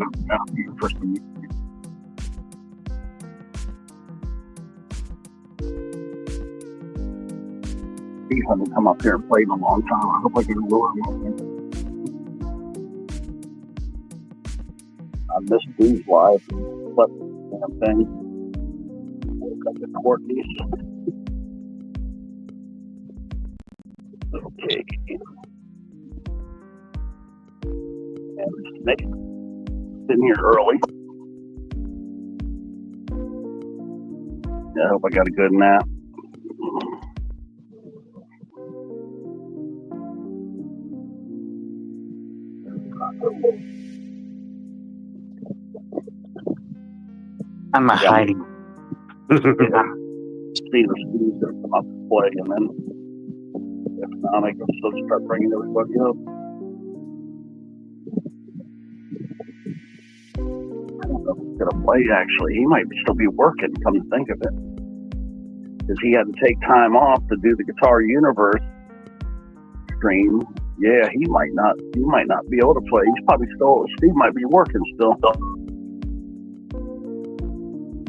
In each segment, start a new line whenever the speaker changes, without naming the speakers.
about you for some. He hasn't come up here and played in a long time. I hope I can lure him up. I missed these live. Slept damn thing. Woke up at Courtney's. Okay. And Nick's in here early. Yeah, I hope I got a good nap.
I'm hiding.
See the Steve's gonna come up and play, and then if not, I can still start bringing everybody up. I don't know if he's gonna play. Actually, he might still be working. Come to think of it, because he had to take time off to do the Guitar Universe stream. Yeah, he might not be able to play. He's probably still. Steve might be working still.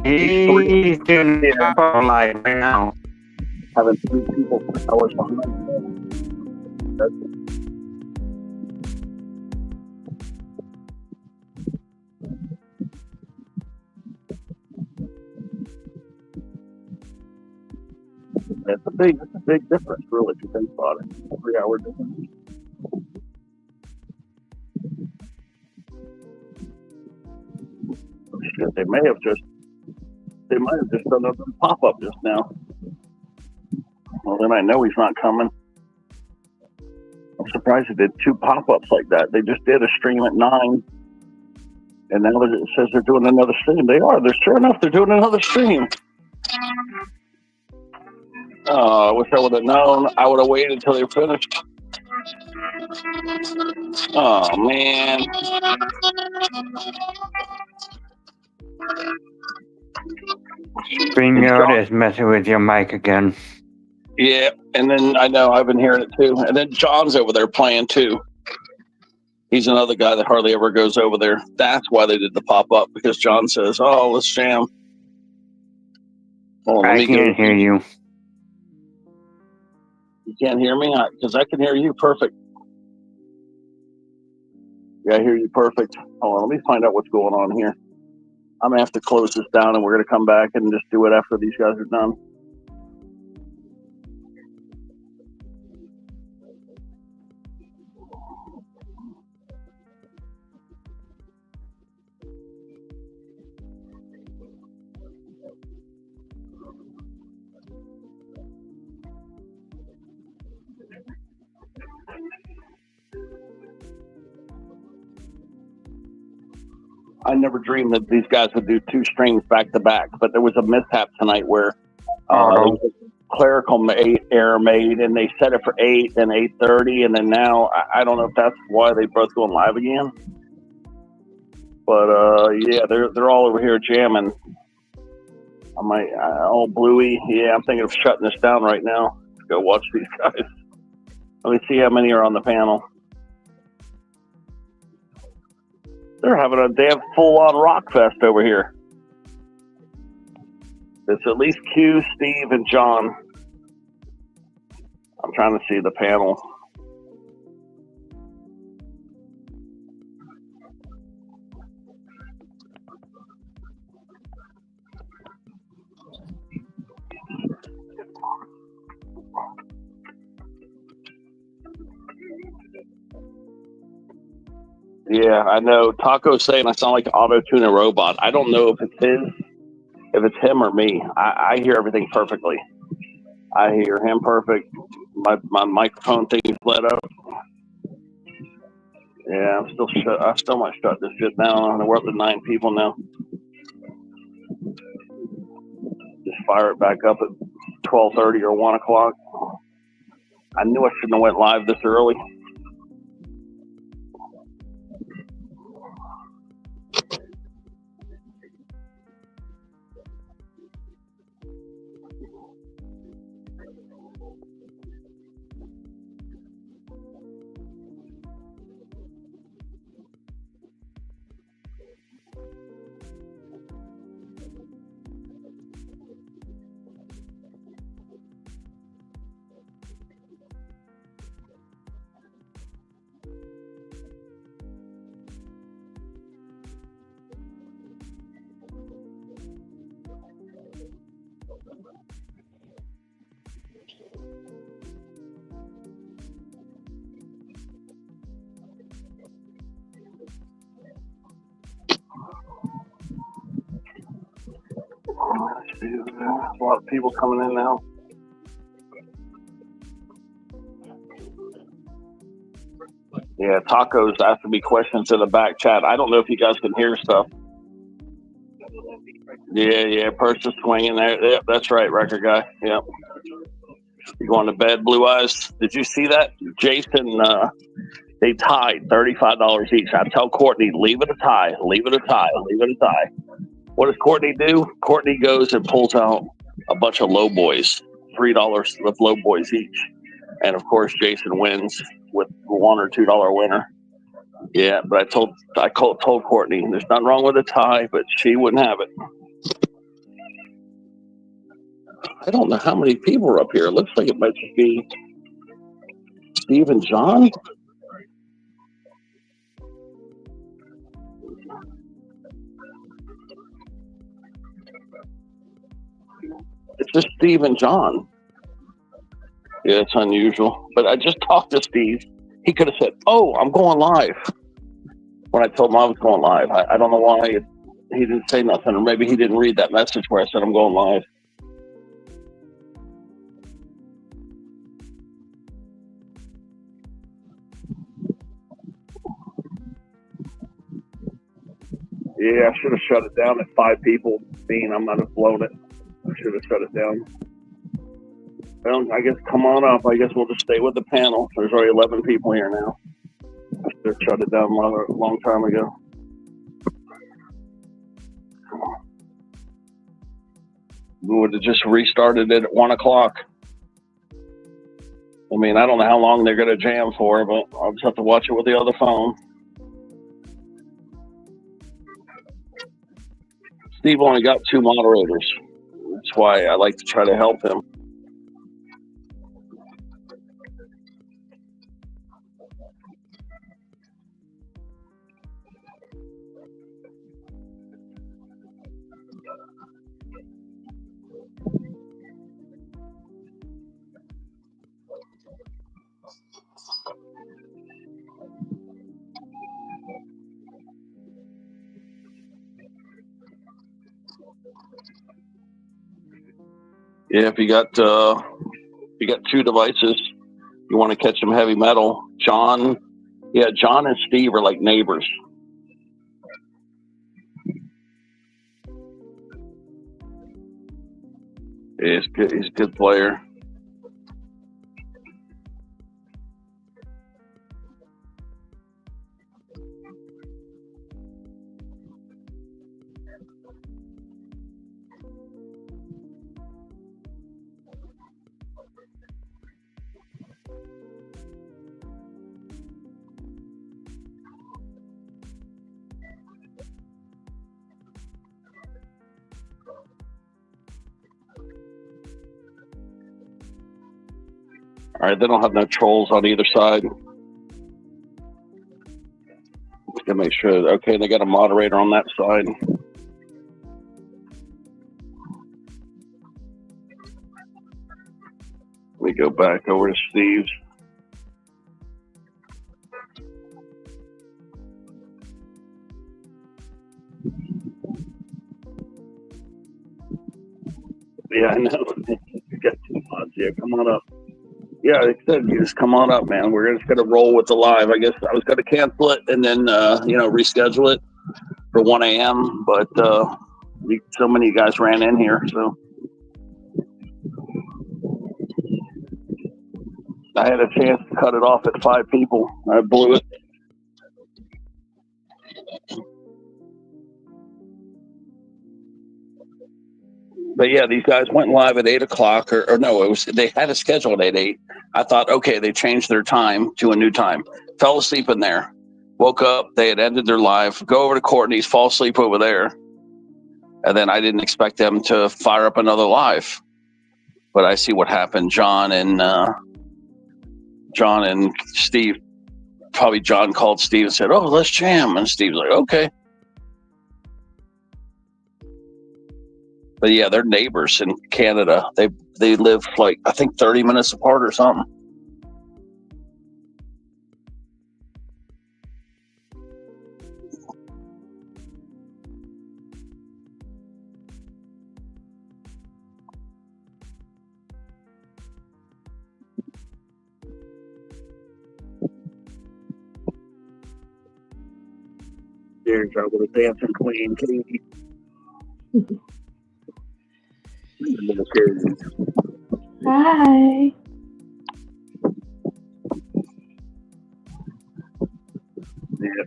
He's doing the live right now.
Having 3 people for hours behind him. It's a big difference, really, if you think about it. 3-hour difference. Oh, shit, they might have just done a pop-up just now. Well, then I know he's not coming. I'm surprised they did 2 pop-ups like that. They just did a stream at 9, and now it says they're doing another stream. They are. They're sure enough. They're doing another stream. Oh, I wish I would have known. I would have waited until they finished. Oh, man.
StreamYard is messing with your mic again.
Yeah, and then I know I've been hearing it too. And then John's over there playing too. He's another guy that hardly ever goes over there. That's why they did the pop-up, because John says, oh, let's jam. Oh,
I can't hear you.
You can't hear me? Because I can hear you perfect. Yeah, I hear you perfect. Hold on, let me find out what's going on here. I'm going to have to close this down, and we're going to come back and just do it after these guys are done. I never dreamed that these guys would do 2 streams back to back, but there was a mishap tonight where clerical error made, and they set it for 8 and 8:30, and then now I don't know if that's why they both going live again. But yeah, they're all over here jamming. I might, Bluey. Yeah, I'm thinking of shutting this down right now. Let's go watch these guys. Let me see how many are on the panel. They're having a damn full-on rock fest over here. It's at least Q, Steve, and John. I'm trying to see the panel. Yeah, I know. Taco's saying I sound like an auto-tune robot. I don't know if it's him or me. I hear everything perfectly. I hear him perfect. My microphone thing is lit up. Yeah, I still might shut this shit down. We're up to 9 people now. Just fire it back up at 12:30 or 1 o'clock. I knew I shouldn't have went live this early. There's a lot of people coming in now. Yeah, Taco's asking me questions in the back chat. I don't know if you guys can hear stuff. Yeah, purse is swinging there. Yeah, that's right, record guy. Yeah. You going to bed, Blue Eyes? Did you see that? Jason, they tied $35 each. I tell Courtney, leave it a tie, leave it a tie, leave it a tie. What does Courtney do? Courtney goes and pulls out a bunch of low boys, $3 of low boys each. And of course, Jason wins with $1 or $2 winner. Yeah, but I told Courtney, there's nothing wrong with a tie, but she wouldn't have it. I don't know how many people are up here. It looks like it might just be Steve and John. It's just Steve and John. Yeah, it's unusual. But I just talked to Steve. He could have said, "Oh, I'm going live." When I told him I was going live, I don't know why he didn't say nothing, or maybe he didn't read that message where I said I'm going live. Yeah, I should have shut it down at 5 people. Being I might have blown it. I should have shut it down. Well, I guess come on up. I guess we'll just stay with the panel. There's already 11 people here now. I should have shut it down a long time ago. We would have just restarted it at 1 o'clock. I mean, I don't know how long they're going to jam for, but I'll just have to watch it with the other phone. Steve only got 2 moderators. That's why I like to try to help him. Yeah, if you got 2 devices, you want to catch some heavy metal. John and Steve are like neighbors. He's good. He's a good player. All right, they don't have no trolls on either side. Just to make sure. Okay, they got a moderator on that side. We go back over to Steve's. Yeah, I know. You got 2 mods here. Come on up. Yeah, like I said, you just come on up, man. We're just gonna roll with the live. I guess I was gonna cancel it and then reschedule it for 1 a.m. But so many of you guys ran in here, so I had a chance to cut it off at 5 people. I blew it. But yeah, these guys went live at 8 o'clock, or no, they had a schedule at 8. I thought, okay, they changed their time to a new time. Fell asleep in there. Woke up, they had ended their live. Go over to Courtney's, fall asleep over there. And then I didn't expect them to fire up another live. But I see what happened. John and Steve, probably John called Steve and said, "Oh, let's jam." And Steve's like, "Okay." But yeah, they're neighbors in Canada. They live like, I think 30 minutes apart or something. There's our little dancing queen, Katie. Little Katie.
Hi.
Yeah,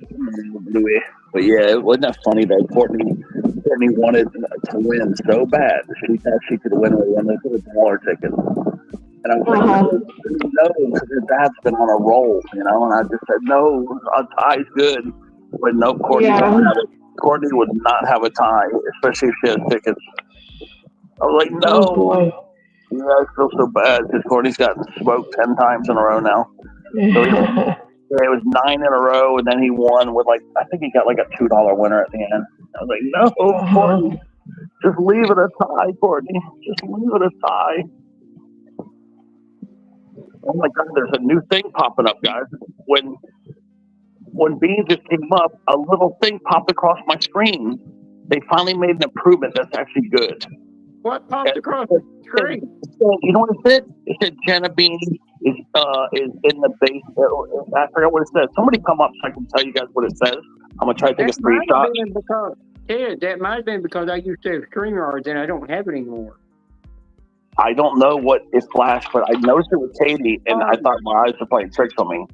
Louis. But yeah, wasn't that funny though? Courtney wanted to win so bad. She thought she could win one of the dollar tickets. And I was like, no, because her dad's been on a roll, And I just said, no, a tie's good. But no, Courtney Courtney would not have a tie, especially if she has tickets. I was like, no.
Oh boy.
Yeah, I feel so bad because Courtney's gotten smoked 10 times in a row now. So it was 9 in a row, and then he won with I think he got a $2 winner at the end. I was like, no, Courtney, just leave it a tie, Courtney. Just leave it a tie. Oh my God, there's a new thing popping up, guys. When Bean just came up, a little thing popped across my screen. They finally made an improvement that's actually good.
What popped across the screen?
You know what it said? It said Jenna Bean is in the base. I forgot what it said. Somebody come up so I can tell you guys what it says. I'm gonna try to take a screenshot.
That might have been because I used to have StreamYards and I don't have it anymore.
I don't know what it flashed, but I noticed it with Katie, and I thought my eyes were playing tricks on me.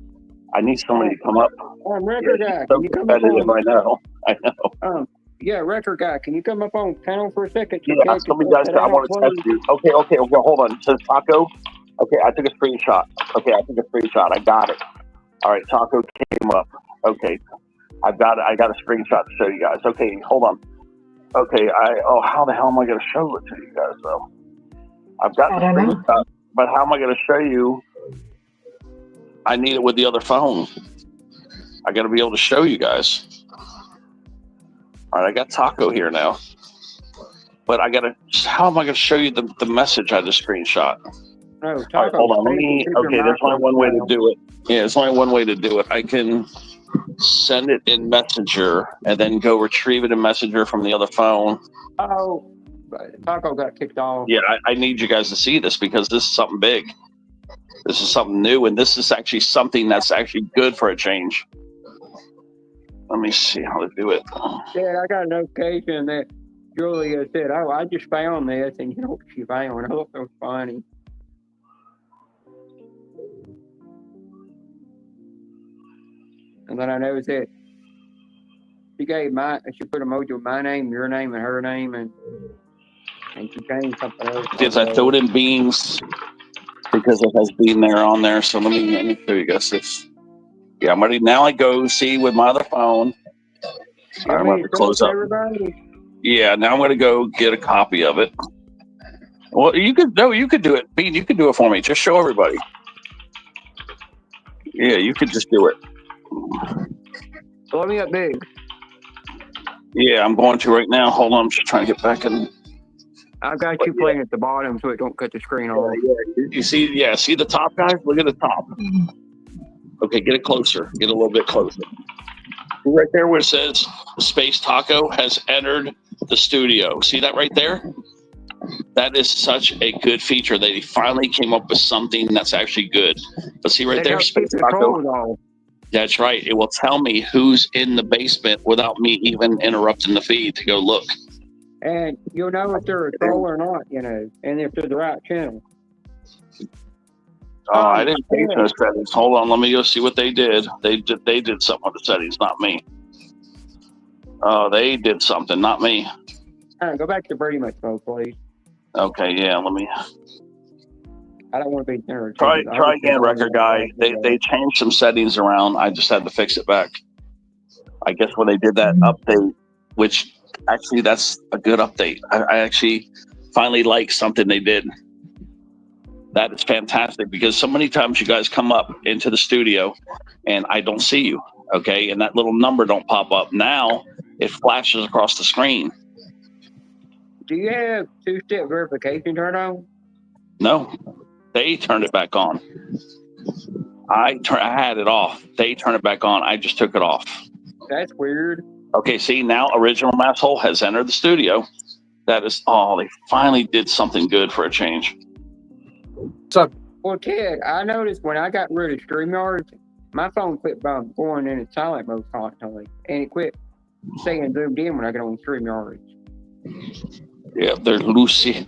I need somebody to come up.
Record guy,
can you come up on? I know.
Yeah, record guy, can you come up on panel for a second?
Yeah, somebody does. I want to test you. Okay, hold on. It says Taco. Okay, I took a screenshot. I got it. All right, Taco came up. Okay, I got a screenshot to show you guys. Okay, hold on. Okay, how the hell am I going to show it to you guys though? I've got the screenshot, but how am I going to show you? I need it with the other phone. I got to be able to show you guys. All right, I got Taco here now, but how am I going to show you the message I just screenshot?
No,
All right, hold on. There's only one way to do it. Yeah, there's only one way to do it. I can send it in Messenger and then go retrieve it in Messenger from the other phone.
Oh, Taco got kicked off.
Yeah, I need you guys to see this because this is something big. This is something new, and this is actually something that's actually good for a change. Let me see how to do it.
Yeah, I got a notification that Julia said, "Oh, I just found this," and you know what she found. I thought that was funny. And then I noticed that she put emoji with my name, your name, and her name, and she changed something else.
Yes, I threw it in Beans because it has Bean there on there. So let me show you guys this. Yeah, I'm ready. Now I go see with my other phone. All right, I'm going to close up. Yeah, now I'm going to go get a copy of it. Well, you could do it. Bean, you could do it for me. Just show everybody. Yeah, you could just do it.
Blow me up big.
Yeah, I'm going to right now. Hold on, I'm just trying to get back in.
I've got you playing at the bottom so it don't cut the screen off.
Yeah. You see the top, guys? Look at the top. Okay, get it closer. Get a little bit closer. Right there where it says Space Taco has entered the studio. See that right there? That is such a good feature that he finally came up with something that's actually good. But see right there, Space Taco. That's right. It will tell me who's in the basement without me even interrupting the feed to go look.
And you'll know if they're a troll or not, and if they're the right channel.
Oh, I didn't change those settings. Hold on, let me go see what they did. They did something with the settings, not me. Oh, they did something, not me.
All right, go back to Brady mode, please.
Okay, yeah, let me.
I don't want to be there.
Try again, record guy. They changed some settings around. I just had to fix it back. I guess when they did that update, which actually that's a good update. I actually finally like something they did. That is fantastic because so many times you guys come up into the studio and I don't see you, okay? And that little number don't pop up. Now it flashes across the screen.
Do you have two-step verification turned on?
No, they turned it back on. I had it off. They turned it back on. I just took it off.
That's weird.
Okay, see, now Original Masshole has entered the studio. That is, they finally did something good for a change.
Well, Ted, I noticed when I got rid of StreamYards, my phone quit going in its silent mode constantly, and it quit staying zoomed in when I get on StreamYard.
Yeah, they're Lucy.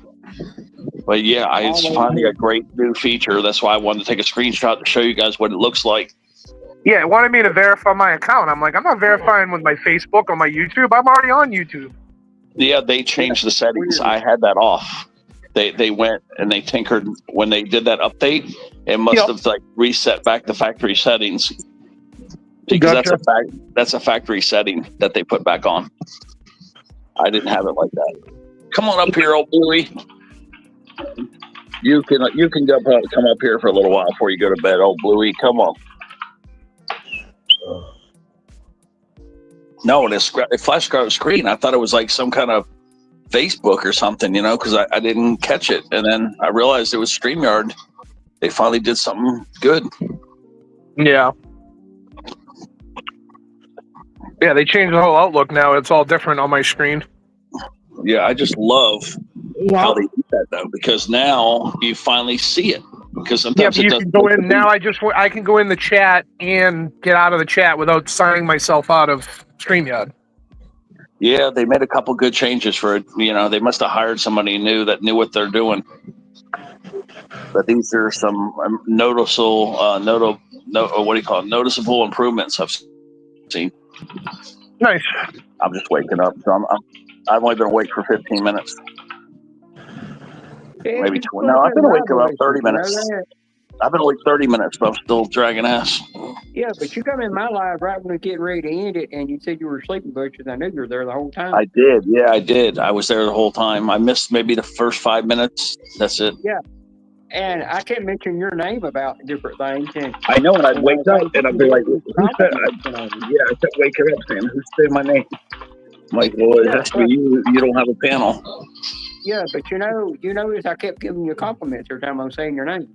But yeah, it's finding a great new feature. That's why I wanted to take a screenshot to show you guys what it looks like.
Yeah, it wanted me to verify my account. I'm like, I'm not verifying with my Facebook or my YouTube. I'm already on YouTube.
Yeah, they changed the settings. I had that off. They went and they tinkered when they did that update. It must have like reset back the factory settings because that's a factory setting that they put back on. I didn't have it like that. Come on up here, old Bluey. You can come up here for a little while before you go to bed, old Bluey. Come on. No, it flashed on the screen. I thought it was like some kind of Facebook or something, because I didn't catch it. And then I realized it was StreamYard. They finally did something good.
Yeah. Yeah, they changed the whole outlook now. It's all different on my screen.
Yeah, I just love how they do that, though, because now you finally see it. Because sometimes
you can go in now. I can go in the chat and get out of the chat without signing myself out of StreamYard.
Yeah, they made a couple good changes for it. They must have hired somebody new that knew what they're doing. But these are some noticeable improvements I've seen.
Nice.
I'm just waking up, so I've only been awake for 15 minutes. Maybe 20. No, I've been awake about 30 minutes. I've been awake 30 minutes, but I'm still dragging ass.
Yeah, but you come in my live right when we getting ready to end it, and you said you were sleeping, Butch, I knew you were there the whole time.
I did. Yeah, I did. I was there the whole time. I missed maybe the first 5 minutes. That's it.
Yeah. And I kept mentioning your name about different things. And
I know, and I'd wake up, and I'd be like, who said? I kept waking up saying, who said my name? I'm like, well, it has to be you. You don't have a panel.
Yeah, but you notice I kept giving you compliments every time I was saying your name.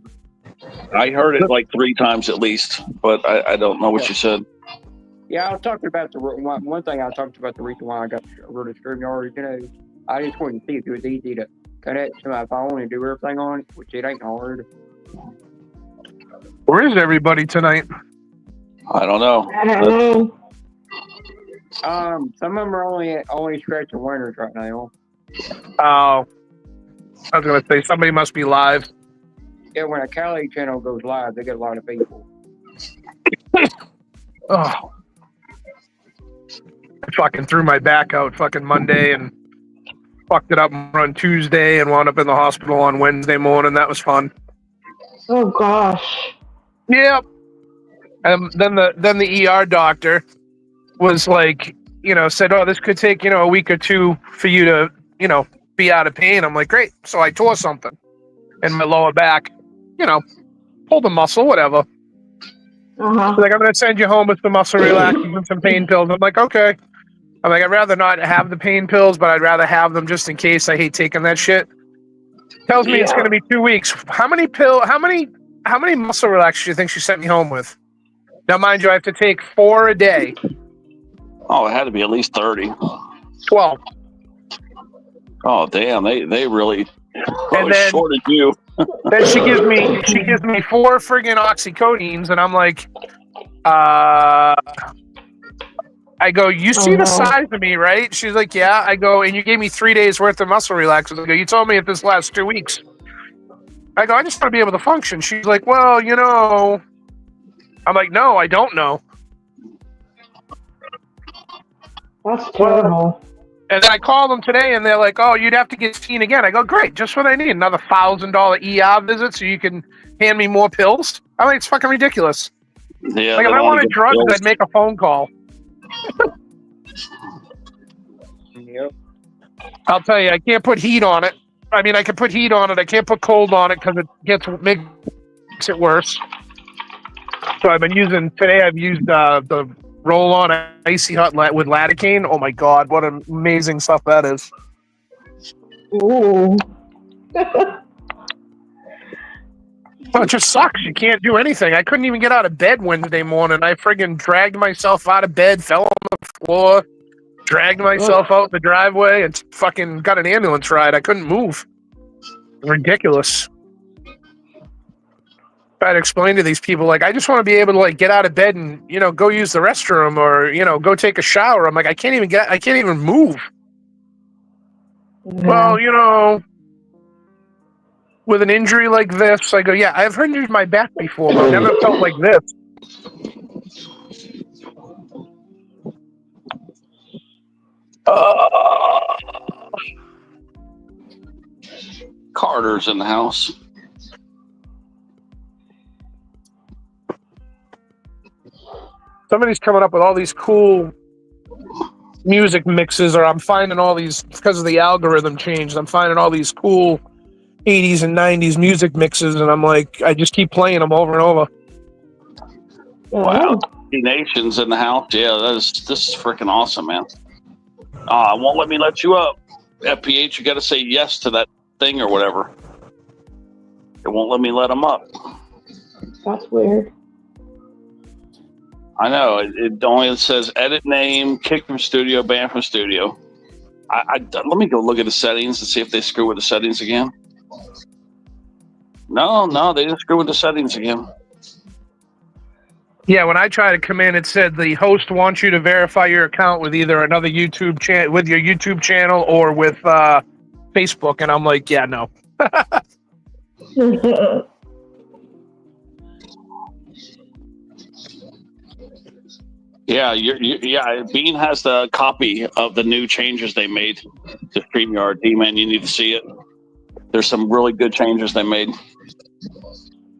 I heard it like 3 times at least, but I don't know what you said.
Yeah, I was talking about one thing. I talked about the reason why I got rid of StreamYard. I just wanted to see if it was easy to connect to my phone and do everything on it, which it ain't hard.
Where is everybody tonight?
I don't know.
I don't know.
Some of them are only scratching winners right now.
Oh, I was gonna say somebody must be live.
Yeah, when a Cali channel goes live, they get a lot of people.
Oh, I fucking threw my back out fucking Monday and fucked it up on Tuesday and wound up in the hospital on Wednesday morning. That was fun.
Oh gosh.
Yep. And then the ER doctor was like, said, oh, this could take, a week or two for you to, be out of pain. I'm like, great. So I tore something in my lower back, pulled a muscle, whatever.
Uh-huh.
Like, I'm going to send you home with some muscle relaxers and some pain pills. I'm like, okay. I'm like, I'd rather not have the pain pills, but I'd rather have them just in case. I hate taking that shit. Tells me it's going to be 2 weeks. How many muscle relaxers do you think she sent me home with? Now, mind you, I have to take 4 a day.
Oh, it had to be at least 30.
12.
Oh, damn! They really
then,
shorted you.
Then she gives me 4 friggin' oxycodines, and I'm like, I go, you see the size of me, right? She's like, yeah. I go, and you gave me 3 days worth of muscle relaxers. I go, you told me it this last 2 weeks. I go, I just want to be able to function. She's like, well, I'm like, no, I don't know.
That's terrible.
And then I called them today, and they're like, oh, you'd have to get seen again. I go, great, just what I need. Another $1,000 ER visit so you can hand me more pills? I'm like, it's fucking ridiculous.
Yeah,
like, if I wanted drugs, I'd make a phone call.
Yep.
I'll tell you, I can't put heat on it. I mean, I can put heat on it. I can't put cold on it because it makes it worse. So I've used the roll-on icy hot with lidocaine. Oh my god, what amazing stuff that is!
Ooh.
Well, it just sucks. You can't do anything. I couldn't even get out of bed Wednesday morning. I friggin' dragged myself out of bed, fell on the floor, dragged myself out the driveway, and fucking got an ambulance ride. I couldn't move. Ridiculous. try to explain to these people, like, I just want to be able to, like, get out of bed and, you know, go use the restroom or, you know, go take a shower. I'm like, I can't even move.
Yeah.
Well, you know, with an injury like this, I go, yeah, I've injured my back before, but I've never felt like this.
Carter's in the house.
Somebody's coming up with all these cool music mixes, or I'm finding all these, because of the algorithm change, I'm finding all these cool 80s and 90s music mixes, and I'm like, I just keep playing them over and over.
Wow. Nations in the house. Yeah, this is freaking awesome, man. I won't let me let you up. FPH, you got to say yes to that thing or whatever. It won't let me let them up.
That's weird.
I know. It only says edit name, kick from studio, ban from studio. Let me go look at the settings and see if they screw with the settings again. No, they didn't screw with the settings again.
Yeah, when I try to come in, it said the host wants you to verify your account with either another YouTube channel, with your YouTube channel, or with Facebook, and I'm like, yeah, no.
Yeah, yeah. Bean has the copy of the new changes they made to StreamYard. D-Man, you need to see it. There's some really good changes they made.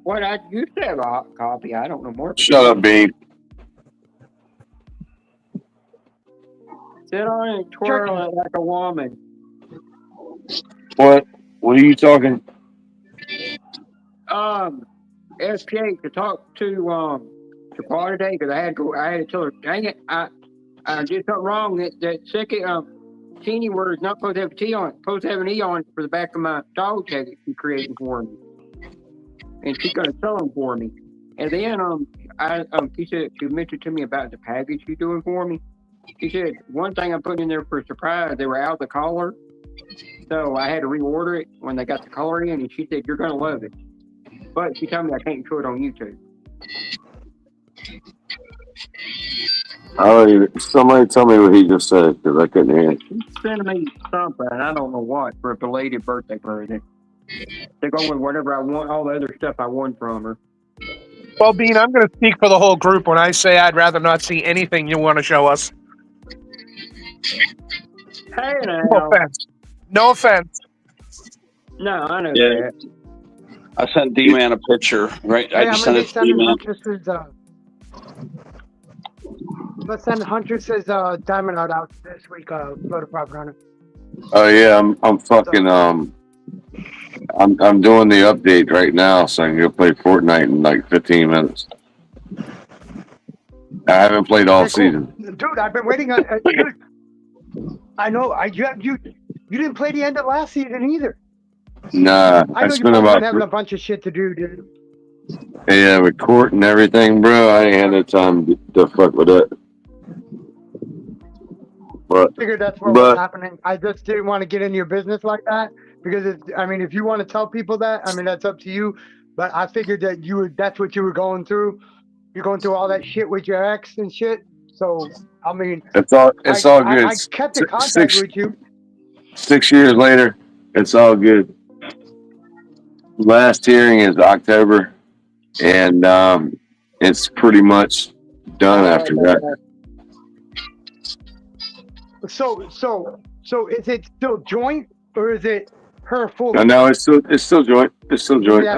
What, I used to have a copy. I don't know more.
Shut up, Bean.
Sit on it and twirl it like a woman.
What? What are you talking?
SPA to talk to Paul today because I had to tell her, dang it, I did something wrong. That second teeny word is not supposed to have a T on it. It's supposed to have an E on it for the back of my dog tag that she's creating for me. And she's gonna sell them for me. And then she said, she mentioned to me about the package she's doing for me. She said one thing I put in there for a surprise, they were out of the collar. So I had to reorder it when they got the collar in, and she said, you're gonna love it. But she told me I can't show it on YouTube.
Somebody tell me what he just said, because I couldn't hear it.
She's sending me something, I don't know what, for a belated birthday present. To go with whatever I want, all the other stuff I won from her.
Well, Bean, I'm going to speak for the whole group when I say I'd rather not see anything you want to show us.
Hey, now.
No offense. No offense.
No, I know
Yeah.
that.
I sent D-Man a picture, right? I just sent it to D-Man.
Let's send Huntress's Diamond out this week. Load of 500.
Oh yeah, I'm fucking I'm doing the update right now, so I can go play Fortnite in like 15 minutes. I haven't played all season.
Dude, I've been waiting on. Dude, I know. You didn't play the end of last season either.
Nah,
I know
it's
you've
been
been
about
having a bunch of shit to do, dude.
yeah, with court and everything, bro. I ain't had the time to fuck with it. But
I figured that's what was happening. I just didn't want to get in your business like that because if you want to tell people that, that's up to you. But I figured that that's what you were going through. You're going through all that shit with your ex and shit. So
it's all good.
I kept in contact with you.
6 years later, it's all good. Last hearing is October, and it's pretty much done after that. So
is it still joint or is it her full?
No, it's still joint. It's still joint.
Yeah,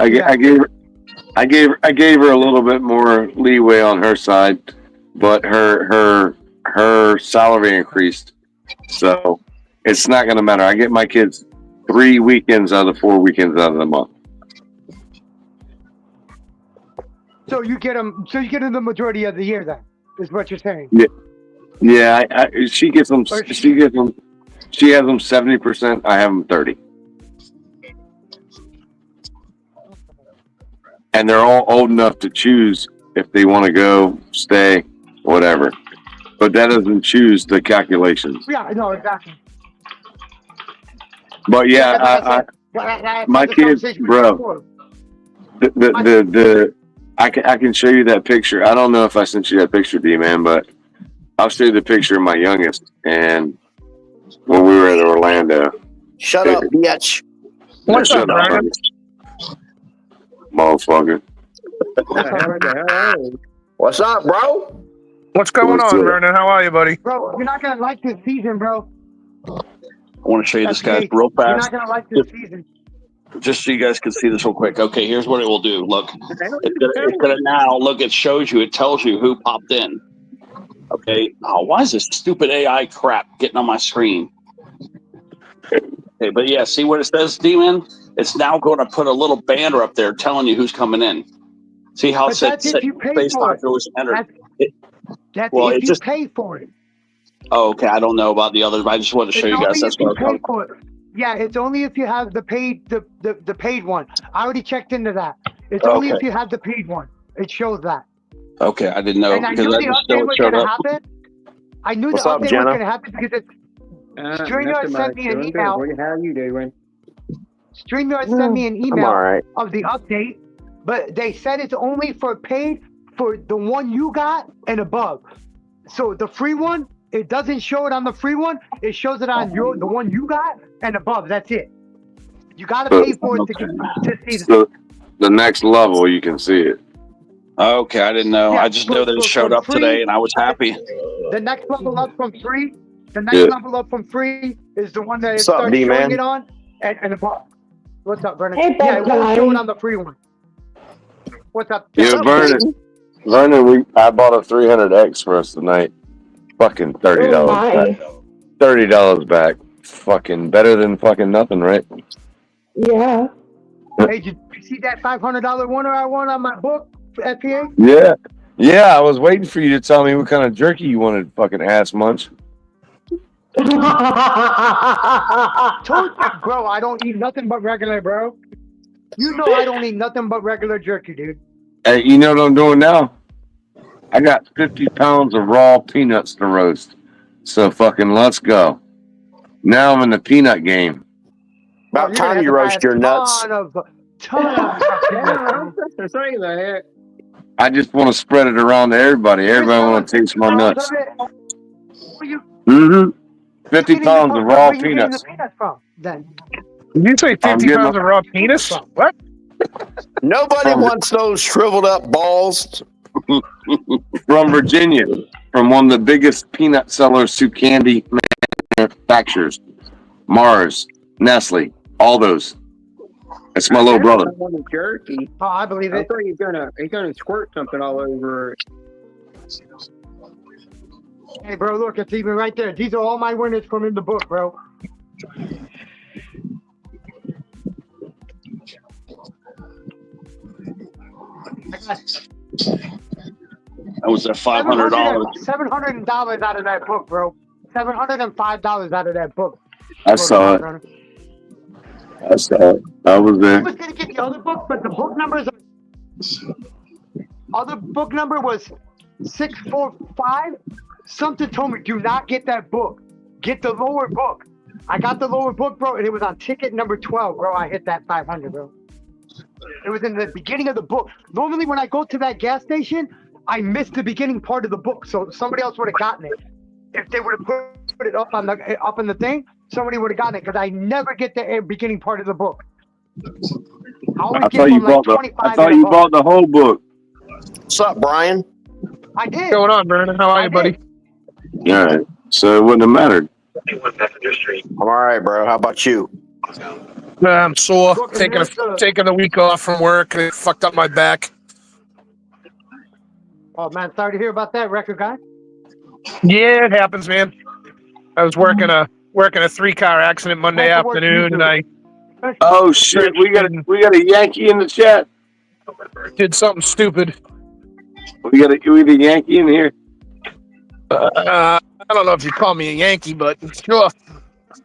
I gave her a little bit more leeway on her side, but her salary increased, so it's not going to matter. I get my kids 3 weekends out of the 4 weekends out of the month.
So you get them. So you get them the majority of the year. Then is what you're saying.
Yeah. She gets them. She has them 70%. I have them 30%. And they're all old enough to choose if they want to go, stay, whatever. But that doesn't choose the calculations.
Yeah, no, exactly.
But yeah, my kids, bro. I can show you that picture. I don't know if I sent you that picture, D-Man, but I'll show you the picture of my youngest and when we were at Orlando.
Shut up, bitch.
What's up,
Shut up,
Vernon?
motherfucker.
What's up, bro?
What's going
What's
on,
up?
Vernon? How are you, buddy?
Bro, you're not gonna like this season, bro.
I want to show you this, guys,
Okay,
real
You're
fast,
not gonna like this season.
just so you guys can see this real quick. Okay, here's what it will do. Look, it's gonna now look. It shows you. It tells you who popped in. Okay. Oh, why is this stupid AI crap getting on my screen? Okay, but yeah, see what it says, D-Man? It's now going to put a little banner up there telling you who's coming in. See how it
But
said
that's if you pay
space
for it.
doctor was entered.
That's
Well,
if
it
you
just-
pay for it.
Oh, okay. I don't know about the others, but I just wanted to show
It's
you guys.
only
That's
if you
what I was
pay for it. Yeah, it's only if you have the paid one. I already checked into that. It's only
Okay.
if you have the paid one. It shows that.
Okay, I didn't know
And I
because
knew
that
the
just still
update was
showed
gonna
up.
happen. I knew
What's
the
up,
update was
Jenna?
gonna happen because StreamYard sent me an email.
How you doing?
StreamYard sent me an
I'm
email
all right.
of the update, but they said it's only for paid for the one you got and above. So the free one, it doesn't show it on the free one. It shows it on the one you got and above. That's it. You gotta pay for it to see the.
So the next level, you can see it.
Okay, I didn't know.
Yeah,
I just know that it showed
from
up today, and I was happy.
The next level up from free. The next
Yeah.
level up from free is the one that it
What's up,
starts
D-Man?
showing it on and above. What's up, Vernon?
Hey,
Yeah, it
bad
won't show it
guy.
on the free one. What's up?
Yeah,
What's up,
Vernon.
Peyton?
Vernon, I bought a 300X for us tonight. Fucking $30
Oh,
back.
my.
$30 back. Fucking better than fucking nothing, right?
Yeah.
Hey, did you see that $500 winner I won on my book for FPA?
Yeah. Yeah, I was waiting for you to tell me what kind of jerky you wanted, fucking ass munch.
Told you, bro, I don't eat nothing but regular, bro. You know I don't eat nothing but regular jerky, dude.
Hey, you know what I'm doing now? I got 50 pounds of raw peanuts to roast. So fucking let's go. Now I'm in the peanut game.
About
You're gonna
time
have
you
to buy
roast
a
your nuts.
ton of
To say that.
I just want to spread it around to everybody. Everybody want to taste my nuts.
Where you
50
getting
pounds of raw
where you getting
peanuts.
the peanuts from, then?
Did you say 50
getting
pounds of raw penis? What?
Nobody wants those shriveled up balls.
From Virginia, from one of the biggest peanut sellers to candy manufacturers. Mars, Nestle, all those. That's my little brother.
I want the jerky.
Oh, I believe
I
it.
thought he's gonna squirt something all over it.
Hey, bro, look, it's even right there. These are all my winners from in the book, bro. I got
That was their $500.
$700 out of that book, bro. $705 out of that book.
I saw it. I saw it. I was
I
there.
was gonna get the other book, but the book numbers. Other book number was 645. Something told me do not get that book. Get the lower book. I got the lower book, bro, and it was on ticket number 12, bro. I hit that 500, bro. It was in the beginning of the book. Normally, when I go to that gas station, I miss the beginning part of the book, so somebody else would have gotten it. If they would have put it up on the thing, somebody would have gotten it because I never get the beginning part of the book.
I thought you bought the whole book.
What's up, Brian?
I did.
What's going on, Vernon? How are you, buddy?
All right. So it wouldn't have mattered.
I'm all right, bro. How about you?
I'm sore.
Look, and
Taking the week off from work. It fucked up my back.
Oh man, sorry to hear about that, record guy.
Yeah, it happens, man. I was working a 3-car accident Monday
How's the work
afternoon,
you
and I
Oh shit! We got a Yankee in the chat.
did something stupid.
We got a Yankee in here.
I don't know if you call me a Yankee, but sure.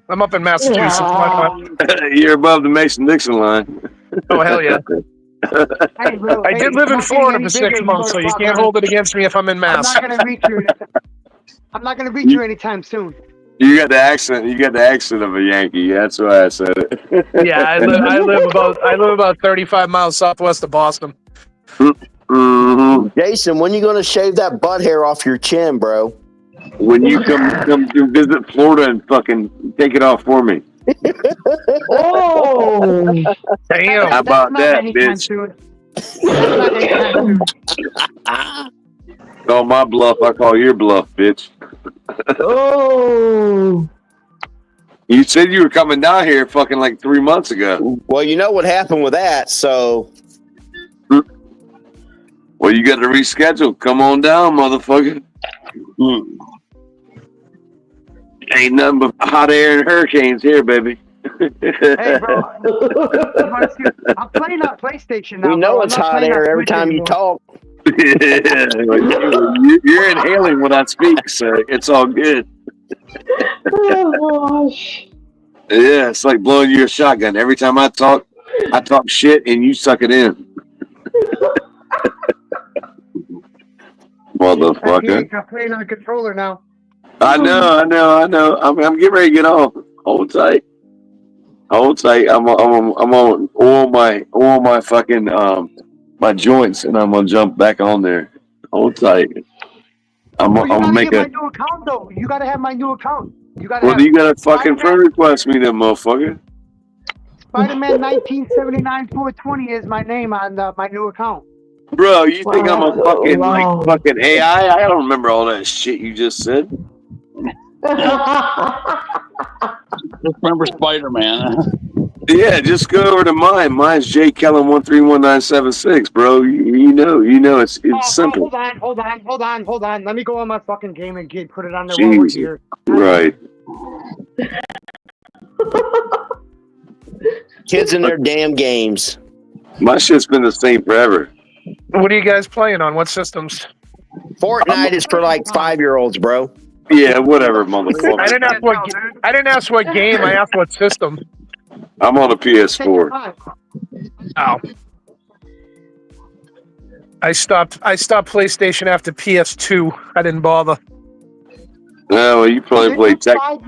I'm up in Massachusetts. Why not?
You're above the Mason-Dixon line.
Oh, hell yeah.
Hey, bro,
I did live in Florida for 6 months, so you can't hold it against me if I'm in
I'm
Mass.
not gonna reach you. I'm not gonna reach you anytime soon.
You got the accent. You got the accent of a Yankee. That's why I said it.
Yeah, I live about 35 miles southwest of Boston.
Mm-hmm.
Jason, when you gonna shave that butt hair off your chin, bro?
When you come to visit Florida and fucking take it off for me.
Oh,
Damn.
How about
Not
that,
anytime
bitch?
soon. That's not anytime soon.
Call my bluff. I call your bluff, bitch.
oh.
You said you were coming down here fucking like 3 months ago.
Well, you know what happened with that, so
Well, you got to reschedule. Come on down, motherfucker. Ain't nothing but hot air and hurricanes here, baby.
Hey, bro. I'm playing on PlayStation now.
we know
bro.
it's
I'm not
hot
playing on
air every
Twitch
time you
anymore.
talk.
You're inhaling when I speak, so it's all good.
Oh gosh.
Yeah, it's like blowing you a shotgun. Every time I talk shit and you suck it in. Motherfucker.
I'm playing on a controller now.
I know. I'm getting ready to get off. Hold tight. I'm on all my fucking my joints, and I'm gonna jump back on there. Hold tight. I'm gonna make
my new account though. You gotta have my new account. You gotta
Well,
have
you gotta fucking
Spider-Man.
friend request me, then, motherfucker.
Spider-Man 1979 420 is my name on my new account.
Bro, you think I'm a
Wow.
fucking
Wow.
like fucking AI? I don't remember all that shit you just said.
Just remember Spider-Man.
Yeah, just go over to mine. Mine's J Kellen 131976, bro. You know it's simple.
Hold on. Let me go on my fucking game and put it on there while we're
Jesus.
here.
Right.
Kids in their damn games.
My shit's been the same forever.
What are you guys playing on? What systems?
Fortnite is for like 5-year-olds, bro.
Yeah, whatever, motherfucker.
I didn't ask what game. I asked what system.
I'm on a PS4.
Oh. I stopped PlayStation after PS2. I didn't bother.
Oh, well, you probably played
for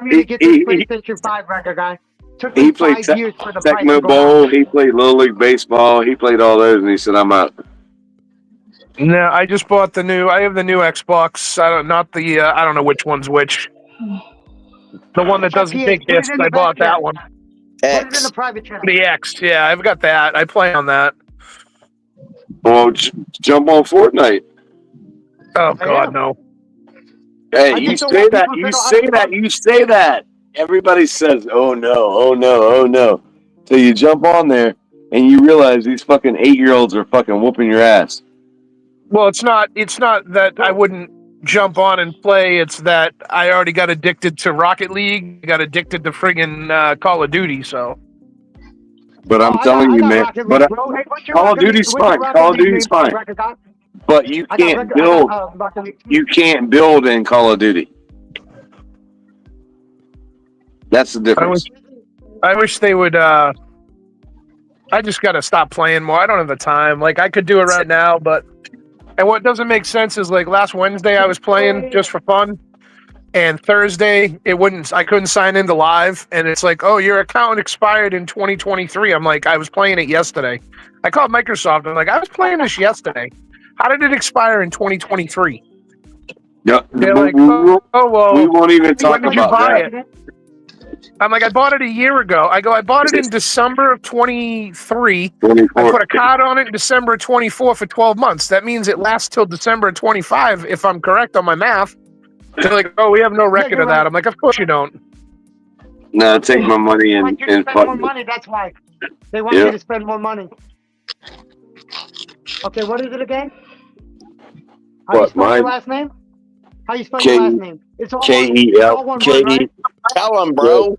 me to get this PlayStation 5 record, guy. Took
He
me
played
5 years for the price to
Tecmo
go
Bowl.
down.
He played Little League Baseball. He played all those, and he said, "I'm out."
No, I just bought the new. I have the new Xbox. I don't know which one's which. The one that doesn't take discs. I bought that one.
Put it in
X.
the private channel.
The X. Yeah, I've got that. I play on that.
Well, jump on Fortnite.
Oh God, no.
Hey, you say that. You say that. Everybody says, "Oh no." So you jump on there and you realize these fucking 8-year-olds are fucking whooping your ass.
Well, it's not that I wouldn't jump on and play. It's that I already got addicted to Rocket League. Got addicted to friggin' Call of Duty. So.
But I'm telling you, man. But Call of Duty's fine. Call of Duty's fine. But you can't build. You can't build in Call of Duty. That's the difference.
I wish they would. I just got to stop playing more. I don't have the time. Like I could do it right now, but and what doesn't make sense is like last Wednesday I was playing just for fun, and Thursday it wouldn't. I couldn't sign into live, and it's like, oh, your account expired in 2023. I'm like, I was playing it yesterday. I called Microsoft. I'm like, I was playing this yesterday. How did it expire in 2023?
Yeah,
they're like, oh well.
We won't even talk
when did
about
you buy
that.
it? I'm like, I bought it a year ago. I bought it in December of 23.
24.
I put a card on it in December of 24 for 12 months. That means it lasts till December of 25, if I'm correct on my math. They're like, oh, we have no record of that. I'm like, of course you don't.
No, take my money and
spend
fuck
more
me.
money, that's why. They want you to spend more money. Okay, what is it again? How you spell your last name? How you spell your last name? It's all one word, right?
Tell them, bro.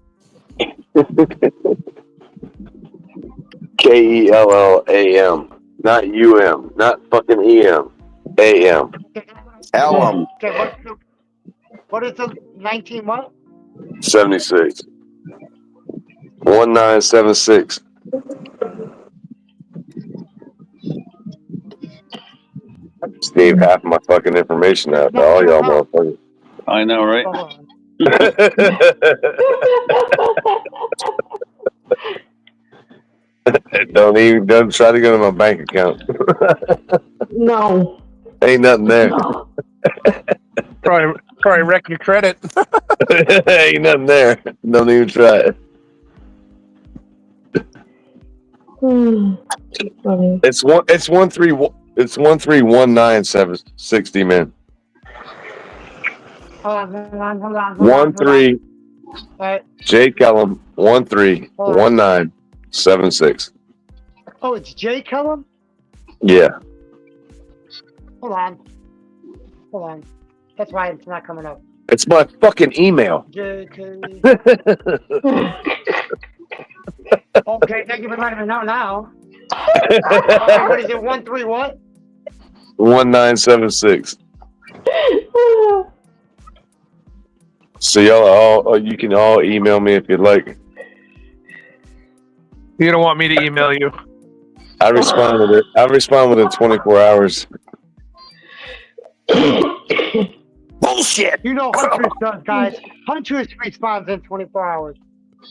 KELLAM, not UM, not fucking EM, AM.
Tell them.
Okay, what is the 19 what?
76. 1976. Just gave half my fucking information out to all y'all motherfuckers.
I know, right?
Don't try to go to my bank account.
No.
Ain't nothing there.
No.
Probably wreck your credit.
Ain't nothing there. Don't even try it.
Funny.
It's 1319760, man.
Hold on.
13
Alright.
J Kellum 131976.
Oh, it's Jay Kellum?
Yeah.
Hold on. That's why it's not coming up.
It's my fucking email.
JK. Okay, thank you for letting me know now. What is it? 13 what?
1976. So y'all you can all email me if you'd like.
You don't want me to email you.
I respond within 24 hours.
Bullshit.
You know Huntress does, guys. Huntress responds in 24 hours.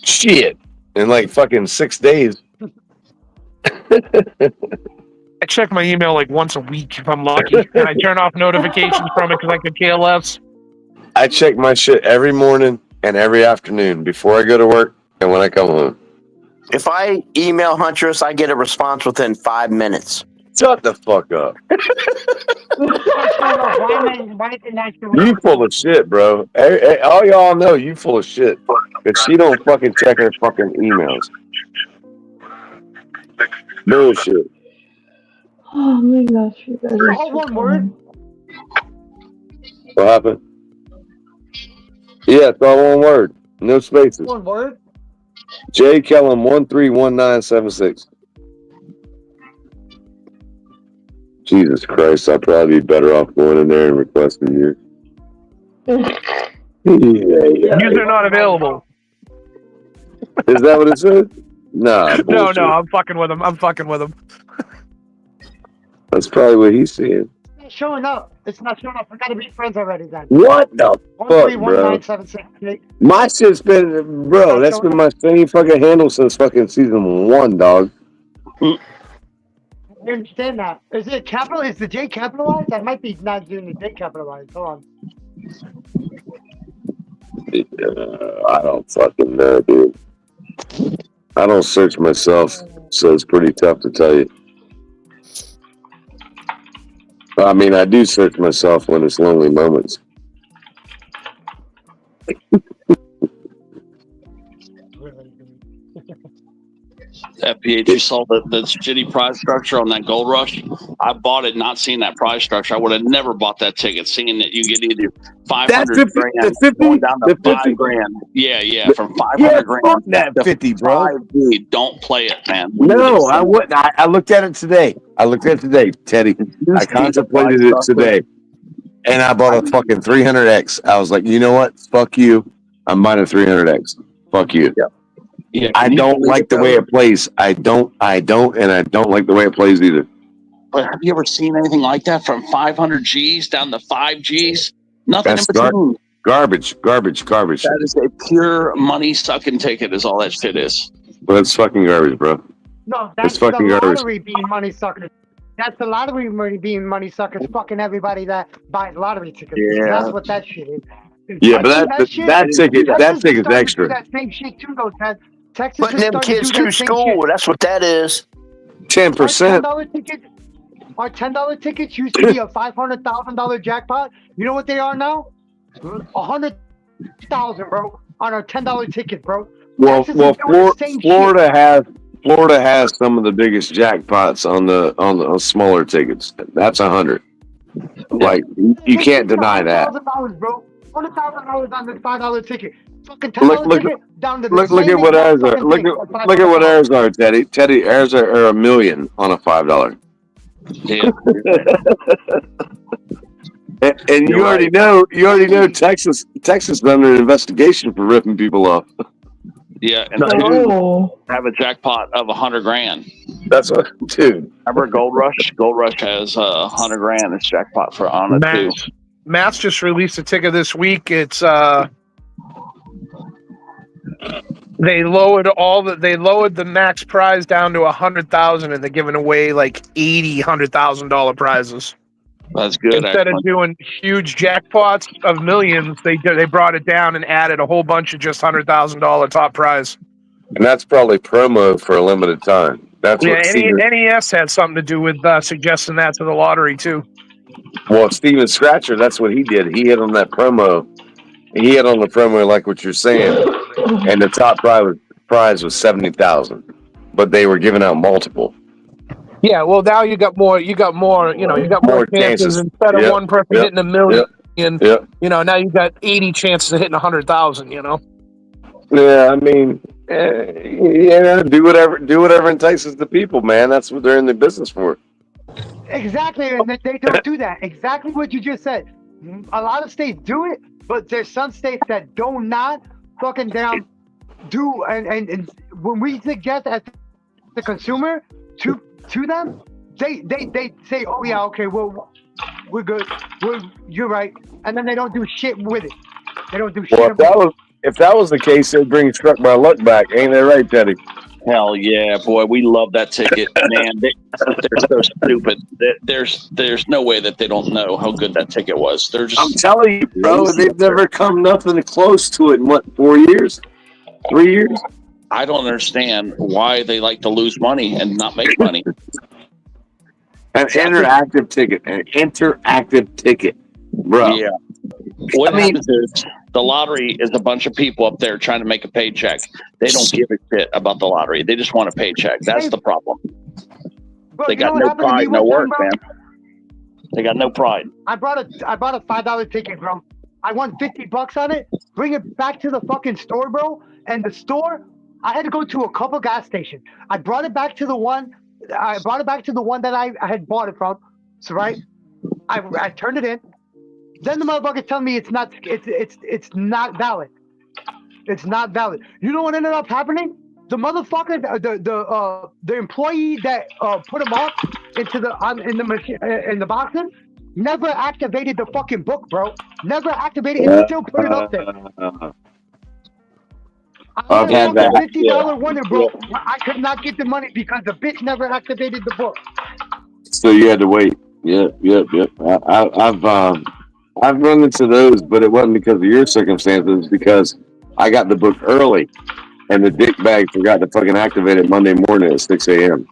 Shit. In like fucking 6 days.
I check my email like once a week if I'm lucky, and I turn off notifications from it because I could care less.
I check my shit every morning and every afternoon before I go to work and when I come home.
If I email Huntress, I get a response within 5 minutes.
Shut the fuck up. You full of shit, bro. All y'all know you full of shit. Because she don't fucking check her fucking emails. Bullshit.
Oh my gosh, you guys are so
one word.
What happened? Yeah, it's all one word. No spaces.
One word?
J Kellum 131976. Jesus Christ, I'd probably be better off going in there and requesting you.
User not available.
Is that what it said? Nah.
No,
bullshit.
I'm fucking with him.
That's probably what he's saying.
It's not showing up. It's not showing up. We gotta be friends already then.
What the fuck, bro?
131976.
My shit's been, bro, that's been my same fucking handle since fucking season 1, dog.
I understand that. Is it capital? Is the J capitalized? I might be not doing the J capitalized. Hold on.
I don't fucking know, dude. I don't search myself, so it's pretty tough to tell you. I mean, I do search myself when it's lonely moments.
FPH, you saw the shitty prize structure on that Gold Rush. I bought it not seeing that prize structure. I would have never bought that ticket, seeing that you get either 500 grand going down to 5 grand. Yeah, from 500 grand.
Fuck that 50, bro.
5G. Don't play it, man.
No, I wouldn't. I looked at it today. Teddy. I contemplated it today. And I bought a fucking 300X. I was like, you know what? Fuck you. I'm buying a 300X. Fuck you.
Yeah. Yeah,
I don't like the way it plays. I don't, and I don't like the way it plays either.
But have you ever seen anything like that from 500 Gs down to 5 Gs? Nothing
That's
in between.
Garbage.
That is a pure money sucking ticket. Is all that shit is.
Well, it's fucking garbage, bro.
No, that's
It's fucking
the
garbage.
lottery being money suckers. That's the lottery money being money suckers. Fucking everybody that buys lottery tickets.
Yeah.
That's what that shit is.
Yeah, but that ticket's extra.
That same shit too, though, Ted. Texas
Putting
is
them
starting to
kids
do
through
that same
school.
shit.
That's what that is.
10%.
Our $10 tickets used to be a $500,000 jackpot. You know what they are now? 100,000, bro, on our $10 ticket, bro.
Well,
Texas is doing the same
Florida has some of the biggest jackpots on the smaller tickets. That's 100. Like you can't deny that.
$100,000, bro. $100,000 on the $5 ticket. Fucking
Look-
$10 ticket down to the
Look
same
at what
exact
ours are.
fucking
Look
thing,
at what
$500.
ours are, Teddy. Teddy, ours are $1 million on a $5.
Yeah.
And you already know Texas is under investigation for ripping people off.
Yeah, and they have a jackpot of 100 grand.
That's what, dude.
Remember Gold Rush? Gold Rush has 100 grand. It's jackpot for on it too.
Matt's just released a ticket this week. It's They lowered the max prize down to 100,000, and they're giving away like $100,000 prizes.
That's good.
Instead of doing huge jackpots of millions, they brought it down and added a whole bunch of just $100,000 top prize.
And that's probably promo for a limited time. That's what
NES had something to do with suggesting that to the lottery too.
Well, Steven Scratcher, that's what he did. He hit on that promo. He hit on the promo like what you're saying, and the top prize was 70,000, but they were giving out multiple.
Yeah, well, now you got more. You got more chances instead of one person hitting $1 million. Now you got 80 chances of hitting 100,000.
Yeah, I mean, do whatever entices the people, man. That's what they're in the business for.
Exactly, and they don't do that. Exactly what you just said. A lot of states do it, but there's some states that do not fucking down do. And when we suggest as the consumer to them, they say, "Oh yeah, okay, well, we're good. You're right," and then they don't do shit with it. They don't do shit.
Well, if that was the case, they'd bring Struck by Luck back. Ain't that right, Teddy?
Hell yeah, boy, we love that ticket, man. They're so stupid. There's no way that they don't know how good that ticket was. They're just.
I'm telling you, bro, they've never come nothing close to it in what, 4 years, 3 years.
I don't understand why they like to lose money and not make money.
An interactive ticket, bro.
Yeah. What happens is the lottery is a bunch of people up there trying to make a paycheck. They don't give a shit about the lottery. They just want a paycheck. That's the problem.
Bro,
they got no pride, no work, man. They got no pride.
I bought a $5 ticket, bro. I won $50 on it. Bring it back to the fucking store, bro. And the store, I had to go to a couple gas stations. I brought it back to the one that I had bought it from. So right, I turned it in. Then the motherfucker telling me it's not valid. It's not valid. You know what ended up happening? The motherfucker, the employee that put him off in the boxes never activated the fucking book, bro. Never activated it. Still put it up there. I had a $50 winner, bro. I could not get the money because the bitch never activated the book.
So you had to wait. Yep. I've run into those, but it wasn't because of your circumstances. Because I got the book early, and the dickbag forgot to fucking activate it Monday morning at 6 a.m.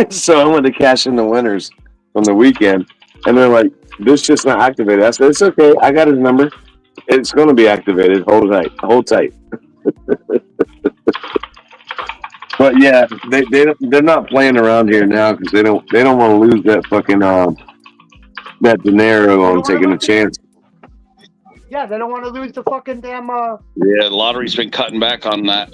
So I went to cash in the winners from the weekend, and they're like, "This just not activated." I said, "It's okay. I got his number. It's going to be activated. Hold tight." But yeah, they're not playing around here now because they don't want to lose that fucking that dinero on taking a chance.
Yeah, they don't want to lose the fucking damn.
Yeah, the lottery's been cutting back on that,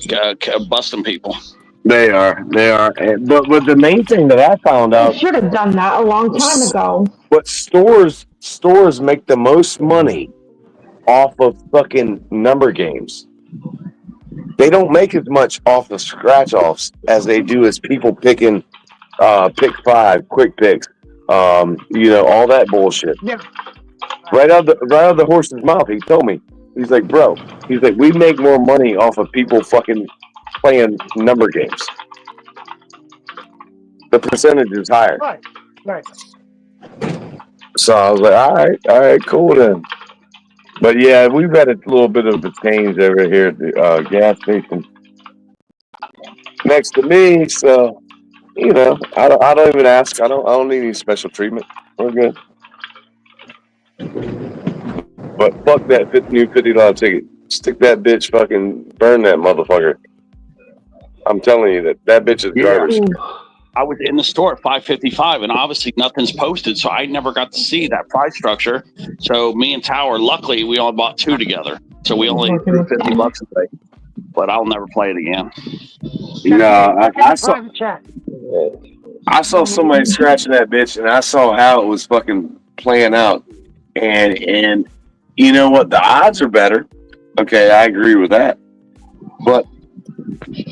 busting people.
They are. But the main thing that I found out,
They should have done that a long time ago.
But stores make the most money off of fucking number games. They don't make as much off of scratch offs as they do as people picking pick 5, quick picks, all that bullshit.
Yeah.
Right out of the horse's mouth, he told me. He's like, bro, we make more money off of people fucking playing number games. The percentage is higher.
Right.
So I was like, all right, cool then. But yeah, we've had a little bit of a change over here at the gas station next to me. So, I don't even ask. I don't need any special treatment. We're good. But fuck that new $50 ticket. Stick that bitch, fucking burn that motherfucker. I'm telling you that bitch is garbage.
I was in the store at 5:55, and obviously nothing's posted, so I never got to see that price structure. So me and Tower, luckily, we only bought 2 together, so we only threw $50 a day. But I'll never play it again.
No, I saw somebody scratching that bitch, and I saw how it was fucking playing out, and you know what? The odds are better. Okay, I agree with that, but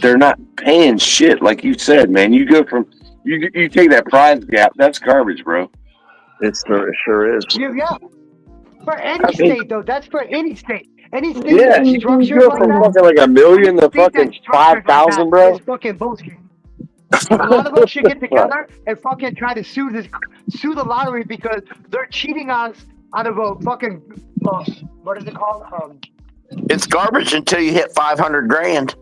they're not paying shit, like you said, man. You go from you take that prize gap. That's garbage, bro.
It sure is.
Yeah. For any state, though, that's for any state. Any state
Yeah,
that's
you can
structured
go
like
from
that,
fucking like a million to
state
fucking
that's structured like
5,000,
that
bro.
is fucking bullshit. A lot of them should get together and fucking try to sue the lottery because they're cheating us out of a fucking what is it called?
It's garbage until you hit 500 grand.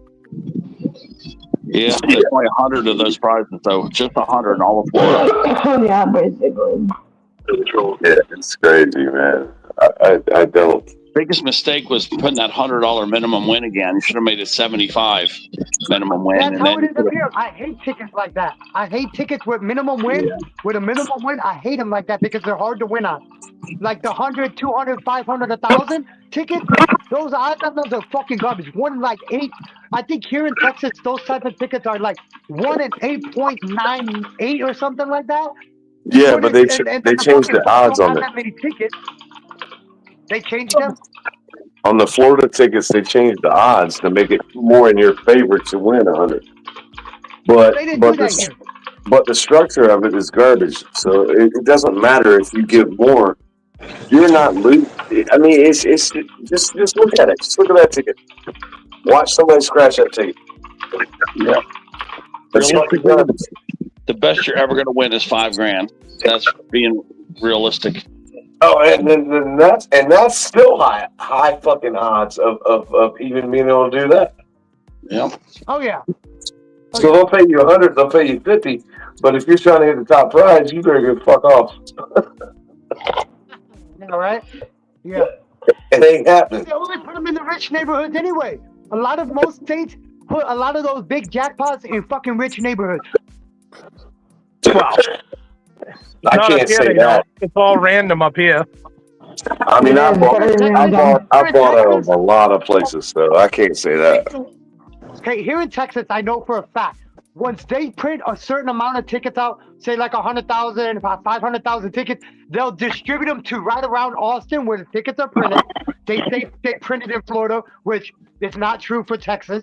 Yeah, there's only 100 of those prizes, though. Just 100 in all of Florida.
Yeah, basically.
Yeah, it's crazy, man. I don't.
Biggest mistake was putting that $100 minimum win again. You should have made it 75 minimum win.
That's
and
how
then
it is up here. I hate tickets like that. I hate tickets with minimum win.
Yeah.
With a minimum win, I hate them like that because they're hard to win on. Like the 100, 200, 500, 1,000 tickets, those odds on those are fucking garbage. 1 in like 8. I think here in Texas, those type of tickets are like 1 in 8.98 or something like that.
Yeah, but they changed the odds on it.
That many tickets. They changed them.
On the Florida tickets, they changed the odds to make it more in your favor to win 100. But
They didn't do that here.
but the structure of it is garbage. So it doesn't matter if you give more. You're not losing. I mean, it's just look at it. Just look at that ticket. Watch somebody scratch that ticket.
Yeah.
That's fucking garbage.
The best you're ever going to win is $5,000. That's being realistic.
Oh, and that's still high fucking odds of even being able to do that.
Yeah.
Oh yeah.
So they'll pay you 100, they'll pay you 50, but if you're trying to hit the top prize, you better get the fuck off.
All right. Yeah.
It ain't happening.
They only put them in the rich neighborhoods anyway. Most states put a lot of those big jackpots in fucking rich neighborhoods.
Well,
I can't say that.
It's all random up here.
I mean, I bought out of a lot of places, so I can't say that.
Okay, here in Texas, I know for a fact, once they print a certain amount of tickets out, say like 100,000, 500,000 tickets, they'll distribute them to right around Austin where the tickets are printed. They say they printed in Florida, which is not true for Texas.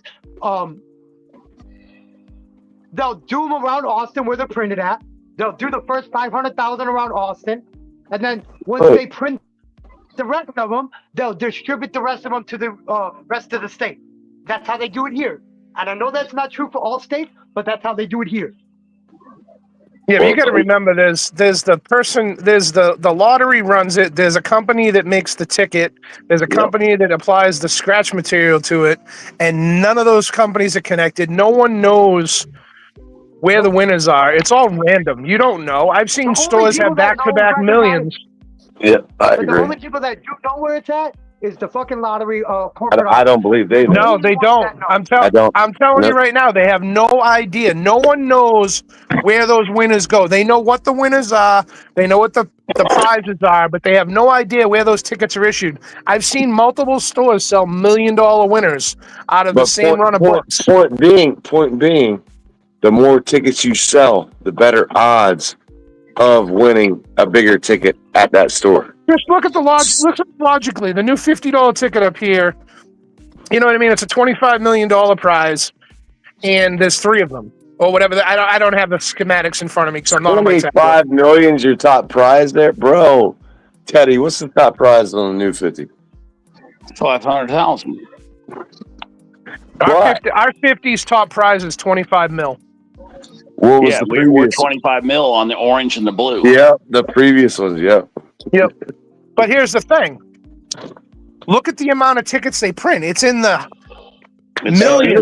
They'll do them around Austin where they're printed at. They'll do the first 500,000 around Austin, and then once they print the rest of them, they'll distribute the rest of them to the rest of the state. That's how they do it here. And I know that's not true for all states, but that's how they do it here.
Yeah, but you got to remember, there's the lottery runs it. There's a company that makes the ticket. There's a company that applies the scratch material to it, and none of those companies are connected. No one knows where the winners are. It's all random. You don't know. I've seen stores have back-to-back millions.
Yeah, I agree.
The only people that do know where it's at is the fucking lottery corporate.
I don't believe they know.
No, they don't. I'm telling you right now, they have no idea. No one knows where those winners go. They know what the winners are. They know what the prizes are, but they have no idea where those tickets are issued. I've seen multiple stores sell $1 million winners out of the same run of books.
Point being, the more tickets you sell, the better odds of winning a bigger ticket at that store.
Just look at logically. The new $50 ticket up here, you know what I mean? It's a $25 million prize, and there's 3 of them. Or whatever. I don't have the schematics in front of me because I'm not on my tablet.
$25 million's your top prize there? Bro, Teddy, what's the top prize on the new 50?
500,000.
Our 50's top prize is 25 mil.
What was the
we were
previous?
25 mil on the orange and the blue.
Yeah, the previous ones, yeah.
Yep. But here's the thing. Look at the amount of tickets they print. It's in the millions.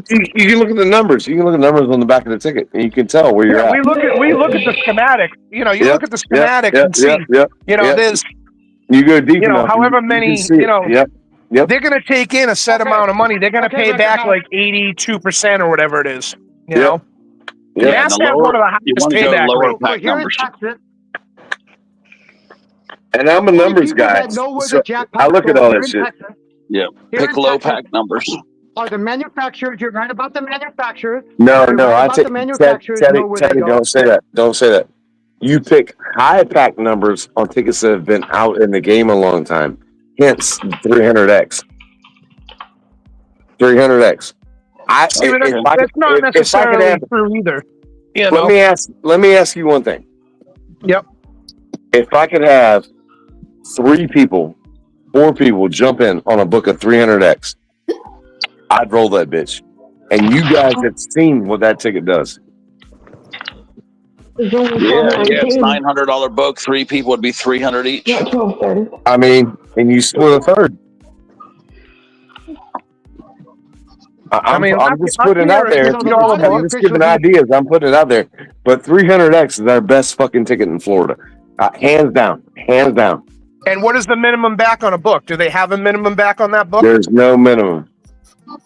You can look at the numbers. You can look at the numbers on the back of the ticket, and you can tell where you're at.
We look at the schematic. You know, you look at the schematic and see. There's.
You go deep.
However many.
Yep.
They're going to take in a set amount of money. They're going to pay back like 82% or whatever it is. You know.
Yeah.
That's one of the highest payback
lower
rates.
pack numbers.
And I'm a numbers guy, so I look at all that shit.
Yeah, pick low pack numbers.
Are the manufacturers? You're right about the manufacturers.
No, I take Teddy. Don't say that. Don't say that. You pick high pack numbers on tickets that have been out in the game a long time. Hence 300x. 300x.
That's not necessarily true either.
Let me ask you one thing.
Yep.
If I could have 3 people 4 people jump in on a book of 300X, I'd roll that bitch. And you guys have seen what that ticket does.
There's only
Yeah, it's
12.19,
$900 book. 3 people would be 300 each.
not 12.30.
I mean, and you split a third. I'm just putting it out there. I'm just giving ideas. I'm putting it out there. But 300X is our best fucking ticket in Florida. Hands down. Hands down.
And what is the minimum back on a book? Do they have a minimum back on that book?
There's no minimum.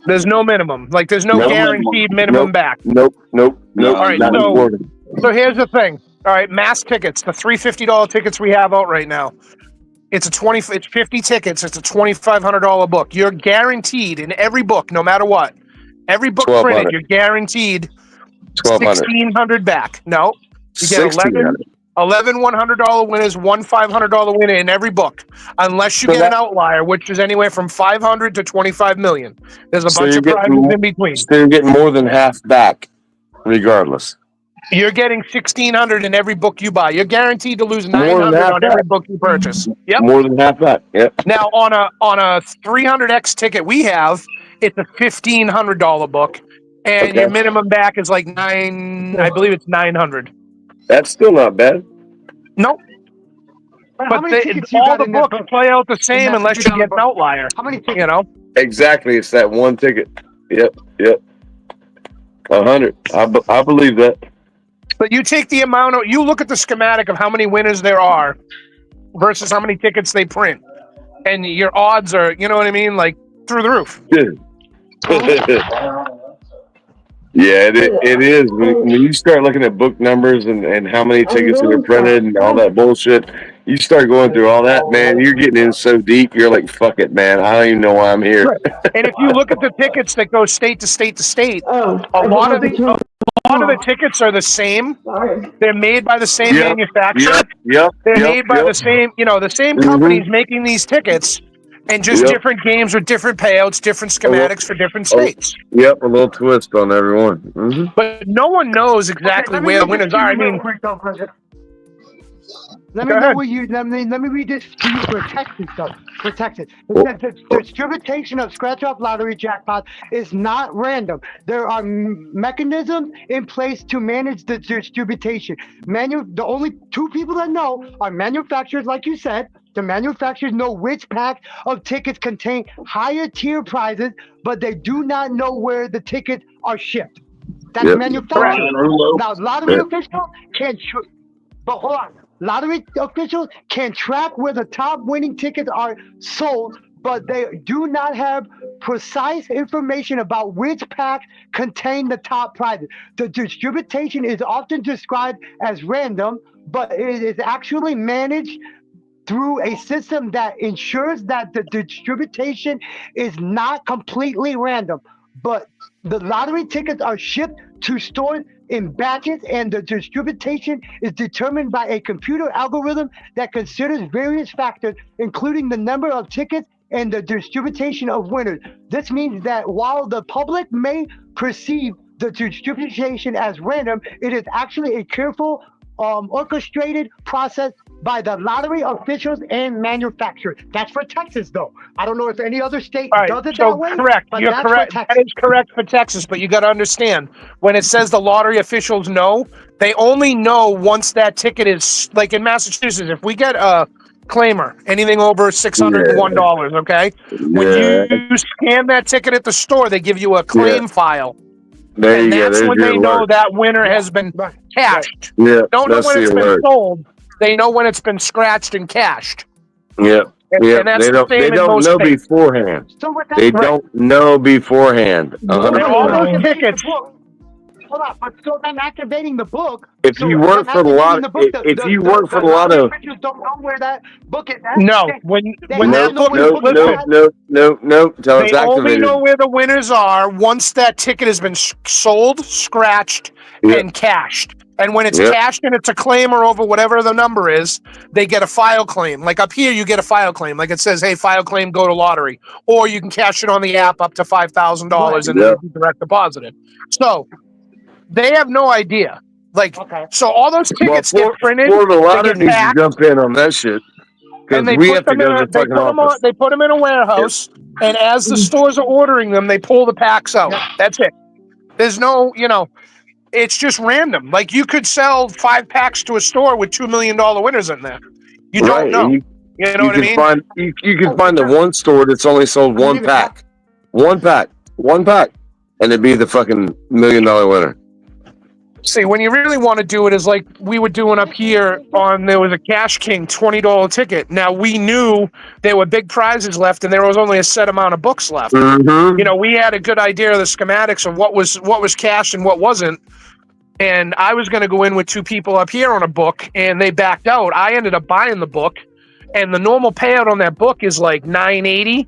There's no minimum. Like, there's no guaranteed minimum back.
Nope.
All right,
Not in Florida.
So here's the thing. All right, mass tickets, the $350 tickets we have out right now. It's 50 tickets. It's a $2,500 book. You're guaranteed in every book, no matter what. Every book printed, you're guaranteed $1,600 back. No, you get 11 $100 winners, one $500 winner in every book, unless you get an outlier, which is anywhere from 500 to 25 million. There's a bunch of prizes in between.
So you're getting more than half back, regardless.
You're getting 1,600 in every book you buy. You're guaranteed to lose 900 on every book you purchase. Yep.
More than half back. Yep.
Now on a 300X ticket we have, it's a $1,500 book, and your minimum back is like I believe it's 900.
That's still not bad.
Nope. But all the books play out the same unless you get an outlier. How many tickets? You know?
Exactly. It's that one ticket. Yep. 100. I believe that.
But you take the you look at the schematic of how many winners there are versus how many tickets they print, and your odds are, you know what I mean, like through the roof.
Yeah, it is. When you start looking at book numbers and how many tickets that are printed and all that bullshit, you start going through all that, man, you're getting in so deep, you're like, fuck it, man. I don't even know why I'm here.
Right. And if you look at the tickets that go state to state to state, a lot of the tickets are the same. They're made by the same manufacturer. They're made by the same, the same companies making these tickets. And just different games with different payouts, different schematics for different states.
Yep, a little twist on everyone. Mm-hmm.
But no one knows exactly where the winners are. I mean,
let me know what you. Let me read this to you for Texas stuff. For Texas, the distribution of scratch-off lottery jackpots is not random. There are mechanisms in place to manage the distribution. The only 2 people that know are manufacturers, like you said. The manufacturers know which pack of tickets contain higher tier prizes, but they do not know where the tickets are shipped. That's manufacturer. Now, lottery officials but hold on. Lottery officials can track where the top winning tickets are sold, but they do not have precise information about which packs contain the top prizes. The distribution is often described as random, but it is actually managed through a system that ensures that the distribution is not completely random, but the lottery tickets are shipped to stores in batches, and the distribution is determined by a computer algorithm that considers various factors, including the number of tickets and the distribution of winners. This means that while the public may perceive the distribution as random, it is actually a careful, orchestrated process by the lottery officials and manufacturers. That's for Texas, though. I don't know if any other state does it that way.
Correct. You're correct. That is correct for Texas, but you got to understand, when it says the lottery officials know, they only know once that ticket is, like in Massachusetts, if we get a claimer, anything over $601, okay? When you scan that ticket at the store, they give you a claim file. That's when they know that winner has been cashed. Don't know when it's been sold. They know when it's been scratched and cashed.
And they don't know beforehand. They don't know beforehand.
All those tickets.
Hold on, but still them activating the book.
If you work for the lot, if you work for the lot of,
don't know where that book is at.
No, when that book
no.
They only know where the winners are once that ticket has been sold, scratched, and cashed. And when it's cashed and it's a claim or over whatever the number is, they get a file claim. Like up here, you get a file claim. Like it says, hey, file claim, go to lottery. Or you can cash it on the app up to $5,000 and then direct deposit it. So they have no idea. Like, so all those tickets get printed.
For the lottery needs to jump in on that shit. Because
they
we
put
have to
them in
go to
a,
the
they
fucking
put them
office.
on, they put them in a warehouse, and as the stores are ordering them, they pull the packs out.
Yep.
That's it. There's no, it's just random. Like you could sell 5 packs to a store with $2 million winners in there. You don't
Right,
know.
and
You know what I mean?
You can find the one store that's only sold one pack, and it'd be the fucking $1 million winner.
See, when you really want to do it is like we were doing up here there was a Cash King $20 ticket. Now we knew there were big prizes left and there was only a set amount of books left.
Mm-hmm.
We had a good idea of the schematics of what was cash and what wasn't. And I was going to go in with 2 people up here on a book and they backed out. I ended up buying the book, and the normal payout on that book is like $980,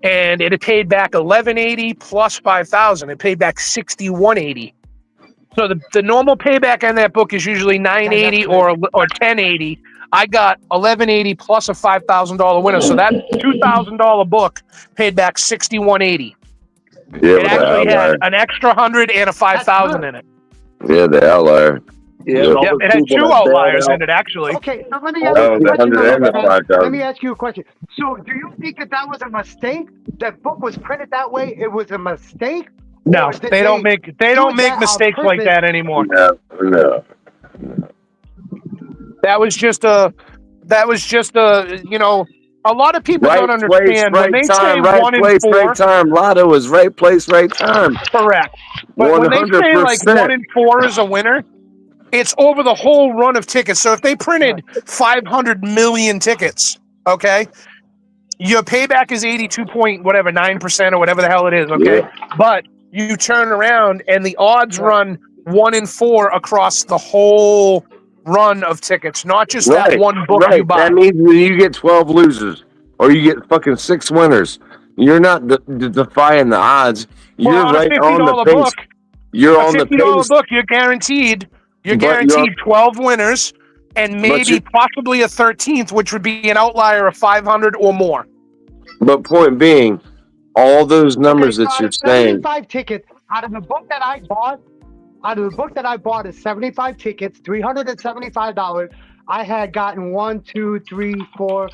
and it had paid back $1180 plus $5,000. It paid back $6180. So the normal payback on that book is usually $980 or $1080. I got $1180 plus a $5,000 winner. So that $2,000 book paid back $6180.
Yeah,
It actually had an extra 100 and a 5,000 in it.
Yeah, the outlier.
Yeah,
Yep.
all
Yep,
the
it had
people
2
that bailed
outliers
out.
in it, actually.
Okay, so let me
Oh,
ask you a
the
question.
100 and the 5,000.
Let me ask you a question. So, do you think that was a mistake? That book was printed that way. It was a mistake.
No,
Or did
they don't make
do
make
that on
mistakes like
purpose?
that anymore.
No.
That was just a a lot of people don't understand when they say 1 in 4.
Right time. Lotto is right place, right time.
Correct. But when they say like 1 in 4 is a winner, it's over the whole run of tickets. So if they printed 500 million tickets, okay, your payback is 82.9% or whatever the hell it is, okay?
Yeah.
But you turn around and the odds run 1 in 4 across the whole run of tickets, not just that one book you buy.
That means when you get 12 losers or you get fucking 6 winners, you're not defying the odds. You're
on
right
a $50
on the pace.
book,
You're
a
on the
$50
pace.
book, you're guaranteed 12 winners and maybe possibly a 13th, which would be an outlier of 500 or more.
But point being, all those numbers that you're saying.
75 tickets out of the book that I bought. Out of the book that I bought is 75 tickets, $375. I had gotten 1, 2, 3, 4,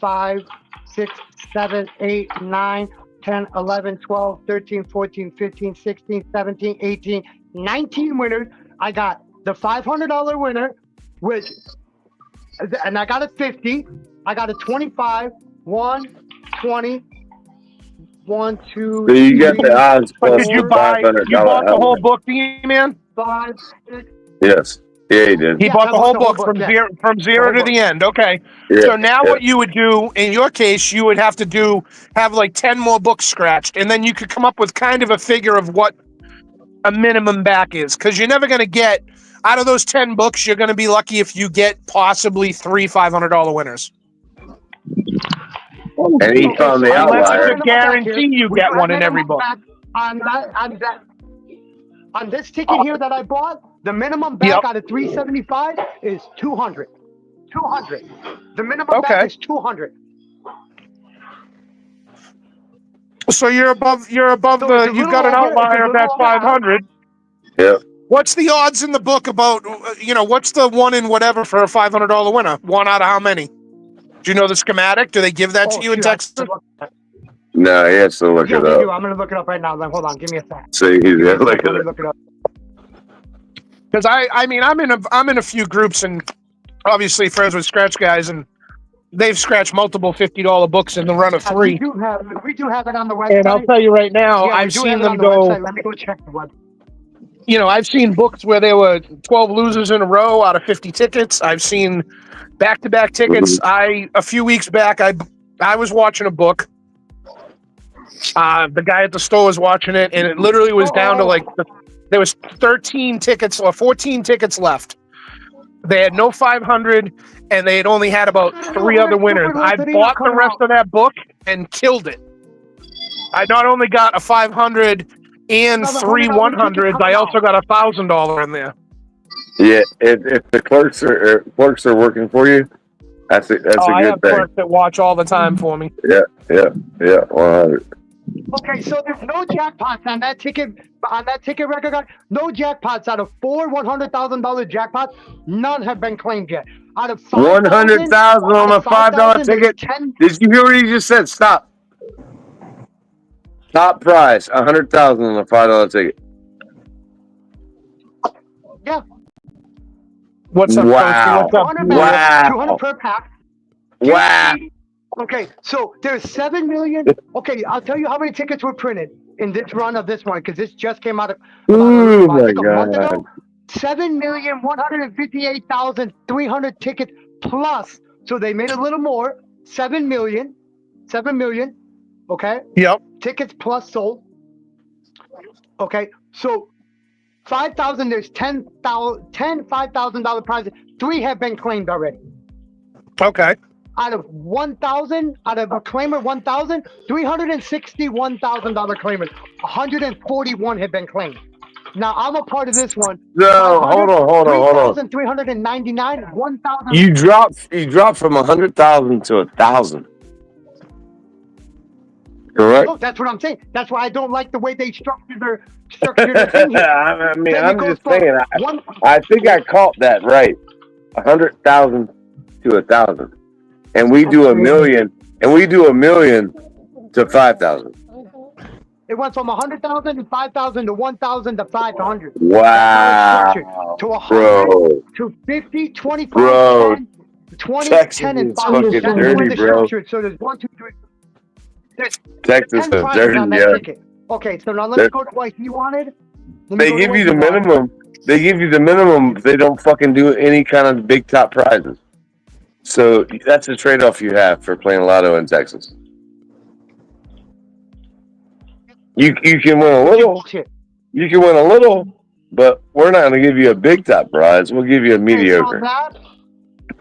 5, 6, 7, 8, 9, 10, 11, 12, 13, 14, 15, 16, 17, 18, 19 winners. I got the $500 winner, and I got a 50. I got a 25, 1, 20, 1, 2.
So you get the odds
But
plus
did you
the
buy?
$500
You bought the whole book, man?
5, 6.
Yes. Yeah, he did.
He bought the whole book from
yeah.
zero to the end. Okay.
Yeah,
So now what you would do in your case, you would have like 10 more books scratched, and then you could come up with kind of a figure of what a minimum back is, because you're never going to get out of those 10 books. You're going to be lucky if you get possibly 3 $500 winners.
And he found the
Unless
outlier.
it's a guarantee you get one in every book.
On this ticket here that I bought, the minimum back out of 375 is 200. 200. The minimum back is 200.
So you're above you've got an outlier of that 500.
Yeah.
What's the odds in the book about, what's the 1 in whatever for a $500 winner? 1 out of how many? Do you know the schematic? Do they give that to you in text?
No, he has to look it up.
I'm going to look it up right now. Hold on. Give me a sec.
So he's going to look it up.
Because I'm in a few groups and obviously friends with scratch guys, and they've scratched multiple $50 books in the run of 3.
We do have it on the website.
And I'll tell you right now, I've seen them go.
Let me go check the website.
I've seen books where there were 12 losers in a row out of 50 tickets. I've seen back-to-back tickets. A few weeks back, I was watching a book. The guy at the store was watching it, and it literally was down to there was 13 tickets or 14 tickets left. They had no 500, and they had only had about 3 other winners. I bought the rest of that book and killed it. I not only got a 500 and 3 100s, I also got a $1,000 in there.
Yeah, if the clerks are working for you, that's a good
I have
thing.
clerks that watch all the time for me.
Yeah, 100.
Okay, so there's no jackpots on that ticket record card. No jackpots out of 4 $100,000 jackpots. None have been claimed yet. Out of
100,000 on a $5 ticket.
10,
Did you hear what he just said? Stop. Top prize, 100,000 on a $5 ticket.
yeah.
What's up,
Wow.
Percy? What's up?
200
Wow.
200 per pack.
Wow.
Okay, so there's 7 million. Okay, I'll tell you how many tickets were printed in this run of this one because this just came out
Oh
I
my
think a month
God.
ago. 7,158,300 tickets plus. So they made a little more. 7 million. Okay.
Yep.
Tickets plus sold. Okay, so 5,000. There's 10 $5,000 prizes. 3 have been claimed already.
Okay.
Out of a claimer 1,000, $361,000 claimers. 141 have been claimed. Now I'm a part of this one.
No, hold on.
3,399, 1,000.
You dropped from 100,000 to 1,000. Correct?
No, that's what I'm saying. That's why I don't like the way they structured their thing here.
I mean,
Then it
I'm
goes
just
from
saying.
one-
I think I caught that right. 100,000 to 1,000, and we do a million, to 5,000.
It went from 100,000 to 5,000 to 1,000 to 500.
Wow,
To 100
bro.
to 50, 25,
Bro,
10, 20,
Texas
10, and
is
5.
fucking
That's the way
dirty,
they
bro.
structured. So there's 1, 2, 3. There's
Texas
10
is
prizes
dirty,
on that
yeah.
ticket. Okay, so now let me go to what he wanted.
They give you the minimum. They give you the minimum if they don't fucking do any kind of big top prizes. So that's the trade-off you have for playing Lotto in Texas. You can win a little. You can win a little, but we're not going to give you a big top prize. We'll give you a mediocre.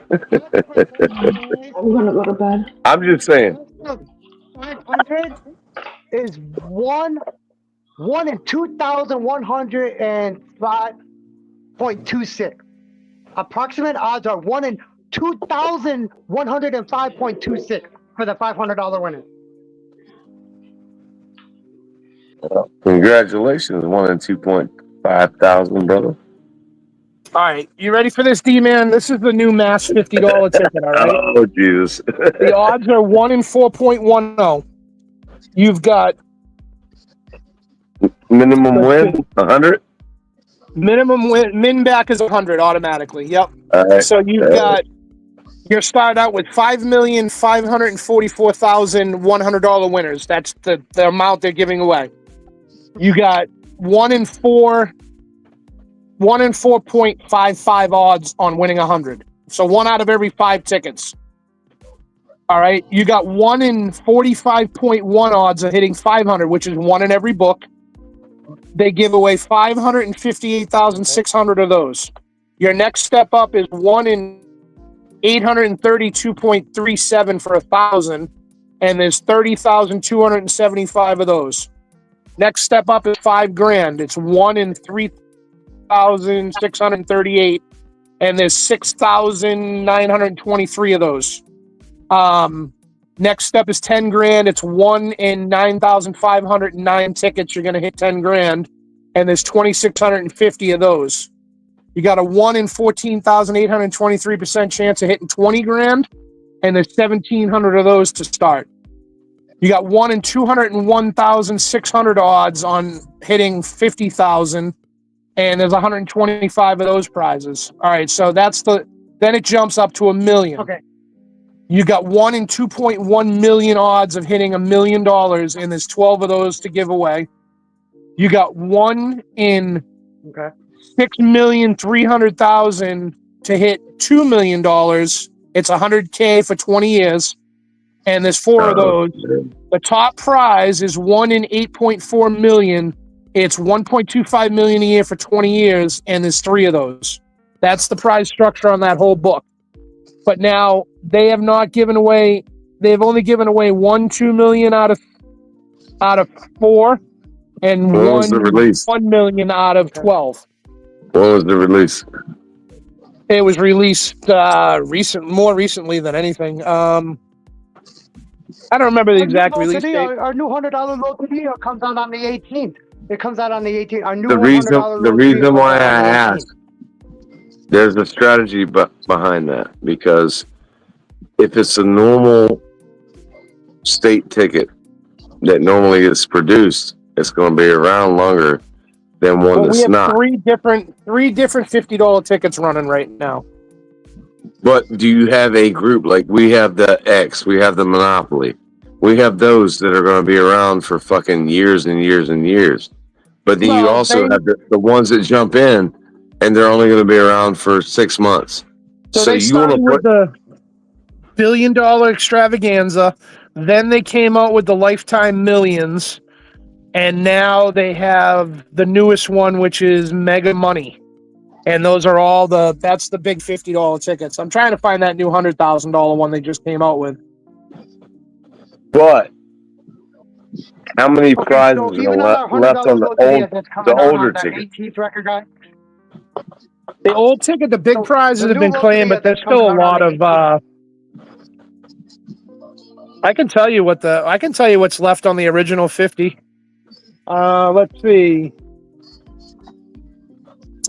I'm gonna go to bed.
I'm just saying.
500 is one in 2,105.26. Approximate odds are 1 in 2,105.26 for the $500 winner.
Congratulations, 1 in 2,500, brother.
All right, you ready for this, D-Man? This is the new mass $50 ticket, all right?
Oh, Jesus.
The odds are 1 in 4.10. You've got
Minimum win, 100?
minimum win, min back is 100 automatically. Yep.
All right.
So you're starting out with 5,544,100 winners. That's the amount they're giving away. You got 1 in 4.55 odds on winning 100. So 1 out of every 5 tickets. All right. You got 1 in 45.1 odds of hitting 500, which is 1 in every book. They give away 558,600 of those. Your next step up is 1 in 832.37 for 1,000, and there's 30,275 of those. Next step up is $5,000. It's 1 in 3,638, and there's 6,923 of those. Next step is $10,000. It's 1 in 9,509 tickets. You're going to hit $10,000, and there's 2,650 of those. You got a 1 in 14,823% chance of hitting $20,000, and there's 1,700 of those to start. You got 1 in 201,600 odds on hitting 50,000, and there's 125 of those prizes. All right, so then it jumps up to $1 million.
Okay.
You got 1 in 2.1 million odds of hitting $1 million, and there's 12 of those to give away. You got 1 in 6,300,000 to hit $2 million. It's $100K for 20 years, and there's 4 of those. The top prize is 1 in 8.4 million. It's 1.25 million a year for 20 years, and there's 3 of those. That's the prize structure on that whole book. But now they have not given away. They've only given away 2 million out of 4, and
What was the release?
1 million out of 12.
What was the release?
It was released more recently than anything. I don't remember the
Our new
exact release
loteria,
date.
our new $100 loteria comes out on the 18th. It comes out on the 18th. Our new
The reason,
$100
the
loteria
reason
comes
why
out on
I
the 18th.
asked, there's a strategy behind that, because if it's a normal state ticket that normally gets produced, it's going to be around longer than one
Well, we
that's
have
not.
three different $50 tickets running right now.
But do you have a group like we have the X, we have the Monopoly, we have those that are going to be around for fucking years and years and years. But then you
Well,
also
they-
have the ones that jump in and they're only going to be around for 6 months.
So
So
they
you want
started
to
with
put
the $1 billion extravaganza, then they came out with the lifetime millions, and now they have the newest one, which is Mega Money. And those are all that's the big $50 tickets. I'm trying to find that new $100,000 one they just came out with.
But how many
Okay,
prizes
so
are
even on our
left
$100
on the
loteria that's coming out
older
on the
tickets?
18th record, guy.
The old ticket, the big
So,
prizes
the
have
new
been claimed,
loteria
but there's
that's
still a
coming out
lot
on
of.
the
I can tell you what's left on the original 50. Let's see.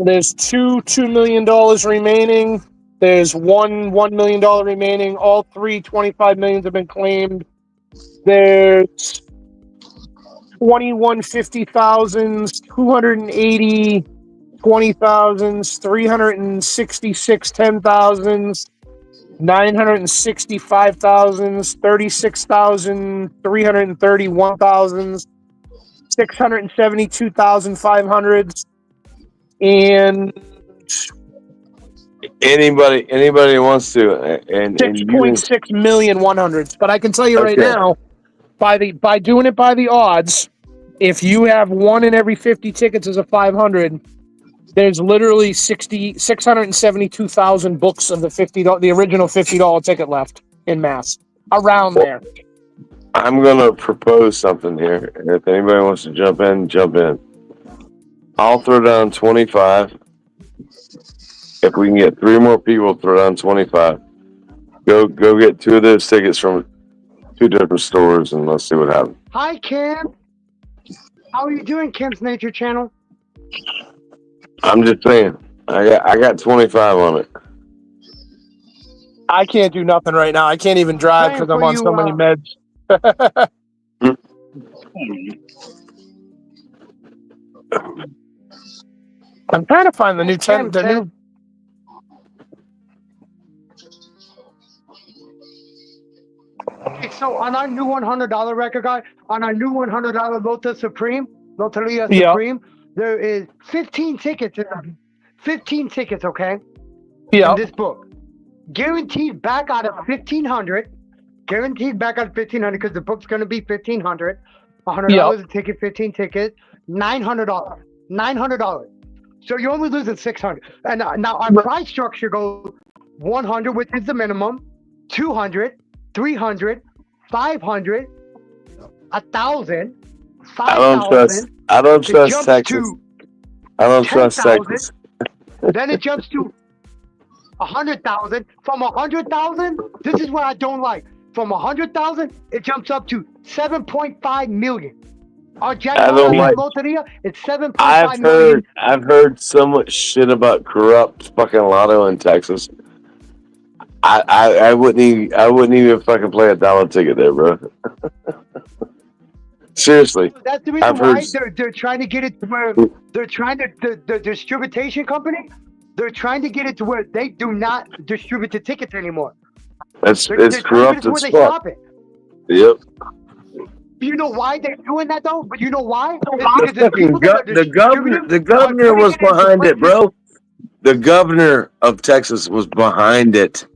There's $2 million remaining. There's $1 million remaining. All three $25 million have been claimed. There's 21 50,000s, 280 20,000s, 366 10,000s, 965,000s, 36,331,000s, 672,500s, and
Anybody wants to, and you
6.6 million 100s. But I can tell you right
Okay.
now, by doing it by the odds, if you have one in every 50 tickets as a 500, there's literally 672,000 books of the original $50 ticket left in mass around there.
I'm gonna propose something here, and if anybody wants to jump in, jump in. I'll throw down 25. If we can get 3 more people, throw down 25. Go get 2 of those tickets from 2 different stores, and let's see what happens.
Hi, Cam. How are you doing, Cam's Nature Channel?
I'm just saying, I got 25 on it.
I can't do nothing right now. I can't even drive
Playing
because I'm
for
on
you,
so many meds. I'm trying to find the new
Cam
10. The
said-
new.
Okay, so on our new $100 record, guy, on our new $100 Loteria
Yeah.
Supreme, there is 15 tickets. 15 tickets, okay?
Yeah.
In this book. Guaranteed back out of 1,500. Guaranteed back out of 1,500 because the book's going to be 1,500. $100 a ticket, 15 tickets, $900. $900. So you're only losing 600. And now our price structure goes 100, which is the minimum, 200, 300, 500, 1,000, 5,000.
I don't trust
jumps
Texas.
to
I don't trust
10,000.
Texas.
Then it jumps to 100,000. From 100,000, this is what I don't like. From 100,000, it jumps up to 7.5 million. Our jackpot Loteria, it's 7.5 million.
I've heard so much shit about corrupt fucking lotto in Texas. I wouldn't even fucking play a dollar ticket there, bro. Seriously.
That's the reason why they're trying to get it to where they're trying to the distribution company. They're trying to get it to where they do not distribute the tickets anymore.
It's corrupt as fuck. Yep.
You know why they're doing that though? But you know why?
The governor was behind it, bro. The governor of Texas was behind it.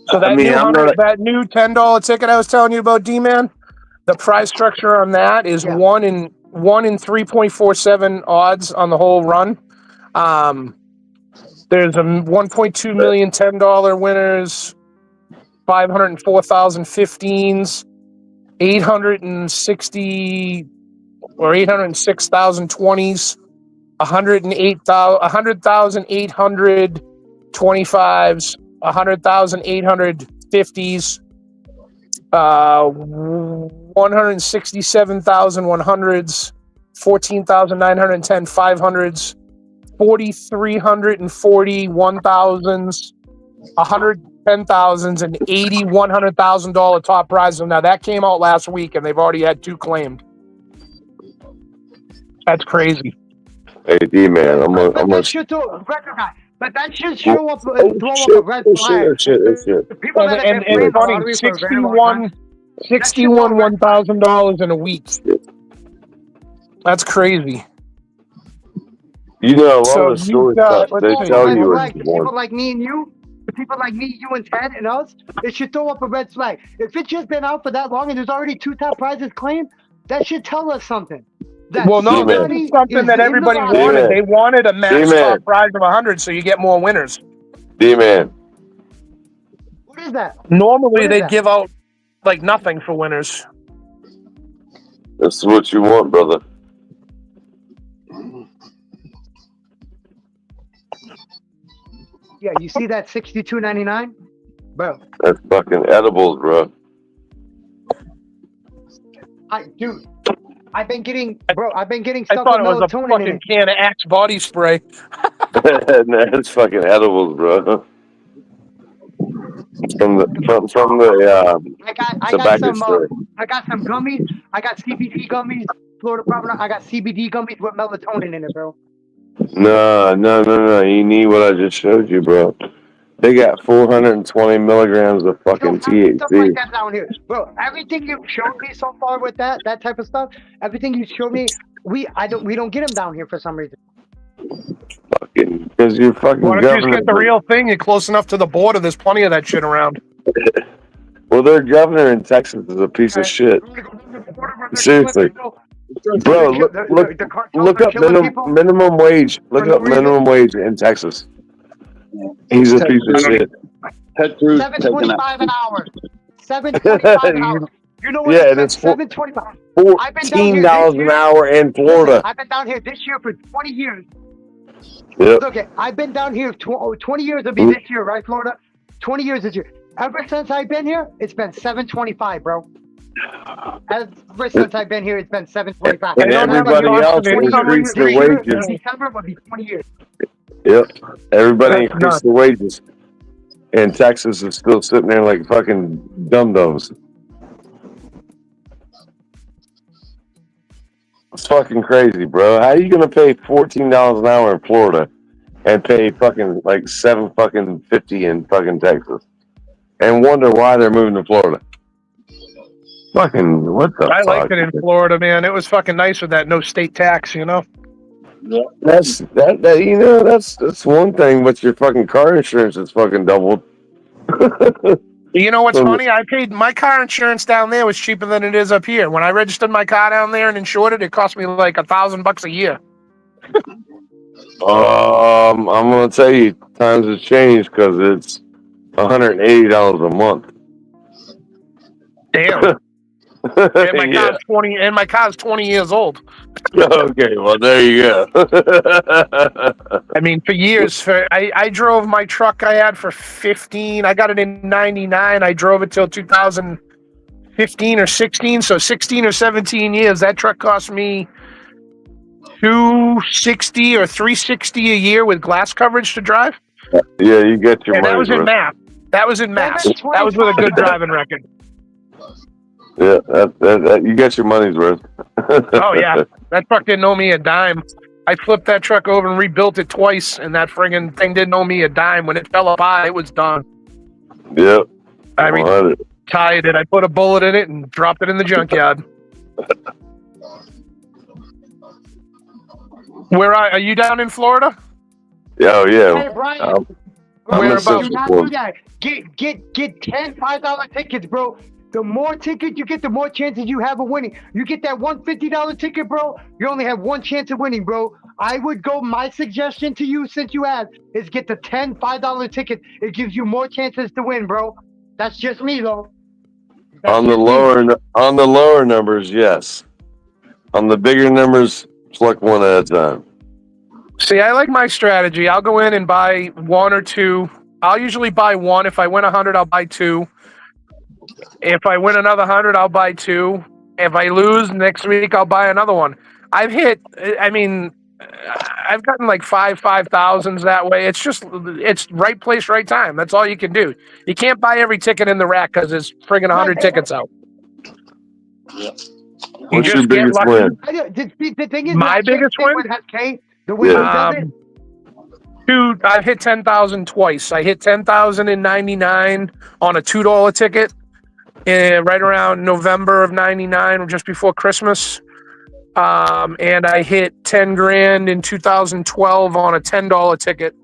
So that new $10 ticket I was telling you about, D-Man, the prize structure on that is 1 in 3.47 odds on the whole run. There's a 1.2 million $10 winners, 504,000 15s, 860 or 806,000 20s, 100,800 25s, 100,850s, 167,100s, 14,910 500s, 4,340 1,000s, 110,000s, and 80 $100,000 top prizes. Now that came out last week, and they've already had 2 claimed. That's crazy.
Hey, D-man, I'm
But
gonna.
that should show up and throw up a red flag. The people that have
And
been playing the
funny,
lottery for a very long time.
61 $1,000 in a week. That's crazy.
You know, a lot
So
of the stories
let's
they
see.
tell
Red
you
flag.
it's
The people
one.
like me and you, the people like me, you and Ted and us, it should throw up a red flag. If it's just been out for that long and there's already 2 top prizes claimed, that should tell us something. That
Well, no, this
somebody
is something
is
that
in the
everybody
lottery.
wanted.
D-man.
They wanted a max
D-man.
top prize of 100, so you get more winners.
D-man,
What is that?
Normally,
What is
they'd
that?
give out like nothing for winners.
that's what you want, brother.
Yeah, you see that $62.99, bro?
That's fucking edibles, bro.
Dude, I've been getting
I
stuff
thought it
with
was a
melatonin in
fucking
it.
can of Axe body spray.
That's fucking edibles, bro. From the
I got
tobacco
some
store.
I got some gummies. I got CBD gummies. Florida Promenade. I got CBD gummies with melatonin in it, bro.
No. You need what I just showed you, bro. They got 420 milligrams of
We
fucking
don't have stuff like
THC.
that down here, bro. Everything you've showed me so far with that type of stuff, everything you showed me, we don't get them down here for some reason.
Fucking, because you're fucking
Why don't you just
governor.
get the real thing? You're close enough to the border. There's plenty of that shit around.
Well, their governor in Texas is a piece of shit. Seriously. Bro, look up minimum wage. Look up minimum wage in Texas. He's a piece of shit.
Ted Cruz taking
$7.25 an hour. $7.25 an hour. You know what?
Yeah,
I
and it's
spent $7.25.
$14 an hour in Florida.
I've been down here this year for 20 years.
Yep.
Okay, I've been down here 20 years. It'll be this year, right, Florida? 20 years this year. Ever since I've been here, it's been $7.25, bro. Ever since I've been here, it's been $7.25.
And everybody else increased their wages.
December will be 20 years.
Yep. Everybody
That's
increased
nuts.
their wages. And Texas is still sitting there like fucking dum-dums. It's fucking crazy, bro. How are you gonna pay $14 an hour in Florida and pay fucking like $7.50 in fucking Texas? And wonder why they're moving to Florida. Fucking what the
I
fuck?
liked it in Florida, man. It was fucking nice with that no state tax, you know?
That's that's one thing, but your fucking car insurance is fucking doubled.
You know what's
So-
funny? I paid my car insurance down there was cheaper than it is up here. When I registered my car down there and insured it, it cost me like $1,000 a year.
I'm gonna tell you, times have changed because it's $180 a month.
Damn. And my
Yeah.
car's 20 years old.
Okay, well there you go.
I mean, for years, I drove my truck I had for 15. I got it in 99. I drove it till 2015 or 16. So 16 or 17 years. That truck cost me $260 or $360 a year with glass coverage to drive.
Yeah, you get your
And that
money.
was in Mass. That was in Mass.
$7.25.
That was with a good driving record.
Yeah, that you get your money's worth.
Oh yeah, that truck didn't owe me a dime. I flipped that truck over and rebuilt it twice, and that friggin' thing didn't owe me a dime. When it fell apart, it was done.
Yep.
I
Well,
retired it. I put a bullet in it and dropped it in the junkyard. Where are you down in Florida?
yeah,
Hey, Brian.
I'm
Whereabouts?
a
Do not
Central
do that. Get 10 $5 tickets, bro. The more tickets you get, the more chances you have of winning. You get that $150 ticket, bro, you only have one chance of winning, bro. I would go, my suggestion to you, since you have, is get the 10 $5 ticket. It gives you more chances to win, bro. That's just me, though.
on the lower numbers, yes. On the bigger numbers, select one at a time.
See, I like my strategy. I'll go in and buy one or two I'll usually buy one. If I win 100, I'll buy two. If I win another 100, I'll buy two. If I lose next week, I'll buy another one. I've gotten like 5,000s that way. It's right place, right time. That's all you can do. You can't buy every ticket in the rack because there's friggin' 100 tickets out.
What's your biggest win?
The thing is,
my biggest win
has K. The way he does it.
Dude, I've hit 10,000 twice. I hit 10,099 on a $2 ticket, right around November of '99, just before Christmas. And I hit 10 grand in 2012 on a $10 ticket.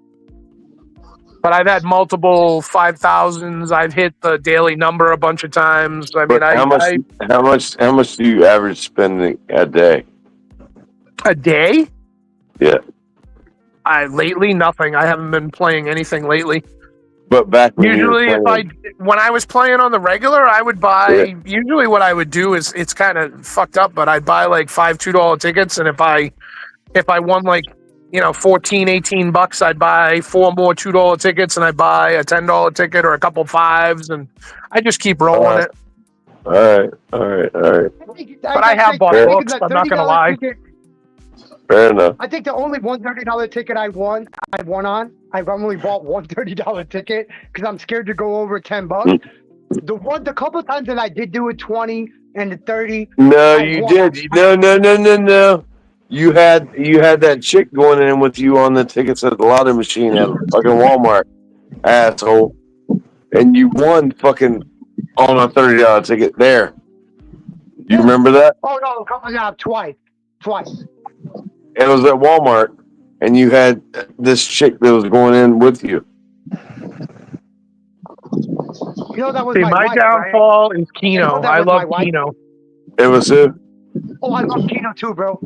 But I've had multiple 5,000s. I've hit the daily number a bunch of times. I mean,
how much do you average spending a day?
A day?
Yeah.
Lately, nothing. I haven't been playing anything lately.
But back when
usually, when I was playing on the regular, I would buy. Yeah. Usually, what I would do is it's kind of fucked up, but I'd buy like 5 $2 tickets, and if I won like $14-18, I'd buy 4 more $2 tickets, and I'd buy a $10 ticket or a couple 5s, and I just keep rolling it.
All right.
But I have bought books. I'm not gonna lie.
Fair enough.
I think the only $130 ticket I've only bought one $30 ticket because I'm scared to go over $10. The couple times that I did do a 20 and the 30.
No, you did. No. You had that chick going in with you on the tickets at the lottery machine at fucking Walmart, asshole, and you won fucking on a $30 ticket there. You remember that?
Oh no, twice.
It was at Walmart, and you had this chick that was going in with you.
That was
my downfall is Keno. I love Keno.
It was who?
Oh, I love Keno too, bro.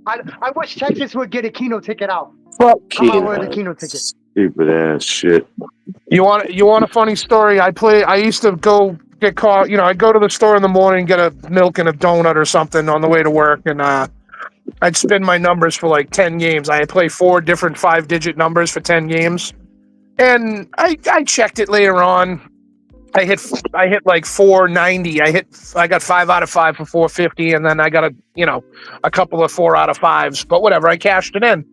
I wish Texas would get a Keno ticket out.
Fuck
Keno. The Keno ticket.
Stupid ass shit.
You want a funny story? I used to go get caught. I'd go to the store in the morning, get a milk and a donut or something on the way to work, and I'd spin my numbers for like 10 games. I play 4 different 5-digit numbers for 10 games. And I checked it later on. I hit like 490. I got 5 out of 5 for 450, and then I got a couple of 4 out of 5s. But whatever, I cashed it in.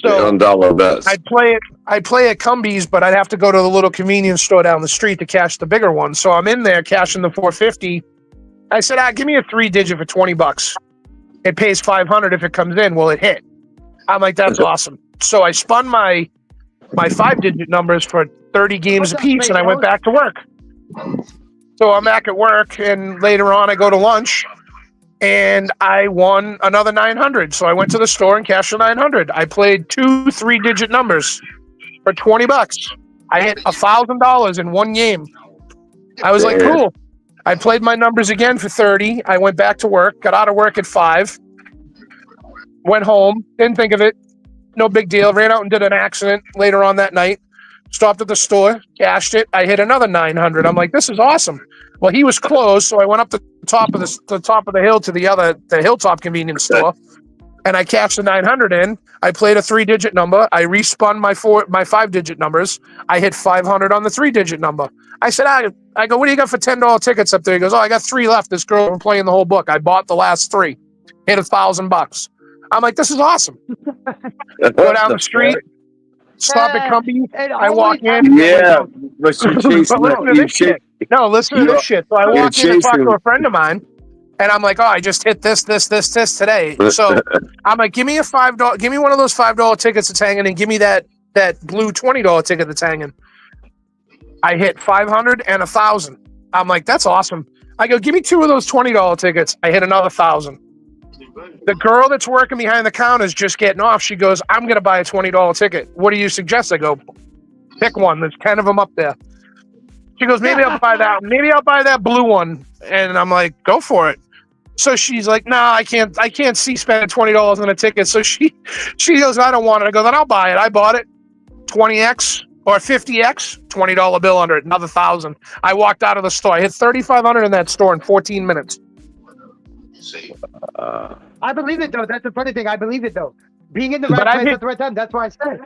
So
on dollar bets.
I'd play at Cumbies, but I'd have to go to the little convenience store down the street to cash the bigger one. So I'm in there cashing the 450. I said, give me a 3-digit for $20. It pays $500 if it comes in. Well, it hit. I'm like, that's awesome. So I spun my 5-digit numbers for 30 games apiece, and I went back to work. So I'm back at work, and later on I go to lunch, and I won another 900. So I went to the store and cashed the 900. I played 2 3-digit numbers for $20. I hit $1,000 in one game. I was like, cool. I played my numbers again for 30. I went back to work, got out of work at 5, went home, didn't think of it. No big deal. Ran out and did an accident later on that night. Stopped at the store, cashed it. I hit another 900. I'm like, this is awesome. Well, he was closed, so I went up the top of the hill to the Hilltop convenience store, and I cashed the 900 in. I played a 3-digit number. I respun my 5-digit numbers. I hit 500 on the 3-digit number. I said, I go, what do you got for $10 tickets up there? He goes, I got 3 left. This girl been playing the whole book. I bought the last 3. Hit $1,000. I'm like, this is awesome. Go down the street. Stop at company. I walk in.
Yeah, but you chasing
listen to this shit. No, listen to this shit. So I walk in and talk to a friend of mine, and I'm like, I just hit this today. So I'm like, give me a $5. Give me one of those $5 tickets that's hanging, and give me that blue $20 ticket that's hanging. I hit 500 and 1,000. I'm like, that's awesome. I go, give me 2 of those $20 tickets. I hit another 1,000. The girl that's working behind the counter is just getting off. She goes, I'm going to buy a $20 ticket. What do you suggest? I go, pick one. There's 10 of them up there. She goes, maybe I'll buy that. Maybe I'll buy that blue one. And I'm like, go for it. So she's like, nah, I can't see spending $20 on a ticket. So she goes, I don't want it. I go, then I'll buy it. I bought it. 20X or 50X, $20 bill under it, another 1,000. I walked out of the store. I hit 3,500 in that store in 14 minutes.
I believe it though. That's the funny thing. I believe it though. Being in the right place at the right time. That's why I said.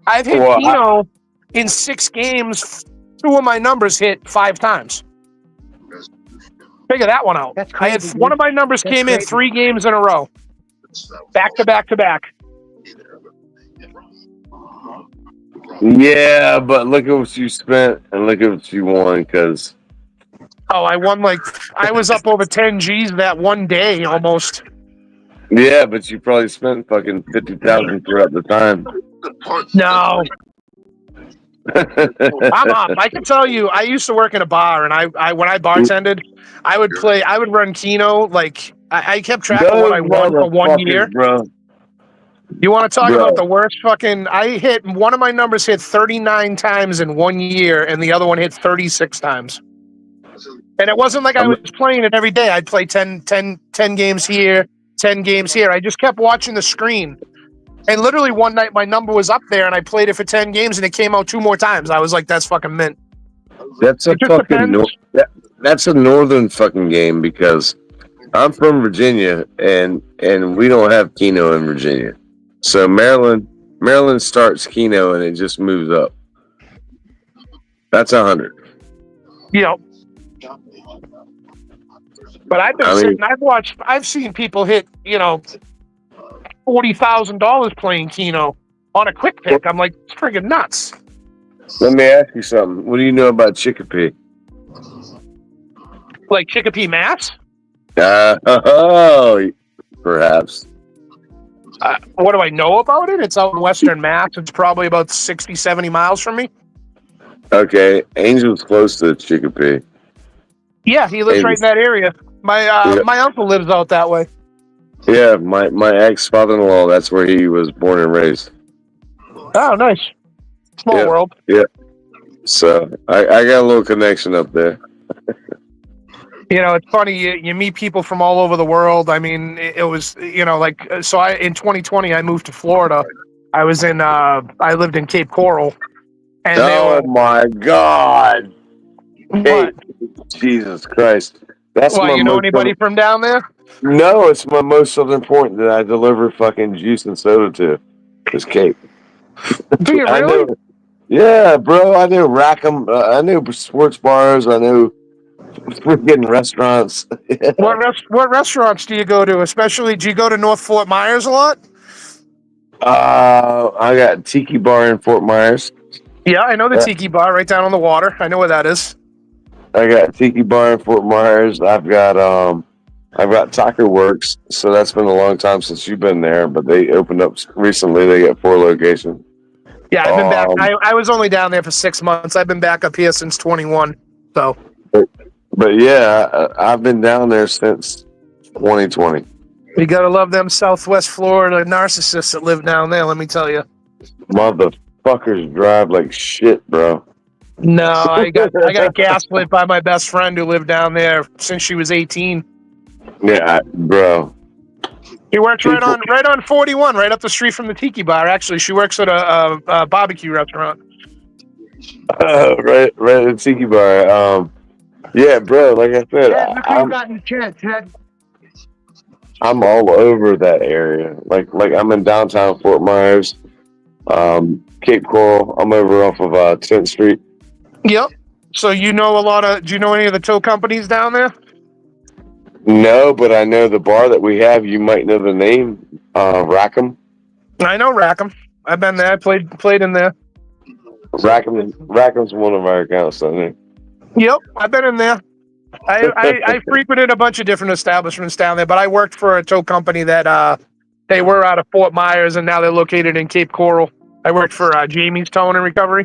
I've hit Keno. in 6 games, 2 of my numbers hit 5 times. Figure that one out.
That's
I had
crazy,
one
dude.
of my numbers
That's
came in
crazy.
3 games in a row, back to back to back.
Yeah, but look at what you spent and look at what you won, because
Oh, I won I was up over 10 G's that one day almost.
yeah, but you probably spent fucking 50,000 throughout the time.
No, I'm up. I can tell you, I used to work in a bar, and I when I bartended, I would run Keno. I kept track of what I won for 1 year.
Bro.
You want to talk
Bro.
about the worst fucking? I hit one of my numbers hit 39 times in 1 year, and the other one hit 36 times. And it wasn't like I was playing it every day. I'd play 10 games here, 10 games here. I just kept watching the screen. And literally one night my number was up there and I played it for 10 games and it came out 2 more times. I was like, that's fucking mint.
That's a fucking that's a northern fucking game, because I'm from Virginia and we don't have Keno in Virginia. So Maryland starts Keno and it just moves up. That's 100.
You know. But I've seen people hit, $40,000 playing Keno on a quick pick. I'm like, it's friggin' nuts.
Let me ask you something. What do you know about Chicopee?
Like Chicopee, Mass?
Perhaps.
What do I know about it? It's out in Western Mass. It's probably about 60, 70 miles from me.
Okay, Angel's close to Chicopee.
Yeah, he lives right in that area. My uncle lives out that way.
Yeah, my ex-father-in-law, that's where he was born and raised.
Oh, nice. Small world.
Yeah. So I got a little connection up there.
It's funny. You meet people from all over the world. I mean, it was, so in 2020, I moved to Florida. I lived in Cape Coral. And
my God.
What?
Hey, Jesus Christ. That's
you know anybody from down there?
No, it's my most southern point that I deliver fucking juice and soda to. Is Cape.
Do you really?
Yeah, bro. I know Rackham. I know sports bars. I know freaking restaurants. Yeah.
What restaurants do you go to? Especially, do you go to North Fort Myers a lot?
I got Tiki Bar in Fort Myers.
Yeah, I know the Tiki Bar right down on the water. I know where that is.
I got Tiki Bar in Fort Myers. I've got Taco Works. So that's been a long time since you've been there, but they opened up recently. They got 4 locations.
Yeah, I've been back. I was only down there for 6 months. I've been back up here since 21. So.
But yeah, I've been down there since 2020.
You gotta love them Southwest Florida narcissists that live down there. Let me tell you.
Motherfuckers drive like shit, bro.
No, I got gaslit by my best friend who lived down there since she was 18.
Yeah, bro.
He works right on 41, right up the street from the Tiki Bar. Actually, she works at a barbecue restaurant.
Right at the Tiki Bar. Yeah, bro. Like I said, I'm all over that area. Like I'm in downtown Fort Myers, Cape Coral. I'm over off of 10th Street.
Yep. So do you know any of the tow companies down there?
No, but I know the bar that we have. You might know the name, Rackham.
I know Rackham. I've been there. I played in there.
Rackham's one of our accounts, doesn't it?
Yep, I've been in there. I frequented a bunch of different establishments down there, but I worked for a tow company that they were out of Fort Myers and now they're located in Cape Coral. I worked for Jamie's Towing and Recovery.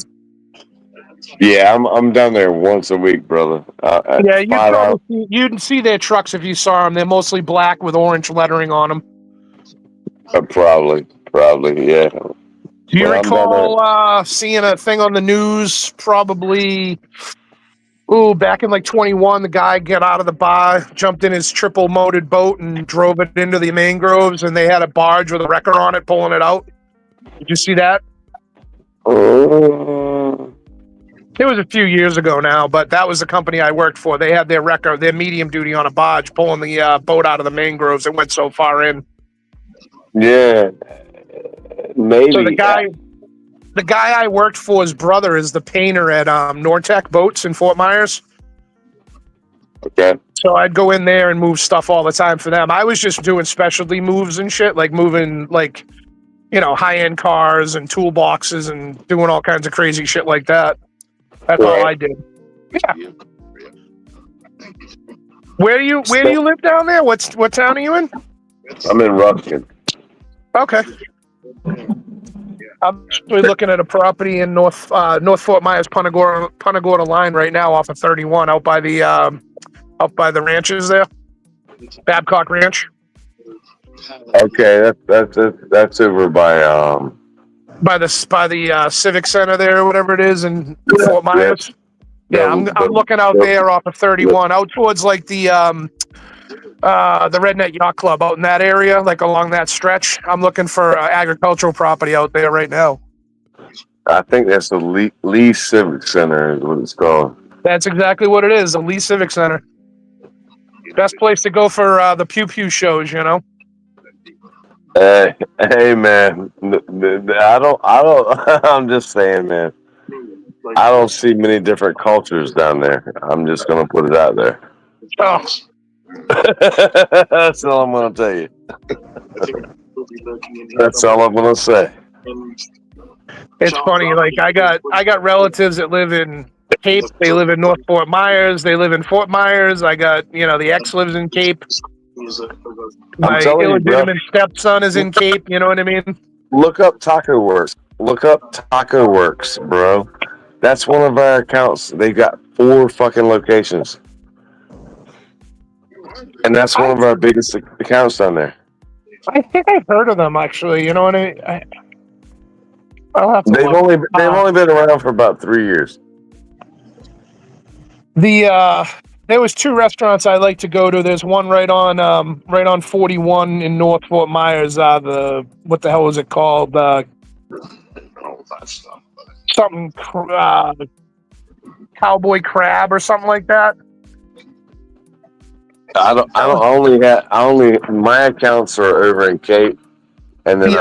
Yeah, I'm down there once a week, brother.
Yeah, you'd see their trucks if you saw them. They're mostly black with orange lettering on them.
Probably, yeah.
Do you recall seeing a thing on the news? Probably. Back in 21, the guy got out of the bar, jumped in his triple motored boat, and drove it into the mangroves, and they had a barge with a wrecker on it pulling it out. Did you see that? It was a few years ago now, but that was the company I worked for. They had their wrecker, their medium duty on a barge, pulling the boat out of the mangroves. It went so far in.
Yeah, maybe.
So the guy the guy I worked for, his brother is the painter at Nortec Boats in Fort Myers.
Okay.
So I'd go in there and move stuff all the time for them. I was just doing specialty moves and shit, like moving like, you know, high-end cars and toolboxes and doing all kinds of crazy shit like that. That's all I did. Yeah. Where do you live down there? What town are you in?
I'm in Ruskin.
Okay. I'm actually looking at a property in North Fort Myers, Punta Gorda line right now, off of 31, out by the ranches there, Babcock Ranch.
Okay, that's over by
the Civic Center there, or whatever it is, in Fort Myers. Yeah, I'm looking out there off of 31, out towards like the Redneck Yacht Club out in that area, like along that stretch. I'm looking for agricultural property out there right now.
I think that's the Lee Civic Center is what it's called.
That's exactly what it is, the Lee Civic Center. Best place to go for the pew pew shows, you know.
Hey man, I don't. I'm just saying, man. I don't see many different cultures down there. I'm just gonna put it out there.
Oh.
That's all I'm gonna tell you. That's all I'm gonna say.
It's funny, like I got relatives that live in Cape. They live in North Fort Myers. They live in Fort Myers. I got, you know, the ex lives in Cape. My illegitimate stepson is in Cape. You know what I mean?
Look up Taco Works. Look up Taco Works, bro. That's one of our accounts. They got 4 fucking locations. And that's one of our biggest accounts down there.
I think I've heard of them, actually. You know what I mean? I'll have to
They've only been around for about 3 years.
There was 2 restaurants I like to go to. There's one right on 41 in North Fort Myers. What the hell was it called? Something Cowboy Crab or something like that. My accounts are over in Cape, and then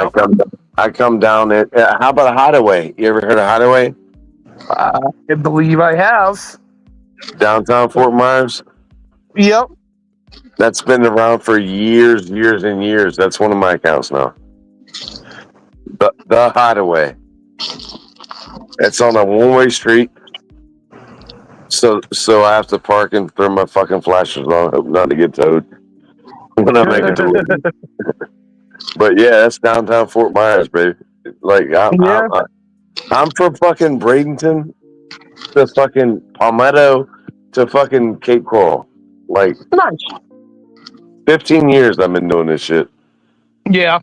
I come down at. How about a Hideaway? You ever heard of Hideaway? I believe I have.
Downtown Fort Myers.
Yep.
That's been around for years and years. That's one of my accounts now. The Hideaway. It's on a one-way street. So I have to park and throw my fucking flashers on, hope not to get towed when I make it to work. But yeah, that's downtown Fort Myers, baby. Like I'm from fucking Bradenton to fucking Palmetto to fucking Cape Coral. Like
nice.
15 years I've been doing this shit.
Yeah.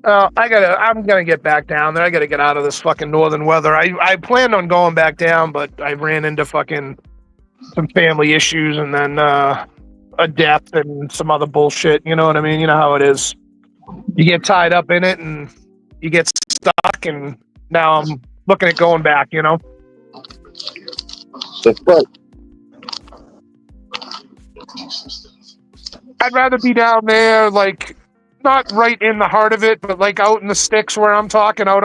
I'm gonna get back down there. I gotta get out of this fucking northern weather. I planned on going back down, but I ran into fucking some family issues and then a death and some other bullshit. You know what I mean? You know how it is. You get tied up in it and you get stuck, and now I'm looking at going back. You know.
That's right.
I'd rather be down there, like. Not right in the heart of it, but like out in the sticks where I'm talking, out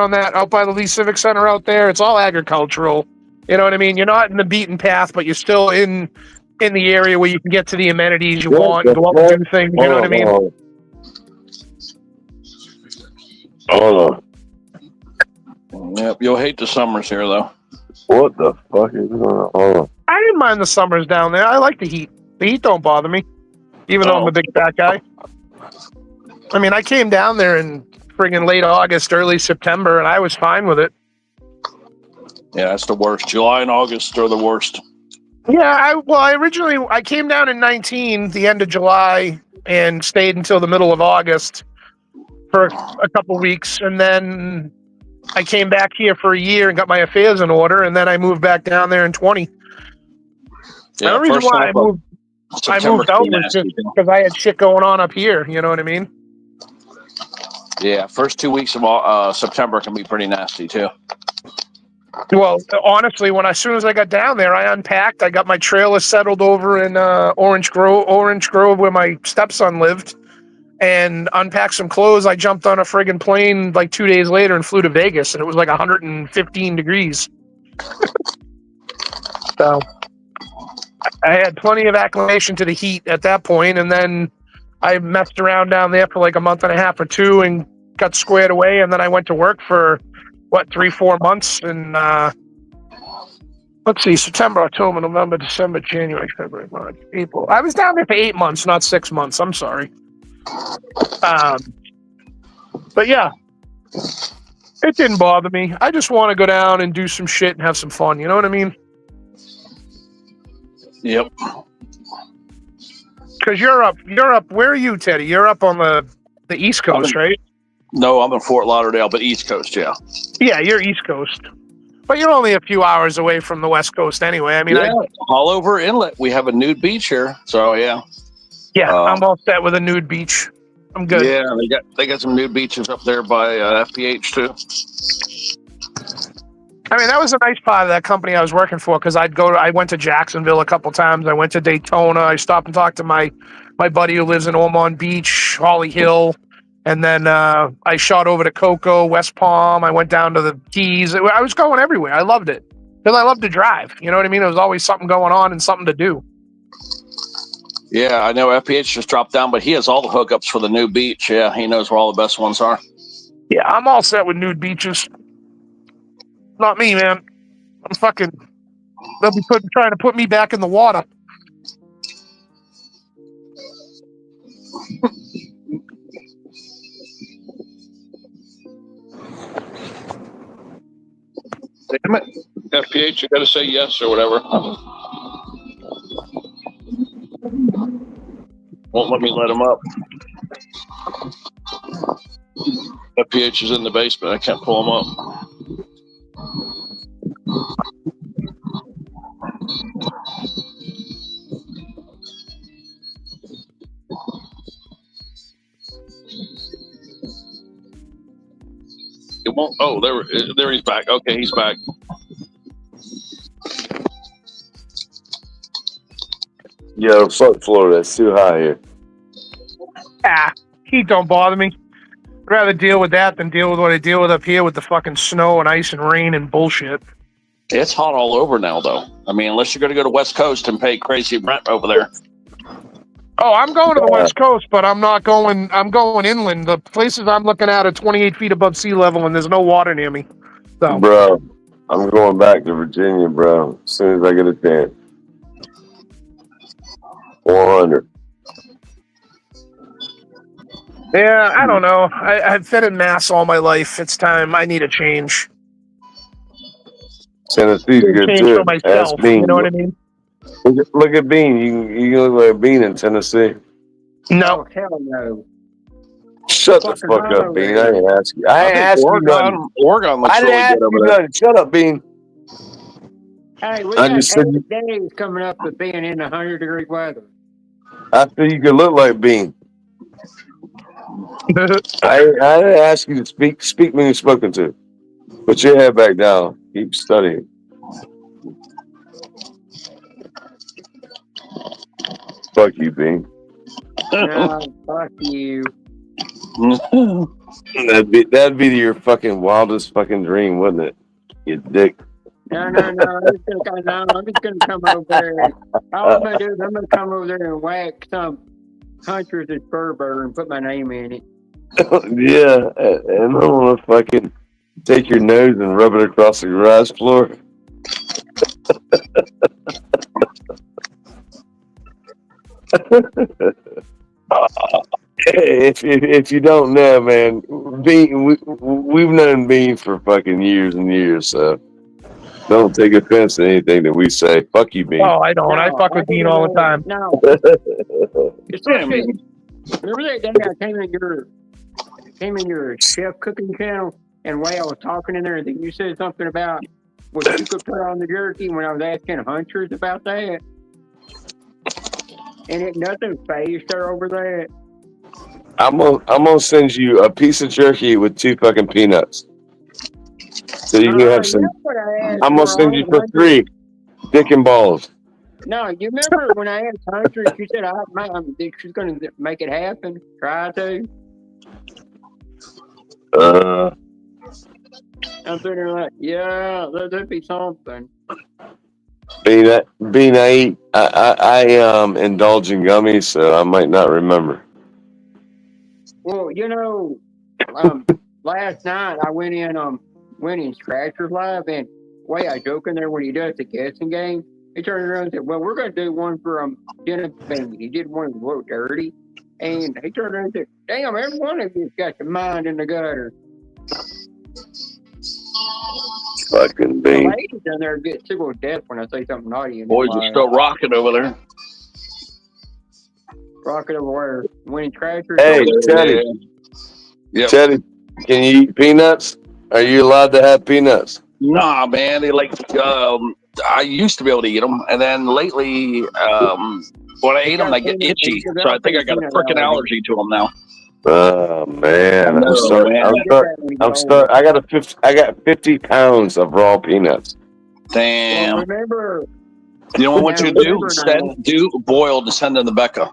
by the Lee Civic Center out there. It's all agricultural. You know what I mean? You're not in the beaten path, but you're still in the area where you can get to the amenities you want and go out and do things. You know what I mean?
Hold on.
Yep, you'll hate the summers here, though.
What the fuck is going on? Hold on.
I didn't mind the summers down there. I like the heat. The heat don't bother me, even though I'm a big fat guy. I mean, I came down there in friggin' late August, early September, and I was fine with it.
Yeah, that's the worst. July and August are the worst.
Yeah, I came down in 19, the end of July, and stayed until the middle of August for a couple weeks, and then I came back here for a year and got my affairs in order, and then I moved back down there in 20.
Yeah,
the reason why I moved out was just because I had shit going on up here. You know what I mean?
Yeah, first 2 weeks of September can be pretty nasty too.
Well, honestly, as soon as I got down there, I unpacked. I got my trailer settled over in Orange Grove, where my stepson lived. and unpacked some clothes. I jumped on a friggin' plane like 2 days later and flew to Vegas, and it was like 115 degrees. So I had plenty of acclimation to the heat at that point, and then I messed around down there for like a month and a half or two and got squared away, and then I went to work for 3-4 months, and let's see, September, October, November, December, January, February, March, April. I was down there for 8 months, not 6 months. I'm sorry. But yeah, it didn't bother me. I just want to go down and do some shit and have some fun. You know what I mean?
Yep.
Because you're up. Where are you, Teddy? You're up on the East Coast, right?
No, I'm in Fort Lauderdale, but East Coast, yeah.
Yeah, you're East Coast. But you're only a few hours away from the West Coast anyway. I mean,
yeah, all over inlet. We have a nude beach here. So, yeah.
Yeah, I'm all set with a nude beach. I'm good.
Yeah, they got some nude beaches up there by FPH, too.
I mean, that was a nice part of that company I was working for, because I went to Jacksonville a couple times. I went to Daytona. I stopped and talked to my buddy who lives in Ormond Beach, Holly Hill. And then I shot over to Cocoa, West Palm. I went down to the Keys. I was going everywhere. I loved it because I love to drive. You know what I mean? There was always something going on and something to do.
Yeah, I know FPH just dropped down, but he has all the hookups for the new beach. Yeah, he knows where all the best ones are.
Yeah, I'm all set with nude beaches. Not me, man. I'm fucking... They'll be trying to put me back in the water.
Damn it. FPH, you got to say yes or whatever. Won't let me let him up. FPH is in the basement. I can't pull him up. It won't. Oh, there he's back. Okay, he's back.
Yo, fuck Florida. It's too high here.
Heat don't bother me. I'd rather deal with that than deal with what I deal with up here with the fucking snow and ice and rain and bullshit.
It's hot all over now, though. I mean, unless you're going to go to West Coast and pay crazy rent over there.
Oh, I'm going to the West Coast, but I'm not going. I'm going inland. The places I'm looking at are 28 feet above sea level, and there's no water near me. So,
bro, I'm going back to Virginia, bro. As soon as I get a chance. 400.
yeah, I don't know. I've been in Mass all my life. It's time. I need a change.
Tennessee's good
Change
too.
for myself.
Bean.
You know what I mean?
Look at Bean. You look like a Bean in Tennessee.
No.
Oh, hell no.
Shut the fuck up, Bean. I didn't ask you. I didn't ask you nothing.
Oregon looks
I didn't
really
ask
good over
you
there.
nothing. Shut up, Bean.
Hey, we
I
got
just said
8 days coming up with being in 100-degree weather.
I feel you could look like Bean. I didn't ask you to speak. Speak when you're spoken to. Put your head back down. Keep studying. Fuck you, Bean.
No, fuck you.
That'd be your fucking wildest fucking dream, wouldn't it? You dick.
No. I'm just gonna come over there. All I'm gonna do is I'm gonna come over there and whack some Hunter's and Spurber and put my name in it.
Yeah, and I want to fucking take your nose and rub it across the garage floor. If you don't know, man, Bean, we've known Bean for fucking years and years, so don't take offense to anything that we say. Fuck you, Bean.
Oh, I don't. I fuck with Bean all the time.
No. It's like remember that day I came in your chef cooking channel, and while I was talking in there, and you said something about what you could put on the jerky when I was asking Hunters about that, and it nothing phased her over that.
I'm gonna send you a piece of jerky with 2 fucking peanuts, so you can have some. I'm gonna send you for free, dick and balls.
No, you remember when I asked Hunter, she said she's going to make it happen, try to. I'm sitting there like, yeah, there'd be something.
Being I indulge in gummies, so I might not remember.
Well, last night I went in Scratchers Live, and way I joke in there when he does the guessing game, he turned around and said, "Well, we're going to do one for Genevieve." He did one that was a little dirty, and he turned around and said, "Damn, every one of you's got your mind in the gutter."
Fucking
The
bean.
ladies down there get tickled to death when I say something naughty. In
Boys are still rocking over there.
rocking over where winning Scratchers.
Hey, Teddy.
Yep.
Teddy, can you eat peanuts? Are you allowed to have peanuts?
Nah, man. They I used to be able to eat them, and then lately, when I ate them, they get itchy. So I think I got a freaking allergy to them now.
Oh man,
I
I got 50 pounds of raw peanuts.
Damn.
Well, remember,
you know what you do? Boiled to send in the Becca.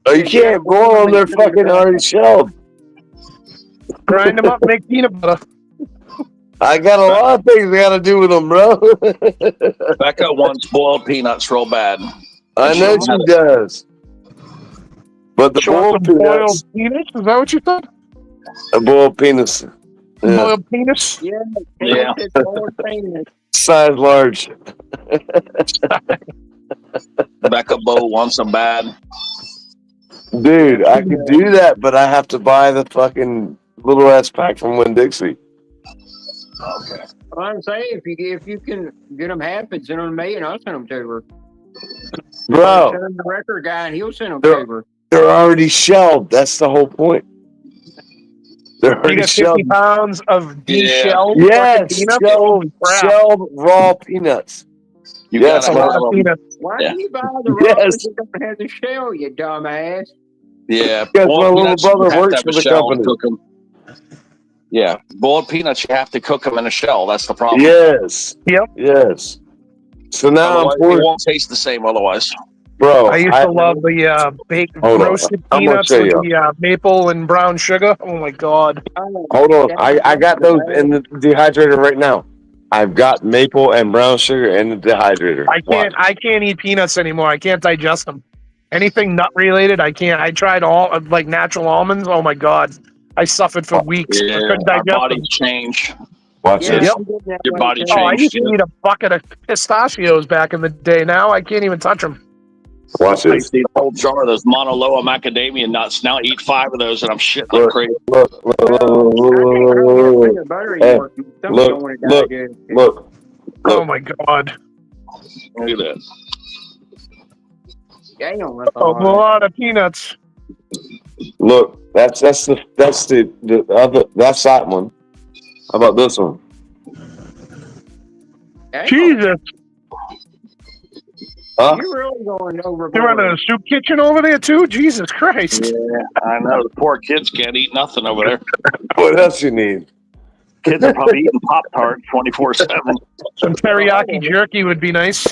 Oh, you can't boil them; they're fucking already shelled.
Grind them up, make peanut butter.
I got a lot of things I got to do with them, bro.
Becca wants boiled peanuts real bad.
I know she does. But the boiled peanuts.
Is that what you thought?
A boiled penis. Yeah.
Boiled penis?
Yeah.
Size large.
Becca Bow wants them bad.
Dude, I could do that, but I have to buy the fucking little ass pack from Winn-Dixie.
Okay.
Well, I'm saying if you can get them half and send them to me, and I'll send them to her.
Bro,
send the record guy, and he'll send them to her.
They're already shelled. That's the whole point. They're already shelled.
50 pounds of de-shelled
Yes, shelled raw peanuts.
You got
a lot
of peanuts.
Why do you buy the raw ones that don't have the shell, you dumbass?
Yeah,
because my little brother works for the company.
Yeah, boiled peanuts, you have to cook them in a shell. That's the problem.
Yes.
Yep.
Yes. So now
it won't taste the same otherwise.
Bro,
I used to love the baked roasted peanuts with the maple and brown sugar. Oh my god!
Hold on, I got those in the dehydrator right now. I've got maple and brown sugar in the dehydrator.
I can't eat peanuts anymore. I can't digest them. Anything nut related, I can't. I tried all like natural almonds. Oh my god, I suffered for weeks.
Yeah,
I couldn't digest
our bodies
them.
change.
Watch this.
Your body changed.
I used to eat a bucket of pistachios back in the day. Now I can't even touch them.
Watch this.
I see a whole jar of those Monoloa macadamia nuts. Now eat 5 of those, and I'm shitting like crazy.
Look.
Oh my god.
Look at that.
Damn,
a lot of peanuts.
Look, that's the other. That's that one. How about this one?
Jesus.
Huh?
You're really going overboard.
They're running a soup kitchen over there too? Jesus Christ.
Yeah, I know. The poor kids can't eat nothing over there.
What else you need?
Kids are probably eating Pop-Tarts 24/7.
Some teriyaki jerky would be nice.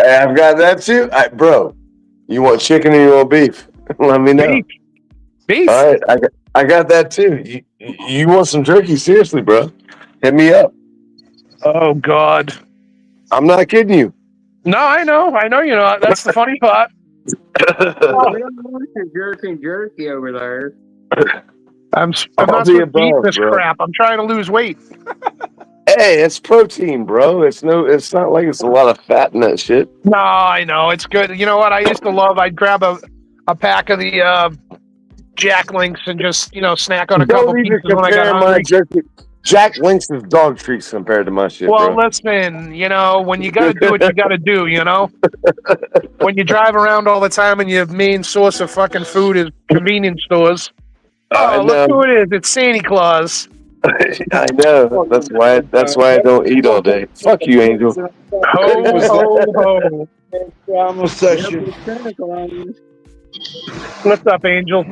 Hey, I've got that too. Bro, you want chicken or you want beef? Let me know.
Beef.
All right, I got that too. You want some jerky? Seriously, bro. Hit me up.
Oh, God.
I'm not kidding you.
No, I know you're not. That's the funny part.
Jerky over there.
I'm not supposed to eat this crap. I'm trying to lose weight.
Hey, it's protein, bro. It's not like it's a lot of fat in that shit.
No, I know. It's good. You know what? I'd grab a pack of the Jack Links and just, snack on a couple pieces when I got hungry.
Jerky. Jack Links is dog treats compared to my shit,
well,
bro.
Listen, when you got to do what you got to do, When you drive around all the time and your main source of fucking food is convenience stores. Oh, look who it is. It's Santa Claus.
I know. That's why I don't eat all day. Fuck you, Angel.
Ho, ho, ho.
Almost session.
What's up, Angel?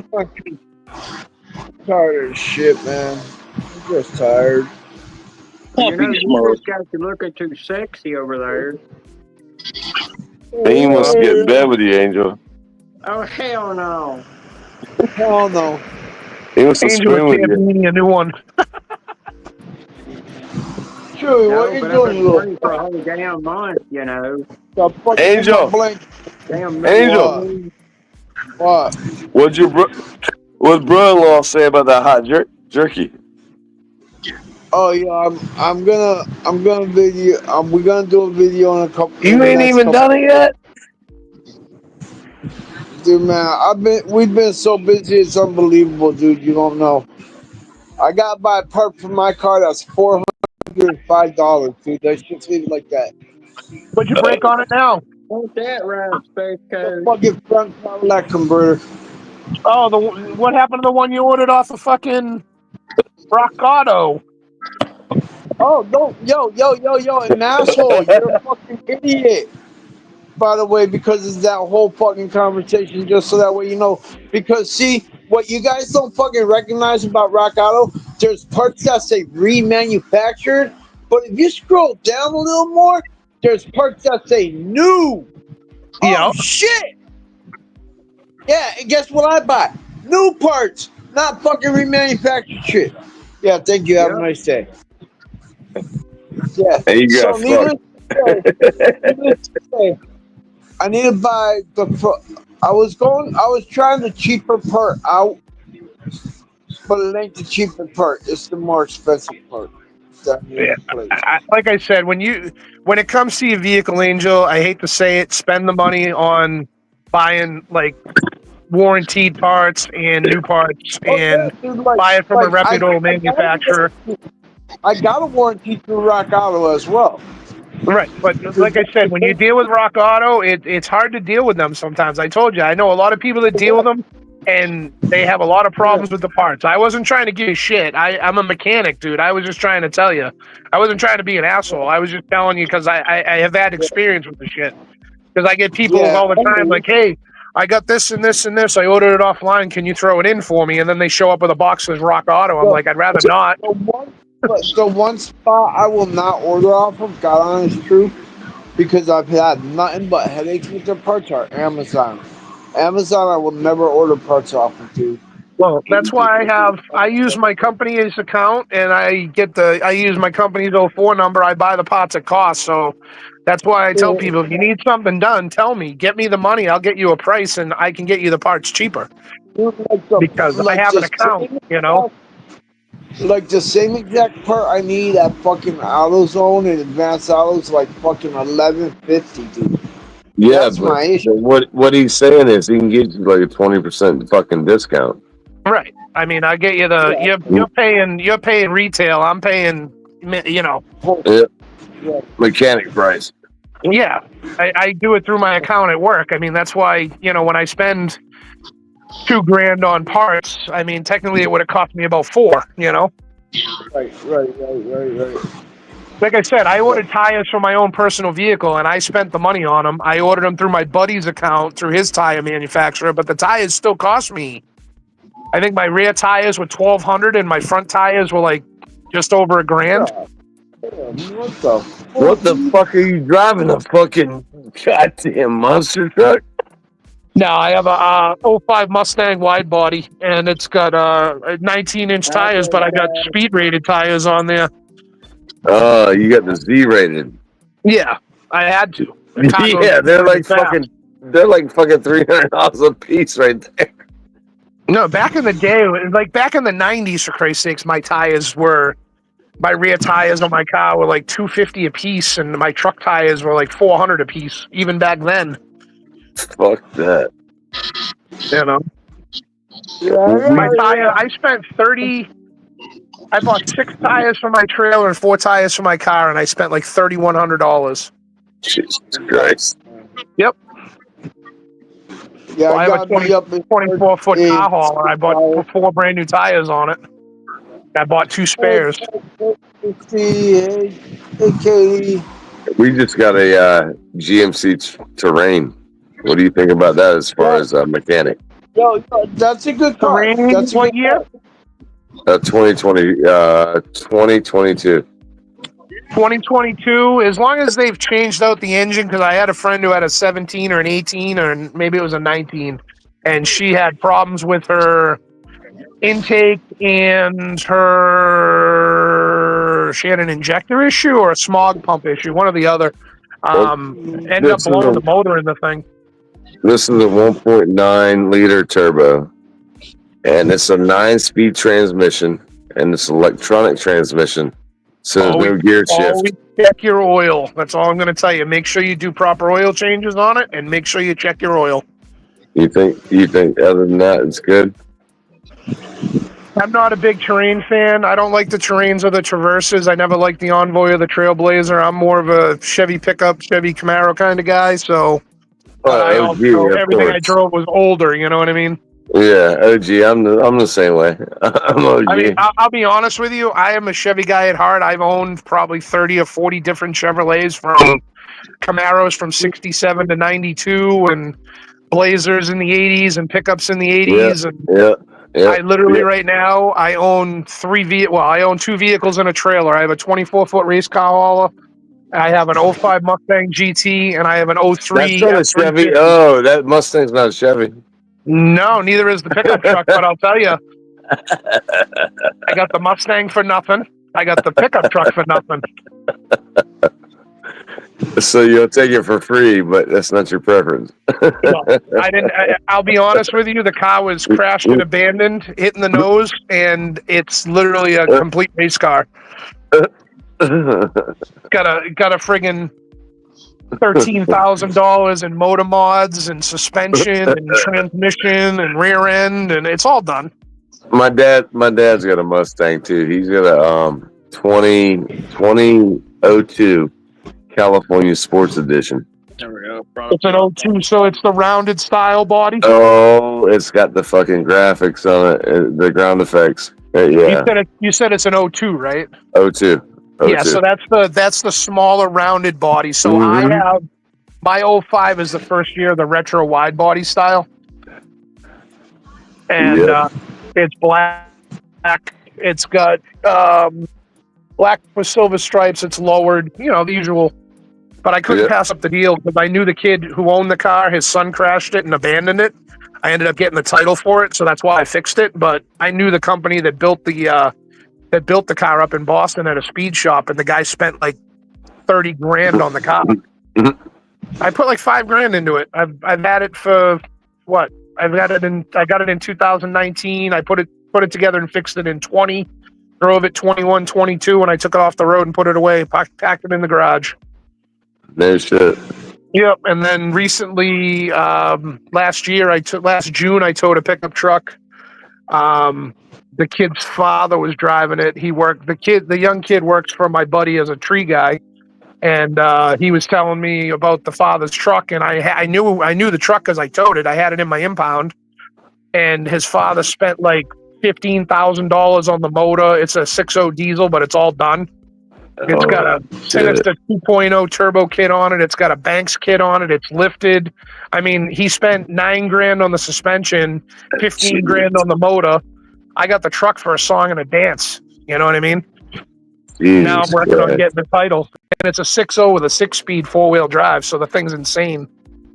Tired as shit, man. I'm just tired.
You just got to looking too sexy over there.
He wants to get in bed with you, Angel.
Oh hell no!
Hell no.
He wants to
Angel
scream with
can't
you.
be me a new one.
Chewy,
No,
what you
but
doing,
I've
you
been
little
money for a whole damn month. You know,
fuck? Fucking
Angel.
in my blanket.
damn
Angel.
What?
What's brother-in-law say about that hot jerky?
Oh yeah, I'm gonna video. We're gonna do a video in a couple.
You ain't even done it yet?
Dude, man, we've been so busy, it's unbelievable, dude. You don't know. I got to buy a part for my car that's $405, dude. That shit's leave it like that.
What'd you break on it now?
What's that, right, Space
The
Coast?
fucking front Cadillac converter.
Oh, what happened to the one you ordered off of fucking Rock Auto?
Oh, no, yo, an asshole. You're a fucking idiot. By the way, because it's that whole fucking conversation, just so that way you know. Because, see, what you guys don't fucking recognize about Rock Auto, there's parts that say remanufactured, but if you scroll down a little more, there's parts that say new.
Yeah.
Oh, shit. Yeah, and guess what I buy? New parts, not fucking remanufactured shit. Yeah, thank you. Have a nice day. Yeah.
And you
So,
got
needless to say, I need to buy I was trying the cheaper part out, but it ain't the cheaper part. It's the more expensive part.
Yeah, like I said, when it comes to your vehicle, Angel, I hate to say it, spend the money on buying like warranted parts and new parts, and buy it from a reputable manufacturer.
I got a warranty through Rock Auto as well.
Right, but like I said, when you deal with Rock Auto, it's hard to deal with them sometimes. I told you, I know a lot of people that deal with them, and they have a lot of problems with the parts. I wasn't trying to give you shit. I'm a mechanic, dude. I was just trying to tell you. I wasn't trying to be an asshole. I was just telling you because I have had experience with the shit. Because I get people all the time like, hey, I got this and this and this. I ordered it offline. Can you throw it in for me? And then they show up with a box that says Rock Auto. I'm like, I'd rather not.
The one spot I will not order off of, God honest truth, because I've had nothing but headaches with their parts, are Amazon. Amazon, I will never order parts off of, dude.
Well, that's why I use my company's account, and I use my company's 04 number. I buy the parts at cost. So that's why I tell people, if you need something done, tell me. Get me the money. I'll get you a price, and I can get you the parts cheaper. Because I have an account, you know.
Like the same exact part I need at fucking AutoZone and Advanced Autos, like fucking $11.50, dude.
Yeah,
that's
but
my issue.
What he's saying is he can get you like a 20% fucking discount.
Right. I mean, I get you you're paying retail. I'm paying, you know.
Yeah. Mechanic price.
Yeah, I do it through my account at work. I mean, that's why, you know, when I spend $2,000 on parts, I mean, technically it would have cost me about $4,000, you know?
Right.
Like I said, I ordered tires for my own personal vehicle, and I spent the money on them. I ordered them through my buddy's account, through his tire manufacturer, but the tires still cost me. I think my rear tires were $1,200, and my front tires were like just over $1,000.
What the fuck are you driving? A fucking goddamn monster truck?
No, I have a 05 Mustang wide body, and it's got 19-inch tires, but I got speed rated tires on there.
Oh, you got the Z rated.
Yeah, I had to.
Yeah, they're like fucking $300 a piece right there.
No, back in the day, like back in the 90s, for Christ's sakes, my rear tires on my car were like $250 a piece, and my truck tires were like $400 a piece, even back then.
Fuck that.
You know? My tire, I spent I bought 6 tires for my trailer and 4 tires for my car, and I spent like $3,100.
Jesus Christ.
Yep.
Yeah,
well, I have a 24-foot car hauler. I bought 4 brand new tires on it. I bought 2 spares.
We just got a GMC Terrain. What do you think about that as far as a mechanic?
Yo, that's a good car. That's
what year?
2022.
2022, as long as they've changed out the engine, because I had a friend who had a 17 or an 18 or maybe it was a 19, and she had problems with her intake and she had an injector issue or a smog pump issue, one or the other. Ended up blowing the motor in the thing.
This is a 1.9 liter turbo, and it's a 9-speed transmission, and it's electronic transmission. So there's no gear shift.
Always check your oil. That's all I'm going to tell you. Make sure you do proper oil changes on it, and make sure you check your oil.
You think other than that, it's good?
I'm not a big terrain fan. I don't like the terrains or the Traverses. I never liked the Envoy or the Trailblazer. I'm more of a Chevy pickup, Chevy Camaro kind of guy. So everything I drove was older. You know what I mean?
Yeah, OG. I'm the same way. I'm OG.
I mean, I'll be honest with you. I am a Chevy guy at heart. I've owned probably 30 or 40 different Chevrolets, from Camaros from 67 to 92, and Blazers in the 80s, and pickups in the 80s.
Yeah.
I literally right now I own I own 2 vehicles and a trailer. I have a 24-foot race car hauler. I have an 05 Mustang GT, and I have an 03.
That's not a Chevy. Oh, that Mustang's not a Chevy.
No, neither is the pickup truck, but I'll tell you, I got the Mustang for nothing. I got the pickup truck for nothing.
So you'll take it for free, but that's not your preference.
I didn't. I'll be honest with you. The car was crashed and abandoned, hitting the nose, and it's literally a complete race car. Got a friggin' $13,000 in motor mods and suspension and transmission and rear end, and it's all done.
My dad's got a Mustang too. He's got a 2002 California Sports Edition.
There we go.
It's an 02, so it's the rounded style body.
Oh, it's got the fucking graphics on it, the ground effects. Yeah.
You said it's an 02, right?
02.
Yeah, so that's the smaller rounded body. So I have my 05 is the first year of the retro wide body style, and it's black. It's got black with silver stripes. It's lowered, the usual. But I couldn't pass up the deal because I knew the kid who owned the car. His son crashed it and abandoned it. I ended up getting the title for it, so that's why I fixed it. But I knew the company that built the car up in Boston at a speed shop, and the guy spent like $30,000 on the car. I put like $5,000 into it. I've had it for what? I got it in 2019. I put it together and fixed it in 20. Drove it 21, 22, and I took it off the road and put it away. Packed it in the garage.
No shit.
Yep. And then recently, last June, I towed a pickup truck. The kid's father was driving it. The young kid works for my buddy as a tree guy. And he was telling me about the father's truck, and I knew the truck because I towed it. I had it in my impound, and his father spent like $15,000 on the motor. It's a 6.0 diesel, but it's all done. It's got a Sinister 2.0 turbo kit on it. It's got a Banks kit on it. It's lifted. I mean, he spent $9,000 on the suspension, $15,000 on the motor. I got the truck for a song and a dance. You know what I mean?
Jesus
now I'm working on getting the title. And it's a 6.0 with a 6-speed 4-wheel drive, so the thing's insane.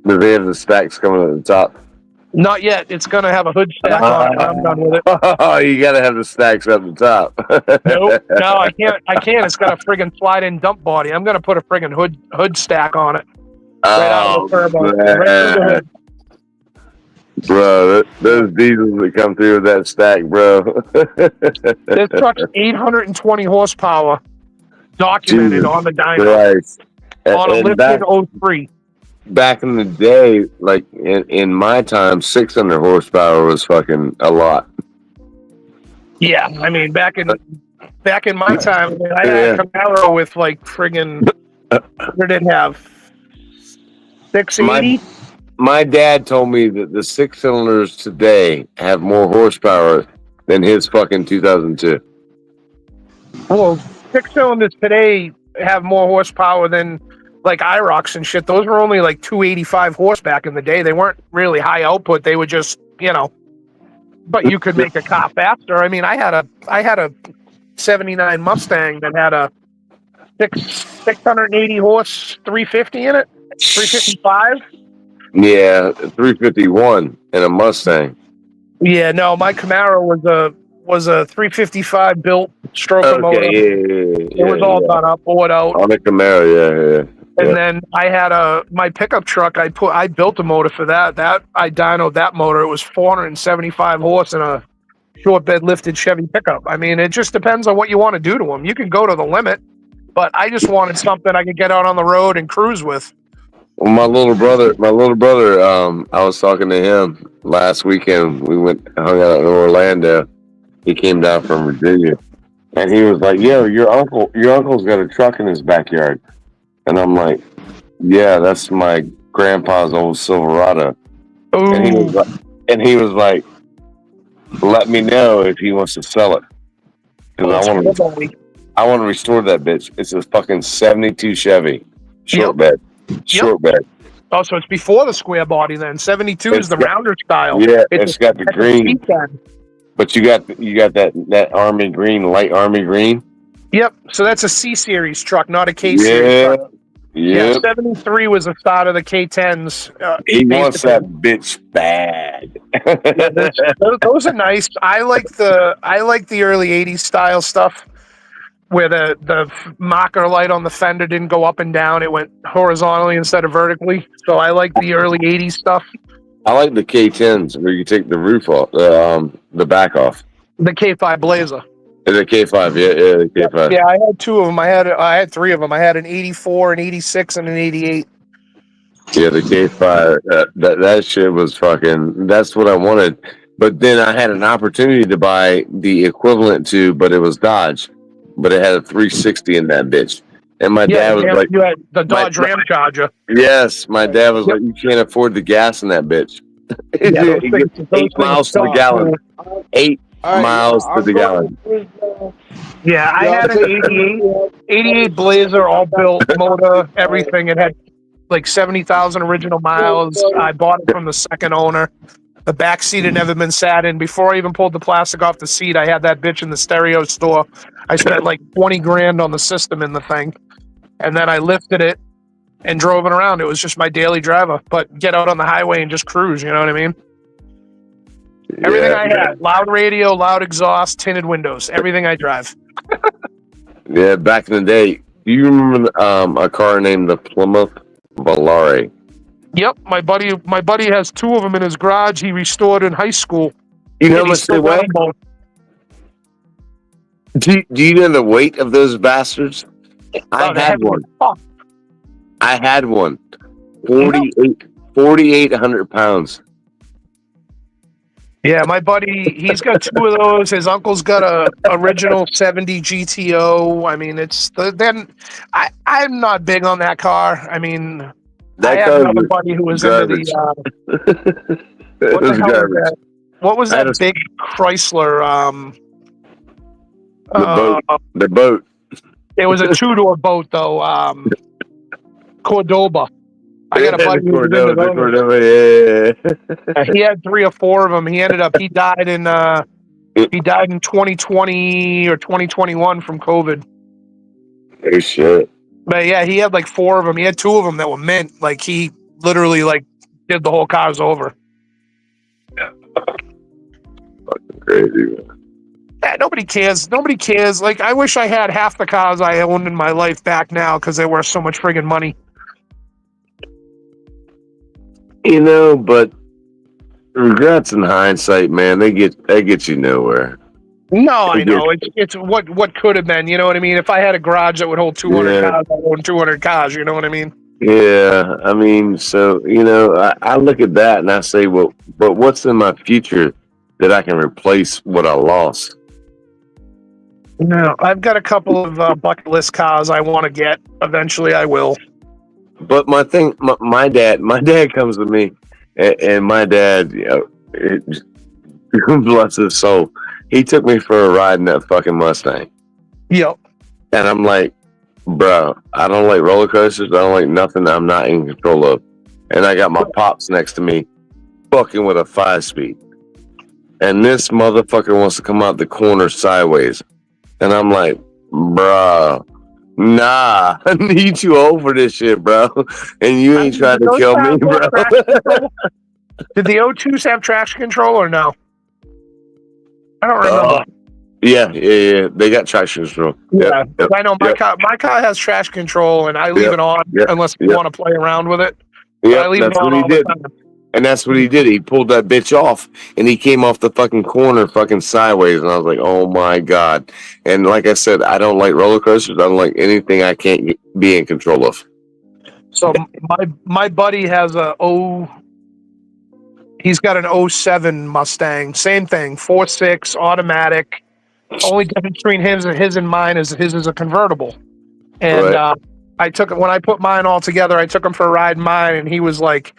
Do they have the stacks coming at the top?
Not yet. It's going to have a hood stack on it when I'm done with it.
Oh, you got to have the stacks up the top.
Nope. No, I can't. It's got a friggin' slide-in dump body. I'm going to put a friggin' hood stack on it. Right out of the turbo. Right through the hood.
Bro, those diesels that come through with that stack, bro.
This truck's 820 horsepower documented on the dyno.
Christ.
On a lifted 03.
Back in the day, like in my time, 600 horsepower was fucking a lot.
Yeah, I mean, back in my time, I had a Camaro with like friggin' what did it have? 680?
My dad told me that the 6-cylinders today have more horsepower than his fucking 2002.
Well, 6-cylinders today have more horsepower than like IROCs and shit. Those were only like 285 horse back in the day. They weren't really high output. They were just, but you could make a car faster. I mean, I had a 79 Mustang that had a 680 horse 350 in it, 355.
Yeah, 351 in a Mustang.
Yeah, no, my Camaro was a 355 built stroker motor.
Okay,
It was all done up, bored out.
On the Camaro, yeah.
And then I had my pickup truck. I built a motor for that. I dynoed that motor. It was 475 horse in a short bed lifted Chevy pickup. I mean, it just depends on what you want to do to them. You can go to the limit, but I just wanted something I could get out on the road and cruise with.
Well, my little brother, I was talking to him last weekend. We hung out in Orlando. He came down from Virginia, and he was like, "Yo, your uncle's got a truck in his backyard." And I'm like, "Yeah, that's my grandpa's old Silverado."
Ooh.
And he was like, "Let me know if he wants to sell it, because I want to restore that bitch." It's a fucking 72 Chevy short bed. Short bed.
Oh, so it's before the square body then. 72 is the rounder style.
Yeah, it's got the green. But you got that army green, light army green.
Yep. So that's a C series truck, not a K series truck.
Yeah.
73 was the start of the K10s.
He wants that bitch bad.
Those are nice. I like the early 80s style stuff, where the marker light on the fender didn't go up and down. It went horizontally instead of vertically. So I like the early 80s stuff.
I like the K10s where you take the roof off, the back off.
The K5 Blazer.
The K5, yeah, the K5.
Yeah, I had two of them. I had three of them. I had an 84, an 86, and an 88.
Yeah, the K5, that shit was fucking, that's what I wanted. But then I had an opportunity to buy the equivalent to, but it was Dodge. But it had a 360 in that bitch. And my dad was like...
You had the Dodge Ram Charger.
Yes, my dad was like, you can't afford the gas in that bitch. Yeah, 8 miles to the gallon. 8 miles to the gallon.
Yeah, I had an 88 Blazer, all built, motor, everything. It had like 70,000 original miles. I bought it from the second owner. The back seat had never been sat in. Before I even pulled the plastic off the seat, I had that bitch in the stereo store. I spent like 20 grand on the system in the thing. And then I lifted it and drove it around. It was just my daily driver. But get out on the highway and just cruise, you know what I mean? Everything I had. Loud radio, loud exhaust, tinted windows. Everything I drive.
Yeah, back in the day. Do you remember a car named the Plymouth Volare?
Yep, my buddy has two of them in his garage. He restored in high school.
You know how much they weigh? Do you know the weight of those bastards? I had one. I had one. 4,800 pounds.
Yeah, my buddy, he's got two of those. His uncle's got a original 70 GTO. I mean, I'm not big on that car. I mean, I have another buddy who was
garbage.
into the what was that big Chrysler?
The boat.
It was a 2-door boat though. Cordoba. I got a buddy who was into those.
Yeah.
He had 3 or 4 of them. He died in 2020 or 2021 from COVID.
Oh shit.
But yeah, he had like 4 of them. He had 2 of them that were mint. Like he literally like did the whole cars over.
Yeah. Fucking crazy, man.
Yeah, nobody cares. Nobody cares. Like I wish I had half the cars I owned in my life back now because they were so much friggin' money.
You know, but regrets in hindsight, man, they get you nowhere.
No, I know. It's what could have been. You know what I mean? If I had a garage that would hold 200 cars, I'd own 200 cars. You know what I mean?
Yeah, I mean, so you know, I look at that and I say, well, but what's in my future that I can replace what I lost?
No, I've got a couple of bucket list cars I want to get. Eventually, I will.
But my thing, my dad comes to me, and my dad, you know, bless his soul, he took me for a ride in that fucking Mustang.
Yep.
And I'm like, bro, I don't like roller coasters. I don't like nothing I'm not in control of. And I got my pops next to me, fucking with a 5-speed. And this motherfucker wants to come out the corner sideways. And I'm like, bro, Nah, you too old for this shit, bro. And you ain't trying to kill me, bro.
Did the O2s have traction control or no? I don't remember.
Yeah. They got traction control.
Yeah, I know my car has traction control, and I leave it on unless you want to play around with it.
Yeah,
I leave
that's
it on
what he
all
did.
the time.
And that's what he did. He pulled that bitch off, and he came off the fucking corner fucking sideways. And I was like, oh, my God. And like I said, I don't like roller coasters. I don't like anything I can't be in control of.
So my buddy has he's got an 07 Mustang. Same thing, 4.6 automatic. Only difference between his and mine is his is a convertible. And I took it when I put mine all together. I took him for a ride in mine, and he was like,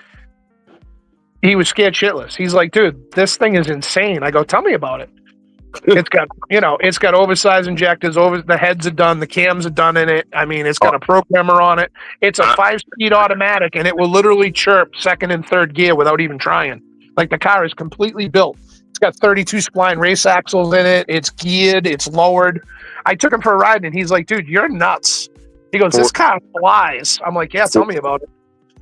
he was scared shitless. He's like, dude, this thing is insane. I go, tell me about it. It's got, it's got oversized injectors. The heads are done. The cams are done in it. I mean, it's got a programmer on it. It's a 5-speed automatic, and it will literally chirp second and third gear without even trying. Like, the car is completely built. It's got 32 spline race axles in it. It's geared. It's lowered. I took him for a ride, and he's like, dude, you're nuts. He goes, this car flies. I'm like, yeah, tell me about it.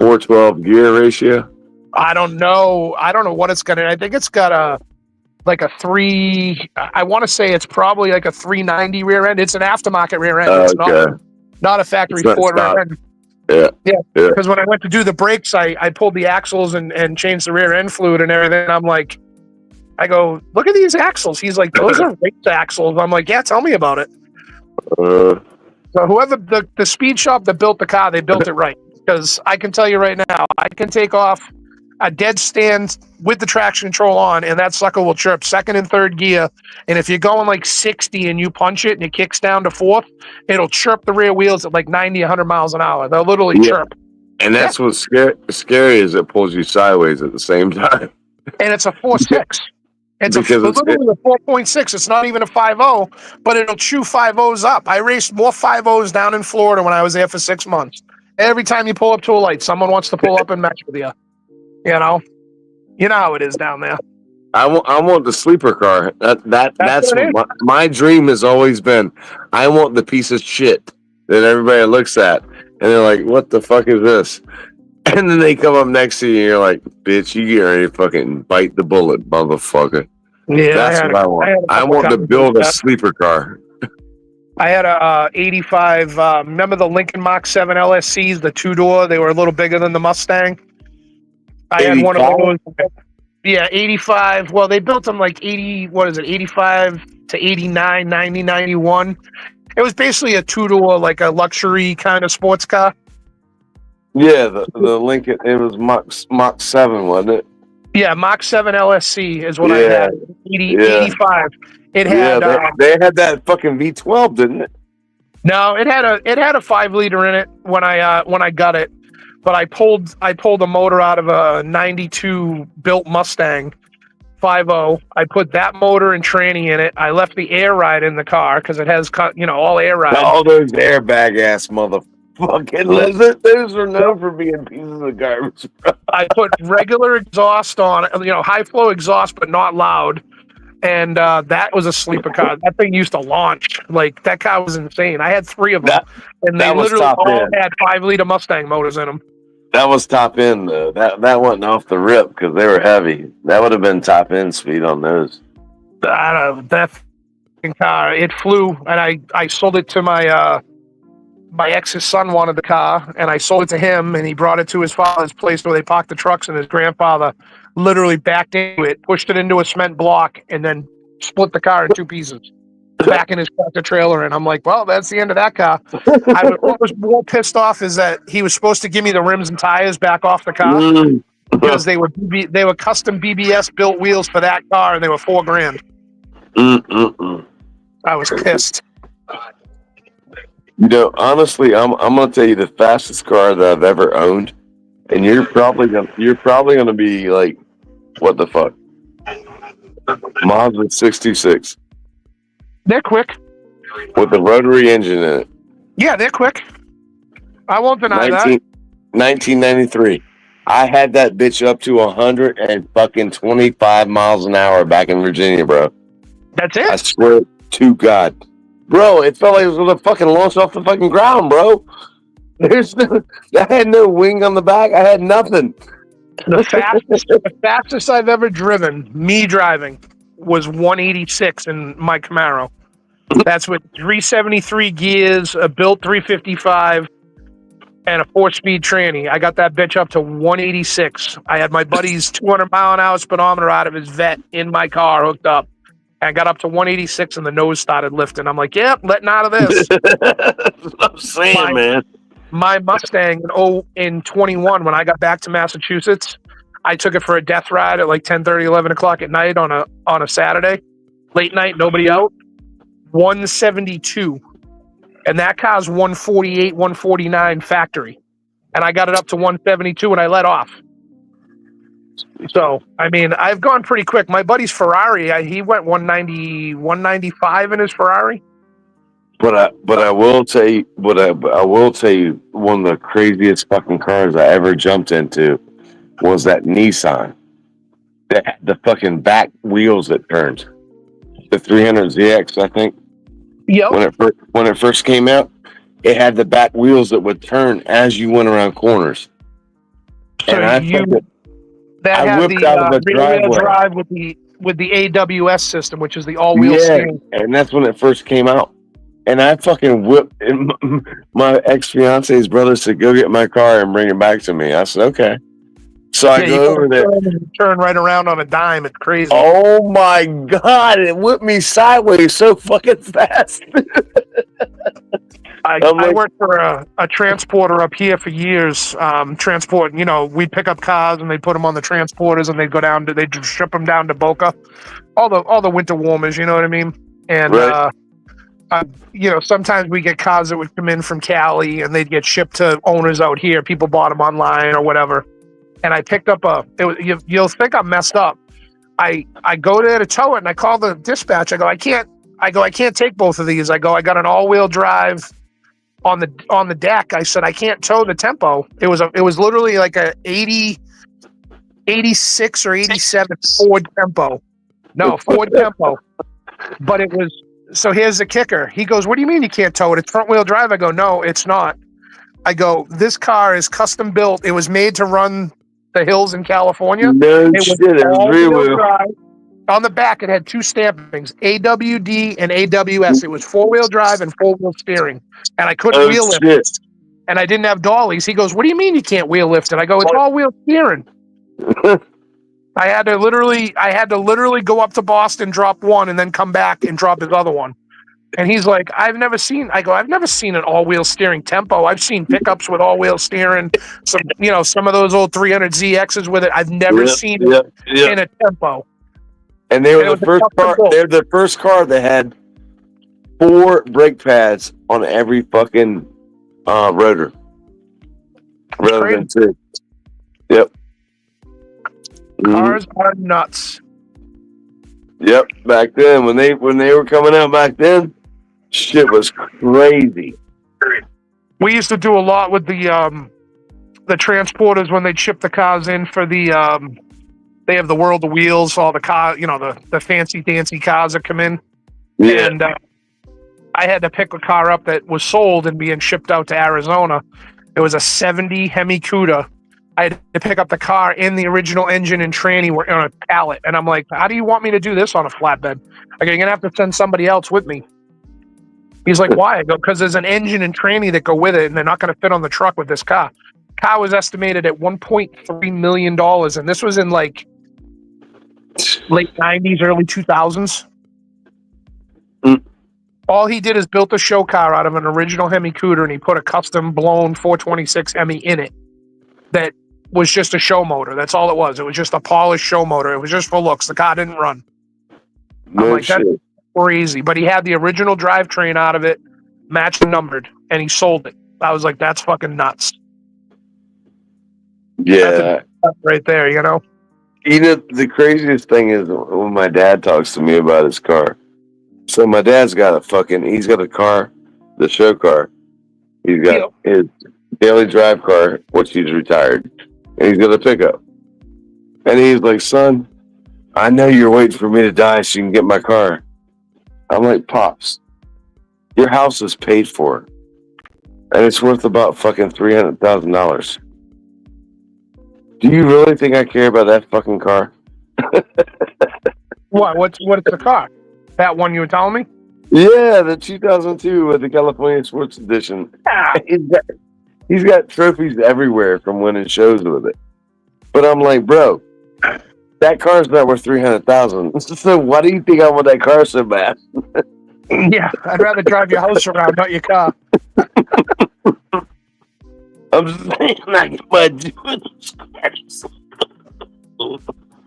412 gear ratio?
I don't know what it's got. I think it's got a 3. I want to say it's probably like a 390 rear end. It's an aftermarket rear end. It's not a factory Ford rear end. Yeah. Because when I went to do the brakes, I pulled the axles and changed the rear end fluid and everything. And I'm like, I go, look at these axles. He's like, those are race axles. I'm like, yeah, tell me about it. So whoever the speed shop that built the car, they built it right. Because I can tell you right now, I can take off a dead stand with the traction control on, and that sucker will chirp second and third gear. And if you're going like 60 and you punch it and it kicks down to fourth, it'll chirp the rear wheels at like 90, 100 miles an hour. They'll literally chirp.
And that's what's scary is it pulls you sideways at the same time.
And it's a 4.6. It's literally a 4.6. It's not even a 5.0, but it'll chew 5.0s up. I raced more 5.0s down in Florida when I was there for 6 months. Every time you pull up to a light, someone wants to pull up and match with you. You know how it is down there.
I want the sleeper car. That's what my dream has always been. I want the piece of shit that everybody looks at and they're like, "What the fuck is this?" And then they come up next to you and you're like, "Bitch, you get ready to fucking bite the bullet, motherfucker."
Yeah,
that's what I want. I want to build a sleeper car.
I had a 85. Remember the Lincoln Mach 7 LSCs, the 2-door? They were a little bigger than the Mustang. I had one of those. Yeah, 85. Well, they built them like 85 to 89, 90, 91. It was basically a 2-door, like a luxury kind of sports car.
Yeah, the Lincoln, it was Mach 7, wasn't it?
Yeah, Mach 7 LSC is what I had. 85. It had
they had that fucking V12, didn't it?
No, it had a 5-liter in it when I got it. But I pulled a motor out of a 92 built Mustang 5.0. I put that motor and tranny in it. I left the air ride in the car because it has all air ride.
All those airbag ass motherfucking lizards. Those are known for being pieces of garbage.
I put regular exhaust on it, high flow exhaust, but not loud. And that was a sleeper car. That thing used to launch. Like, that car was insane. I had 3 of them. And they literally all had 5-liter Mustang motors in them.
That was top end, though. That wasn't off the rip because they were heavy. That would have been top end speed on those.
I don't know. That car, it flew. And I sold it to my ex's son wanted the car. And I sold it to him. And he brought it to his father's place where they parked the trucks. And his grandfather literally backed into it, pushed it into a cement block, and then split the car in 2 pieces. Back in his tractor trailer, and I'm like, well, that's the end of that car. What was more pissed off is that he was supposed to give me the rims and tires back off the car because they were custom BBS built wheels for that car, and they were $4,000. I was pissed.
Honestly, I'm gonna tell you the fastest car that I've ever owned, and you're probably gonna be like, what the fuck? Mazda 626.
They're quick.
With the rotary engine in it.
Yeah, they're quick. I won't deny that.
1993. I had that bitch up to 125 miles an hour back in Virginia, bro.
That's it?
I swear to God. bro, it felt like it was gonna fucking launch off the fucking ground, bro. I had no wing on the back. I had nothing.
The fastest I've ever driven, me driving, was 186 in my Camaro. That's with 373 gears, a built 355, and a 4-speed tranny. I got that bitch up to 186. I had my buddy's 200-mile-an-hour speedometer out of his vet in my car hooked up. I got up to 186 and the nose started lifting. I'm like, yep, letting out of this.
That's what I'm saying, man.
My Mustang in 21, when I got back to Massachusetts, I took it for a death ride at like 10:30, 11 o'clock at night on a Saturday. Late night, nobody out. 172. And that car's 148, 149 factory. And I got it up to 172 and I let off. So, I mean, I've gone pretty quick. My buddy's Ferrari, he went 190, 195 in his Ferrari.
But I will tell you, one of the craziest fucking cars I ever jumped into was that Nissan. That had the fucking back wheels that turned. The 300ZX, I think.
Yep.
When it first came out, it had the back wheels that would turn as you went around corners.
So
and I whipped out of the driveway
drive with the AWS system, which is the all-wheel steering.
And that's when it first came out. And I fucking whipped. And my ex-fiance's brother said, "Go get my car and bring it back to me." I said, "Okay." So I go over there.
Turn right around on a dime. It's crazy.
Oh my god! It whipped me sideways so fucking fast.
I worked for a transporter up here for years. Transport, we'd pick up cars and they'd put them on the transporters and they'd go down they'd ship them down to Boca, all the winter warmers. You know what I mean? And
right.
Sometimes we get cars that would come in from Cali and they'd get shipped to owners out here. People bought them online or whatever. And I picked up you'll think I'm messed up. I go there to tow it and I call the dispatch. I can't take both of these. I got an all-wheel drive on the deck. I said, I can't tow the Tempo. It was literally like a 86 or 87 Ford Tempo. No, Ford Tempo. But it was, so here's the kicker. He goes, what do you mean you can't tow it? It's front wheel drive. I go, no, it's not. I go, this car is custom built. It was made to run the hills in California.
No shit, it was real
drive. On the back, it had two stampings, AWD and AWS. It was 4-wheel drive and 4-wheel steering. And I couldn't wheel lift it. And I didn't have dollies. He goes, what do you mean you can't wheel lift it? I go, it's all-wheel steering. I had to literally go up to Boston, drop one, and then come back and drop his other one. And he's like, I've never seen an all-wheel steering Tempo. I've seen pickups with all-wheel steering, some of those old 300ZXs with it. I've never seen it in a Tempo.
And they were the first car. They're the first car that had 4 brake pads on every fucking rotor, rather than 2. Yep.
Cars are nuts.
Yep. Back then, when they were coming out back then, shit was crazy.
We used to do a lot with the transporters when they'd ship the cars in for the. They have the World of Wheels, all the car, the fancy dancy cars that come in.
Yeah.
And I had to pick a car up that was sold and being shipped out to Arizona. It was a 70 Hemi Cuda. I had to pick up the car in the original engine and tranny were on a pallet. And I'm like, how do you want me to do this on a flatbed? I go, you're going to have to send somebody else with me. He's like, why? I go, because there's an engine and tranny that go with it, and they're not going to fit on the truck with this car. Car was estimated at $1.3 million, and this was in like late 90s, early 2000s. All he did is built a show car out of an original Hemi Cuda, and he put a custom blown 426 Hemi in it that was just a show motor. That's all it was. It was just a polished show motor. It was just for looks. The car didn't run. I'm like, that's crazy. But he had the original drivetrain out of it, matched and numbered, and he sold it. I was like, that's fucking nuts.
Yeah.
That's right there,
The craziest thing is when my dad talks to me about his car. So my dad's got he's got a car, the show car. He's got his daily drive car, which he's retired. And he's got a pickup. And he's like, son, I know you're waiting for me to die so you can get my car. I'm like, Pops, Your house is paid for, and it's worth about fucking $300,000. Do you really think I care about that fucking car?
What? What's the car? That one you were telling me?
Yeah, the 2002 with the California Sports Edition.
Ah.
He's got trophies everywhere from winning shows with it. But I'm like, bro, that car's not worth $300,000. So why do you think I want that car so bad?
Yeah, I'd rather drive your house around, not your car.
I'm just saying, like, but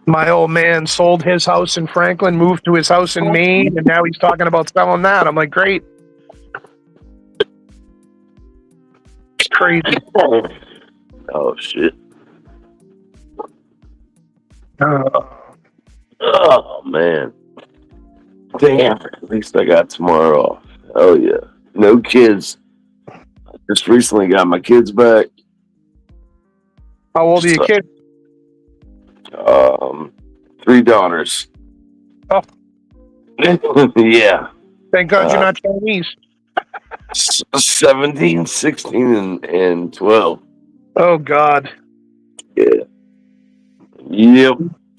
My old man sold his house in Franklin, moved to his house in Maine, and now he's talking about selling that. I'm like, great. It's crazy.
Oh shit.
Uh,
Oh man. Damn. At least I got tomorrow off. Oh yeah. No kids. I just recently got my kids back.
how old are your kids?
3 daughters.
Oh.
Yeah.
Thank God you're not Chinese.
17, 16, and 12.
Oh God.
Yeah. Yep.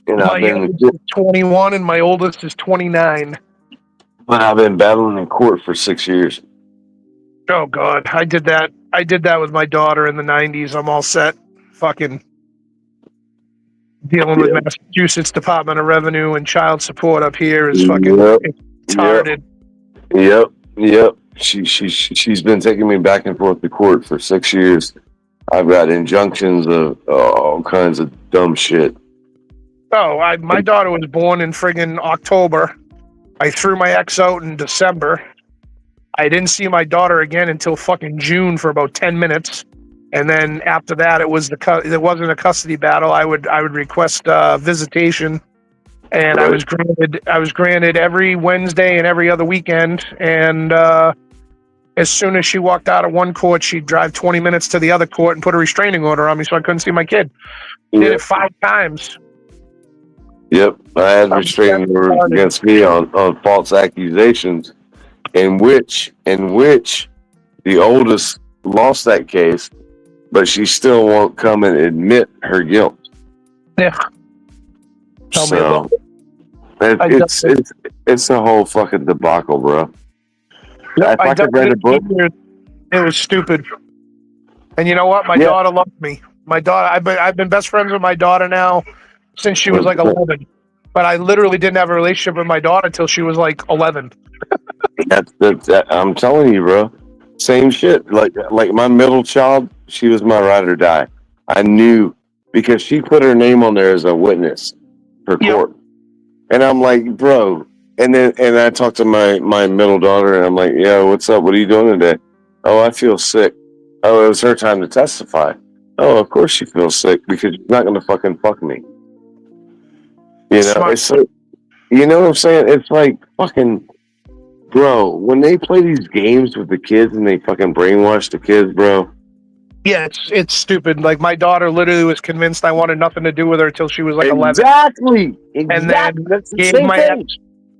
And
My youngest is 21 and my oldest is 29.
But I've been battling in court for 6 years.
Oh God, I did that with my daughter in the 90s. I'm all set. Fucking dealing with Massachusetts Department of Revenue and child support up here is fucking retarded.
Yep. She's been taking me back and forth to court for 6 years. I've got injunctions of all kinds of dumb shit.
Oh, my daughter was born in friggin' October. I threw my ex out in December. I didn't see my daughter again until fucking June for about 10 minutes. And then after that, it wasn't a custody battle. I would request visitation, and
Right.
I was granted every Wednesday and every other weekend. And as soon as she walked out of one court, she'd drive 20 minutes to the other court and put a restraining order on me, so I couldn't see my kid. Did it 5 times.
Yep, I had restraining orders against me on false accusations, in which the oldest lost that case, but she still won't come and admit her guilt.
Yeah. Tell me about
it. It's a whole fucking debacle, bro.
Yep,
If I could write a book,
it was stupid. And you know what? My daughter loved me. My daughter, I've been best friends with my daughter now since she was like 11. But I literally didn't have a relationship with my daughter until she was like 11.
that's I'm telling you, bro. Same shit. Like my middle child, she was my ride or die. I knew because she put her name on there as a witness for court. And I'm like, bro. And I talked to my middle daughter, and I'm like, yo, what's up? What are you doing today? Oh, I feel sick. Oh, it was her time to testify. Oh, of course she feels sick because she's not going to fucking fuck me. You know, it's like, you know what I'm saying? It's like fucking, bro, when they play these games with the kids and they fucking brainwash the kids, bro.
Yeah, it's stupid. Like, my daughter literally was convinced I wanted nothing to do with her until she was like 11.
Exactly.
And then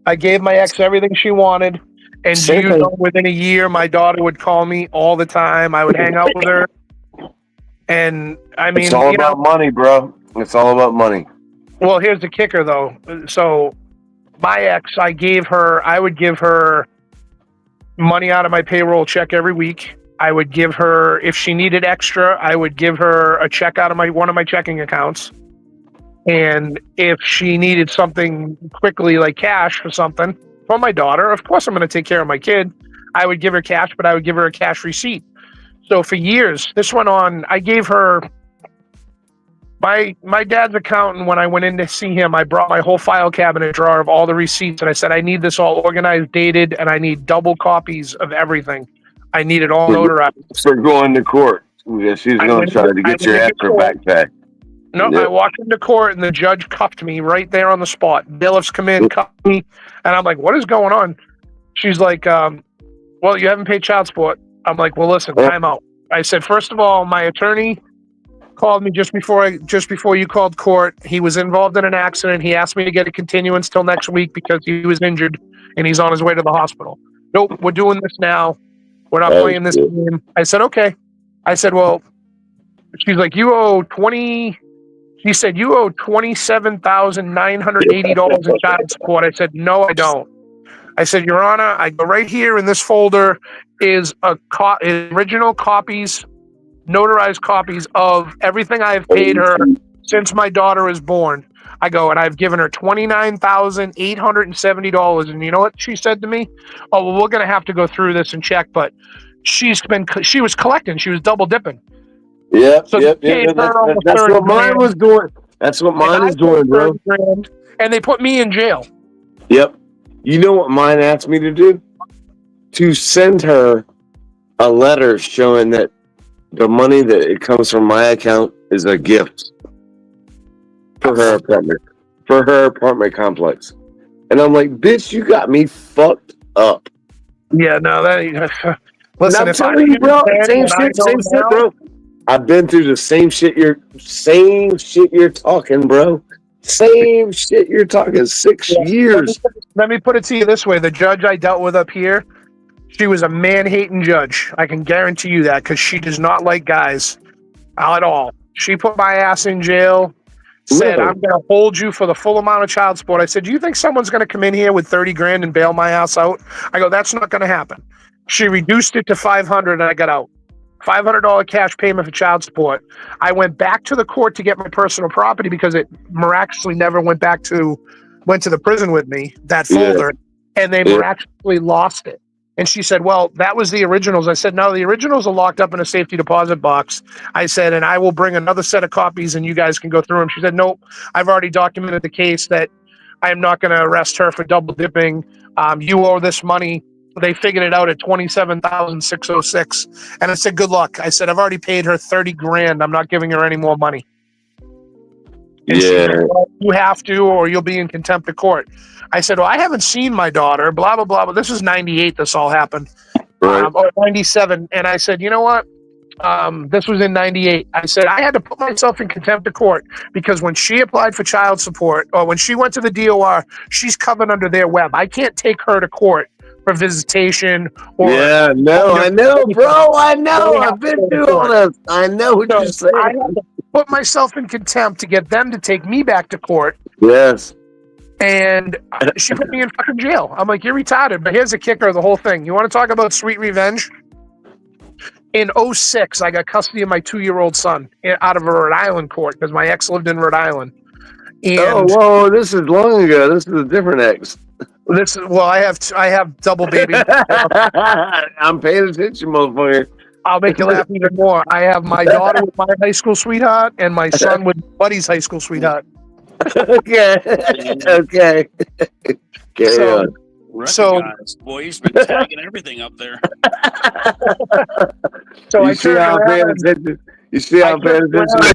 I gave my ex everything she wanted. And do you know, within a year, my daughter would call me all the time. I would hang out with her. And I mean,
it's all about money, bro. It's all about money.
Well, here's the kicker, though. So my ex, I would give her money out of my payroll check every week. I would give her, if she needed extra, I would give her a check out of one of my checking accounts. And if she needed something quickly, like cash for something, for my daughter, of course I'm going to take care of my kid. I would give her cash, but I would give her a cash receipt. So for years, this went on. I gave her my dad's accountant. When I went in to see him, I brought my whole file cabinet drawer of all the receipts, and I said, I need this all organized, dated, and I need double copies of everything. I need it all notarized.
For going to court. Yeah, she's going to try to get your ass her backpack.
No, I walked into court and the judge cuffed me right there on the spot. Bailiffs come in, cuffed me, and I'm like, what is going on? She's like, well, you haven't paid child support. I'm like, well, listen, time out. I said, first of all, my attorney called me just before you called court. He was involved in an accident. He asked me to get a continuance till next week because he was injured and he's on his way to the hospital. nope, we're doing this now. We're not
Oh,
playing this
shit.
game. I said, okay. I said, well, she's like, you owe 20. She said, you owe $27,980 in child support. I said, no, I don't. I said, Your Honor, I go right here in this folder is original copies, notarized copies of everything I've paid her since my daughter was born. I go, and I've given her $29,870. And you know what she said to me? Oh, well, we're going to have to go through this and check, but she was collecting. She was double dipping.
Yep,
So
yep.
that's
what mine was doing. That's what mine is doing, bro.
And they put me in jail.
Yep. You know what mine asked me to do? To send her a letter showing that the money that it comes from my account is a gift for her apartment complex. And I'm like, bitch, you got me fucked up.
Yeah, no, that listen,
I'm telling you, bro, same shit, bro. I've been through the same shit you're talking, bro. Same shit you're talking. 6 years.
Let me put it to you this way. The judge I dealt with up here, she was a man-hating judge. I can guarantee you that, because she does not like guys at all. She put my ass in jail, said, I'm going to hold you for the full amount of child support. I said, do you think someone's going to come in here with 30 grand and bail my ass out? I go, that's not going to happen. She reduced it to 500 and I got out. $500 cash payment for child support. I went back to the court to get my personal property because it miraculously never went to the prison with me, that folder, and they miraculously lost it. And she said, well, that was the originals. I said, no, the originals are locked up in a safety deposit box. I said, and I will bring another set of copies and you guys can go through them. She said, nope, I've already documented the case that I am not going to arrest her for double dipping. You owe this money. They figured it out at $27,606. And I said, good luck. I said, I've already paid her 30 grand. I'm not giving her any more money. And she said, well, you have to, or you'll be in contempt of court. I said, well, I haven't seen my daughter, blah, blah, blah. But this is 98. This all happened.
Right.
Or 97. And I said, you know what? This was in 98. I said, I had to put myself in contempt of court because when she applied for child support or when she went to the DOR, she's covered under their web. I can't take her to court for visitation or
I know, bro. I know. I've been through all this. I know what you're saying.
I had to put myself in contempt to get them to take me back to court.
Yes.
And she put me in fucking jail. I'm like, you're retarded. But here's the kicker of the whole thing. You want to talk about sweet revenge? In 2006, I got custody of my 2-year-old son out of a Rhode Island court because my ex lived in Rhode Island. And
whoa, this is long ago. This is a different ex.
I have double baby.
I'm paying attention, motherfucker.
I'll make you laugh even more. I have my daughter with my high school sweetheart and my son with Buddy's high school sweetheart.
Okay. Carry on.
Recognize. Boy, he's been tagging everything up there.
So
You see how I'm paying attention?
At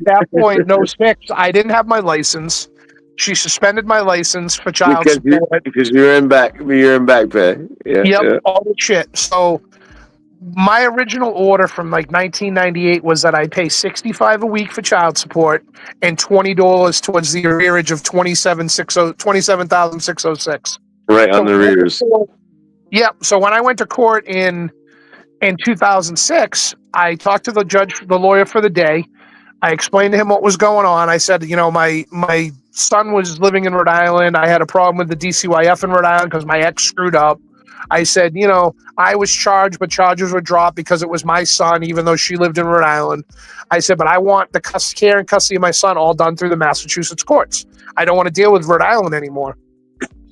that point, no 6. I didn't have my license. She suspended my license for child support.
Because you're in back pay. Yeah,
all the shit. So my original order from like 1998 was that I pay $65 a week for child support and $20 towards the arrearage of $27,606.
Right, on the arrears.
Yep. So when I went to court in 2006, I talked to the lawyer for the day. I explained to him what was going on. I said, my son was living in Rhode Island. I had a problem with the DCYF in Rhode Island because my ex screwed up. I said, I was charged, but charges were dropped because it was my son, even though she lived in Rhode Island. I said, but I want the care and custody of my son all done through the Massachusetts courts. I don't want to deal with Rhode Island anymore.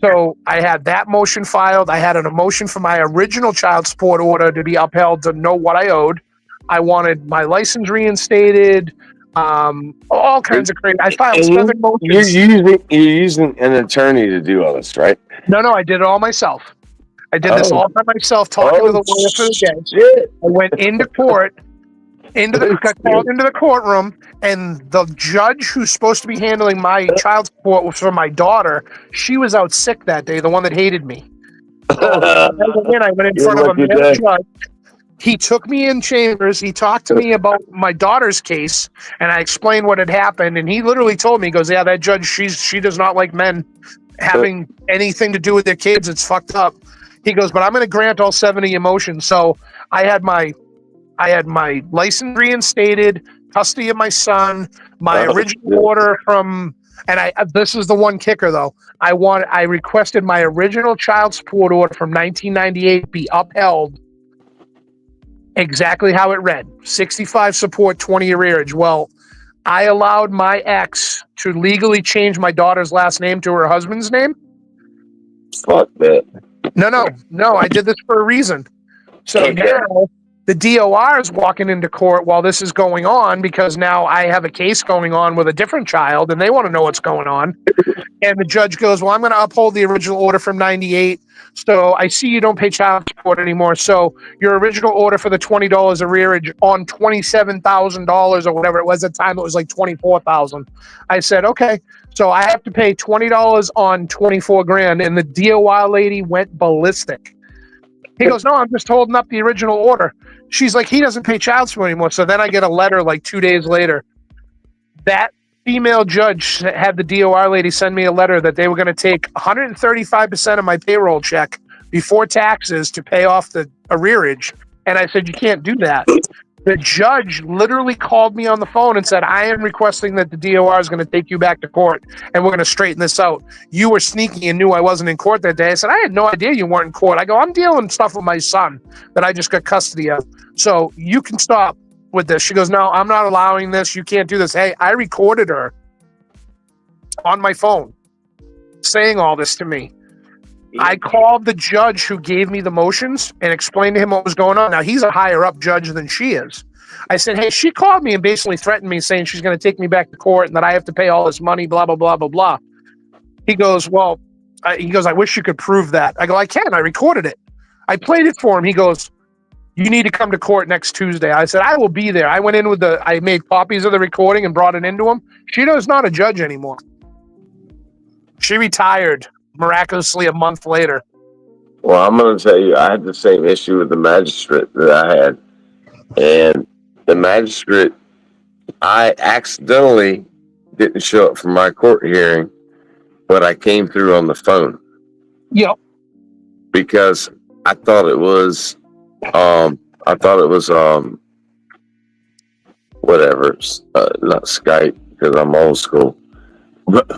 So I had that motion filed. I had a motion for my original child support order to be upheld to know what I owed. I wanted my license reinstated. All kinds of crazy. I filed 7 motions.
You're using an attorney to do all this, right?
No, I did it all myself. I did this all by myself, talking to the lawyer for the day. I went into court, got called into the courtroom, and the judge who's supposed to be handling my child support was for my daughter. She was out sick that day, the one that hated me. So I went in front of a male judge. He took me in chambers. He talked to me about my daughter's case, and I explained what had happened. And he literally told me, he goes, yeah, that judge, she does not like men having anything to do with their kids. It's fucked up. He goes, but I'm going to grant all 70 emotions. So I had my license reinstated, custody of my son, my original order from, and this is the one kicker though. I requested my original child support order from 1998 be upheld exactly how it read. 65 support, 20 arrearage. Well, I allowed my ex to legally change my daughter's last name to her husband's name.
Fuck that.
No. I did this for a reason. So now the DOR is walking into court while this is going on because now I have a case going on with a different child and they want to know what's going on. And the judge goes, well, I'm going to uphold the original order from 98. So I see you don't pay child support anymore. So your original order for the $20 arrearage on $27,000 or whatever it was at the time, it was like $24,000. I said, okay. So I have to pay $20 on 24 grand. And the DOR lady went ballistic. He goes, no, I'm just holding up the original order. She's like, he doesn't pay child support anymore. So then I get a letter like 2 days later. That female judge had the DOR lady send me a letter that they were going to take 135% of my payroll check before taxes to pay off the arrearage. And I said, you can't do that. The judge literally called me on the phone and said, I am requesting that the DOR is going to take you back to court and we're going to straighten this out. You were sneaky and knew I wasn't in court that day. I said, I had no idea you weren't in court. I go, I'm dealing stuff with my son that I just got custody of. So you can stop with this. She goes, no, I'm not allowing this. You can't do this. Hey, I recorded her on my phone saying all this to me. I called the judge who gave me the motions and explained to him what was going on. Now, he's a higher up judge than she is. I said, hey, she called me and basically threatened me saying she's going to take me back to court and that I have to pay all this money, blah, blah, blah, blah, blah. He goes, well, I wish you could prove that. I go, I can. I recorded it. I played it for him. He goes, you need to come to court next Tuesday. I said, I will be there. I went in I made copies of the recording and brought it into him. She is not a judge anymore. She retired miraculously a month later.
Well, I'm going to tell you, I had the same issue with the magistrate that I had. And the magistrate, I accidentally didn't show up for my court hearing, but I came through on the phone.
Yep.
Because I thought it was, whatever, not Skype, because I'm old school. But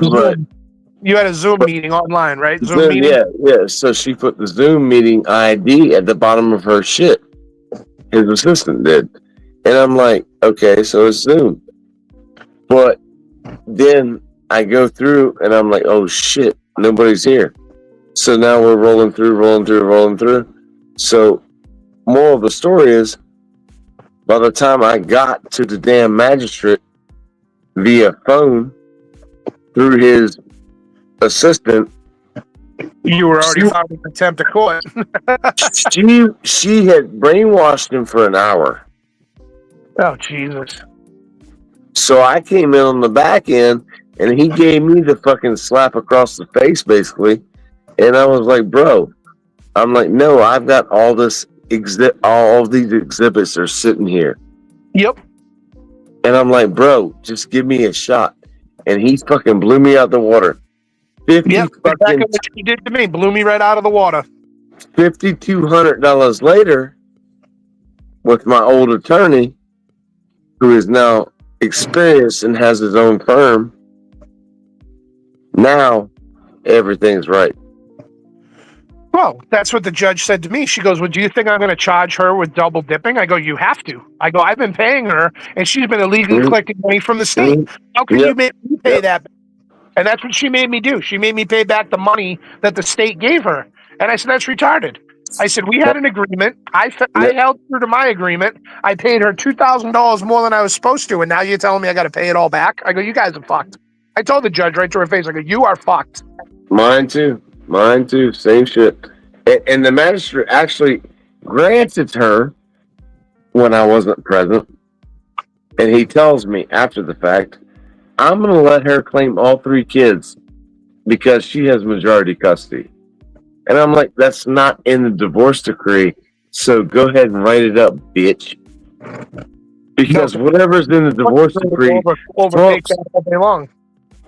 you had a Zoom meeting online, right? Zoom meeting?
Yeah. So she put the Zoom meeting ID at the bottom of her shit. His assistant did. And I'm like, okay, so it's Zoom. But then I go through and I'm like, oh shit, nobody's here. So now we're rolling through. So moral of the story is, by the time I got to the damn magistrate via phone through his assistant,
you were already found in contempt of court.
she had brainwashed him for an hour.
Oh, Jesus.
So I came in on the back end and he gave me the fucking slap across the face, basically. And I was like, bro, I'm like, no, I've got all this all of these exhibits are sitting here.
Yep.
And I'm like, bro, just give me a shot. And he fucking blew me out the water.
Yep, exactly what you did to me. Blew me right out of the water.
$5,200 later, with my old attorney, who is now experienced and has his own firm, now everything's right.
Well, that's what the judge said to me. She goes, well, do you think I'm going to charge her with double dipping? I go, you have to. I go, I've been paying her, and she's been illegally collecting money from the state. How can you make me pay that? And that's what she made me do. She made me pay back the money that the state gave her. And I said, that's retarded. I said, we had an agreement. I held true to my agreement. I paid her $2,000 more than I was supposed to. And now you're telling me I got to pay it all back? I go, you guys are fucked. I told the judge right to her face, I go, you are fucked.
Mine too. Same shit. And the magistrate actually granted her when I wasn't present. And he tells me after the fact, I'm going to let her claim all 3 kids because she has majority custody. And I'm like, that's not in the divorce decree. So go ahead and write it up, bitch. Because whatever's in the divorce decree trumps,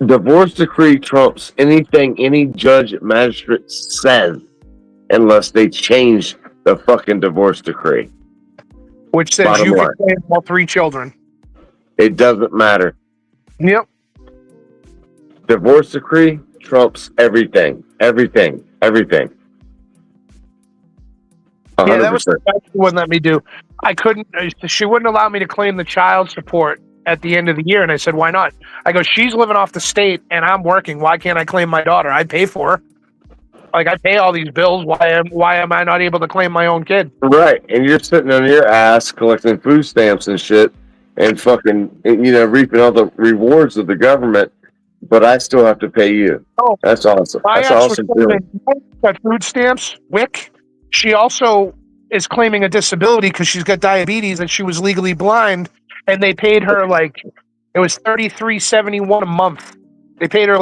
divorce decree trumps anything any judge magistrate says. unless they change the fucking divorce decree.
Which says
Bottom
you
line.
can claim all 3 children.
It doesn't matter.
Yep.
Divorce decree trumps everything. Everything. 100%.
Yeah, that was what she wouldn't let me do. I couldn't. She wouldn't allow me to claim the child support at the end of the year, and I said, "Why not?" I go, "She's living off the state, and I'm working. Why can't I claim my daughter? I pay for her. Like I pay all these bills. Why am I not able to claim my own kid?"
Right, and you're sitting on your ass collecting food stamps and shit, and fucking, reaping all the rewards of the government, but I still have to pay you.
Oh,
That's awesome. That's awesome.
Got food stamps, WIC. She also is claiming a disability because she's got diabetes and she was legally blind, and they paid her it was $33.71 a month. They paid her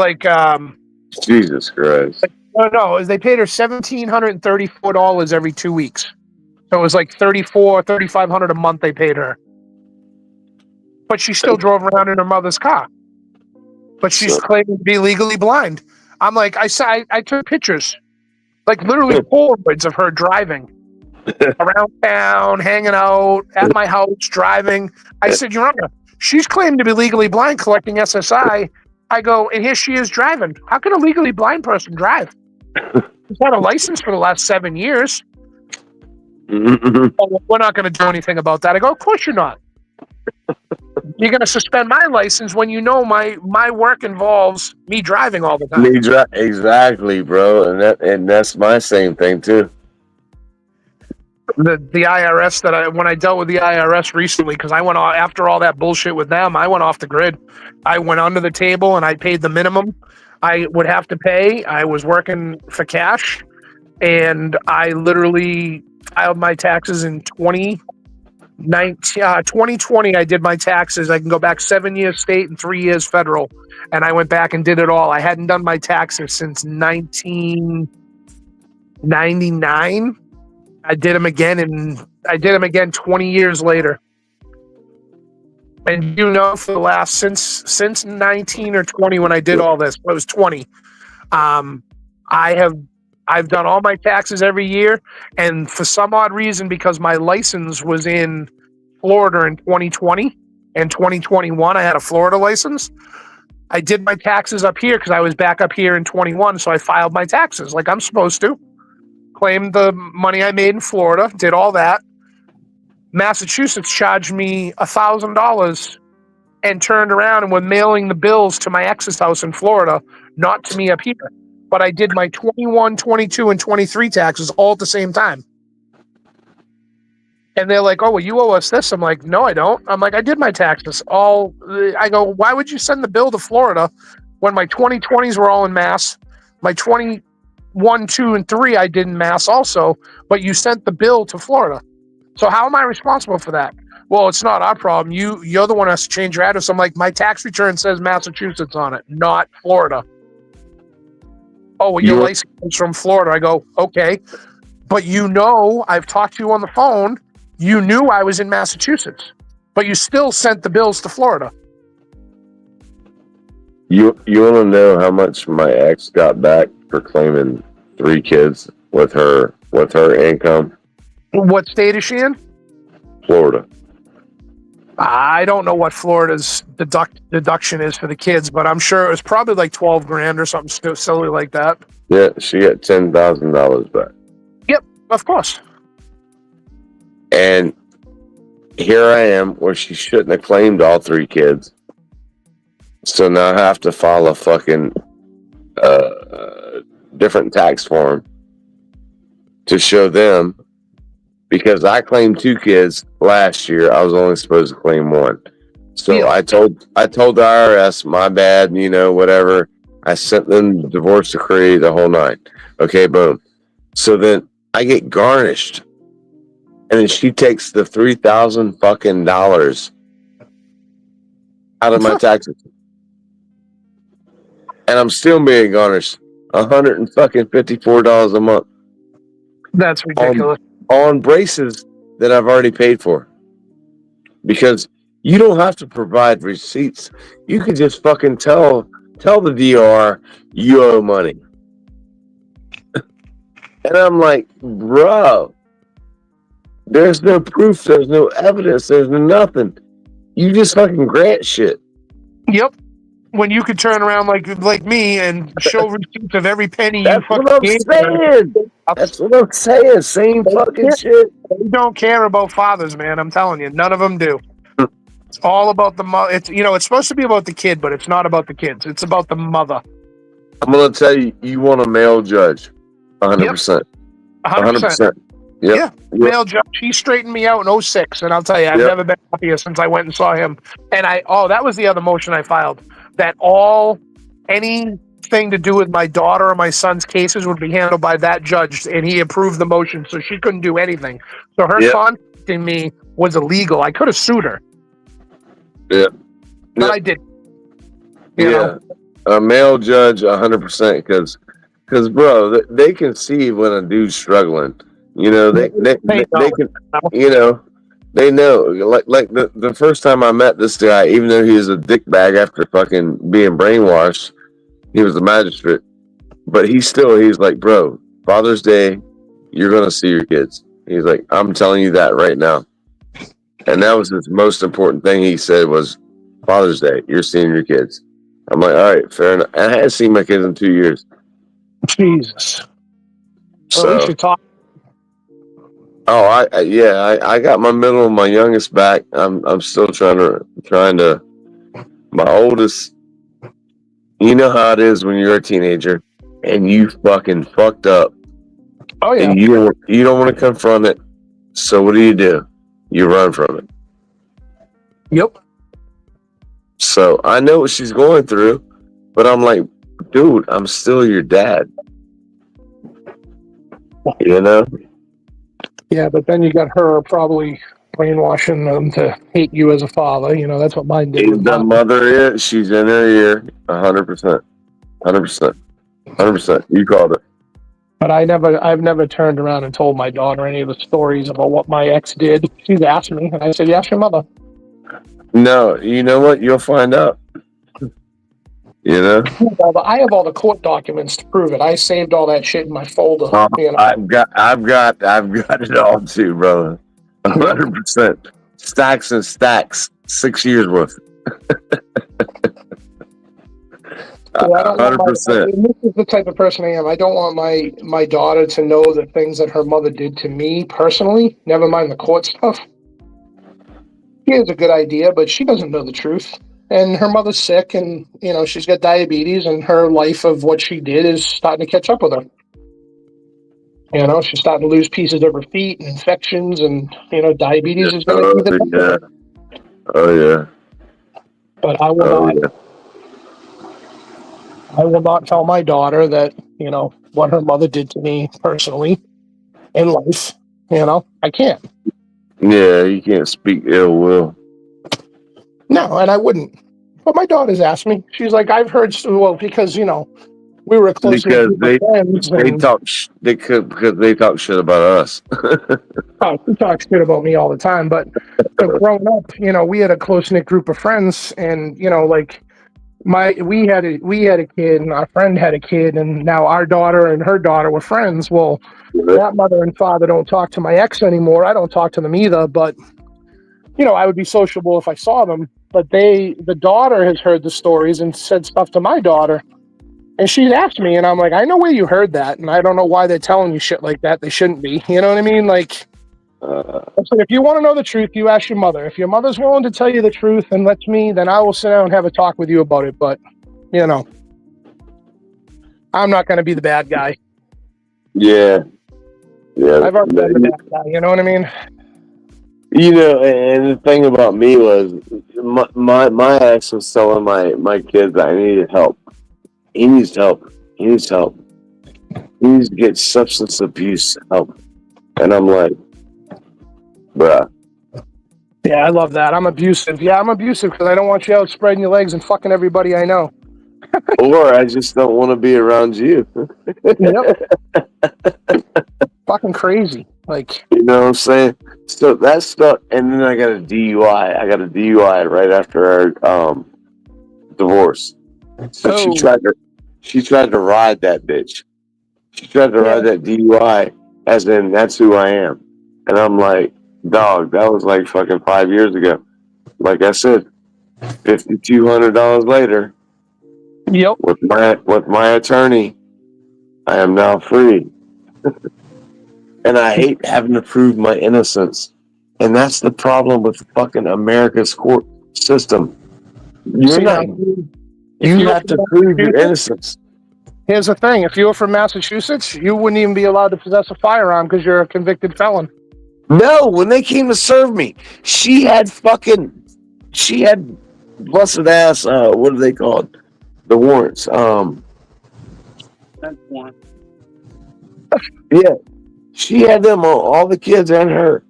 Jesus Christ.
They paid her $1,734 every 2 weeks. So it was like $3,500 a month they paid her. But she still drove around in her mother's car. But she's claiming to be legally blind. I'm like, I took pictures, like literally Polaroids of her driving around town, hanging out at my house, driving. I said, Your Honor, she's claiming to be legally blind, collecting SSI. I go, and here she is driving. How can a legally blind person drive? She's had a license for the last 7 years. Oh, we're not going to do anything about that. I go, of course you're not. You're going to suspend my license when you know my work involves me driving all the time.
Exactly, bro, and that's my same thing too.
The IRS when I dealt with the IRS recently, because I went after all that bullshit with them, I went off the grid. I went under the table and I paid the minimum I would have to pay. I was working for cash, and I literally filed my taxes in 2020. I did my taxes. I can go back 7 years state and 3 years federal, and I went back and did it all. I hadn't done my taxes since 1999. I did them again 20 years later. And for the last since 19 or 20 when I did all this, it was 20. I've done all my taxes every year, and for some odd reason, because my license was in Florida in 2020 and 2021, I had a Florida license. I did my taxes up here because I was back up here in 21, so I filed my taxes like I'm supposed to. Claimed the money I made in Florida, did all that. Massachusetts charged me $1,000 and turned around and were mailing the bills to my ex's house in Florida, not to me up here. But I did my 21, 22, and 23 taxes all at the same time. And they're like, oh, well, you owe us this. I'm like, no, I don't. I'm like, I did my taxes all. I go, why would you send the bill to Florida when my 2020s were all in Mass? My 21, 2, and 3 I did in Mass also, but you sent the bill to Florida. So how am I responsible for that? Well, it's not our problem. You're the one who has to change your address. I'm like, my tax return says Massachusetts on it, not Florida. Oh, well, your license is from Florida. I go, okay. But I've talked to you on the phone. You knew I was in Massachusetts, but you still sent the bills to Florida.
You want to know how much my ex got back for claiming 3 kids with her income?
What state is she in?
Florida.
I don't know what Florida's deduction is for the kids, but I'm sure it was probably like $12,000 or something silly like that.
Yeah, she got $10,000 back.
Yep, of course.
And here I am where she shouldn't have claimed all 3 kids. So now I have to file a fucking different tax form to show them, because I claimed 2 kids last year. I was only supposed to claim 1. So yeah. I told the IRS, my bad, whatever. I sent them the divorce decree, the whole 9. Okay, boom. So then I get garnished. And then she takes the $3,000 fucking dollars out of my taxes. And I'm still being garnished $154 a month.
That's ridiculous.
On braces that I've already paid for. Because you don't have to provide receipts. You can just fucking tell the DOR you owe money. And I'm like, bro, there's no proof, there's no evidence, there's no nothing. You just fucking grant shit.
Yep. When you could turn around like me and show receipts of every penny
That's
you fucking
what I'm
gave.
saying. That's what I'm saying. Same fucking shit.
They don't care about fathers, man. I'm telling you, none of them do. It's all about the mother. It's it's supposed to be about the kid, but it's not about the kids. It's about the mother.
I'm gonna tell you, you want a male judge, 100%.
100%.
Yep.
Yeah, male judge. He straightened me out in 2006, and I'll tell you, I've never been happier since I went and saw him. And that was the other motion I filed. That anything to do with my daughter or my son's cases would be handled by that judge, and he approved the motion, so she couldn't do anything. So her contacting me was illegal. I could have sued her.
Yeah.
But I didn't. You know?
A male judge, 100%, because bro, they can see when a dude's struggling. You know, they can, you know, they know. Like the first time I met this guy, even though he was a dickbag after fucking being brainwashed, he was a magistrate. But he's like, bro, Father's Day, you're gonna see your kids. He's like, I'm telling you that right now. And that was his most important thing he said was, Father's Day, you're seeing your kids. I'm like, all right, fair enough. And I hadn't seen my kids in 2 years.
Jesus.
So
we should talk.
Oh, I got my middle and my youngest back. I'm still trying to. My oldest, you know how it is when you're a teenager and you fucking fucked up.
Oh yeah.
And you don't want to confront it. So what do? You run from it.
Yep.
So I know what she's going through, but I'm like, dude, I'm still your dad. You know?
Yeah, but then you got her probably brainwashing them to hate you as a father. You know, that's what mine did.
The mother is, she's in her ear, 100%. 100%. You called it.
But I've never turned around and told my daughter any of the stories about what my ex did. She's asked me, and I said, "Yes, your mother."
No, you know what? You'll find out. You know?
I have all the court documents to prove it. I saved all that shit in my folder. You know?
I've got it all too, brother. 100%. Stacks and stacks. 6 years worth. 100%.
This is the type of person I am. I don't want my daughter to know the things that her mother did to me personally. Never mind the court stuff. She has a good idea, but she doesn't know the truth. And her mother's sick, and she's got diabetes, and her life of what she did is starting to catch up with her. She's starting to lose pieces of her feet and infections, and diabetes is going to be the
death. Oh yeah.
But I will not tell my daughter that what her mother did to me personally in life. I can't.
Yeah, you can't speak ill will.
No, and I wouldn't. But my daughter's asked me. She's like, I've heard, because we were close.
Because they talk shit about us.
She talks shit about me all the time. But growing up, we had a close knit group of friends, and we had a kid, and our friend had a kid, and now our daughter and her daughter were friends. Well, that mother and father don't talk to my ex anymore. I don't talk to them either, but I would be sociable if I saw them. But the daughter has heard the stories and said stuff to my daughter, and she's asked me, and I'm like, I know where you heard that, and I don't know why they're telling you shit like that. They shouldn't be. You know what I mean? Like, if you want to know the truth, you ask your mother. If your mother's willing to tell you the truth and lets me, then I will sit down and have a talk with you about it. But I'm not going to be the bad guy.
Yeah.
I've already been the bad guy. You know what I mean?
And the thing about me was my ex was telling my kids that I needed help. He needs help. He needs to get substance abuse help. And I'm like, bruh.
Yeah, I love that. I'm abusive. Yeah, I'm abusive because I don't want you out spreading your legs and fucking everybody I know.
Or I just don't want to be around you.
Yep. Fucking crazy. Like,
you know what I'm saying? So that stuff, and then I got a DUI. I got a DUI right after our divorce. So she tried to ride that bitch. She tried to write that DUI as in that's who I am. And I'm like, dog, that was like fucking 5 years ago. Like I said, $5,200 later.
Yep.
With my attorney, I am now free. And I hate having to prove my innocence. And that's the problem with fucking America's court system. You have to prove your innocence.
Here's the thing. If you were from Massachusetts, you wouldn't even be allowed to possess a firearm because you're a convicted felon.
No, when they came to serve me, she had busted ass, what are they called? The warrants.
That's one.
Yeah. She had them on all the kids and her.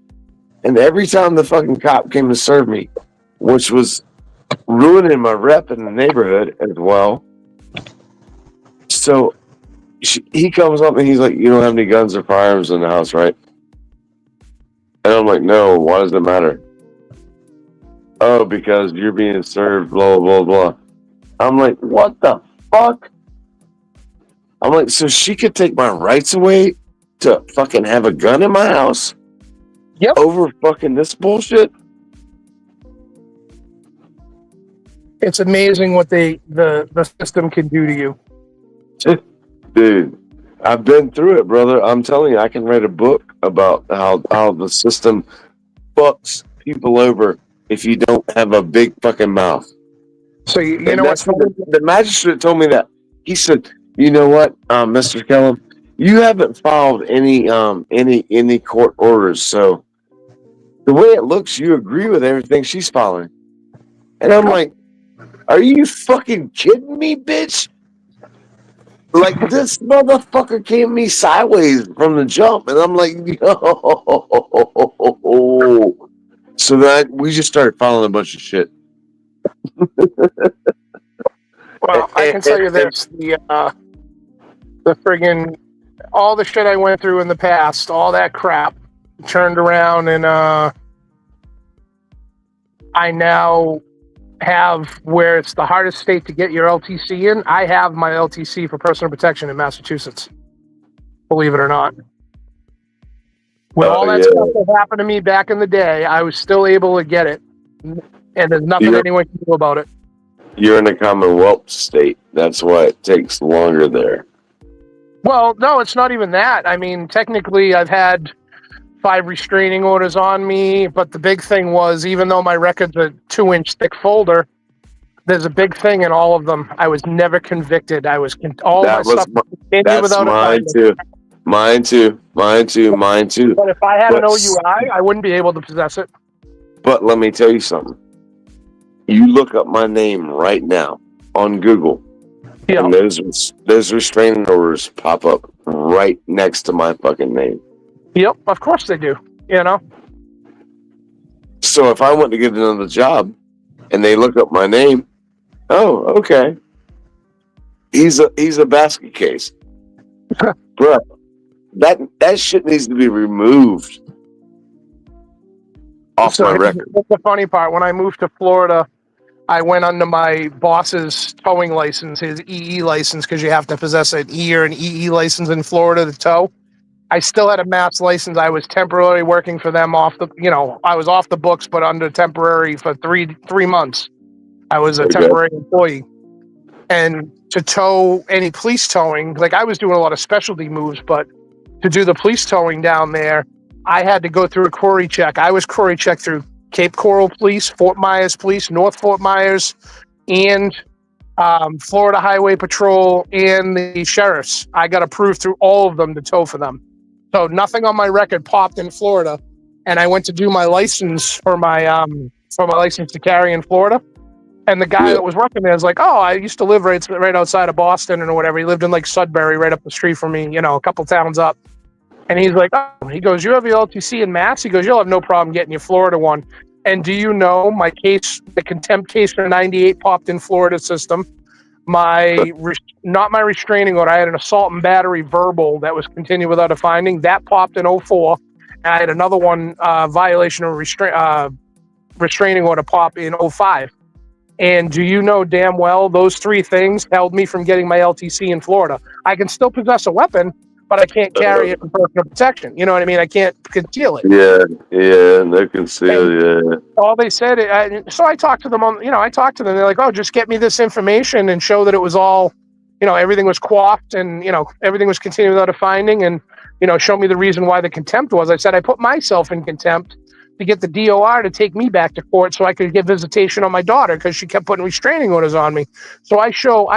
And every time the fucking cop came to serve me, which was ruining my rep in the neighborhood as well. So he comes up and he's like, you don't have any guns or firearms in the house, right? And I'm like, no, why does it matter? Oh, because you're being served, blah, blah, blah. I'm like, what the fuck? I'm like, so she could take my rights away to fucking have a gun in my house?
Yep.
Over fucking this bullshit?
It's amazing what the system can do to you.
Dude, I've been through it, brother. I'm telling you, I can write a book about how the system fucks people over if you don't have a big fucking mouth.
So you know what?
The magistrate told me that. He said, you know what, Mr. Kellum, you haven't filed any court orders, so the way it looks, you agree with everything she's filing. And I'm like, are you fucking kidding me, bitch? Like, this motherfucker came me sideways from the jump, and I'm like, yo. So that we just started filing a bunch of shit.
Well, I can tell you this: the friggin' all the shit I went through in the past, all that crap, turned around, and I now have where it's the hardest state to get your LTC in. I have my LTC for personal protection in Massachusetts. Believe it or not. With all that stuff that happened to me back in the day, I was still able to get it, and there's nothing anyone can do about it.
You're in a Commonwealth state. That's why it takes longer there.
Well, no, it's not even that. I mean, technically, I've had 5 restraining orders on me, but the big thing was, even though my record's a 2-inch thick folder, there's a big thing in all of them. I was never convicted. That's mine
too. Mine too. Mine too.
But if I had an OUI, I wouldn't be able to possess it.
But let me tell you something. You look up my name right now on Google, and those restraining orders pop up right next to my fucking name.
Yep, of course they do. You know.
So if I went to get another job, and they look up my name, oh, okay, he's a basket case, bro. That shit needs to be removed off my record.
That's the funny part. When I moved to Florida, I went under my boss's towing license, his EE license, because you have to possess an E or an EE license in Florida to tow. I still had a Mass license. I was temporarily working for them I was off the books, but under temporary for three months. I was a temporary employee. And to tow any police towing, like I was doing a lot of specialty moves, but to do the police towing down there, I had to go through a query check. I was query checked through Cape Coral Police, Fort Myers Police, North Fort Myers, and Florida Highway Patrol, and the sheriffs. I got approved through all of them to tow for them. So nothing on my record popped in Florida, and I went to do my license for my license to carry in Florida. And the guy that was working there was like, "Oh, I used to live right outside of Boston or whatever. He lived in like Sudbury, right up the street from me, a couple towns up." And he's like, "Oh," he goes, "You have your LTC in Mass?" He goes, "You'll have no problem getting your Florida one." And do you know my case, the contempt case for 98 popped in Florida system. Not my restraining order. I had an assault and battery verbal that was continued without a finding. That popped in 04. And I had another one, violation of restraining order pop in 05. And do you know damn well those 3 things held me from getting my LTC in Florida? I can still possess a weapon, but I can't carry it for personal protection. You know what I mean? I can't conceal it.
Yeah, no conceal, yeah.
All they said, so I talked to them I talked to them. They're like, oh, just get me this information and show that it was all, everything was quaffed and, everything was continued without a finding and, show me the reason why the contempt was. I said, I put myself in contempt to get the DOR to take me back to court so I could get visitation on my daughter because she kept putting restraining orders on me. So I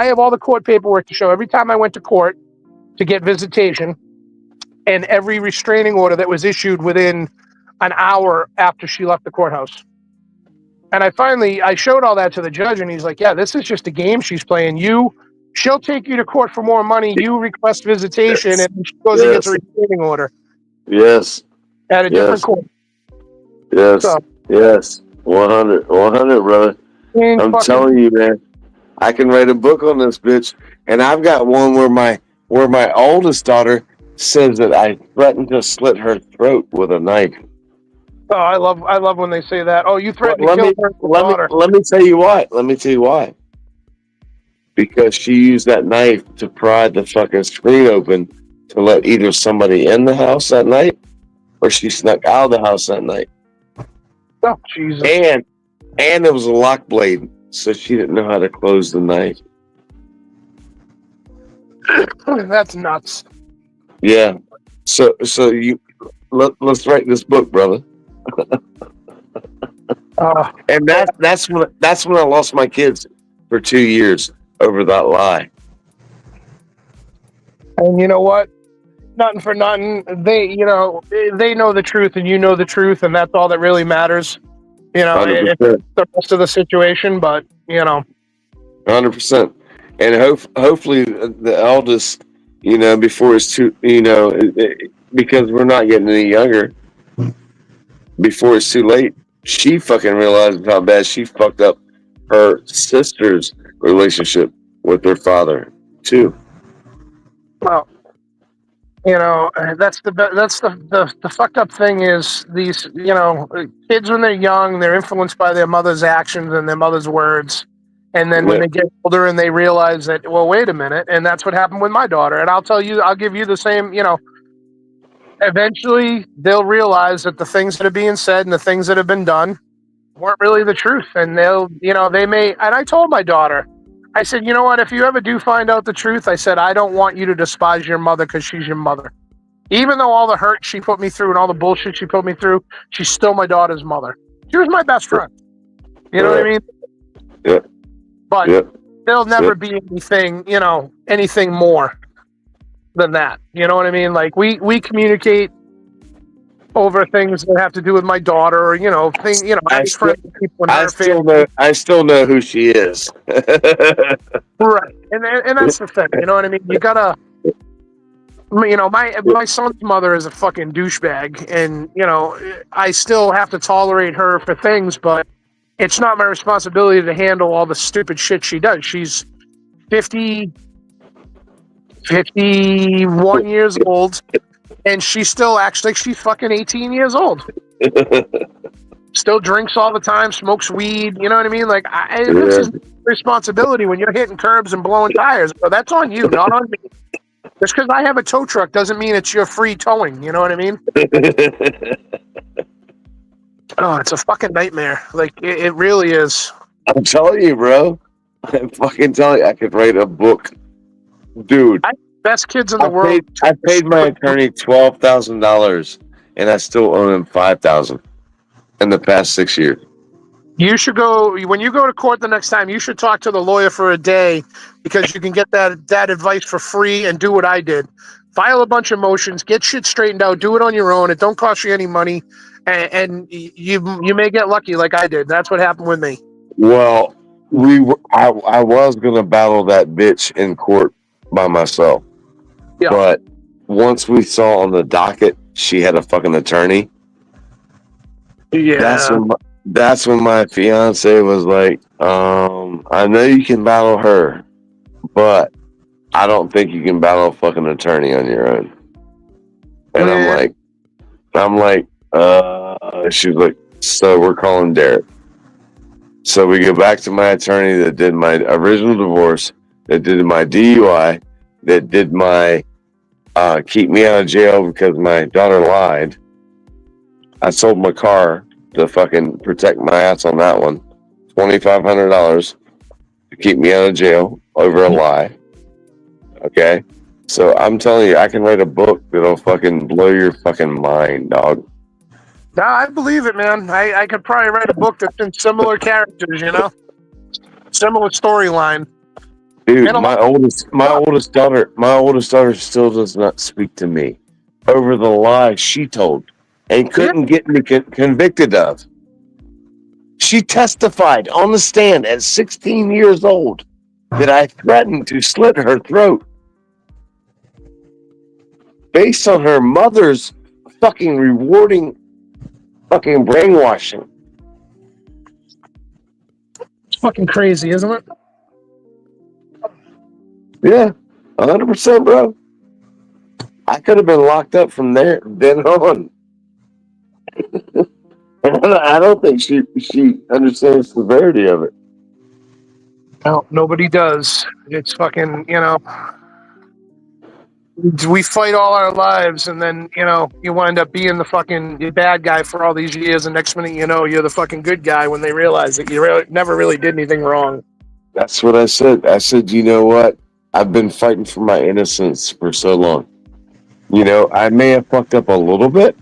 have all the court paperwork to show every time I went to court to get visitation and every restraining order that was issued within an hour after she left the courthouse. And I showed all that to the judge and he's like, yeah, this is just a game she's playing. She'll take you to court for more money. You request visitation and she goes and gets a restraining order.
Yes.
At a different court.
Yes. Yes. 100, brother. I'm telling you, man. I can write a book on this bitch. And I've got one where my oldest daughter says that I threatened to slit her throat with a knife.
Oh, I love when they say that. Oh, you threatened to kill her daughter.
Let me tell you why. Because she used that knife to pry the fucking screen open to let either somebody in the house that night or she snuck out of the house that night.
Oh, Jesus.
And it was a lock blade, so she didn't know how to close the knife.
That's nuts.
Yeah. So let's write this book, brother. And that's when I lost my kids for 2 years over that lie.
And you know what? Nothing for nothing. They know the truth, and you know the truth, and that's all that really matters. It's the rest of the situation, but
100%. And hopefully the eldest, before it's too, because we're not getting any younger, before it's too late, she fucking realizes how bad she fucked up her sister's relationship with her father too.
Well, that's the fucked up thing is these, kids when they're young, they're influenced by their mother's actions and their mother's words. And then when they get older and they realize that, well, wait a minute. And that's what happened with my daughter. And I'll give you the same, eventually they'll realize that the things that are being said and the things that have been done weren't really the truth. And they may, and I told my daughter, I said, you know what, if you ever do find out the truth, I said, I don't want you to despise your mother because she's your mother. Even though all the hurt she put me through and all the bullshit she put me through, she's still my daughter's mother. She was my best friend. You know what I mean?
Yeah.
But there'll never be anything more than that. You know what I mean? Like we communicate over things that have to do with my daughter, or I
still know who she is.
Right, and that's the thing. You know what I mean? You gotta. My son's mother is a fucking douchebag, and I still have to tolerate her for things, but it's not my responsibility to handle all the stupid shit she does. She's 51 years old, and she still acts like she's fucking 18 years old. Still drinks all the time, smokes weed. You know what I mean? Like, this is responsibility when you're hitting curbs and blowing tires. So that's on you, not on me. Just because I have a tow truck doesn't mean it's your free towing. You know what I mean? Oh, it's a fucking nightmare. Like, it really is.
I'm telling you, bro. I'm fucking telling you, I could write a book. Dude.
Best kids in the world.
I paid my attorney $12,000, and I still owe him $5,000 in the past 6 years.
You should go, when you go to court the next time, you should talk to the lawyer for a day, because you can get that advice for free and do what I did. File a bunch of motions, get shit straightened out, do it on your own. It don't cost you any money, and you may get lucky like I did. That's what happened with me.
Well, I was going to battle that bitch in court by myself. Yeah. But once we saw on the docket she had a fucking attorney, that's when my fiance was like, I know you can battle her, but I don't think you can battle a fucking attorney on your own. And I'm like, she's like, so we're calling Derek. So we go back to my attorney that did my original divorce, that did my DUI, that did my keep me out of jail because my daughter lied. I sold my car to fucking protect my ass on that one. $2,500 to keep me out of jail over a lie. Okay? So I'm telling you, I can write a book that'll fucking blow your fucking mind, dog.
Nah, I believe it, man. I could probably write a book that's in similar characters, you know? Similar storyline.
Dude, my oldest daughter still does not speak to me over the lie she told and couldn't get me convicted of. She testified on the stand at 16 years old that I threatened to slit her throat based on her mother's fucking rewarding fucking brainwashing.
It's fucking crazy, isn't it?
Yeah, 100%, bro. I could have been locked up from then on. I don't think she understands the severity of it.
No, nobody does. It's fucking, you know, we fight all our lives, and then, you know, you wind up being the fucking bad guy for all these years, and next minute, you know, you're the fucking good guy when they realize that you never really did anything wrong.
That's what I said. I said, you know what? I've been fighting for my innocence for so long. You know, I may have fucked up a little bit,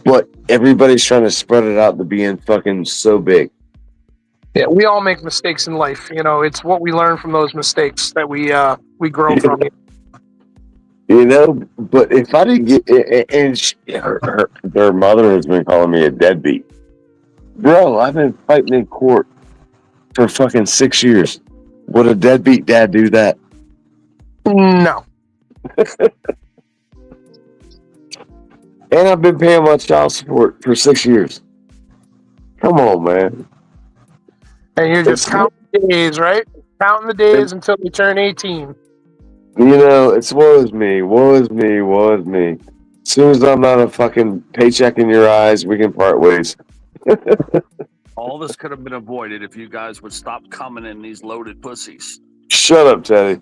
but everybody's trying to spread it out to being fucking so big.
Yeah, we all make mistakes in life. You know, it's what we learn from those mistakes that we grow from.
You know, but if I didn't get, and her mother has been calling me a deadbeat. Bro, I've been fighting in court for fucking 6 years. Would a deadbeat dad do that?
No.
And I've been paying my child support for 6 years. Come on, man.
And you're just counting the days, right? Counting the days until you turn 18.
You know, it's woe is me, woe is me, woe is me. As soon as I'm not a fucking paycheck in your eyes, we can part ways.
All this could have been avoided if you guys would stop coming in these loaded pussies.
Shut up, Teddy.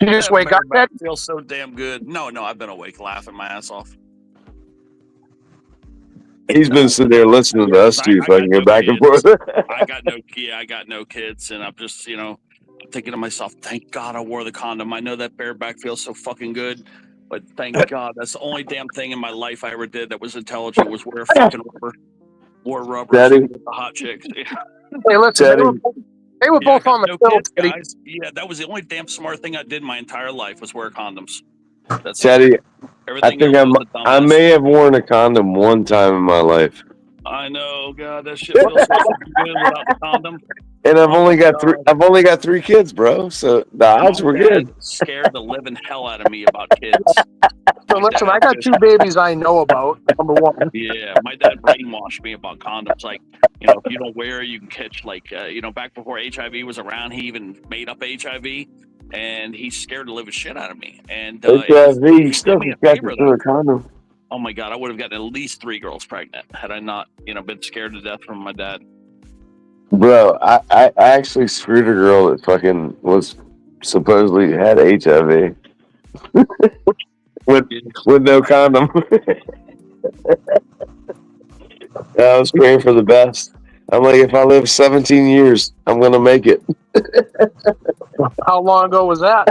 You just wake up, Ted?
Feels so damn good. No, I've been awake laughing my ass off.
He's been sitting there listening to us two fucking go back and forth.
I got no kids, and I'm just, you know, thinking to myself, thank God I wore the condom. I know that bareback feels so fucking good, but thank God that's the only damn thing in my life I ever did that was intelligent was wear fucking rubber. Wore rubber.
Daddy.
The hot chicks.
Hey, listen,
Teddy.
they were both on the
kids, guys. Yeah, that was the only damn smart thing I did my entire life was wear condoms. That's
Teddy,
everything.
I may have worn a condom one time in my life.
I know, God, that shit feels so fucking good without the condom.
And I've only got three kids, bro. So the odds were good.
Scared the living hell out of me about kids.
So listen, I got 2 babies I know about. Number one.
Yeah, my dad brainwashed me about condoms. Like, you know, if you don't wear it, you can catch, like, you know, back before HIV was around, he even made up HIV, and he scared the living shit out of me. And
HIV, you still can catch it through a condom.
Oh my God, I would have gotten at least 3 girls pregnant had I not, you know, been scared to death from my dad.
Bro, I actually screwed a girl that fucking was supposedly had HIV with no condom. I was praying for the best. I'm like, if I live 17 years, I'm gonna make it.
How long ago was that?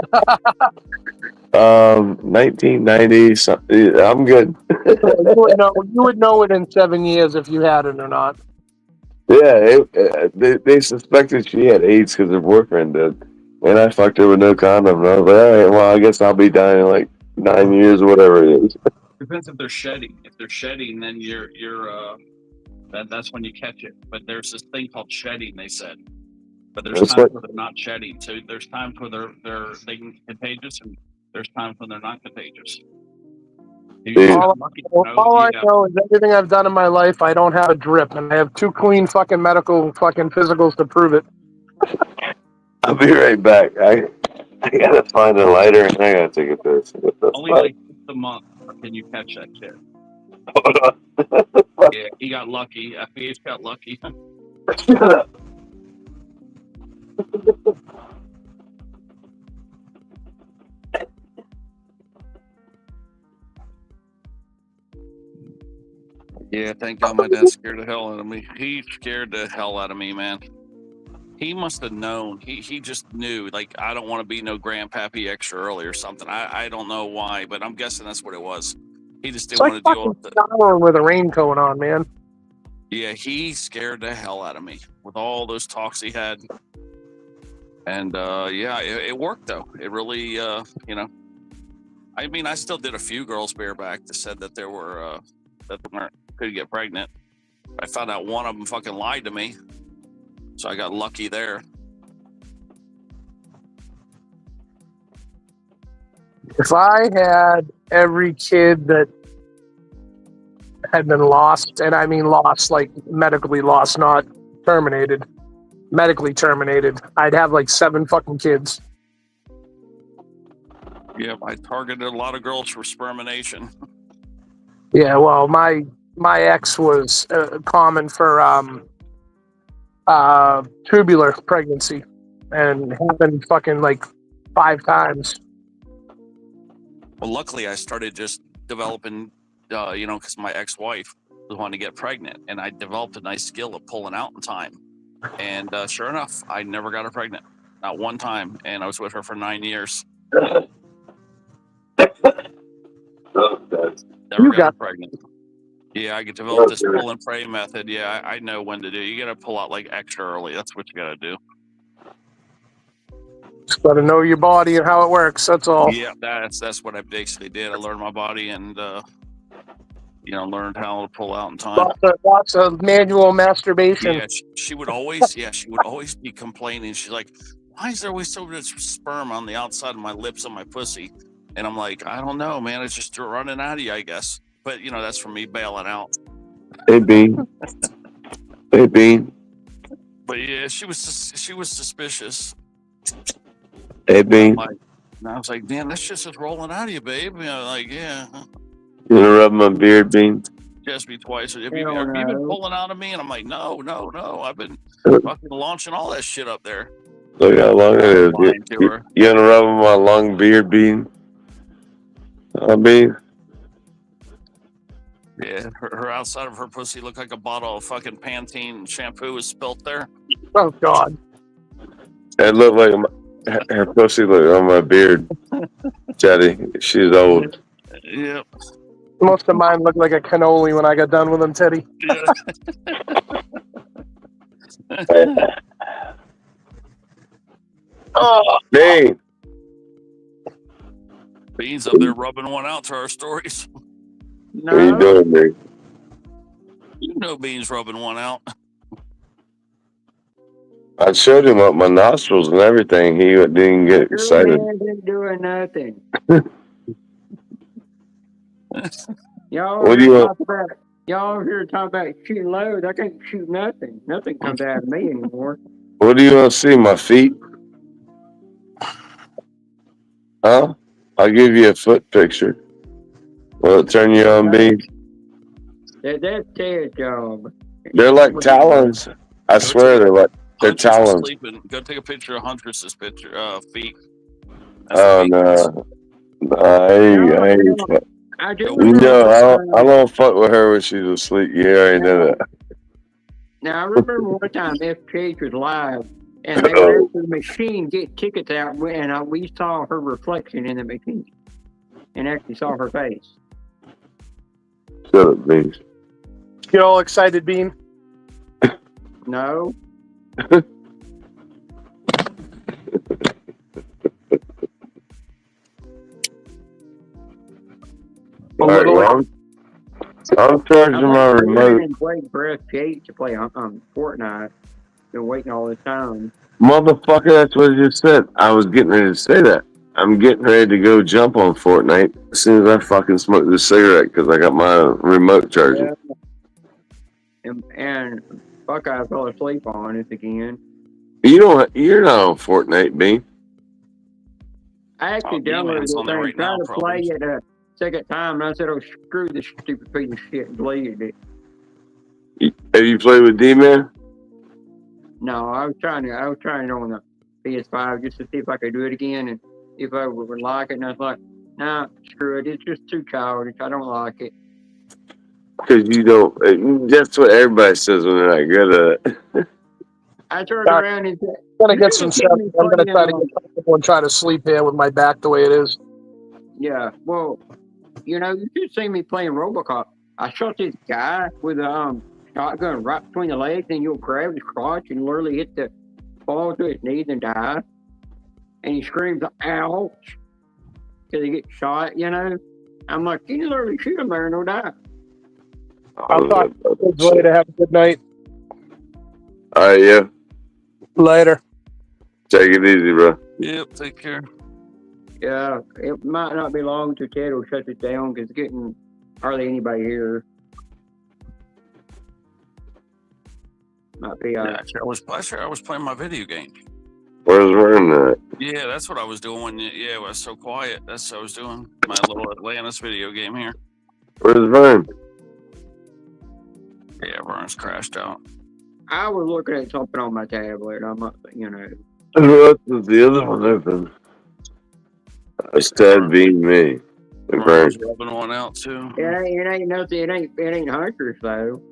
1990. I'm good.
You would know it in 7 years if you had it or not.
Yeah, they suspected she had AIDS because her boyfriend did, and I fucked her with no condom. And I was like, all right, well, I guess I'll be dying in like 9 years or whatever it is.
Depends if they're shedding. If they're shedding, then that's when you catch it. But there's this thing called shedding, they said. But there's times where they're not shedding. So there's times where they can be contagious, and there's times when they're not contagious.
All I know is everything I've done in my life, I don't have a drip, and I have 2 clean fucking medical fucking physicals to prove it.
I'll be right back. I gotta find a lighter and I gotta take a piss.
Only like a month can you catch that shit. Yeah, he got lucky. FBH got lucky.
Shut up.
Yeah, thank God my dad scared the hell out of me. He scared the hell out of me, man. He must have known. He just knew. Like, I don't want to be no grandpappy extra early or something. I don't know why, but I'm guessing that's what it was. He just
It's
didn't
like
want to deal
fucking
with it.
showering with a raincoat on, man.
Yeah, he scared the hell out of me with all those talks he had. And yeah, it worked though. It really, you know. I mean, I still did a few girls bareback that said that there were that they couldn't get pregnant. I found out one of them fucking lied to me, so I got lucky there.
If I had every kid that had been lost, and I mean lost, like medically lost, not terminated, medically terminated, I'd have like 7 fucking kids.
Yep, I targeted a lot of girls for spermination.
Yeah, well, my ex was common for tubular pregnancy, and happened fucking like 5 times.
Well, luckily, I started just developing, you know, because my ex-wife was wanting to get pregnant, and I developed a nice skill of pulling out in time. And sure enough, I never got her pregnant, not one time, and I was with her for 9 years. Never got her pregnant. Yeah, I could develop this pull and pray method. Yeah, I know when to do. You got to pull out like extra early. That's what you got to do.
Just got to know your body and how it works. That's all.
Yeah, that's what I basically did. I learned my body and you know, learned how to pull out in time.
Lots of manual masturbation.
Yeah, she would always be complaining. She's like, "Why is there always so much sperm on the outside of my lips and my pussy?" And I'm like, "I don't know, man. It's just running out of you, I guess." But you know, that's from me bailing out.
Hey, Bean. Hey, Bean.
But yeah, she was suspicious.
Hey, Bean.
And I was like, "Man, that's just rolling out of you, babe." You know, like, yeah.
You wanna rub my beard, Bean?
She asked me twice, have you been pulling out of me? And I'm like, no. I've been fucking launching all that shit up there.
Look how long it is. You wanna rub my long beard, Bean? Bean?
Yeah, her outside of her pussy looked like a bottle of fucking Pantene shampoo was spilt there.
Oh, God.
It looked like her pussy looked on my beard. Jetty, she's old.
Yep.
Most of mine looked like a cannoli when I got done with them, Teddy.
Yeah.
Oh, Bean.
Bean's up there rubbing one out to our stories.
No. What are you doing, Bean?
You know Bean's rubbing one out.
I showed him up my nostrils and everything. He didn't get excited.
Man didn't doing nothing. Y'all
What do you want?
Y'all here talking about shooting loads. I can't shoot nothing. Nothing comes out of me anymore.
What do you want to see? My feet? Huh? I'll give you a foot picture. Will it turn you on, Bean?
That's Ted's job.
They're like talons. I swear they're talons.
Go take a picture of Huntress's feet.
Oh no.
I
don't fuck with her when she's asleep. You already know that.
Now I remember one time FKH was live, and they were at the machine get tickets out, and we saw her reflection in the machine, and actually saw her face.
Shut up, Bean.
Get all excited, Bean?
No.
All right, well, I'm charging my remote.
I'm waiting for FKH to play on Fortnite. Been waiting all this time.
Motherfucker, that's what I just said. I was getting ready to say that. I'm getting ready to go jump on Fortnite as soon as I fucking smoke this cigarette because I got my remote charging.
Yeah. And Buckeye fell asleep on it again.
You're not on Fortnite, Bean.
I actually downloaded this thing, right trying to play it a second time, and I said, "Oh, screw this stupid piece of shit," and deleted it.
Have you played with D-Man?
No, I was trying it on the PS5 just to see if I could do it again and if I would like it. And I was like, nah, screw it. It's just too childish. I don't like it.
Because you don't. That's what everybody says when they're not good at it.
I turned around and said,
I'm gonna get some stuff. I'm gonna try to get comfortable and try to sleep here with my back the way it is.
yeah, well, you should see me playing Robocop. I shot this guy with a shotgun right between the legs, and you'll grab his crotch and literally hit the fall to his knees and die. And he screams, ouch, because he gets shot, I'm like, you literally shoot him there and he'll die.
I'll talk to you later. Have a good night.
All right, yeah.
Later.
Take it easy, bro.
Yep, take care.
Yeah, it might not be long till Ted will shut it down because it's getting hardly anybody here. Might be.
Yeah, I was playing my video game.
Where's Vern at?
Yeah, that's what I was doing. Yeah, it was so quiet. That's what I was doing. My little Atlantis video game here.
Where's Vern?
Yeah, Vern's crashed out.
I was looking at something on my tablet. I'm not,
What was the other one open? Instead being me.
Vern's rubbing one out too.
It ain't nothing. It ain't Hunter's though.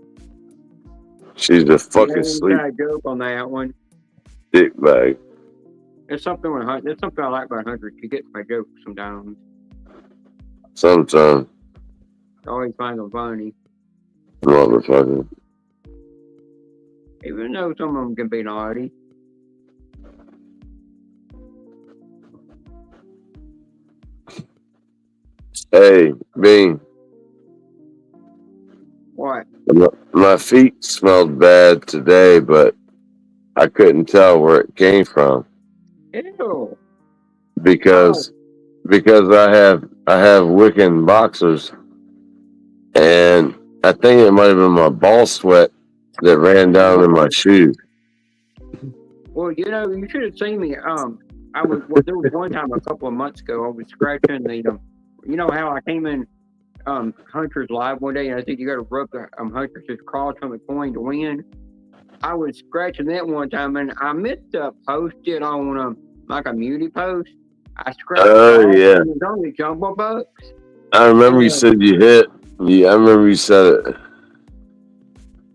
She's a fucking sleep
Got a joke on that one.
dick bag.
There's something with Hunter. There's something I like about Hunter. She gets my jokes sometimes.
Sometimes.
I always find them funny.
Motherfucker.
Even though some of them can be naughty.
Hey, Bean.
What?
My feet smelled bad today, but I couldn't tell where it came from.
Ew.
Because I have Wiccan boxers, and I think it might have been my ball sweat that ran down in my shoe.
Well, you should have seen me. There was one time a couple of months ago, I was scratching the, how I came in Hunter's Live one day and I said you got to rub the Hunter's crotch on the coin to win. I was scratching that one time and I meant to post it on like a muty post. I scratched it was on the jumbo bucks.
I remember you said you hit. Yeah, I remember you said it.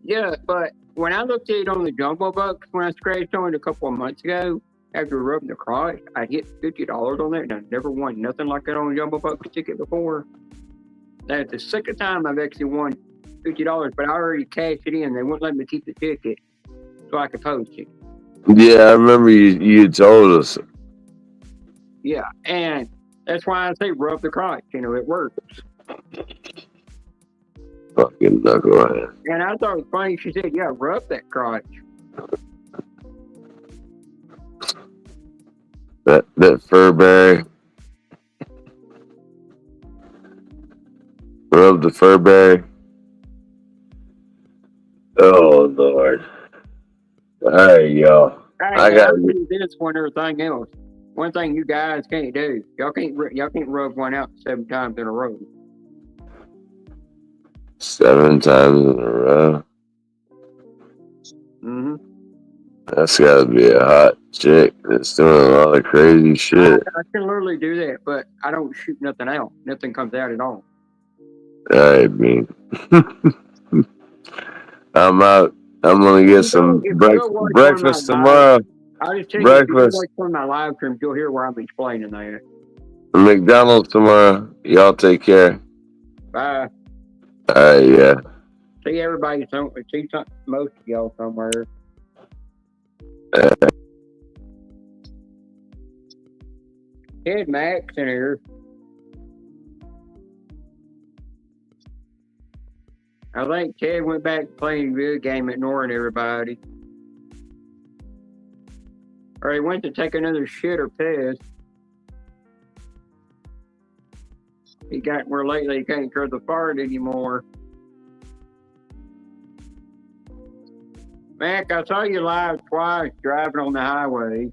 Yeah, but when I looked at it on the jumbo bucks when I scratched on it a couple of months ago, after rubbing the crotch, I hit $50 on there, and I never won nothing like that on a jumbo bucks ticket before. That's the second time I've actually won $50, but I already cashed it in. They wouldn't let me keep the ticket, so I could post it.
Yeah, I remember you told us.
Yeah, and that's why I say rub the crotch. It works.
Fucking knucklehead.
And I thought it was funny. She said, "Yeah, rub that crotch."
That Furberry. Rub the Furberry. Oh Lord. Hey y'all. I got
this one or thing else. One thing you guys can't do. Y'all can't rub one out 7 times in a row.
7 times in a row.
Mm-hmm.
That's gotta be a hot chick that's doing a lot of crazy shit.
I can literally do that, but I don't shoot nothing out. Nothing comes out at all.
I mean, I'm out. I'm gonna get some breakfast tomorrow.
I'll just tell you, if you watch one of my live streams, you'll hear where I'm explaining that.
McDonald's tomorrow. Y'all take care.
Bye.
Yeah.
See everybody. See most of y'all somewhere. Ted Max in here. I think Ted went back to playing video game, ignoring everybody. Or he went to take another shit or piss. He got where lately he can't throw the fart anymore. Mac, I saw you live twice driving on the highway.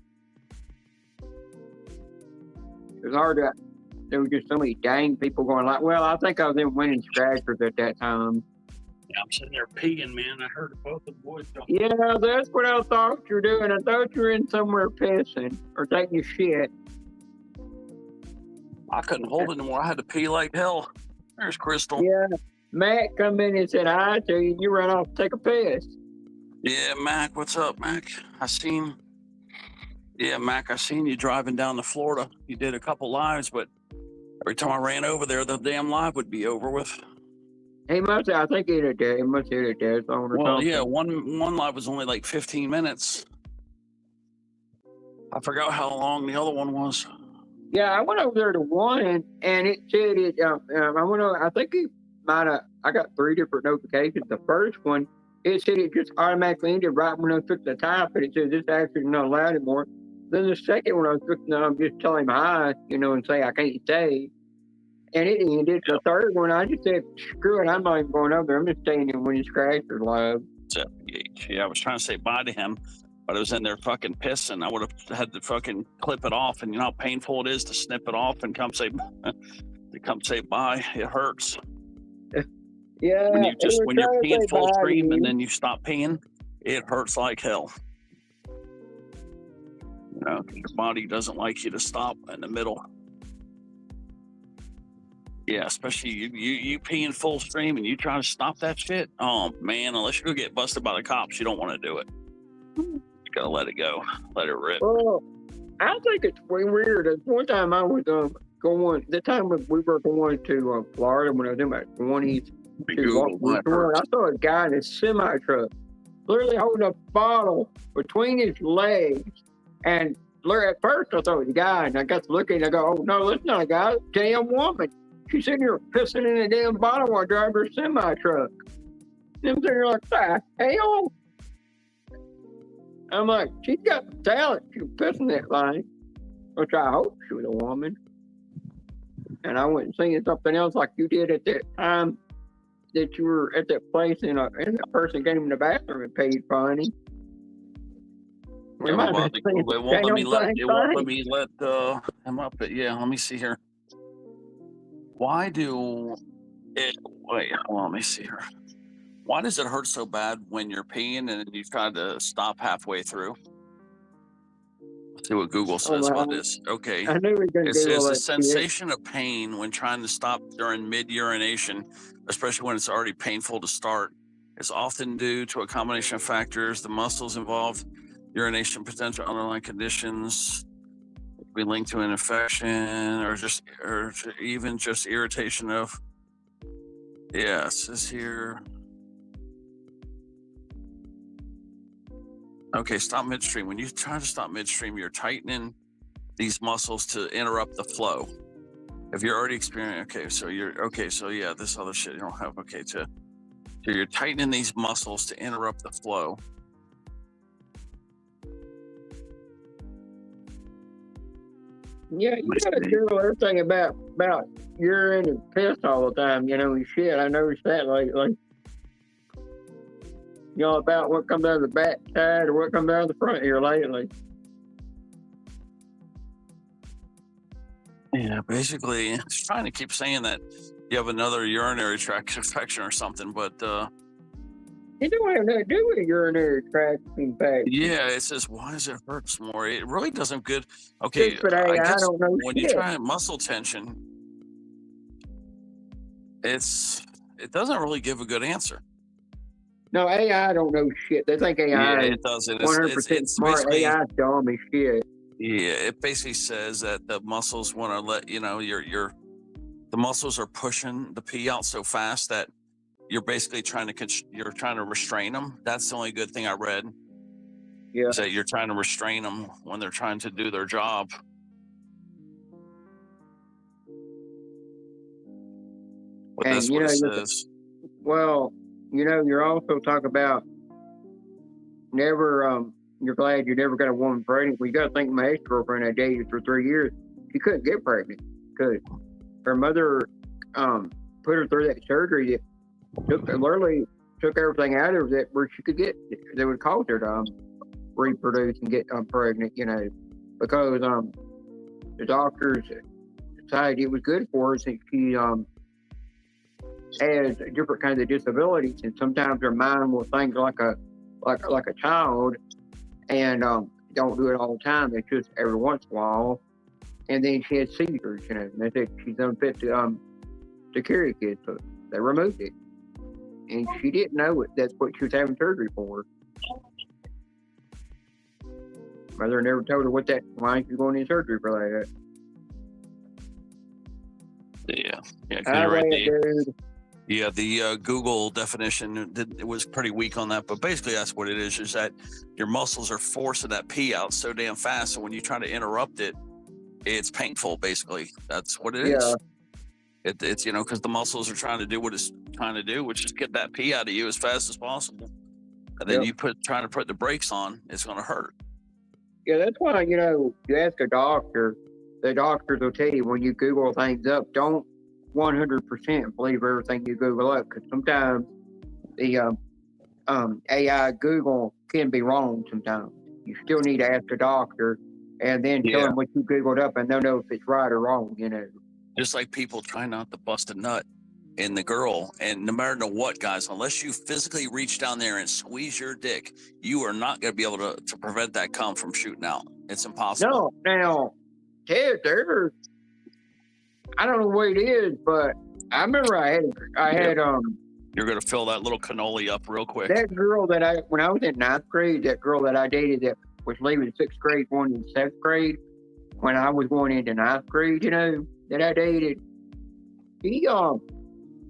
It was hard to. There were just so many dang people going like, well, I think I was in winning scratchers at that time.
Yeah, I'm sitting there peeing, man. I heard both the boys go.
Yeah, that's what I thought you were doing. I thought you were in somewhere pissing or taking a shit.
I couldn't hold it anymore. I had to pee like hell. There's Crystal.
Yeah, Matt come in and said hi to you, and you ran off to take a piss.
Yeah, Mac, what's up, Mac? Mac, I seen you driving down to Florida. You did a couple lives, but every time I ran over there, the damn live would be over with.
He must have, I think he must have hit a dead zone or something.
Yeah, one live was only like 15 minutes. I forgot how long the other one was.
Yeah, I went over there to one, and it said it. I went over. I think it might have. I got 3 different notifications. The first one, it said it just automatically ended right when I took the type, and it said this action is not allowed anymore. Then the second one, I was just tell him hi, and say I can't stay, and it ended. The third one, I just said screw it, I'm not even going over there. I'm just staying in when his crasher live.
Yeah, I was trying to say bye to him, but I was in there fucking pissing. I would have had to fucking clip it off, and you know how painful it is to snip it off and come say bye. It hurts.
Yeah.
When you're peeing full stream and then you stop peeing, it hurts like hell. You know, your body doesn't like you to stop in the middle. Yeah, especially you peeing full stream and you trying to stop that shit. Oh man, unless you go get busted by the cops, you don't want to do it. You gotta let it go, let it rip.
Well, I think it's way weird. One time I was going. The time we were going to Florida when I was in my 20s. I saw a guy in a semi truck, literally holding a bottle between his legs, and at first I thought it was a guy, and I got to looking, and I go, "Oh no, that's not a guy, it's a damn woman." She's sitting here pissing in a damn bottle while driving her semi truck. And I'm sitting here like, "The hell?" I'm like, she's got the talent. She was pissing that thing, which I hope she was a woman. And I went and seen something else like you did at that time that you were at that place, and the person came in the bathroom and paid funny.
It won't let me let him up. But yeah, let me see here. Why do it? Wait, hold on, let me see here. Why does it hurt so bad when you're peeing and you try to stop halfway through? Let's see what Google says about this. Okay. It says the sensation of pain when trying to stop during mid-urination, especially when it's already painful to start, is often due to a combination of factors. The muscles involved, urination, potential underlying conditions, it could be linked to an infection or even just irritation of. Yeah, it says here. Okay, stop midstream. When you try to stop midstream, you're tightening these muscles to interrupt the flow. If you're already experiencing, this other shit you don't have. Okay, so you're tightening these muscles to interrupt the flow.
Yeah, you gotta do everything about urine and piss all the time, and shit. I noticed that lately. About what comes out of the back side or what comes out of the front here lately.
Yeah, basically, it's trying to keep saying that you have another urinary tract infection or something, but
it don't have nothing to do with a urinary tract infection.
Yeah, it says why does it hurt more? It really doesn't good. Okay,
I guess don't know
when you try muscle tension, it doesn't really give a good answer.
No, AI don't know shit. They think AI
it doesn't.
100% smart. AI is dumb as shit.
Yeah, it basically says that the muscles want to let the muscles are pushing the pee out so fast that you're basically trying to restrain them. That's the only good thing I read.
Yeah,
is that you're trying to restrain them when they're trying to do their job. But that's what it says.
Well. You're also talking about never, you're glad you never got a woman pregnant. Well, you got to think my ex-girlfriend I dated for 3 years. She couldn't get pregnant because her mother put her through that surgery that literally took everything out of it where she could get, that would cause her to reproduce and get pregnant, because the doctors decided it was good for her since she has different kinds of disabilities, and sometimes her mind will think like a child, and don't do it all the time. It's just every once in a while. And then she had seizures, and they said she's unfit to carry kids, so they removed it. and she didn't know it. That's what she was having surgery for. Mother never told her why she was going in surgery for that.
Yeah, you're right. The Google definition it was pretty weak on that, but basically that's what it is that your muscles are forcing that pee out so damn fast, so when you try to interrupt it, it's painful. Basically, that's what it is. It's because the muscles are trying to do what it's trying to do, which is get that pee out of you as fast as possible, and then trying to put the brakes on, it's going to hurt.
Yeah, that's why you ask a doctor. The doctors will tell you when you Google things up, don't 100% believe everything you Google up, because sometimes the AI Google can be wrong. Sometimes you still need to ask a doctor and then tell them what you Googled up, and they'll know if it's right or wrong.
Just like people try not to bust a nut in the girl, and no matter what, guys, unless you physically reach down there and squeeze your dick, you are not going to be able to prevent that cum from shooting out. It's impossible.
No, now, Ted, I don't know what it is, but I remember I had
You're going to fill that little cannoli up real quick.
That girl when I was in 9th grade, that girl that I dated that was leaving 6th grade, going in 7th grade, when I was going into 9th grade, that I dated, he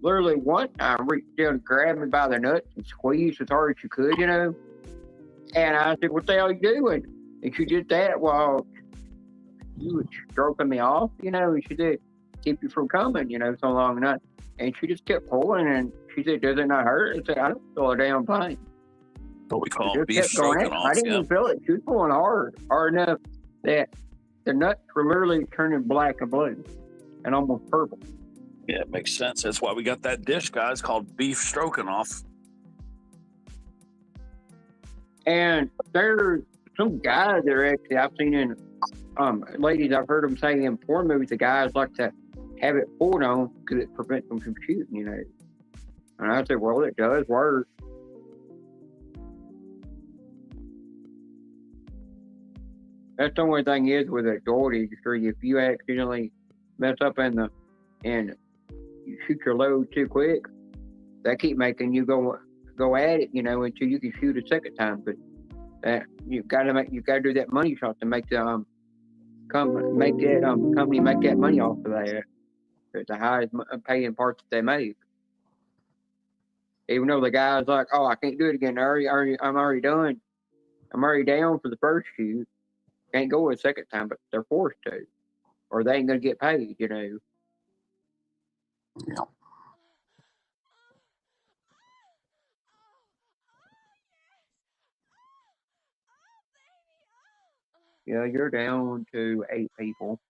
literally one time reached down and grabbed me by the nuts and squeezed as hard as she could, and I said, "What the hell are you doing?" And she did that while you were stroking me off, and she did keep you from coming, so long enough. And she just kept pulling, and she said, "Does it not hurt?" I said, "I don't feel a damn pain."
What we call beef stroking off.
I didn't even feel it. She was pulling hard enough that the nuts were literally turning black and blue and almost purple.
Yeah, it makes sense. That's why we got that dish, guys, called beef stroking off.
And there's some guys that are actually, I've seen in ladies, I've heard them say in porn movies, the guys like to have it pulled on because it prevents them from shooting, And I said, well, it does work. That's the only thing is with a door industry, if you accidentally mess up and you shoot your load too quick, they keep making you go at it, until you can shoot a second time. But you've got to do that money shot to make the company make that money off of that. It's the highest paying parts that they make. Even though the guy's like, "Oh, I can't do it again. I'm already done. I'm already down for the first shoot. Can't go a second time," but they're forced to, or they ain't gonna get paid.
Yeah.
Yeah, you're down to 8 people.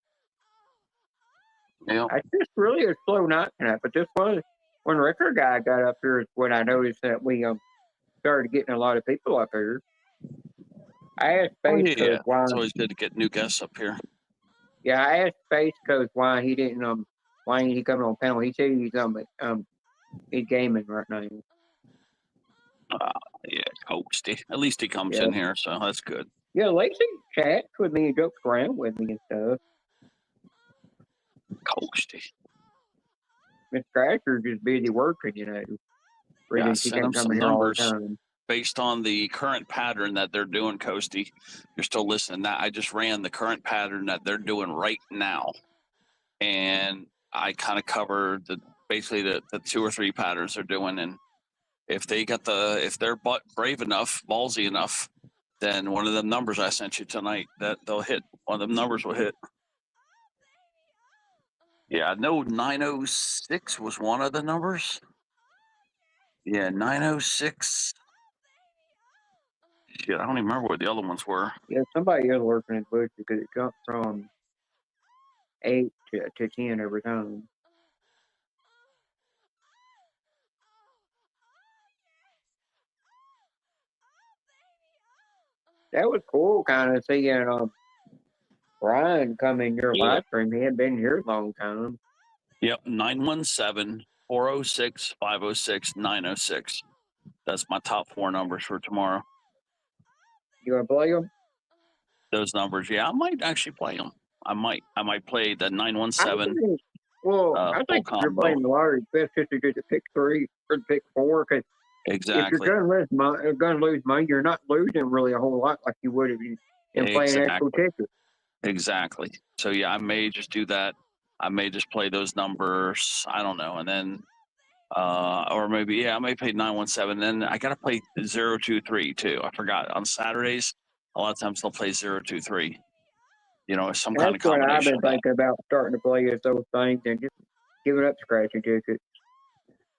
Yeah.
It's just really a slow night tonight, but this was when the record guy got up here is when I noticed that we started getting a lot of people up here. I asked Space Coast why.
It's always good to get new guests up here.
Yeah, I asked Space Coast why he didn't why ain't he coming on panel? He said he's gaming right now.
Yeah, coasty. At least he comes in here, so that's good.
Yeah, Lacey chats with me and jokes around with me and stuff.
Coasty.
Miss Scratcher's just busy working, Really, she can't come here all the time.
Based on the current pattern that they're doing, Coasty, you're still listening. That I just ran the current pattern that they're doing right now, and I kind of covered basically the 2 or 3 patterns they're doing. And if they're brave enough, ballsy enough, then one of the numbers I sent you tonight that they'll hit. One of them numbers will hit. Yeah, I know 906 was one of the numbers. Yeah, 906. Shit, I don't even remember what the other ones were.
Yeah, somebody else working in Bush because it jumped from 8 to 10 every time. That was cool, kind of seeing Brian come in your live stream. He hadn't been here a long time.
Yep, 917-406-506-906. That's my top 4 numbers for tomorrow.
You want to play them?
Those numbers, yeah, I might actually play them. I might play the 917.
I think you're playing the lottery. Best just to do the pick 3. pick 4 because if you're
Exactly.
gonna lose money, you're not losing really a whole lot like you would if you in playing actual
Exactly.
tickets.
Exactly. So yeah, I may just do that. I may just play those numbers. I don't know, and then or maybe I may play 917. Then I gotta play 023 too. I forgot on Saturdays. A lot of times they'll play 023. You know, some kind of
That's what I've
combination
been
of that.
thinking about starting to play is those things and just giving up scratching tickets.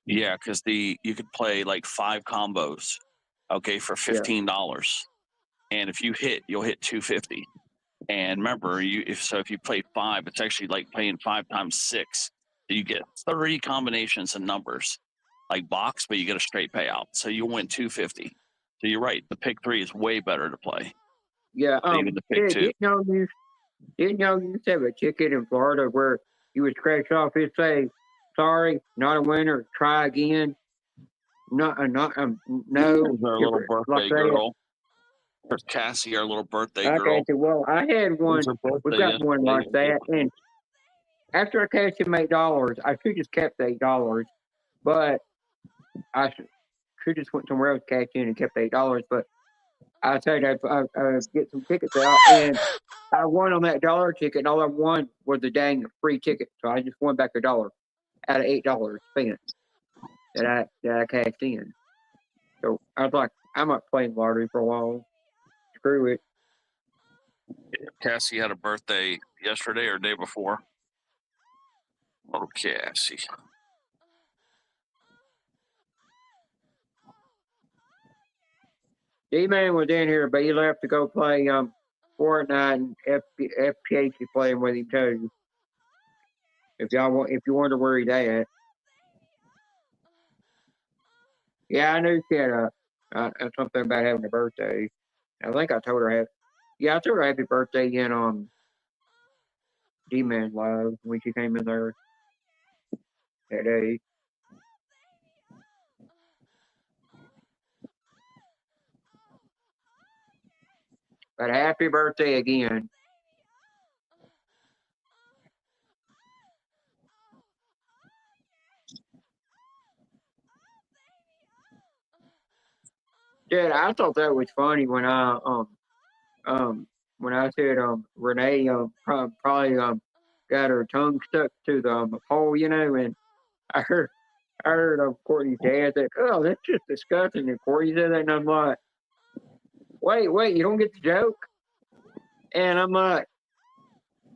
Yeah, because you could play like 5 combos, okay, for $15, and if you hit, you'll hit 250. And remember, if you play 5, it's actually like playing 5 times 6. So you get 30 combinations of numbers, like box, but you get a straight payout. So you win 250. So you're right. The pick 3 is way better to play.
Yeah.
Even the pick 2.
Didn't you used to have a ticket in Florida where you would scratch off it say, "Sorry, not a winner. Try again." No.
There's our little birthday
like that.
girl. There's Cassie, our little birthday girl.
Okay, well, I had one. We've got one like that, and after I cashed in $8, I should just kept the $8, but I should just went somewhere else, cashed in, and kept $8. But I said I'd get some tickets out, and I won on that dollar ticket, and all I won was a dang free ticket. So I just won back $1 out of $8 spent that I cashed in. So I was like, I'm not playing lottery for a while. Screw it.
Cassie had a birthday yesterday or day before. Oh, Cassie.
D-Man was in here, but he left to go play Fortnite and FPH is playing with him too. If you wonder where he's at. Yeah, I knew she had something about having a birthday. I think I told her I told her happy birthday in D-Man Live when she came in there that day. But happy birthday again. Yeah, I thought that was funny when I said Renee probably got her tongue stuck to the pole, and I heard Courtney's dad say, "Oh, that's just disgusting." And Courtney said that, and I'm like, "Wait, you don't get the joke?" And I'm like,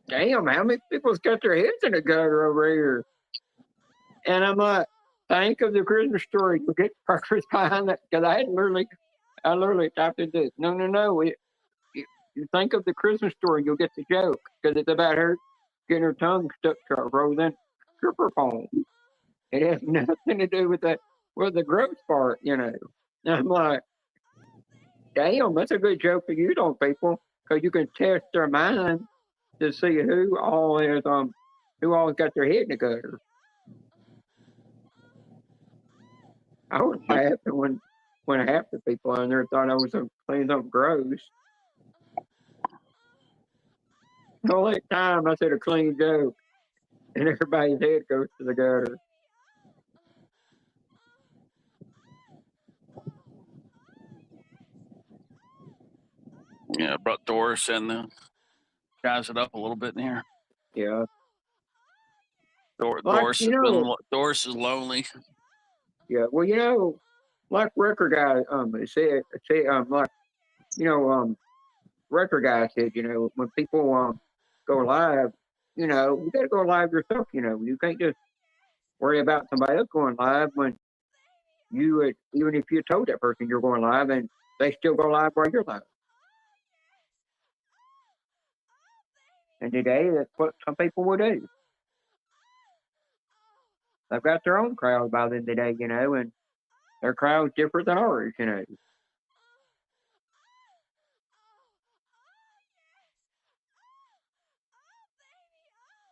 "Damn, how many people's got their heads in the gutter over here?" And I'm like, "Think of the Christmas story. You get purpose behind that," because I literally typed in this. No. You think of the Christmas story, you'll get the joke because it's about her getting her tongue stuck to a frozen stripper pole. It has nothing to do with the gross part, And I'm like, damn, that's a good joke to use on people because you can test their mind to see who all got their head in the gutter. I was laughing when half the people on there thought I was playing something gross. The only time I said a clean joke, and everybody's head goes to the gutter.
Yeah, brought Doris in, jazz it up a little bit in here.
Yeah.
Doris is lonely.
Yeah, well, like record guy said like record guy said, when people go live, you gotta go live yourself. You can't just worry about somebody else going live when even if you told that person you're going live and they still go live while you're live. And today, that's what some people will do. They've got their own crowd by then today, and their crowd's different than ours,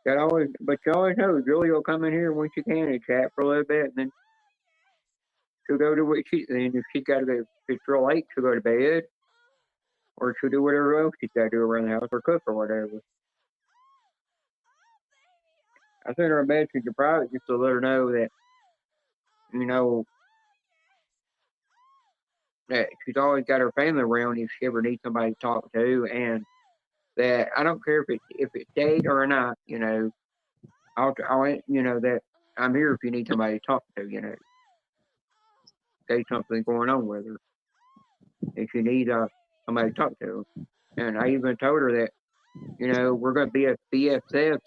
But you always know Julie will come in here when she can and chat for a little bit, and then she'll go to then if she's got to go, if it's real late, she'll go to bed, or she'll do whatever else she's got to do around the house or cook or whatever. I sent her a message in private just to let her know that, that she's always got her family around if she ever needs somebody to talk to, and that I don't care if it's date or not, I'll that I'm here if you need somebody to talk to, in case something's going on with her. If you need somebody to talk to, and I even told her that we're going to be a BFF,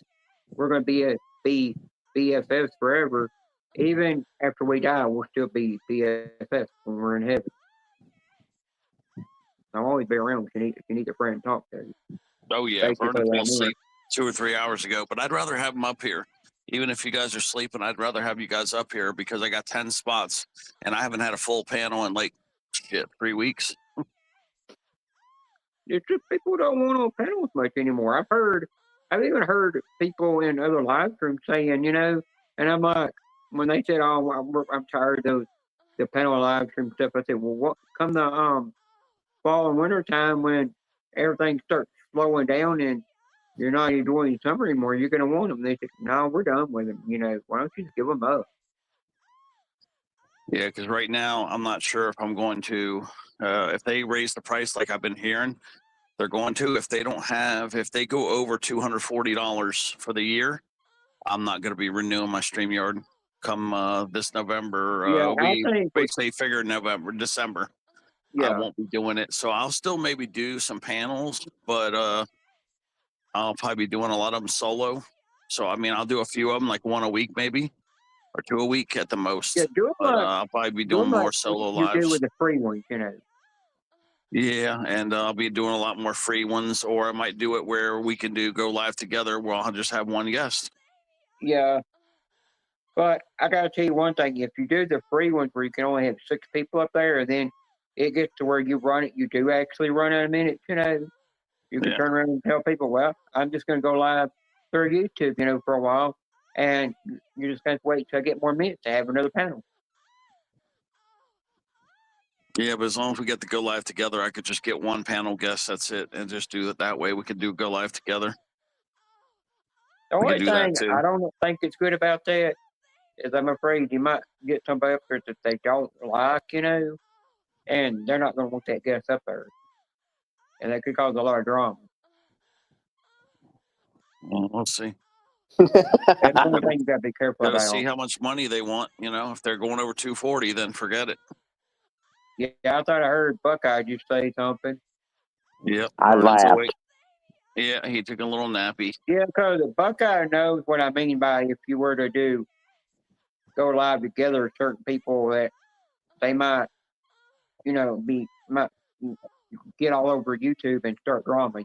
we're going to be BFFs forever. Even after we die, we'll still be BFFs when we're in heaven. I'll always be around if you need a friend to talk to.
Oh yeah,
Basically,
Vernon fell
I'm here.
asleep 2 or 3 hours ago, but I'd rather have him up here. Even if you guys are sleeping, I'd rather have you guys up here because I got 10 spots and I haven't had a full panel in like 3 weeks.
It's just people don't want on panels much anymore. I've even heard people in other live streams saying, and I'm like, when they said, "Oh, I'm tired of the panel live stream stuff," I said, "Well, what come the fall and winter time when everything starts slowing down and you're not enjoying summer anymore, you're gonna want them." They said, "No, we're done with them. Why don't you just give them up?"
Yeah, because right now I'm not sure if I'm going to, if they raise the price like I've been hearing, they're going to. If they go over $240 for the year, I'm not going to be renewing my StreamYard come this November.
Yeah, I
We
think
basically figure December. I
yeah,
won't be doing it. So I'll still maybe do some panels, but I'll probably be doing a lot of them solo. So, I mean, I'll do a few of them, like one a week maybe, or 2 a week at the most.
do it
But
like
I'll probably be
do it
doing more
like
solo
you do
lives.
with the free ones,
Yeah, and I'll be doing a lot more free ones, or I might do it where we can go live together where I'll just have one guest.
Yeah. But I gotta tell you one thing: if you do the free ones where you can only have 6 people up there, and then it gets to where you do actually run out of minutes. You can
Yeah.
turn around and tell people, "Well, I'm just going to go live through YouTube, for a while, and you just have to wait till I get more minutes to have another panel."
Yeah, but as long as we get to go live together, I could just get one panel guest. That's it, and just do it that way. We could go live together.
The
We
only
could do that
thing
too.
I don't think it's good about that is I'm afraid you might get somebody up there that they don't like, and they're not going to want that guest up there, and that could cause a lot of drama.
Well, we'll see.
That's the only thing you got to be careful
Gotta
about.
see how much money they want. If they're going over 240, then forget it.
Yeah, I thought I heard Buckeye just say something.
Yep.
I laughed.
Yeah, he took a little nappy.
Yeah, because Buckeye knows what I mean by if you were to go live together, certain people that they might, might get all over YouTube and start drama,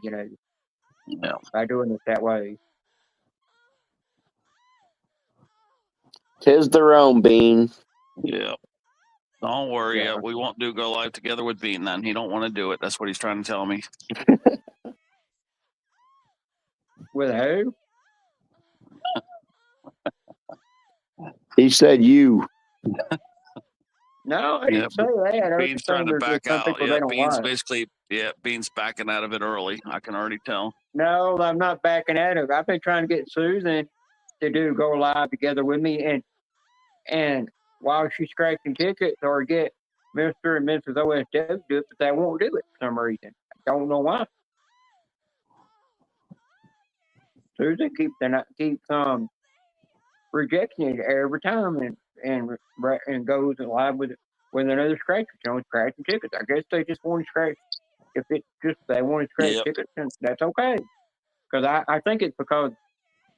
Yeah.
by doing it that way.
Tis their own, Bean.
Yeah. Don't worry.
Yeah.
We won't go live together with Bean then. He don't want to do it. That's what he's trying to tell me.
With who?
He said you.
No, I didn't say that.
Bean's trying to back
some
out.
people
Yeah,
they don't
Bean's
like.
basically, Bean's backing out of it early. I can already tell.
No, I'm not backing out of it. I've been trying to get Susan to go live together with me, and while she's scratching tickets, or get Mr. and Mrs. OSW to do it, but they won't do it for some reason. I don't know why. Susan keeps rejecting it every time, and goes live with another scratcher. She only scratching tickets. I guess they just want to scratch. If it's just they want to scratch tickets, then that's okay. Because I think it's because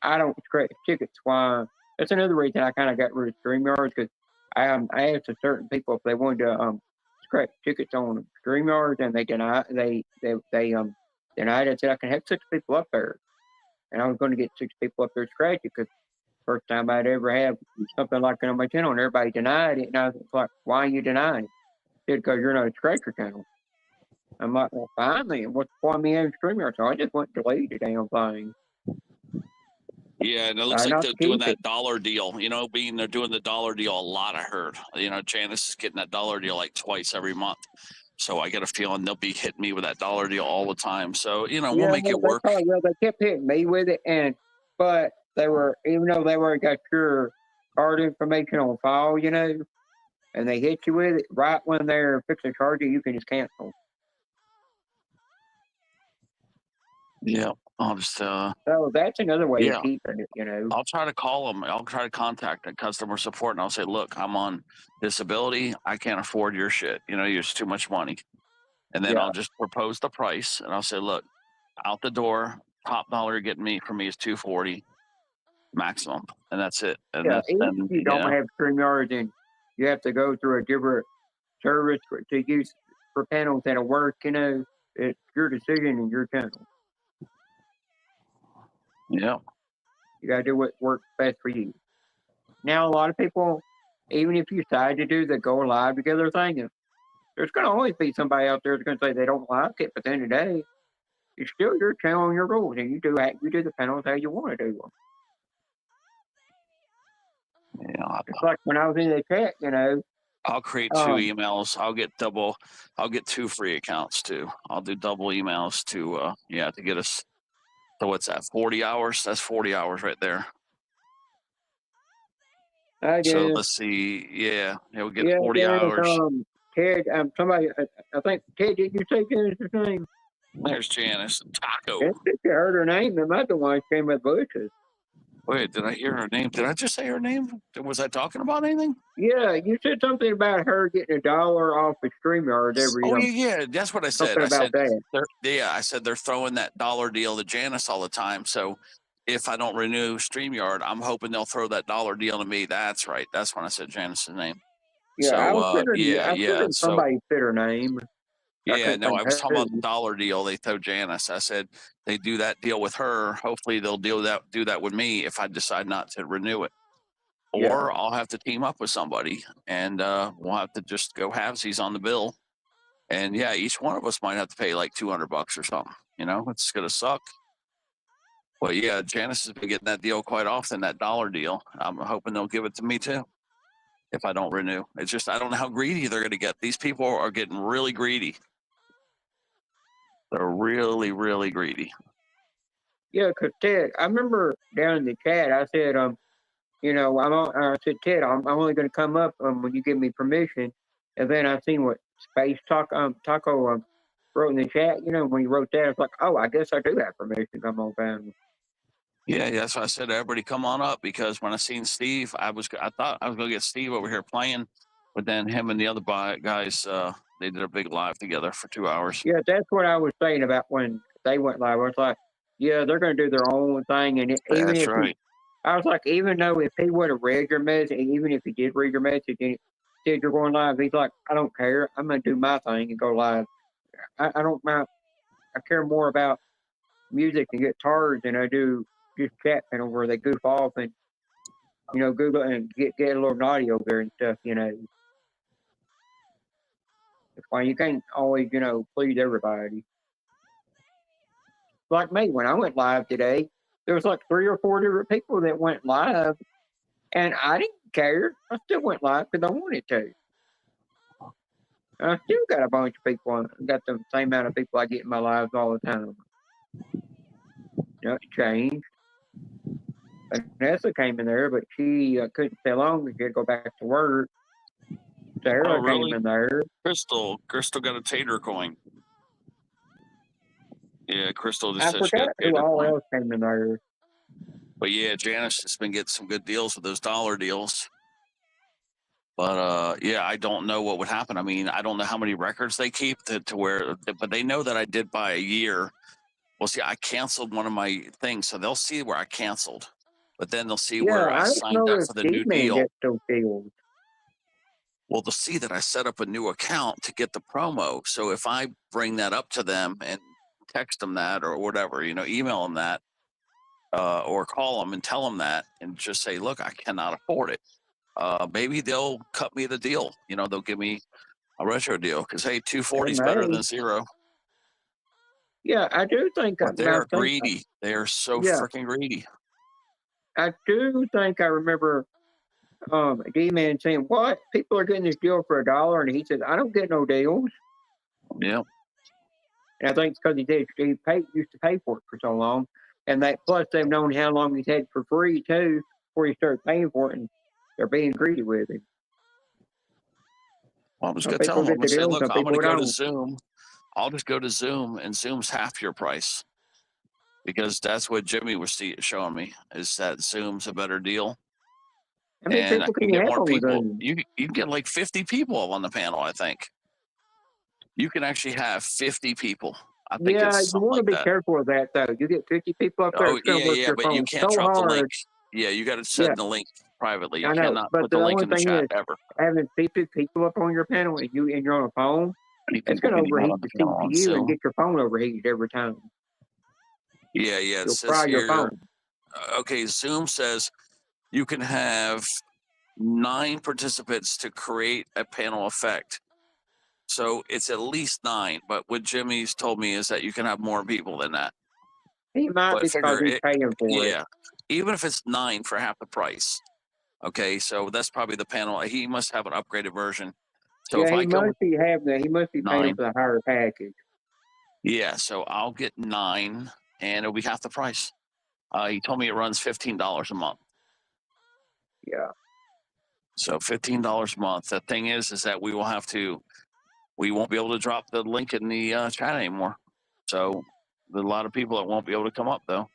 I don't scratch tickets. Why? That's another reason I kind of got rid of StreamYard, because I asked certain people if they wanted to scratch tickets on StreamYard, and they denied. They denied it. Said I can have 6 people up there, and I was going to get 6 people up there to scratch it, because first time I'd ever have something like that on my channel, and everybody denied it, and I was like, "Why are you denying it?" They said, "Because you're not a scratcher channel." I'm like, "Well, fine then. What's the point of me having StreamYard?" So I just went and deleted the damn thing.
Yeah, and it looks like they're doing that dollar deal. Being they're doing the dollar deal a lot, I heard. Janice is getting that dollar deal like twice every month. So I get a feeling they'll be hitting me with that dollar deal all the time. So, we'll make it work.
They kept hitting me with it, but they were, even though they already got your card information on file, and they hit you with it right when they're fixing to charge you, you can just cancel.
Yeah, I'll just
So that's another way
yeah.
of keeping it, you know.
I'll try to call them. I'll try to contact the customer support, and I'll say, "Look, I'm on disability. I can't afford your shit. You know, it's too much money." And then
Yeah.
I'll just propose the price, and I'll say, "Look, out the door, top dollar you're getting me from me is $240 maximum, and that's it." And
Yeah,
that's
even
and
if you don't
yeah,
have StreamYard, then you have to go through a different service to use for panels that'll work, you know. It's your decision and your channel.
yeah,
You gotta do what works best for you. Now, a lot of people, even if you decide to do the go live together thing, there's gonna always be somebody out there that's gonna say they don't like it, but then today, it's still your channel and your rules, and you do the panels how you want to do them.
yeah.
It's like when I was in the chat, you know.
I'll create 2 emails. I'll get 2 free accounts too. I'll do double emails to to get us. So what's that? 40 hours? That's 40 hours right there.
I do.
So let's see. Yeah, we'll get
Yeah,
40 hours.
Ted, somebody, I think Ted, did you say Janice's name?
There's Janice. Taco.
I think I heard her name. It might be one came with bushes.
Wait, did I hear her name? Did I just say her name? Was I talking about anything?
Yeah, you said something about her getting $1 off of StreamYard every.
Oh yeah, that's what I said.
Something about that.
I said they're throwing that $1 deal to Janice all the time. So if I don't renew StreamYard, I'm hoping they'll throw that $1 deal to me. That's right. That's when I said Janice's name.
Yeah,
so
I was
yeah.
somebody said her name.
Yeah, no, I was talking about the $1 deal. They throw Janice. I said they do that deal with her. Hopefully they'll do that with me if I decide not to renew it. Or I'll have to team up with somebody, and we'll have to just go halvesies on the bill. And yeah, each one of us might have to pay like $200 or something. You know, it's gonna suck. But yeah, Janice has been getting that deal quite often, that $1 deal. I'm hoping they'll give it to me too if I don't renew. It's just I don't know how greedy they're gonna get. These people are getting really greedy. They're really, really greedy.
Yeah, because Ted, I remember down in the chat, I said, you know, I said, Ted, I'm only going to come up when you give me permission. And then I seen what Space Taco wrote in the chat. You know, when he wrote that, it's like, oh, I guess I do have permission to come on down.
Yeah, that's why I said everybody come on up, because when I seen Steve, I thought I was going to get Steve over here playing, but then him and the other guys, they did a big live together for 2 hours.
Yeah, that's what I was saying about when they went live. I was like, yeah, they're going to do their own thing. And
that's right.
I was like, even though if he would have read your message, even if he did read your message and said you're going live, he's like, I don't care. I'm going to do my thing and go live. I don't mind. I care more about music and guitars than I do just chat panel where they goof off and, you know, Google and get a little naughty over there and stuff, you know. That's why you can't always, you know, please everybody. Like me, when I went live today, there was like 3 or 4 different people that went live, and I didn't care. I still went live because I wanted to. I still got a bunch of people. I got the same amount of people I get in my lives all the time. Nothing changed. Vanessa came in there, but she couldn't stay long. She had to go back to work. Sarah came in there.
Crystal got a tater coin. Yeah, Crystal just said she got
I forgot who all else came in there.
But yeah, Janice has been getting some good deals with those $1 deals. But yeah, I don't know what would happen. I mean, I don't know how many records they keep to where, but they know that I did buy a year. Well, see, I canceled one of my things, so they'll see where I canceled, but then they'll see where I signed up for the new deal. Well, they'll see that I set up a new account to get the promo. So if I bring that up to them and text them that or whatever, you know, email them that, or call them and tell them that, and just say, look, I cannot afford it. Maybe they'll cut me the deal. You know, they'll give me a retro deal because, hey, 240 is better than 0.
Yeah, I do think.
But they are greedy. They are so freaking greedy.
I do think I remember D-Man saying, what? People are getting this deal for $1, and he said, I don't get no deals.
Yeah.
And I think it's because he used to pay for it for so long. And that plus they've known how long he's had it for free too before he started paying for it, and they're being greedy with him.
Well, I'm just
Some
going to tell
people
them, I'm
get
going
the
to say,
deal,
look,
some
I'm going
people
to go to
don't.
Zoom. I'll just go to Zoom, and Zoom's half your price. Because that's what Jimmy was showing me, is that Zoom's a better deal.
How many
And I
people
can
can you
get
have
more
on
people.
Zoom?
You can get like 50 people on the panel, I think. You can actually have 50 people. I think
Yeah,
it's
you
something
want to
like
be
that.
careful of that, though. You get 50 people up there,
Oh,
it's going to work
yeah,
your
but you
phone
can't
so
drop the link.
hard.
Yeah, you got to
Yeah,
send the link privately. You
I know.
cannot
But
put the
the
link
only
in the
thing
chat
is,
ever.
having 50 people up on your panel and you're on a phone,
How many
it's
people
going to
can you have
overheat
on the
the
panel on
CPU and
Zoom?
get your phone overheated every time.
Yeah, it
You'll
says
fry your
here.
phone.
Okay, Zoom says you can have 9 participants to create a panel effect. So it's at least 9, but what Jimmy's told me is that you can have more people than that.
He might
But
because
figure
he's
it,
paying for it.
yeah, even if it's 9 for half the price. Okay, so that's probably the panel. He must have an upgraded version. So
Yeah,
if I go with
he must be paying
9,
for the higher package.
yeah, so I'll get 9, and it'll be half the price. He told me it runs $15 a month.
Yeah.
So $15 a month. The thing is that we won't be able to drop the link in the chat anymore. So there's a lot of people that won't be able to come up though.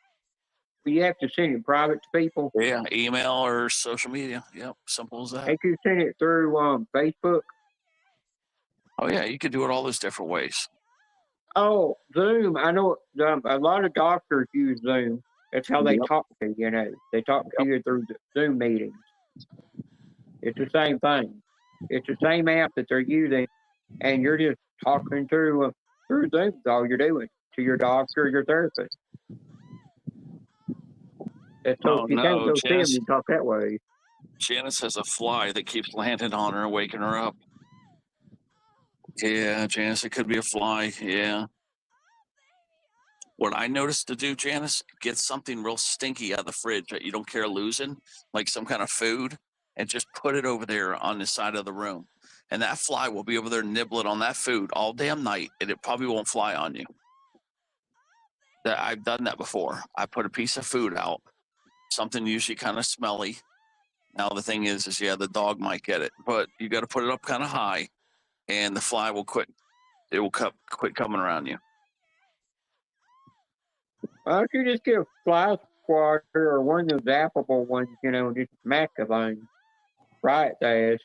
You have to send it private to people.
Yeah, email or social media. Yep, simple as that.
They can send it through Facebook.
Oh yeah, you could do it all those different ways.
Oh, Zoom. I know a lot of doctors use Zoom. That's how they talk to you. They talk to you through the Zoom meetings. It's the same thing. It's the same app that they're using, and you're just talking through Zoom. That's all you're doing to your doctor or your therapist. That's so you can't go see them and talk that way.
Janice has a fly that keeps landing on her and waking her up. Yeah, Janice, it could be a fly. Yeah. What I noticed to do, Janice, get something real stinky out of the fridge that you don't care losing, like some kind of food, and just put it over there on the side of the room. And that fly will be over there nibbling on that food all damn night, and it probably won't fly on you. I've done that before. I put a piece of food out, something usually kind of smelly. Now the thing is yeah, the dog might get it, but you got to put it up kind of high, and the fly will quit. It will quit coming around you.
Why don't you just get a fly squatter or one of those applicable ones, just smack the thing. Right there.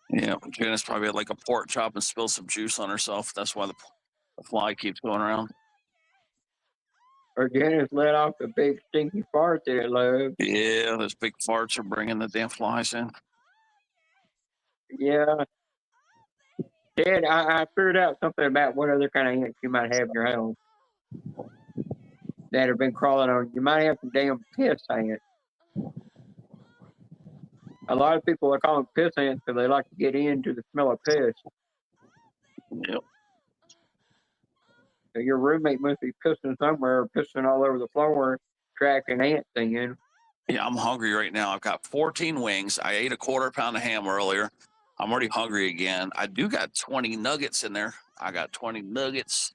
Yeah, Janice probably had like a pork chop and spilled some juice on herself. That's why the fly keeps going around.
Or Janice let off the big stinky fart there, love.
Yeah, those big farts are bringing the damn flies in.
Yeah. Dad, I figured out something about what other kind of ants you might have in your house that have been crawling on. You might have some damn piss ants. A lot of people are calling piss ants because they like to get into the smell of piss.
Yep.
So your roommate must be pissing somewhere or pissing all over the floor, tracking ants in.
Yeah, I'm hungry right now. I've got 14 wings. I ate a quarter pound of ham earlier. I'm already hungry again. I do got 20 nuggets in there. I got 20 nuggets.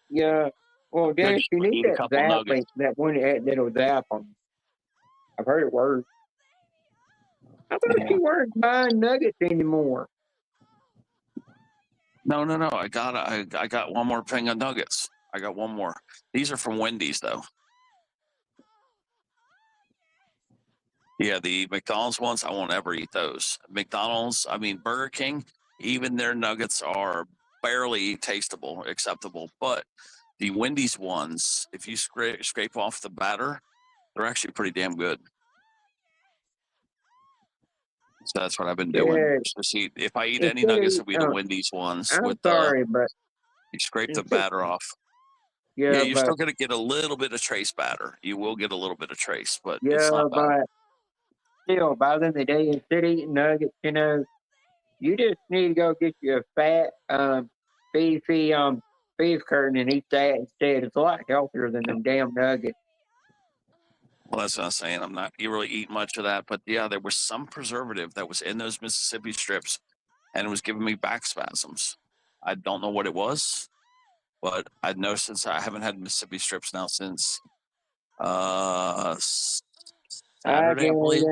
Yeah. Well, Dennis, you need that zap, that one that'll zap them. I've heard it works. I thought you weren't buying nuggets anymore.
No. I got one more thing of nuggets. I got one more. These are from Wendy's though. Yeah, the McDonald's ones, I won't ever eat those. Burger King, even their nuggets are barely tasteable, acceptable. But the Wendy's ones, if you scrape off the batter, they're actually pretty damn good. So that's what I've been doing.
Yeah.
So see, if I eat any nuggets, it'll be the Wendy's ones.
I'm sorry, but
you scrape the batter off.
Yeah,
you're still going to get a little bit of trace batter. You will get a little bit of trace, but it's
yeah,
not bad.
but still, by the end of the day, instead of eating nuggets, you just need to go get you a fat, beefy, beef curtain and eat that instead. It's a lot healthier than them damn nuggets.
Well, that's what I'm saying. I'm not really eating much of that, but yeah, there was some preservative that was in those Mississippi strips, and it was giving me back spasms. I don't know what it was, but I know since I haven't had Mississippi strips now since Saturday, I believe.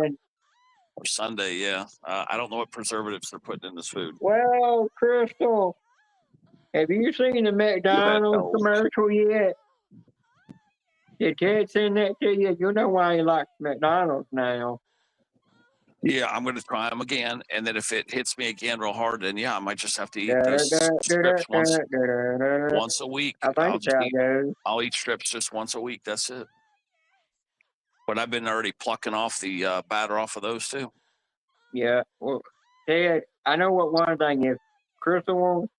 or Sunday. Yeah, I don't know what preservatives they're putting in this food.
Well, Crystal, have you seen the McDonald's
no.
commercial yet? Did Ted send that to you? You know why he likes McDonald's now.
Yeah, I'm going to try them again, and then if it hits me again real hard, then yeah, I might just have to eat those strips once a week.
I think
I'll eat strips just once a week. That's it. But I've been already plucking off the batter off of those too.
Yeah. Well, Ted, I know what one thing is. Crystal wants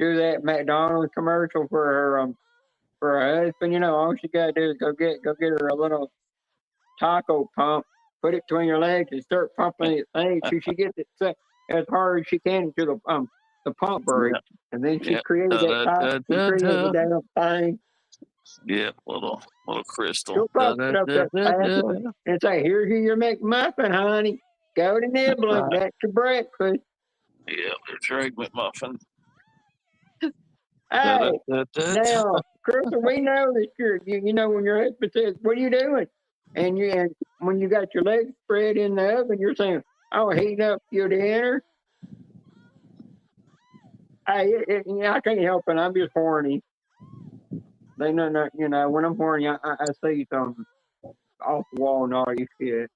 do that McDonald's commercial for her husband. You know, all she gotta do is go get her a little taco pump, put it between her legs, and start pumping it thing till she gets it set as hard as she can into the pump breaks, and then she created that taco. She created the damn thing.
Yeah, little Crystal.
She'll pop it up that fast and say, "Here's your McMuffin, honey. Go to nibbling. That's your breakfast."
Yeah, there's your egg McMuffin.
Hey, now, Crystal, we know that you know when your husband says, "What are you doing?" And when you got your legs spread in the oven, you're saying, "I'll heat up your dinner." Hey, I can't help it. I'm just horny. They know, you know, when I'm horny, I see something off the wall naughty shit.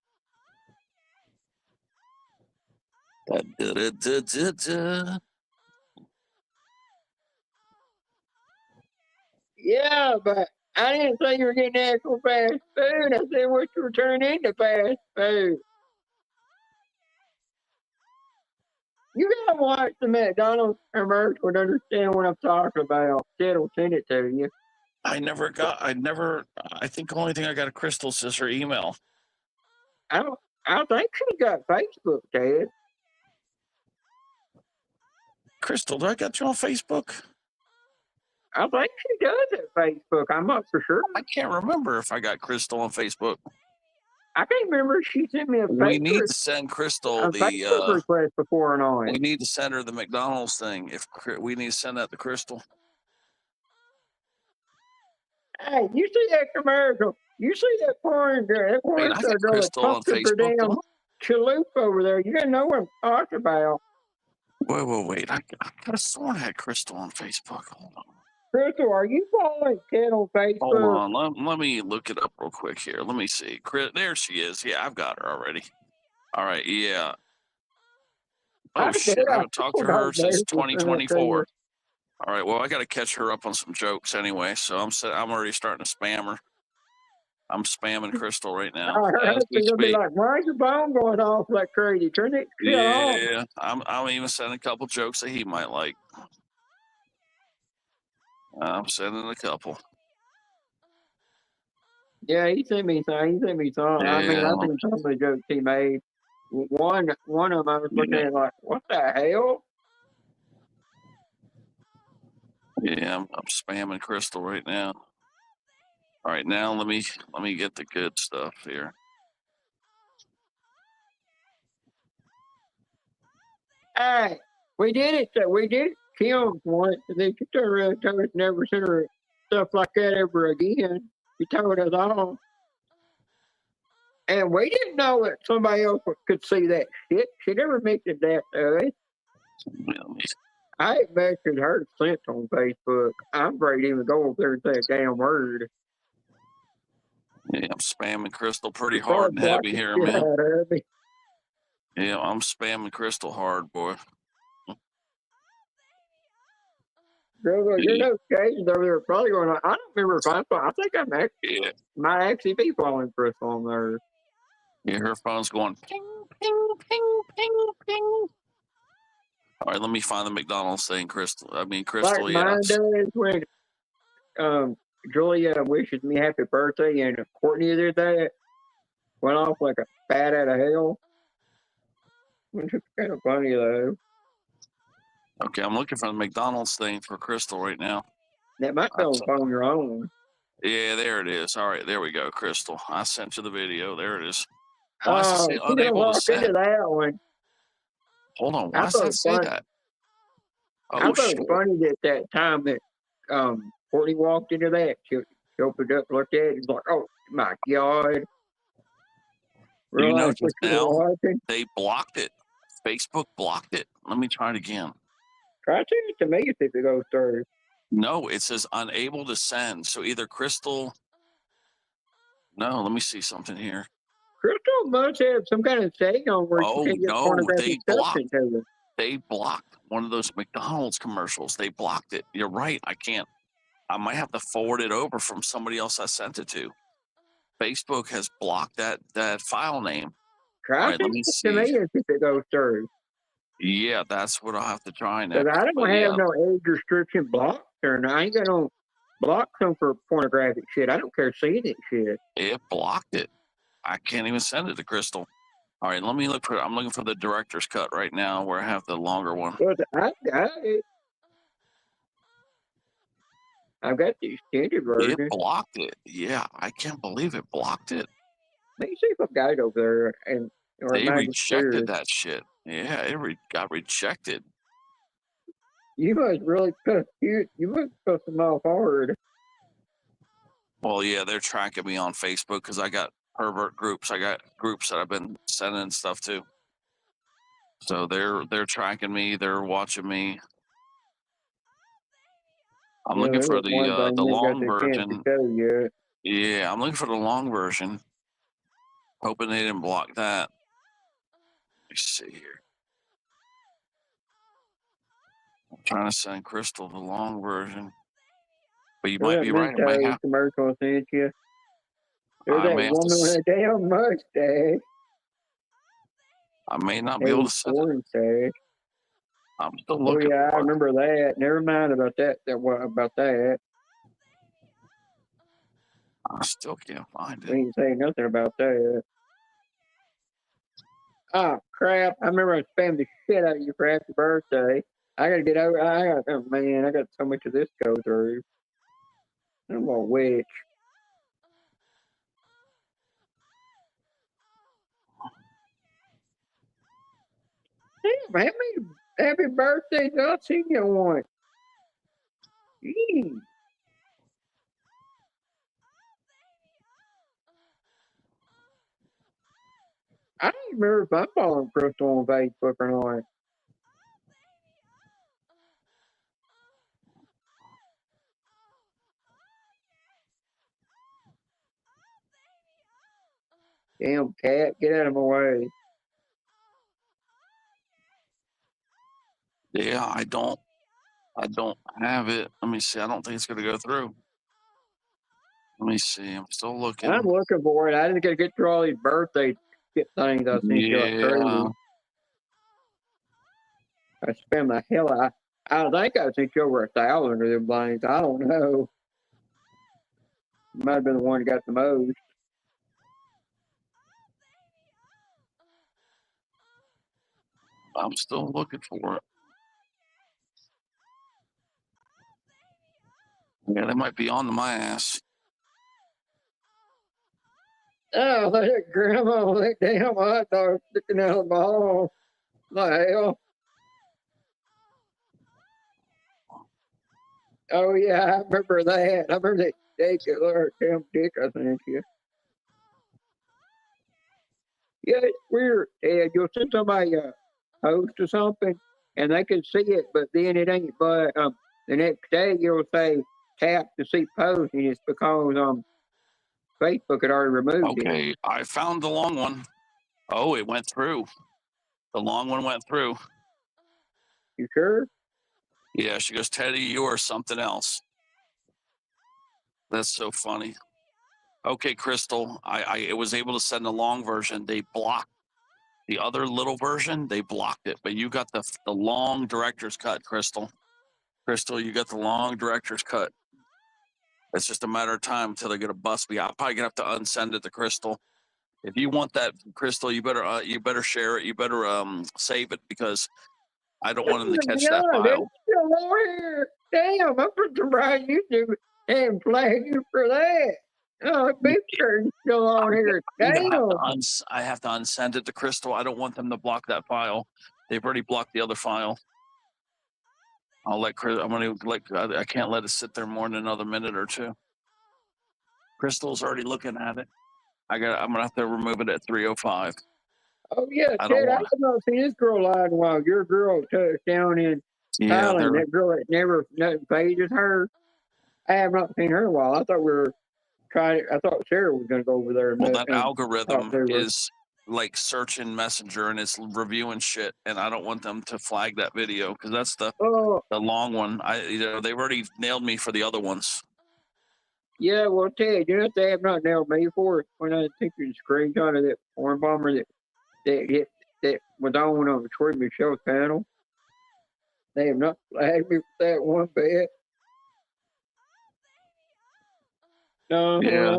Yeah, but I didn't say you were getting actual fast food. I said what you were turning into fast food. You gotta watch the McDonald's commercial to understand what I'm talking about. Ted will send it to you.
I think the only thing I got of Crystal's is her email.
I think she got Facebook, Ted.
Crystal, do I got you on Facebook?
I think she does at Facebook. I'm not for sure.
I can't remember if I got Crystal on Facebook.
I can't remember if she sent me a
We need to send Crystal the
Facebook request before and on.
We need to send her the McDonald's thing. If we need to send that to Crystal.
Hey, you see that commercial? You see that porn girl? That porn star girl that pumps up her damn chalupa over there. You didn't know what I'm talking about.
Wait. I could have sworn I had Crystal on Facebook. Hold on.
Crystal, are you following Ted on Facebook?
Hold on. Let me look it up real quick here. Let me see. There she is. Yeah, I've got her already. All right. Yeah. Oh, shit. I haven't talked to her since 2024. All right. Well, I got to catch her up on some jokes anyway. So I'm already starting to spam her. I'm spamming Crystal right now.
You'll be like, why is your phone going off like crazy? Turn it off.
Yeah. I'm even sending a couple jokes that he might like. I'm sending a couple.
Yeah, he sent me some.
Yeah.
I mean, I think some of the jokes he made. One of them I was looking at like, what the hell?
Yeah, I'm spamming Crystal right now. All right, now let me get the good stuff here.
Hey, we did it. We did Kim once, and then she turned around and told us never send her stuff like that ever again. She told us all. And we didn't know that somebody else could see that shit. She never mentioned that to us. I ain't mentioned her since on Facebook. I'm afraid to even go over there and say a damn word.
Yeah, I'm spamming Crystal pretty hard and heavy here, man. Yeah, I'm spamming Crystal hard, boy.
Girl, your notifications over there are probably going on. I don't remember if I think I might actually be following Crystal on there.
Yeah, her phone's going ping, ping, ping, ping, ping. All right, let me find the McDonald's thing, Crystal. Crystal,
like mine does when Julia wishes me happy birthday and Courtney did that. Went off like a bat out of hell. Which is kind of funny though.
Okay, I'm looking for the McDonald's thing for Crystal right now.
That might be on your own.
Yeah, there it is. All right, there we go, Crystal. I sent you the video. There it is.
Why does it say unable to send? That one.
Hold on. Why does that say that?
I thought it was funny that time that Courtney walked into that. She opened up, looked at it, and was like, "Oh my god!"
You know,
Realize what
just
you
now
were watching.
they blocked it. Facebook blocked it. Let me try it again.
Try to send it to me if it goes through.
No, it says unable to send. So either Crystal. No, let me see something here.
Crystal must have some kind of setting on where
Oh,
she can get
no,
pornographic
they
stuff
blocked.
into it.
They blocked one of those McDonald's commercials. They blocked it. You're right. I can't. I might have to forward it over from somebody else I sent it to. Facebook has blocked that file name.
Try
All right, let
sending
me
it to
see.
me if it goes through.
Yeah, that's what I'll have to try
Because
next.
I don't
But
have
yeah,
no age restriction blocked or no. I ain't got no block them for pornographic shit. I don't care seeing that shit.
it blocked it. I can't even send it to Crystal. All right, let me look for. I'm looking for the director's cut right now, where I have the longer one.
But I got it. I've got the extended
It
version.
blocked it. Yeah, I can't believe it blocked it.
Let me see if I've got it over there. And or
They
it might be
rejected
clear.
that shit. Yeah, it got rejected.
You must really put you must put them off hard.
Well, yeah, they're tracking me on Facebook because I got pervert groups. I got groups that I've been sending stuff to. So they're tracking me. They're watching me. I'm
Yeah,
looking
there
for
was one
the
thing you got
long
the chance to
version.
show yet.
Yeah, I'm looking for the long version. Hoping they didn't block that. Let me see here. I'm trying to send Crystal the long version. But you might
There's
be
that
right. It might
Mentos
have.
commercial I sent you. There's
I
that
may have to.
woman with a damn mustache.
I may not be
Hey,
able to send it.
porn stash.
I'm still
Oh
looking
yeah, I
for it.
remember that. Never mind about that. About that.
I still can't find
We
it.
ain't saying nothing about that. Oh crap! I remember I spammed the shit out of you for happy birthday. I gotta get over. Oh man, I got so much of this to go through. I'm a witch. Damn, how many happy birthdays I seen you on? Jeez. I don't remember if I'm following Crystal on Facebook or not. Damn cat, get out of my way.
Yeah, I don't have it. Let me see. I don't think it's gonna go through. Let me see. I'm still looking.
I'm looking for it. I didn't get through all these birthday shit things I sent you like crazy.
Yeah.
I spent the hell out. I think I sent you over 1,000 of them things. I don't know. Might have been the one that got the most.
I'm still looking for it. Yeah, they might be on to my ass.
Oh, look at Grandma with that damn hot dog sticking out of the ball. The hell? Oh, yeah, I remember that. I remember that steak or damn dick I sent you. Yeah, it's weird, Ed. You'll send somebody a post or something, and they can see it, but then it ain't. But the next day you'll say tap to see post, and it's because Facebook had already removed it.
Okay, I found the long one. Oh, it went through. The long one went through.
You sure?
Yeah, she goes, Teddy, you are something else. That's so funny. Okay, Crystal, I was able to send the long version. They blocked the other little version. They blocked it, but you got the long director's cut, Crystal. Crystal, you got the long director's cut. It's just a matter of time until they're gonna bust me. I'm probably gonna have to unsend it to Crystal. If you want that, Crystal, you better share it. You better save it because I don't want them to catch that
Yeah,
file.
it's still on here. Damn, I'm surprised you do and flag you for that. Oh, beef curtain's still on here. Damn.
I have to unsend it to Crystal. I don't want them to block that file. They've already blocked the other file. I'll let Chris. I'm gonna let. I can't let it sit there more than another minute or two. Crystal's already looking at it. I'm gonna have to remove it at 3:05.
Oh yeah,
I don't
Ted, I
want.
have not seen this girl live in a while. Your girl touched down in
Yeah,
Thailand. That girl that never nothing phases her. I have not seen her in a while. I thought we were trying. I thought Sarah was going to go over there.
well, that
And
algorithm
talk to her.
is like searching Messenger and it's reviewing shit, and I don't want them to flag that video because that's the long one. They've already nailed me for the other ones.
Yeah, well, Ted, you know what they have not nailed me for? When I took you the screenshot of that foreign bomber that was on Troy Michelle's panel. They have not flagged me for that one bit.
Yeah.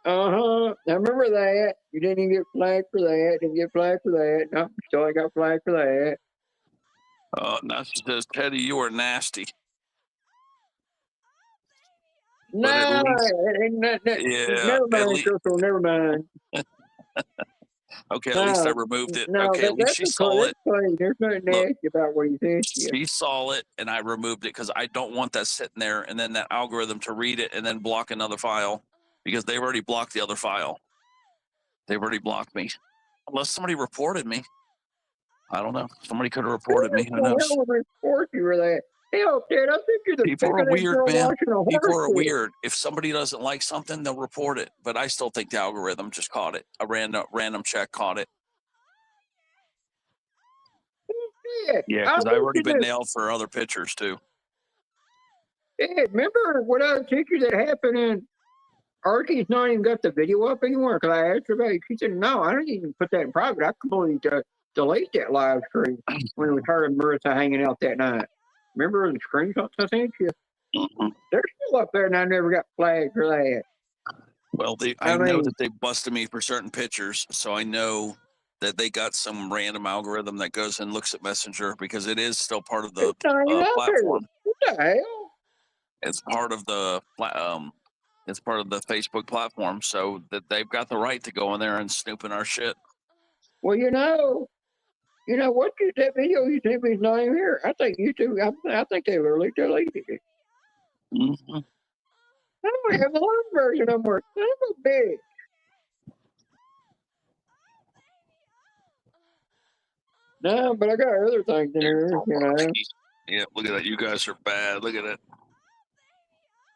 I remember that. You didn't even get flagged for that. Didn't get flagged for that. No, still I got flagged for that.
Now she says, Teddy, you are nasty.
No,
But at least,
never mind, Crystal, never mind.
Okay, at least I removed it.
No,
okay, at least she saw it.
There's nothing nasty about what you said.
She saw it, and I removed it because I don't want that sitting there, and then that algorithm to read it and then block another file because they've already blocked the other file. They've already blocked me, unless somebody reported me. I don't know. Somebody could have reported me. Who knows?
Who would report you for that? Hell, Ted, I think you're the
People are weird, man. People are
horse
weird. If somebody doesn't like something, they'll report it. But I still think the algorithm just caught it. A random check caught it. Yeah, because I've already been nailed for other pictures too.
Yeah, remember what I told you that happened in Archie's not even got the video up anymore because I asked her about it. She said, no, I don't even put that in private. I completely delete that live stream when it was her and Marissa hanging out that night. Remember the screenshots I sent you?
Mm-hmm.
They're still up there and I never got flagged for that.
Well, I know that they busted me for certain pictures, so I know that they got some random algorithm that goes and looks at Messenger because it is still part of the platform.
What the hell?
It's part of the it's part of the Facebook platform, so that they've got the right to go in there and snoop in our shit.
Well, you know what? That video you sent me is not even here. I think YouTube. I think they literally deleted it.
Mm-hmm.
I don't have the long version no more. I'm a bitch. No, but I got other things in here. You know.
Yeah, look at that. You guys are bad. Look at it.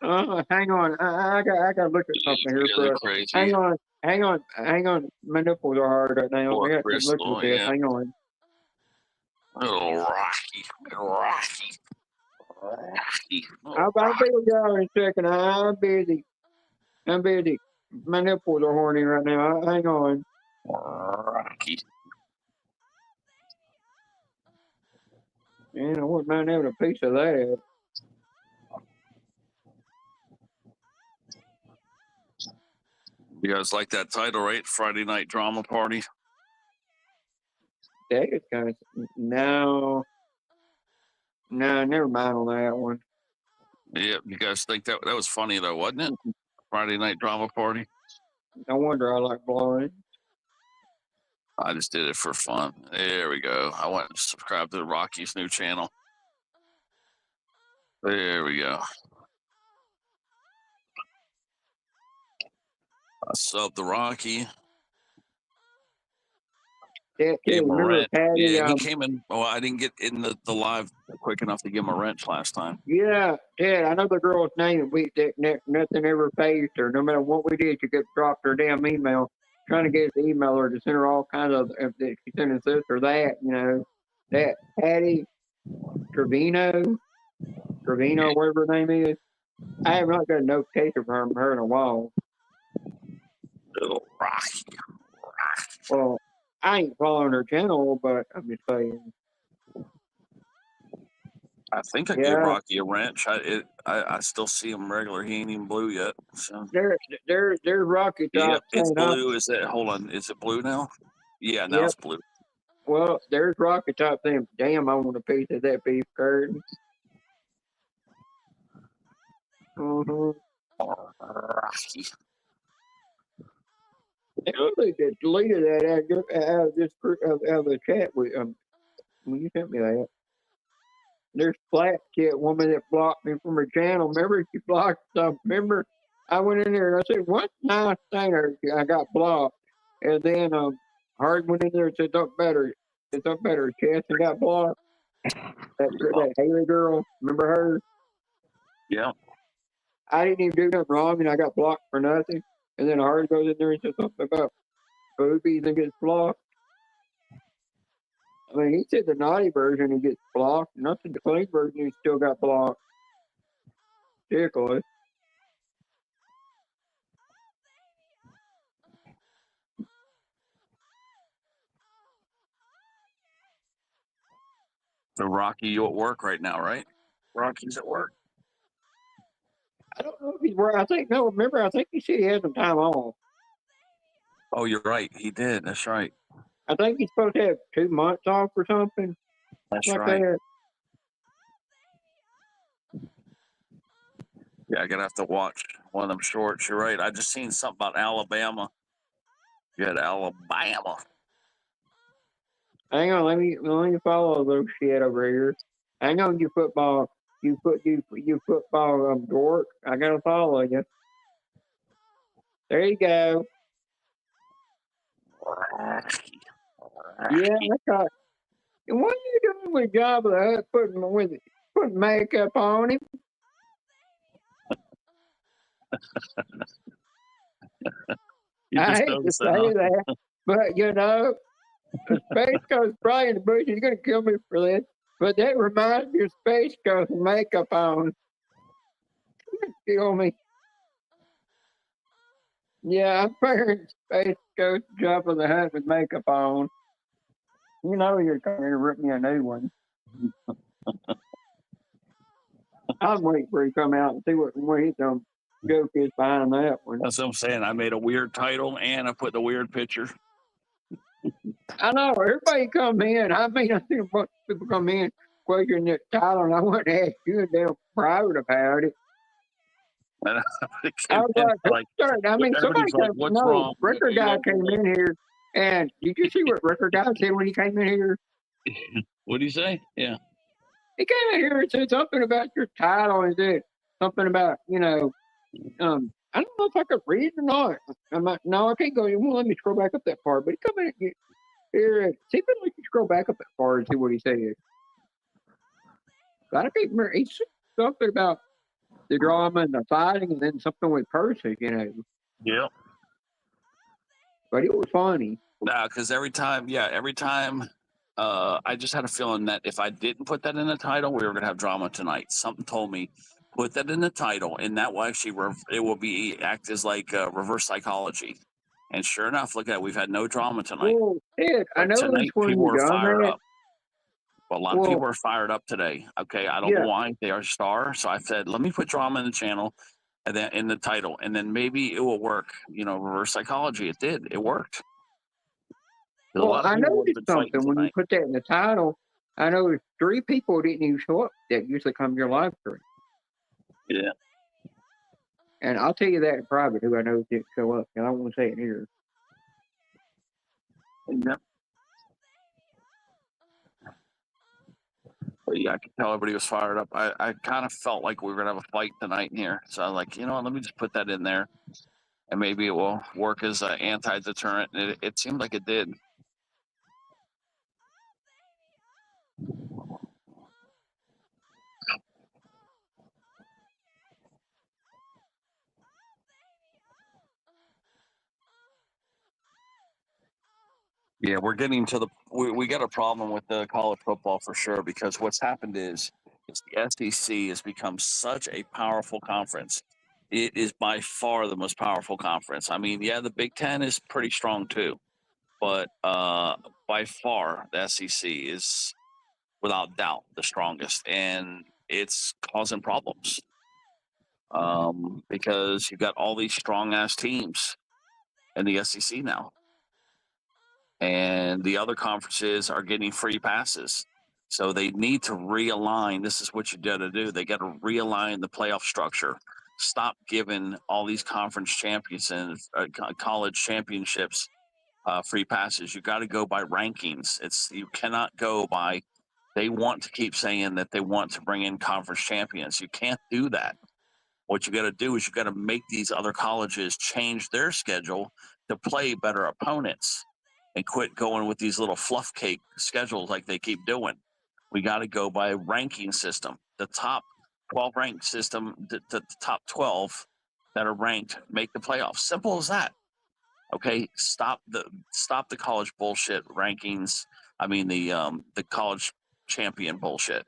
Hang on. I got to look at something here for
crazy.
Hang on. My nipples are hard right now. I got to look at this. Hang on.
Oh, Rocky.
I'll be with y'all in a second. I'm busy. My nipples are horny right now. Hang on.
Rocky.
Man, I wouldn't mind having a piece of that.
You guys like that title, right? Friday Night Drama Party.
That is kind of no, never mind on that one.
Yeah, you guys think that was funny though, wasn't it? Friday Night Drama Party.
No wonder I like blind.
I just did it for fun. There we go. I went and subscribed to Rocky's new channel. There we go. I subbed the Rocky.
Yeah,
gave him a wrench.
Patty,
Yeah, he came in. Well, I didn't get in the live quick enough to give him a wrench last time.
Yeah, I know the girl's name. Nothing ever phased her. No matter what we did, she kept dropping her damn email, trying to get us to email her to send her all kinds of. She sent us this or that, that Patty Trevino, whatever her name is. I have not got a notification from her in a while.
Little Rocky.
Well, I ain't following her channel, but I'm just saying.
I think I gave Rocky a wrench. I still see him regular. He ain't even blue yet. So
there's Rocky Top.
Yep, it's blue. Is it? Hold on. Is it blue now? Yeah, now it's blue.
Well, there's Rocky Top saying, "Damn, I want a piece of that beef curtain."
Rocky.
They just deleted that out of this out of the chat when you sent me that. There's Flat Kit woman that blocked me from her channel. Remember, she blocked stuff. Remember, I went in there and I said, "What nice thing?" I got blocked, and then Hard went in there and said, "Don't better, it's up better." Chest and got blocked. That Haley girl, remember her?
Yeah.
I didn't even do nothing wrong, and I got blocked for nothing. And then Hard goes in there and says something about boobies and gets blocked. I mean, he said the naughty version he gets blocked, not the clean version he still got blocked. Ridiculous.
So Rocky, you at work right now, right? Rocky's at work.
I don't know if he's where I think no. Remember, I think he said he had some time off.
Oh, you're right. He did. That's right.
I think he's supposed to have 2 months off or something.
That's
like
right.
that.
Yeah, I'm gonna have to watch one of them shorts. You're right. I just seen something about Alabama. You had Alabama.
Hang on, let me follow those shit over here. Hang on, you football, you football dork. I gotta follow you. There you go. Yeah, I got. And what are you doing with Jabba the Hutt putting makeup on him? I hate to say that, but you know, the Space Ghost probably in the bush. He's gonna kill me for this, but that reminds me of Space Ghost with makeup on. Kill me. Yeah, I'm wearing Space Ghost Jabba the Hutt with makeup on. You know you're coming to rip me a new one. I'll wait for he come out and see what his joke is behind that one.
That's what I'm saying. I made a weird title and I put the weird picture.
I know everybody come in. I mean, I see a bunch of people come in questioning that title, and I want to ask you a damn private about it.
And
I was like, I mean, somebody
like, what's wrong?
Record guy came in here, and did you see what Record guy said when he came in here?
What did he say? Yeah.
He came in here and said something about your title and said something about, I don't know if I could read it or not. I'm like, no, I can't go. You won't let me scroll back up that far. But he come in here and see if you can scroll back up that far and see what he said. I don't remember. He said something about the drama and the fighting, and then something with Percy,
Yep.
But it was funny.
Because every time, I just had a feeling that if I didn't put that in the title, we were going to have drama tonight. Something told me, put that in the title, and that will actually, it will act as like reverse psychology. And sure enough, look at it, we've had no drama tonight.
Well, Ed, I know
tonight
when
people
you
are
done
fired
that.
up. Well, a lot of people are fired up today. Okay, I don't know why. They are star. So I said, let me put drama in the channel and then in the title, and then maybe it will work. Reverse psychology. It did. It worked.
Well, I noticed something when you put that in the title. I noticed 3 people didn't even show up that usually come to your live stream.
Yeah.
And I'll tell you that in private who I know didn't show up, and I won't say it here.
Yep. But yeah, I could tell everybody was fired up. I kind of felt like we were going to have a fight tonight in here. So I was like, let me just put that in there. And maybe it will work as an anti-deterrent. And it seemed like it did. Yeah, we're getting to we got a problem with the college football for sure, because what's happened is the SEC has become such a powerful conference. It is by far the most powerful conference. I mean, yeah, the Big Ten is pretty strong too, but by far the SEC is without doubt the strongest, and it's causing problems because you've got all these strong ass teams in the SEC now. And the other conferences are getting free passes. So they need to realign. This is what you got to do. They got to realign the playoff structure. Stop giving all these conference champions and college championships free passes. You got to go by rankings. You cannot go by. They want to keep saying that they want to bring in conference champions. You can't do that. What you got to do is you got to make these other colleges change their schedule to play better opponents and quit going with these little fluff cake schedules like they keep doing. We got to go by a ranking system. The top 12 ranked system, the top 12 that are ranked make the playoffs. Simple as that. Okay, stop the college bullshit rankings. I mean the college champion bullshit,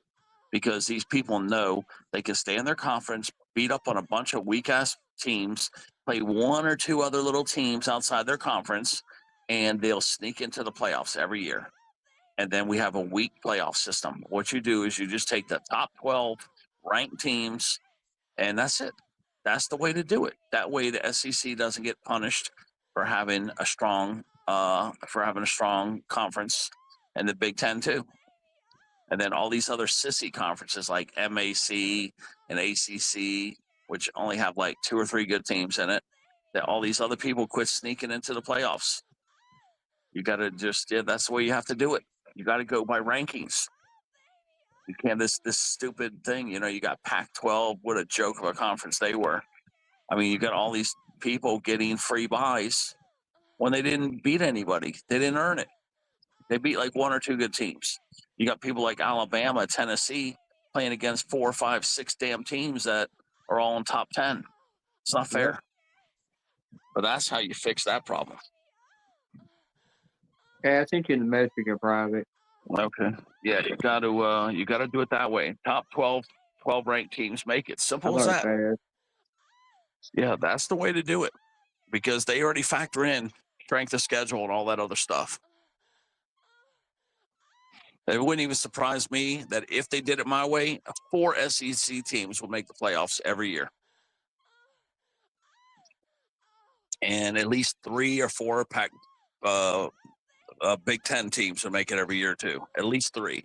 because these people know they can stay in their conference, beat up on a bunch of weak ass teams, play one or two other little teams outside their conference, and they'll sneak into the playoffs every year. And then we have a weak playoff system. What you do is you just take the top 12 ranked teams, and that's it. That's the way to do it. That way the SEC doesn't get punished for having a strong conference, and the Big Ten too. And then all these other sissy conferences like MAC and ACC, which only have like 2 or 3 good teams in it, that all these other people quit sneaking into the playoffs. You got to that's the way you have to do it. You got to go by rankings. You can't this stupid thing. You got Pac-12. What a joke of a conference they were. I mean, you got all these people getting free buys when they didn't beat anybody. They didn't earn it. They beat like 1 or 2 good teams. You got people like Alabama, Tennessee playing against 4, 5, 6 damn teams that are all in top 10. It's not fair. But that's how you fix that problem.
Yeah, I sent you the message in private.
Okay. Yeah, you got to do it that way. Top 12 ranked teams make it. Simple as that.
Fair.
Yeah, that's the way to do it, because they already factor in strength of schedule and all that other stuff. It wouldn't even surprise me that if they did it my way, 4 SEC teams would make the playoffs every year. And at least 3 or 4 Big Ten teams would make it every year too. At least 3.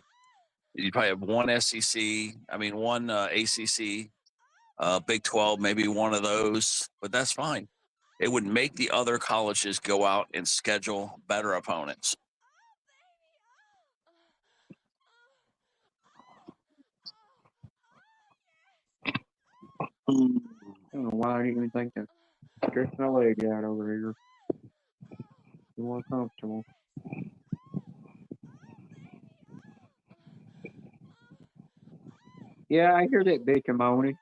You probably have one one ACC, Big 12, maybe one of those, but that's fine. It would make the other colleges go out and schedule better opponents.
I don't know why I didn't even think to stretch my leg out over here. Be more comfortable. Yeah, I hear that bitch moaning.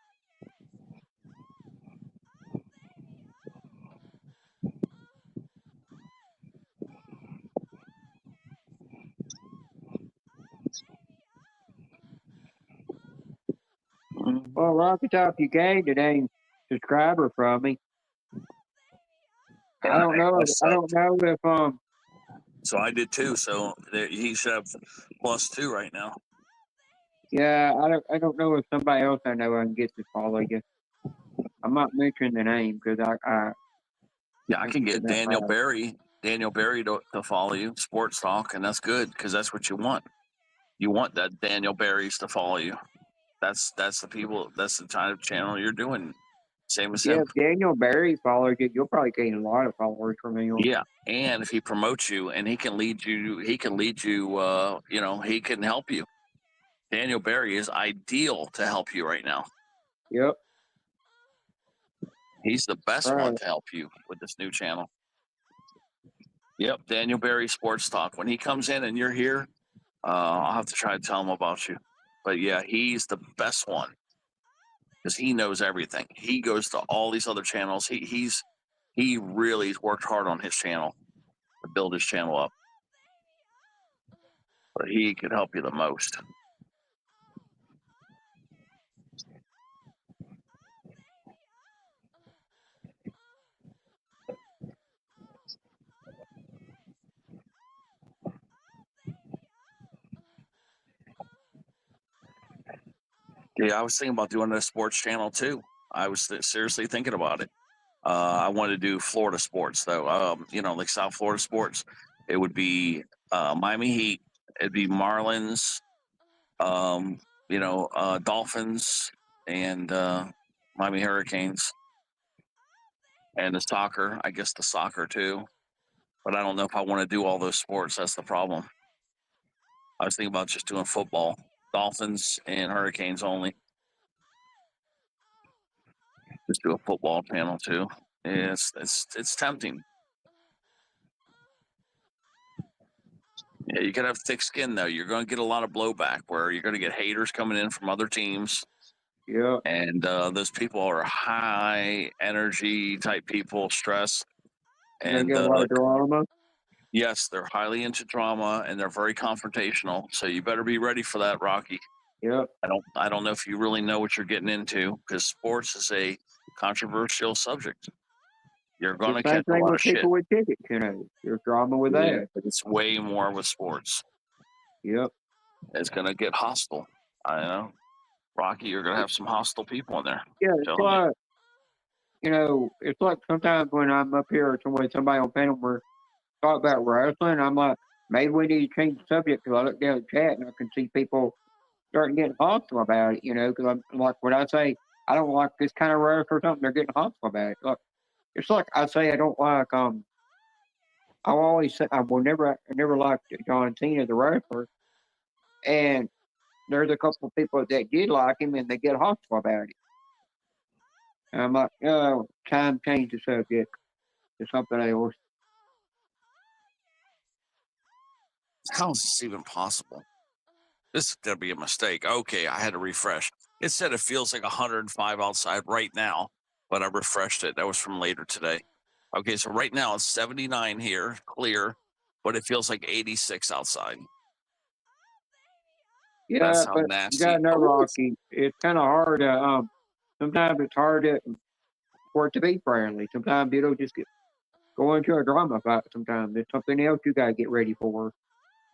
Well, Rocky Top, you gained a dang subscriber from me. I don't know if
So I did too. So he should have +2 right now.
Yeah, I don't know if somebody else I know I can get to follow you. I'm not mentioning the name because I
can get Daniel Berry to follow you, Sports Talk, and that's good because that's what you want. You want that Daniel Berry's to follow you. That's the people. That's the kind of channel you're doing. Same as him.
If Daniel Berry follows you, you'll probably gain a lot of followers from him.
Yeah, and if he promotes you and he can lead you. He can help you. Daniel Berry is ideal to help you right now.
Yep.
He's the best one to help you with this new channel. Yep, Daniel Berry Sports Talk. When he comes in and you're here, I'll have to try to tell him about you. But yeah, he's the best one because he knows everything. He goes to all these other channels. He really worked hard on his channel to build his channel up. But he could help you the most. Yeah, I was thinking about doing a sports channel too. I was seriously thinking about it. I wanted to do Florida sports though. Like South Florida sports. It would be Miami Heat. It'd be Marlins. Dolphins and Miami Hurricanes, and the soccer. I guess the soccer too. But I don't know if I want to do all those sports. That's the problem. I was thinking about just doing football, Dolphins and Hurricanes only. Just do a football channel too. Yeah, it's tempting. Yeah, you gotta have thick skin though. You're gonna get a lot of blowback where you're gonna get haters coming in from other teams.
Yeah.
And those people are high energy type people, stress.
And get a lot of drama.
Yes, they're highly into drama and they're very confrontational. So you better be ready for that, Rocky.
Yep.
I don't know if you really know what you're getting into because sports is a controversial subject. You're going to catch a lot of shit.
People with tickets, you know, there's drama with that.
But it's way more with sports.
Yep.
It's going to get hostile. I know, Rocky. You're going to have some hostile people in there.
Yeah, it's like, you know, it's like sometimes when I'm up here or somebody on panel we're talk about wrestling, I'm like, maybe we need to change the subject because I look down the chat and I can see people starting getting hostile about it, you know, because I'm like, when I say I don't like this kind of wrestler or something, they're getting hostile about it. Look, it's like I say I don't like, I always say, I never liked John Cena, the wrestler. And there's a couple of people that did like him and they get hostile about it. And I'm like, oh, time to change the subject to something else.
How is this even possible? This is going to be a mistake. Okay, I had to refresh. It said it feels like 105 outside right now, but I refreshed it. That was from later today. Okay, so right now it's 79 here, clear, but it feels like 86 outside.
Yeah,
that's how
but
nasty.
you gotta know, Rocky, it's kind of hard to, sometimes it's hard for it to be friendly. Sometimes it'll just go into a drama fight sometimes. There's something else you gotta get ready for.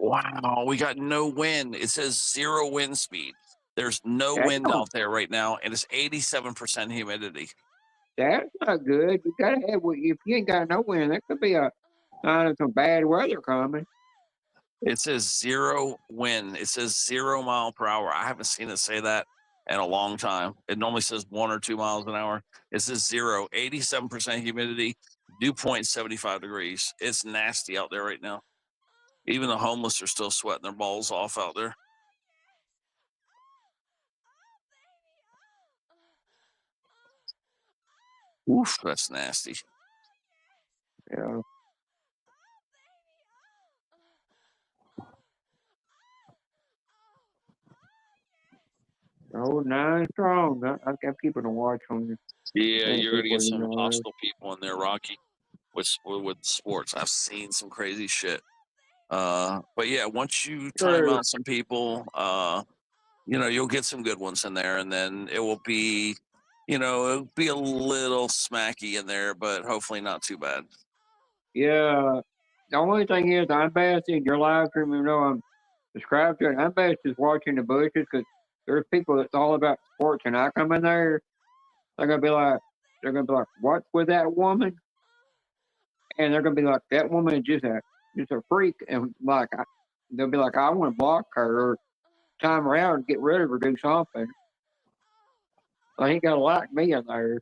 Wow, we got no wind. It says 0 wind speed. There's no wind out there right now, and it's 87% humidity.
That's not good. You gotta have, if you ain't got no wind, that could be a sign of some bad weather coming.
It says 0 wind. It says 0 mile per hour. I haven't seen it say that in a long time. It normally says 1 or 2 miles an hour. It says 0, 87% humidity, dew point 75 degrees. It's nasty out there right now. Even the homeless are still sweating their balls off out there. Oof, that's nasty.
Yeah. Oh, 9 strong. I'm keeping a watch on you.
Yeah, you're going to get some hostile people in there, Rocky, with sports. I've seen some crazy shit. But yeah, once you time out some people, you'll get some good ones in there, and then it will be, it'll be a little smacky in there, but hopefully not too bad.
Yeah. The only thing is, I'm best in your live stream, even though I'm subscribed to it. I'm best just watching the bushes because there's people that's all about sports, and I come in there, they're gonna be like, what's with that woman? And they're gonna be like, that woman is just a freak, and like, they'll be like, I want to block her or time her out and get rid of her, do something. So he ain't gotta like me in there.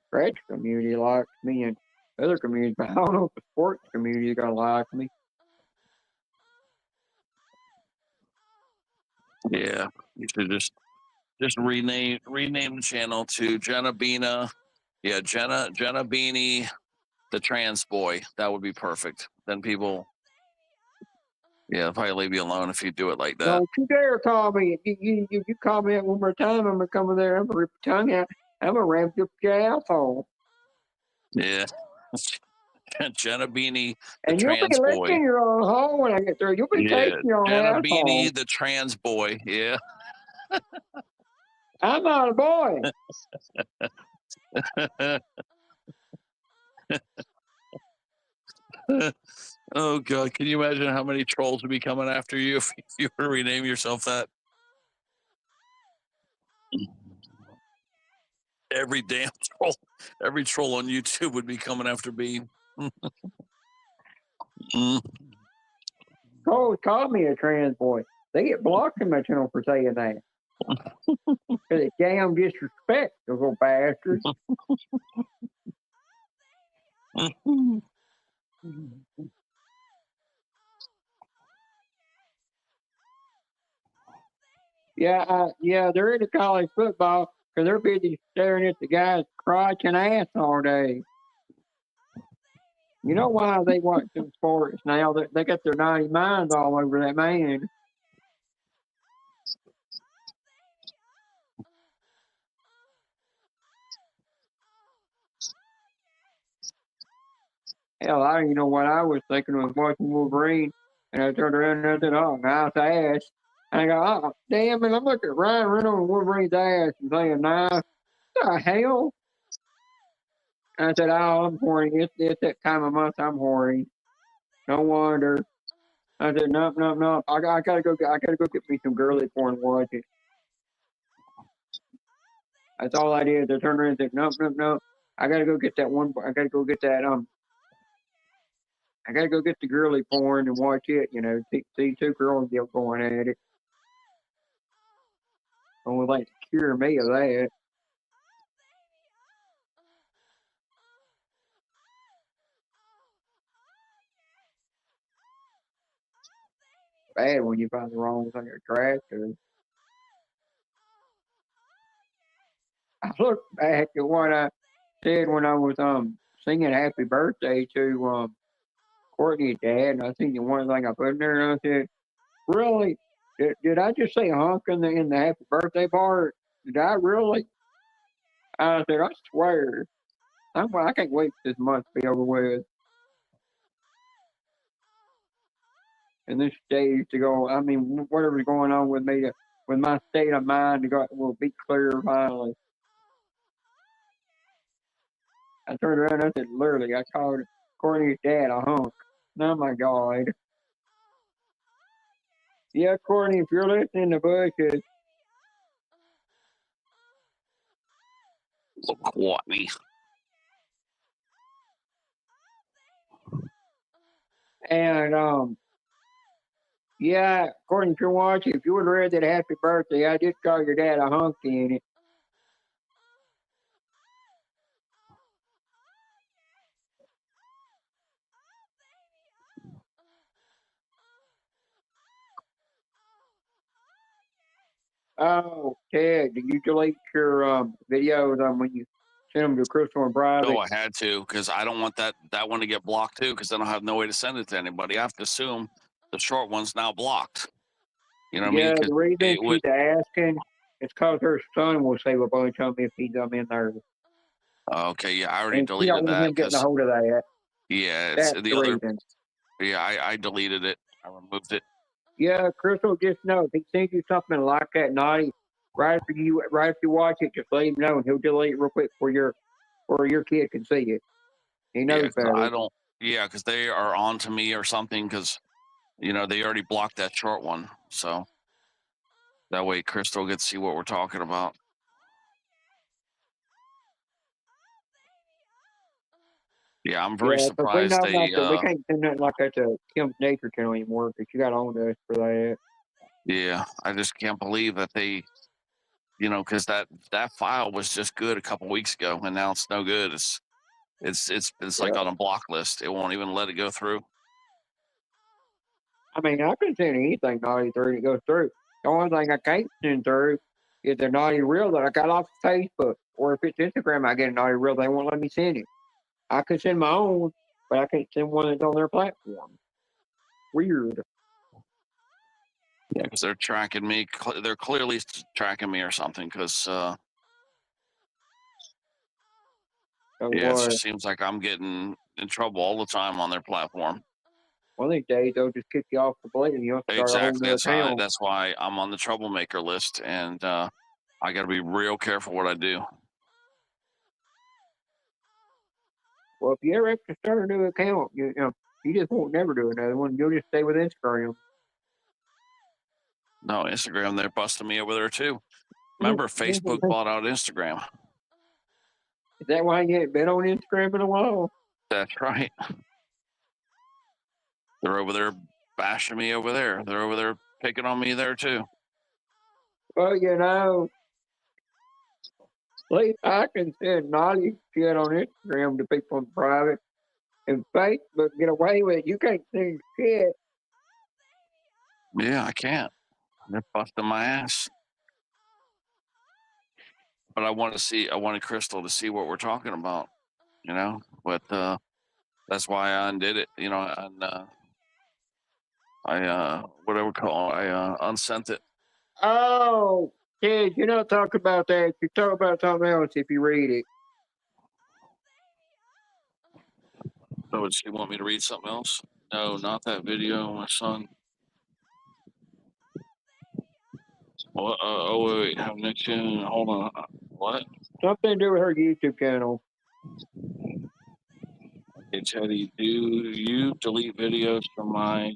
Scratch community likes me, and other communities, but I don't know if the sports community is gonna like me.
Yeah, you should just rename the channel to Jenna Bina. Yeah, Jenna Beanie, the trans boy. That would be perfect. Then people, yeah, probably leave you alone if you do it like that.
Don't you dare call me. If you call me one more time, I'm gonna come in there. I'm gonna rip your tongue out. I'm gonna ramp up your asshole.
Yeah. Jenna Beanie, the
and you'll
trans
be
boy.
licking your own hole when I get through. You'll be taking your own
Jenna
asshole.
Beanie, the trans boy. Yeah.
I'm not a boy.
Oh God, can you imagine how many trolls would be coming after you if you were to rename yourself that? Every damn troll, every troll on YouTube would be coming after Bean.
Trolls call me a trans boy. They get blocked in my channel for saying that. It's damn disrespect, those little bastards. Yeah, they're into college football because they're busy staring at the guy's crotch and ass all day. You know why they watch them sports now? They got their 90 minds all over that man. Hell, I don't even know what I was thinking was watching Wolverine, and I turned around and I said, "Oh, nice ass." And I go, "Oh, damn it!" I'm looking at Ryan Reynolds and Wolverine's ass and saying, "Nice." What the hell? And I said, "Oh, I'm horny. It's that time of month. I'm horny. No wonder." I said, "Nope, nope, nope. I gotta go. I gotta go get me some girly porn and watch it." That's all I did. I turned around and said, "Nope, nope, nope. I gotta go get that one. I gotta go get that I gotta go get the girly porn and watch it. You know, see two girls get going at it. Only like to cure me of that." Bad when you find the wrong thing attractive. I look back at what I said when I was singing "Happy Birthday" to Courtney's dad, and I seen the one thing I put in there, and I said, "Really? Did I just say hunk in the Happy Birthday part? Did I really?" I said, "I swear, I can't wait for this month to be over with." And this stage to go. I mean, whatever's going on with me, with my state of mind, will be clear finally. I turned around and I said, literally, I called Courtney's dad a hunk. Oh my God. Yeah, Courtney, if you're listening to Bushes,
Look, Courtney.
and yeah, Courtney, if you're watching, if you would have read that happy birthday, I just called your dad a hunk in it. Oh, Ted, do you delete your videos when you send them to Crystal and private?
No, I had to because I don't want that one to get blocked too. Because then I'll have no way to send it to anybody. I have to assume the short one's now blocked. You know what I mean?
Yeah,
'Cause
the reason
it would.
she's asking is because her son will save a bunch of them if he's in there.
Okay, yeah, I already
And she
deleted
don't want
that
him getting a
because
hold of that.
yeah, it's
That's
the
the
other.
reason.
Yeah, I deleted it. I removed it.
Yeah, Crystal, just know if he sends you something like that naughty, right after you watch it, just let him know and he'll delete it real quick for your kid can see it. He knows
Yeah, 'cause
better.
I don't. Yeah, because they are on to me or something. Because they already blocked that short one, so that way Crystal gets to see what we're talking about. Yeah, I'm very
Yeah, so we
surprised
know
they.
not to, we can't send nothing like that to Kim's Nature Channel anymore because you got on to us for that.
Yeah, I just can't believe that they. Because that file was just good a couple weeks ago, and now it's no good. It's like
Yeah.
on a block list. It won't even let it go through.
I mean, I can send anything naughty through that goes through. The only thing I can't send through is the naughty reel that I got off Facebook. Or if it's Instagram, I get a naughty reel, they won't let me send it. I can send my own, but I can't send one that's on their platform. Weird.
Yeah, because they're tracking me. They're clearly tracking me or something. Because
So
yeah, it just seems like I'm getting in trouble all the time on their platform.
one of these days they'll just kick you off the blade and you'll start a whole
Exactly.
new account.
That's why I'm on the troublemaker list, and I got to be real careful what I do.
Well, if you ever have to start a new account, you just won't never do another one. You'll just stay with Instagram.
No, Instagram, they're busting me over there too. Remember, Facebook bought out Instagram.
Is that why you haven't been on Instagram in a while?
That's right. They're over there bashing me over there. They're over there picking on me there too.
Well, at least I can send naughty shit on Instagram to people in private. And Facebook get away with it. You can't send shit.
Yeah, I can't. They're busting my ass. but I wanted Crystal to see what we're talking about, you know. But that's why I undid it, you know, and I whatever call I unsent it.
Oh, kid, you don't talk about that. You talk about something else if you read it.
So would she want me to read something else? No, not that video, my son. Well, wait, have next gen. Hold on. What?
Something to do with her YouTube channel.
Hey, Teddy, do you delete videos from my?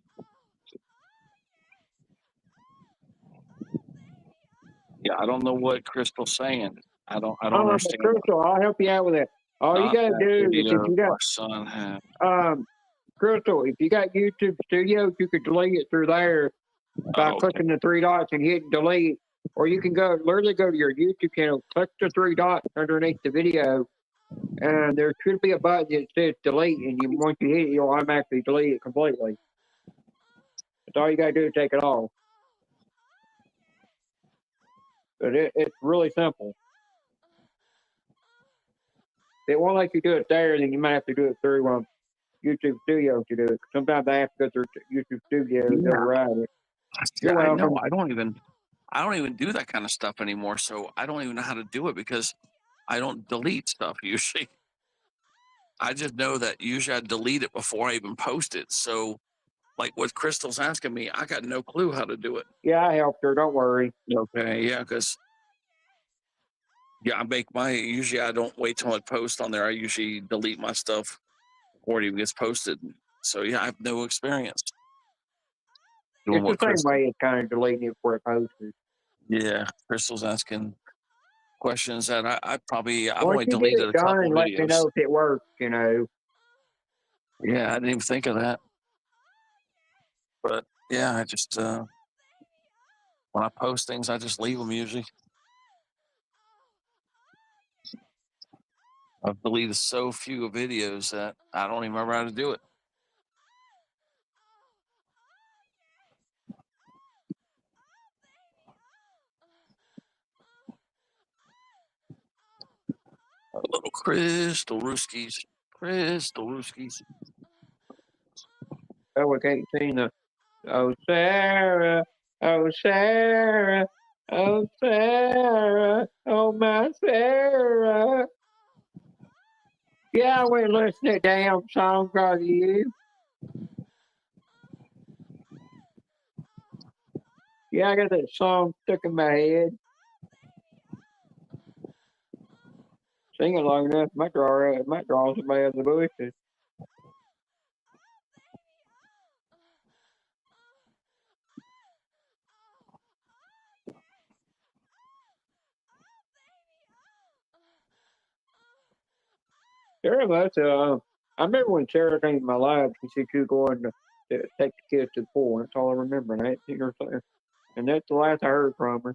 Yeah, I don't know what Crystal's saying. I don't
But
understand.
Crystal, I'll help you out with that. All you
Not
gotta
that
do is
video
if you got
my son had.
Crystal, if you got YouTube Studios, you could delete it through there by clicking the three dots and hitting delete. Or you can literally go to your YouTube channel, click the three dots underneath the video, and there should be a button that says delete, and once you hit it, you'll automatically delete it completely. That's all you gotta do is take it off. But it's really simple. If it won't let you do it there, then you might have to do it through YouTube Studio to do it. Sometimes I have to go through YouTube Studio to override it. You're
I
welcome.
know. I don't even do that kind of stuff anymore. So I don't even know how to do it because I don't delete stuff usually. I just know that usually I delete it before I even post it. So, like what Crystal's asking me, I got no clue how to do it.
Yeah, I helped her. Don't worry.
Okay, yeah, because I make usually I don't wait till I post on there. I usually delete my stuff before it even gets posted. So yeah, I have no experience doing
It's the same way it's kind of deleting it before it posted.
Yeah, Crystal's asking questions that I've
Once
only
you
deleted
get it
a
done,
couple
let me
videos.
know if it works, you know.
Yeah, I didn't even think of that. But yeah, I just when I post things, I just leave them usually. I've deleted so few videos that I don't even remember how to do it. Little Crystal Rooskies.
Oh, we can't see the. Oh, Sarah. Oh, Sarah. Oh, Sarah. Oh, my Sarah. Yeah, I went and listened to that damn song because of you. Yeah, I got that song stuck in my head. Sing it long enough, might draw somebody out of the bushes. Sarah must I remember when Sarah came to my life, she said she was going to take the kids to the pool. That's all I remember. And I hadn't seen her since. And that's the last I heard from her.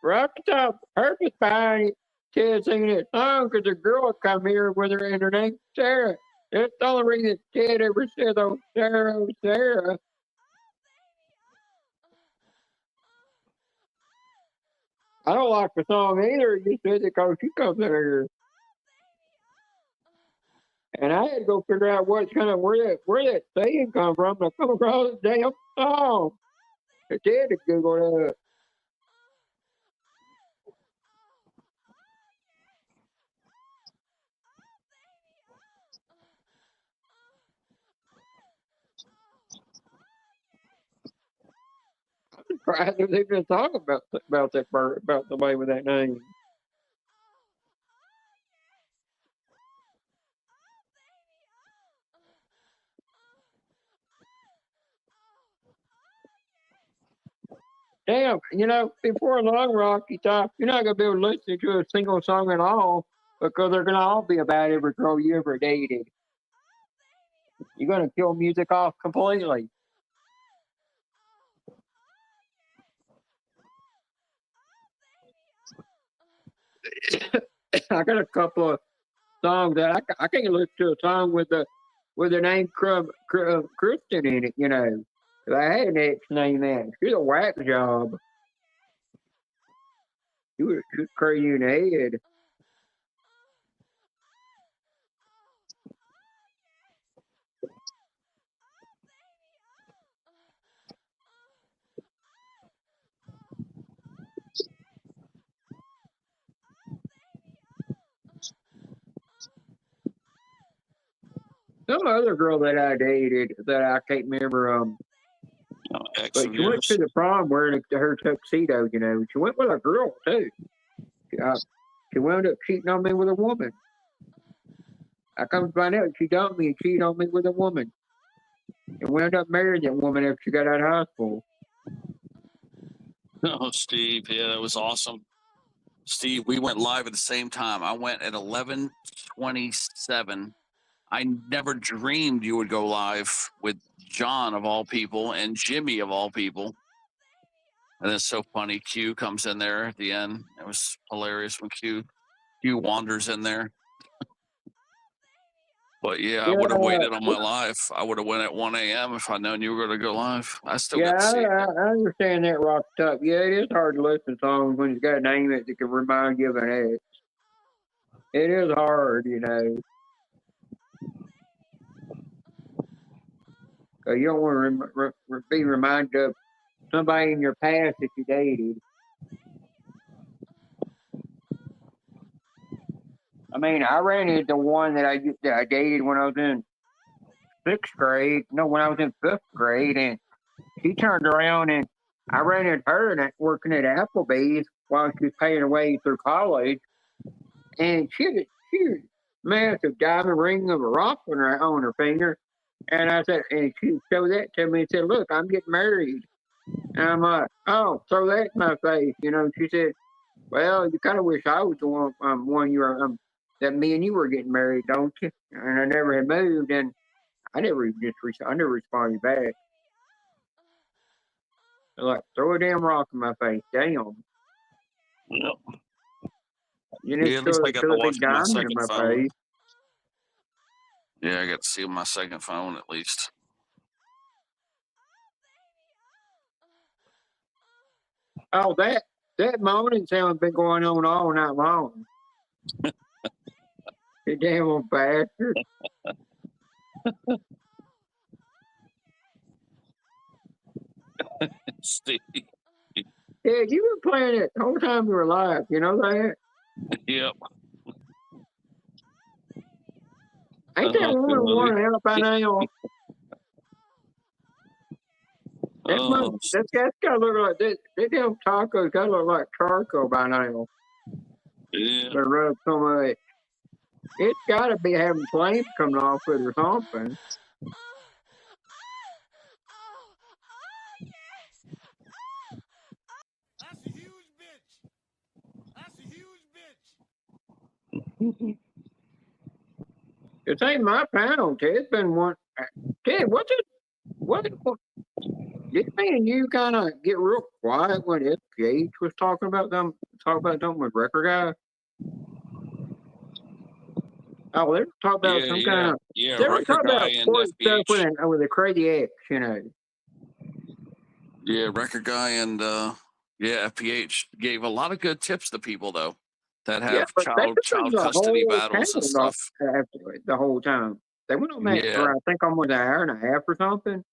Right at the top, purpose behind it, Ted singing that song because a girl come here with her and her name's Sarah. That's the only reason Ted ever said, oh, Sarah, oh, Sarah. I don't like the song either. You said it because she comes in here. And I had to go figure out where that saying come from. And I come across this damn song. I did to Google it up. I'm surprised there's even a song about that bird, about somebody with that name. Damn, before long, Rocky Top, you're not gonna be able to listen to a single song at all because they're gonna all be about every girl you ever dated. You're gonna kill music off completely. I got a couple of songs that I can't listen to a song with the name Kristen in it. You know, if I had an ex name that, she's a whack job. She would crazy in the head. Some other girl that I dated that I can't remember.
X
But
of
she went to
yours.
the prom wearing her tuxedo. You know, she went with a girl too. She wound up cheating on me with a woman. I come to find out she dumped me and cheated on me with a woman, and wound up marrying that woman after she got out of high school.
Oh, Steve, yeah, that was awesome. Steve, we went live at the same time. I went at 11:27. I never dreamed you would go live with John of all people and Jimmy of all people. And it's so funny. Q comes in there at the end. It was hilarious when Q wanders in there. But yeah, I would have waited on my live. I would have went at 1 a.m. if I'd known you were going to go live. I still got to see it.
I understand that, Rock Top. Yeah, it is hard to listen to songs when you got a name that can remind you of an ex. It is hard, you know. Cause you don't want to be reminded of somebody in your past that you dated. I mean, I ran into one that I dated when I was in sixth grade. No, when I was in fifth grade, and she turned around and I ran into her and working at Applebee's while she was paying away through college, and she had a massive diamond ring of a rock on her finger. And I said, and she showed that to me and said, "Look, I'm getting married." And I'm like, "Oh, throw that in my face," you know. She said, "Well, you kind of wish I was the one you were that me and you were getting married, don't you?" And I never had moved, and I never responded back. They're like, "Throw a damn rock in my face, damn."
Yep.
You didn't
at least I got to
throw a
watch
big
my
diamond in
second
my
phone.
face.
Yeah, I got to see my second phone at least.
Oh, that moaning sound's been going on all night long. You damn old bastard.
Steve.
Yeah, you were playing it the whole time you were alive. You know that?
Yep.
Ain't that woman wanting help by now? That's gotta look like this. That damn taco's gotta look like charcoal by now.
Yeah.
They rub so much. It's gotta be having flames coming off it or something.
That's a huge bitch. That's a huge bitch.
It ain't my panel. Ted's been one. Ted, what's it? What? Did me and you kind of get real quiet when FPH was talking about them with Record Guy? Oh, they were talking about some kind of.
Yeah,
They were
Record
talking
Guy
about
and
important stuff
FBH.
with a crazy ex, you know.
Yeah, Record Guy and FPH gave a lot of good tips to people though that have child custody battles and stuff.
The whole time. They went on that for I think almost an hour and a half or something.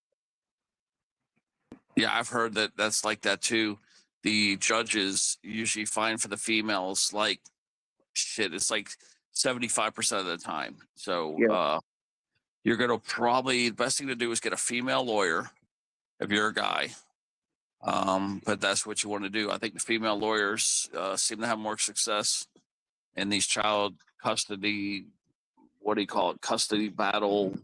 Yeah, I've heard that's like that too. The judges usually find for the females like shit. It's like 75% of the time. So you're gonna probably the best thing to do is get a female lawyer if you're a guy. But that's what you want to do. I think the female lawyers seem to have more success in these child custody. What do you call it? Custody battle,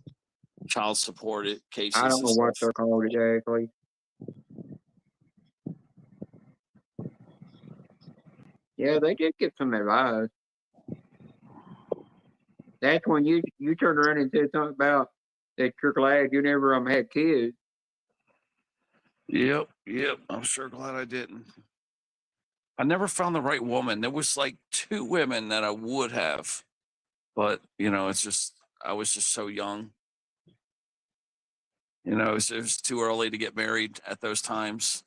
child support cases.
I don't know what they're called exactly. Yeah, they did get some advice. That's when you turned around and said something about that you're glad you never had kids.
Yep. I'm sure glad I didn't. I never found the right woman. There was like 2 women that I would have, but it's just I was just so young. It was too early to get married at those times.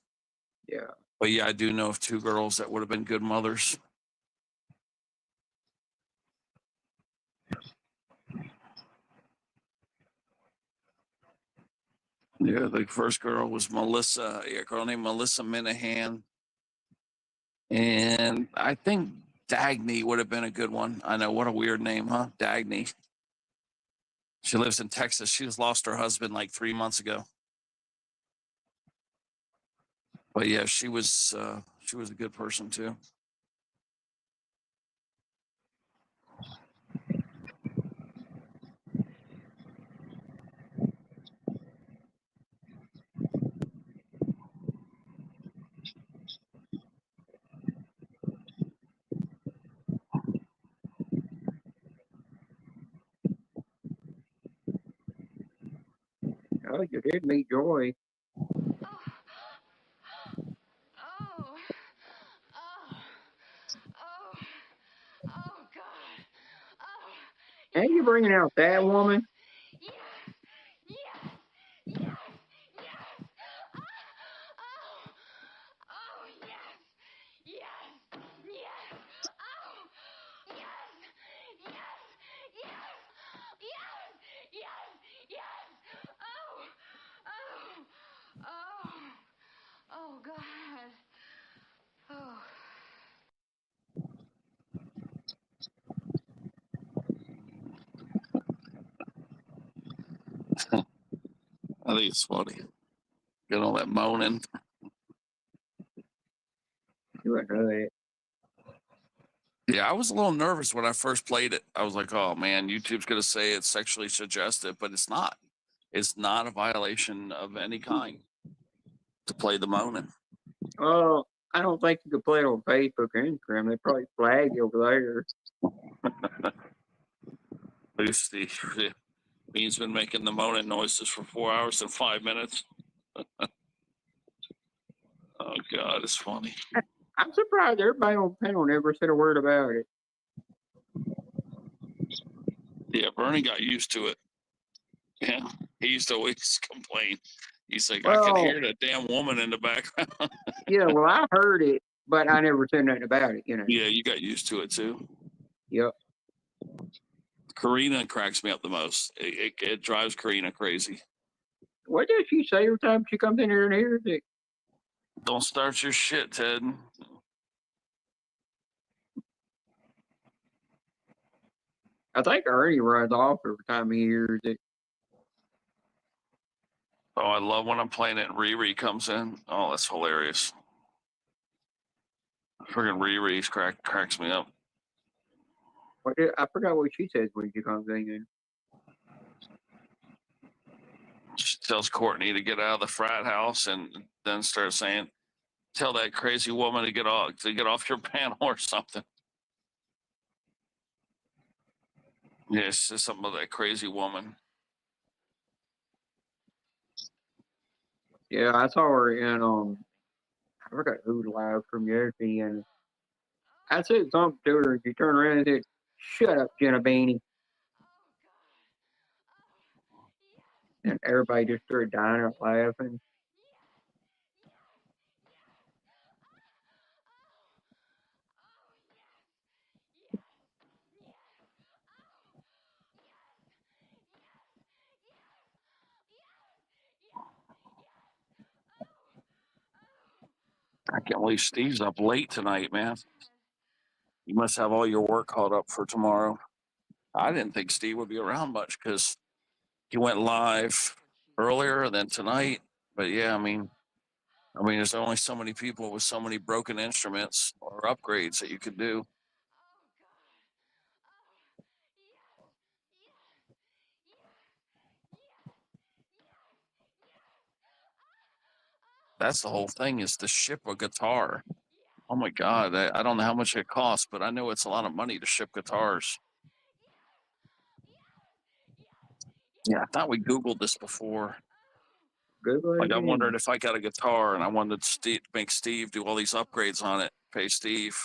Yeah.
But yeah, I do know of 2 girls that would have been good mothers. Yeah, the first girl was Melissa, a girl named Melissa Minahan. And I think Dagny would have been a good one. I know, what a weird name, huh? Dagny. She lives in Texas. She just lost her husband like 3 months ago. But yeah, she was a good person too.
Oh, you did meet Joy. And you bringing out that woman?
Oh God. Oh.
I think it's funny. Get all that moaning.
You wouldn't know that.
Yeah, I was a little nervous when I first played it. I was like, oh man, YouTube's going to say it's sexually suggestive, but it's not. It's not a violation of any kind to play the moaning.
Oh, I don't think you could play it on Facebook or Instagram. They probably flag you over there.
Lucy, Bean's been making the moaning noises for 4 hours and 5 minutes. Oh God, it's funny.
I'm surprised everybody on the panel never said a word about it.
Yeah, Bernie got used to it. Yeah, he used to always complain. He's like, I
Well,
can hear the damn woman in the background.
Yeah, well, I heard it, but I never said nothing about it.
Yeah, you got used to it too.
Yep.
Karina cracks me up the most. It drives Karina crazy.
What does she say every time she comes in here and hears it?
Don't start your shit, Ted.
I think Ernie runs off every time he hears it.
Oh, I love when I'm playing it and Riri comes in. Oh, that's hilarious. Friggin' Riri cracks me up.
I forgot what she says when she comes in.
She tells Courtney to get out of the frat house and then starts saying, tell that crazy woman to get off your panel or something. Yeah, it's just something about that crazy woman.
Yeah, I saw her in I forgot who live from yesterday, and I said something to her, and she turned around and said, "Shut up, Jenna Beanie." And everybody just started dying out laughing.
I can't believe Steve's up late tonight, man. You must have all your work caught up for tomorrow. I didn't think Steve would be around much because he went live earlier than tonight. But yeah, I mean, there's only so many people with so many broken instruments or upgrades that you could do. That's the whole thing, is to ship a guitar. Oh my God, I don't know how much it costs, but I know it's a lot of money to ship guitars. Yeah, I thought we Googled this before.
Google it
Like, I
again.
wondered if I got a guitar and I wanted to make Steve do all these upgrades on it. pay Steve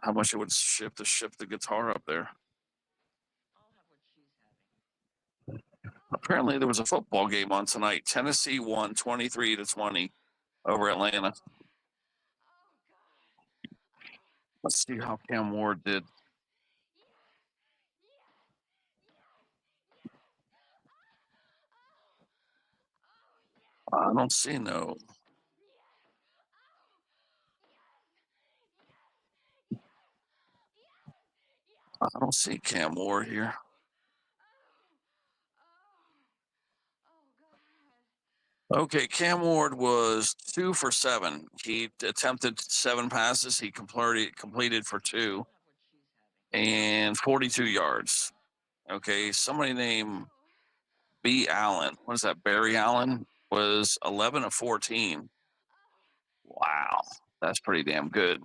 how much it would ship the guitar up there. Apparently, there was a football game on tonight. Tennessee won 23-20 over Atlanta. Let's see how Cam Ward did. I don't see no. I don't see Cam Ward here. Okay, Cam Ward was 2 for 7. He attempted 7 passes. He completed for 2 and 42 yards. Okay, somebody named B. Allen. What is that? Barry Allen was 11 of 14. Wow, that's pretty damn good.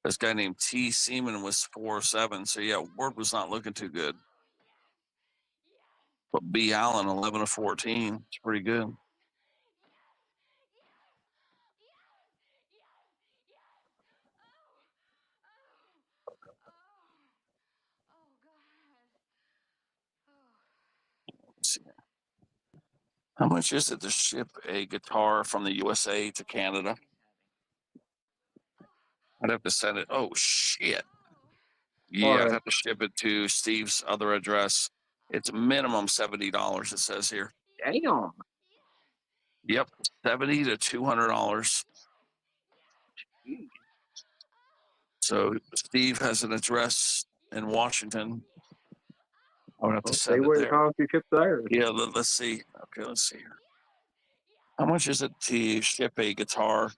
This guy named T. Seaman was 4 of 7. So yeah, Ward was not looking too good. But B. Allen, 11 of 14. It's pretty good. Let's see. How much is it to ship a guitar from the USA to Canada? I'd have to send it. Oh, shit. Yeah, I'd have to ship it to Steve's other address. It's minimum $70, it says here.
Damn.
Yep, $70 to $200. So Steve has an address in Washington. I would have to send it there.
Cost you ship there.
Yeah, let's see. Okay, let's see here. How much is it to ship a guitar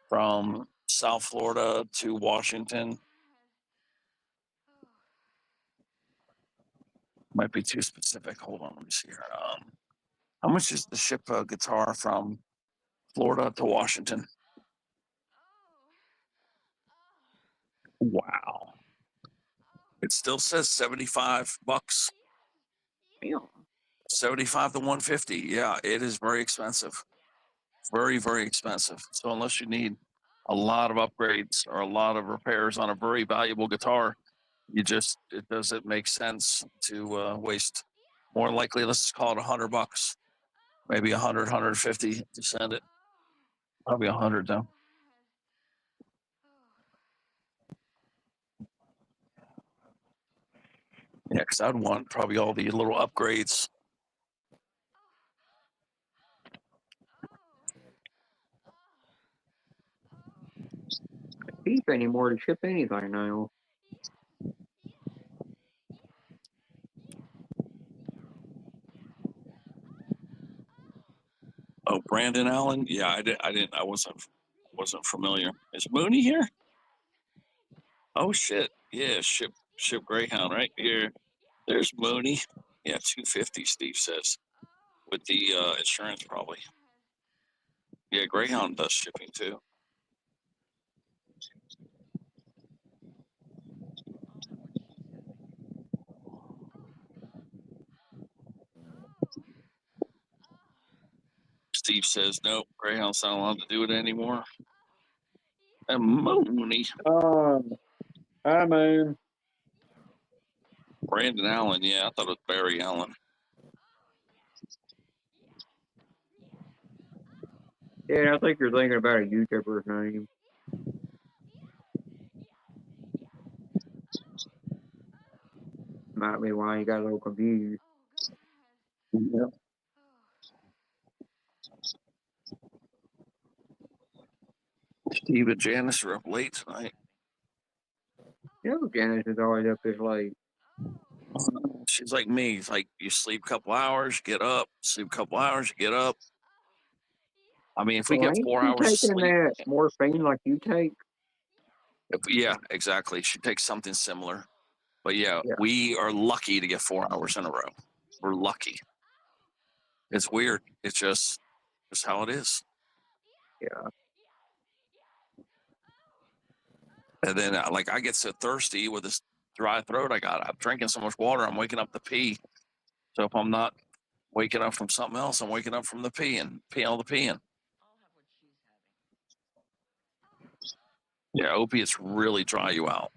from South Florida to Washington? Might be too specific. Hold on, let me see here. How much is to ship a guitar from Florida to Washington? Wow. It still says $75.
Damn.
75 to 150. Yeah, it is very expensive. Very, very expensive. So unless you need a lot of upgrades or a lot of repairs on a very valuable guitar, it doesn't make sense to waste. More likely, let's just call it $100, maybe 100, 150 to send it. Probably 100 though. Yeah, because I'd want probably all the little upgrades.
Cheap anymore to ship anything now.
Oh, Brandon Allen. Yeah, I wasn't familiar. Is Mooney here? Oh shit. Yeah, ship Greyhound right here. There's Mooney. Yeah, 250. Steve says with the insurance probably. Yeah, Greyhound does shipping too. Steve says nope. Greyhound's not allowed to do it anymore. And Mooney.
Hi, Moon.
Brandon Allen. Yeah, I thought it was Barry Allen.
Yeah, I think you're thinking about a YouTuber's name. Might be why you got a little confused.
Yeah. Steve and Janice are up late tonight.
You know, Janice is always up this late.
She's like me. It's like you sleep a couple hours, you get up. Sleep a couple hours, you get up. I mean, if we get 4 hours of sleep,
that morphine like you take.
Yeah, exactly. She takes something similar. But yeah, we are lucky to get 4 hours in a row. We're lucky. It's weird. It's just how it is.
Yeah.
And then, like, I get so thirsty with this dry throat I got. I'm drinking so much water, I'm waking up to pee. So if I'm not waking up from something else, I'm waking up from the peeing, all the peeing. Yeah, opiates really dry you out.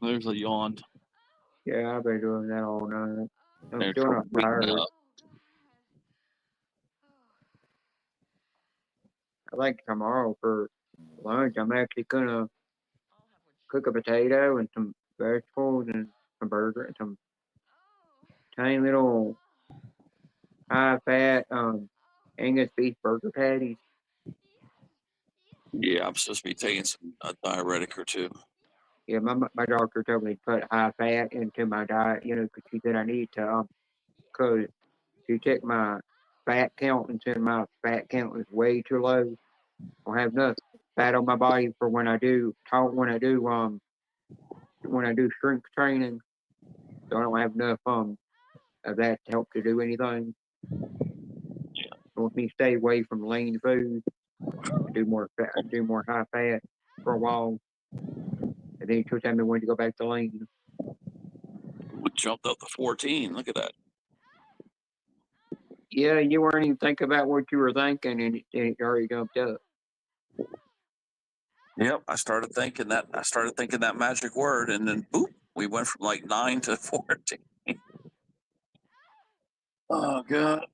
There's a yawn.
Yeah, I've been doing that all night. I'm
They're
still not tired.
waking up.
I think tomorrow for lunch, I'm actually gonna cook a potato and some vegetables and a burger and some tiny little high fat Angus beef burger patties.
Yeah, I'm supposed to be taking a diuretic or two.
Yeah, my doctor told me to put high fat into my diet, because she said I need to, because she checked my fat count and said my fat count is way too low. I don't have enough fat on my body for when I do strength training. So I don't have enough of that to help to do anything. So with me stay away from lean food, do more high fat for a while, and then she'll tell me when to go back to lean.
We jumped up to 14. Look at that.
Yeah, you weren't even thinking about what you were thinking, and it already jumped up.
Yep, I started thinking that magic word, and then boop, we went from like 9 to 14. Oh god.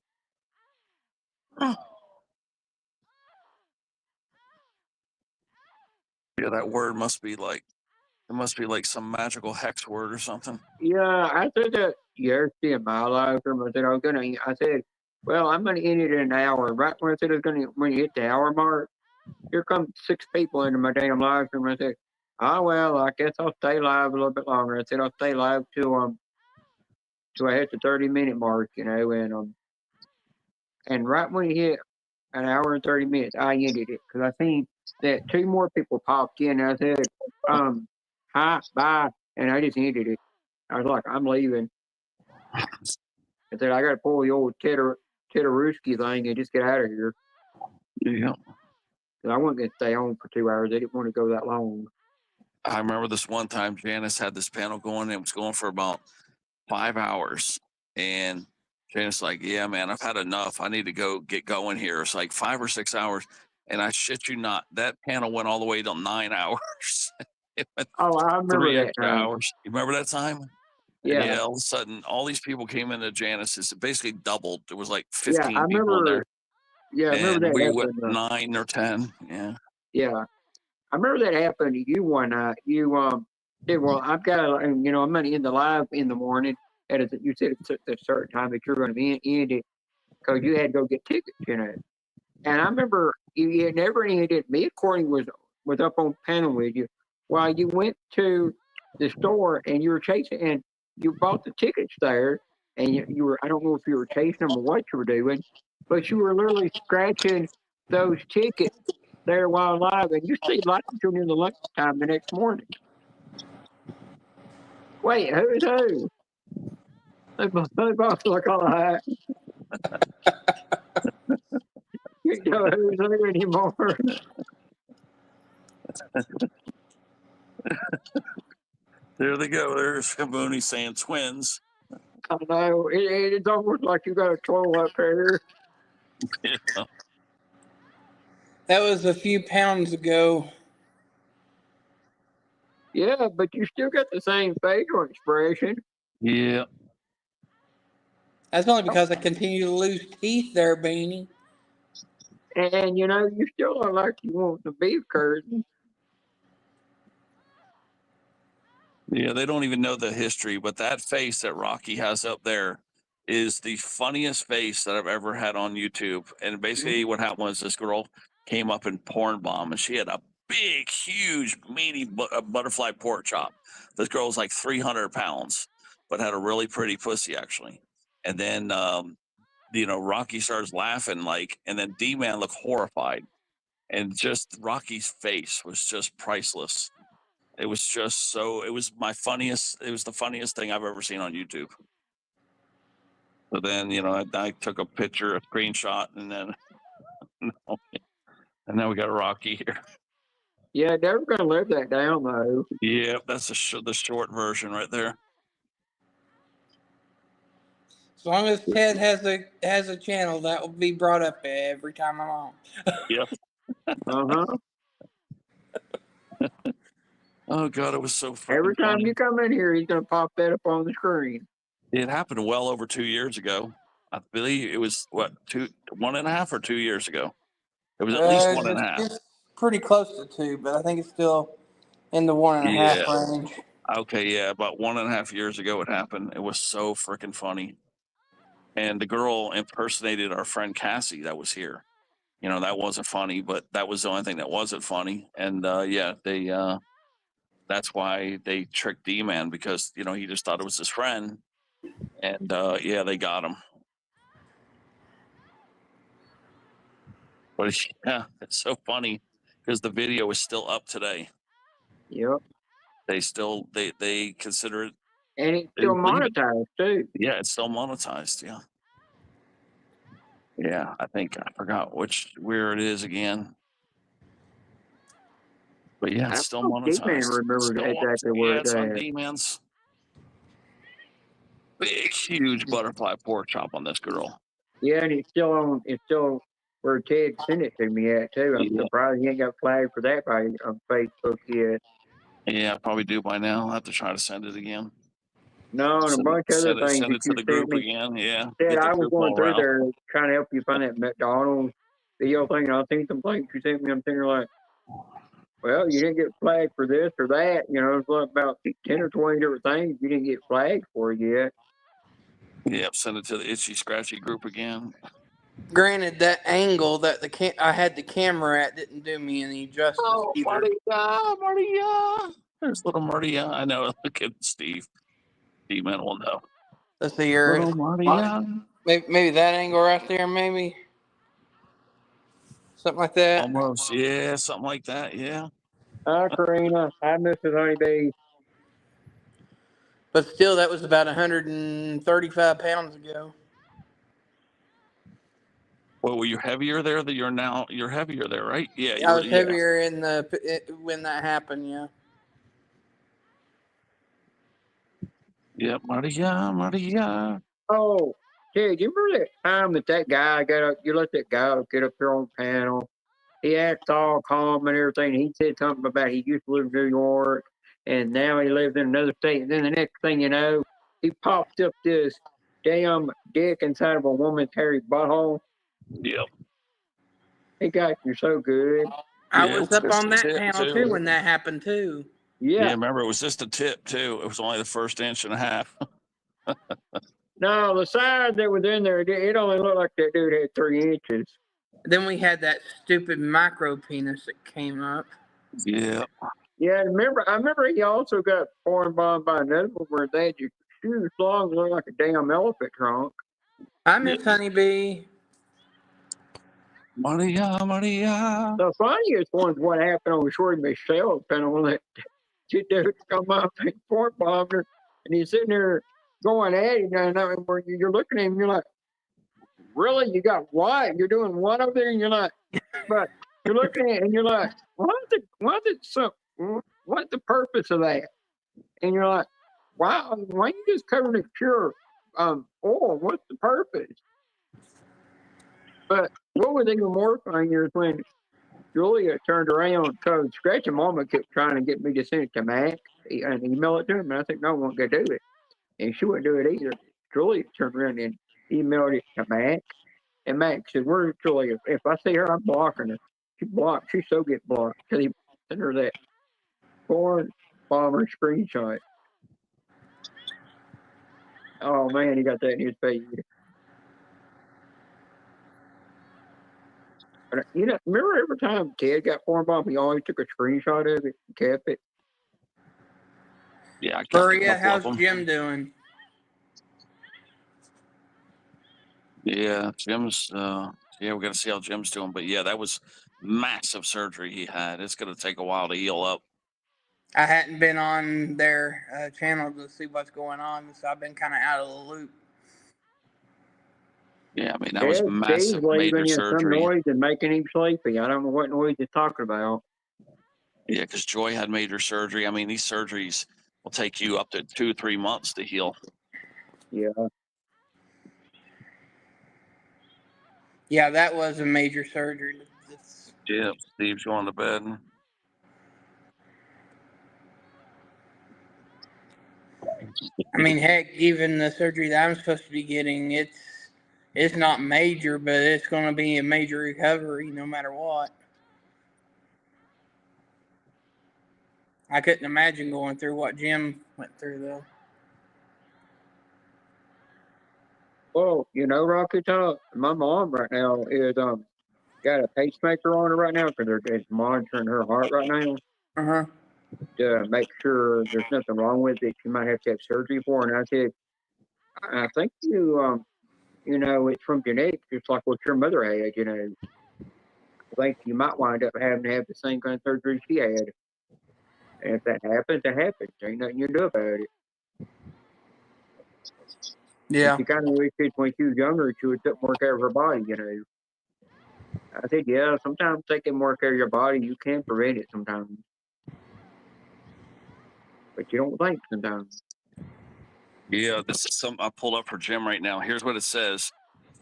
Yeah, that word must be like some magical hex word or something.
Yeah, I said that yesterday in my live stream. I said, well, I'm gonna end it in an hour. Right when I said when you hit the hour mark, here come 6 people into my damn live stream. I said, oh well, I guess I'll stay live a little bit longer. I said I'll stay live till I hit the 30-minute mark, and right when you hit an hour and 30 minutes, I ended it because I seen that 2 more people popped in. And I said, hi, bye, and I just ended it. I was like, I'm leaving. I said, I got to pull the old Titaruski thing and just get out of here.
Yeah.
I wasn't going to stay on for 2 hours. They didn't want to go that long.
I remember this one time Janice had this panel going, and it was going for about 5 hours. And Janice like, yeah, man, I've had enough. I need to go get going here. It's like 5 or 6 hours. And I shit you not, that panel went all the way till 9 hours. It went
Oh, I remember
3
that
extra
time.
hours. You remember that time?
Yeah.
And yeah, all of a sudden, all these people came into Janice's. It basically doubled. There was like
Yeah,
15
I
people in
remember.
there.
Yeah, I remember
And
that
we went
happened.
9 or 10. Yeah.
Yeah, I remember that happened to you one night. You said, "Well, I've got, I'm going to end the live in the morning." You said it's at a certain time that you're going to end it because you had to go get tickets, And I remember you had never ended. Me, Courtney was up on panel with you while you went to the store and you were chasing and you bought the tickets there and you were, I don't know if you were chasing them or what you were doing, but you were literally scratching those tickets there while live, and you stayed live until in the lunchtime the next morning. Wait, who's who? They both look alike. You know who's who anymore.
There they go. There's Kabuni saying twins.
I know. It's almost like you got a troll up there.
Yeah.
That was a few pounds ago.
Yeah, but you still got the same facial expression.
Yeah.
That's only because I continue to lose teeth there, Beanie.
And you still look like you want the beef curtain.
Yeah, they don't even know the history, but that face that Rocky has up there is the funniest face that I've ever had on YouTube. And basically, what happened was this girl came up in Porn Bomb, and she had a big, huge, meaty butterfly pork chop. This girl was like 300 pounds, but had a really pretty pussy, actually. And then, Rocky starts laughing, and then D-Man looked horrified. And just Rocky's face was just priceless. It was just it was the funniest thing I've ever seen on YouTube. So then, I took a picture, a screenshot, and then, and now we got Rocky here.
Yeah, they're going to live that down, though.
Yep, that's the short version right there.
As long as Ted has a channel, that will be brought up every time I'm on.
Yep.
Uh-huh.
Oh, God, it was so fucking
Every time
funny.
you come in here, he's going to pop that up on the screen.
It happened well over 2 years ago. I believe it was, 1.5 or 2 years ago? It was at least 1.5.
It's pretty close to 2, but I think it's still in the 1.5 range.
Okay, yeah, about 1.5 years ago it happened. It was so freaking funny. And the girl impersonated our friend Cassie that was here. That wasn't funny, but that was the only thing that wasn't funny. And that's why they tricked D-Man, because he just thought it was his friend. And they got him. But yeah, it's so funny because the video is still up today.
Yep.
They consider it,
and it's still monetized too.
Yeah, it's still monetized. Yeah, I forgot where it is again. But yeah, it's still monetized.
D-Man remembers exactly where it's
on
at.
D-Man's big, huge butterfly pork chop on this girl.
Yeah, and it's still where Ted sent it to me at too. I'm surprised he ain't got flagged for that on Facebook yet.
Yeah, I probably do by now. I'll have to try to send it again.
No, and a bunch of other things.
Send it to the group again. Yeah.
Ted, I was going through there trying to help you find that McDonald's video thing, and I seen some things you sent me. I'm thinking like, well, you didn't get flagged for this or that. It's like about 10 or 20 different things you didn't get flagged for yet.
Yep, send it to the Itchy Scratchy group again.
Granted, that angle that I had the camera at didn't do me any justice either.
Maria. There's little Maria. I know. Look at Steve. D-Man will know.
Let's see here.
Little Maria.
Maybe that angle right there, maybe. Something like that.
Almost. Yeah, something like that. Yeah.
Hi, Karina. Hi, Mrs. Honeybee.
But still, that was about 135 pounds ago.
Well, were you heavier there than you're now? You're heavier there, right? Yeah.
I was heavier when that happened, yeah.
Yep, Maria.
Oh, Ted, you remember that time that guy got up? You let that guy get up there on the panel. He acted all calm and everything. He said something about he used to live in New York, and now he lives in another state. And then the next thing you know, he pops up this damn dick inside of a woman's hairy butthole.
Yep.
He got you so good.
I was up on that panel too when that happened too.
Yeah.
Remember, it was just a tip too. It was only the first 1.5 inches.
No, the size that was in there, it only looked like that dude had 3 inches.
Then we had that stupid micro penis that came up.
Yeah.
Yeah, I remember he also got foreign bombed by another one where they had your shoes long, looked like a damn elephant trunk.
Hi, Miss Honeybee.
Maria.
The funniest one's what happened on Shorty Michelle's panel when that dude come up and foreign bombed her, and he's sitting there going at him, and where you're looking at him, you're like, really? You got what? You're doing what over there? And you're like, but you're looking at it and you're like, what's the purpose of that? And you're like, wow, why you just covering it pure oil? What's the purpose? But what was even more funny is when Julia turned around because Scratch and Mama kept trying to get me to send it to Mac and email it to him, and I said, no, I won't go do it. And she wouldn't do it either. Julia turned around and emailed it to Mac. And Mac said, where's Julia? If I see her, I'm blocking her. She blocked. She so get blocked because he sent her that foreign bomber screenshot. Oh, man, he got that in his page. But, remember every time Ted got foreign bomb, he always took a screenshot of it and kept it?
Yeah, I kept
Maria, how's Jim doing?
Yeah, Jim's. We got to see how Jim's doing. But yeah, that was massive surgery he had. It's going to take a while to heal up.
I hadn't been on their channel to see what's going on, so I've been kind of out of the loop.
Yeah, I mean that was
Steve's
massive, major
leaving you some
surgery.
noise and making him sleepy. I don't know what noise he's talking about.
Yeah, because Joy had major surgery. I mean, these surgeries will take you up to 2-3 months to heal.
Yeah.
Yeah, that was a major surgery.
Yeah, Steve's going to bed.
I mean, heck, even the surgery that I'm supposed to be getting, it's not major, but it's going to be a major recovery no matter what. I couldn't imagine going through what Jim went through, though.
Well, you know, Rocky Top, my mom right now is got a pacemaker on her right now because they're just monitoring her heart right now
Uh-huh.
to make sure there's nothing wrong with it. She might have to have surgery for. And I said, I think you know, it's from genetics, just like what your mother had. You know, I think you might wind up having to have the same kind of surgery she had. And if that happens, it happens. There ain't nothing you can do about it.
Yeah.
She kind of wishes when she was younger she would take more care of her body. You know. I said, yeah, sometimes taking more care of your body, you can prevent it sometimes. But you don't think sometimes.
Yeah, this is some I pulled up for Jim right now. Here's what it says.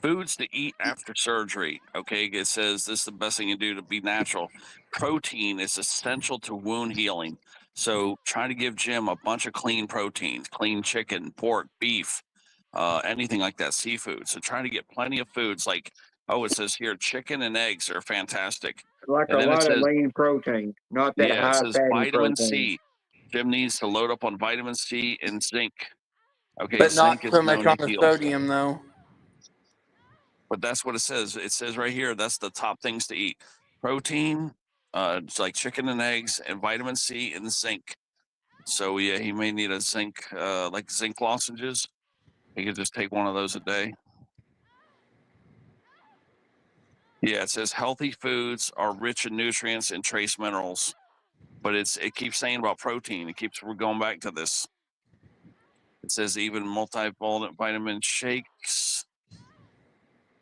Foods to eat after surgery. Okay, it says this is the best thing you do to be natural. Protein is essential to wound healing. So try to give Jim a bunch of clean proteins, clean chicken, pork, beef, anything like that, seafood. So try to get plenty of foods like, it says here, chicken and eggs are fantastic.
Like
And
a
then it
lot of
says,
lean protein, not that
yeah, it
high
says
fatty
vitamin
protein.
C. Jim needs to load up on vitamin C and zinc. Okay,
But not
zinc is
so much
known
on
to
the
heal.
sodium, though.
But that's what it says. It says right here, that's the top things to eat. Protein, it's like chicken and eggs, and vitamin C and zinc. So yeah, he may need a zinc, like zinc lozenges. He could just take one of those a day. Yeah, it says healthy foods are rich in nutrients and trace minerals. But it keeps saying about protein. We're going back to this. It says even multivitamin shakes,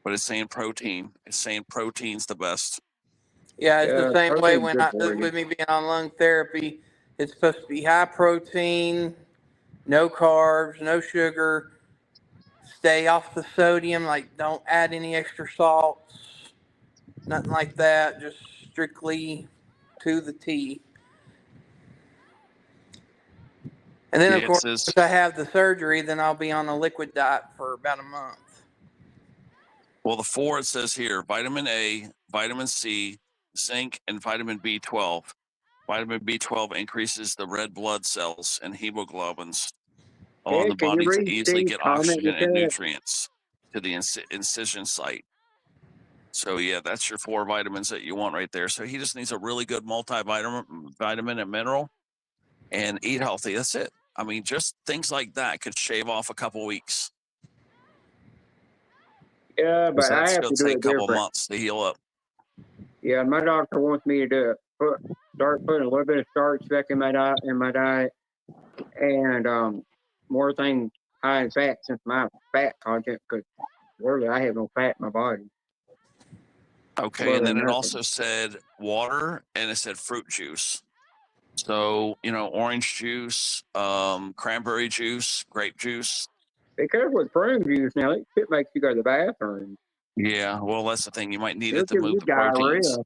but it's saying protein. It's saying protein's the best.
Yeah, it's the
Yeah,
same way
protein's good for
with
you.
me being on lung therapy. It's supposed to be high protein, no carbs, no sugar. Stay off the sodium. Like, don't add any extra salts, nothing like that. Just strictly to the T. And then,
Yeah,
of
it
course,
says,
once I have the surgery, then I'll be on a liquid diet for about a month.
well, the 4 it says here: vitamin A, vitamin C, zinc, and vitamin B12. Vitamin B12 increases the red blood cells and hemoglobins along
Ed,
the
can you
body to
read
easily
Steve's
get
comment in
oxygen
the
and
chat?
nutrients to the incision site. So yeah, that's your 4 vitamins that you want right there. So he just needs a really good vitamin and mineral, and eat healthy. That's it. I mean, just things like that could shave off a couple weeks.
Yeah,
Because
but I
that's
have
going
to
to
do
take a
it
couple
different.
months to heal up.
Yeah, my doctor wants me to do it. Start putting a little bit of starch back in my diet, and more things high in fat since my fat content. Because really, I have no fat in my body.
Okay, and then it
Nothing.
also said water and it said fruit juice. So, orange juice, cranberry juice, grape juice.
Be careful with prune juice now. It makes you go to the bathroom.
Yeah, well, that's the thing. You might need
It'll
it to
give
move
you
the
diarrhea.
proteins.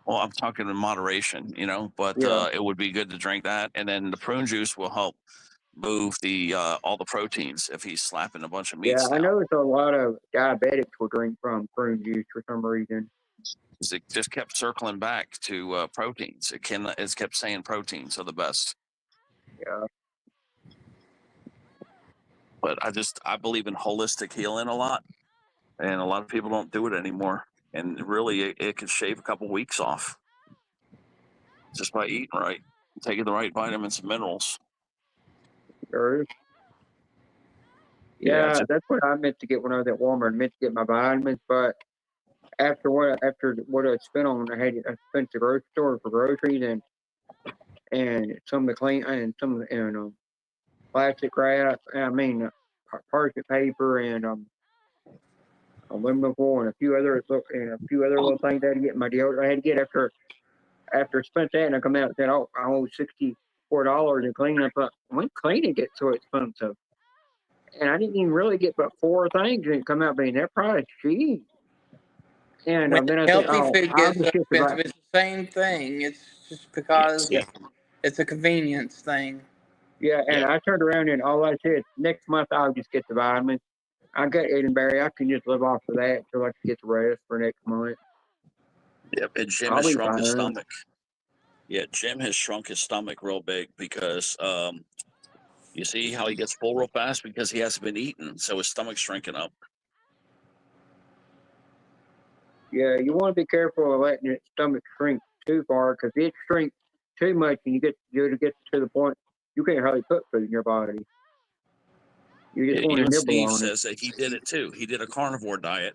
Well, I'm talking in moderation, but
Yeah.
it would be good to drink that. And then the prune juice will help move the all the proteins if he's slapping a bunch of
Yeah,
meats
I
down.
know it's a lot of diabetics will drink from prune juice for some reason.
It just kept circling back to proteins. It's kept saying proteins are the best.
Yeah.
But I believe in holistic healing a lot, and a lot of people don't do it anymore. And really, it could shave a couple weeks off just by eating right, taking the right vitamins and minerals.
Sure. Yeah, that's what I meant to get when I was at Walmart. I meant to get my vitamins, but after what I spent on, I spent the grocery store for groceries and some of the clean and some of the plastic wrap. I mean, parchment paper and aluminum foil, and a few other little things I had to get. My deodorant I had to get after I spent that, and I come out and said, "Oh, I owe $64 in cleaning up." When cleaning gets so expensive, and I didn't even really get but 4 things, and it come out being that price cheap. And
When
then I said,
healthy
"Oh,
food
I'll
gets so
just get the
expensive, it's the same thing. It's just because
yeah,
it's a convenience thing.
yeah." And I turned around and all I said, "Next month I'll just get the vitamins. I got Edenberry. I can just live off of that until I can get the rest for next month."
Yep, and Jim
I'll
has
be
shrunk his
fine.
stomach. Yeah, Jim has shrunk his stomach real big because you see how he gets full real fast because he hasn't been eating, so his stomach's shrinking up.
Yeah, you want to be careful of letting your stomach shrink too far because if it shrinks too much and you get to the point you can't hardly put food in your body. You just want to
Even
nibble
Steve
on it.
says that he did it too. He did a carnivore diet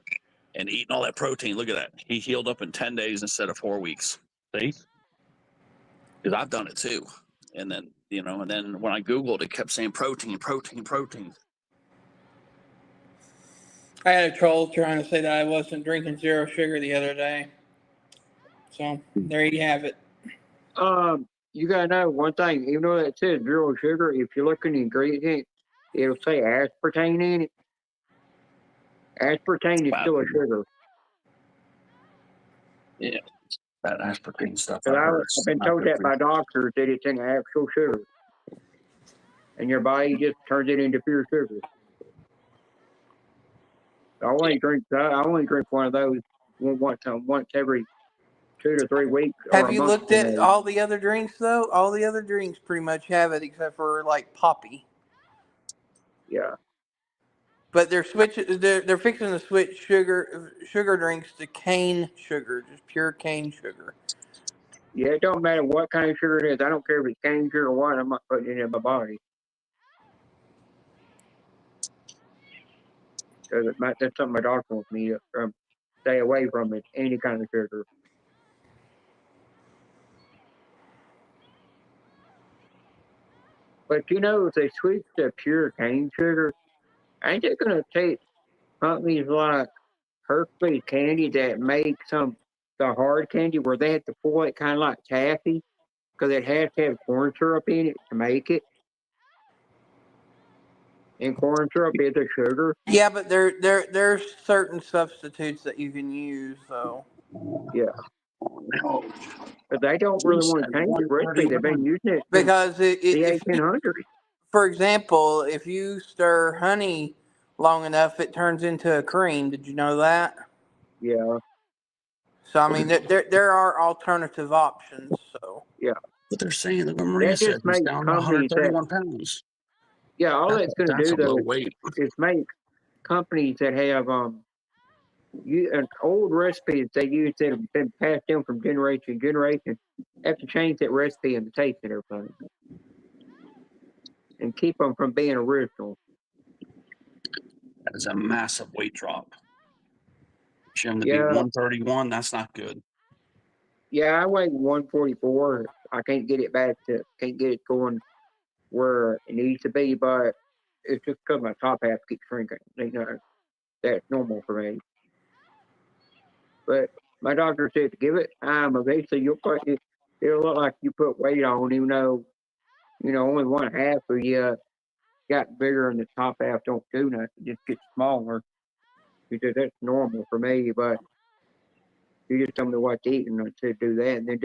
and eating all that protein. Look at that. He healed up in 10 days instead of 4 weeks. See? Because I've done it too. And then, and then when I Googled, it kept saying protein, protein, protein.
I had a troll trying to say that I wasn't drinking zero sugar the other day. So there you have it.
You gotta know one thing. Even though that says zero sugar, if you look in the ingredients, it'll say aspartame in it. Aspartame is still a sugar.
Yeah, that aspartame stuff.
I've been told that by doctors that it's an actual sugar, and your body just turns it into pure sugar. I only drink one of those once every 2 to 3 weeks.
Have you looked at all the other drinks though? All the other drinks pretty much have it except for like Poppy.
Yeah.
But they're fixing to switch sugar drinks to cane sugar, just pure cane sugar.
Yeah, it don't matter what kind of sugar it is. I don't care if it's cane sugar or what. I'm not putting it in my body. Because that's something my doctor wants me to stay away from. It, any kind of sugar. But if they switch to pure cane sugar, ain't it going to take companies like Hershey's Candy that make the hard candy where they have to pull it kind of like taffy because it has to have corn syrup in it to make it? And corn syrup is a sugar.
Yeah, but there's certain substitutes that you can use, though.
Yeah. But they don't really want to change the recipe. They've been using it
because
the 1800s.
For example, if you stir honey long enough, it turns into a cream. Did you know that?
Yeah.
So I mean, there are alternative options. So
yeah.
But they're saying that Maria said he's down to 131 pounds.
Yeah, all that's going to do though is make companies that have old recipes they use that have been passed down from generation to generation have to change that recipe and the taste and everything, and keep them from being original.
That is a massive weight drop. Jim to be 131, that's not good.
Yeah, I weigh 144. I can't get it going where it needs to be, but it's just because my top half keeps shrinking. That's normal for me. But my doctor said to give it time. Eventually, it'll look like you put weight on, even though, only one half of you got bigger and the top half don't do nothing. It just gets smaller. He said that's normal for me, but you just told me what to eat, and I said do that. And then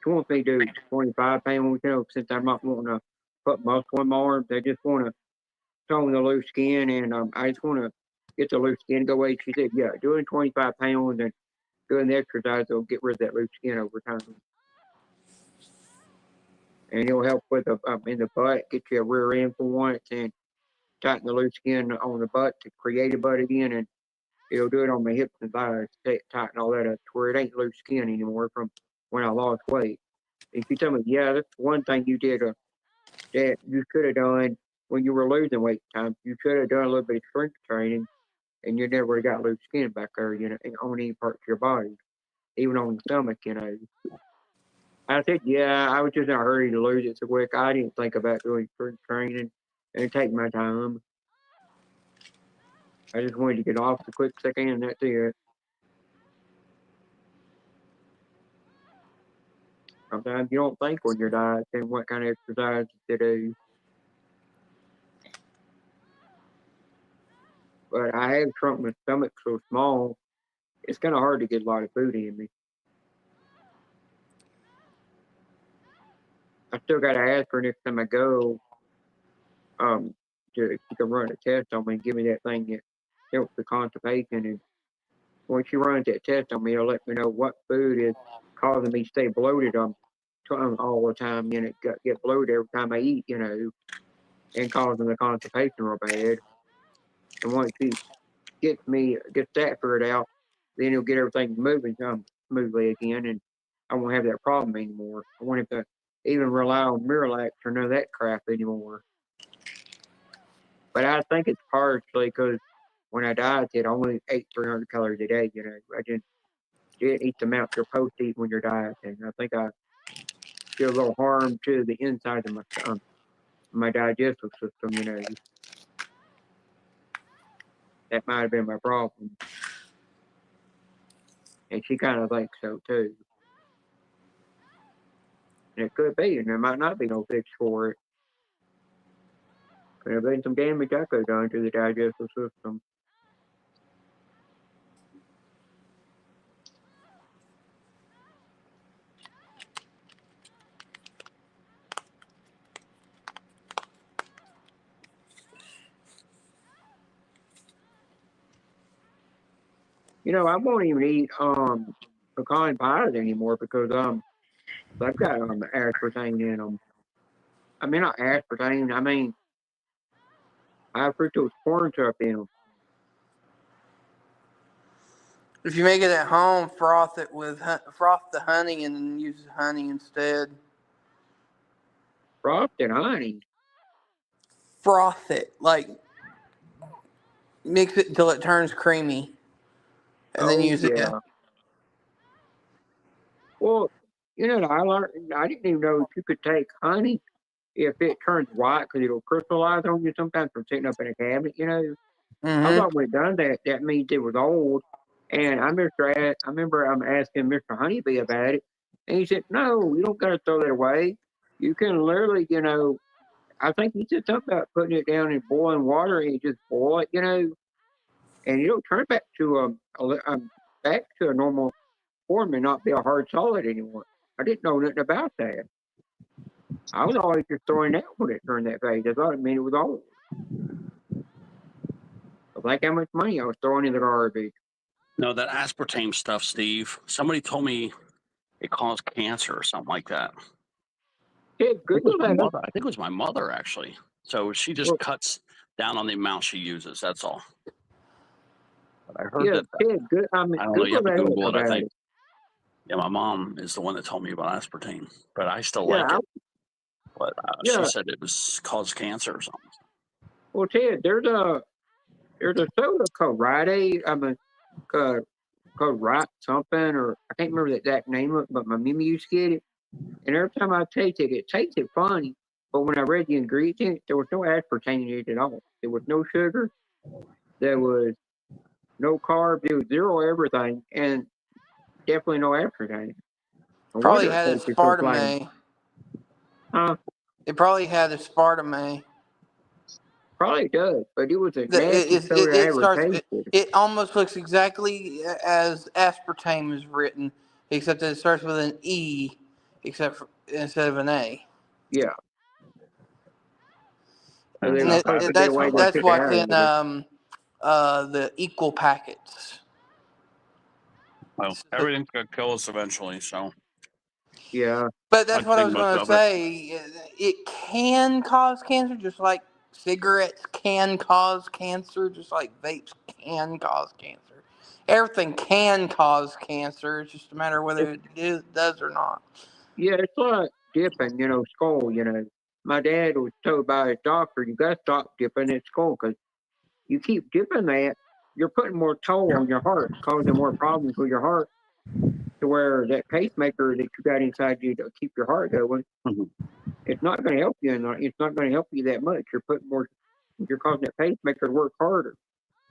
she wants me to do 25 pounds, since I'm not wanting to put muscle in my arms. They just want to tone the loose skin, and I just want to get the loose skin go away. She said, yeah, doing 25 pounds and doing the exercise will get rid of that loose skin over time. And it'll help with in the butt, get you a rear end for once, and tighten the loose skin on the butt to create a butt again. And it'll do it on my hips and thighs, tighten all that up to where it ain't loose skin anymore from when I lost weight. If you tell me, yeah, that's one thing you did that you could have done when you were losing weight time. You should have done a little bit of strength training, and you never got loose skin back there, on any parts of your body, even on the stomach, I said, yeah, I was just in a hurry to lose it so quick. I didn't think about doing strength training and take my time. I just wanted to get off the quick second, and that's it. Sometimes you don't think when you're dieting what kind of exercise to do. But I have shrunk my stomach so small, it's kind of hard to get a lot of food in me. I still got to ask her next time I go, to if she can run a test on me and give me that thing that helps the constipation. And when she runs that test on me, it'll let me know what food is causing me to stay bloated all the time. And it get bloated every time I eat, and causing the constipation real bad. And once she gets that figured out, then he'll get everything moving smoothly again, and I won't have that problem anymore. I won't have to even rely on Miralax or none of that crap anymore. But I think it's partially because when I dieted, I only ate 300 calories a day. I didn't eat the amount you're supposed to eat when you're dieting. I think I did a little harm to the inside of my digestive system. That might have been my problem. And she kind of thinks so too. And it could be, and there might not be no fix for it. Could have been some damage I could have done to the digestive system. I won't even eat pecan pies anymore because they've got aspartame in them. I mean, not aspartame. I mean, high fructose corn syrup in them.
If you make it at home, froth the honey and then use honey instead.
Frosted honey.
Froth it, like mix it until it turns creamy, and then use it.
Well, I learned. I didn't even know if you could take honey if it turns white because it'll crystallize on you sometimes from sitting up in a cabinet. I thought when it done that, that means it was old. And I remember I'm asking Mr. Honeybee about it, and he said, "No, you don't got to throw that away. You can literally, I think he said something about putting it down in boiling water and you just boil it, and it'll turn back to a normal form and not be a hard solid anymore." I didn't know nothing about that. I was always just throwing it out when it turned that phase. I thought it meant it was old. I think how much money I was throwing in the garbage.
No, that aspartame stuff, Steve. Somebody told me it caused cancer or something like that.
Yeah, good with that.
I think it was my mother, actually. So she just cuts down on the amount she uses. That's all. But I heard that.
Yeah, good. I mean,
I don't know. You have to Google it, I think. Yeah, my mom is the one that told me about aspartame, but I still like it. But she said it was caused cancer or something.
Well, Ted, there's a soda called Rite called Right something, or I can't remember the exact name of it, but my mimi used to get it. And every time I tasted it tasted funny. But when I read the ingredients, there was no aspartame in it at all. There was no sugar. There was no carbs. There was zero everything, and definitely no aspartame.
Probably had aspartame. It probably had aspartame.
Probably does, but it was a nasty soda I ever tasted.
It almost looks exactly as aspartame is written, except that it starts with an E, instead of an A.
Yeah.
And that's what's in the equal packets.
Well, everything's gonna kill us eventually, so.
Yeah.
But that's what I was going to say. It can cause cancer, just like cigarettes can cause cancer, just like vapes can cause cancer. Everything can cause cancer. It's just a matter of whether it does or not.
Yeah, it's like dipping, skull, My dad was told by his doctor, you got to stop dipping that skull because you keep dipping that, you're putting more toll on your heart, causing more problems with your heart. To where that pacemaker that you got inside you to keep your heart going, it's not going to help you, and it's not going to help you that much. You're causing that pacemaker to work harder.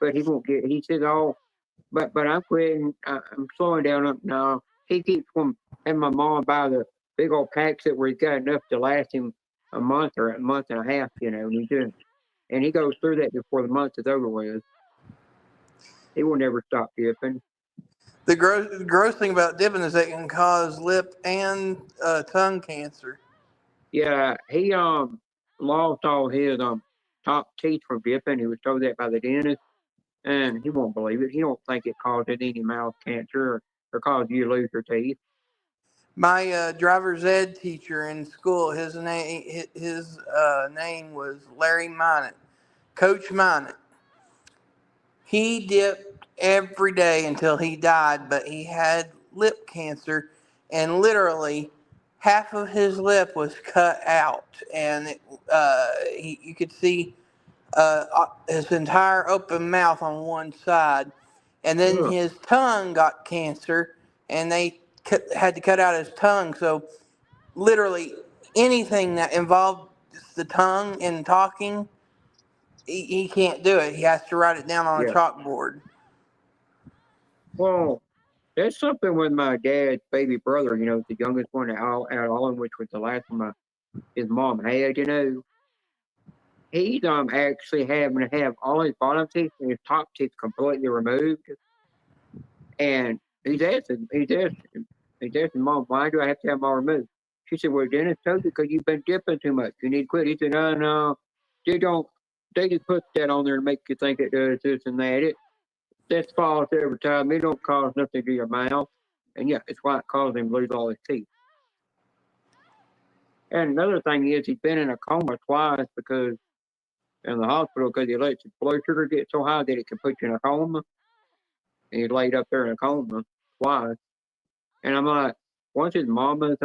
but he won't get. He says, "Oh, but I'm quitting. I'm slowing down up now." He keeps from having my mom buy the big old packs that where he's got enough to last him a month or a month and a half. And he goes through that before the month is over with. He will never stop dipping.
The gross thing about dipping is that it can cause lip and tongue cancer.
Yeah, he lost all his top teeth from dipping. He was told that by the dentist, and he won't believe it. He don't think it caused any mouth cancer or caused you to lose your teeth.
My driver's ed teacher in school, his name was Larry Minot, Coach Minot. He dipped every day until he died, but he had lip cancer, and literally half of his lip was cut out, and you could see his entire open mouth on one side, and then
Ugh.
his tongue got cancer, and they had to cut out his tongue. So literally anything that involved the tongue and talking, he can't do it. He has to write it down on a
Yeah.
chalkboard.
Well, that's something with my dad's baby brother. The youngest one out of all, which was the last one his mom had. He's actually having to have all his bottom teeth and his top teeth completely removed. And he's asking, Mom, why do I have to have them all removed? She said, well, Dennis told you because you've been dipping too much. You need to quit. He said, no, they don't. They just put that on there to make you think it does this and that. That's false every time. It don't cause nothing to your mouth. And yeah, it's why it caused him to lose all his teeth. And another thing is he's been in a coma twice because in the hospital because he lets his blood sugar get so high that it can put you in a coma. And he laid up there in a coma twice. And I'm like, once his mama's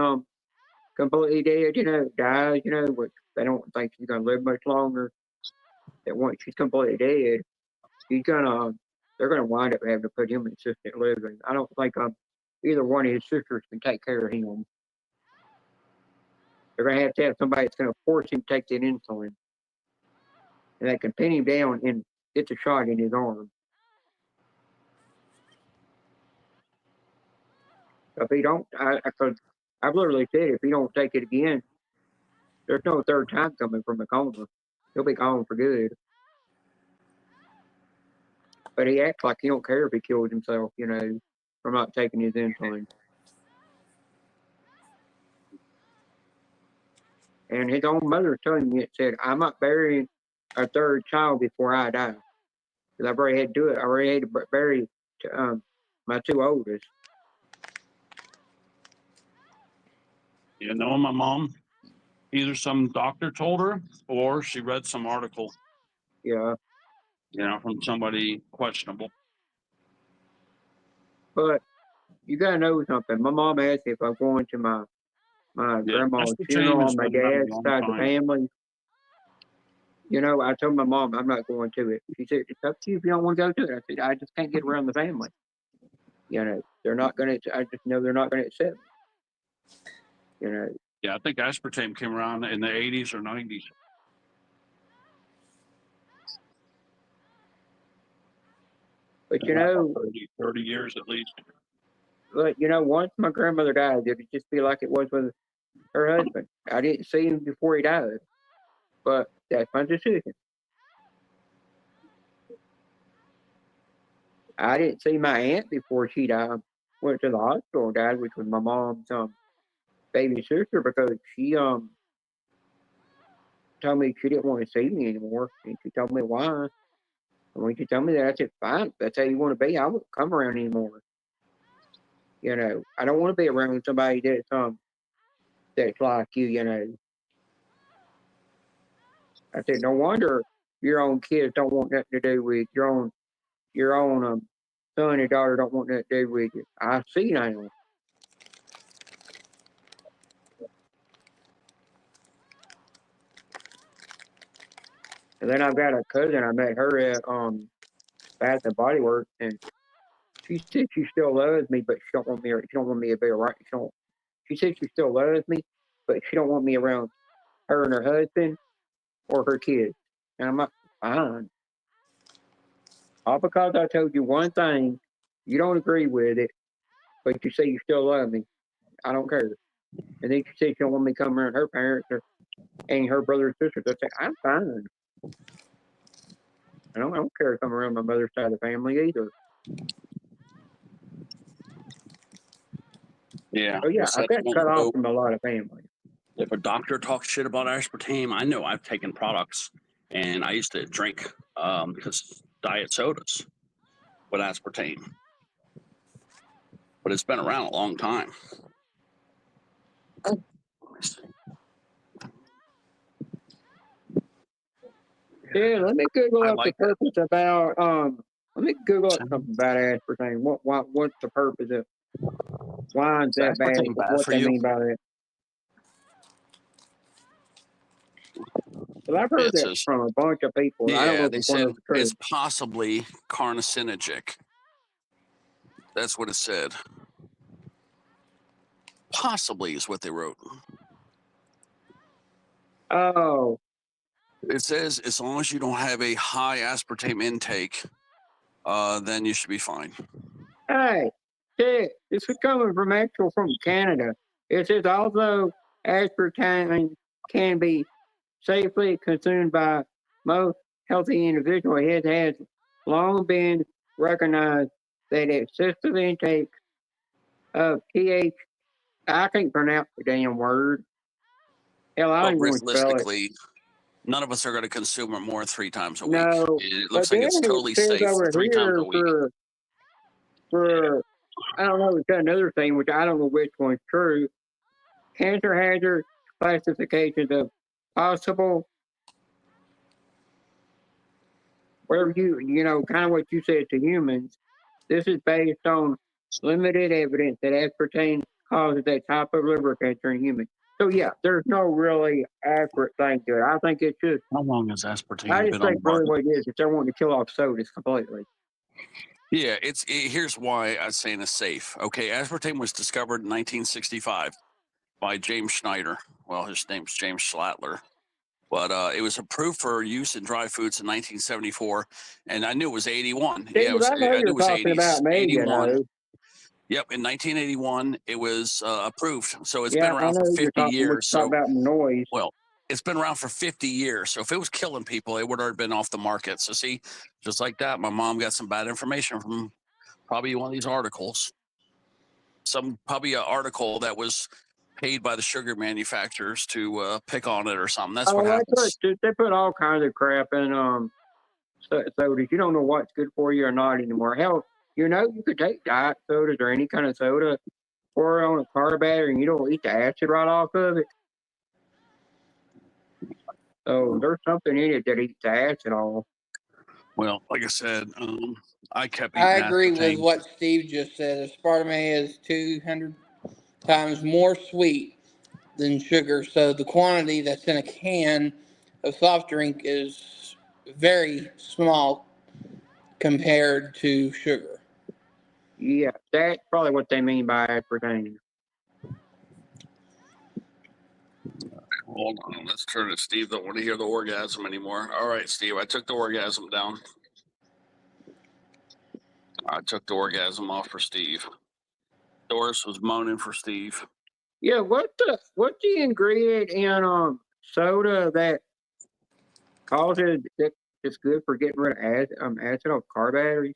completely dead, dies, which they don't think she's gonna live much longer. That once she's completely dead, they're gonna wind up having to put him in assisted living. I don't think either one of his sisters can take care of him. They're gonna have somebody that's gonna force him to take that insulin. And they can pin him down and get the shot in his arm. If he don't, I've literally said if he don't take it again, there's no third time coming from the coma. He'll be gone for good. But he acts like he don't care if he kills himself, from not taking his insulin. And his own mother told me, it said, I'm not burying a third child before I die. Because I've already had to do it. I already had to bury my two oldest.
My mom, either some doctor told her or she read some article.
Yeah.
From somebody questionable.
But you gotta know something. My mom asked me if I'm going to my grandma's funeral on my dad's side of the family. I told my mom I'm not going to it. She said, it's up to you if you don't want to go to it. I said, I just can't get around the family. They're not gonna I just know they're not gonna accept me.
Yeah, I think aspartame came around in the 80s or 90s.
But
30 years at least.
But once my grandmother died, it would just be like it was with her husband. I didn't see him before he died, but that's my decision. I didn't see my aunt before she died. Went to the hospital and died, which was my mom's baby sister, because she told me she didn't want to see me anymore, and she told me why. And when she told me that, I said, "Fine, if that's how you want to be. I won't come around anymore." I don't want to be around somebody that's like you. I said, no wonder your own kids don't want nothing to do with your own son and daughter don't want nothing to do with you. I see now. And then I've got a cousin. I met her at Bath and Body Works, and she said she still loves me, but she don't want me. She don't want me to be around. She said she still loves me, but she don't want me around her and her husband or her kids. And I'm like, fine. All because I told you one thing, you don't agree with it, but you say you still love me. I don't care. And then she said she don't want me to come around her parents and her brother and sisters. I say, I'm fine. I don't care to come around my mother's side of the family either.
Yeah.
Oh yeah,
It's
I've
that
gotten cut off from a lot of families.
If a doctor talks shit about aspartame, I know I've taken products, and I used to drink because diet sodas with aspartame, but it's been around a long time.
Yeah, let me Google up
like
the purpose about let me Google up something about aspartame. What's the purpose of why is that bad?
Aspartame bad
What
for
they
you?
mean by that? Well, I've heard
It
that
says,
from a bunch of people. I don't know
yeah,
if
they
it's one
said
of the
it's possibly carcinogenic. That's what it said. Possibly is what they wrote.
Oh.
It says as long as you don't have a high aspartame intake, then you should be fine.
Hey, this is coming from Canada. It says although aspartame can be safely consumed by most healthy individuals, it has long been recognized that excessive intake of I can't pronounce the damn word. Hell, I
But
don't even want to spell it.
realistically, none of us are going to consume it more than 3 times a week.
No,
It
but
looks like
then
it's
it
totally
says
safe
over
3 times a
here
week.
for I don't know, it's got another thing which I don't know which one's true. Cancer hazard classifications of possible, whatever you know, kind of what you said to humans. This is based on limited evidence that aspartame causes that type of liver cancer in humans. So yeah, there's no really accurate thing to it. I think it's just.
How long has aspartame
I just
been on the
think really
market?
what it is they're wanting to kill off sodas completely.
Yeah, here's why I'm saying it's safe. Okay, aspartame was discovered in 1965 by James Schneider. Well, his name's James Schlattler. But it was approved for use in dry foods in 1974, and I knew it was 81.
See,
Yeah,
I know
I knew
you're
it was
talking
80s,
about me,
81.
you know.
Yep, in 1981 it was approved. So it's
Yeah,
been
I
around for
know
50
when
years.
you talk
So
about noise.
well, it's been around for 50 years. So if it was killing people, it would have been off the market. So see, just like that, my mom got some bad information from probably one of these articles. Probably an article that was paid by the sugar manufacturers to pick on it or something. That's what happens.
They put all kinds of crap in sodas. You don't know what's good for you or not anymore. Hell, you know, you could take diet sodas or any kind of soda, pour it on a car battery, and you don't eat the acid right off of it. So there's something in it that eats the acid off.
Well, like I said, I kept
I
eating
agree with
aspartame.
what Steve just said. Aspartame is 200 times more sweet than sugar, so the quantity that's in a can of soft drink is very small compared to sugar.
Yeah, that's probably what they mean by aspartame.
Hold on, let's turn it. Steve don't want to hear the orgasm anymore. All right, Steve, I took the orgasm down. I took the orgasm off for Steve. Doris was moaning for Steve.
Yeah, what's the ingredient in soda that causes that it's good for getting rid of acid off car batteries?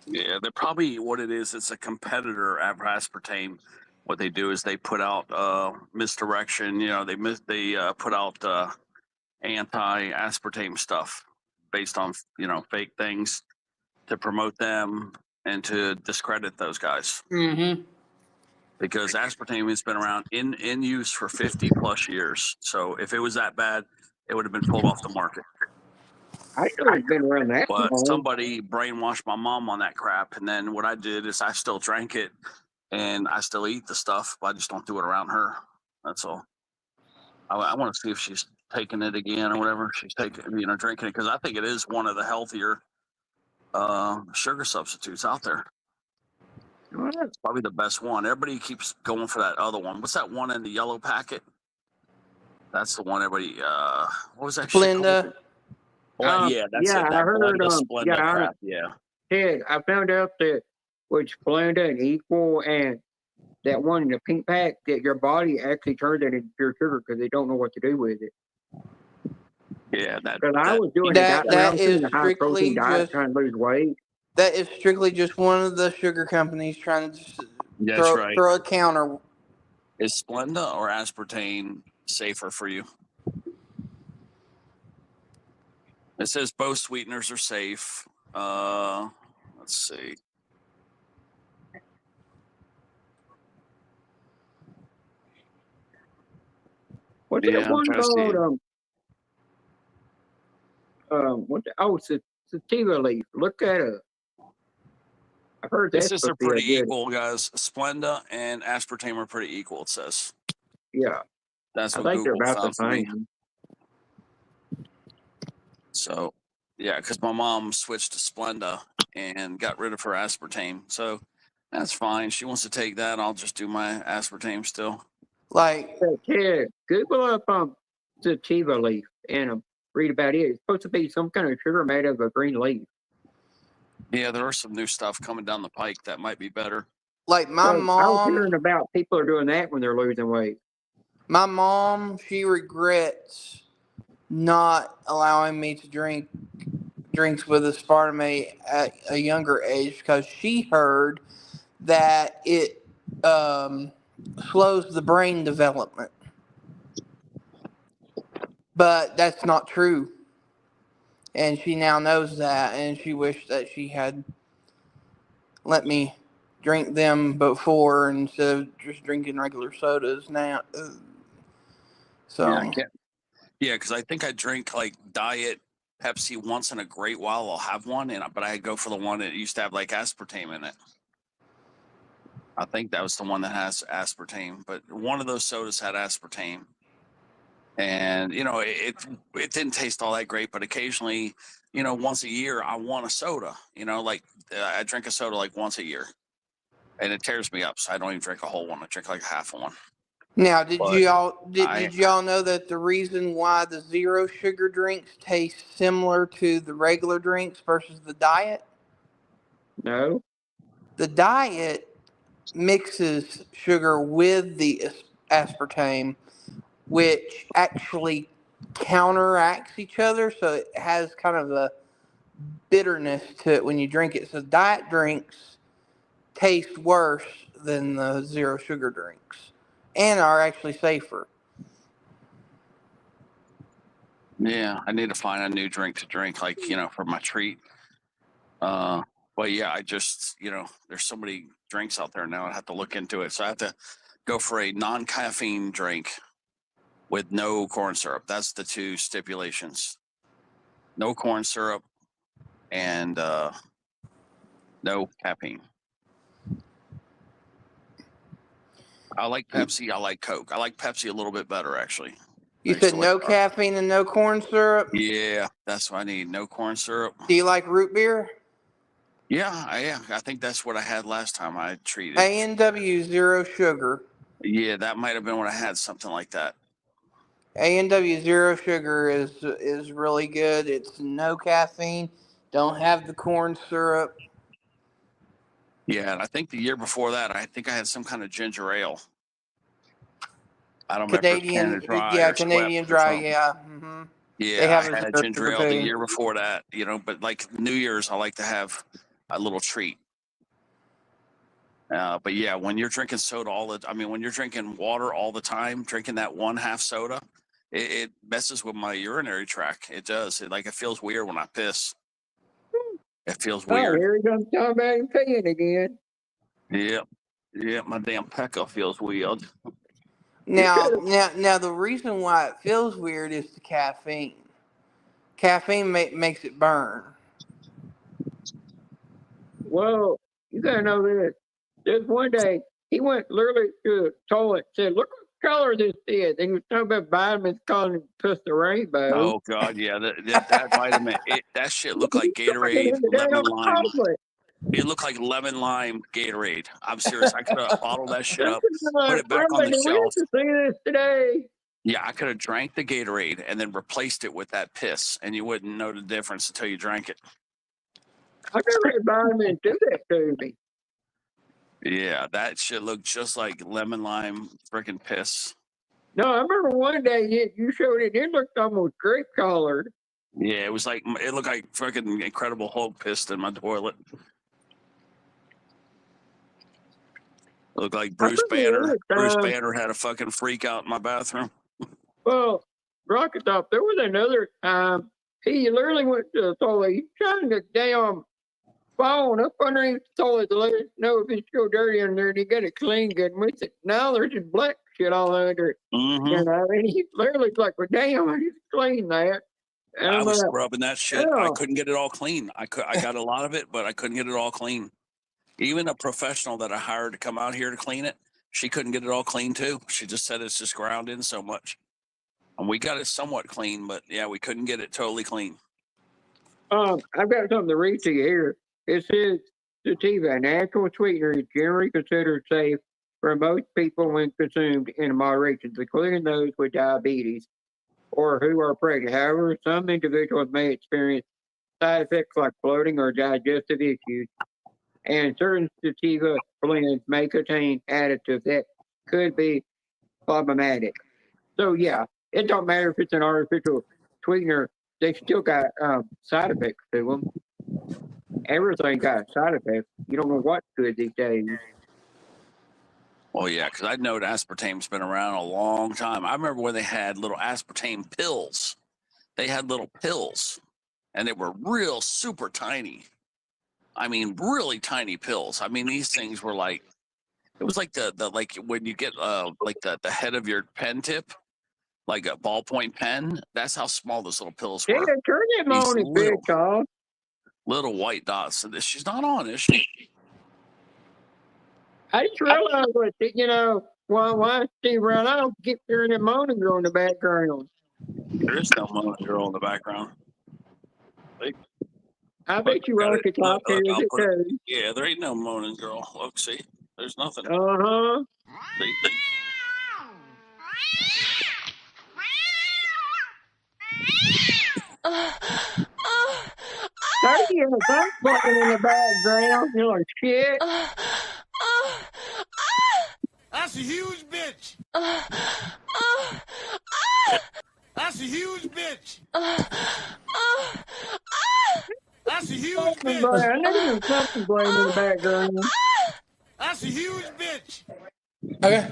Yeah, they're probably what it is. It's a competitor of aspartame. What they do is they put out misdirection. You know, they put out anti-aspartame stuff based on fake things to promote them and to discredit those guys.
Mm-hmm.
Because aspartame has been around in use for 50 plus years. So if it was that bad, it would have been pulled off the market.
I know it's been around that
But
long.
somebody brainwashed my mom on that crap, and then what I did is I still drank it, and I still eat the stuff, but I just don't do it around her. That's all. I want to see if she's taking it again or whatever. She's taking, drinking it because I think it is one of the healthier sugar substitutes out there. It's probably the best one. Everybody keeps going for that other one. What's that one in the yellow packet? That's the one everybody. What was that?
Splenda.
Yeah, that's
yeah,
it.
I
That
heard,
blend of Splenda
yeah,
crap. Yeah.
Ted, I found out that with Splenda and Equal and that one in the pink pack, that your body actually turns it into pure sugar because they don't know what to do with it.
Yeah,
Because I was doing it
That
when I
that
was
is
doing a high protein
strictly
diet
just
trying to lose weight.
that is strictly just one of the sugar companies trying to just
That's right.
throw a counter.
Is Splenda or aspartame safer for you? It says both sweeteners are safe. Let's see.
What's
Yeah,
that
I'm
one
trying to see.
called? Sativa leaf. Look at it. I heard that's
This is
supposed
are
to be a
pretty
good.
equal, guys. Splenda and aspartame are pretty equal. It says
Yeah,
that's
I
what
think they're
Google
about the
found for me.
same.
So, yeah, because my mom switched to Splenda and got rid of her aspartame. So that's fine. She wants to take that. I'll just do my aspartame still.
Like,
Yeah, Google up sativa leaf and read about it. It's supposed to be some kind of sugar made of a green leaf.
Yeah, there are some new stuff coming down the pike that might be better.
my
I was
mom,
hearing about people are doing that when they're losing weight.
my mom, she regrets not allowing me to drink drinks with aspartame at a younger age because she heard that it slows the brain development. But that's not true. And she now knows that, and she wished that she had let me drink them before instead of just drinking regular sodas now. So,
Yeah, I can't. Yeah, because I think I drink like diet Pepsi once in a great while. I'll have one, but I go for the one that used to have like aspartame in it. I think that was the one that has aspartame, but one of those sodas had aspartame, and it didn't taste all that great. But occasionally, once a year, I want a soda. Like I drink a soda like once a year, and it tears me up. So I don't even drink a whole one. I drink like half of one.
now, did
But
y'all know that the reason why the zero sugar drinks taste similar to the regular drinks versus the diet?
No.
The diet mixes sugar with the aspartame, which actually counteracts each other, so it has kind of a bitterness to it when you drink it. So diet drinks taste worse than the zero sugar drinks and are actually safer.
yeah, I need to find a new drink to drink, like for my treat. But yeah, I just there's so many drinks out there now. I have to look into it, so I have to go for a non-caffeine drink with no corn syrup. That's the two stipulations: no corn syrup and no caffeine. I like Pepsi. I like Coke. I like Pepsi a little bit better, actually.
You said no caffeine and no corn syrup?
Yeah, that's what I need. No corn syrup.
Do you like root beer?
Yeah, I think that's what I had last time I treated.
A&W zero sugar.
Yeah, that might have been when I had something like that.
A&W zero sugar is really good. It's no caffeine. Don't have the corn syrup.
Yeah, and I think the year before that, I think I had some kind of ginger ale. I don't
Canadian,
remember Dry
yeah,
or
Canadian
Swift or
Dry,
something.
yeah. Mm-hmm.
Yeah,
They have
I had a
zero
ginger
sugar
ale the
too.
year before that, but like New Year's, I like to have a little treat. But yeah, when you're drinking soda when you're drinking water all the time, drinking that 1/2 soda, it messes with my urinary tract. It does. It feels weird when I piss. It feels
Oh,
weird.
here he comes talking about him peeing again.
Yep, my damn pecker feels weird.
Now, the reason why it feels weird is the caffeine. Caffeine makes it burn.
Well, you gotta know this. Just one day, he went literally to the toilet and said, "Look what color this is." And he was talking about vitamins calling it piss the rainbow.
Oh God, yeah, that vitamin, that shit looked like Gatorade lemon lime. It looked like lemon lime Gatorade. I'm serious. I could have bottled that shit up, put it back on the
Do we have
shelf.
to see this today?
Yeah, I could have drank the Gatorade and then replaced it with that piss, and you wouldn't know the difference until you drank it.
I never had vitamins do that to me.
Yeah, that shit looked just like lemon lime freaking piss.
No, I remember one day you showed it. It looked almost grape colored.
Yeah, it was like it looked like freaking Incredible Hulk pissed in my toilet. It looked like Bruce Banner. Bruce Banner had a fucking freak out in my bathroom.
Well, Rocket Top, there was another time he literally went to the toilet. He turned the damn phone up underneath the toilet to let us know if it's still dirty in there, and he got it clean good. And we said, now there's just black shit all under it.
Mm-hmm.
You know, and he literally was like, well, damn, I just cleaned that. And
I was scrubbing that shit.
Yeah.
I couldn't get it all clean. I got a lot of it, but I couldn't get it all clean. Even a professional that I hired to come out here to clean it, she couldn't get it all clean too. She just said it's just ground in so much. And we got it somewhat clean, but yeah, we couldn't get it totally clean.
I've got something to read to you here. It says sativa, a natural sweetener, is generally considered safe for most people when consumed in moderation, including those with diabetes or who are pregnant. However, some individuals may experience side effects like bloating or digestive issues, and certain sativa blends may contain additives that could be problematic. So yeah, it don't matter if it's an artificial sweetener; they still got side effects to them. Everything got side effects. You don't know what's good these days.
Well, yeah, because I know aspartame's been around a long time. I remember when they had little aspartame pills. They had little pills, and they were real super tiny. I mean, really tiny pills. I mean, these things were like, it was like the like when you get like the head of your pen tip, like a ballpoint pen. That's how small those little pills were.
Yeah, turn that morning bitch off.
Little white dots. She's not on, is she?
I just realized what you know. Why Steve around? I don't keep hearing that moaning girl in the background.
There is no moaning girl in the background.
I bet you Rocket Top here.
Yeah, there ain't no moaning girl. Look, see, there's nothing.
Uh-huh. There's you in the background. You're like shit.
That's a huge bitch. That's a huge bitch. That's a huge bitch.
I know there's something playing in the background.
That's a huge bitch.
Okay.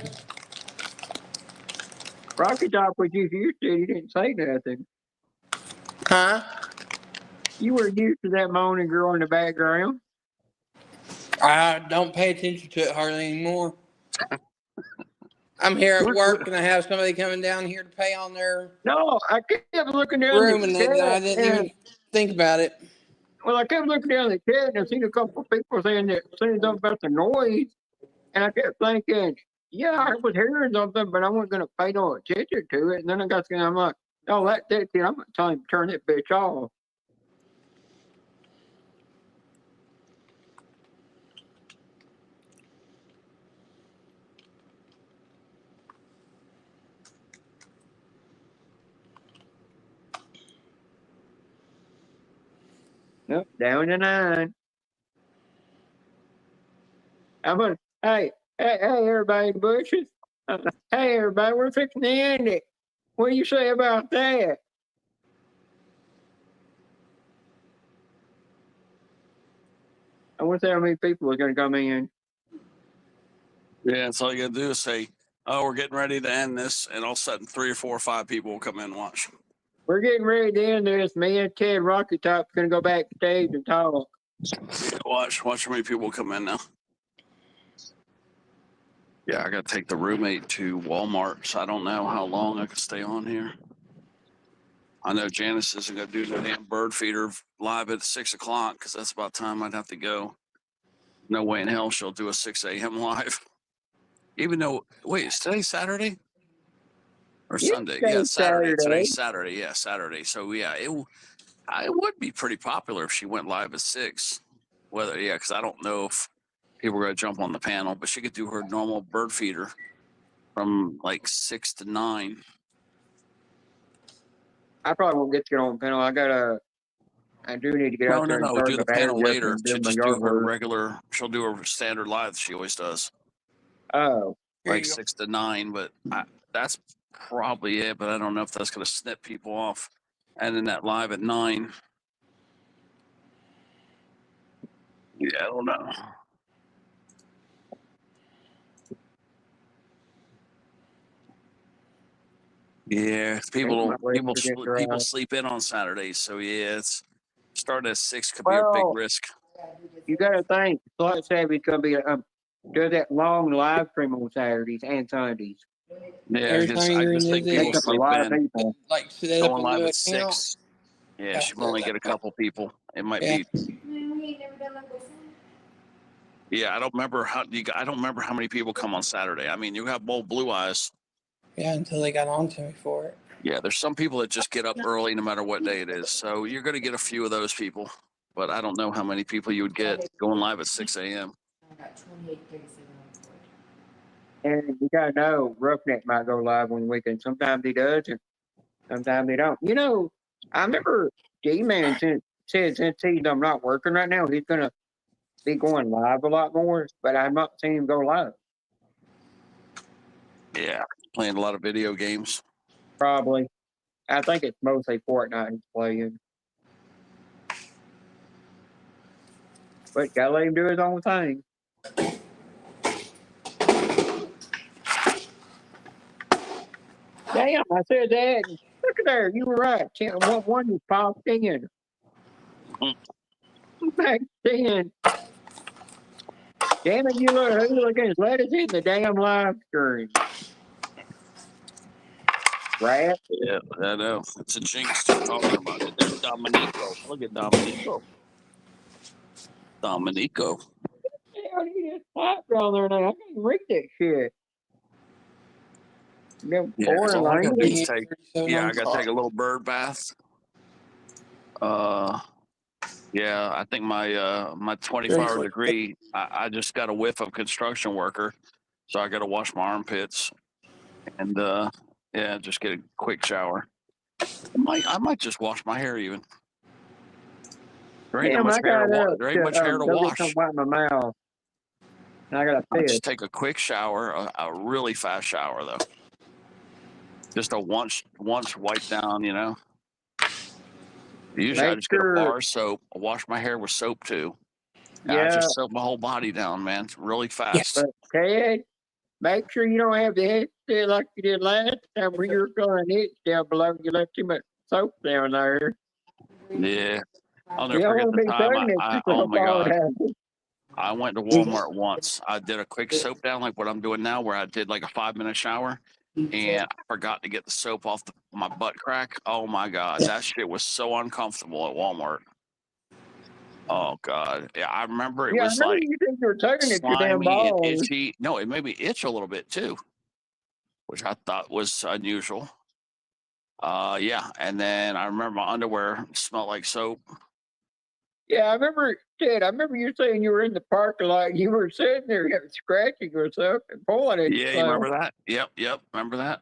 Rocket Top was used to he didn't say nothing.
Huh?
You were used to that moaning girl in the background.
I don't pay attention to it hardly anymore. I'm here at work and I have somebody coming down here to pay on their
I kept looking down
room
the
and
chat,
I didn't even think about it.
Well, I kept looking down the chat and I seen a couple of people saying something about the noise, and I kept thinking, yeah, I was hearing something, but I wasn't gonna pay no attention to it. And then I got thinking, I'm like, oh, that's it. I'm gonna tell him to turn that bitch off. Nope, down to 9. I'm gonna, hey, everybody in the bushes. Hey, everybody, we're fixing to end it. What do you say about that? I want to see how many people are going to come in.
Yeah, that's all you got to do is say, oh, we're getting ready to end this, and all of a sudden 3 or 4 or 5 people will come in and watch.
We're getting ready to end this. Me and Ted Rocket Top's going to go backstage and talk.
Yeah, watch how many people come in now. Yeah, I got to take the roommate to Walmart, so I don't know how long I can stay on here. I know Janice isn't going to do the damn bird feeder live at 6 o'clock because that's about time I'd have to go. No way in hell she'll do a 6 a.m. live. Even though, wait, is today Saturday? Or Sunday? Yeah, Saturday. Today's Saturday. Yeah, Saturday. So, yeah, it would be pretty popular if she went live at 6. Because I don't know if people are going to jump on the panel, but she could do her normal bird feeder from like 6 to 9.
I probably won't get to get on panel. I do need to get
No,
out
no,
there and
no.
start
Do
the
the
panel
panel later.
and do
She'll
my
just do
yard
her
work.
regular. She'll do her standard live. She always does.
Oh,
Here
Like
you go.
6 to 9. But that's probably it. But I don't know if that's going to snip people off. And then that live at 9. Yeah, I don't know. Yeah, people sleep in on Saturdays, so yeah, it's starting at 6 could be a big
well,
risk.
you got to think, Slot Savvy's going to be do that long live stream on Saturdays and Sundays.
Yeah,
Every
because
time
I
you're in
just think
this,
people
Takes up a
sleep
lot of
in.
people.
like set up
Going
a
live
new
at
account.
6. Yeah,
Yeah,
she might only get a couple people. It might
Yeah.
be. Yeah, I don't remember I don't remember how many people come on Saturday. I mean, you have bold blue eyes.
Yeah, until they got on to me for it.
Yeah, there's some people that just get up early no matter what day it is. So you're going to get a few of those people, but I don't know how many people you would get going live at 6 a.m.
And you got to know, Roughneck might go live on the weekend. Sometimes he does, and sometimes he don't. You know, I remember D-Man said since he's not working right now, he's going to be going live a lot more, but I've not seen him go live.
Yeah, playing a lot of video games.
Probably. I think it's mostly Fortnite he's playing. But gotta let him do his own thing. Damn, I said that. Look at there, you were right. One you popped in. Back then. Damn it, you look at his lettuce in the damn live stream. Rat.
Yeah, I know. It's a jinx just talking about it. There's Dominico. Look at Dominico. Dominico.
Hell, he just popped down there now. I can't even read that shit.
Yeah, because all I gotta do is take. Yeah, I gotta take a little bird bath. Yeah, I think my 24-hour degree. I just got a whiff of construction worker, so I got to wash my armpits, and yeah, just get a quick shower. I might just wash my hair even. There ain't
Damn,
much
I
hair
got
to there ain't much hair to
go get
wash.
something out my mouth. I got
I'll
a
just take a quick shower, a really fast shower though. Just a once wipe down, you know. Usually I just get a bar of soap. I wash my hair with soap too. And I just soap my whole body down, man. It's really fast.
But Ted, make sure you don't have the head still like you did last time when you were going itch down below. You left too much soap down there.
Yeah. I'll never forget the time. Oh my God. I went to Walmart once. I did a quick soap down like what I'm doing now, where I did like a 5-minute shower, and I forgot to get the soap off my butt crack. Oh my God. That shit was so uncomfortable at Walmart. Oh God. Yeah, I remember it was like
you think you were tugging at your damn
slimy and
balls.
itchy. No, it made me itch a little bit too, which I thought was unusual. Yeah. And then I remember my underwear smelled like soap.
Yeah, I remember, Ted. I remember you saying you were in the parking lot. You were sitting there scratching yourself and pulling it.
Yeah, you remember that? Yep. Remember that?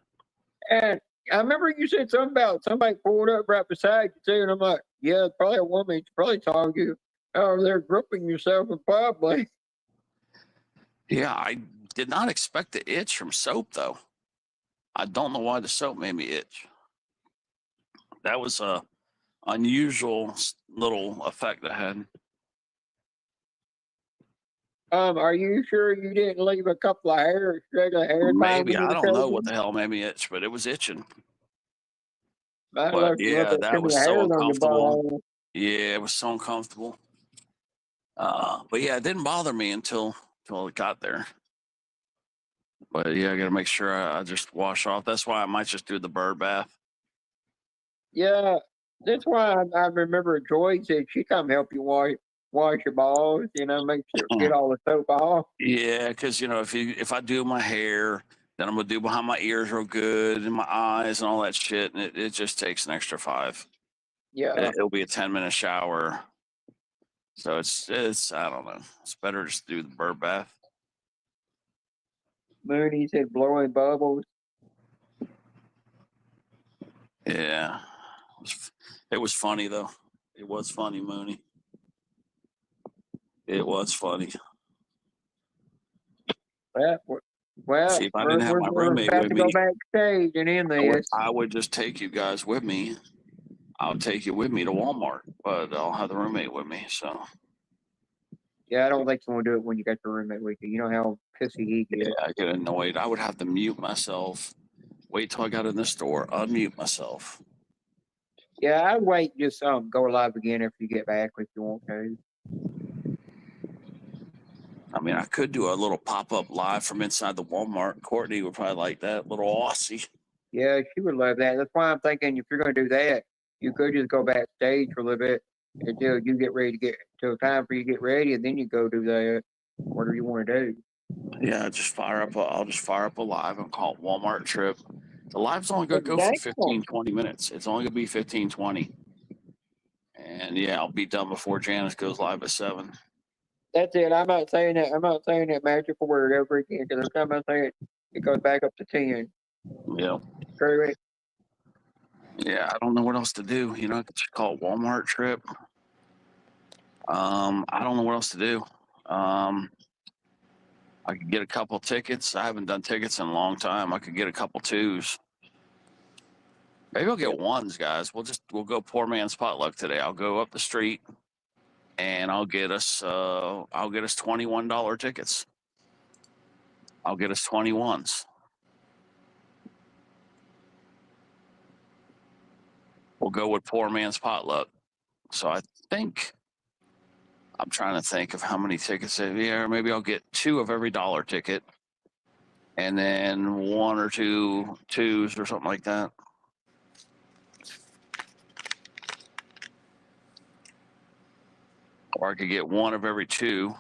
And I remember you said something about somebody pulled up right beside you too, and I'm like, yeah, probably a woman. She probably told you, oh, they're gripping yourself in public.
Yeah, I did not expect the itch from soap though. I don't know why the soap made me itch. That was a unusual little effect I had.
Are you sure you didn't leave a couple of hairs, regular hair?
Maybe I don't know what the hell made me itch, but it was itching. But yeah, that was so uncomfortable. Yeah, it was so uncomfortable. But yeah, it didn't bother me until it got there. But yeah, I got to make sure I just wash off. That's why I might just do the bird bath.
Yeah, that's why I remember Joy said she come help you wash your balls. You know, make sure get all the soap off.
Yeah, because you know if I do my hair, then I'm gonna do behind my ears real good and my eyes and all that shit, and it just takes an extra 5.
Yeah,
it'll be a 10-minute shower. So it's I don't know. It's better just to do the bird bath.
Mooney said blowing bubbles.
Yeah. It was funny though. It was funny, Mooney. It was funny.
Well,
See, if I didn't have my
we're
roommate
about
with
to
me,
go backstage and end this.
I would just take you guys with me. I'll take you with me to Walmart, but I'll have the roommate with me. So
Yeah, I don't think you want to do it when you got your roommate with you. You know how pissy he gets.
yeah, I get annoyed. I would have to mute myself. Wait till I got in the store, unmute myself.
Yeah, I'd wait. Just go live again after you get back if you want to.
I mean, I could do a little pop-up live from inside the Walmart. Courtney would probably like that, little Aussie.
Yeah, she would love that. That's why I'm thinking if you're going to do that, you could just go backstage for a little bit until you get ready to get till time for you to get ready, and then you go do that. Whatever you want to do.
Yeah, I'll just fire up a live and call it Walmart trip. The live's only going to go for 15, 20 minutes. It's only going to be 15, 20. And yeah, I'll be done before Janice goes live at 7.
That's it. I'm not saying that magical word ever again because every time I say it, it goes back up to 10.
Yeah.
Correct.
Yeah, I don't know what else to do. You know, I could just call it Walmart trip. I don't know what else to do. I could get a couple tickets. I haven't done tickets in a long time. I could get a couple 2s. Maybe I'll get 1s, guys. We'll go poor man's potluck today. I'll go up the street and I'll get us $21 tickets. I'll get us 21s. We'll go with poor man's potluck. So I think I'm trying to think of how many tickets. Yeah, maybe I'll get 2 of every dollar ticket, and then 1 or 2 2s or something like that. Or I could get 1 of every 2.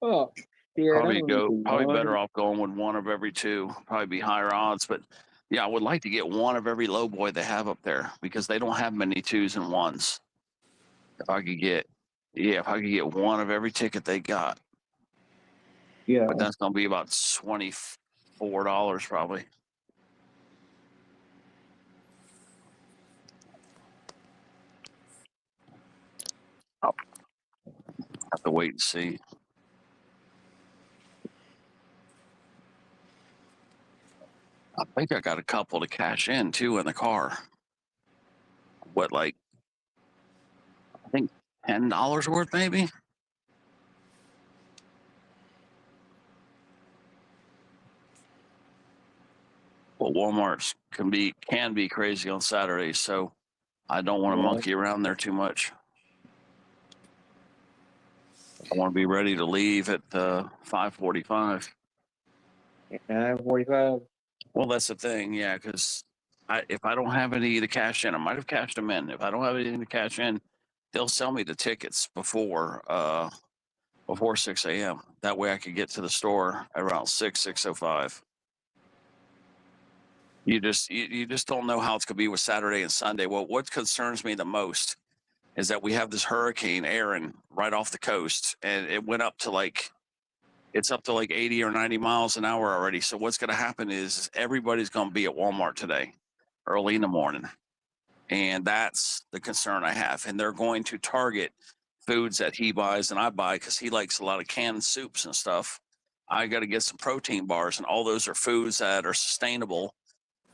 Oh, yeah.
Probably better off going with 1 of every 2. Probably be higher odds, but yeah, I would like to get 1 of every low boy they have up there because they don't have many 2s and 1s. If I could get 1 of every ticket they got.
Yeah.
But that's gonna be about $24 probably. I'll have to wait and see. I think I got a couple to cash in too in the car. What, like, I think $10 worth maybe? Well, Walmart's can be crazy on Saturdays, so I don't want to monkey around there too much. I want to be ready to leave at 5:45.
9:45.
Well, that's the thing, yeah, because if I don't have any to cash in, I might have cashed them in. If I don't have anything to cash in, they'll sell me the tickets before 6 a.m. That way I could get to the store around 6:05. You just don't know how it's going to be with Saturday and Sunday. Well, what concerns me the most is that we have this hurricane Aaron right off the coast, and it went up to it's up to 80 or 90 miles an hour already. So what's going to happen is everybody's going to be at Walmart today, early in the morning. And that's the concern I have. And they're going to target foods that he buys and I buy because he likes a lot of canned soups and stuff. I got to get some protein bars, and all those are foods that are sustainable.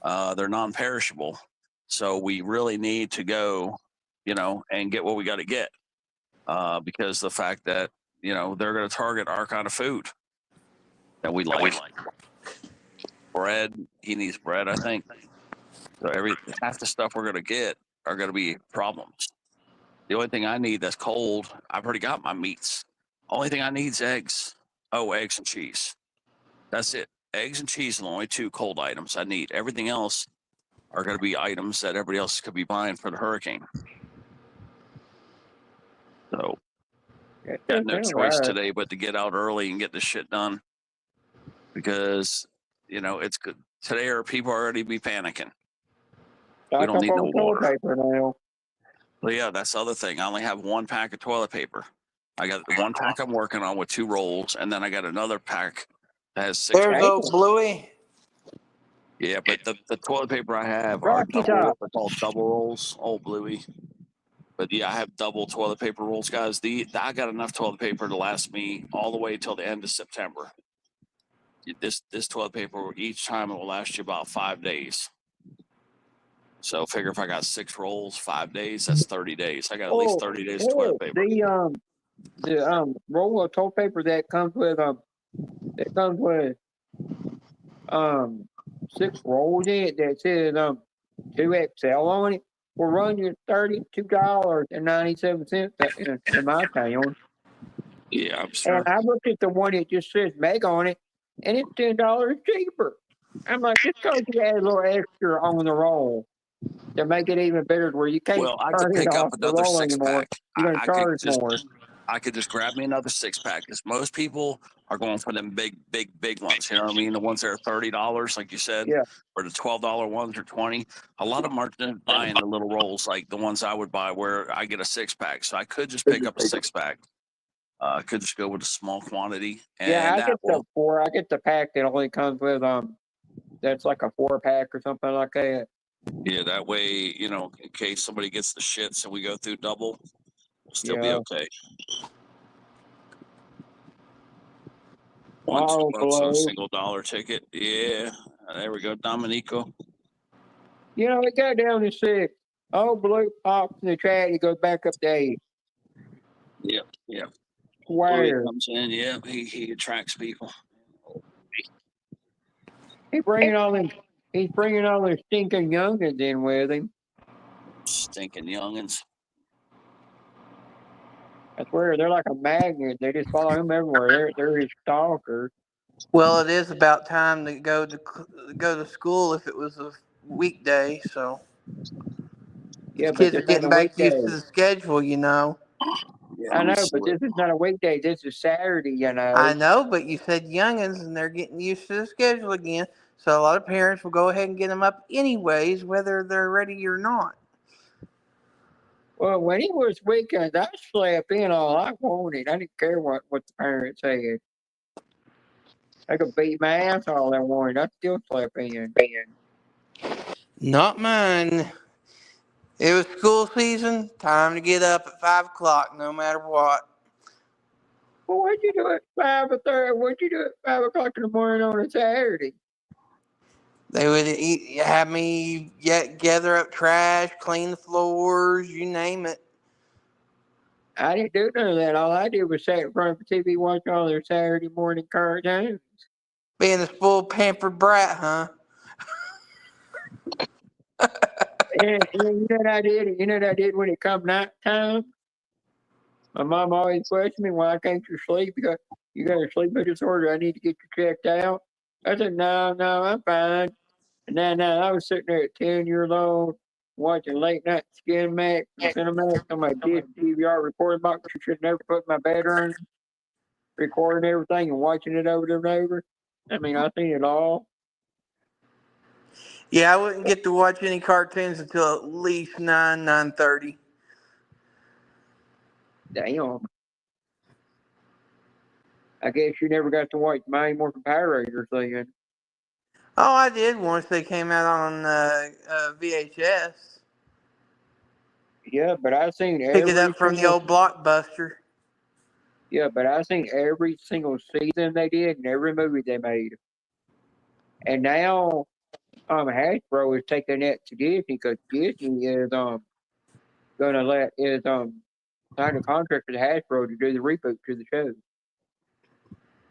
They're non-perishable. So we really need to go, and get what we got to get because the fact that, they're going to target our kind of food that we like. Bread, he needs bread, I think. So half the stuff we're going to get are going to be problems. The only thing I need that's cold, I've already got my meats. Only thing I need is eggs. Oh, eggs and cheese. That's it. Eggs and cheese are the only 2 cold items I need. Everything else are going to be items that everybody else could be buying for the hurricane. So, got no choice today but to get out early and get this shit done because, it's good. Today people already be panicking. We don't need no water.
Paper now.
Well, yeah, that's the other thing. I only have 1 pack of toilet paper. I got 1 pack I'm working on with 2 rolls, and then I got another pack that has 6.
There's old Bluey.
Yeah, but the toilet paper I have are
Rocky Top.
they're called double rolls. Oh, Bluey. But yeah, I have double toilet paper rolls, guys. I got enough toilet paper to last me all the way till the end of September. This toilet paper each time it will last you about 5 days. So figure if I got 6 rolls, 5 days, that's 30 days. I got at least 30 days of toilet paper.
The roll of toilet paper that comes with 6 rolls in it that says 2XL on it will run you $32.97 in my town.
Yeah, I'm sure.
And I looked at the one that just says Meg on it, and it's $10 cheaper. I'm like, just because you add a little extra on the roll to make it even better, where you can't
Well, I could
turn it
pick up
off the
another
roll
6
anymore.
pack.
You're gonna charge more.
I could just grab me another 6 pack because most people are going for them big ones. You know what I mean? The ones that are $30, like you said,
Yeah.
or the $12 ones or 20. A lot of them aren't buying the little rolls like the ones I would buy, where I get a 6 pack. So I could just pick up a 6 pack. I could just go with a small quantity. And
Yeah, I get the 4. I get the pack that only comes with that's like a 4-pack or something like that.
Yeah, that way, you know, in case somebody gets the shits and we go through double, we'll still be okay. $2 on a single dollar ticket. Yeah, there we go, Dominico.
You know, it got down to 6. Oh, Blue pops in the chat. He goes back up to 8.
Yep.
Where
comes in, yeah, he attracts people.
He's bringing all them stinking youngins in with him.
Stinking youngins.
I swear, they're like a magnet. They just follow him everywhere. They're his stalkers.
Well, it is about time to go to school if it was a weekday. So
Yeah,
kids are
but this ain't
getting
a
back
weekday.
used to the schedule, you know.
Yeah,
I know, but this is not a weekday. This is Saturday, you know.
I know, but you said youngins, and they're getting used to the schedule again. So a lot of parents will go ahead and get them up anyways, whether they're ready or not.
Well, when it was weekends, I slept in all I wanted. I didn't care what the parents said. They could beat my ass all they wanted. I still slept in.
Not mine. It was school season. Time to get up at 5 o'clock, no matter what.
Well, what'd you do at 5:30? What'd you do at 5 o'clock in the morning on a Saturday?
They would have me gather up trash, clean the floors, you name it.
I didn't do none of that. All I did was sit in front of the TV watching all their Saturday morning cartoons.
Being a spoiled, pampered brat, huh?
And you know what I did? You know what I did when it come night time? My mom always questioned me, why can't you sleep? Because you got a sleep disorder. I need to get you checked out. I said, no, I'm fine. And then I was sitting there at 10 years old watching late night Cinemax on my dish DVR recording box. You should never put in my bedroom, recording everything and watching it over and over. I mean, I seen it all.
Yeah, I wouldn't get to watch any cartoons until at least 9:30.
Damn. I guess you never got to watch Mighty Morphin Power Rangers then.
Oh, I did once they came out on VHS.
Yeah, but I seen
Pick it up from the old Blockbuster.
Yeah, but I seen every single season they did and every movie they made. And now Hasbro is taking that to Disney because Disney is gonna sign a contract with Hasbro to do the reboot to the show.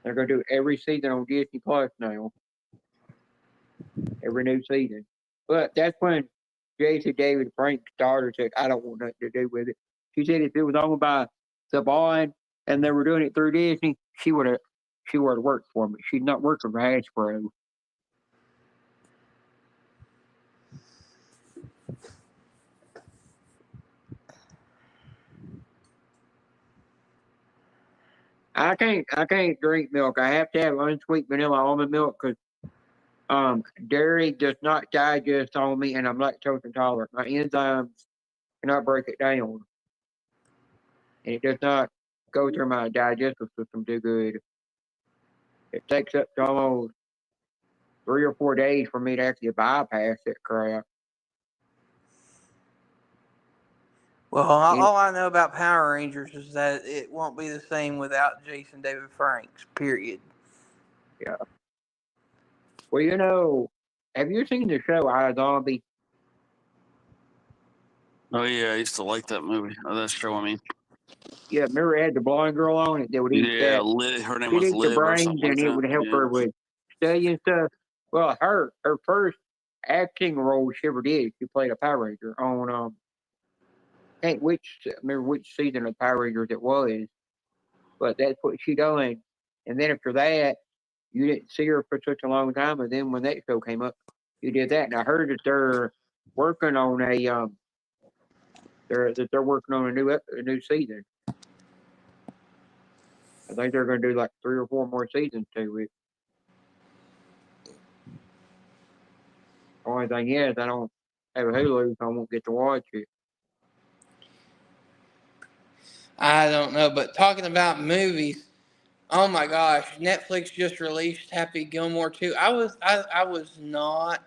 They're gonna do every season on Disney Plus now. Every new season. But that's when J.C. David Frank's daughter said, I don't want nothing to do with it. She said if it was owned by Saban and they were doing it through Disney, she would have worked for me. She's not working for Hasbro. I can't drink milk. I have to have unsweet vanilla almond milk because dairy does not digest on me, and I'm lactose intolerant. My enzymes cannot break it down, and it does not go through my digestive system too good. It takes up to almost 3 or 4 days for me to actually bypass that crap.
Well, all I know about Power Rangers is that it won't be the same without Jason David Franks, period.
Yeah. Well, you know, have you seen the show iZombie?
Oh yeah, I used to like that movie. That show. I mean,
Yeah, remember it had the blonde girl on it that would eat
yeah,
that.
her name
She'd
was
eat the
Liv or
brains
something like
and it
that.
would help
Yeah.
her with study and stuff. Well, her first acting role she ever did, she played a Power Ranger on can't remember which season of Power Rangers it was, but that's what she done. And then after that, you didn't see her for such a long time. And then when that show came up, you did that. And I heard that they're working on a they're working on a new season. I think they're going to do like 3 or 4 more seasons to it. Only thing is, I don't have a Hulu, so I won't get to watch it.
I don't know, but talking about movies, oh my gosh, Netflix just released Happy Gilmore 2. I was not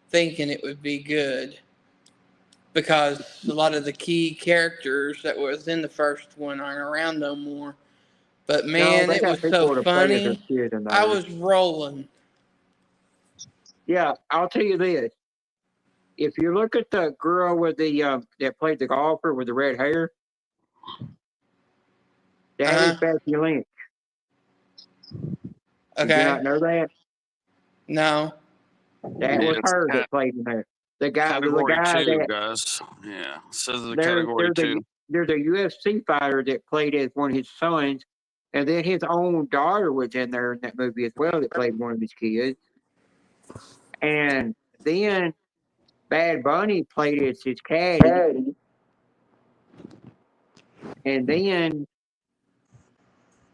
thinking it would be good because a lot of the key characters that was in the first one aren't around no more. But
No,
man,
they
it
got
was so
people to play as a
funny.
kid in
I
there.
was rolling.
Yeah, I'll tell you this. If you look at the girl with the that played the golfer with the red hair, that is Becky Lynch. Did you
Okay.
not know that?
No.
That was her that played in there. The guy
Category 2,
that
guys. Yeah, it says the
there's
category 2.
there's a UFC fighter that played as one of his sons, and then his own daughter was in there in that movie as well that played one of his kids. And then Bad Bunny played as his caddy. And then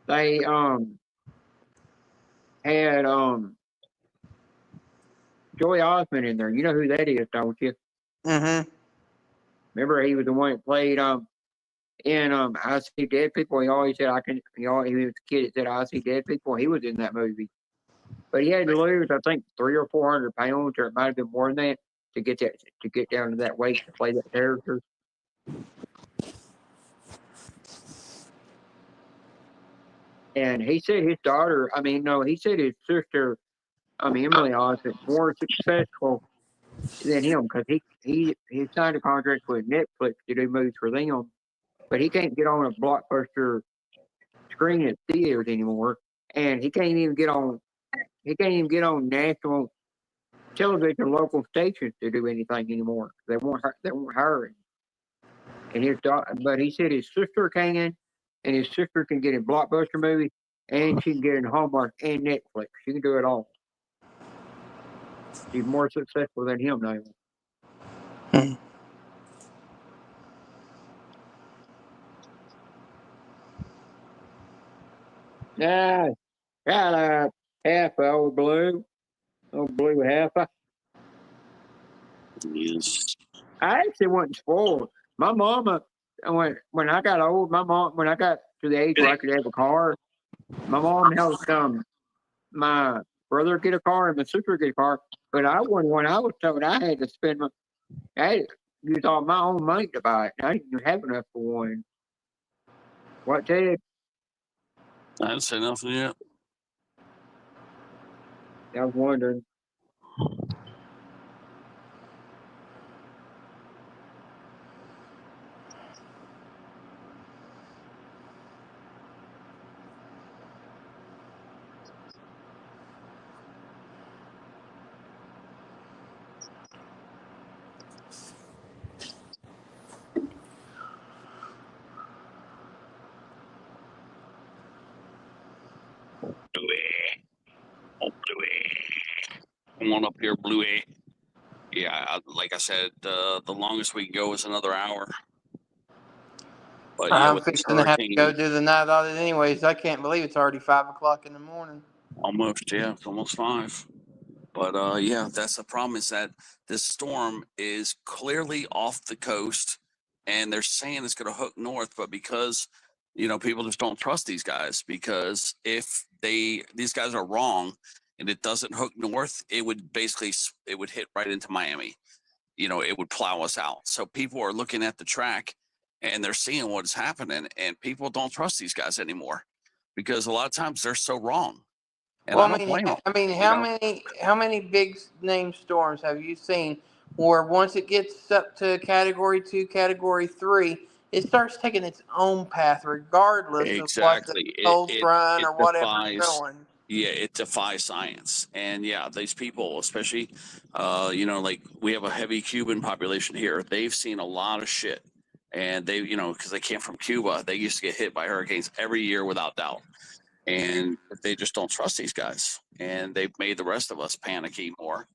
they had Joy Osmond in there. You know who that is, don't you?
Mm-hmm.
Remember he was the one that played in I See Dead People. He always said he was the kid that said I See Dead People. He was in that movie. But he had to lose, I think, 300 or 400 pounds, or it might have been more than that, to get down to that weight to play that character. And he said his daughter, he said his sister, Emily Osmond, more successful than him because he signed a contract with Netflix to do movies for them, but he can't get on a blockbuster screen at theaters anymore, and he can't even get on national television local stations to do anything anymore. They won't hire him. And but he said his sister can, and his sister can get in blockbuster movies, and she can get in Hallmark and Netflix. She can do it all. She's more successful than him now. Yeah, got a half old blue heifer.
Yes.
I actually wasn't spoiled. My mama, when I got old, when I got to the age where I could have a car, my mom helped my brother get a car and my sister get a car. But when I was told I had to I had to use all my own money to buy it. I didn't have enough for one. What, Ted?
I didn't say nothing yet.
I was wondering.
Come on up here, Bluey. Yeah, like I said, the longest we can go is another hour. But yeah,
I'm
with this
fixing to have to
hurricane,
go do the night audit anyways. I can't believe it's already 5 o'clock in the morning.
almost, yeah, it's almost 5. But yeah, that's the problem, is that this storm is clearly off the coast, and they're saying it's going to hook north, but because people just don't trust these guys, because if these guys are wrong
and it doesn't hook north, it would hit right into Miami. It would plow us out. So people are looking at the track and they're seeing what's happening, and people don't trust these guys anymore because a lot of times they're so wrong. And
Well,
I don't blame them.
how many big name storms have you seen where once it gets up to Category 2, Category 3, it starts taking its own path regardless of what the
Exactly.
cold front
It
or whatever's
defies.
going?
Yeah, it defies science. And yeah, these people, especially, like we have a heavy Cuban population here. They've seen a lot of shit, and they, because they came from Cuba, they used to get hit by hurricanes every year without doubt, and they just don't trust these guys, and they've made the rest of us panicky more.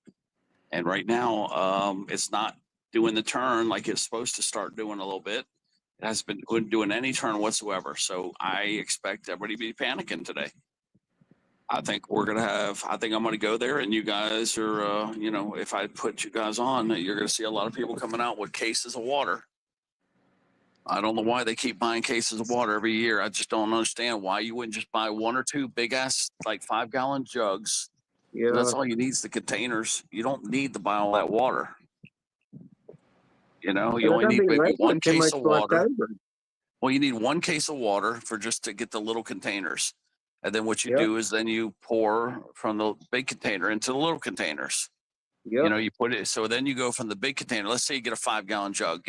And right now, it's not doing the turn like it's supposed to start doing a little bit. It hasn't been doing any turn whatsoever. So I expect everybody to be panicking today. I think I'm going to go there, and you guys are, if I put you guys on, you're going to see a lot of people coming out with cases of water. I don't know why they keep buying cases of water every year. I just don't understand why you wouldn't just buy one or two big ass, like 5-gallon jugs.
Yeah.
That's all you need is the containers. You don't need to buy all that water. You only need maybe one case of water. Well, you need one case of water just to get the little containers. And then what you do is then you pour from the big container into the little containers. You put it. So then you go from the big container. Let's say you get a 5-gallon jug.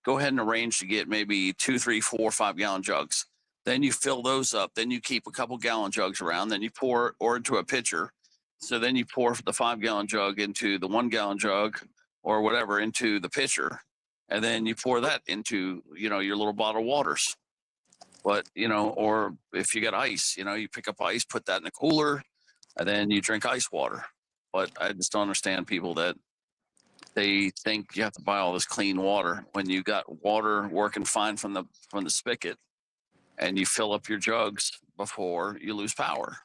Go ahead and arrange to get maybe 2, 3, 4, 5-gallon jugs. Then you fill those up. Then you keep a couple gallon jugs around. Then you pour or into a pitcher. So then you pour the 5-gallon jug into the 1-gallon jug or whatever into the pitcher. And then you pour that into, your little bottle of waters. But, or if you got ice, you pick up ice, put that in a cooler, and then you drink ice water. But I just don't understand people that they think you have to buy all this clean water when you got water working fine from the spigot, and you fill up your jugs before you lose power.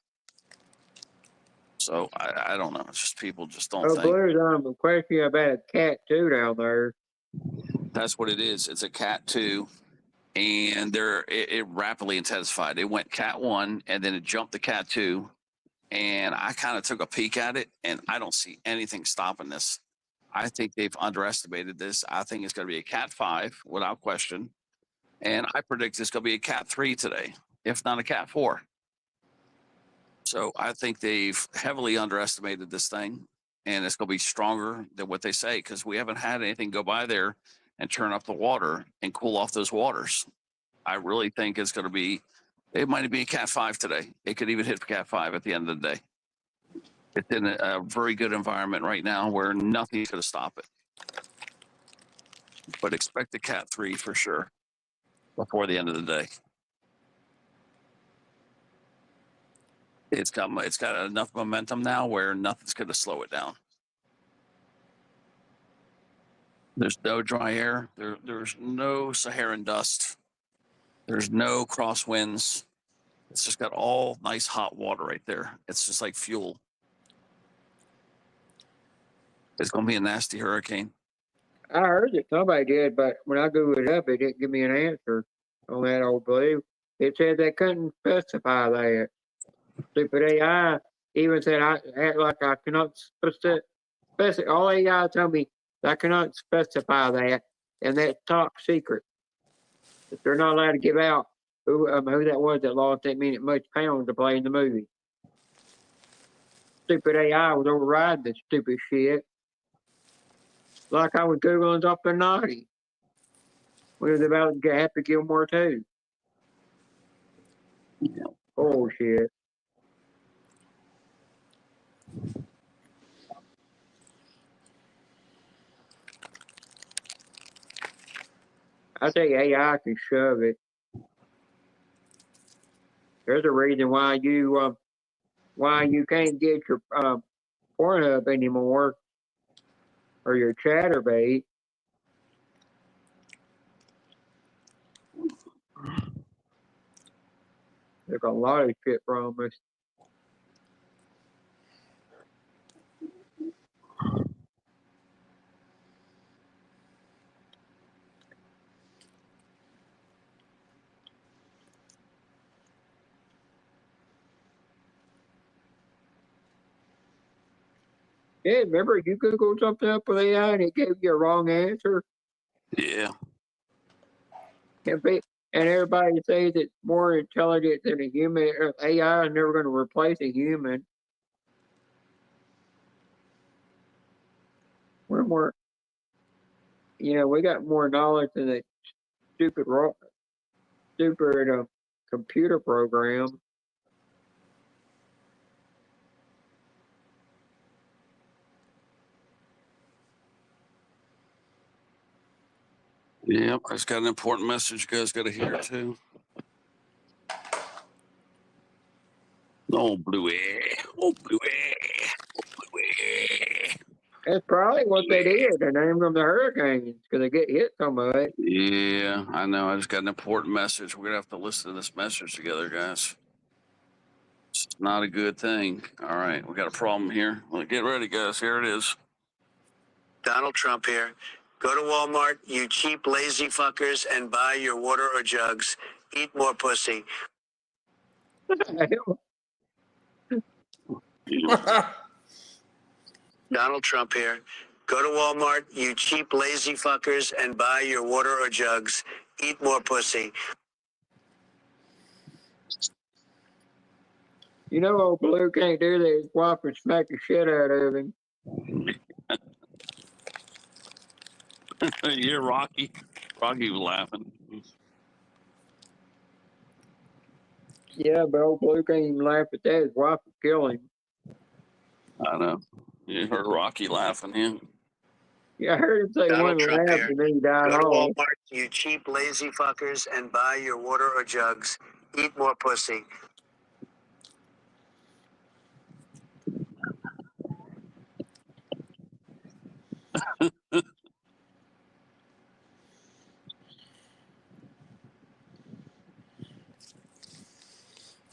So I don't know. It's just people just don't think.
Blue's a question about a cat too down there.
That's what it is. It's a cat 2. And it rapidly intensified. It went cat 1 and then it jumped to cat 2. And I kind of took a peek at it, and I don't see anything stopping this. I think they've underestimated this. I think it's going to be a cat 5 without question. And I predict it's going to be a cat 3 today, if not a cat 4. So I think they've heavily underestimated this thing, and it's going to be stronger than what they say, because we haven't had anything go by there and turn up the water and cool off those waters. I really think it's going to be, it might be a cat 5 today. It could even hit cat 5 at the end of the day. It's in a very good environment right now where nothing's going to stop it. But expect a cat 3 for sure before the end of the day. It's got enough momentum now where nothing's going to slow it down. There's no dry air. There's no Saharan dust. There's no crosswinds. It's just got all nice hot water right there. It's just like fuel. It's going to be a nasty hurricane.
I heard it. Somebody did, but when I Googled it up, it didn't give me an answer on that old Blue. It said they couldn't specify that. Stupid AI even said I act like I cannot specify. All AI told me I cannot specify that, and that's top secret. If they're not allowed to give out who that was that lost that many much pounds to play in the movie. Stupid AI was overriding this stupid shit. Like I was Googling up the naughty. We was about to Happy Gilmore too. Oh shit. I think AI can shove it. There's a reason why you can't get your Pornhub anymore or your Chatterbait. There's a lot of shit from us. Yeah, remember you Googled something up with AI and it gave you a wrong answer?
Yeah.
And everybody says it's more intelligent than a human. AI is never going to replace a human. We're more, we got more knowledge than a stupid computer program.
Yep, I just got an important message you guys got to hear too. Oh, Bluey. Oh, Bluey. Oh, Bluey.
That's probably what they did. They named them the hurricanes because they get hit so much.
Yeah, I know. I just got an important message. We're going to have to listen to this message together, guys. It's not a good thing. All right, we got a problem here. Well, get ready, guys. Here it is.
Donald Trump here. Go to Walmart, you cheap, lazy fuckers, and buy your water or jugs. Eat more pussy. Donald Trump here. Go to Walmart, you cheap, lazy fuckers, and buy your water or jugs. Eat more pussy.
Old Blue can't do that. His wife would smack the shit out of him.
Yeah, Rocky. Rocky was laughing.
Yeah, but old Blue can't even laugh at that. His wife would kill him.
I know. You heard Rocky laughing, yeah.
Yeah, I heard him say
Donald
one
Trump
laugh
here.
and then he died
Go to
off.
Walmart, you cheap, lazy fuckers, and buy your water or jugs. Eat more pussy.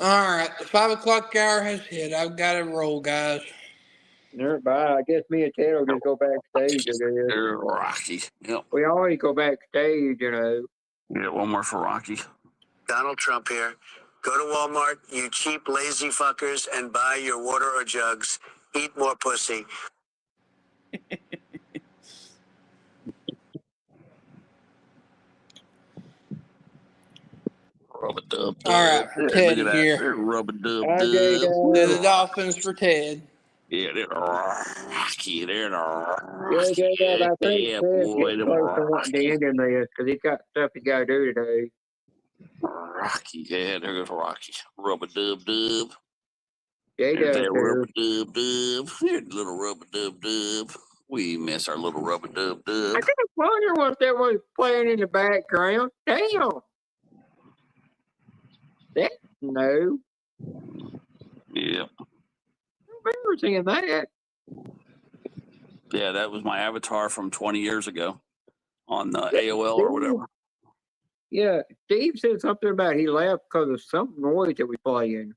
All right, the 5 o'clock hour has hit. I've got to roll, guys.
Bye. I guess me and Ted will just go backstage.
They're Rocky. Yep.
We always go backstage,
Yeah, one more for Rocky.
Donald Trump here. Go to Walmart, you cheap, lazy fuckers, and buy your water or jugs. Eat more pussy.
Rub-a-dub.
All right, for Ted here.
They're rub-a-dub.
They're the Dolphins for Ted.
Yeah, they're Rocky. They're
Rocky. I think
yeah,
Ted
boy,
gets close to wanting to end in this because he's got stuff he got to do today.
Rocky. Yeah, there goes Rocky. Rub-a-dub-dub.
J-Dub
There's
here.
rub-a-dub-dub. Here's the little rub-a-dub-dub. We miss our little rub-a-dub-dub.
I just wonder what that was playing in the background. Damn. That no.
Yeah.
I remember seeing that.
Yeah, that was my avatar from 20 years ago on AOL or whatever.
Yeah, Steve said something about he left because of some noise that was playing.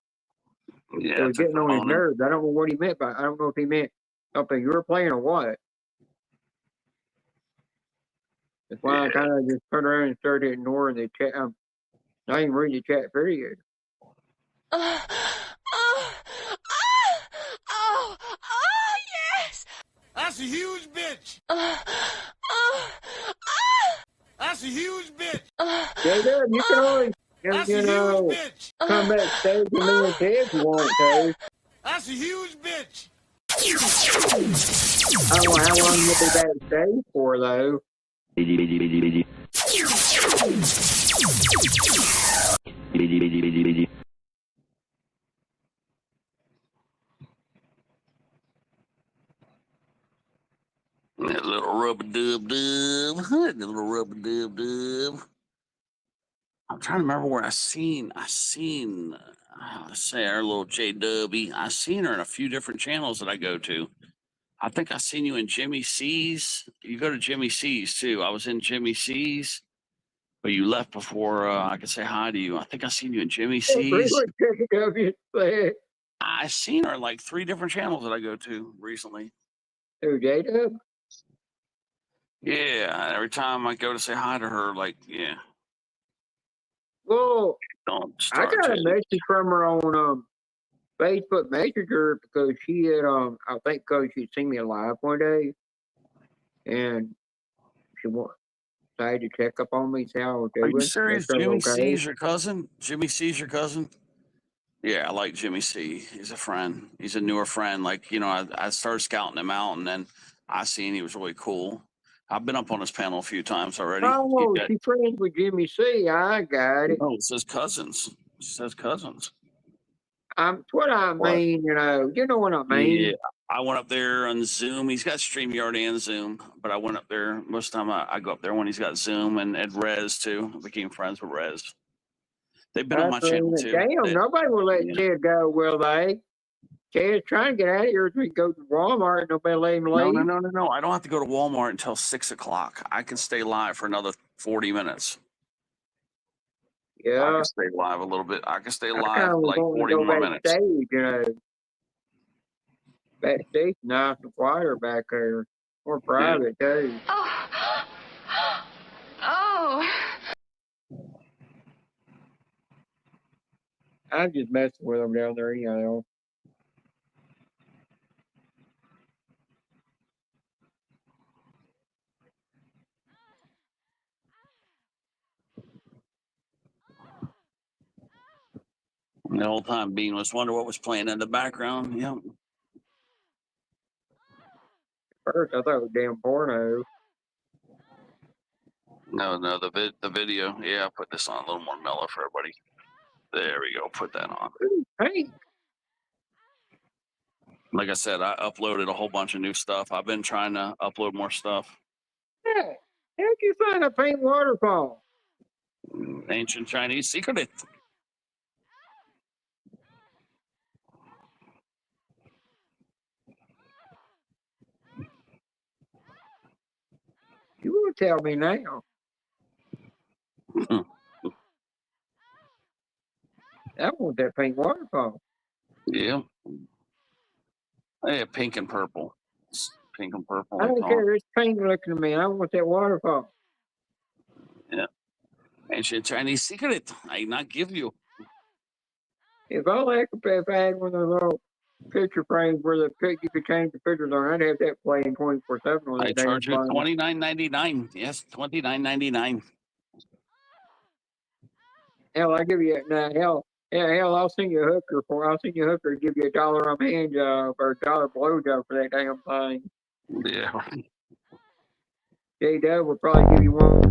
Yeah,
it was getting on his nerves. I don't know what he meant by. I don't know if he meant something you were playing or what. That's why I kind of just turned around and started ignoring the chat. Not even reading the chat period.
Oh, yes!
That's a huge bitch. That's a huge bitch.
J-Dub, you can always, come backstage with me and Ted if you want to.
That's a huge bitch.
I don't know how long you'll be backstage for, though.
That little rub-a-dub-dub. That little rub-a-dub-dub. I'm trying to remember where I seen let's say our little JW. I seen her in a few different channels that I go to. I think I seen you in Jimmy C's. You go to Jimmy C's too. I was in Jimmy C's, but you left before I could say hi to you. I think I seen you in Jimmy C's. I seen her in like 3 different channels that I go to recently.
Who, J-Dub?
Yeah, every time I go to say hi to her, like, yeah.
Well,
Don't
I
start
got a message from her on Facebook Messenger because she had I think because she'd seen me live one day, and she decided to check up on me, see how I was
Are
doing.
you serious?
Make sure
Jimmy
I'm okay.
C's your cousin? Jimmy C's your cousin? Yeah, I like Jimmy C. He's a friend. He's a newer friend. Like, you know, I started scouting him out, and then I seen he was really cool. I've been up on his panel a few times already.
Oh, she friends with Jimmy C. I got it.
Oh, it says cousins. It says cousins.
It's what I
What?
mean, you know what I mean.
Yeah, I went up there on Zoom. He's got StreamYard and Zoom, but I went up there. Most of the time I go up there when he's got Zoom and Rez too. I became friends with Rez. They've been on my channel too.
Damn, nobody will let Ted go, will they? Ted's trying to get out of here so we go to Walmart. Nobody let him leave.
No. I don't have to go to Walmart until 6 o'clock. I can stay live for another 40 minutes.
Yeah.
I can stay live a little bit. I can stay live
I
for like 40 more minutes.
Backstage, you know. Backstage, nice and quieter back there. More private, too.
Oh.
I'm just messing with them down there, you know.
The whole time Bean was wondering what was playing in the background. Yep.
First, I thought it was damn porno.
No, the video. Yeah, I'll put this on a little more mellow for everybody. There we go. Put that on.
Hey.
Like I said, I uploaded a whole bunch of new stuff. I've been trying to upload more stuff.
Yeah. How'd you find a pink waterfall?
Ancient Chinese secret.
You will tell me now. I want that pink waterfall.
Yeah. Hey, pink and purple. It's pink and purple.
I don't care. It's pink looking to me. I want that waterfall.
Yeah. Ancient Chinese secret. I not give you.
If I had one of those little picture frames where you could change the pictures on, I'd have that playing 24/7.
I charge you $29.99. Yes, $29.99.
Hell, I give you hell. I'll send you a hooker and give you $1 on hand job or $1 blow job for that damn thing.
Yeah.
J-Dub will probably give you one.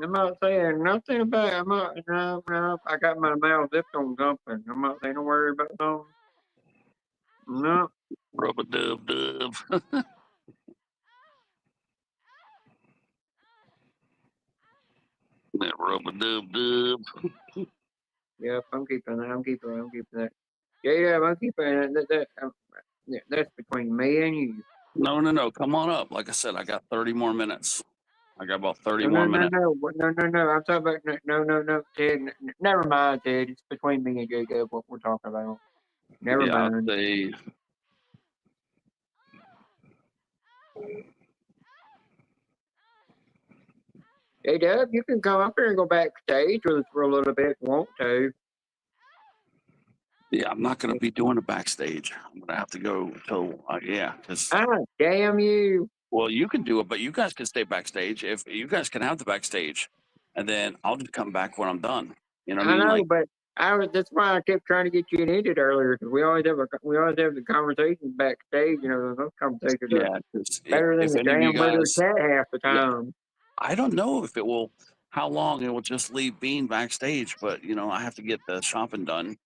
I'm not saying nothing about. No. I got my mouth zipped on something. I'm not saying a word about something. No.
Rub-a-dub-dub. That rub-a-dub-dub.
Yep, I'm keeping that. that. Yeah, I'm keeping that. That's between me and you.
No. Come on up. Like I said, I got 30 more minutes. I got about 30 more minutes.
No. I'm talking about no, Ted. Never mind, Ted. It's between me and Jacob what we're talking about. Never mind. Hey, Dub, you can come up here and go backstage with us for a little bit if you want to.
Yeah, I'm not going to be doing it backstage. I'm going to have to go till because
Ah, damn you.
well, you can do it, but you guys can stay backstage. If you guys can have the backstage, and then I'll just come back when I'm done. You know what I
I
mean?
know,
Like,
but that's why I kept trying to get you in it earlier, because we always have the conversations backstage. You know, those conversations are
yeah, 'cause
better than
if
the
any of you
damn murder
guys,
chat half the
yeah,
time.
I don't know if it will, how long it will just leave being backstage, but I have to get the shopping done.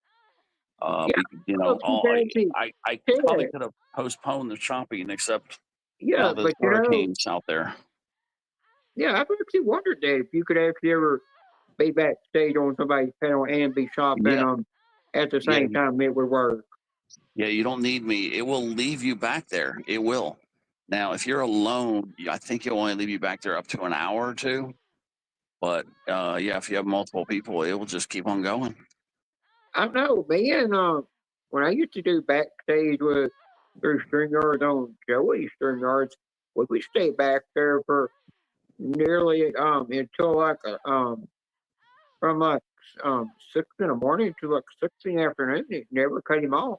Yeah,
Because,
look, you can actually
I probably
tell.
could have postponed the shopping, except
Yeah,
there's
but
hurricanes out there.
yeah, I've actually wondered that if you could actually ever be backstage on somebody's panel and be shopping
Yeah,
at the
yeah,
same time, it would work.
yeah. You don't need me. It will leave you back there. It will. Now, if you're alone, I think it'll only leave you back there up to an hour or two. But yeah, if you have multiple people, it will just keep on going.
I know, man. When I used to do backstage with through StreamYards on Joey's StreamYards, we would stay back there for nearly until like from like 6 in the morning to like 6 in the afternoon. It never cut him off,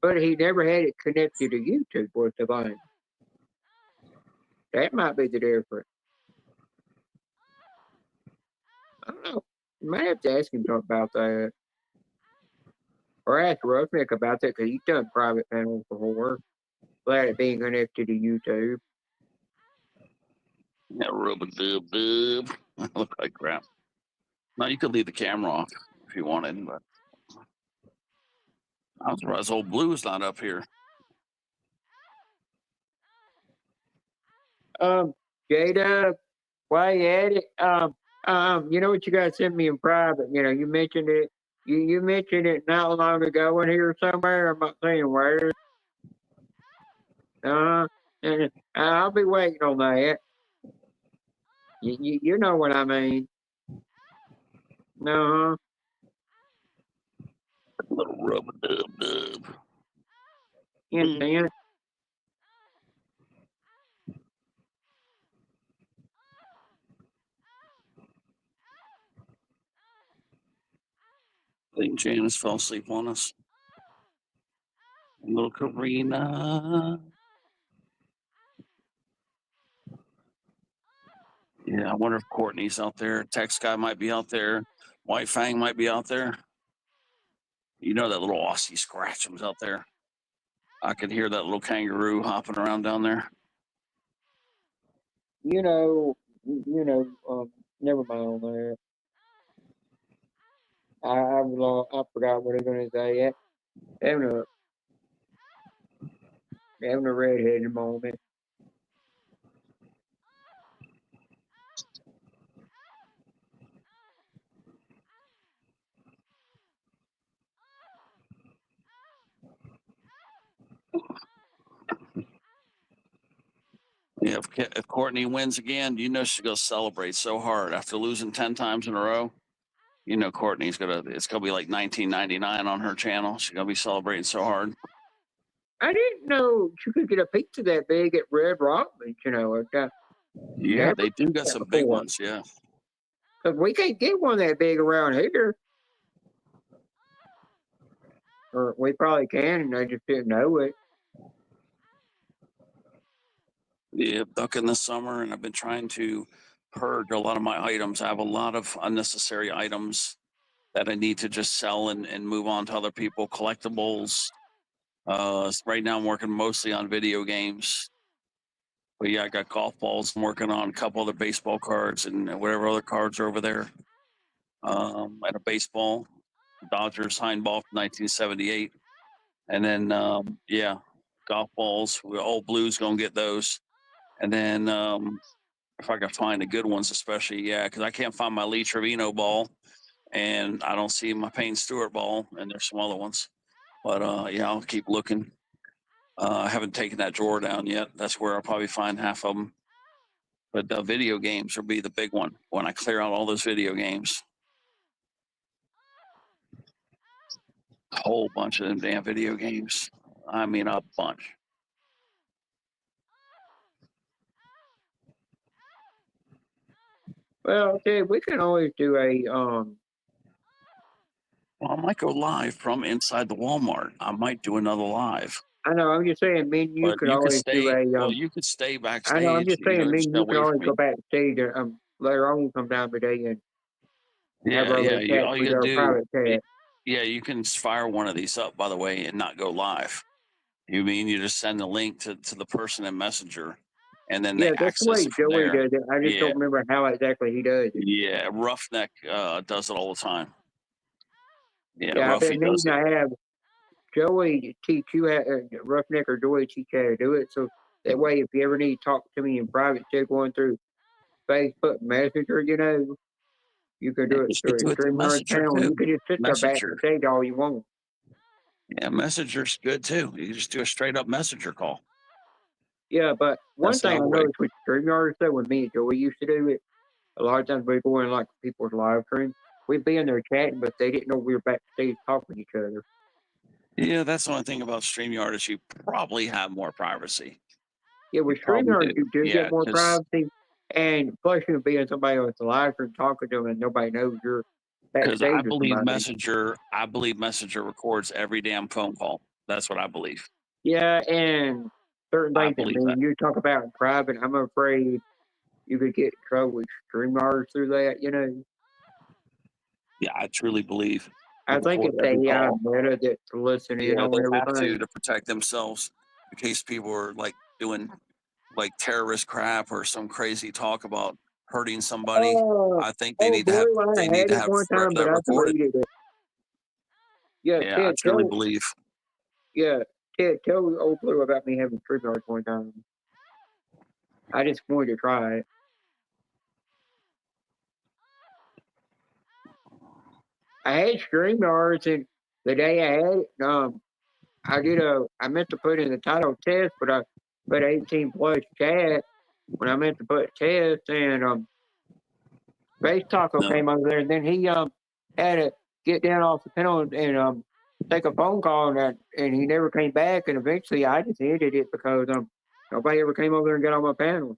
but he never had it connected to YouTube was the thing. That might be the difference. I don't know. You might have to ask him something about that. Or ask Roughneck about that because he's done private panels before. Glad it being connected to YouTube.
Yeah, rub a dub dub. I look like crap. No, you could leave the camera off if you wanted, but I'm surprised old Blue's not up here.
Jada, while you at it, you know what you guys sent me in private? You know, you mentioned it. You mentioned it not long ago in here somewhere. I'm not saying where. And I'll be waiting on that. You know what I mean? No.
Little rub a dub dub.
Intent.
I think Janice fell asleep on us. Little Karina. Yeah, I wonder if Courtney's out there. Tex guy might be out there. White Fang might be out there. You know that little Aussie Scratchum's out there. I could hear that little kangaroo hopping around down there.
You know, never mind on that. I forgot what I was going to say. Having a redheaded moment.
Yeah, if Courtney wins again, she's gonna celebrate so hard after losing 10 times in a row. Courtney's it's gonna be like 1999 on her channel. She's gonna be celebrating so hard.
I didn't know you could get a pizza that big at Red Robin.
Yeah, they do got some big ones. Yeah,
because we can't get one that big around here. Or we probably can, and I just didn't know it.
yeah, duck in the summer, and I've been trying to purge a lot of my items. I have a lot of unnecessary items that I need to just sell and move on to other people. Collectibles. Right now I'm working mostly on video games. But yeah, I got golf balls. I'm working on a couple other baseball cards and whatever other cards are over there. And a baseball, Dodgers signed ball from 1978. And then, yeah, golf balls. Old Blues gonna get those. And then if I can find the good ones, especially, yeah, because I can't find my Lee Trevino ball, and I don't see my Payne Stewart ball, and there's some other ones. But yeah, I'll keep looking. I haven't taken that drawer down yet. That's where I'll probably find half of them. But the video games will be the big one when I clear out all those video games. A whole bunch of them damn video games. I mean, a bunch.
Well, okay, we can always do a
Well, I might go live from inside the Walmart. I might do another live.
I know. I'm just saying, me and you
But
could
you could
always do
stay.
a.
Well, you could stay
I know. I'm
backstage.
just saying, me
Just
and
stay
you could
away from
always
me.
go backstage later on sometime today and have
Yeah,
our
yeah.
little chat
All you
with
gotta
our
do.
private chat.
Yeah, you can fire one of these up, by the way, and not go live. You mean you just send the link to the person in Messenger, and then they
Yeah, that's the
access
way
it from
Joey
there.
does it. I just
Yeah,
don't remember how exactly he does it.
yeah. Roughneck does it all the time. Yeah,
Yeah, I've
Ruffy
been
does
needing
it.
to have Joey teach you how, Roughneck or Joey teach you how to do it. So that way, if you ever need to talk to me in private, instead of going through Facebook Messenger, you can do it
You could
through
do it through
StreamYard
Messenger
channel. You
too.
can just sit there
Messenger.
backstage all you want.
Yeah, Messenger's good too. You can just do a straight up Messenger call.
Yeah, but one
That's
thing I
another way.
noticed with StreamYard, so when me and Joey used to do it, a lot of times we'd go in like people's live stream. We'd be in there chatting, but they didn't know we were backstage talking to each other.
Yeah, that's the only thing about StreamYard is you probably have more privacy.
Yeah, with
Probably
StreamYard,
do.
you do
Yeah,
get more
because
privacy, and plus you can be in somebody else's live stream talking to them, and nobody knows you're
I
backstage with
believe
somebody.
Messenger records every damn phone call. That's what I believe.
Yeah, and certain
I
things that
believe
me
that.
and you talk about in private, I'm afraid you could get in trouble with StreamYard through that.
Yeah, I truly believe.
I think
Record
it's
every
AI
call.
meta that to listen in
Yeah,
on
they have
everything.
to protect themselves in case people are like doing like terrorist crap or some crazy talk about hurting somebody. I think they need to have
Blue, I had it one time, but I
recorded.
deleted it. Yeah,
Yeah, I truly believe.
Yeah, Ted, tell old Blue about me having StreamYard one time. I just wanted to try it. I had StreamYards, and the day I had it, I meant to put in the title test, but I put 18 plus chat when I meant to put test, and Space Taco came over there, and then he had to get down off the panel and take a phone call, and he never came back, and eventually I just ended it because nobody ever came over there and got on my panel.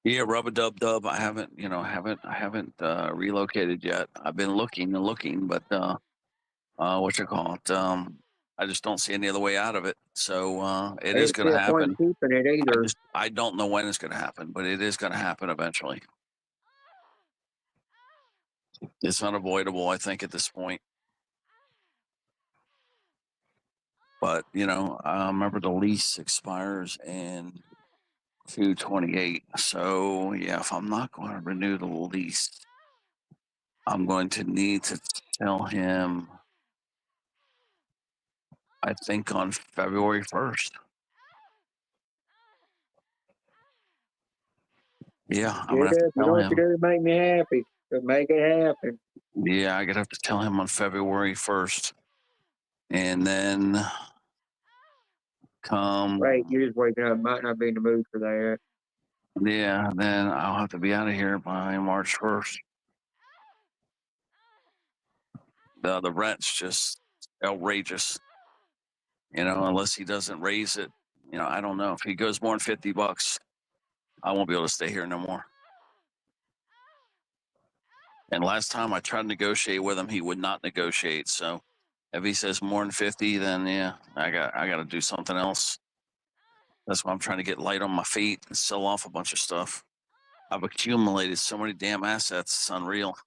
Yeah, rub a dub dub. I haven't relocated yet. I've been looking and looking, but what you call it? I just don't see any other way out of it. So it
I
is
didn't
going
see
to
a point
happen.
keeping it either.
I don't know when it's going to happen, but it is going to happen eventually. It's unavoidable, I think, at this point. But I remember the lease expires in 2/28. So yeah, if I'm not going to renew the lease, I'm going to need to tell him. I think on February 1st. Yeah, I'm gonna have to
You
tell
know what you
him.
do to make me happy. To make it happen.
Yeah, I gotta have to tell him on February 1st, and then come.
Right, you're just waking up. Might not be in the mood for that.
Yeah, then I'll have to be out of here by March 1st. The rent's just outrageous. Unless he doesn't raise it. I don't know. If he goes more than $50, I won't be able to stay here no more. And last time I tried to negotiate with him, he would not negotiate. So if he says more than 50, then yeah, I got to do something else. That's why I'm trying to get light on my feet and sell off a bunch of stuff. I've accumulated so many damn assets, it's unreal.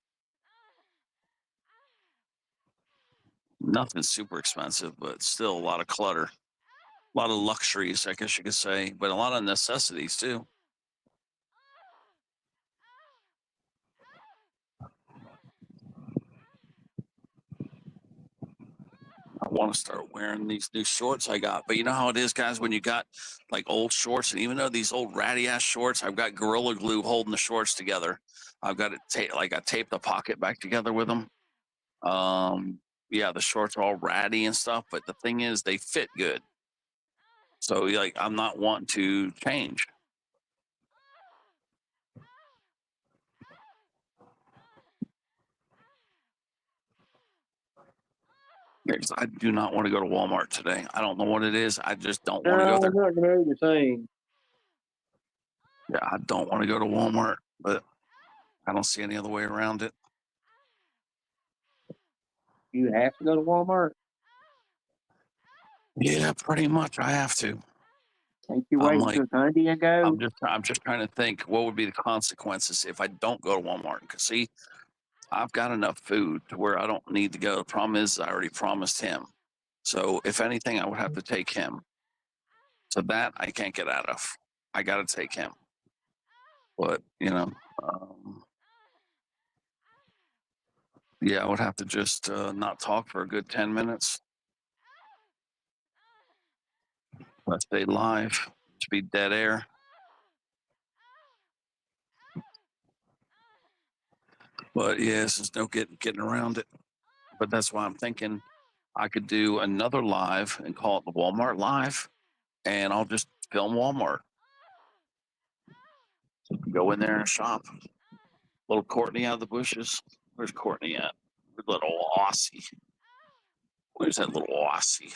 Nothing super expensive, but still a lot of clutter. A lot of luxuries, I guess you could say, but a lot of necessities too. I want to start wearing these new shorts I got. But you know how it is, guys, when you got like old shorts, and even though these old ratty ass shorts, I've got Gorilla Glue holding the shorts together. I've got it I taped the pocket back together with them. Yeah, the shorts are all ratty and stuff, but the thing is they fit good. So I'm not wanting to change. Because I do not want to go to Walmart today. I don't know what it is. I just don't want to go there.
I'm not going to do the same.
Yeah, I don't want to go to Walmart, but I don't see any other way around it.
You have to go to Walmart.
Yeah, pretty much. I have to.
Can't you
I'm
wait
like,
till Sunday and go?
I'm just trying to think what would be the consequences if I don't go to Walmart. Because see, I've got enough food to where I don't need to go. The problem is I already promised him. So if anything, I would have to take him. So that I can't get out of. I got to take him. But yeah, I would have to just not talk for a good 10 minutes. If I stay live, to be dead air. But yeah, there's no getting around it. But that's why I'm thinking I could do another live and call it the Walmart Live, and I'll just film Walmart. Go in there and shop. Little Courtney out of the bushes. Where's Courtney at? Little Aussie. Where's that little Aussie?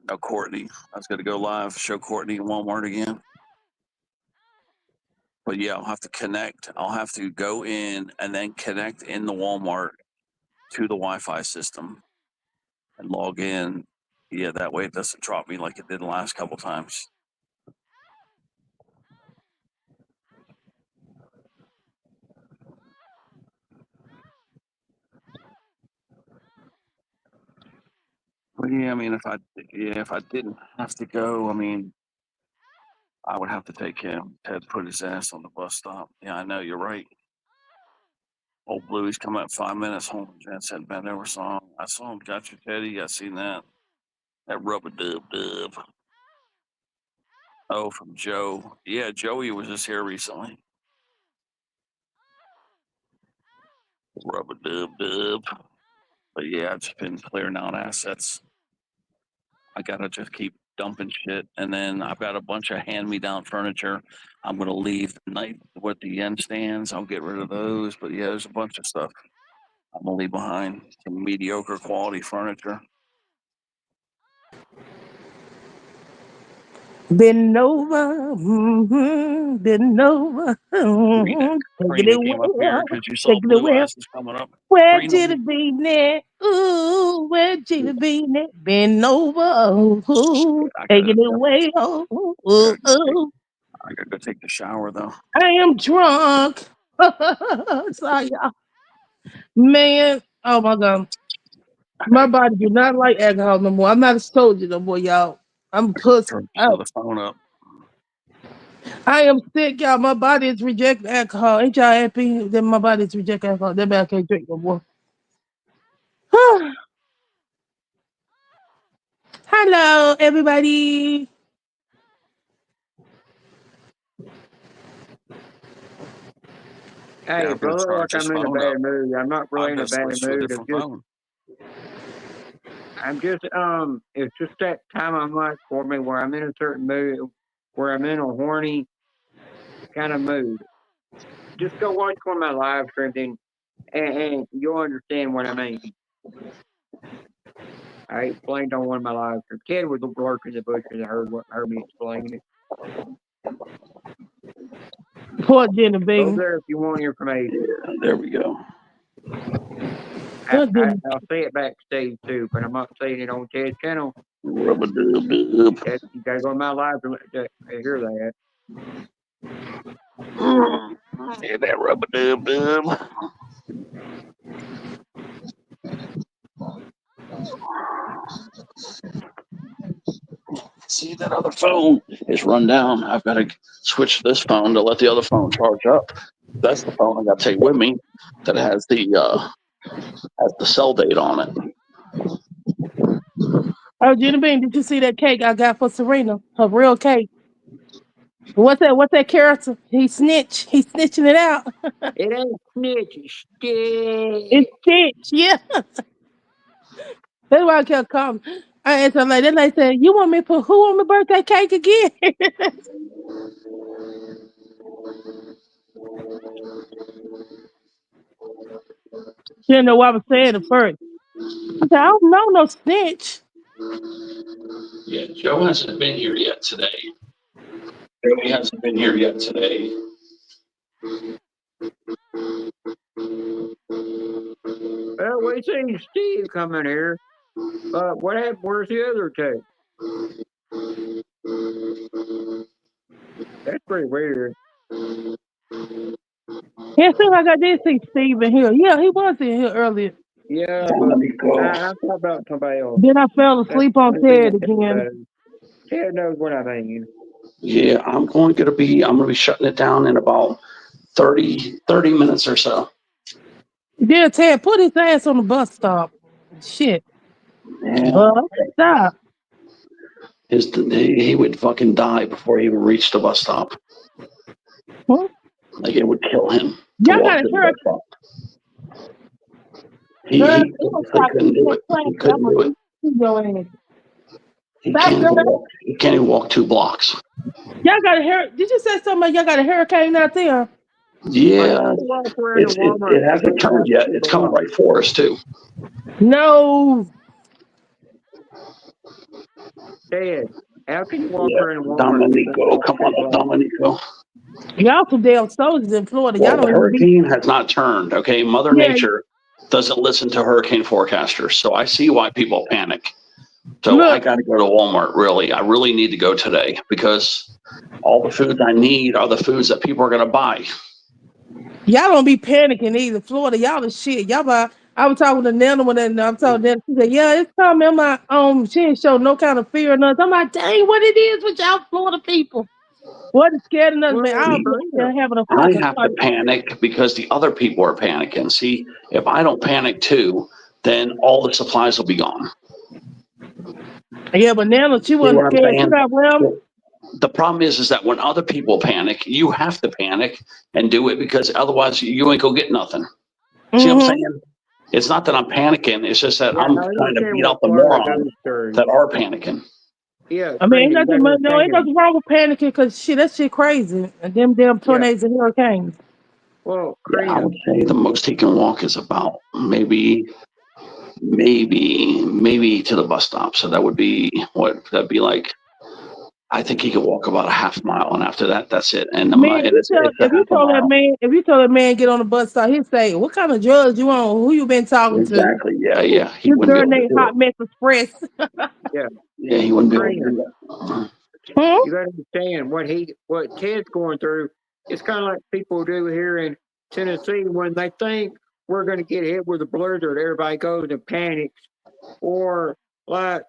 No, Courtney. I was going to go live, show Courtney in Walmart again. But yeah, I'll have to connect. I'll have to go in and then connect in the Walmart to the Wi-Fi system and log in. Yeah, that way it doesn't drop me like it did the last couple times. But yeah, I mean, if I didn't have to go, I mean, I would have to take him. Ted put his ass on the bus stop. Yeah, I know, you're right. Old Bluey's coming up 5 minutes home. Jen said bend over song. I saw him. Got you, Teddy. I seen that. That rubber dub. Oh, from Joe. Yeah, Joey was just here recently. Rubber dub. But yeah, I've just been clearing out assets. I gotta just keep dumping shit, and then I've got a bunch of hand-me-down furniture. I'm gonna leave the night with the end stands. I'll get rid of those. But yeah, there's a bunch of stuff I'm gonna leave behind. Some mediocre quality furniture.
Been over, been over, taking
Trina
it
came up here
well,
because you saw
taking it
Blue
well.
Eyes was coming up.
Where
Trina,
did it be net? Ooh, where did it be net? Been over, ooh, taking it well.
I gotta go take the shower though.
I am drunk. Sorry, y'all. Man, oh my God. My body do not like alcohol no more. I'm not a soldier no more, y'all. I'm a pussy.
Throw the phone up.
I am sick, y'all. My body is rejecting alcohol. Ain't y'all happy that my body is rejecting alcohol? That means I can't drink no more. Hello, everybody.
Hey,
Yeah,
if
I'm
I
gonna
look like
charge his
I'm in a
phone up.
bad mood, I'm not really
I'm
in a
gonna
bad
switch to a
mood.
different phone.
It's just that time of month for me where I'm in a certain mood, where I'm in a horny kind of mood. Just go watch one of my live streams and you'll understand what I mean. I explained on one of my live streams. Ted was lurking in the bushes and heard me explain it.
Poor Jenna
Go
Bing.
there if you want information.
Yeah, there we go.
I'll say it backstage too, but I'm not saying it on Ted's channel.
Rubber dub.
You gotta go to my live to hear that.
Yeah, that rubber dub. See, that other phone is run down. I've got to switch this phone to let the other phone charge up. That's the phone I got to take with me that has the cell date on it.
Oh, Jenna Bing, did you see that cake I got for Serena? Her real cake. What's that? What's that character? He snitch. He's snitching it out.
It ain't snitch, it's
It's snitch. Yeah. That's why I kept calling. I asked her like that. Like said, "You want me to put who on my birthday cake again?" She didn't know what I was saying at first. I said, "I don't know no snitch."
Yeah, Joe hasn't been here yet today. Joey hasn't been here yet today.
we seen Steve come in here, but what happened? Where's the other two? That's pretty weird.
Yeah, seems like I did see Steve in here. Yeah, he was in here earlier.
Yeah, but I thought about somebody else.
Then I fell asleep on Ted again.
Ted knows what I mean.
Yeah, I'm going to be shutting it down in about 30 minutes or so.
Yeah, Ted put his ass on the bus stop. Shit.
Yeah.
Bus stop.
He would fucking die before he even reached the bus stop.
Huh?
Like it would kill him.
Y'all gotta hear it.
He couldn't do it. He couldn't do it. He can't even walk 2 blocks.
Y'all got a hurricane. Did you say something about y'all got a hurricane out there?
Yeah. It hasn't turned yet. It's coming right for us too.
No.
Ted, how can you walk around Walmart?
Dominico, come on up, Dominico.
Y'all some damn soldiers in Florida.
Well,
y'all don't
the hurricane has not turned. Okay, Mother Nature doesn't listen to hurricane forecasters, so I see why people panic. So I got to go to Walmart. Really, I really need to go today because all the foods I need are the foods that people are going to buy.
Y'all don't be panicking either. Florida, y'all the shit. Y'all buy. I was talking to Nana when I'm talking to Nana. She said, "Yeah, it's coming." I'm like, she didn't show no kind of fear or nothing. I'm like, dang, what it is with y'all Florida people? Wasn't scared of nothing, man. I'll be having a fucking
I have to panic because the other people are panicking. See, if I don't panic too, then all the supplies will be gone.
Yeah, but Nana, she wasn't scared. She got well.
The problem is that when other people panic, you have to panic and do it because otherwise you ain't gonna get nothing. Mm-hmm. See what I'm saying? It's not that I'm panicking. It's just that I'm trying to beat out the morons that are panicking.
Yeah,
I mean, ain't nothing wrong with panicking because shit, that shit crazy. And them damn tornadoes and hurricanes.
Well,
yeah, I would say the most he can walk is about maybe to the bus stop. So that would be that'd be like. I think he could walk about a half mile, and after that, that's it. And
if you told that man get on the bus stop, he'd say, "What kind of drugs you on? Who you been talking to?"
Exactly. Yeah.
He wouldn't be hot mess express.
Yeah, he wouldn't be able to do that.
You got to understand what Ted's going through. It's kind of like people do here in Tennessee when they think we're going to get hit with a blizzard. Everybody goes and panics, or like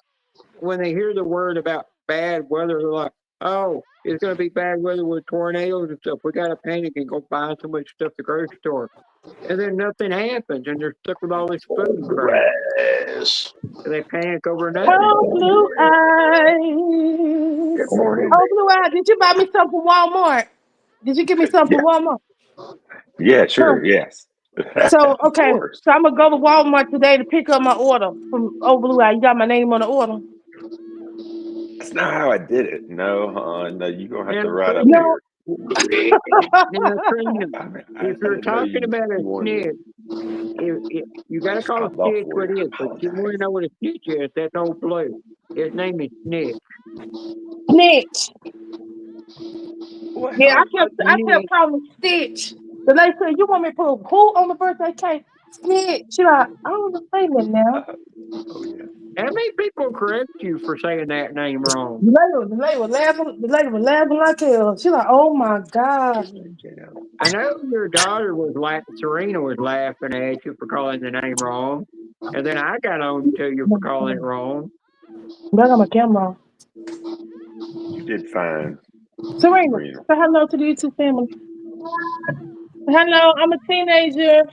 when they hear the word about bad weather, they're like, "Oh, it's going to be bad weather with tornadoes and stuff. We got to panic and go buy so much stuff at the grocery store." And then nothing happens, and they're stuck with all this food crap. And they panic overnight.
Oh, Blue Eyes. Oh, Blue Eyes. Did you buy me something from Walmart? Did you give me something from Walmart?
Yeah, sure. Yes.
So, okay. So I'm going to go to Walmart today to pick up my order from Blue Eyes. You got my name on the order?
That's not how I did it. No, no, you're going to have to ride up
here.
here.
If you're talking about a snitch, you got to call a snitch what it is. But you want to know what a snitch is, that's old Blue. His name is Snitch.
Snitch. Yeah, I kept calling Stitch. The lady said, "You want me to put who on the birthday cake?" Snitch. She like, I don't understand that now.
How many people correct you for saying that name wrong?
The lady was laughing like hell. She like, "Oh my God."
I know your daughter Serena was laughing at you for calling the name wrong. And then I got on to you for calling it wrong.
I got my camera.
You did fine.
Serena, say hello to the YouTube family. Hello, I'm a teenager.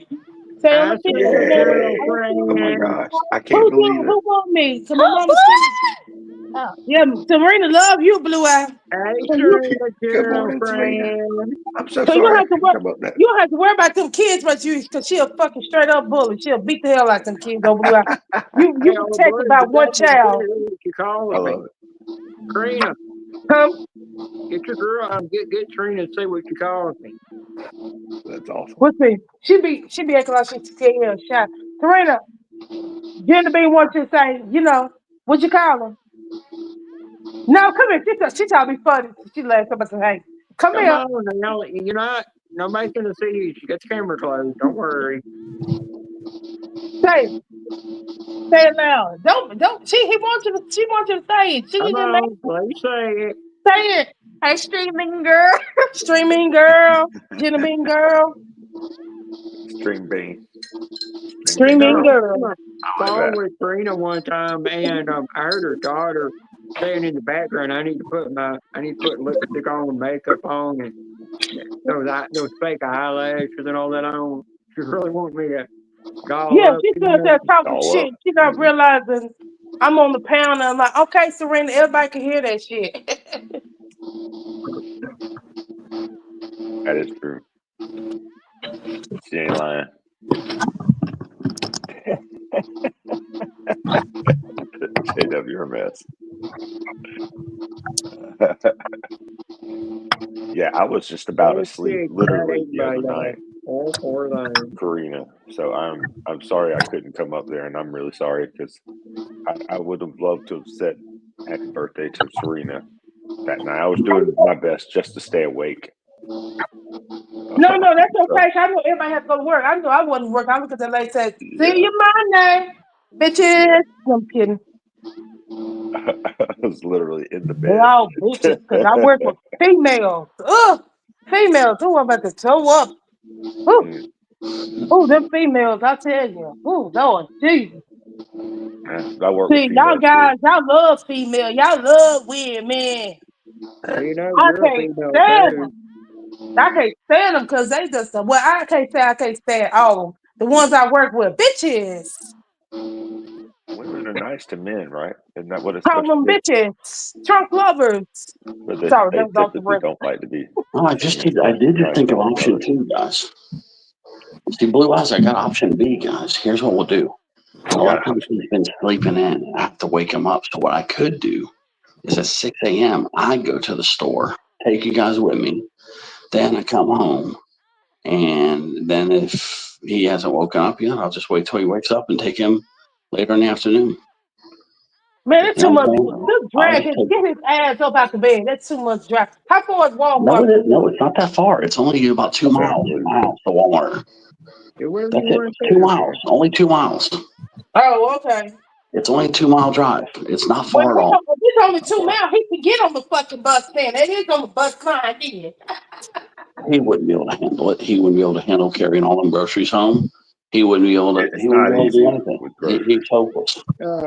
Say I'm a teenager.
Oh my gosh. I can't believe it.
Who want me? To my mama's yeah, Serena love you, Blue Eye.
Hey, Serena,
good morning, Serena. I'm so sorry.
You don't have to worry about them kids, but because she a fucking straight up bully. She'll beat the hell out of them kids, Blue Eye. You protected by one child.
You called me. Serena. Get your girl. Get Serena and see what you called me.
That's awesome.
What's me? She be acting like she's scared of shot. Serena, Gender B wants you to say, what you call her? No, come here. She trying to be funny. She laughs about say, "Hey, come here."
On, nobody's gonna see you. She got the camera closed. Don't worry.
Say it loud. Don't. He wants you to. She wants you to say it. She
Come
just make
on, please say it.
say it. Hey, streaming girl, streaming girl, Jenna Bean girl,
String bean.
streaming
No,
girl.
I'm on the
I
phone
bet.
with Trina one time, and I heard her daughter saying in the background, "I need to put lipstick on and makeup on, and those fake eyelashes and all that on." She really wants me to doll
Yeah,
up,
she
you
stood
know.
there talking
All up.
shit. She not realizing I'm on the pound. And I'm like, okay, Serena, everybody can hear that shit.
That is true. She ain't lying. JW, you're a mess. Yeah, I was just about asleep literally the other night,
All four things.
Karina. So I'm sorry I couldn't come up there, and I'm really sorry because I would have loved to have said happy birthday to Serena that night. I was doing my best just to stay awake.
No, that's okay. I know everybody has to go to work. I know I wasn't working. I looked at the lady and said, see you Monday, bitches. I'm kidding.
I was literally in the
They
bed.
all bitches because I work with females. Ugh, females who are about to show up. Ooh, them females, I tell you. Ooh, Lord Jesus.
I work with
See, y'all
females
guys,
too.
y'all love female. Y'all love women.
You know,
I
you're a
can't
female
stand
too.
them. I can't stand them because they just, well, I can't say I can't stand all of them. The ones I work with, bitches.
Women are nice to men, right? Isn't that what it's
Call
supposed to
them
be?
bitches. Trunk lovers.
But
Sorry,
they
that was off the
typically
record.
don't like to be.
Oh, I did just think of option 2, guys. See, Blue Eyes, I got option B, guys. Here's what we'll do. A lot of times he's been sleeping in. I have to wake him up. So what I could do is at 6 a.m., I go to the store, take you guys with me. Then I come home. And then if he hasn't woken up yet, I'll just wait till he wakes up and take him later in the afternoon.
Man, that's too much. Just drag
I'll
his,
take-
get his ass up out the bed. That's too much drag. How far is Walmart?
No, it's not that far. It's only about 2 miles from my house to Walmart. That's it. It's 2 miles. Only 2 miles.
Oh, okay.
It's only a 2-mile drive. It's not
Well,
far at all.
it's only 2 miles. He can get on the fucking bus then. It is on the bus line, did it?
He wouldn't be able to handle it. He wouldn't be able to handle carrying all them groceries home. He wouldn't be able to.
It's
He wouldn't
not
be able to
easy
do anything. He's hopeless.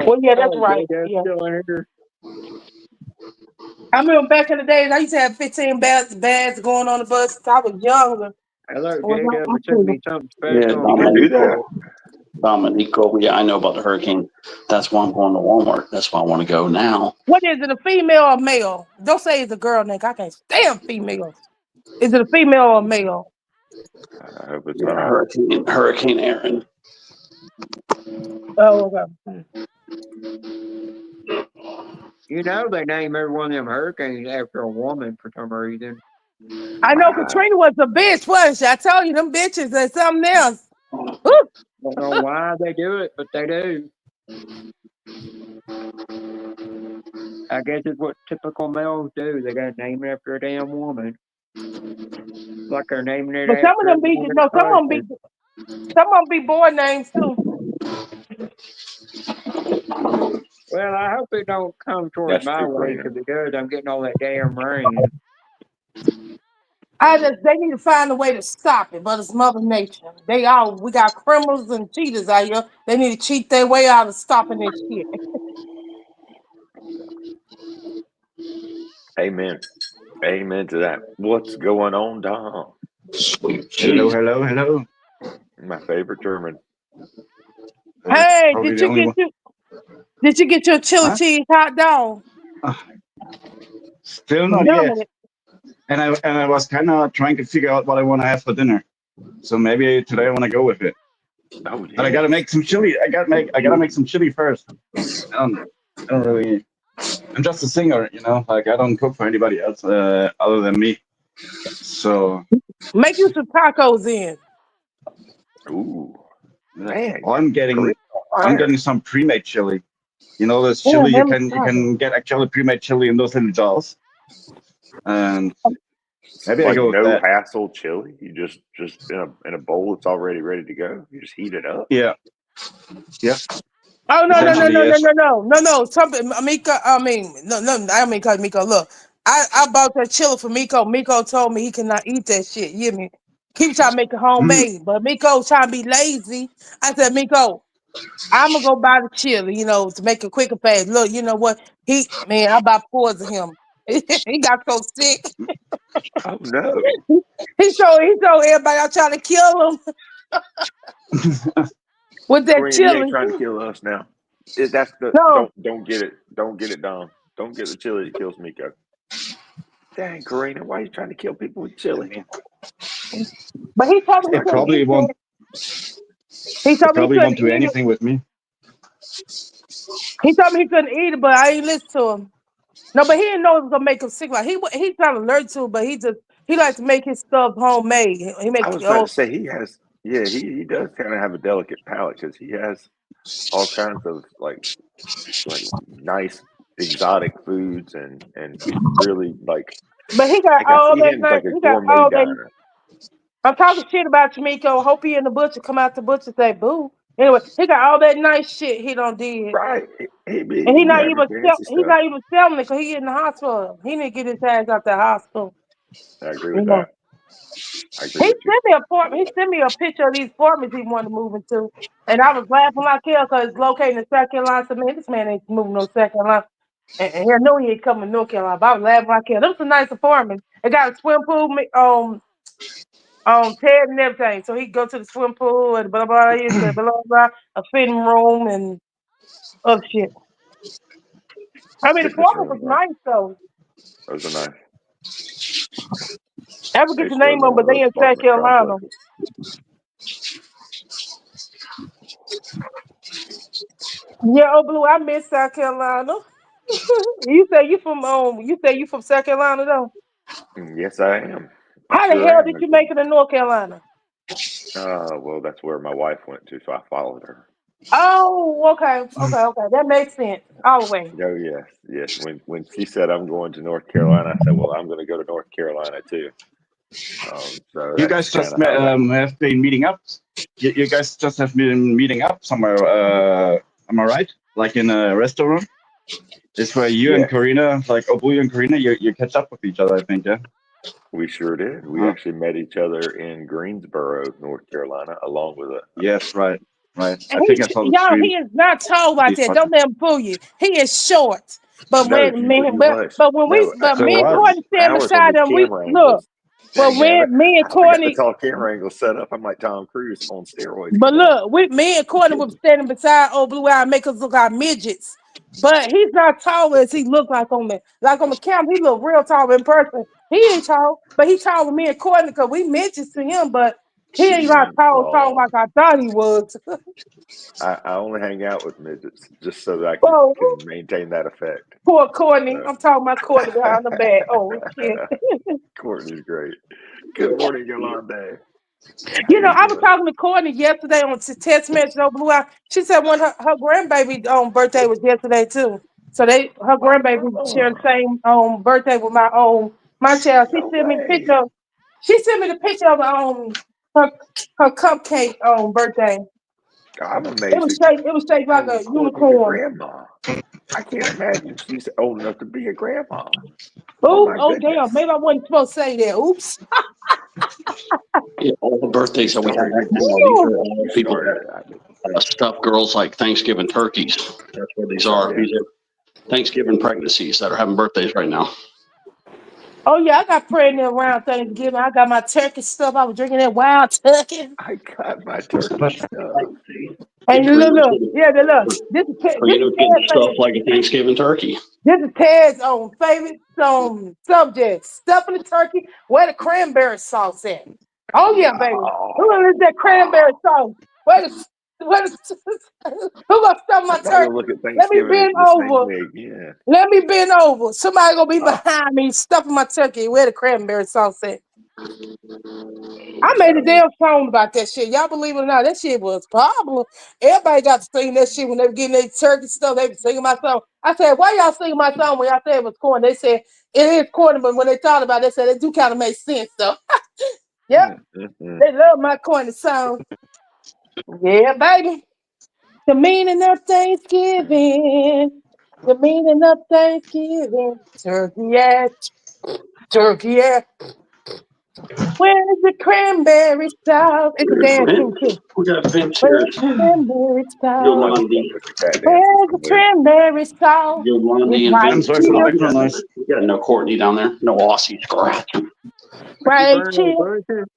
Well, yeah, that's right. Yeah. I remember back in the days, I used to have 15 bags going on the bus since I was younger.
I look, JW took me something
Yeah,
special.
Dominico. Yeah, I know about the hurricane. That's why I'm going to Walmart. That's why I want to go now.
What is it, a female or male? Don't say it's a girl, Nick. I can't stand females. Is it a female or male?
I hope it's
not Hurricane Aaron.
Oh, okay.
You know they name every one of them hurricanes after a woman for some reason.
I know Katrina was a bitch, wasn't she? I told you, them bitches are something else.
Don't know why they do it, but they do. I guess it's what typical males do. They got to name it after a damn woman. Like they're naming it
But
after
some of them be, no, some of them be boy names too.
Well, I hope it don't come towards my way because it does. I'm getting all that damn rain.
They need to find a way to stop it, but it's Mother Nature. We got criminals and cheaters out here. They need to cheat their way out of stopping this shit.
Amen. Amen to that. What's going on, Dom?
Hello.
My favorite German.
Hey, did you get your chili cheese hot dog?
Still not yet. And I was kind of trying to figure out what I want to have for dinner. So maybe today I want to go with it.
Oh, yeah.
But I gotta make some chili. I gotta make some chili first. I don't really. I'm just a singer, Like I don't cook for anybody else other than me. So
make you some tacos in.
Ooh, man!
I'm getting some pre-made chili. This chili you can get actually pre-made chili in those little jars. And Maybe I
Like
go with
no
that.
hassle chili. You just in a bowl that's already ready to go. You just heat it up.
Yeah. Yeah.
Oh no no no
Essentially,
no no
yes.
no no no no! Something, Miko. I mean, no no. I mean, cause Miko. Look, I bought that chili for Miko. Miko told me he cannot eat that shit. You hear me? Keep trying to make it homemade, but Miko trying to be lazy. I said, Miko, I'm gonna go buy the chili, to make it quick and fast. Look, you know what? Man, I about poisoned him. He got so sick.
Oh no!
He told everybody I trying to kill him with that
Karina, you ain't
chili.
trying to kill us now. That's the
No,
don't get it. Don't get it, Dom. Don't get the chili that kills Miko. Dang, Karina, why are you trying to kill people with chili?
but he told me he
It
couldn't
probably
eat
won't.
it. He
It
told me he
probably won't
couldn't
do
eat it.
anything with me.
He told me he couldn't eat it, but I ain't listen to him. No, but he didn't know it was gonna make him sick. Like he's not allergic to it, but he likes to make his stuff homemade. He
I
make
was about to say he has. Yeah, he does kind of have a delicate palate because he has all kinds of like nice exotic foods and he's really like
But he got
I
all
see
that
him as
nice.
like a
He got
gourmet
all that.
diner.
I'm talking shit about Jamaica. Hope he in the butcher come out the butcher say boo. Anyway, he got all that nice shit he done did,
Right. He
and he
be
not
having
even
fancy
he's
stuff.
not even selling it because he in the hospital. He need to get his ass out the hospital.
I agree
You
with
know.
that. I agree
He
with you.
sent me he sent me a picture of these apartments he wanted to move into. And I was laughing like hell because it's located in South Carolina. I said, man, this man ain't moving no South Carolina. And he knew he ain't coming to North Carolina. But I was laughing like hell. Them some nice apartments. It got a swim pool, Ted and everything. So he go to the swim pool and blah blah blah, blah blah, a fitting room and other shit. I mean the
Fitness
apartment
room,
was
huh?
nice though.
Those are nice.
I
I
forget the
used to
name
live in
of them,
one
but
of
they
those
in South
apartment
Carolina.
complexes.
Yeah, oh blue, I miss South Carolina. You say you from South Carolina though?
Yes, I am. I
How the
sure
hell
am.
did you make it to North Carolina?
Well, that's where my wife went to, so I followed her.
Oh, okay. That makes sense. All the way.
Oh yes. When she said I'm going to North Carolina, I said, well, I'm going to go to North Carolina too. So
You
that's
guys
kind
just
of how that.
have been meeting up. You guys just have been meeting up somewhere. Am I right? Like in a restaurant? It's where you and
Yes,
Karina, like Obu and Karina, you catch up with each other, I think, yeah?
we sure did. We actually met each other in Greensboro, North Carolina, along with a.
Yes, right. I
And
think I saw the
y'all,
stream
he is not tall
of
like
these
that. Don't
podcasts.
let him fool you. He is short. But
No, you hush. No,
but
So
me and
what?
Courtney stand
ours on
beside
these
him, we
camera
look.
angles.
But
Dang nabbit.
when me and
I got the
Courtney
tall camera angle set up. I'm like Tom Cruise on steroids.
But
Come on.
look, me and Courtney was standing beside old Blue Eye, make us look like midgets. But he's not tall as he looked like on the camera. He look real tall in person. He ain't tall, but he taller than me and Courtney because we midgets to him. But he ain't not tall
Oh,
like I thought he was.
I only hang out with midgets just so that I
Oh,
can maintain that effect.
poor Courtney.
So.
I'm talking about Courtney behind the back. Oh shit.
Courtney's great. Good morning, Yolanda. How
You know,
you
I was
doing?
talking to Courtney yesterday on text message on Blue Eye. She said when her grandbaby birthday was yesterday too. So her grandbaby shared the same birthday with my child.
No way.
She sent me the picture of her her cupcake birthday.
I'm
It
amazed
was
that
shaped like a
Courtney's a
unicorn.
grandma. I can't imagine she's old enough to be a grandma. Oh
Ooh,
my
oh damn,
goodness.
maybe I wasn't supposed to say that. Oops.
Yeah, all the birthdays that we have right now, these
Ooh.
are all
You
people
started it.
that stuff girls like Thanksgiving turkeys. That's what these are.
Yeah.
These are Thanksgiving pregnancies that are having birthdays right now.
Oh yeah, I got pregnant around Thanksgiving. I got my turkey stuff. I was drinking that wild turkey.
I got my turkey stuff.
And look, yeah, look. This is
Getting
Ted's
stuff
favorite.
like a Thanksgiving turkey.
This is Ted's favorite subject. Stuffing the turkey. Where the cranberry sauce at? Oh yeah, baby. Who gonna eat that cranberry sauce? Who gonna stuff my
I'm not gonna
turkey?
look at
Let me
Thanksgiving as
bend
the same
over.
way again.
Let me bend over. Somebody gonna be
Oh,
behind me stuffing my turkey. Where the cranberry sauce at? I made a damn song about that shit. Y'all believe it or not, that shit was popular. Everybody got to sing that shit when they were getting their turkey stuff. They were singing my song. I said, why y'all singing my song when y'all said it was corny? They said, it is corny, but when they thought about it, they said it do kind of make sense, though. Yep. They love my corny song. Yeah, baby. The meaning of Thanksgiving. The meaning of Thanksgiving. Turkey ass. Turkey ass. Where's the cranberry sauce? It's a dance thing too.
We got Vince here.
Where's the cranberry sauce?
Yolandi.
Where's the cranberry sauce? It's
Yolandi and
right
Vince.
here.
We got no Courtney down there. No Aussie scratch.
Right here.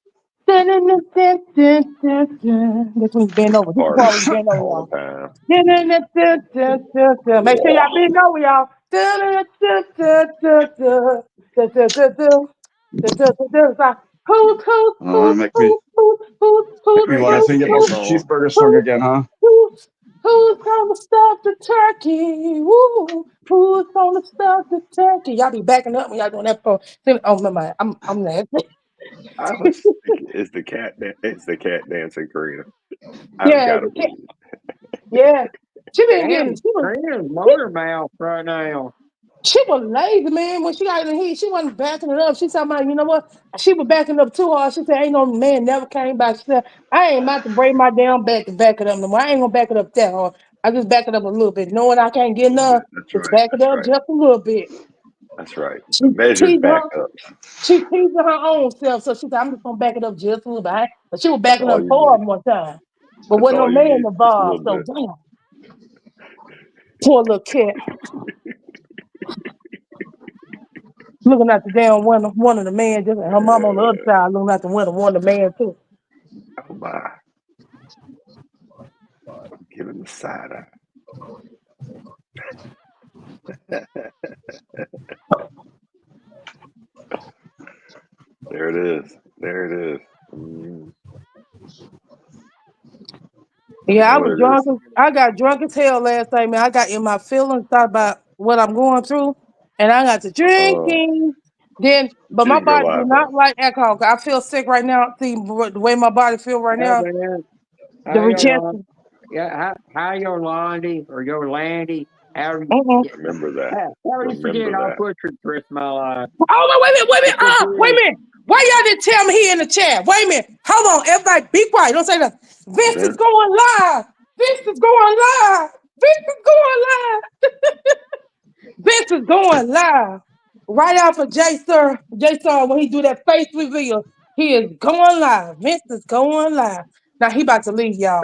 Dun, dun, dun, dun, dun, dun, dun. This one's bent over. This is part where you bend over, y'all. Dun, dun, dun, dun, dun, dun, dun. Make sure y'all bend over, y'all. Dun, dun, dun, dun, dun, dun. Dun, dun, dun, dun. Dun, dun, dun, dun. It's like, who's
Make me want to sing about the cheeseburger song again, huh?
Who's gonna stuff the turkey? Woo! Who's gonna stuff the turkey? Y'all be backing up when y'all doing that for. Oh my mind, I'm laughing.
It's the cat. It's the cat dancing, Karina.
Yeah, yeah. She been getting. She was
motor mouth right now.
She was lazy, man. When she got in the heat, she wasn't backing it up. She talking about, you know what? She was backing up too hard. She said, ain't no man never came back. She said, I ain't about to break my damn back to back it up no more. I ain't gonna back it up that hard. I just back it up a little bit. Knowing I can't get enough, just back it up just a little bit.
That's right.
She
Measured backups.
She teasing her own self. So she said, I'm just gonna back it up just a little bit. But she was backing
all
up
you
hard one time. But
That's
wasn't no
all you
man
need, just a
involved. So
little bit.
damn. Poor little cat. Looking at the damn one of the man, just her mom on the other side, looking at the one of the man too.
Oh my! Give him the side eye. There it is. There it is.
Yeah, I was drunk. I got drunk as hell last night, man. I got in my feelings, thought about what I'm going through, and I got to drinking. But my
Didn't go
body do
live
not
though.
like alcohol. I feel sick right now. See the way my body feel right now. The rejection.
Yeah, how your Landy or your Landy? How
Remember that.
How do you forget? I'll put you the rest of my life.
Oh no! Wait a minute! Why y'all didn't tell me he in the chat? Wait a minute! Hold on, everybody, be quiet. Don't say that. Vince is going live. Vince is going live. Vince is going live. Vince is going live. Right after J Sir, when he do that face reveal, he is going live. Vince is going live. Now he about to leave, y'all.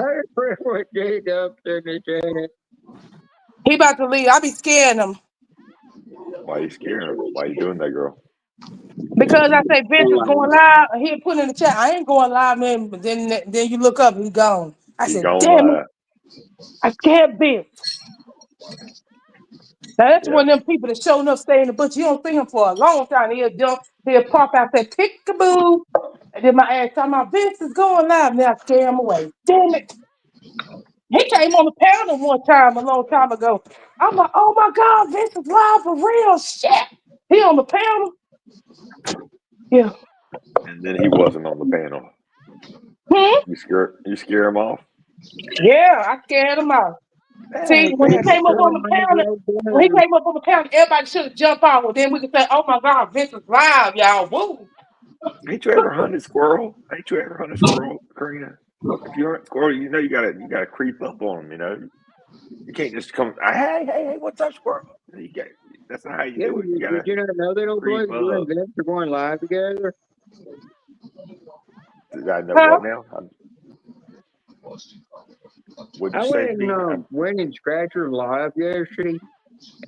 He about to leave. I be scaring him.
Why you scaring him? Why you doing that, girl?
Because I say Vince is going live, and he put in the chat, I ain't going live, man. But then you look up, he's gone. I said, damn it. I scared Vince. Now that's one of them people that showing up, stay in the bush. You don't see him for a long time. He'll pop out that peekaboo. And then my ass talking about Vince is going live. Now I scare him away. Damn it. He came on the panel one time a long time ago. I'm like, oh my God, Vince is live for real. Shit. He on the panel. Yeah.
And then he wasn't on the panel. You scare him off?
Yeah, I scared him out. See, when he came up on the panel, everybody should have jumped out. Well, then we could say, oh my God, Vince is live, y'all. Woo.
Ain't you ever hunted squirrel? Ain't you ever hunted squirrel, Karina? If you hunt squirrel, you know you gotta creep up on them. You know, you can't just come. Hey, what's up, squirrel? That's not how you do it. You gotta.
Did you not know that old boys and Vince are going live together?
Did I know what now?
I went in Scratcher live yesterday,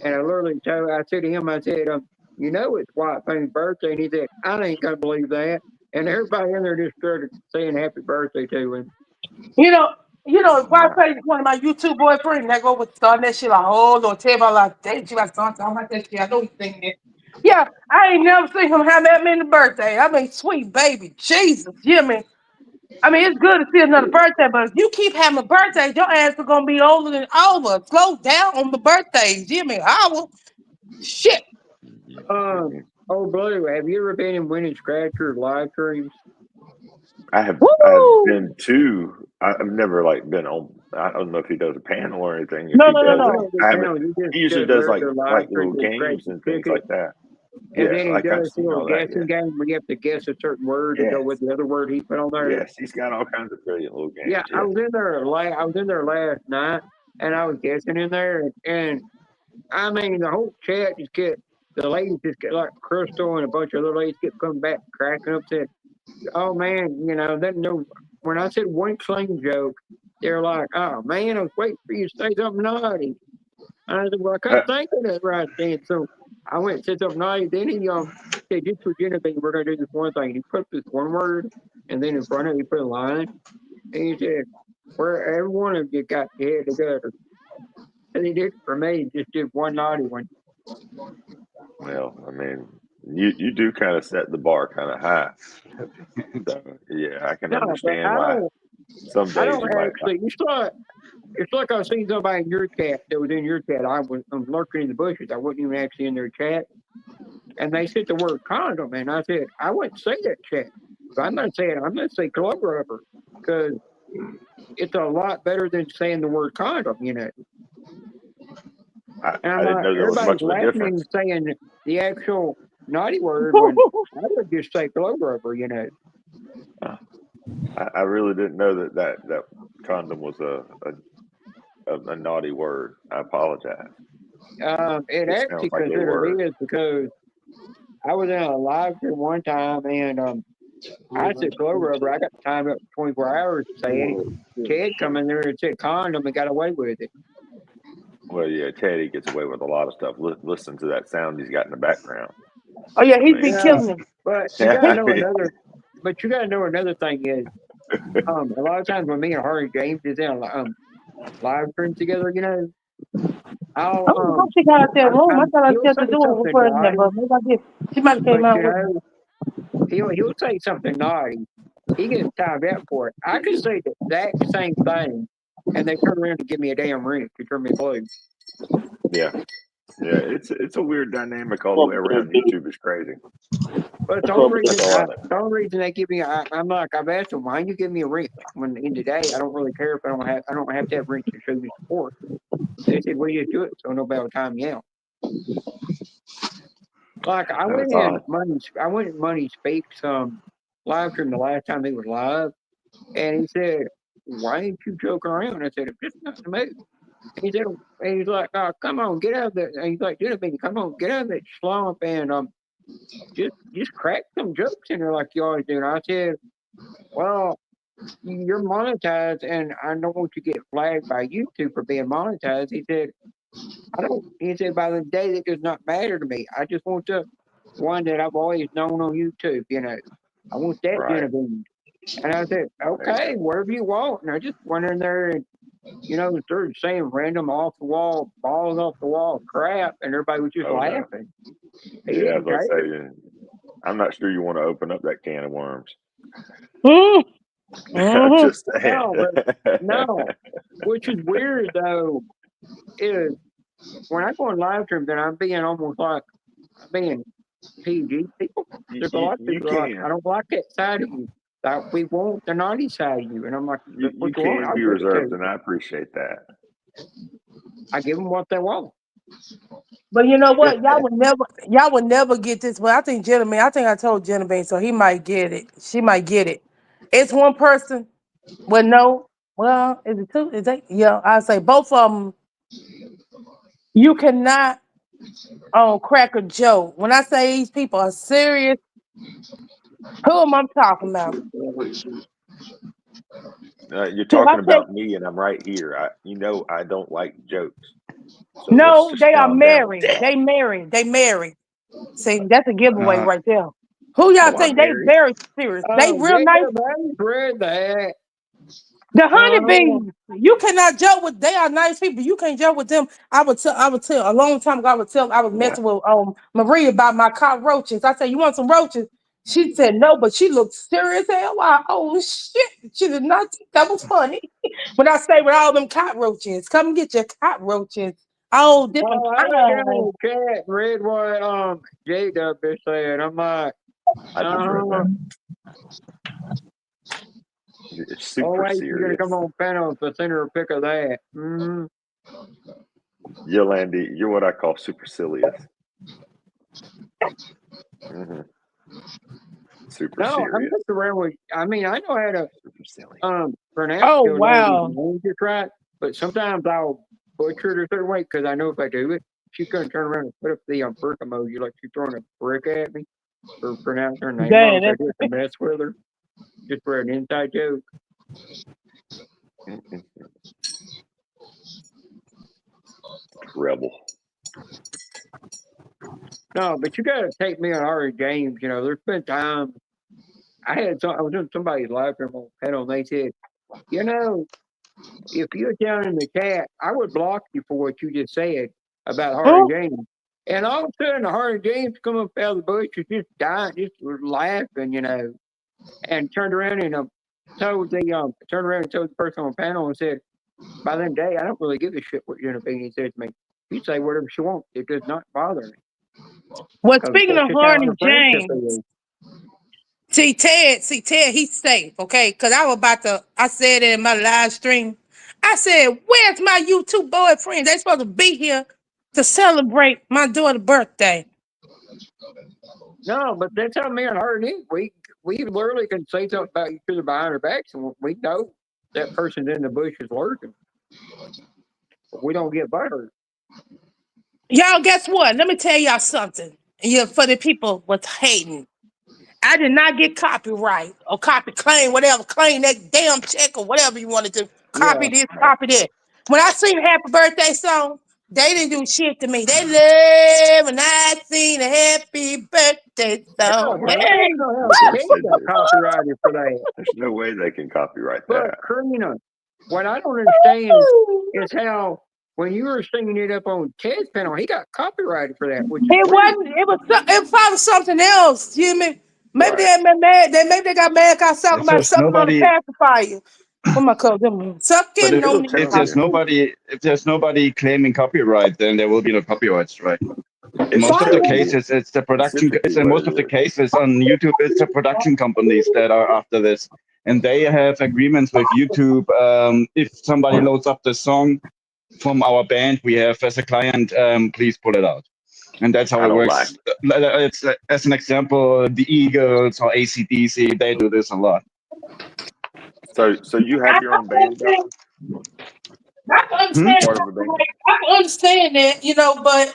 and I literally said to him, I said, you know it's White Thing's birthday, and he said, I ain't gonna believe that. And everybody in there just started saying happy birthday to him.
You know, White Thing is one of my YouTube boyfriends that go with starting that shit like, oh Lord, tell me like, dang, you got something like that shit. I know he's thinking it. Yeah, I ain't never seen him have that many birthday. I mean, sweet baby, Jesus, you know me. I mean, it's good to see another birthday, but if you keep having a birthday, your ass is gonna be older than over. Slow down on the birthdays, you know me. Shit.
Oh, Blue, have you ever been in Winning Scratcher live streams?
I've
Woo!
been to. I've never like been on. I don't know if he does a panel or anything. If
No,
he
no, no,
does
He
it,
no.
don't do
I haven't.
panel. He just
He usually
does
does
regular live
like
stream,
little
just scratch
games
the
and things
ticket.
like that.
And
Yes,
then he
like I've
does a
seen
little
all that.
guessing
Yeah.
game where you have to guess a certain word to go
Yes.
with the other word he put on there.
Yes, he's got all kinds of brilliant little games.
Yeah, I
Yes.
was in there. I was in there last night, and I was guessing in there, and I mean the whole chat just kept the ladies just get like Crystal and a bunch of other ladies kept coming back cracking up said, "Oh man, you know that no." When I said one clean joke, they're like, "Oh man, I was waiting for you to say something naughty." And I said, "Well, I couldn't think of that right then." So I went and said something naughty. Then he said, "Just for Genevieve, we're gonna do this one thing." He put this one word, and then in front of it he put a line, and he said, "Where every one of you got your head together." And he did it for me, just did one naughty one.
Well, I mean, you do kind of set the bar kind of high. So yeah, I can
No, but
understand why. Some
I
days
don't
you might.
actually. It's like I seen somebody in your chat that was in your chat. I'm lurking in the bushes. I wasn't even actually in their chat, and they said the word condom, and I said I wouldn't say that chat. So I'm not saying I'm going to say club rubber because it's a lot better than saying the word condom, you know. And I'm
I didn't
like,
know there was
everybody's
much of a
laughing
difference.
and saying the actual naughty word when I would just say club rubber, you know.
I really didn't know that condom was a naughty word. I apologize.
It
It
actually
sounds like a
considered
word.
is because I was in a live stream one time and I said glow rubber. I got timed up 24 hours to say it. Ted come in there and said condom and got away with it.
Well, yeah, Teddy gets away with a lot of stuff. Listen to that sound he's got in the background.
Oh yeah, he's
I
been
mean,
killing him.
But you gotta know another. But you gotta know another thing is, a lot of times when me and Harry James is in a live stream together, you know,
I don't know how she got out that room. I thought I
he'll
said
say
to do it with
something
her in there,
naughty,
but maybe I did. She might have came
but
out
you
with me.
know, he'll say something naughty. He gets timed out for it. I could say the exact same thing, and they turn around and give me a damn ring to turn me blue.
yeah, it's a weird dynamic all the way around. YouTube is crazy.
But the only reason they give me, I'm like, I've asked them, why you give me a ring? When in the day, I don't really care if I don't have to have rings to show you support. They said, well, you just do it so nobody will time you out. Like I went in Money Speaks live stream the last time he was live, and he said, why ain't you joking around? I said, it's just not the move. He said, and he's like, oh, come on, get out of that. And he's like, come on, get out of that slump and just crack some jokes in there like you always do. And I said, well, you're monetized, and I don't want you to get flagged by YouTube for being monetized. He said, he said, by the day, that does not matter to me. I just want the one that I've always known on YouTube, you know. I want that Genevieve. And I said, okay, whatever you want. And I just went in there and, you know, started saying random off the wall, balls off the wall crap, and everybody was just laughing.
No. Yeah, I was gonna say, I'm not sure you want to open up that can of worms. Just saying.
No, which is weird though, is when I go on live stream, then I'm being almost like being PG people. There's a lot of people that are like, I don't like that side of you. Like, we want the naughty side of you. And I'm like,
you can be reserved, and I appreciate that.
I give them what they want.
But you know what? Y'all would never get this. But I think I told Genevieve, so he might get it. She might get it. It's one person. Well, no. Well, is it two? Is that? Yeah, I say both of them. You cannot crack a joke. When I say these people are serious, who am I talking about?
You're talking about me, and I'm right here. I don't like jokes. So
no, they are
married.
They married. See, that's a giveaway right there. Who y'all think they very serious? They real nice.
Read that.
The honeybees. You cannot joke with. They are nice people. You can't joke with them. I would tell a long time ago. I was messing with Maria about my cockroaches. I said, you want some roaches? She said no, but she looked serious as hell. Oh shit! She did not think that was funny. When I say with all them cockroaches, come get your cockroaches. Oh, different
I got down in the chat, read what J-Dub is saying. I'm like,
It's super
Oh, wait, you're going to
serious.
come on panel with the center pick of that. Mm-hmm.
Yolandi, you're what I call supercilious. Mm-hmm. Super
No, I'm
serious.
just around with. I mean, I know how to
Super silly.
pronounce
Oh
your
wow.
names just right, but sometimes I'll butcher it a certain way because I know if I do it, she's going to turn around and put up the brick emoji like she's throwing a brick at me for pronouncing her name wrong.
Dang,
So I just to mess with her, just for an inside joke.
Rebel.
No, but you got to take me on Harry James. You know, there's been times I was in somebody's live stream on panel and they said, you know, if you're down in the chat, I would block you for what you just said about Harry James. And all of a sudden, Harry James come up out of the bush, just dying, just laughing, you know, and turned around and told the person on the panel and said, by that day, I don't really give a shit what Jenna Beanie said to me. You say whatever she wants. It does not bother me.
Well, speaking of Hardy James,
is.
see Ted, he's safe, okay? Because I said it in my live stream. I said, where's my YouTube boyfriend? They're supposed to be here to celebrate my daughter's birthday.
No, but that's how me and her did. We literally can say something about each other behind our backs, and we know that person's in the bushes lurking. But we don't get buttered.
Y'all, guess what? Let me tell y'all something. Yeah, for the people what's hating. I did not get copyright or copy claim, whatever, claim that damn check or whatever you wanted to. Copy this, copy that. When I sing Happy Birthday song, they didn't do shit to me. They live and I sing a Happy Birthday song.
Copyrighted for that.
There's no way they can copyright
But
that.
Karina, what I don't understand is how when you were singing it up on Ted's panel, he got copyrighted for that. Which
it wasn't. It was probably something else. You hear me? Maybe
Right.
they got mad. Maybe they got mad because I was talking about
there's
something on the
nobody-
pacifier. What am I calling them? Sucking on the
If there's nobody claiming copyright, then there will be no copyright strike. In most of the cases, it's the production. In most of the cases on YouTube, it's the production companies that are after this, and they have agreements with YouTube. If somebody loads up the song from our band, we have as a client, please pull it out, and that's how it works. It's as an example, the Eagles or AC/DC, they do this a lot.
So you have your own band?
I can understand that, you know, but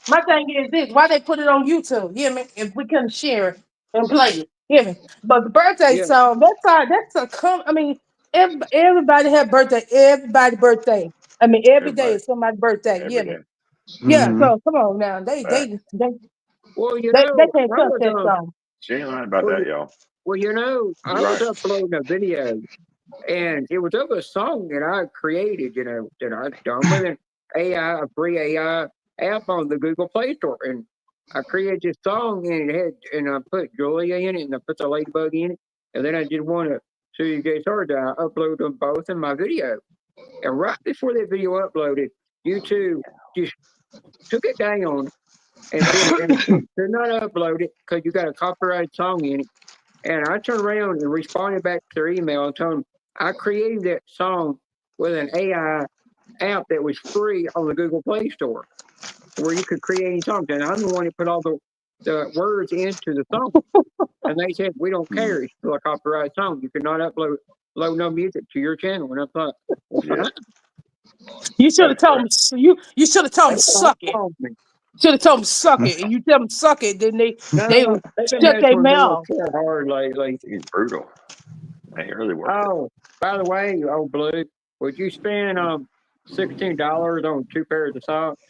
my thing is this: why they put it on YouTube? You hear me? If we couldn't share it and play it, you hear me? But the birthday song, I mean, everybody have birthday. Everybody's birthday. I mean, every day is somebody's birthday. You hear me? Yeah. So come on now, they
well, you
they
know,
can't touch that song.
She ain't lying about that, y'all.
Well, you know, I was uploading a video, and it was of a song that I created, you know, that I've done with an AI, a free AI app on the Google Play Store. And I created this song, and I put Julia in it, and I put the ladybug in it. And then I did one of Susie J. Sarda. I uploaded them both in my video. And right before that video uploaded, YouTube just took it down and said, they're not upload it because you got a copyrighted song in it. And I turned around and responded back to their email and told them I created that song with an AI app that was free on the Google Play Store where you could create any songs. And I'm the one that put all the words into the song. And they said, we don't care. It's still a copyrighted song. You cannot upload no music to your channel. And I thought, well, fine.
You should have told me. You should have told me suck it. Should have told them suck it, and you tell them suck it. Then they shut their mouth.
Hard lately.
It's brutal. They really work.
Oh, by the way, old Blue, would you spend $16 on 2 pairs of socks?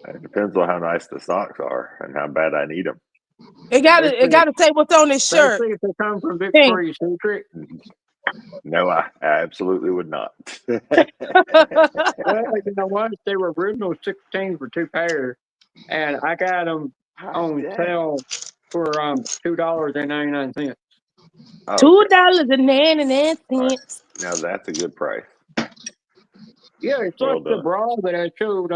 It depends on how nice the socks are and how bad I need them.
It gotta say what's on this shirt.
Especially if they come from Victoria's Secret.
No, I absolutely would not.
Well, you know what? They were original 16 for 2 pairs, and I got them on sale for $2.99.
$2.99.
Now that's a good price.
Yeah, it's like the bra that I showed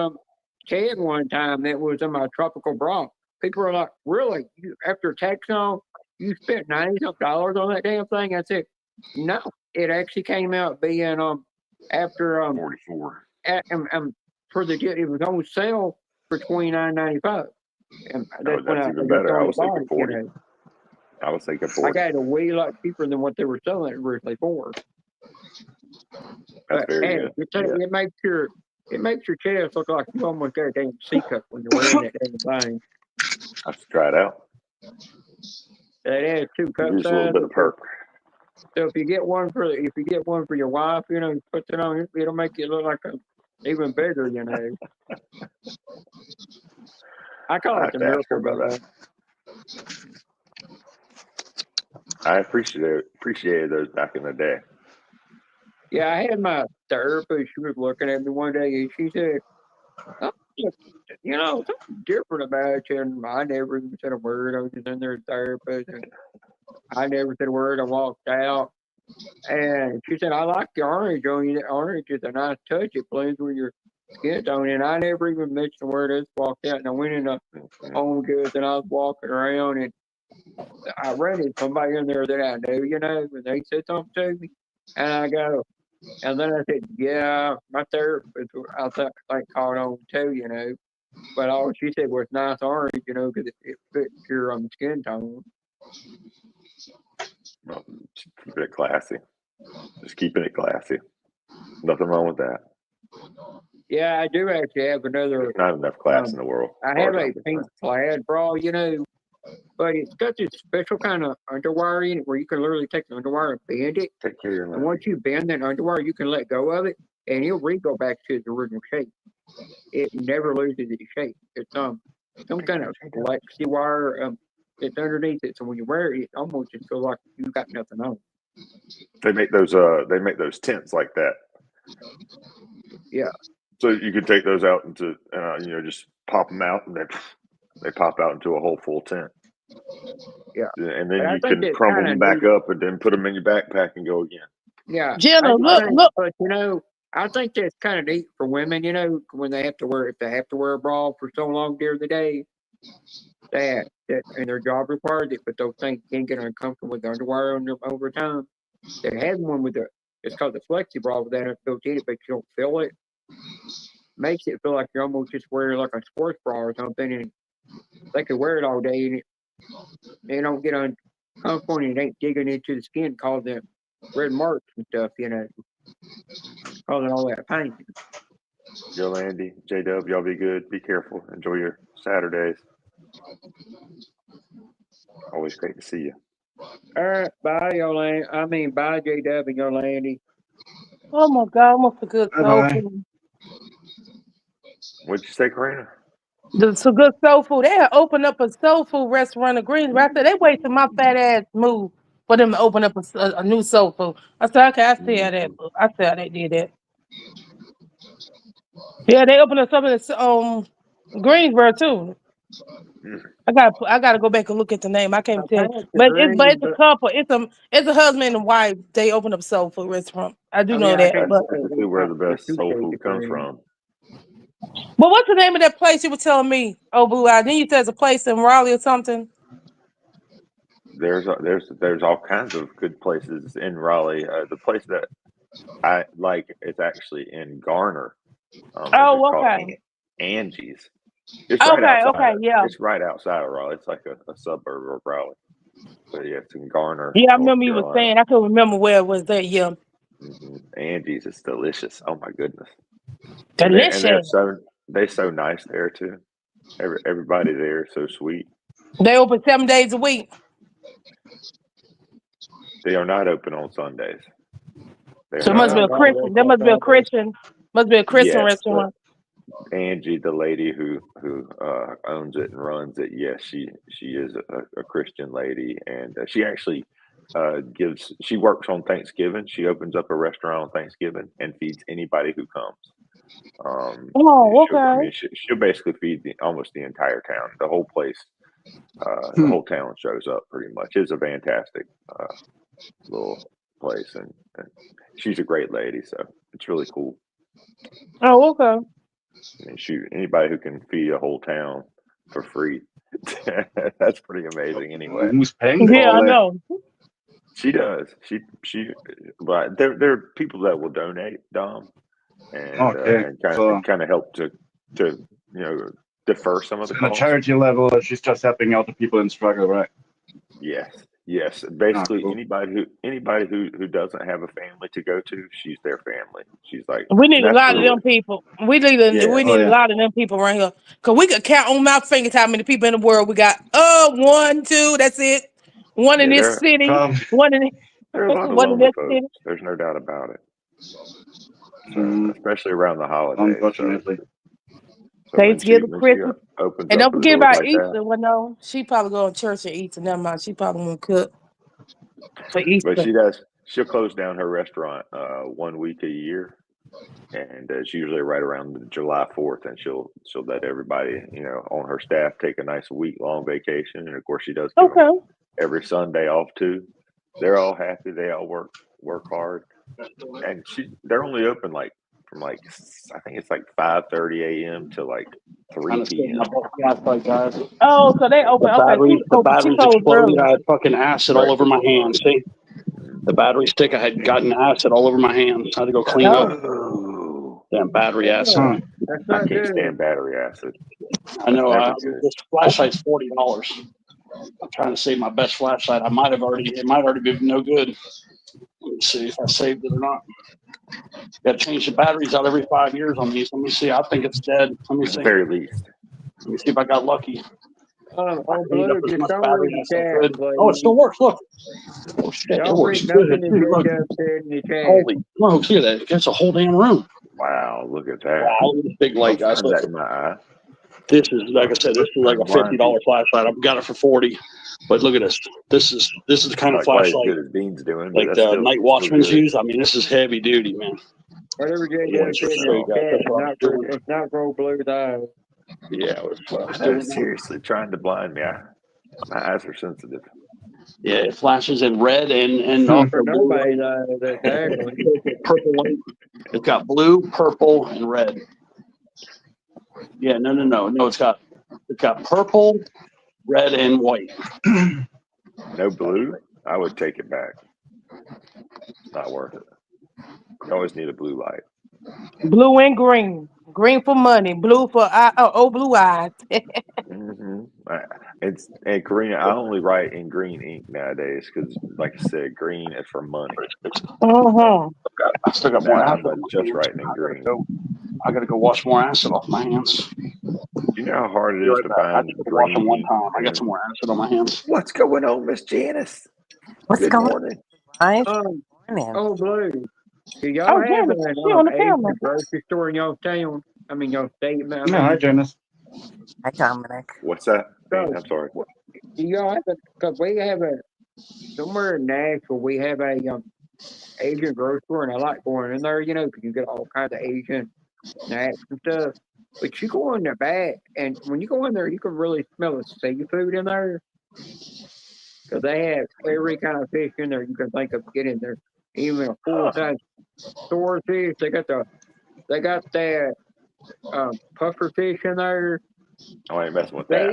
Ted one time that was in my tropical bra. People were like, really? After tax on, you spent $90 on that damn thing. I said, no, it actually came out being after
44.
For the it was on sale for $29.95. And that's when
that's
I
even
just
better. I
started
was thinking
buying
40.
it.
I was thinking
I
40.
got it a way lot cheaper than what they were selling it originally for.
That's
But
very
hey,
good.
it makes your chest look like you almost got a damn C cup when you're wearing that damn thing.
I have to try it out.
It has 2 cup
Use a little bit of perk.
So if you get one for your wife, put it on, it'll make you look like even bigger, I call it the miracle bag.
I appreciated those back in the day.
Yeah, I had my therapist. She was looking at me one day and she said, oh, something different about you. And I never even said a word. I was just in there as therapist. And I never said a word. I walked out. And she said, I like the orange on you. The orange is a nice touch. It blends with your skin tone. And I never even mentioned a word. I just walked out and I went in the Home Goods and I was walking around and I ran into somebody in there that I knew, and they said something to me. And I go, and then I said, yeah, my therapist, I thought caught on too, But all she said was nice orange, because it fits your skin tone.
Well, keep it classy. Just keeping it classy. Nothing wrong with that.
Yeah, I do actually have another.
There's not enough class in the world.
I have a pink plaid bra, but it's got this special kind of underwire in it where you can literally take the underwire and bend it.
Take care of your
And once you bend that underwire, you can let go of it, and it'll go back to its original shape. It never loses its shape. It's some kind of flexi wire that's underneath it, so when you wear it, it almost just feels like you got nothing on.
They make those tents like that.
Yeah.
So you can take those out into just pop them out and they pop out into a whole full tent.
Yeah.
And then you can crumble them back up and then put them in your backpack and go again.
Yeah.
Jenna, look.
But I think that's kind of neat for women, when they have to wear a bra for so long during the day that and their job requires it, but those things can get uncomfortable with the underwire on them over time. They have one with it's called the flexi bra with that built in it, but you don't feel it. Makes it feel like you're almost just wearing like a sports bra or something, and they can wear it all day and they don't get uncomfortable and it ain't digging into the skin, causing red marks and stuff, causing all that pain.
Yolandi, J-Dub, y'all be good. Be careful. Enjoy your Saturdays. Always great to see you.
All right, bye, Yolandi. Bye, J-Dub and Yolandi.
Oh my God, I want the good soul food.
What'd you say, Karina?
Some good soul food. They had opened up a soul food restaurant in Greensboro. I said, they waited my fat ass move for them to open up a new soul food. I said, okay, I see how that. I see how they did that. Yeah, they opened up something in Greensboro too. I gotta go back and look at the name. I can't tell, but it's a couple. It's a husband and wife. They opened up soul food restaurant. I do know that.
That's
But
typically where the best soul food comes from.
But what's the name of that place you were telling me? Oh, Blue Eye. Then you said there's a place in Raleigh or something.
There's all kinds of good places in Raleigh. The place that I like is actually in Garner.
Oh, okay.
Angie's. It's right outside.
Okay, yeah.
It's right outside of Raleigh. It's like a suburb of Raleigh. But yeah, it's in Garner.
Yeah, I remember you were saying. I couldn't remember where it was. There, yeah.
Angie's is delicious. Oh my goodness.
Delicious.
And they're so nice there too. Everybody there is so sweet.
They open 7 days a week.
They are not open on Sundays.
So it must be a Christian. There must be a Christian. Must be a Christian restaurant.
Angie, the lady who owns it and runs it, yes, she is a Christian lady, and she actually she works on Thanksgiving. She opens up a restaurant on Thanksgiving and feeds anybody who comes.
Okay.
She'll basically feed almost the entire town, the whole place. The whole town shows up pretty much. It's a fantastic little place, and she's a great lady, so it's really cool.
Oh, okay.
And shoot, anybody who can feed a whole town for free. That's pretty amazing. Anyway,
Who's paying for
Yeah, I
all that?
know.
she does. But there are people that will donate, Dom,
Okay,
and kind
so
of help to defer some of the
on a
costs.
charity level, she's just helping out the people in struggle, right?
Yes. Basically,
cool.
anybody who doesn't have a family to go to, she's their family. She's like,
We need
and
a
that's
lot of
really
them people. We need
Yeah.
a lot of them people around here. Cause we could count on my fingers how many people in the world we got. 1, 2, that's it. One in this city, one in
there are a lot of
one in
lonely
this
folks.
city.
There's no doubt about it. So, especially around the holidays.
Unfortunately.
So when she
Thanksgiving, Christmas.
opens
And
up
don't
the
forget
doors
about
like
Easter.
that,
Well, no, she probably go to church and Easter. Never mind. She probably won't cook for Easter.
but she does. She'll close down her restaurant 1 week a year, and it's usually right around July 4th, and she'll let everybody on her staff take a nice week-long vacation, and of course she does give them every Sunday off too. They're all happy. They all work hard, and they're only open from I think it's 5:30 a.m. to 3 p.m.
Oh, so they open. Okay,
The batteries
she closed
exploded.
early.
I had fucking acid all over my hands. See, the battery stick, I had gotten acid all over my hands. I had to go clean up. Damn battery acid.
I can't stand battery acid.
I know.
That's never good.
This flashlight's $40. I'm trying to save my best flashlight. It might already be no good. Let me see if I saved it or not. Got to change the batteries out every 5 years on these. Let me see. I think it's dead. Let me
At
see.
the very least.
Let me see if I got lucky.
Blue,
As
just
much
don't
battery
read
as
the
I
chat,
could.
please.
Oh, it still works. Look. Oh shit, it
Don't
works
read
good.
nothing
Dude,
that
look.
J-Dub said in the chat.
Holy smokes, look at that. That's a whole damn room.
Wow, look at that.
Wow, look at this big light, guys.
Turn that in my eye.
This is, like I said, this is like a $50 flashlight. I've got it for $40. But look at this. This is the kind of
quite as
flashlight
good as Bean's doing,
like the night watchmen's use. I mean, this is heavy duty, man.
Whatever J-Dub said in the chat, it's not for Blue's eyes.
Yeah,
they're seriously trying to blind me. My eyes are sensitive.
Yeah, it flashes in red and
For nobody's eyes, exactly.
purple. It's got blue, purple, and red. Yeah, no. It's got purple, red, and white.
No blue? I would take it back. It's not worth it. You always need a blue light.
Blue and green. Green for money. Blue for blue eyes.
It's and green. I only write in green ink nowadays because, like I said, green is for money.
I
still got more acid.
I'm just writing in green.
I gotta go wash more acid off my hands.
Do you know how hard it is to find green
one
ink?
time. I got some more acid on my hands.
What's going on, Miss Janice? Good morning.
Blue. Do y'all have an Asian grocery store in y'all town? I mean, y'all state.
Hi, Janice.
Hi, Dominic.
What's that? I'm sorry.
Do y'all have because we have somewhere in Nashville, we have a Asian grocery store, and I like going in there, because you get all kinds of Asian snacks and stuff. But you go in the back, and when you go in there, you can really smell the seafood in there. Because they have every kind of fish in there you can think of getting there. Even a full-size swordfish. They got that puffer fish in there.
I ain't messing with that.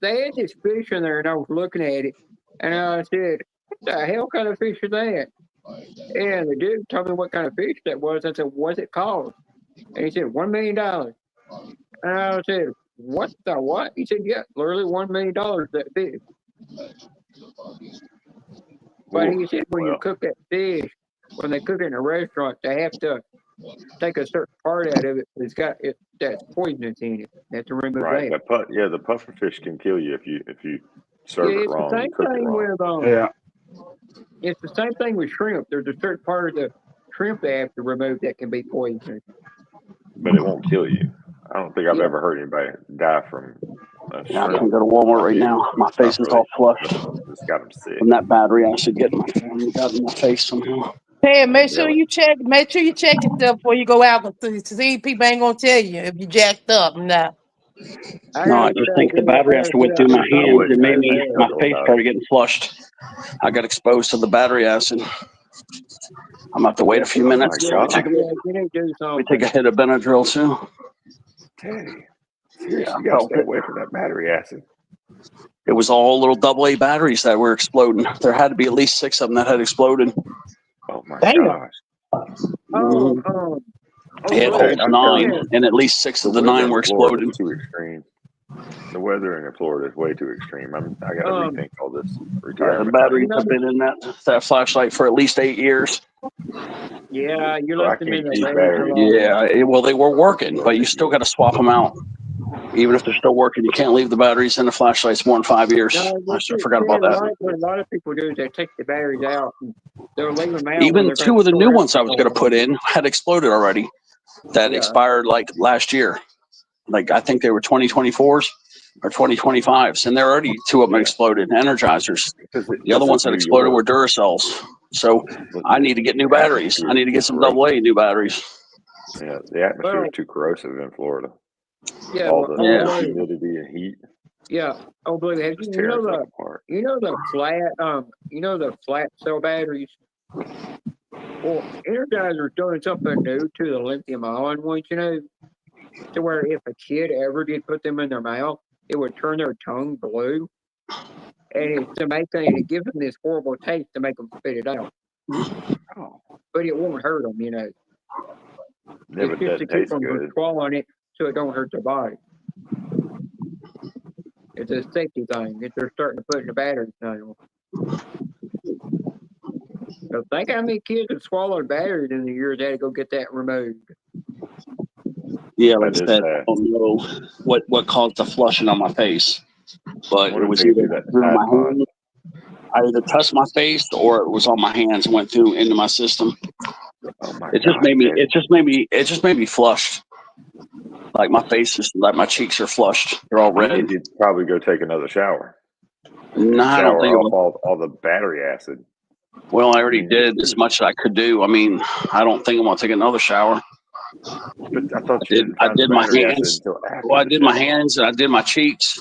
They had this fish in there, and I was looking at it, and I said, "What the hell kind of fish is that?" And the dude told me what kind of fish that was. I said, "What's it called?" And he said, $1 million. And I said, "What the what?" He said, "Yeah, literally $1 million that fish." But he said when you cook that fish, when they cook it in a restaurant, they have to take a certain part out of it. It's got that's poisonous in it. They have to remove
Right.
that.
The puffer fish can kill you if you serve it wrong.
It's the same thing with It's the same thing with shrimp. There's a certain part of the shrimp they have to remove that can be poisonous.
But it won't kill you. I don't think I've ever heard anybody die from
I can go to Walmart right now. My face is all flushed.
It's got them sick.
From that battery acid getting got in my face somehow.
Hey, make sure you check yourself before you go out. See, people ain't gonna tell you if you jacked up or not.
No, I just think the battery acid went through my hands. It made my face started getting flushed. I got exposed to the battery acid. I'm about to wait a few minutes. We take a hit of Benadryl too.
Teddy, Seriously, you gotta stay away from that battery acid.
It was all little AA batteries that were exploding. There had to be at least 6 of them that had exploded.
Oh my
Damn.
gosh.
It holds 9, and at least 6 of the 9 were exploded.
Too extreme. The weather in Florida is way too extreme. I got to rethink all this retirement.
The batteries have been in that flashlight for at least 8 years.
Yeah, you left them in the
batteries.
Yeah, well, they were working, but you still got to swap them out. Even if they're still working, you can't leave the batteries in the flashlights more than 5 years.
No,
I forgot about that.
What a lot of people do is they take the batteries out and they'll leave them out.
Even 2 of the new ones I was going to put in had exploded already. That expired like last year. Like I think they were 2024s or 2025s, and there are already 2 of them exploded. Energizers. The other ones that exploded were Duracells. So I need to get new batteries. I need to get some AA new batteries.
Yeah, the atmosphere is too corrosive in Florida.
Yeah,
all the humidity and heat.
Yeah. Oh, believe it. You know the flat cell batteries. Well, Energizer's doing something new to the lithium-ion ones. To where if a kid ever did put them in their mouth, it would turn their tongue blue, and it gives them this horrible taste to make them spit it out. But it won't hurt them,
Never
it's just to keep them from swallowing it, so it don't hurt their body. It's a safety thing that they're starting to put in the batteries now. So think how many kids have swallowed batteries in the years they had to go get that removed.
Yeah, like I said, I don't know what caused the flushing on my face, but it was either through my hand. I either touched my face or it was on my hands and went through into my system. It just made me flushed. Like my face is like my cheeks are flushed. They're all red.
You need to probably go take another shower.
No, I don't think
all the battery acid.
Well, I already did as much as I could do. I mean, I don't think I'm gonna take another shower.
But I thought
I did my hands. Well, I did my hands and I did my cheeks,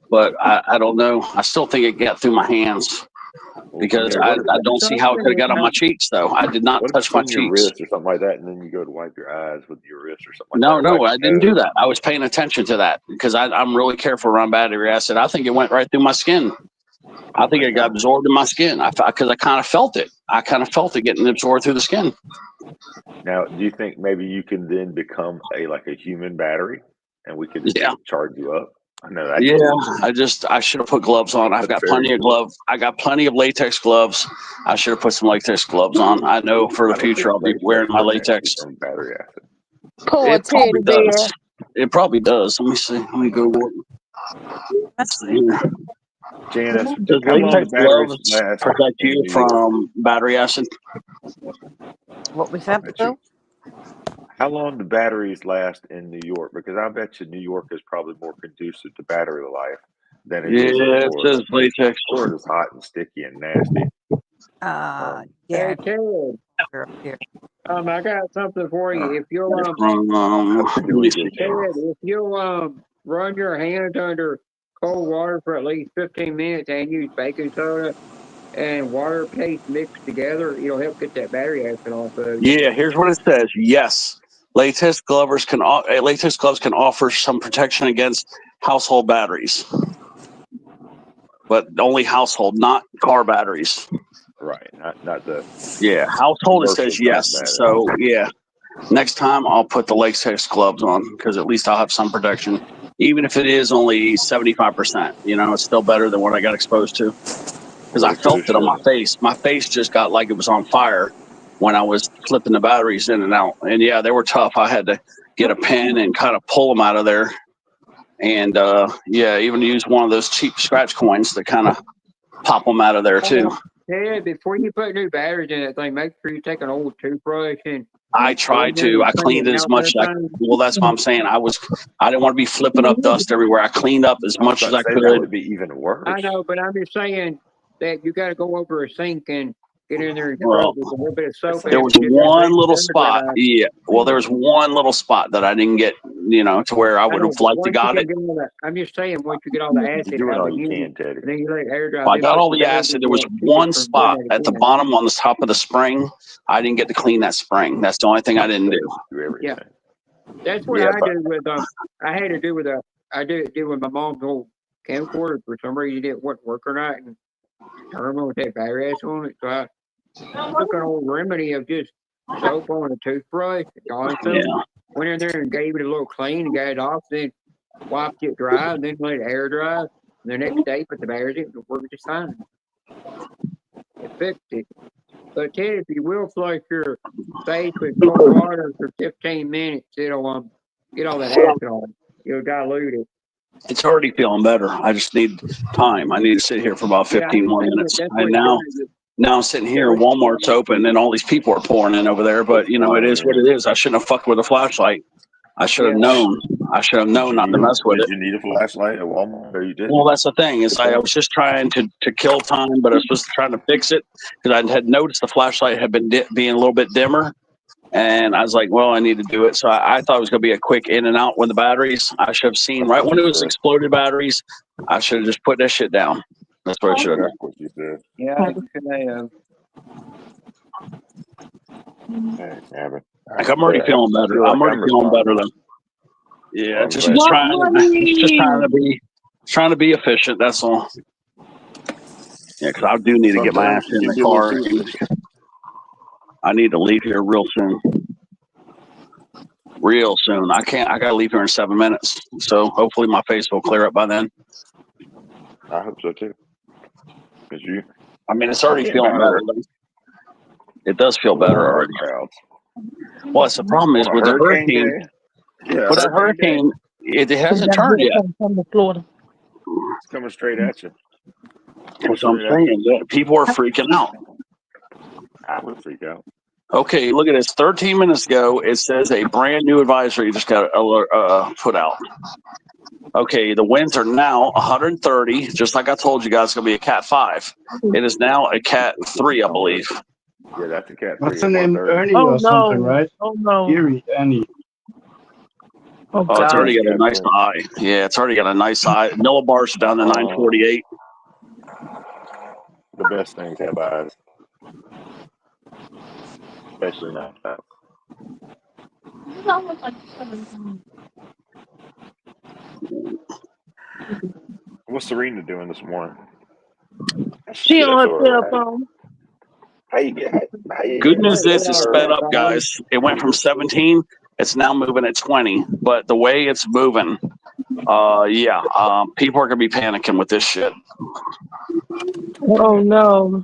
but I don't know. I still think it got through my hands because I don't see how it could have got on my cheeks though. I did not touch my cheeks.
Your wrist or something like that, and then you go to wipe your eyes with your wrist or something.
No, I didn't do that. I was paying attention to that because I'm really careful around battery acid. I think it went right through my skin. I think it got absorbed in my skin because I kind of felt it. I kind of felt it getting absorbed through the skin.
Now, do you think maybe you can then become a human battery, and we could charge you up? I know that.
Yeah, I should have put gloves on. I've got plenty of gloves. I got plenty of latex gloves. I should have put some latex gloves on. I know for the future I'll be wearing my latex.
Battery acid.
Poor teddy bear.
It probably does. Let me see. Let me Google it. Let's see here.
Janice,
does latex gloves protect you from battery acid?
What was that, Bill?
How long do batteries last in New York? Because I bet you New York is probably more conducive to battery life than it is in Florida.
It says latex.
Florida's hot and sticky and nasty.
Yeah.
Hey, Ted. I got something for you. If you'll run your hands under cold water for at least 15 minutes and use baking soda and water paste mixed together, it'll help get that battery acid off of you.
Yeah, here's what it says. Yes, latex gloves can offer some protection against household batteries, but only household, not car batteries.
Right, not the.
Yeah, household it says yes.
Battery.
So yeah, next time I'll put the latex gloves on because at least I'll have some protection, even if it is only 75%. It's still better than what I got exposed to. Because I felt it on my face. My face just got like it was on fire when I was flipping the batteries in and out. And yeah, they were tough. I had to get a pen and kind of pull them out of there. And even use one of those cheap scratch coins to kind of pop them out of there too.
Yeah, before you put new batteries in that thing, make sure you take an old toothbrush and.
I tried to. I cleaned it as much as I could. Well, that's what I'm saying. I didn't want to be flipping up dust everywhere. I cleaned up as much as I could.
That would be even worse.
I know, but I'm just saying that you got to go over a sink and get in there and scrub with a little bit of soap.
There was one little spot. Yeah. Well, there was one little spot that I didn't get, to where I would have liked to got it.
I'm just saying, once you get all the acid,
doing all you can, Teddy.
Then you let it air dry.
I got all the acid. There was one spot at the bottom on the top of the spring. I didn't get to clean that spring. That's the only thing I didn't do.
Yeah. That's what
Yeah,
I
but
do with I had to do with I did with my mom's old camcorder. For some reason, it didn't work or not, and terminal with that battery ass on it. So I took an old remedy of just soap on a toothbrush, garnish them,
Yeah.
went in there and gave it a little clean and got it off, then wiped it dry, and then let it air dry. And the next day, put the batteries in, it worked just fine. It fixed it. But Ted, if you will flush your face with cold water for 15 minutes, it'll get all that acid on it. It'll dilute it.
It's already feeling better. I just need time. I need to sit here for about 15 more minutes. And now I'm sitting here, Walmart's open, and all these people are pouring in over there. But, you know, it is what it is. I shouldn't have fucked with a flashlight. I should have known. I should have known not to mess with it.
Did you need a flashlight at Walmart? Or you did?
Well, that's the thing is I was just trying to kill time, but I was just trying to fix it because I had noticed the flashlight had been being a little bit dimmer. And I was like, well, I need to do it. So I thought it was going to be a quick in and out with the batteries. I should have seen right when it was exploded batteries. I should have just put that shit down. That's what I should have done.
Yeah, I could have.
Like, I'm already feeling better. I'm already feeling better though. Yeah, just trying to be efficient. That's all. Yeah, because I do need to get my ass in the car. I need to leave here real soon. Real soon. I gotta leave here in 7 minutes. So hopefully my face will clear up by then.
I hope so too. Cause
I mean, it's already feeling better. It does feel better already. Well, it's the problem is with the hurricane.
Yeah,
with the hurricane, it hasn't turned yet.
It's coming straight at you.
That's what I'm saying. That people are freaking out.
I would freak out.
Okay, look at this. 13 minutes ago, it says a brand new advisory just got put out. Okay, the winds are now 130, just like I told you guys, it's going to be a Cat 5. It is now a Cat 3, I believe.
Yeah, that's a Cat 3.
What's the name? Ernie or something, right?
Oh, no.
Erie, Ernie.
Oh,
it's already got a nice eye. Yeah, it's already got a nice eye. Millibars are down to 948.
The best things have eyes. Especially now. What's Serena doing this morning?
She on her cell phone.
Good news is it's sped up, guys. It went from 17. It's now moving at 20. But the way it's moving, people are going to be panicking with this shit.
Oh, no.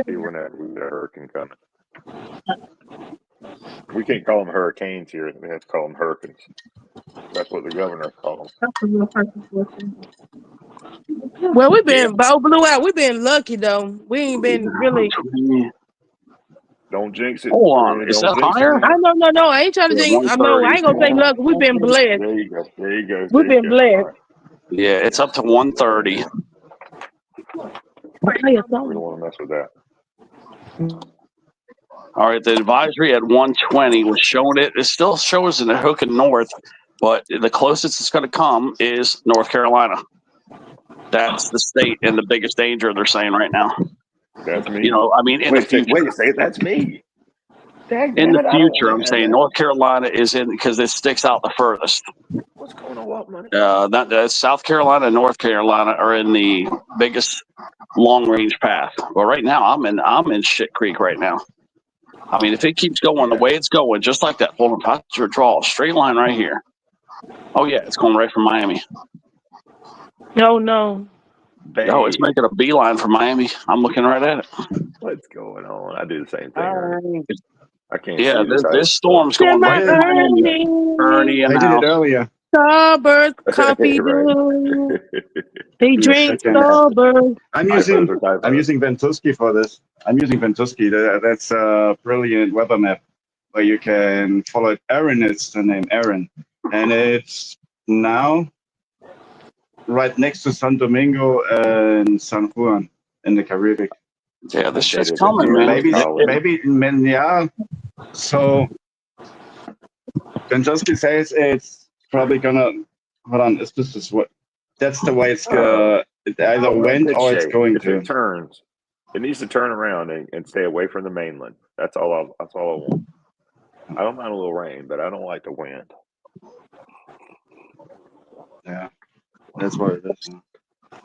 When that hurricane coming. We can't call them hurricanes here. We have to call them hurricanes. That's what the governor called them.
Well, we've been blew out. We've been lucky though. We ain't been really.
Don't jinx it.
Hold on, is that higher?
No. I ain't trying to jinx. I ain't gonna say lucky. We've been blessed.
There you go. There you go.
We've been blessed.
Yeah, it's up to 130.
We don't want to mess with that.
All right, the advisory at 120 was showing it. It still shows in the hooking north, but the closest it's going to come is North Carolina. That's the state in the biggest danger, they're saying right now.
That's me.
You know, I mean, in the future.
Wait a second, that's me.
In the future, I'm saying North Carolina is in because it sticks out the furthest.
What's going on, what money?
South Carolina and North Carolina are in the biggest long range path. Well, right now I'm in Shit Creek right now. I mean, if it keeps going the way it's going, just like that, hold on, draw a straight line right here. Oh yeah, it's going right from Miami.
No.
Oh, it's making a beeline for Miami. I'm looking right at it.
What's going on? I do the same thing. I can't.
Yeah, this storm's going right from Miami. Ernie and
I did it earlier.
Starburst coffee. They drink Starburst.
I'm using Ventusky for this. I'm using Ventusky. That's a brilliant weather map where you can follow it. Aaron is the name, Aaron, and it's now right next to San Domingo and San Juan in the Caribbean.
Yeah, this shit's coming, man.
Maybe, yeah. So Ventusky says it's probably gonna. Hold on, what? That's the way it's it either went or it's going to.
It turns. It needs to turn around and stay away from the mainland. That's all I want. I don't mind a little rain, but I don't like the wind.
Yeah, that's what it is.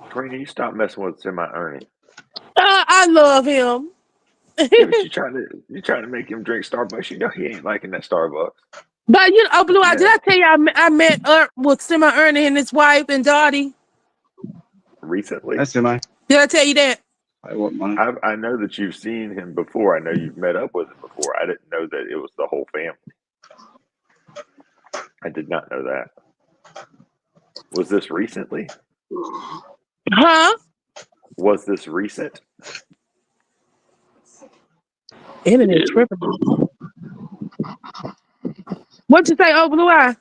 Karina, you stop messing with Semi-Ernie.
I love him.
Yeah, but you trying to make him drink Starbucks. You know he ain't liking that Starbucks.
But you know, Blue,
Yeah.
did I tell you I met with Semi-Ernie and his wife and Dottie?
Recently?
That's Semi.
Did I tell you that?
I want money.
I know that you've seen him before. I know you've met up with him before. I didn't know that it was the whole family. I did not know that. Was this recently?
Huh?
Was this recent?
Internet tripping. What'd you say, oh, Blue Eye?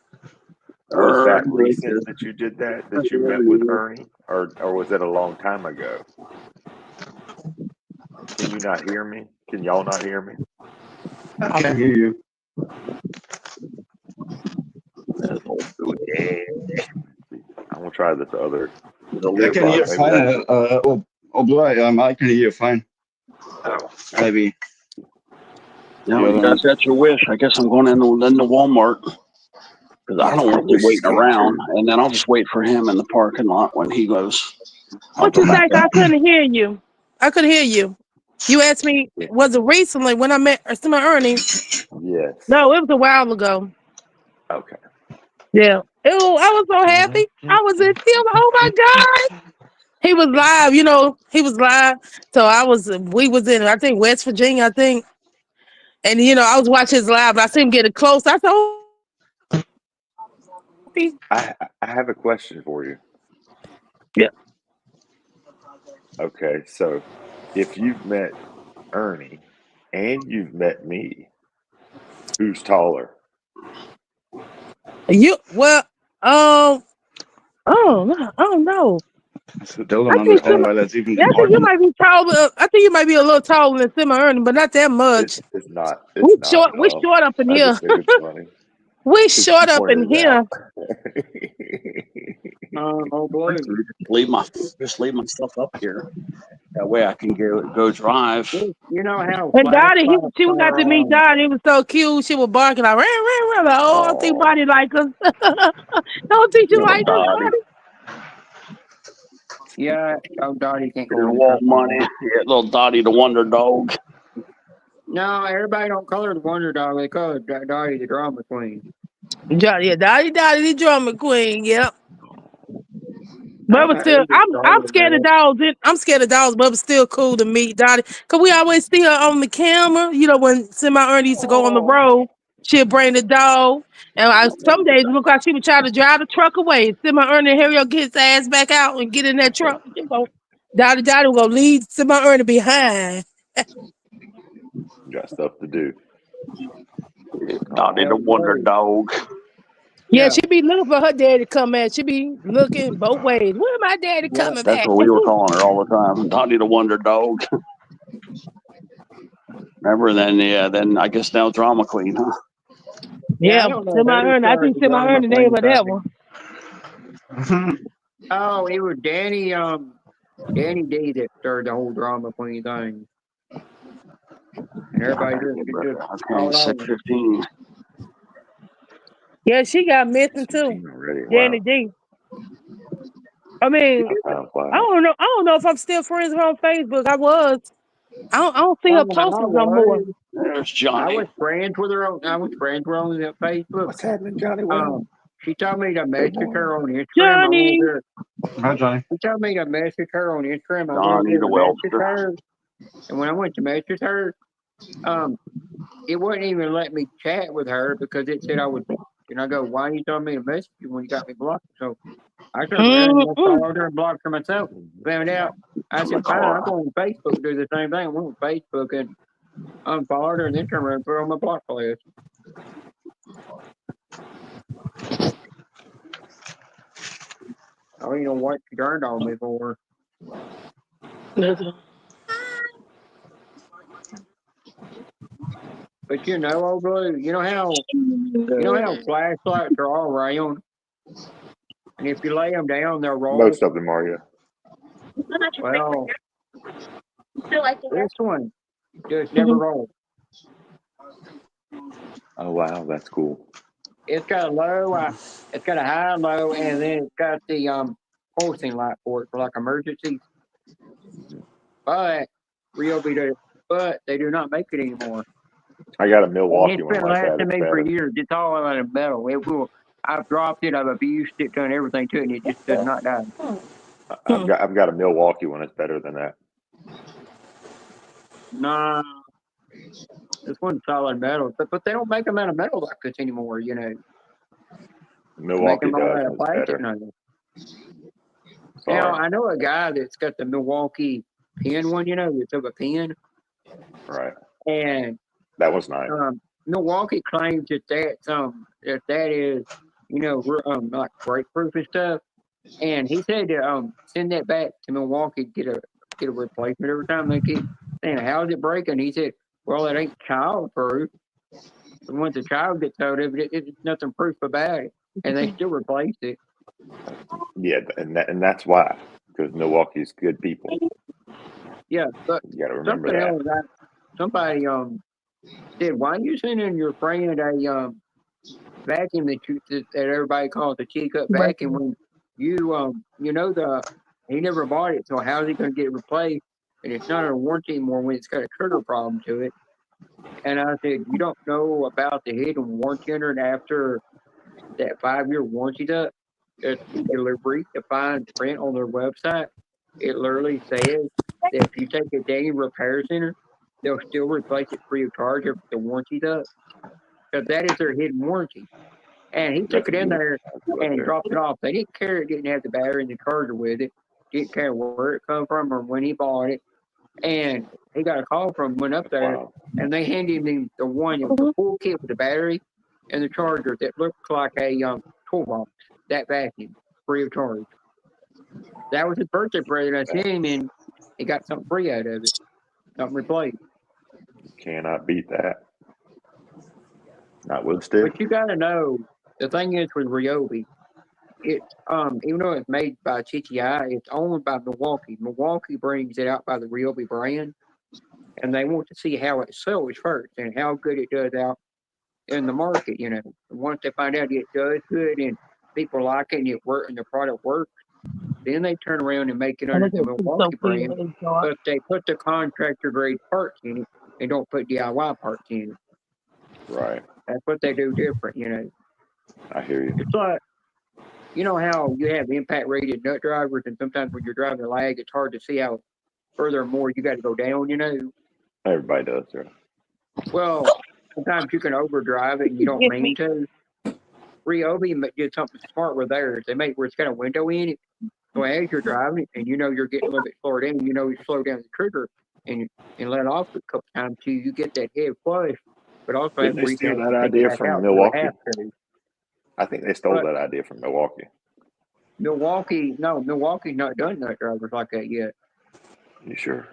Was that recent that you did that? That you met with Ernie, or was it a long time ago? Can you not hear me? Can y'all not hear me?
I can hear you.
I'm gonna try this other.
I can hear fine. Blue Eye, I can hear you fine. Maybe.
Now you guys got your wish. I guess I'm going into Walmart because I don't want to be waiting around, and then I'll just wait for him in the parking lot when he goes.
What you say? I couldn't hear you. I couldn't hear you. You asked me, was it recently when I met Semi-Ernie?
Yes.
No, it was a while ago.
Okay.
Yeah. Ew, I was so happy. I was in tears. Oh my God. He was live, you know, he was live. So we was in, I think, West Virginia, I think. And, you know, I was watching his live. I seen him getting close. I said, oh.
I have a question for you.
Yeah.
Okay, so if you've met Ernie and you've met me, who's taller?
I don't know.
I still don't understand why that's even
I think you
important.
might be taller. I think you might be a little taller than Semi-Ernie, but not that much.
It's not.
We short up in
I
here.
just think it's funny.
We short up in here.
Oh boy.
Just leave my stuff up here. That way I can go drive.
You know how.
And Dottie, she got to meet Dottie. It was so cute. She was barking like, ran. Like, oh, I don't think Dottie like us. Don't think you like us, Dottie.
Yeah, Dottie can't go.
Walt money. Yeah, little Dottie the Wonder Dog.
No, everybody don't call her the Wonder Dog. They call her Dottie the Drama Queen.
Yeah, Dottie the Drama Queen. Yep. Bubba still, I'm scared of dogs. I'm scared of dogs. Bubba's still cool to meet Dottie, cause we always see her on the camera. You know, when Semi-Ernie used to go on the road, she'd bring the dog, and some days it looked like she would try to drive the truck away. Semi-Ernie and Harry get his ass back out and get in that truck. Dottie will go leave Semi-Ernie behind.
Got stuff to do.
Dottie the Wonder Dog.
Yeah, she be looking for her daddy to come back. She be looking both ways. Where my daddy coming back?
That's what we were calling her all the time. Dottie the Wonder Dog. Remember? Then I guess now Drama Queen, huh?
Yeah, Semi-Ernie. I think Semi-Ernie name of that one.
Oh, it was Danny. Danny D that started the whole Drama Queen thing. And everybody just
6:15.
Yeah, she got missing too. Danny D. I mean, I don't know. I don't know if I'm still friends with her on Facebook. I was. I don't see her posting no more.
There's Johnny.
I was friends with her on Facebook.
What's happening, Johnny?
She told me to message her on Instagram.
Johnny.
Hi, Johnny.
She told me to message her on Instagram.
Johnny the Welfare.
And when I went to message her, it wouldn't even let me chat with her because it said I would. And I go, why you telling me to message you when you got me blocked? So I started followed her and blocked her myself. Found out. I said, fine, I'm going to Facebook and do the same thing. I went to Facebook and unfollowed her and then turned around and put her on my block list. I don't even know what she turned on me for. But you know, old Blue, you know how flashlights are all round, and if you lay them down, they'll roll.
Most of them are, yeah.
Well, This one just never rolled.
Oh wow, that's cool.
It's got a low, it's got a high, low, and then it's got the pulsing light for it for like emergencies. But but they do not make it anymore.
I got a
And
Milwaukee
it's
one
been
like that.
lasting
It's
me for
better.
years. It's all out of metal. I've dropped it, I've abused it, done everything to it, and it just does not die.
I've got a Milwaukee one. It's better than that.
Nah, this one's solid metal, but they don't make them out of metal like this anymore. You know, they make
Milwaukee
them all
does,
out
and
of
it's
plastic
better.
now. Now
Sorry.
I know a guy that's got the Milwaukee pin one. You know, that's of a pin,
Right.
and
That was nice.
Milwaukee claims that that is, you know, like breakproof and stuff. And he said to send that back to Milwaukee, get a replacement every time they keep saying, "How's it breaking?" He said, "Well, it ain't childproof. And once a child gets out of it, it's nothing proof about it, and they still replace it."
Yeah, and that's why, because Milwaukee's good people.
Yeah, but
You got to remember
something
that.
else. Somebody said, "Why are you sending your friend a vacuum that everybody calls a teacup vacuum when you know he never bought it, so how's he going to get it replaced? And it's not a warranty anymore when it's got a trigger problem to it." And I said, "You don't know about the hidden warranty under it after that 5-year warranty's up? It's delivery, the fine print on their website. It literally says that if you take it to any repair center, they'll still replace it free of charge if the warranty's up. Because that is their hidden warranty." And he took
That's
it in
good.
there and he dropped it off. They didn't care it didn't have the battery and the charger with it. Didn't care where it come from or when he bought it. And he got a call from went up there and they handed him the one that was the full kit with the battery and the charger that looked like a toolbox, that vacuum, free of charge. That was his birthday present I sent him, and he got something free out of it. Something replaced.
Cannot beat that. Not with stick.
But you gotta know the thing is with Ryobi, it's even though it's made by TTI, it's owned by Milwaukee. Milwaukee brings it out by the Ryobi brand, and they want to see how it sells first and how good it does out in the market. You know, once they find out it does good and people like it and and the product works, then they turn around and make it under the Milwaukee brand. But they put the contractor grade parts in it and don't put DIY parts in it.
Right.
That's what they do different. You know,
I hear you.
it's like. You know how you have impact rated nut drivers, and sometimes when you're driving a lag, it's hard to see how furthermore you got to go down, you know?
Everybody does, sir.
Well, sometimes you can overdrive it and you don't mean to. Ryobi did something smart with theirs. They make where it's got a window in it. So as you're driving it and you know you're getting a little bit slower down, you know you slow down the trigger and let off a couple times till you get that head flush. But also
Didn't they
where you
steal
can
that
take it
idea
back
from
out
Milwaukee?
to.
I think they stole that idea from Milwaukee.
Milwaukee's not done nut drivers like that yet.
You sure?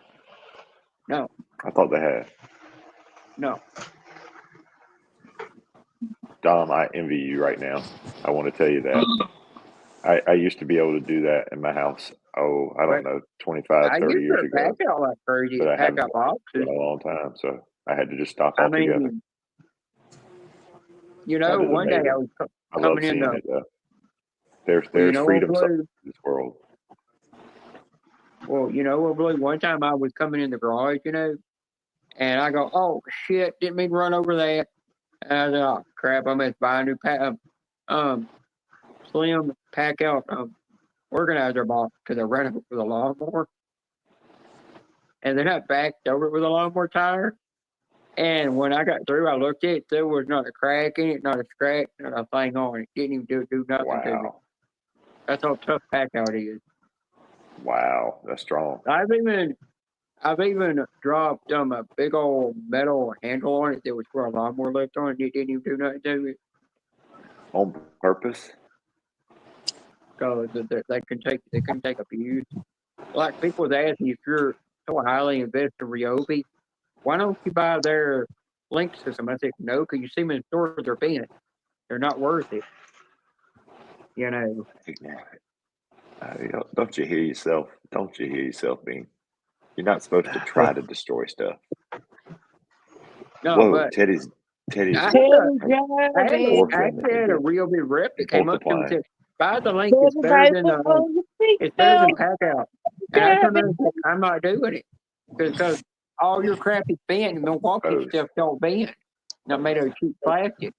No.
I thought they had.
No.
Dom, I envy you right now. I want to tell you that. I used to be able to do that in my house. Oh, I don't know, 25, 30 years ago.
Pack out like crazy.
But I
Pack
haven't
out boxes.
in a long time, so I had to just stop
I
altogether.
mean, you know, one day I was
I love
coming in
seeing
the.
it though. There's
Well, you know,
freedom
Blue,
in this world.
well, you know, Blue, one time I was coming in the garage, you know, and I go, "Oh shit! Didn't mean to run over that." And I said, "Oh crap! I'm going to buy a new slim pack out organizer box because I ran it with a lawnmower." And then I backed over it with a lawnmower tire. And when I got through, I looked at it. There was not a crack in it, not a scratch, not a thing on it. Didn't even do nothing to me. That's how tough pack out is.
Wow, that's strong.
I've even dropped a big old metal handle on it that was where a lawnmower left on it. It didn't even do nothing to it.
On purpose?
So they can take abuse. Like people was asking if you're so highly invested in Ryobi, why don't you buy their link system? I said, no, because you see them in stores, they're bent. They're not worth it. You know.
Don't you hear yourself? Don't you hear yourself, Bean? You're not supposed to try to destroy stuff.
No,
Whoa,
but
Teddy's
I had a real big rep that came up to me and said, "Buy the link. It's better than pack out." And I told him, "I'm not doing it because all your crap is banned. Milwaukee stuff don't ban. Not made of cheap plastic."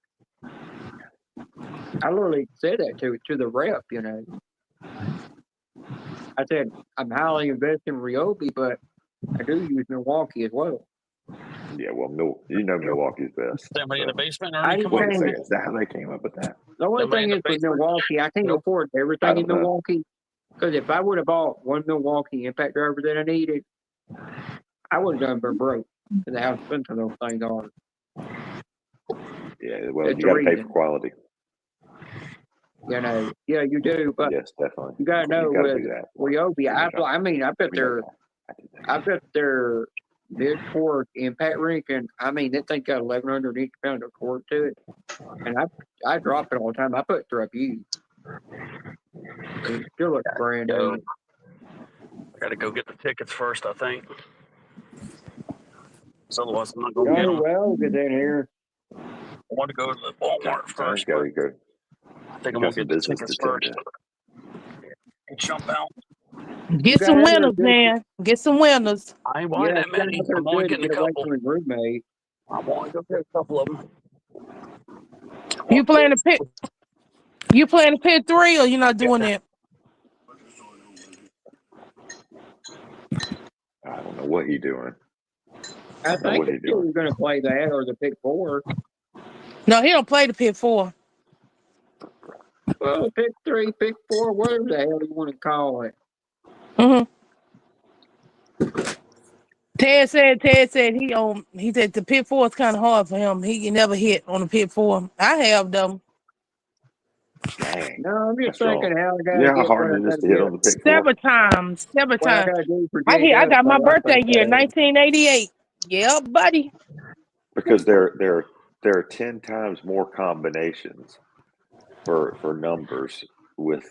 I literally said that to the rep. I said, "I'm highly invested in Ryobi, but I do use Milwaukee as well."
Yeah, well, Milwaukee's best.
Somebody in the basement
I
already
ain't
come
saying-
Is that how they came up with that?
The only thing is with Milwaukee, I can't afford everything in Milwaukee. Because if I would have bought one Milwaukee impact driver that I needed, I would have done been broke. Because how expensive those things are.
Yeah, well,
That's
you got to
the
pay
reason.
for quality.
Yeah, you do, but
yes, definitely.
you got to know
gotta
with
do that.
Ryobi, I bet their mid torque impact ring, and that thing got 1,100 inch pound of torque to it, and I drop it all the time. I put it through a view. It still looks brand new.
I got to go get the tickets first, I think. So otherwise, I'm not going to get them.
Wells is in here.
I want to go to the Walmart first.
Go.
I think I'm going to get the tickets first. And jump out.
Get some winners, man. Get some winners.
I ain't buying that many. I'm only getting a couple.
I'm
only going to get a couple of them.
You playing the pit 3 or you not doing that?
I don't know what he's doing.
I think he's going to play that or the pick 4.
No, he don't play the pit 4.
Well, pick 3, pick 4, whatever the hell you want to call it.
Ted said he said the pit 4 is kind of hard for him. He can never hit on the pit 4. I have them.
Dang.
No, I'm just thinking how I got
how hard it is to hit on the pick 4.
Several times. I got my birthday year, 1988. Yeah, buddy.
Because there are 10 times more combinations for numbers with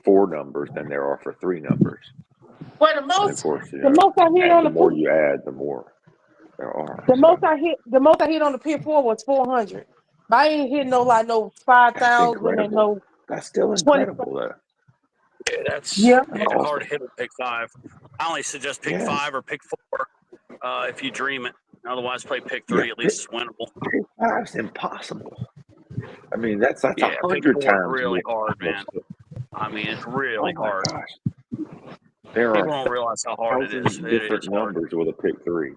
4 numbers than there are for 3 numbers.
Well, the most I hit on the
more you add, the more there are.
The most I hit on the pit 4 was 400. But I ain't hitting no 5,000 and no.
That's still incredible though.
Yeah, that's
awesome.
hard to hit with pick 5. I only suggest pick 5 or pick 4 if you dream it. Otherwise, play pick 3. At least it's winnable.
Pick 5's impossible. That's 100 times
really hard, man. It's really hard.
Gosh. There
People
are
don't realize how hard it is.
different numbers with a pick 3.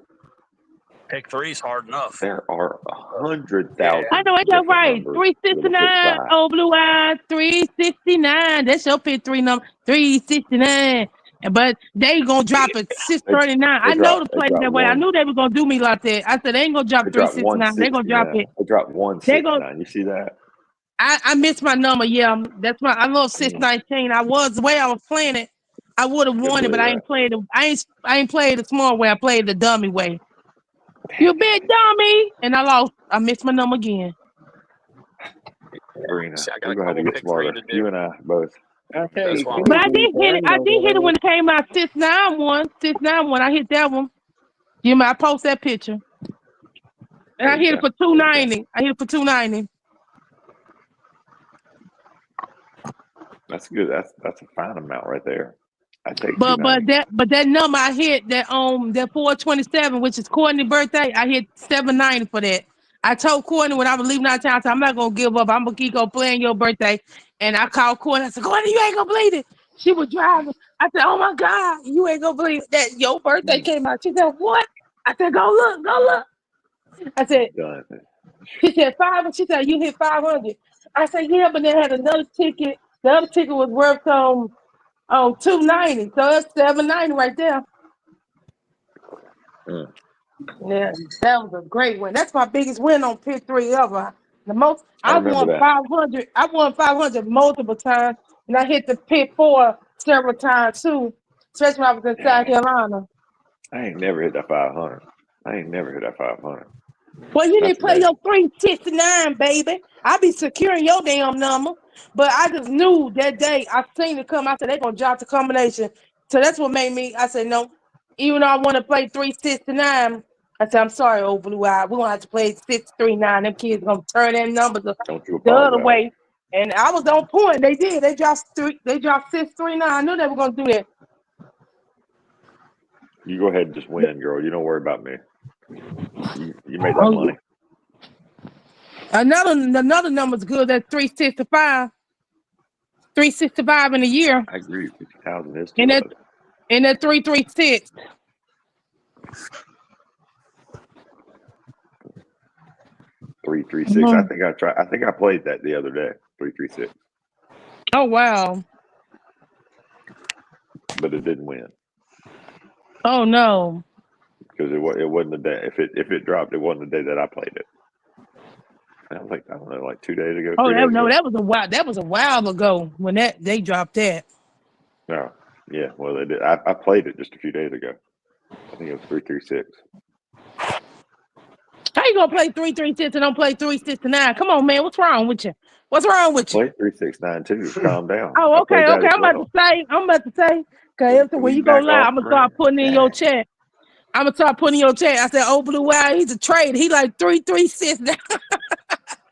Pick 3 is hard enough.
There are 100,000.
I know it's right. 369. Oh, blue eyes. 369. That's your pick 3 number. 369. But they gonna drop it 639. I know to play that way. I knew they were gonna do me like that. I said they ain't gonna drop 369. They gonna drop it.
They dropped 169. You see that?
I missed my number. Yeah, that's my. I love 619. I was playing it. I would have won it, but I ain't played it. I ain't played the smart way. I played the dummy way. You big dummy, and I lost. I missed my number again.
Verena, we're gonna have to get smarter. You and I both.
But I did hit it. I did hit it when it came out. 691. 691. I hit that one. I post that picture, and I hit it for 290. I hit it for 290.
That's good. That's a fine amount right there. I take.
But that number I hit that 427, which is Courtney's birthday. I hit 790 for that. I told Courtney when I was leaving out of town, I said, I'm not gonna give up. I'm gonna keep on playing your birthday. And I called Courtney. I said, Courtney, you ain't gonna believe it. She was driving. I said, oh my God, you ain't gonna believe it. That your birthday came out. She said, what? I said, go look. I said, she said 500. She said, you hit 500. I said, yeah, but they had another ticket. The other ticket was worth 290. So that's 790 right there. Yeah, that was a great win. That's my biggest win on pick 3 ever. The most I won 500. I won 500 multiple times, and I hit the pick 4 several times too, especially when I was in South Carolina.
I ain't never hit that 500.
Well, you didn't play your 369, baby. I be securing your damn number. But I just knew that day. I seen it come. I said they're gonna drop the combination So that's what made me. I said no. Even though I want to play 369, I said I'm sorry, old blue eye. We gonna have to play 639. Them kids gonna turn their numbers
Don't you
the other
apologize.
way. And I was on point. They did. They dropped 639. I knew they were gonna do that.
You go ahead and just win, girl. You don't worry about me. You made that money.
Another number's good. That's 365. 365 in a year.
I agree. 50,000 is too much.
And that 336.
336. I think I played that the other day. 336.
Oh wow.
But it didn't win.
Oh no.
Because it wasn't the day. If it dropped, it wasn't the day that I played it. That was I don't know, like 2 days ago.
Oh
ago.
that was a while ago when they dropped that.
No. Yeah, well they did. I played it just a few days ago. I think it was 336.
How you gonna play 336 and don't play 369? Come on, man. What's wrong with you? What's wrong with you?
Play 369 too. Calm down.
Oh, okay. I'm about to say. Okay, when you go live, I'm gonna start putting in your chat. I'm gonna start putting in your chat. I said, "Oh, Blue Eye, he's a trader. He like 336 now."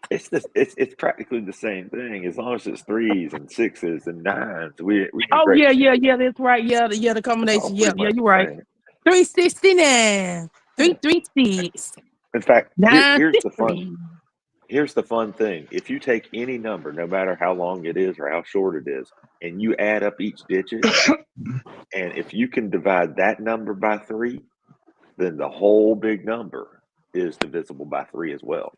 It's practically the same thing as long as it's 3s and 6s and 9s. We
Oh yeah, that's right. Yeah, the combination. Yeah, you're right. 369, 336.
In fact, here's the
960.
fun thing. If you take any number, no matter how long it is or how short it is, and you add up each digit, and if you can divide that number by 3, then the whole big number is divisible by 3 as well.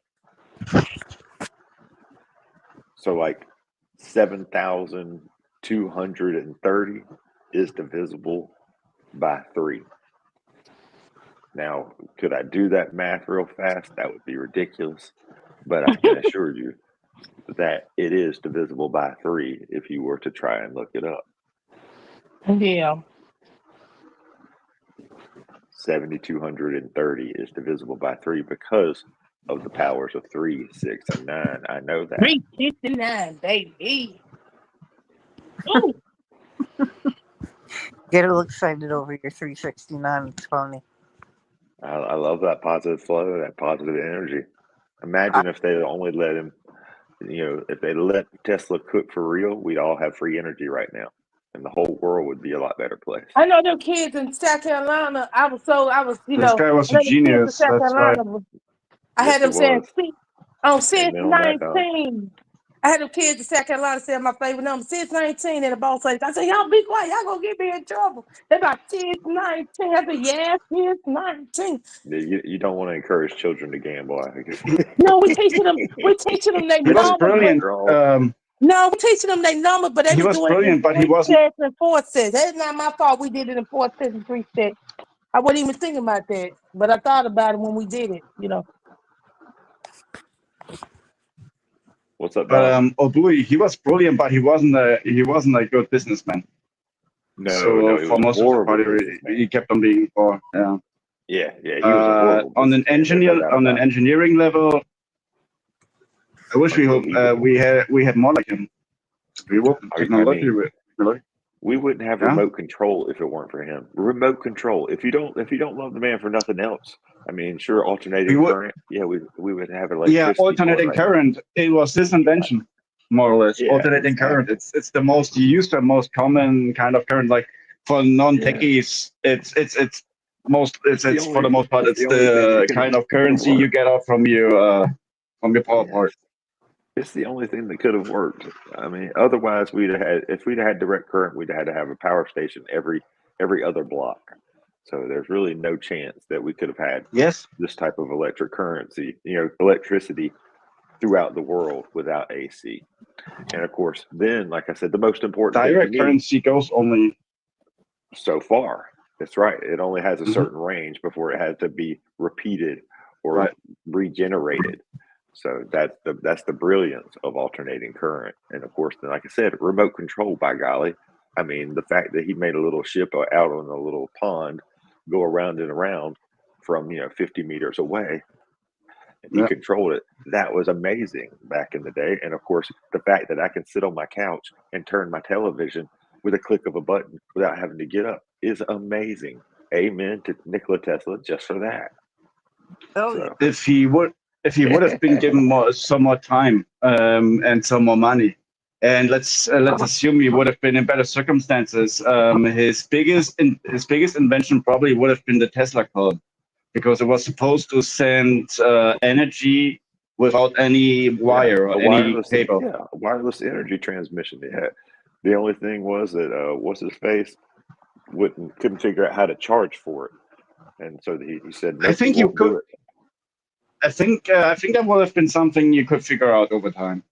So like 7,230 is divisible by 3. Now, could I do that math real fast? That would be ridiculous. But I can assure you that it is divisible by 3 if you were to try and look it up.
Yeah.
7,230 is divisible by 3 because of the powers of 3, 6, and 9. I know that.
369, baby. Ooh.
Get a little excited over your 369. It's funny.
I love that positive flow, that positive energy. Imagine if they only let him, if they let Tesla cook for real, we'd all have free energy right now. And the whole world would be a lot better place.
I know them kids in South Carolina. I was,
This guy was a genius. That's right.
I had them saying, since
Amen on that,
19. I had them kids in South Carolina saying my favorite number, since 19, and the boss said, I said, y'all be quiet, y'all gonna get me in trouble. They're about 19. I said, yes, 19.
You don't want to encourage children to gamble.
No, we're teaching them their
He was
number.
brilliant.
No, we're teaching them their number, but they
He was brilliant, but he wasn't.
sets and 4 sets. That's not my fault. We did it in 4 sets and 3 sets. I wasn't even thinking about that, but I thought about it when we did it.
What's up,
But Obui, he was brilliant, but he wasn't a good businessman.
No, he
for
was
most of the party, he kept on being poor. Yeah.
Yeah, he was a horrible
on an engineering level. I wish we had more like him. We work with technology.
We wouldn't have remote control if it weren't for him. Remote control. If you don't love the man for nothing else, I mean, sure, alternating current. Yeah, we would have electricity.
Yeah, alternating current. It was his invention, more or less.
Yeah,
alternating current. It's the most used and most common kind of current. Like for non-techies, it's for the most part, it's the kind of currency you get off from your power part.
It's the only thing that could have worked. I mean, otherwise if we'd had direct current, we'd had to have a power station every other block. So there's really no chance that we could have had this type of electricity throughout the world without AC. And of course, then, like I said, the most important
direct currency goes only
so far. That's right. It only has a certain range before it has to be repeated or regenerated. So that's the brilliance of alternating current. And of course, then, like I said, remote control, by golly. I mean, the fact that he made a little ship out on a little pond go around and around from 50 meters away, and he controlled it. That was amazing back in the day. And of course, the fact that I can sit on my couch and turn my television with a click of a button without having to get up is amazing. Amen to Nikola Tesla just for that.
Oh,
So,
If he would have been given some more time and some more money, and let's assume he would have been in better circumstances, his biggest invention probably would have been the Tesla coil, because it was supposed to send energy without any wire or any cable.
Yeah, wireless energy transmission. They had. The only thing was that what's his face couldn't figure out how to charge for it, and so he said, nope,
I think you could.
do it.
I think that would have been something you could figure out over time.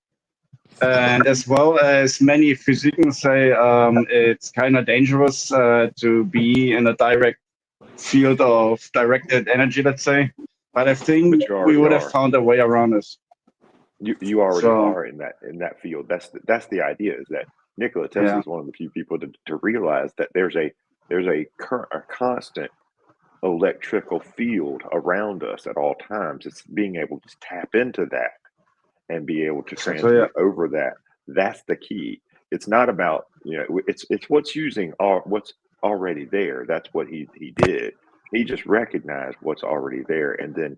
And as well as many physicians say, it's kind of dangerous to be in a direct field of directed energy, let's say. But I think we would have found a way around this.
You already are in that field. That's the idea, is that Nikola Tesla is one of the few people to realize that there's a constant electrical field around us at all times. It's being able to tap into that and be able to transmit over that. That's the key. It's not about, it's what's what's already there. That's what he did. He just recognized what's already there and then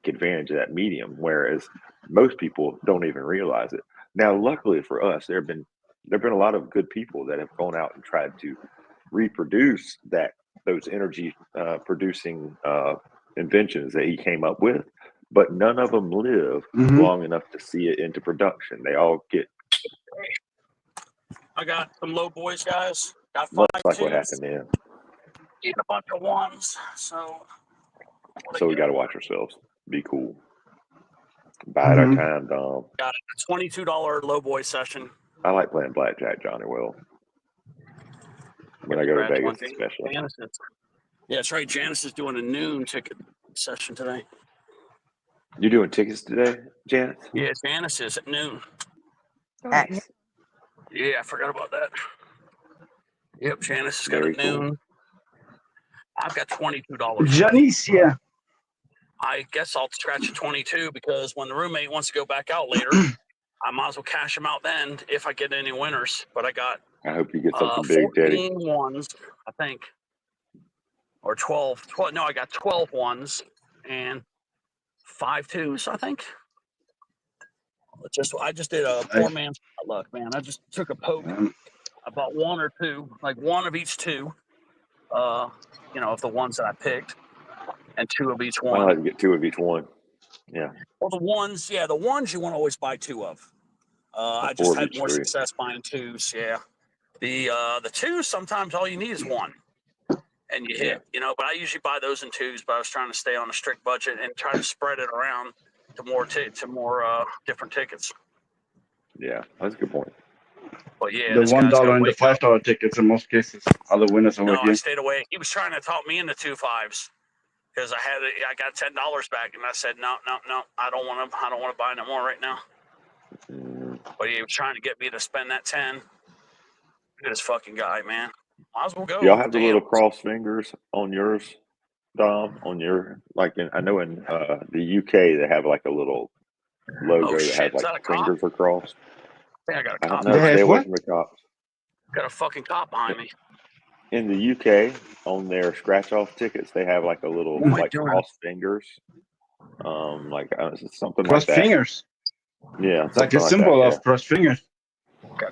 take advantage of that medium, whereas most people don't even realize it. Now, luckily for us, there have been a lot of good people that have gone out and tried to reproduce those energy producing inventions that he came up with, but none of them live long enough to see it into production. They all get.
I got some low boys, guys. Got 5
Much like
twos,
what happened to him.
eat a bunch of ones. So
we got to watch ourselves. Be cool. Bide our time, Dom.
got a $22 low boy session.
I like playing blackjack, Johnny. Well, when I go to Vegas, especially.
Yeah, that's right. Janice is doing a noon ticket session today.
You doing tickets today, Janice?
Yeah, Janice is at noon.
Nice.
Yeah, I forgot about that. Yep, Janice has got a noon. I've got $22.
Janice here.
I guess I'll scratch a 22 because when the roommate wants to go back out later, I might as well cash him out then if I get any winners. But I
hope you get something big, Teddy.
14 ones, I think, or 12. No, I got 12 ones and 5 twos, I think. I just did a poor man's luck, man. I just took a poke. I bought 1 or 2, like 1 of each 2. Of the ones that I picked, and 2 of each one.
I like to get 2 of each one. Yeah.
Well, the ones you want to always buy 2 of. I just had more success buying 2s. Yeah. The 2s, sometimes all you need is 1, and you hit. But I usually buy those in 2s. But I was trying to stay on a strict budget and try to spread it around to more different tickets.
Yeah, that's a good point.
But yeah,
the $1 and the $5 tickets in most cases are the winners over here.
I stayed away. He was trying to talk me into 2 5s because I got $10 back, and I said no, I don't want to buy no more right now. But he was trying to get me to spend that 10. Look at this fucking guy, man. Might as well go.
Y'all have the little cross fingers on yours, Dom? On your I know in the UK they have like a little logo that has like fingers are crossed.
I think I got a cop.
Stay away from the cops.
Got a fucking cop behind me.
In the UK, on their scratch-off tickets, they have like a little cross fingers, something like that.
Cross fingers.
Yeah,
like a symbol of cross fingers.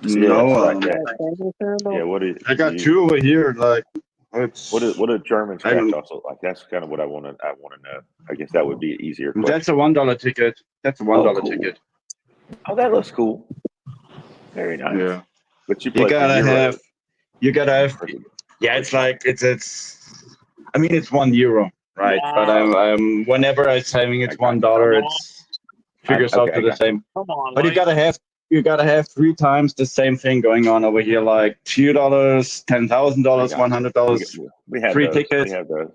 No,
yeah. What is?
I got 2 over here. Like,
what a German scratch-off look like? That's kind of what I want to know. I guess that would be an easier question.
That's a $1 ticket. That's a $1 ticket.
Oh, that looks cool. Very nice.
Yeah.
But you
gotta have. Yeah, it's like it's. I mean, it's €1, right? Wow. But whenever I'm saying it's $1, it's figures out to the same.
Come on,
but you gotta have 3 times the same thing going on over here, like $2, $10,000, $100.
We have
3
those.
tickets.
We have those.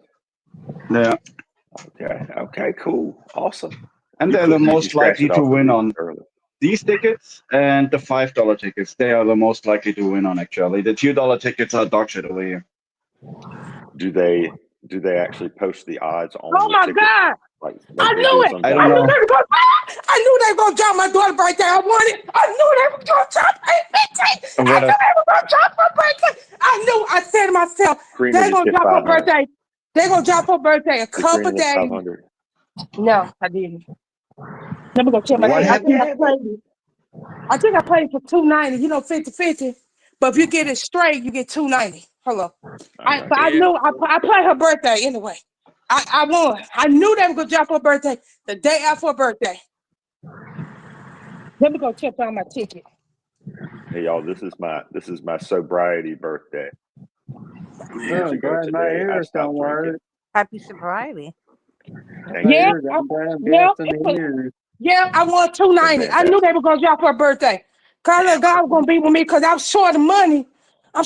Yeah.
Okay. Cool. Awesome.
And they're the most likely to win on these tickets, and the $5 tickets. They are the most likely to win on. Actually, the $2 tickets are dog shit over here.
Do they actually post the odds on?
Oh my
ticket?
God!
Like
I knew it.
I don't know.
I knew they were gonna drop my daughter's birthday. I wanted. I knew they were gonna drop her birthday. I knew they were gonna drop her birthday. I knew. I said to myself,
Karina
they're
just
gonna
hit
drop her
500.
birthday. They're gonna drop her birthday a couple
Karina hit
days.
500.
No, I didn't. Let me go check my
What
ticket.
happened?
I think I played for $290. You know, 50-50. But if you get it straight, you get $290. Hello. I knew I played her birthday anyway. I won. I knew they were gonna drop her birthday the day after her birthday. Let me go check on my ticket.
Hey y'all, this is my sobriety birthday. Years ago
glad my
today, I
ears
stopped
don't
drinking.
work.
Happy sobriety.
Yeah, I won $290. I knew they were gonna drop her birthday. Cause I know God was gonna be with me because I was short of money. I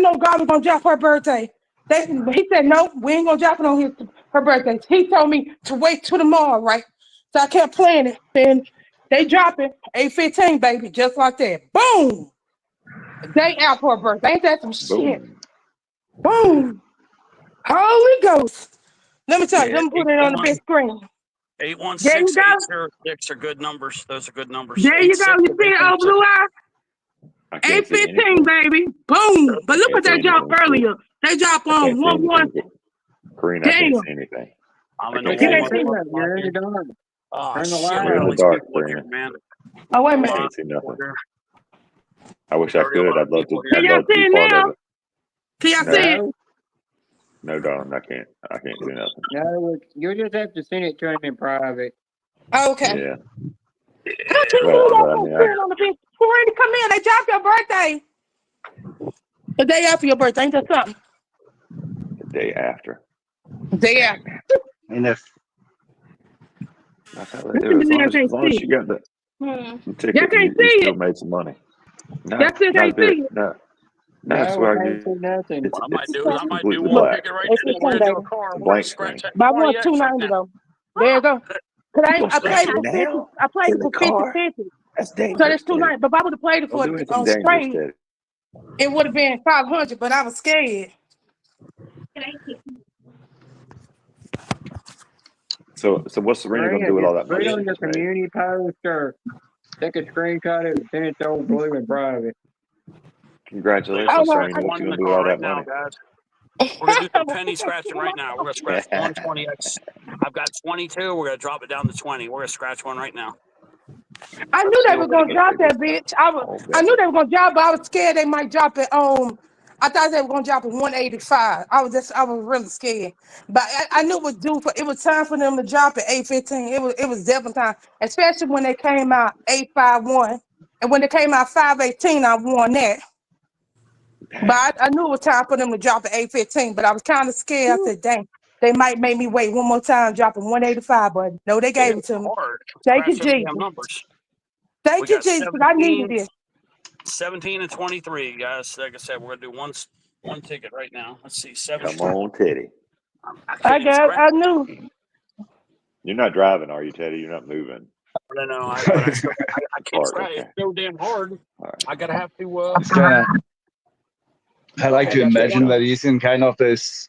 know God was gonna drop her birthday. He said, no, we ain't gonna drop it on her birthday. He told me to wait till tomorrow, right? So I kept playing it. Then they drop it 8:15, baby, just like that. Boom! Day after her birthday. Ain't that some shit? Boom! Holy Ghost. Let me tell you, let me put it on the big screen.
816-806 are good numbers. Those are good numbers.
There you go. You see it, oh, blue eye? 8:15, baby. Boom. But look what they dropped earlier. They dropped on 1-1.
Karina, I can't see anything.
I'm in
I
the
can't
Walmart.
see anything.
You're in the dark.
Oh,
Turn the
shit.
light
We're in the
on.
dark, Karina.
Man.
Oh, wait a
I
minute.
can't see nothing. I wish I could. I'd love to.
Can
I'd
y'all
love to
see
be
it
part
now?
of it.
Can y'all see it?
No, darling, I can't. I can't see nothing.
No, you just have to send it to him in private.
Okay.
Yeah.
Don't you
But,
know
I
that
mean,
on the big screen? Come in. They dropped your birthday. The day after your birthday. Ain't that something?
the day after.
The day after.
And if I thought as long as you got the ticket,
Y'all can't
you
see
still
it.
made some money. No,
Y'all still
not a
can't
bit.
see it.
No,
No,
that's
we
why
can't see nothing.
it's
I might do
completely
one
black.
ticket right now. We're gonna do a car.
It's a
We're gonna
blank
scratch
screen.
that
But I won
20X right
$290
now.
though. There you go. Cause
You gonna
I
scratch
played
it
it for 50.
now?
I played
In
it
the
for
car?
50-50.
That's
So
dangerous.
that's $290. But if I would have played it
Don't
for
do anything
on
dangerous,
straight,
Teddy.
it would have been 500. But I was scared.
So what's Serena gonna do with all that
Put
money
it
she
on your
just made?
community post or take a screenshot of it and send it to old Blue in private.
Congratulations, Serena. What you gonna do with all that money?
Guys. We're gonna do some penny scratching right now. We're gonna scratch one 20X. I've got 22. We're gonna drop it down to 20. We're gonna scratch one right now.
I knew they were gonna drop that bitch. I knew they were gonna drop, but I was scared they might drop it. I thought they were gonna drop it 185. I was really scared. But I knew it was due for. It was time for them to drop it 815. It was definitely time, especially when they came out 851, and when they came out 518, I won that. But I knew it was time for them to drop it 815. But I was kind of scared. I said, dang, they might make me wait one more time, dropping 185. But no, they gave it to me. Thank you, Jesus.
Numbers.
Thank you, Jesus. I needed this.
17 and 23, guys. Like I said, we're gonna do one ticket right now. Let's see, 17.
Come on, Teddy.
I knew.
You're not driving, are you, Teddy? You're not moving.
No. I can't scratch.
Okay.
It's so damn hard. I gotta have to.
I like to imagine that he's in kind of this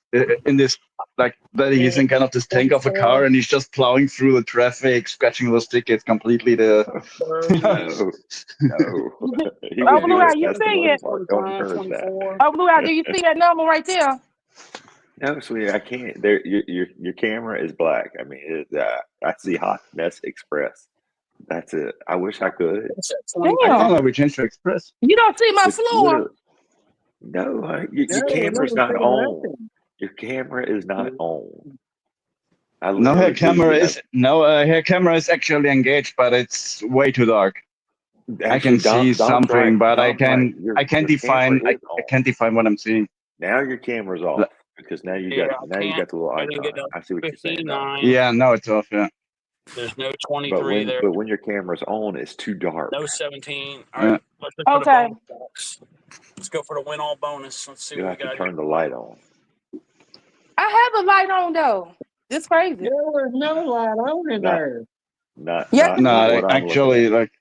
tank of a car and he's just plowing through the traffic, scratching those tickets completely.
No.
Oh, Blue Eye, you see it?
Don't encourage that.
Oh, Blue Eye, do you see that number right there?
No, sweetie, I can't. There, your camera is black. I mean, I see Hot Mess Express. That's it. I wish I could.
Damn.
We changed to Express.
You don't see my floor.
No, your camera's not on. Your camera is not on.
No, her camera is actually engaged, but it's way too dark. I can see something, but I can't define what I'm seeing.
Now your camera's off because now you got the little icon. I see what you're saying.
Yeah, now it's off. Yeah.
There's no 23 there.
But when your camera's on, it's too dark.
No 17. All right, let's look for the bonus box. Let's go for the win all bonus. Let's see
You
what
have
we got.
to turn the light on.
I have a light on though. It's crazy.
There was no light on in there.
Not
actually, like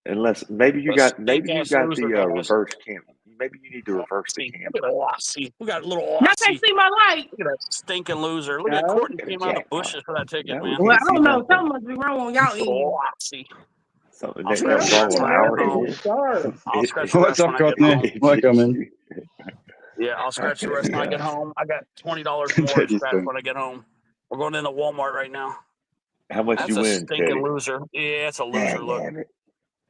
unless maybe you got the reverse camera. maybe you need to reverse the camera.
Look at Aussie. We got a little
Y'all can't
Aussie.
see my light.
Look at that stinking loser. Look at
No.
Courtney
Look at
came
the
out of the
jackpot.
bushes for that ticket,
No, we
man.
Well, I
can't see
don't know.
nothing.
Something must be wrong on y'all
Little
end.
Aussie.
Something
I'll
that
scratch
goes
the
wrong
rest
on
when I
our
get home.
end.
I'll scratch the
What's
rest
up,
when I get
Courtney?
home.
Welcome in.
Yeah, I'll scratch the rest when I get home. I got $20 more to
Teddy's
scratch
done.
when I get home. We're going into Walmart right now.
How much
That's
you
a
win,
stinking
Teddy?
loser. Yeah, it's a loser. Look.
Damn it.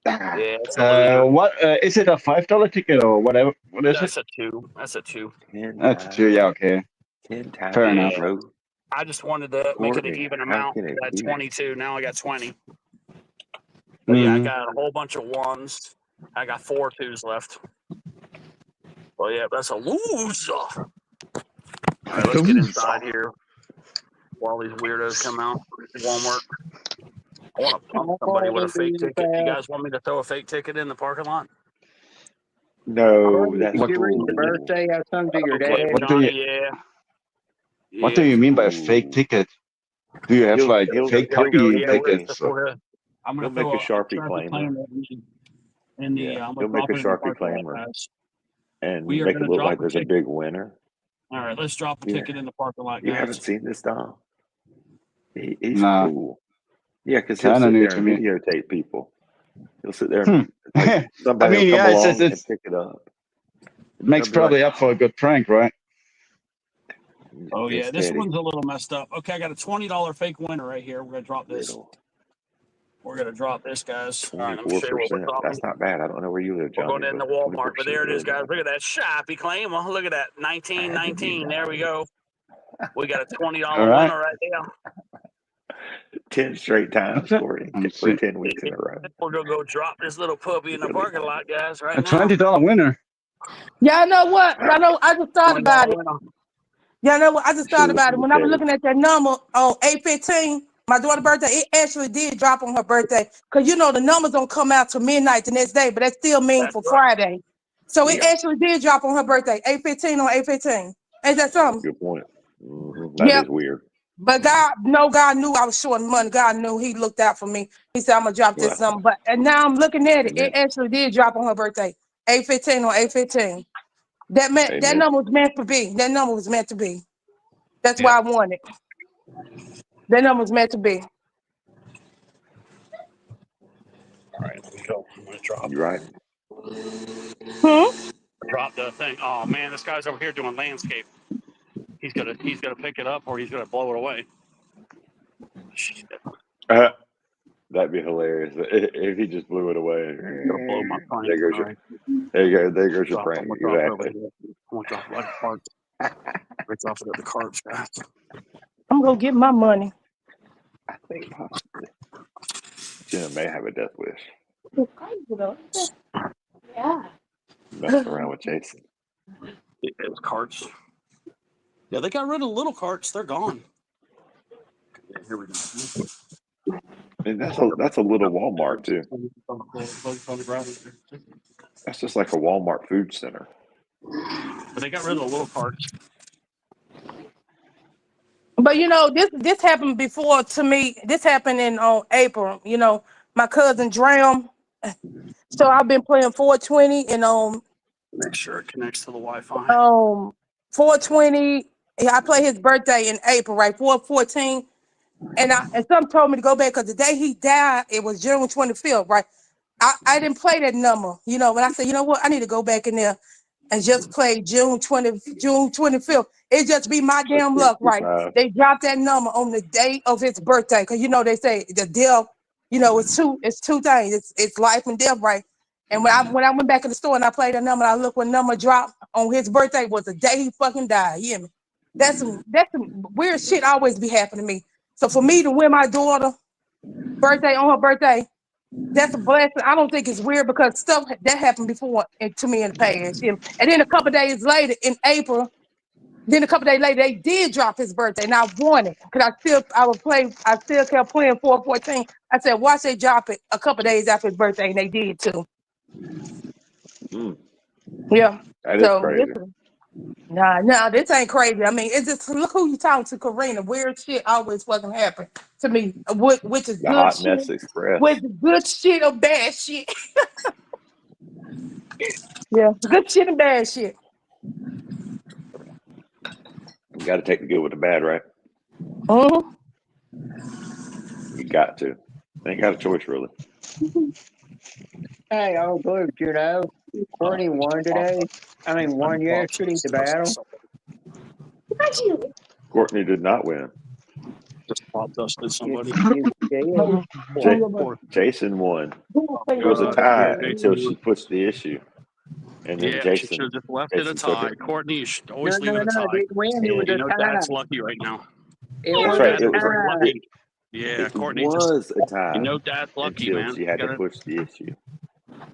Yeah, it's a loser.
What is it? A $5 ticket or whatever? What is
That's
it?
a 2. That's a 2.
10
That's
times.
2. Yeah, okay.
10 times.
Fair
Yeah.
enough.
Bro.
I just wanted to make it an
Courtney,
even
how
amount.
can it
I got
be?
22. Now I got 20. But yeah, I got a whole bunch of 1s. I got 4 2s left. Well, yeah, that's a loser. All right, let's get inside here while these weirdos come out. Walmart. I want to pump somebody with a fake ticket. You guys want me to throw a fake ticket in the parking lot?
No, that's
Did you read the
cool.
birthday have something to your
Okay,
dad?
What do you
yeah.
What do you mean by a fake ticket? Do you have like fake
Here we go.
copy
Yeah,
tickets?
I'm
He'll
gonna
make
throw
a Sharpie claimer.
in the.
Yeah,
I'm
he'll
gonna
make a
drop it in the
Sharpie
parking lot,
claimer
guys.
and
We are
make it
gonna
look
drop
like
a
there's a
ticket.
big winner.
All right, let's drop a
Yeah.
ticket in the parking lot,
You
guys.
haven't seen this, Dom? He's
Nah.
cool. Yeah, because he'll
Kinda
sit
new
there
to
and
me.
videotape people. He'll sit there and like, somebody
I mean,
will come
yeah,
along
it's
and pick it up.
it makes
They'll be
probably
like,
up for a good prank, right?
Oh yeah,
it's
this
Teddy.
one's a little messed up. Okay, I got a $20 fake winner right here. We're gonna drop this.
Riddle.
We're gonna drop this, guys. All right, let me show you what we're
24%.
dropping.
That's not bad. I don't know where you live,
We're
Johnny,
going into
but
Walmart, but
24%
there it is,
really
guys.
not
Look at that shoppy claim. Oh, look at that, 1919. There we go. We got a $20
All right.
winner right there.
10 straight times, Corey, for 10 weeks in a row.
We're gonna go drop this little puppy in the parking lot, guys, right
A
now.
$20 winner.
Y'all know what? Y'all know I just thought about it.
winner.
Y'all know what? I just thought about it.
listen to
When I was
Teddy.
looking at that number on 8/15, my daughter's birthday, it actually did drop on her birthday. Because you know the numbers don't come out till midnight the next day, but that still means for Friday. So it actually did drop on her birthday, 8/15 on 8/15. Ain't that something?
Good point. That is weird.
But God knew I was short money. God knew He looked out for me. He said, I'm gonna drop this number. But and now I'm looking at it. It actually did drop on her birthday. 8/15 on 8/15. That number was meant to be. That number was meant to be. That's why I want it. That number was meant to be.
All right, let me go. I'm gonna drop.
You right.
Drop the thing. Oh man, this guy's over here doing landscape. He's gonna pick it up or he's gonna blow it away. Shit.
That'd be hilarious if he just blew it away.
Gonna blow my prank.
There goes your prank. Exactly.
I'm gonna drop it like a cart. It's off of the carts, guys.
I'm gonna get my money.
I think possibly Jenna may have a death wish.
Yeah.
Messing around with Jason.
It was carts. Yeah, they got rid of little carts. They're gone. Here we go.
And that's a little Walmart too. That's just like a Walmart food center.
But they got rid of the little carts.
But you know, this happened before to me. This happened in April. You know, my cousin drowned. So I've been playing 420 and
make sure it connects to the Wi-Fi.
420. I play his birthday in April, right? 4/14. And some told me to go back because the day he died, it was June 25th, right? I didn't play that number, you know, but I said, you know what, I need to go back in there and just play June 25th. It just be my damn luck, right? They dropped that number on the day of his birthday, because you know they say the death, you know, it's two things. It's life and death, right? And when I went back in the store and I played that number, I looked when number dropped on his birthday was the day he fucking died. You hear me? That's some weird shit always be happening to me. So for me to win my daughter birthday on her birthday, that's a blessing. I don't think it's weird because stuff that happened before to me in the past. And then a couple days later in April, they did drop his birthday and I won it. Because I still kept playing 4/14. I said, watch they drop it a couple days after his birthday, and they did too. Yeah.
That is crazy.
Nah, this ain't crazy. I mean, it's just look who you talking to, Karina. Weird shit always fucking happen to me, which is
The
good
Hot
shit.
Mess Express.
Which is good shit or bad shit. Yeah, good shit and bad shit.
You got to take the good with the bad, right?
Mm-hmm.
You got to. Ain't got a choice, really.
Hey, old Blue, you know, Courtney won today. I mean, won yesterday, the battle.
Courtney did not win.
Just pop dusted somebody.
Jason won. It was a tie until she pushed the issue. And then
Yeah, she should have just left it a tie. Courtney, you should always leave it a tie.
Didn't win. It was
You
a
know
tie.
Dad's lucky right now.
It was
right,
a
it was
tie.
lucky. Yeah,
it
Courtney
was a tie.
You know Dad's lucky,
until
man.
she had to push the issue.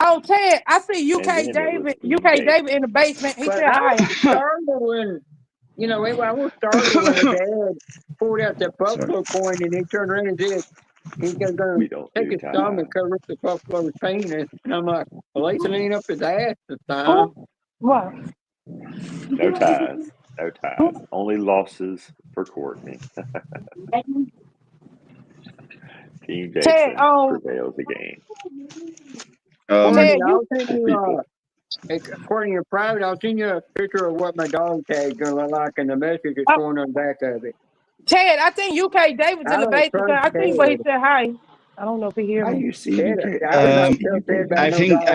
Oh, Ted, I see
And
UK
then it
David.
was
UK David in the basement. He
But
said
I
hi.
was startled when, you know, I was startled when the dad pulled out that buffalo coin and he turned around and said he's going to take his thumb and cover up the buffalo's penis. And I'm like, well, he's leaning up his ass this time.
What?
No ties. No ties. Only losses for Courtney. Team Jason prevails again.
Courtney, I'll send you, Courtney, in private, I'll send you a picture of what my dog tag's going to look like and the message that's going on the back of it.
Ted, I think UK David's in the basement. I think where he said hi. I don't know if he hear me.
You see
I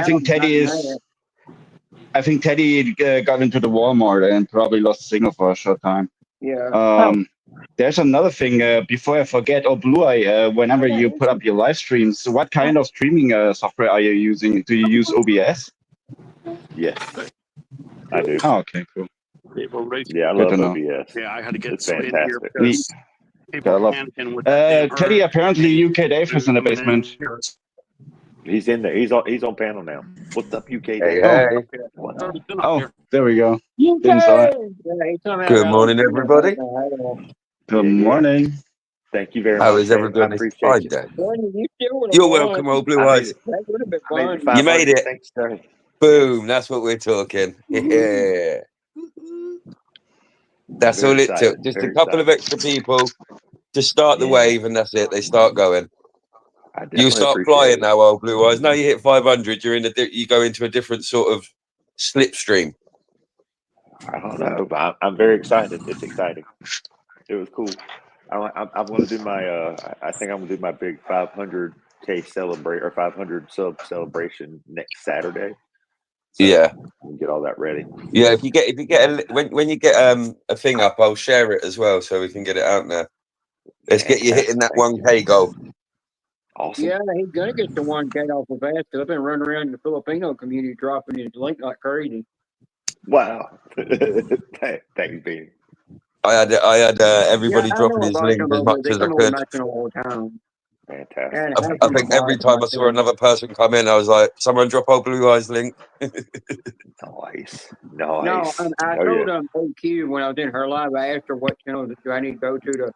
think Teddy is. I think Teddy got into the Walmart and probably lost signal for a short time.
Yeah.
There's another thing. Before I forget, Blue Eye, whenever you put up your live streams, what kind of streaming software are you using? Do you use OBS?
Yes, I do.
Oh, okay, cool.
Yeah, I love OBS.
Yeah, I had to get
it's fantastic.
People are panicking with that
Teddy, apparently UK Dave is in the basement.
He's in there. He's on panel now. What's up, UK Dave?
Oh, there we go.
UK.
Good morning, everybody.
Good morning.
Thank you very
How
much.
is everyone?
I appreciate
Fine,
you.
Dad.
You're
You're welcome, old Blue Eyes. You made it.
Thanks, sir.
Boom. That's what we're talking. Yeah. That's all it took. Just a couple of extra people to start the wave, and that's it. They start going. You start flying now, old Blue Eyes. Now you hit 500. You go into a different sort of slipstream.
I don't know, but I'm very excited. It's exciting. It was cool. I'm going to do my. I think I'm going to do my big 500K celebrate or 500 sub celebration next Saturday. So
yeah,
we'll get all that ready.
Yeah, when you get a thing up, I'll share it as well so we can get it out there. Let's get you hitting that 1K goal.
Awesome.
Yeah, he's gonna get the 1K off of that because I've been running around the Filipino community dropping his link like crazy.
Wow. Thanks, Bean.
I had everybody dropping his link as much as I could.
Fantastic.
I think every time I saw another person come in, I was like, "Someone drop old Blue Eyes link."
Nice.
No, I told AQ when I was in her live. I asked her what channel do I need to go to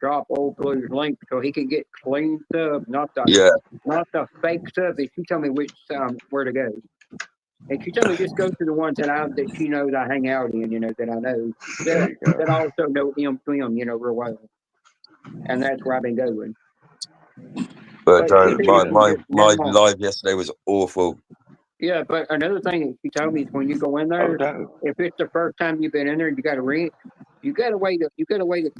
drop old Blue's link so he can get clean stuff, not the fake stuff. And she told me which where to go. And she told me just go to the ones that she knows I hang out in, that I know that also know him, real well. And that's where I've been going.
But my live yesterday was awful.
Yeah, but another thing that she told me is when you go in there, if it's the first time you've been in there, you got to rent. You got to wait a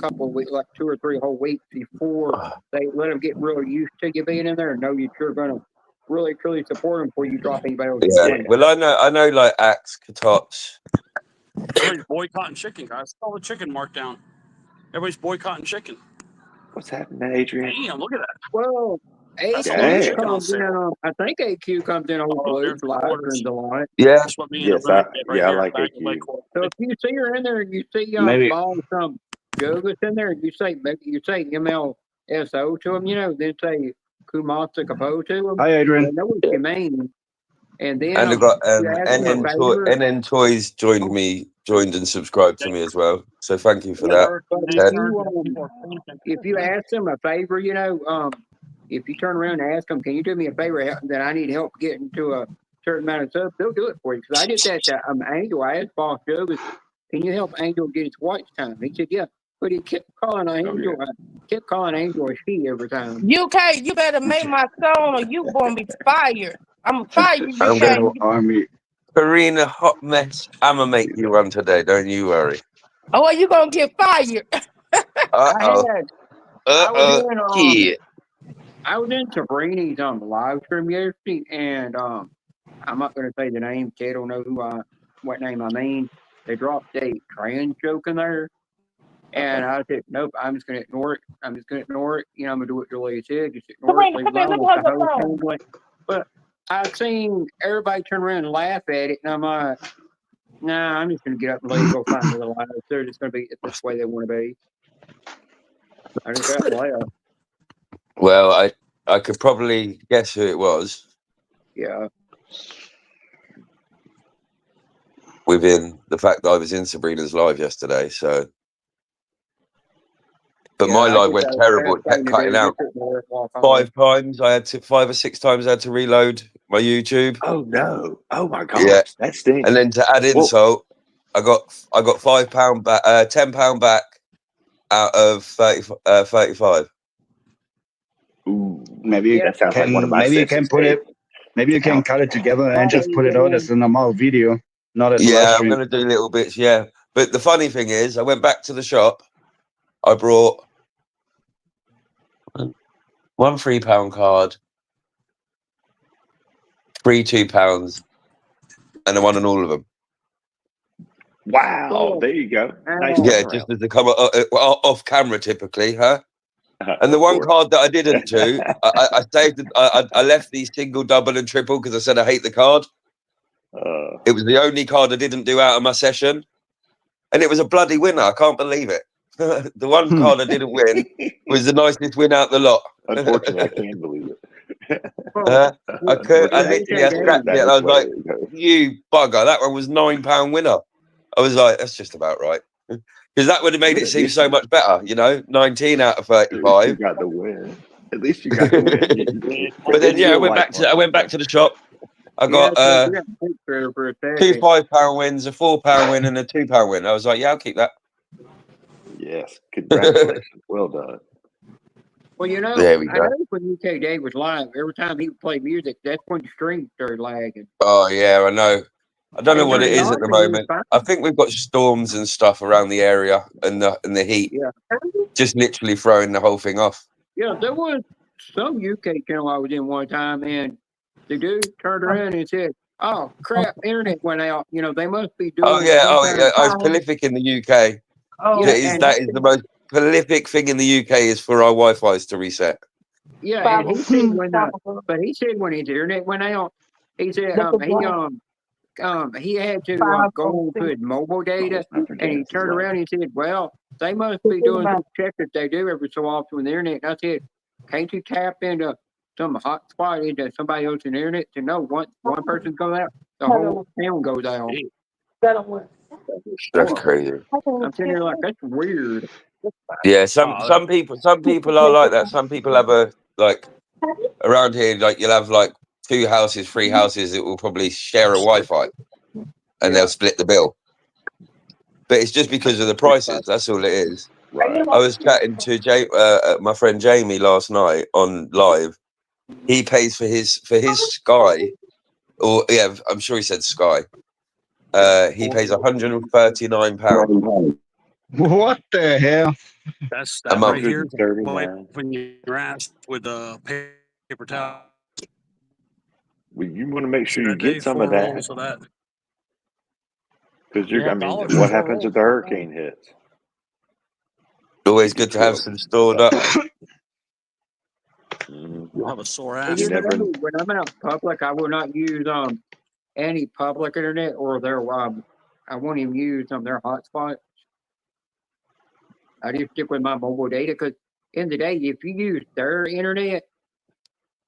couple of weeks, like 2 or 3 whole weeks before they let them get really used to you being in there and know that you're going to really truly support them before you drop anybody else.
Yeah, well, I know, like Axe, Katops.
Everybody's boycotting chicken, guys. All the chicken marked down. Everybody's boycotting chicken.
What's happening, Adrian?
Damn, look at that.
Well, AQ comes in. I think AQ comes in on Blue Lighthearted a lot.
Yeah.
I like AQ.
So if you see her in there and you see Ball some Jovis in there, and you say MLSO to him, then say Kumasa Kapo to him.
Hi, Adrian.
They know what you mean. And then
I got NN Toys joined and subscribed to me as well. So thank you for that.
If you ask them a favor, if you turn around and ask them, can you do me a favor that I need help getting to a certain amount of stuff, they'll do it for you. Because I did that to Angel. I asked Boss Jovis, can you help Angel get his watch time? He said, yeah. But he kept calling Angel. Kept calling Angel a she every time.
UK, you better make my song or you gonna be fired. I'm gonna fire you.
I'm going to army.
Karina, hot mess. I'ma make you run today. Don't you worry.
Oh, you gonna get fired?
Uh-oh. Yeah.
I was in Sabrina's live stream yesterday, and I'm not going to say the name. Kid don't know what name I mean. They dropped a trans joke in there, and I said, nope, I'm just going to ignore it. I'm just going to ignore it. You know, I'm going to do what Julia said. Just ignore it. Leave it alone. Let the host handle it. But I've seen everybody turn around and laugh at it, and I'm like, nah, I'm just going to get up and leave. Go find another live. They're just going to be this way they want to be. I just got to laugh.
Well, I could probably guess who it was.
Yeah.
Within the fact that I was in Sabrina's live yesterday, so. But my live went terrible. It kept cutting out 5 times. 5 or 6 times I had to reload my YouTube.
Oh no! Oh my gosh,
yeah.
that stinks.
And then to add insult, I got £5 back, £10 back out of 35.
Ooh,
maybe you
that sounds like one of my
maybe you can put it. Maybe you can cut it together and just put it out as a normal video, not as a live
Yeah, I'm
stream.
gonna do little bits. Yeah, but the funny thing is, I went back to the shop. I brought 1 £3 card, 3 £2, and I won on all of them.
Wow, there you go. Nice.
Yeah, just as they come off camera, typically, huh? And the one card that I didn't do, I saved. I left the single, double, and triple because I said I hate the card. It was the only card I didn't do out of my session, and it was a bloody winner. I can't believe it. The one card I didn't win was the nicest win out the lot.
Unfortunately, I can't believe it.
I could. I literally scratched it. And I was like, "You bugger! That one was £9 winner." I was like, "That's just about right." Because that would have made it seem so much better, 19 out of 35.
You got the win. At least you got the win.
But then, I went back to the shop. I got 2 £5 wins, a £4 win, and a £2 win. I was like, "Yeah, I'll keep that."
Yes, congratulations, well done.
Well,
there we
I
go.
know when UK Dave was live, every time he would play music, that's when the stream started lagging.
Oh yeah, I know. I don't know what it is at the moment. I think we've got storms and stuff around the area and the heat.
Yeah.
Just literally throwing the whole thing off.
Yeah, there was some UK channel I was in one time, and the dude turned around and said, "Oh crap, internet went out. They must be doing."
Oh yeah, it's prolific in the UK.
Oh,
that is the most prolific thing in the UK is for our Wi-Fi's to reset.
Yeah, and he said he said when his internet went out, he said he had to go to his mobile data, and he turned around and he said, "Well, they must be doing some check that they do every so often with the internet." And I said, "Can't you tap into some hotspot into somebody else's internet to know one person goes out, the whole town goes out?"
That's crazy.
I'm sitting there like, that's weird.
Yeah, some people are like that. Some people have around here, you'll have 2 houses, 3 houses that will probably share a Wi-Fi, and they'll split the bill. But it's just because of the prices. That's all it is.
Right.
I was chatting to my friend Jamie last night on live. He pays for his Sky, or yeah, I'm sure he said Sky. He pays £139.
What the hell?
That's
A month.
right here. When you're asked with a paper towel.
Well, you want to make sure you
Day,
get some
4
of that.
rolls of that.
Because what happens if the hurricane hits?
Always good to have some stored up.
You'll have a sore ass.
When I'm out in public, I will not use any public internet or their I won't even use their hotspot. I just stick with my mobile data because in the day, if you use their internet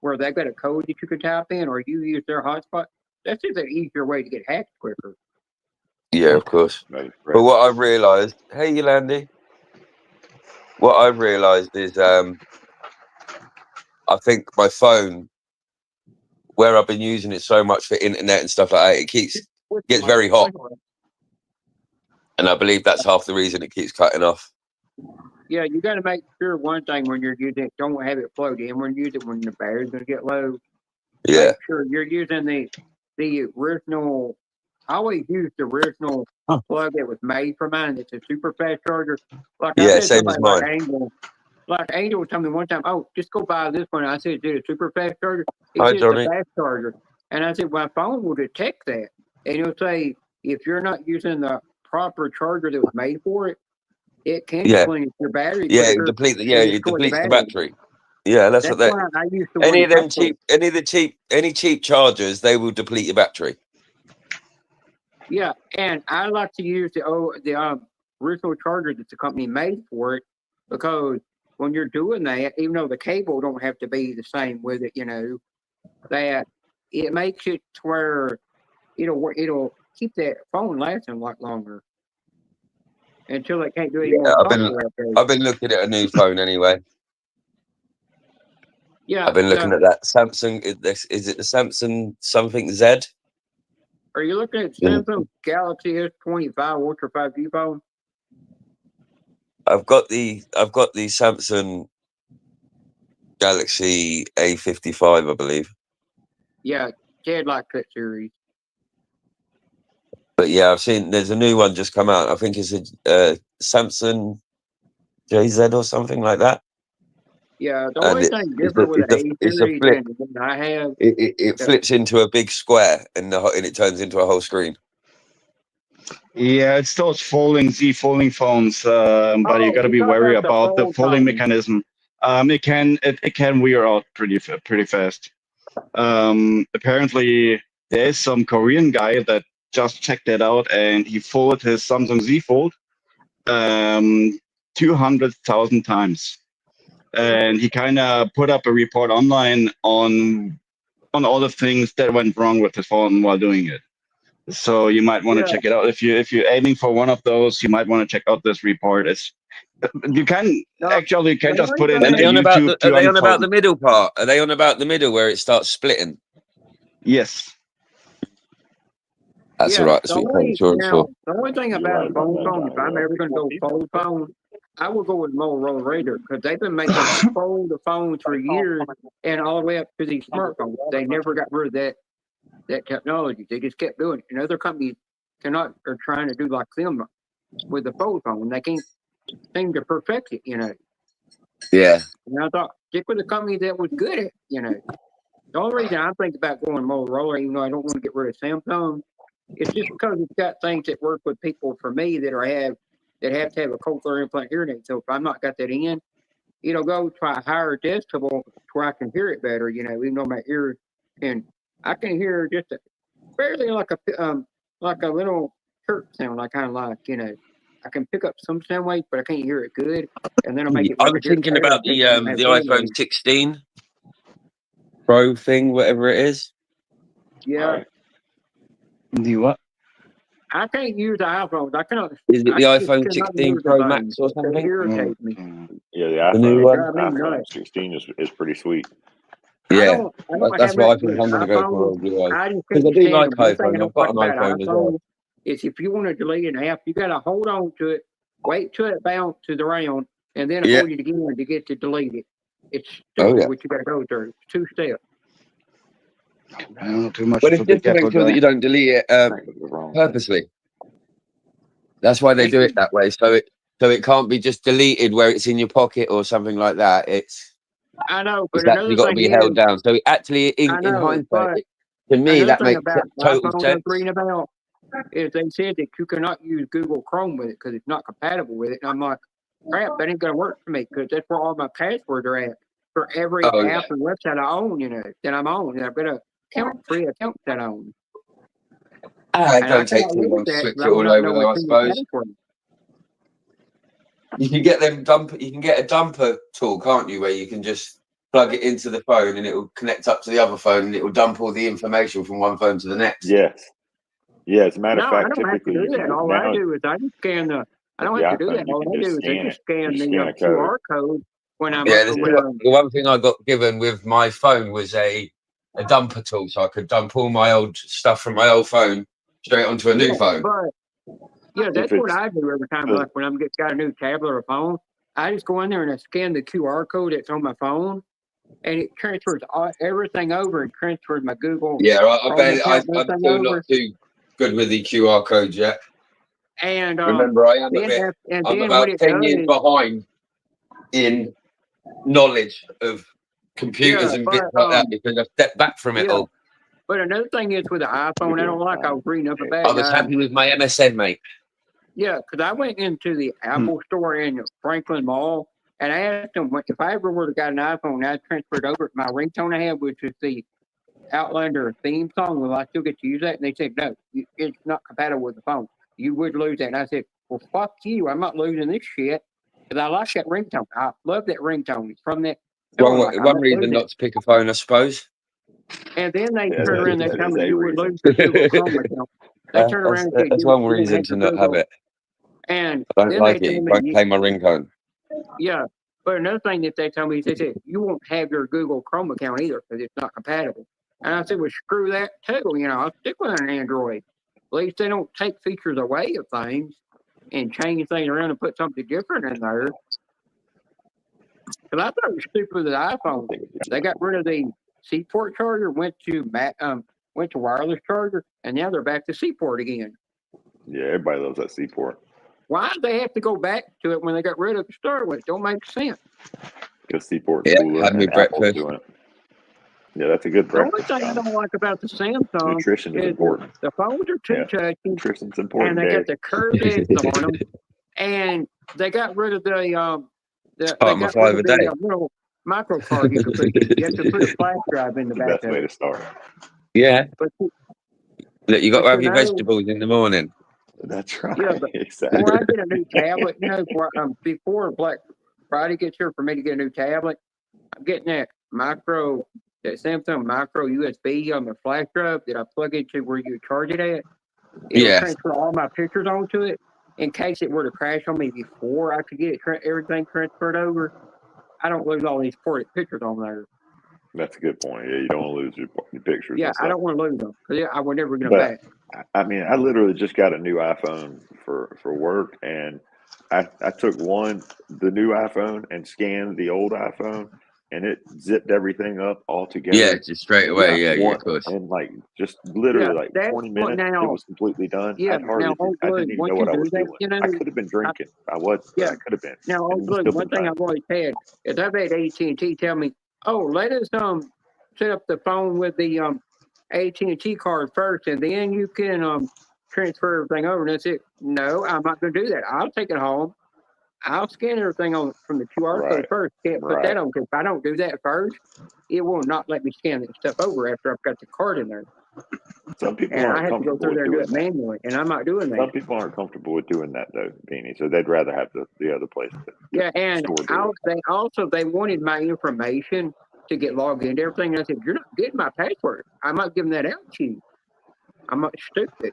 where they've got a code that you can type in, or you use their hotspot, that's just an easier way to get hacked quicker.
Yeah, of course. But what I've realised, hey, Yolandi, what I've realised is I think my phone, where I've been using it so much for internet and stuff like that, it gets very hot. And I believe that's half the reason it keeps cutting off.
Yeah, you got to make sure one thing when you're using it, don't have it plugged in. When you use it when the battery's going to get low.
Yeah.
Make sure you're using the original I always use the original plug that was made for mine. It's a super fast charger. Like I
Yeah,
said,
same as
somebody
mine.
like Angel told me one time, "Oh, just go buy this one." I said, "Did a super fast charger?" He
Hi,
said, "It's a
Johnny.
fast charger," and I said, "My phone will detect that, and it'll say if you're not using the proper charger that was made for it, it can
Yeah,
deplete your battery
yeah,
quicker
it
and destroy the
depletes the
battery."
battery. Yeah, that's what
That's
that.
why I use the one
Any of them
couple.
any cheap chargers, they will deplete your battery.
Yeah, and I like to use the original charger that the company made for it because when you're doing that, even though the cable don't have to be the same with it, that it makes it to where it'll keep that phone lasting a lot longer until it can't do any more
Yeah,
software updates.
I've been looking at a new phone anyway.
Yeah,
I've been looking at that Samsung. Is it the Samsung something Z?
Are you looking at
Yeah.
Samsung Galaxy S25 Ultra 5G phone?
I've got the Samsung Galaxy A55, I believe.
Yeah, Ted likes that series.
But yeah, I've seen there's a new one just come out. I think it's a Samsung JZ or something like that.
Yeah, the
And
only thing different with the A
it's a
series
flip.
and the one I have,
It flips into a big square and it turns into a whole screen.
Yeah, it's those folding phones, but you got to be wary about the folding mechanism. It can wear out pretty fast. Apparently, there is some Korean guy that just checked that out, and he folded his Samsung Z Fold 200,000 times, and he kind of put up a report online on all the things that went wrong with his phone while doing it. So you might want to check it out. If you're aiming for one of those, you might want to check out this report. You can just put in
Are
into
they on
YouTube.
are they on about the middle part? Are they on about the middle where it starts splitting?
Yes.
That's all right. That's what your insurance for.
The only thing about a phone, if I'm ever going to go fold phone, I will go with Motorola Razr because they've been making fold the phones for years and all the way up to these smartphones. They never got rid of that technology. They just kept doing it. And other companies are trying to do like them with the fold phone. They can't seem to perfect it,
Yeah.
And I thought, stick with a company that was good at, The only reason I think about going Motorola, even though I don't want to get rid of Samsung, it's just because it's got things that work with people for me that have to have a cochlear implant hearing aid. So if I'm not got that in, it'll go to a higher decibel where I can hear it better, even though my ears I can hear just barely like a little chirp sound I kind of like, I can pick up some sound waves, but I can't hear it good. And then I'll make it
I'm thinking about the iPhone 16 Pro thing, whatever it is.
Yeah.
The what?
I can't use the iPhones. I cannot.
Is it the iPhone 16 Pro Max or something?
They irritate me.
Yeah,
The
the
new one?
iPhone 16 is pretty sweet.
Yeah,
I don't
that's
have
what I
nothing
think I'm going to go for.
I just
Because I
can't
do
stand
like
them. One thing I
iPhone.
don't
I've got
like
an
about
iPhone as well.
iPhone is if you want to delete an app, you got to hold on to it, wait till it bounces to the ground, and then hold it again to get to delete it. It's stupid what you got to go through. It's 2 steps.
I don't know too much.
But it's just to make sure that you don't delete it purposely. That's why they do it that way. So it can't be just deleted where it's in your pocket or something like that.
I know,
It's
but another
actually got to
thing
be held down. So actually, in hindsight, to me, that makes total
iPhone
sense.
reading about is they said that you cannot use Google Chrome with it because it's not compatible with it. And I'm like, crap, that ain't gonna work for me because that's where all my passwords are at for every app and website I own. That I'm on. And I've got a free account that I own.
It don't take too long to switch it all over, though. I suppose you can get You can get a dumper tool, can't you? Where you can just plug it into the phone and it will connect up to the other phone and it will dump all the information from one phone to the next.
Yes. Yeah, as a matter of fact,
I don't have to do that. All I do is I just scan the. I don't have to do that. All I do is I just scan the QR code when I'm.
Yeah, the one thing I got given with my phone was a dumper tool, so I could dump all my old stuff from my old phone straight onto a new phone.
But yeah, that's what I do every time. Like when I'm got a new tablet or phone, I just go in there and I scan the QR code that's on my phone, and it transfers everything over and transfers my Google.
Yeah, I do not good with the QR codes yet.
And
Remember, I am a
then
bit.
af- and
I'm
then what
about
it
10
does
years
is,
behind in knowledge of computers
yeah,
and bits
but
like that because I stepped back from it
yeah.
all.
But another thing is with the iPhone, I don't like. I was reading up about
I
it.
was happy with my MSN, mate.
Yeah, because I went into the Apple store in Franklin Mall and I asked them if I ever would have got an iPhone, I transferred over my ringtone I had, which is the Outlander theme song. Will I still get to use that? And they said, no, it's not compatible with the phone. You would lose that. And I said, well, fuck you. I'm not losing this shit because I like that ringtone. I love that ringtone. It's from that.
One reason not to pick a phone, I suppose.
And then they turn around and they tell
That is
me
a
you would
reason.
lose your Google Chrome account. They turn around and say
That's
you
one
don't
reason
have
to
your
not have
Google.
it.
And
I don't
then
like
they
it.
tell
It
me,
won't play my ringtone.
yeah. But another thing that they tell me is they said you won't have your Google Chrome account either because it's not compatible. And I said, well, screw that too. You know, I'll stick with an Android. At least they don't take features away of things and change things around and put something different in there. Because I thought it was stupid with the iPhone. They got rid of the C-port charger, went to wireless charger, and now they're back to C-port again.
Yeah, everybody loves that C-port.
Why did they have to go back to it when they got rid of it to start with? It don't make sense.
Because C-port's
Yeah,
cooler
had me
and Apple's
breakfast.
doing it. Yeah, that's a good
The only
breakfast.
thing I don't like about the Samsung
Nutrition is
is
important.
the phones are too touchy,
Nutrition's
and
important,
they got
Dave.
the curved edges on them, and they got rid of the
Part
they
of my
got rid
five
of
a day.
the little micro card you could put in. You have to put a flash drive in the
The
back
best
of
way
it.
to start.
Yeah.
But
Look, you got to
but
have
you
your
know,
vegetables in the morning.
That's right.
yeah, but
Exactly.
before I get a new tablet, you know, before Black Friday gets here for me to get a new tablet, I'm getting that Samsung micro USB on the flash drive that I plug into where you charge it at. It'll
Yeah.
transfer all my pictures onto it in case it were to crash on me before I could get everything transferred over. I don't lose all these important pictures on there.
That's a good point. Yeah, you don't want to lose your pictures.
Yeah,
and stuff.
I don't want to lose them because I would never get them
But
back.
I mean, I literally just got a new iPhone for work, and I took the new iPhone and scanned the old iPhone, and it zipped everything up all together.
Yeah, just straight away. Yeah, of course.
And like just literally like
that's
20
what
minutes, it
now.
was completely done.
Yeah,
I
now,
didn't even
once
know
you
what I
do
was
that,
doing.
you know,
I could have been drinking. I was.
Yeah.
I could have been.
Now,
And
look,
still
one
been
thing
fine.
I've always had is I've had AT&T tell me, "Oh, let us set up the phone with the AT&T card first, and then you can transfer everything over." And I said, "No, I'm not going to do that. I'll take it home. I'll scan everything from the QR code first. Can't put that on because if I don't do that first, it will not let me scan that stuff over after I've got the card in there.
Some people
And I
aren't
have to go
comfortable
through
with
there and do
doing
it
that.
manually, and I'm not doing
Some
that.
people aren't comfortable with doing that though, Beanie. So they'd rather have the other place.
Yeah, and they wanted my information to get logged into everything. And I said, "You're not getting my password. I'm not giving that out to you. I'm not stupid."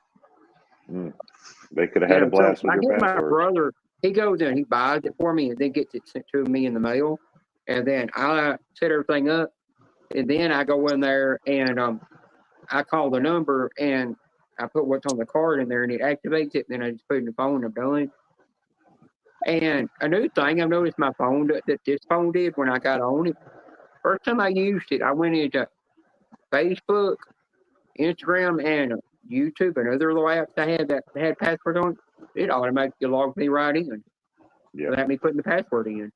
They could have had a blast with
I
your
get my
password.
brother. He goes and he buys it for me, and then gets it sent to me in the mail. And then I set everything up, and then I go in there and I call the number and I put what's on the card in there, and it activates it. And then I just put it in the phone. I'm done. And a new thing I've noticed my phone that this phone did when I got on it. First time I used it, I went into Facebook, Instagram, and YouTube and other little apps I had that had passwords on. It automatically logged me right in without me putting the password in.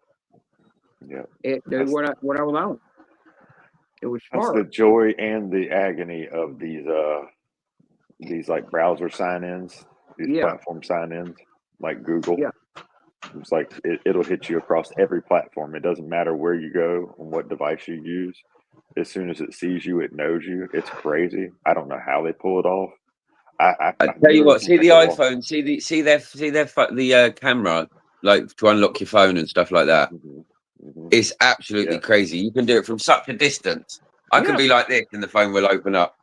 Yeah,
it knew what I was on. It was
That's
smart.
the joy and the agony of these like browser sign-ins, these platform sign-ins, like Google.
Yeah.
It's like it'll hit you across every platform. It doesn't matter where you go and what device you use. As soon as it sees you, it knows you. It's crazy. I don't know how they pull it off. I
tell you what, see the iPhone, see the camera, like to unlock your phone and stuff like that. It's absolutely crazy. You can do it from such a distance. I can be like this and the phone will open up.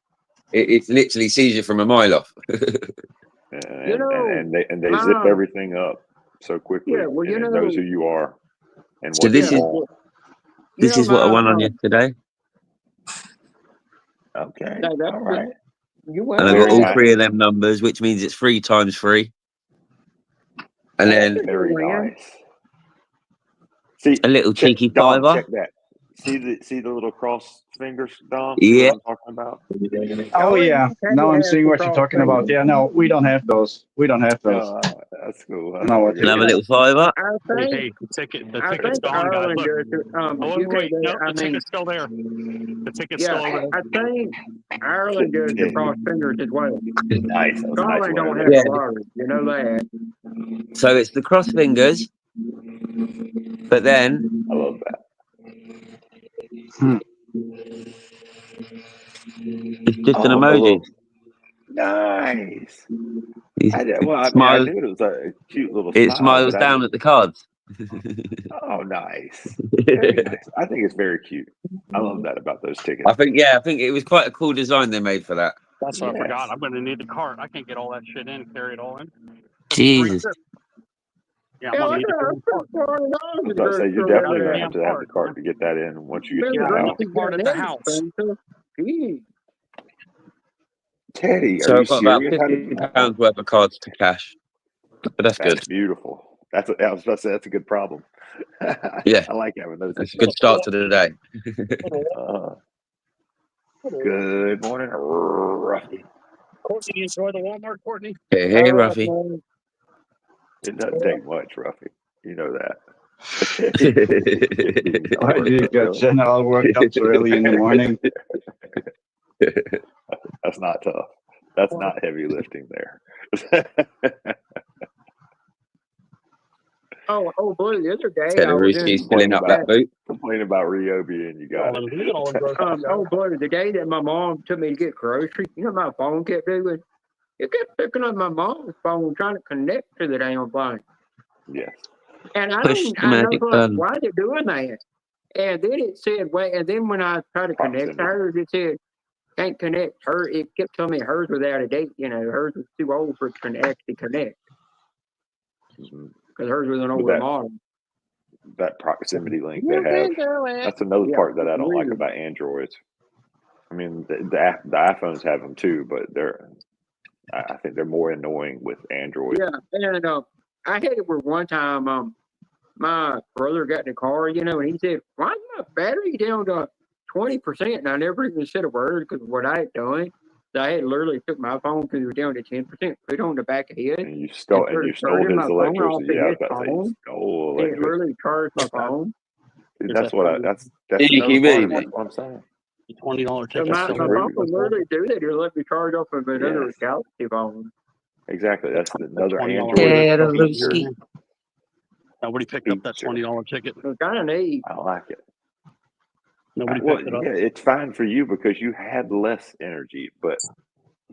It literally sees you from a mile off.
and they zip everything up so quickly.
Yeah, well,
and it knows who you are and
So
what
this
you
is
want.
this is what I won on yesterday.
Okay.
No, that's
all right.
You
And I got all three of them numbers, which means it's 3 times 3. And then
very nice. See,
a little cheeky
Dom,
fiver.
check that. See the little cross fingers, Dom?
Yeah.
See what I'm talking about?
Oh yeah, now I'm
have
seeing
the
what you're
cross
talking about.
fingers.
Yeah, no, we don't have those. We don't have those.
That's cool.
No, what you
Another little fiver.
I
Hey,
think
the ticket's
I
gone,
think
guys.
Ireland
Look.
does it.
Oh,
You
wait,
can't do
no,
it. I
the
mean,
ticket's still there. The ticket's
yeah,
still over
I
there.
think Ireland does the cross fingers as well.
Nice. That was a nice
Scotland don't
winner
have
Yeah.
the lottery. You know that.
So it's the cross fingers, but then
I love that.
it's just an emoji.
Nice.
He
I knew
smiles.
it was a cute little
It
smile.
smiles
But
down at the cards.
oh, nice. Very nice. I think it's very cute. I love that about those tickets.
I think it was quite a cool design they made for that.
That's what I forgot. I'm going to need the cart. I can't get all that shit in, carry it all in.
Jesus.
Yeah, I'm going to need the cart.
I was about to say, you're definitely going to have the cart to get that in once you get to the house.
The cart at the house.
Teddy,
So
are you
I've got about
serious?
£50 worth of cards to cash, but that's good.
That's beautiful. I was about to say that's a good problem.
Yeah,
I like having those.
That's a good start to the day.
Good morning, Ruffy.
Courtney, you enjoy the Walmart, Courtney?
Hey, Ruffy.
It doesn't take much, Ruffy. You know that.
Why do you get General worked up so early in the morning?
That's not tough. That's not heavy lifting there.
Oh, Blue, the other day I was in
filling up that boot.
Complaining about Ryobi and you got it.
Blue, the day that my mom took me to get groceries, you know what my phone kept doing? It kept picking up my mom's phone trying to connect to the damn phone.
Yes.
And I
Push
don't,
the
I
magic
know
button.
why they're doing that. And then it said, wait, and then when I tried to connect to hers, it said, can't connect her. It kept telling me hers was out of date. You know, hers was too old for it to actually connect. Because hers was an older model.
That proximity link they have, that's another part that I don't like about Androids. I mean, the iPhones have them too, but I think they're more annoying with Android.
Yeah, and I had it where one time my brother got in the car, you know, and he said, why is my battery down to 20%? And I never even said a word because of what I had done. So I had literally took my phone because it was down to 10%, put it on the back of his.
And you stole his electricity. Yeah, I was about to say you stole electricity.
It literally charged my phone.
Dude, that's what I'm saying.
$20
So
ticket.
my phone would literally do that. It'll let me charge off of another Galaxy phone.
Exactly. That's another Android.
Yeah,
nobody picked up that $20 ticket.
It's kind of neat.
I like it.
Nobody picked it up.
Yeah, it's fine for you because you had less energy, but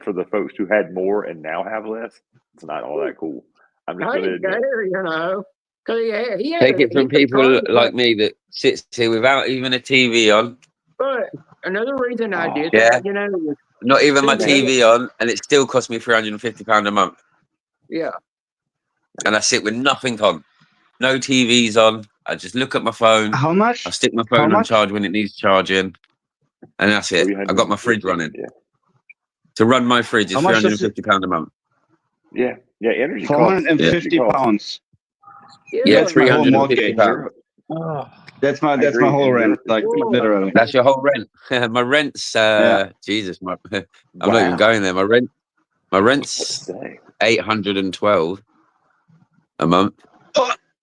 for the folks who had more and now have less, it's not all that cool. I'm just going to admit.
You know,
take it from people like me that sits here without even a TV on.
But another reason I did that, you know, was
not even my TV on, and it still cost me £350 a month.
Yeah.
And I sit with nothing on, no TVs on. I just look at my phone.
How much?
I stick my phone on charge when it needs charging, and that's it. I got my fridge running.
Yeah.
To run my fridge is £350 a month.
Yeah, energy
costs £450.
Yeah, £350.
That's my whole rent, like literally.
That's your whole rent. My rent's Jesus, I'm not even going there. My rent's 812 a month.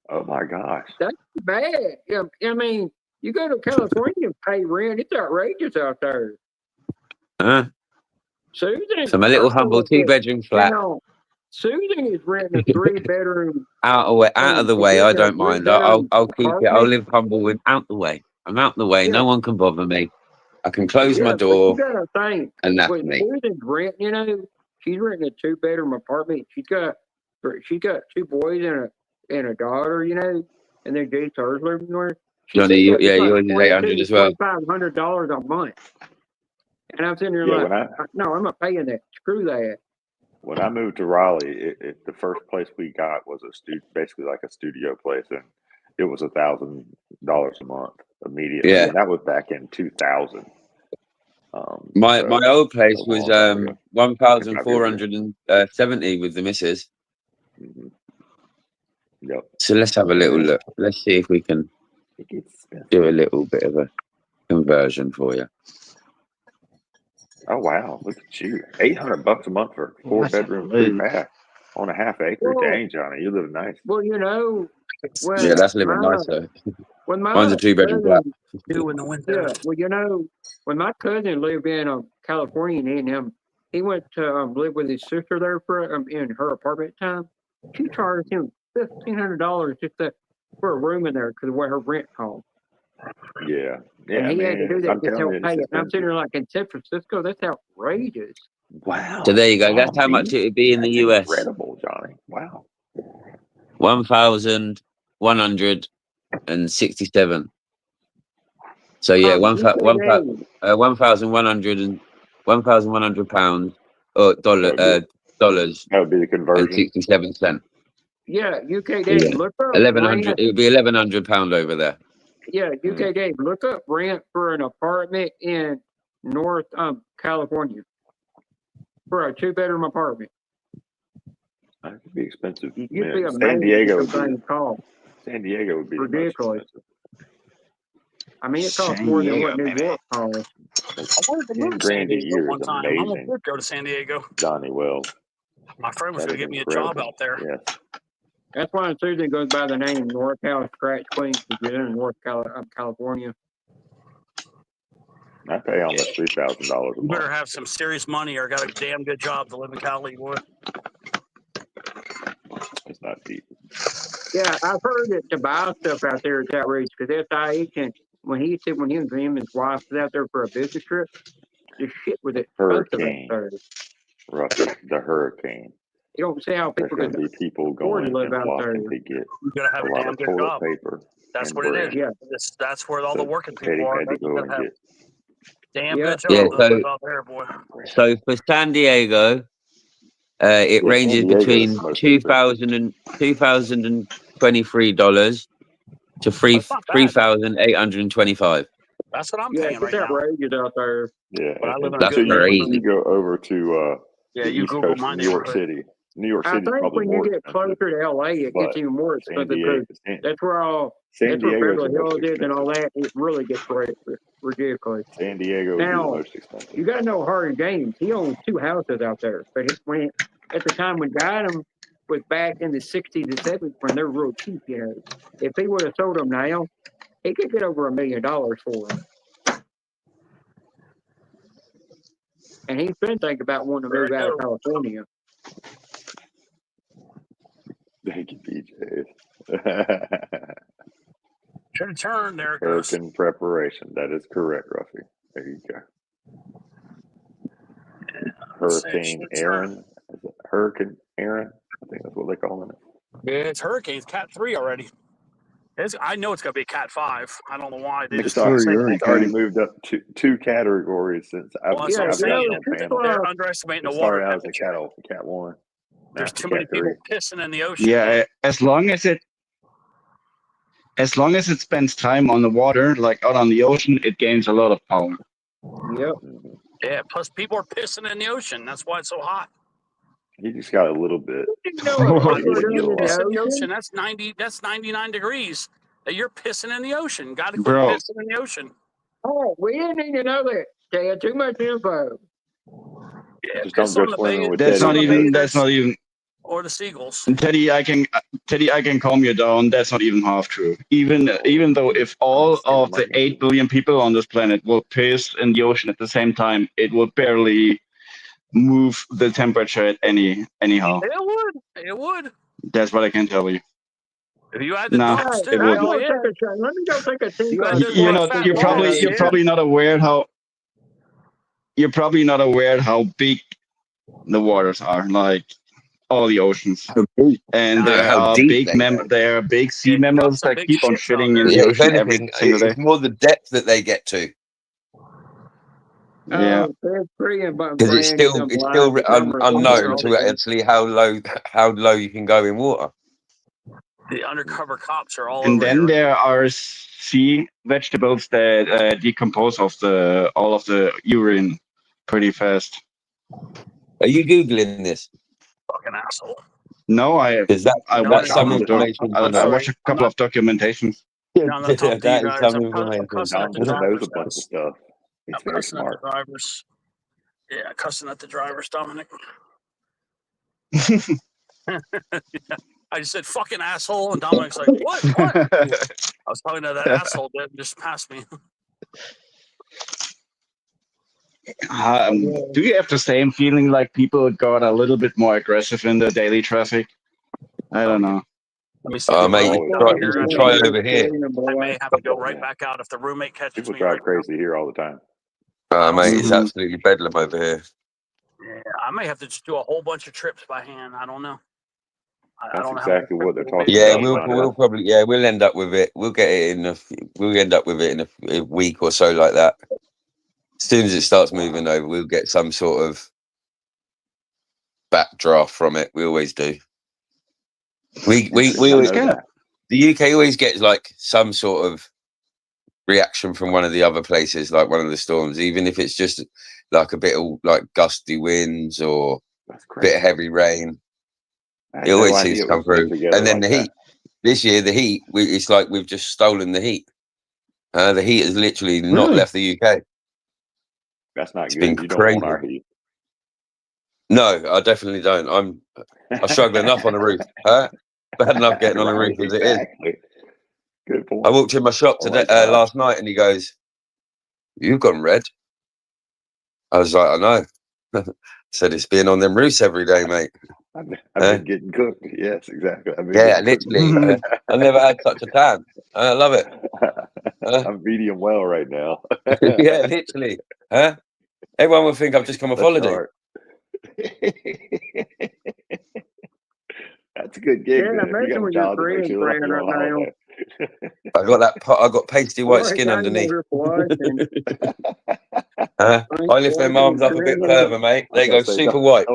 Oh my gosh,
that's bad. Yeah, I mean, you go to California and pay rent; it's outrageous out there. Susan,
so my little humble 2-bedroom flat.
You know, Susan is renting a 3-bedroom.
Out of the way. I don't mind. I'll keep it. I'll live humble with out the way. I'm out the way. No one can bother me. I can close my door.
You gotta think,
and that's me.
Susan's rent, you know, she's renting a 2-bedroom apartment. She's got 2 boys and a daughter, you know, and then Jay hers living there.
Johnny, yours is 800 as well.
$2,500 a month. And I'm sitting here no, I'm not paying that. Screw that.
When I moved to Raleigh, the first place we got was basically like a studio place, and it was $1,000 a month immediately.
Yeah,
and that was back in 2000.
My old place was 1,470 with the missus.
Mm-hmm. Yep.
So let's have a little look. Let's see if we can do a little bit of a conversion for you.
Oh wow, look at you! $800 a month for a 4-bedroom, 3-bath on a half acre.
Well,
Dang, Johnny, you live nice.
well, you know,
Yeah,
when
that's living
my
nicer.
when
Mine's a
my
2-bedroom flat.
cousin,
Two in the window.
yeah, well, you know, when my cousin lived in California, and him, he went to live with his sister there for in her apartment time. She charged him $1,500 just for a room in there because of what her rent cost.
Yeah, yeah.
And he had to do that
I'm
just to
telling
help
you,
pay
it's
it. And I'm sitting
expensive.
there like in San Francisco, that's outrageous.
Wow.
So there you go. That's
Palm
how much
Beach?
it would be in the
That's
US.
incredible, Johnny. Wow.
1,167. So yeah, £1,100 or dollars
That would be the
and
conversion.
67 cents.
Yeah, UK
So,
Dave,
yeah,
look up
1,100.
rent.
It would be £1,100 over there.
Yeah, UK Dave, look up rent for an apartment in North California for a 2-bedroom apartment.
That could be expensive.
You'd be amazed
San Diego
at the thing cost.
San Diego would be
Ridiculous.
the most expensive.
I mean, it costs
San
more than
Diego,
what New
baby.
York costs.
I wanted to move to San
$10,000 a
Diego
year
one
is
time. I
amazing.
did go to San Diego.
Johnny Wells.
My friend was
That
going to
is
get me a job
incredible.
out there.
Yes.
That's why Susan goes by the name NorCal Scratch Queen, because you're in California.
I pay almost $3,000 a
You better
month.
have some serious money or got a damn good job to live in Cali, boy.
It's not deep.
Yeah, I've heard that to buy stuff out there is outrageous because SIH, and when he was him and his wife was out there for a business trip, the shit was expensive out
Hurricane.
there.
Russell, the hurricane.
You don't see how
There's
people
going
can
to be people
afford to
going
live
and
out there.
flocking to get
You got to have
a
a
lot
damn
of
good
toilet
job.
paper.
That's
and
what
bread.
it is.
Yeah.
That's where all the working people
Teddy
are.
had to
They
go
gotta
and
have
get.
damn good job
Yeah,
to live out there, boy.
So for San Diego, it
Yeah,
ranges
San Diego is
between
the most
$2,023 to
That's not bad.
$3,825.
That's what I'm
Yeah,
paying
it's
right now.
outrageous out there.
Yeah,
But I live in a
That's
good
until
crazy.
you go over to
Yeah,
the
you
East
Google
Coast,
my
New York
neighborhood.
City. New York
I
City is
think
probably
when you
more
get
expensive,
closer to LA, it gets
but
even more
San
expensive
Diego,
because that's where
Diego is
Beverly
the most
Hills is and all
expensive.
that. It really gets ridiculous.
San Diego would be the
Now,
most expensive.
you got to know Hardy James. He owns 2 houses out there. But at the time when got him was back in the 60s and 70s when they're real cheap, you know. If he would have sold them now, he could get over $1 million for them. And he's been thinking about wanting to move out of California.
Thank you, PJ.
Should have turned. There it goes.
Hurricane preparation. That is correct, Ruffy. There you go. Hurricane Aaron. Is it Hurricane Aaron? I think that's what they call it.
Yeah, it's Hurricane's Cat 3 already. I know it's going to be Cat 5. I don't know why. They just
It's already moved up two categories since I've been on panel.
They're underestimating the
It
water
started out as a
temperature.
Cat 1.
There's too many people pissing in the ocean.
Yeah, as long as it spends time on the water, like out on the ocean, it gains a lot of power.
Yep.
Yeah, plus people are pissing in the ocean. That's why it's so hot.
He just got a little bit.
You piss in the ocean. That's 99 degrees. That you're pissing in the ocean. Got to quit pissing in the ocean.
Oh, we didn't need to know that. They had too much info.
Yeah,
just don't go swimming with
That's
Teddy.
that's not even.
Or the seagulls.
Teddy, I can calm you down. That's not even half true. Even though if all of the 8 billion people on this planet will piss in the ocean at the same time, it would barely move the temperature at anyhow.
It would.
That's what I can tell you.
If you had the
Nah,
dogs too,
it wouldn't.
Let me go take a think.
You're probably not aware how big the waters are, like all the oceans. And there are big sea mammals that keep on shitting in the
If
ocean every
anything,
single day.
it's more the depth that they get to.
Yeah.
Because it's still unknown to actually how low you can go in water.
The undercover cops are all
And
over
then
here.
there are sea vegetables that decompose all of the urine pretty fast.
Are you Googling this?
Fucking asshole.
No, I watched a couple of documentations.
Yeah, I'm not talking to you
That is
guys.
some
I'm
information.
cussing at the
Donaldson knows
drivers,
a bunch of
guys.
stuff. He's
I'm
very
cussing at the
smart.
drivers. Yeah, cussing at the drivers, Dominic. Yeah. I just said fucking asshole, and Dominic's like, what? What? I was talking to that asshole that just passed me.
Do you have the same feeling like people got a little bit more aggressive in the daily traffic? I don't know.
Let me see.
Oh,
The
mate,
roommate
you
down here.
can try over here.
I may have to go right back out if the roommate catches
People
me
drive
right
crazy here all the time.
Oh, mate, it's
Mhm.
absolutely bedlam over here.
Yeah, I may have to just do a whole bunch of trips by hand. I don't know. I
That's
don't know how
exactly what they're talking
Yeah,
about.
we'll probably we'll end up with it. We'll get it in. We'll end up with it in a week or so, like that. As soon as it starts moving over, we'll get some sort of backdraft from it. We always do. We always the UK always gets like some sort of reaction from one of the other places, like one of the storms, even if it's just like a bit of like gusty winds or a bit of heavy rain. It always seems to come through. And then the heat. This year, the heat, it's like we've just stolen the heat. The heat has literally not left the UK.
That's not
It's
good.
been
You don't
crazy.
want our heat.
No, I definitely don't. I struggle enough on the roof. Bad enough getting on the roof as it is.
Good point.
I walked in my shop today last night, and he goes, "You've gone red." I was like, "I know." Said it's being on them roofs every day, mate.
I've been getting cooked. Yes, exactly.
Yeah, literally. I never had such a tan. I love it.
I'm medium well right now.
Yeah, literally. Everyone would think I've just come off holiday.
That's a good gig.
Yeah,
Then. If you
imagine
got a
with your
job that makes
Korean
you look like
friend
you're on
right now.
holiday.
I got that. I got pasty white
Boy,
skin
I
underneath.
I
I lift them arms up a bit further, mate. They go super white.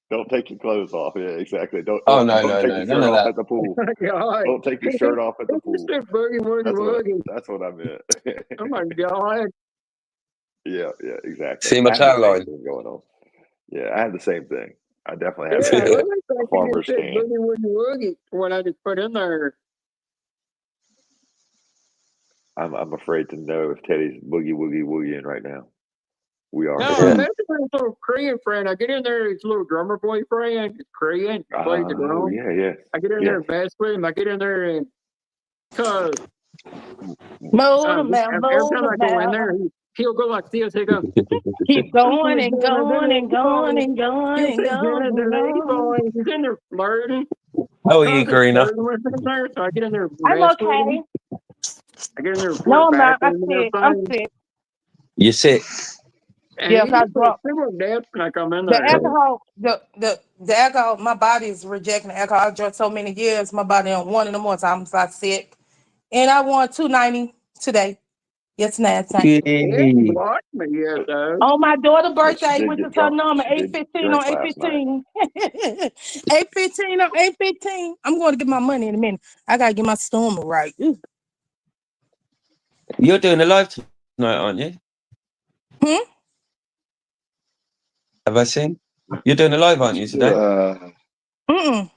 Don't take your clothes off. Yeah, exactly. Don't
Oh,
take
none
your
of
shirt off
that.
at the pool.
God.
Don't take your shirt off at the pool.
Boogie, woogie.
That's what I meant.
Oh my God.
Yeah, exactly.
See my
I have the
tan
same
line?
thing going on. Yeah, I have the same thing. I definitely have
Yeah, I
a farmer's
said
tan.
boogie, woogie. What I just put in there.
I'm afraid to know if Teddy's boogieing right now. We are.
No, imagine my little Korean friend. I get in there, his little drummer boyfriend, it's Korean, plays the drum.
Yeah.
I get in there and mess with him. I get in there and cause
Moan about,
every time
moan
I go in
about.
there, he'll go like this. He'll go,
Keep going and going and going and going and going and going.
He's in there flirting.
How are you, Karina?
So I get in there and
I'm
mess with
okay.
him. I get in there and flirt
No, I'm
back
not.
with him and
I'm
everything.
sick.
You're sick.
And
Yes,
he
I
just
drunk.
dead when I come in
The
there.
alcohol, the alcohol, my body is rejecting the alcohol. I drank so many years, my body on 1 in the morning, so I'm so sick. And I won $290 today. Yes, last night. On my daughter's birthday, which is her number, 8/15 on 8/15. 8/15 on 8/15. I'm going to get my money in a minute. I gotta get my stomach right. Ooh.
You're doing a live tonight, aren't you? Have I seen? You're doing a live, aren't you, today?
Mm-mm.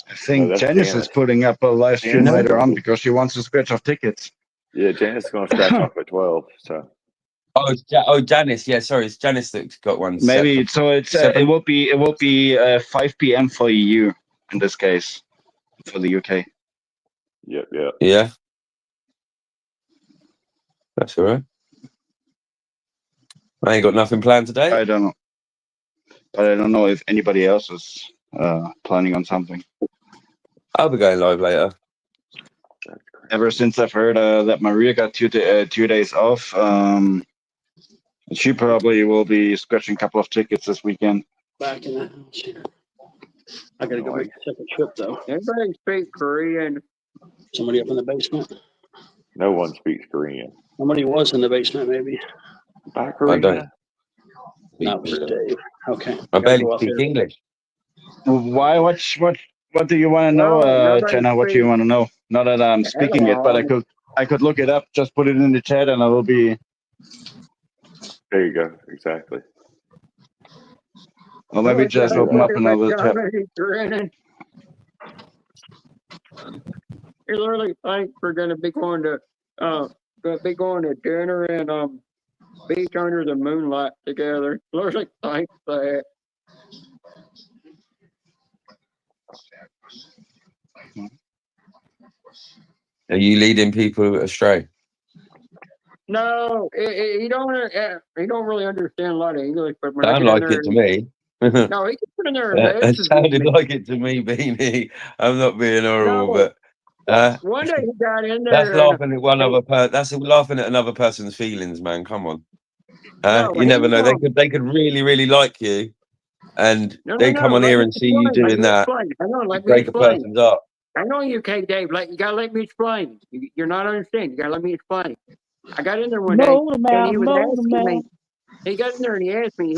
I think Janice is putting up a live stream later on because she wants to scratch off tickets.
Yeah, Janice is going to scratch off at 12. So.
Oh, Janice. Yeah, sorry, it's Janice that's got one.
Maybe so. It will be 5 p.m. for EU in this case, for the UK.
Yep.
Yeah. That's all right. I ain't got nothing planned today.
I don't know, but I don't know if anybody else is planning on something.
I'll be going live later.
Ever since I've heard that Maria got 2 days off, she probably will be scratching a couple of tickets this weekend.
Back in the house here. I gotta go make a second trip though.
Everybody speaks Korean.
Somebody up in the basement.
No one speaks Korean.
Somebody was in the basement, maybe.
Back Korean.
That was Dave. Okay.
I barely speak English.
Why? What do you want to know, Jenna? What do you want to know? Not that I'm speaking it, but I could look it up. Just put it in the chat, and I will be.
There you go. Exactly.
Or maybe just open up another tab.
literally think we're gonna be going to dinner and beach under the moonlight together. Literally think that.
Are you leading people astray?
No, he don't really understand a lot of English, but when I
Sound
get in
like
there,
it to me.
no, he can put in there and
It
messes with
sounded
me.
like it to me, Beanie. I'm not being horrible,
No,
but
one day he got in
that's
there and
laughing at one other person. That's laughing at another person's feelings, man. Come on.
no,
You
he
never know.
was
They could really, really like you, and
no,
they come on
let
here
me
and see you
explain. Let
doing
me
that.
explain. Hang on,
You
let me
break a
explain.
person's heart.
I know you can't, Dave. You gotta let me explain. You're not understanding. You gotta let me explain. I got in there one day
Motor
and he
mouth,
was
motor
asking me.
mouth.
He got in there and he asked me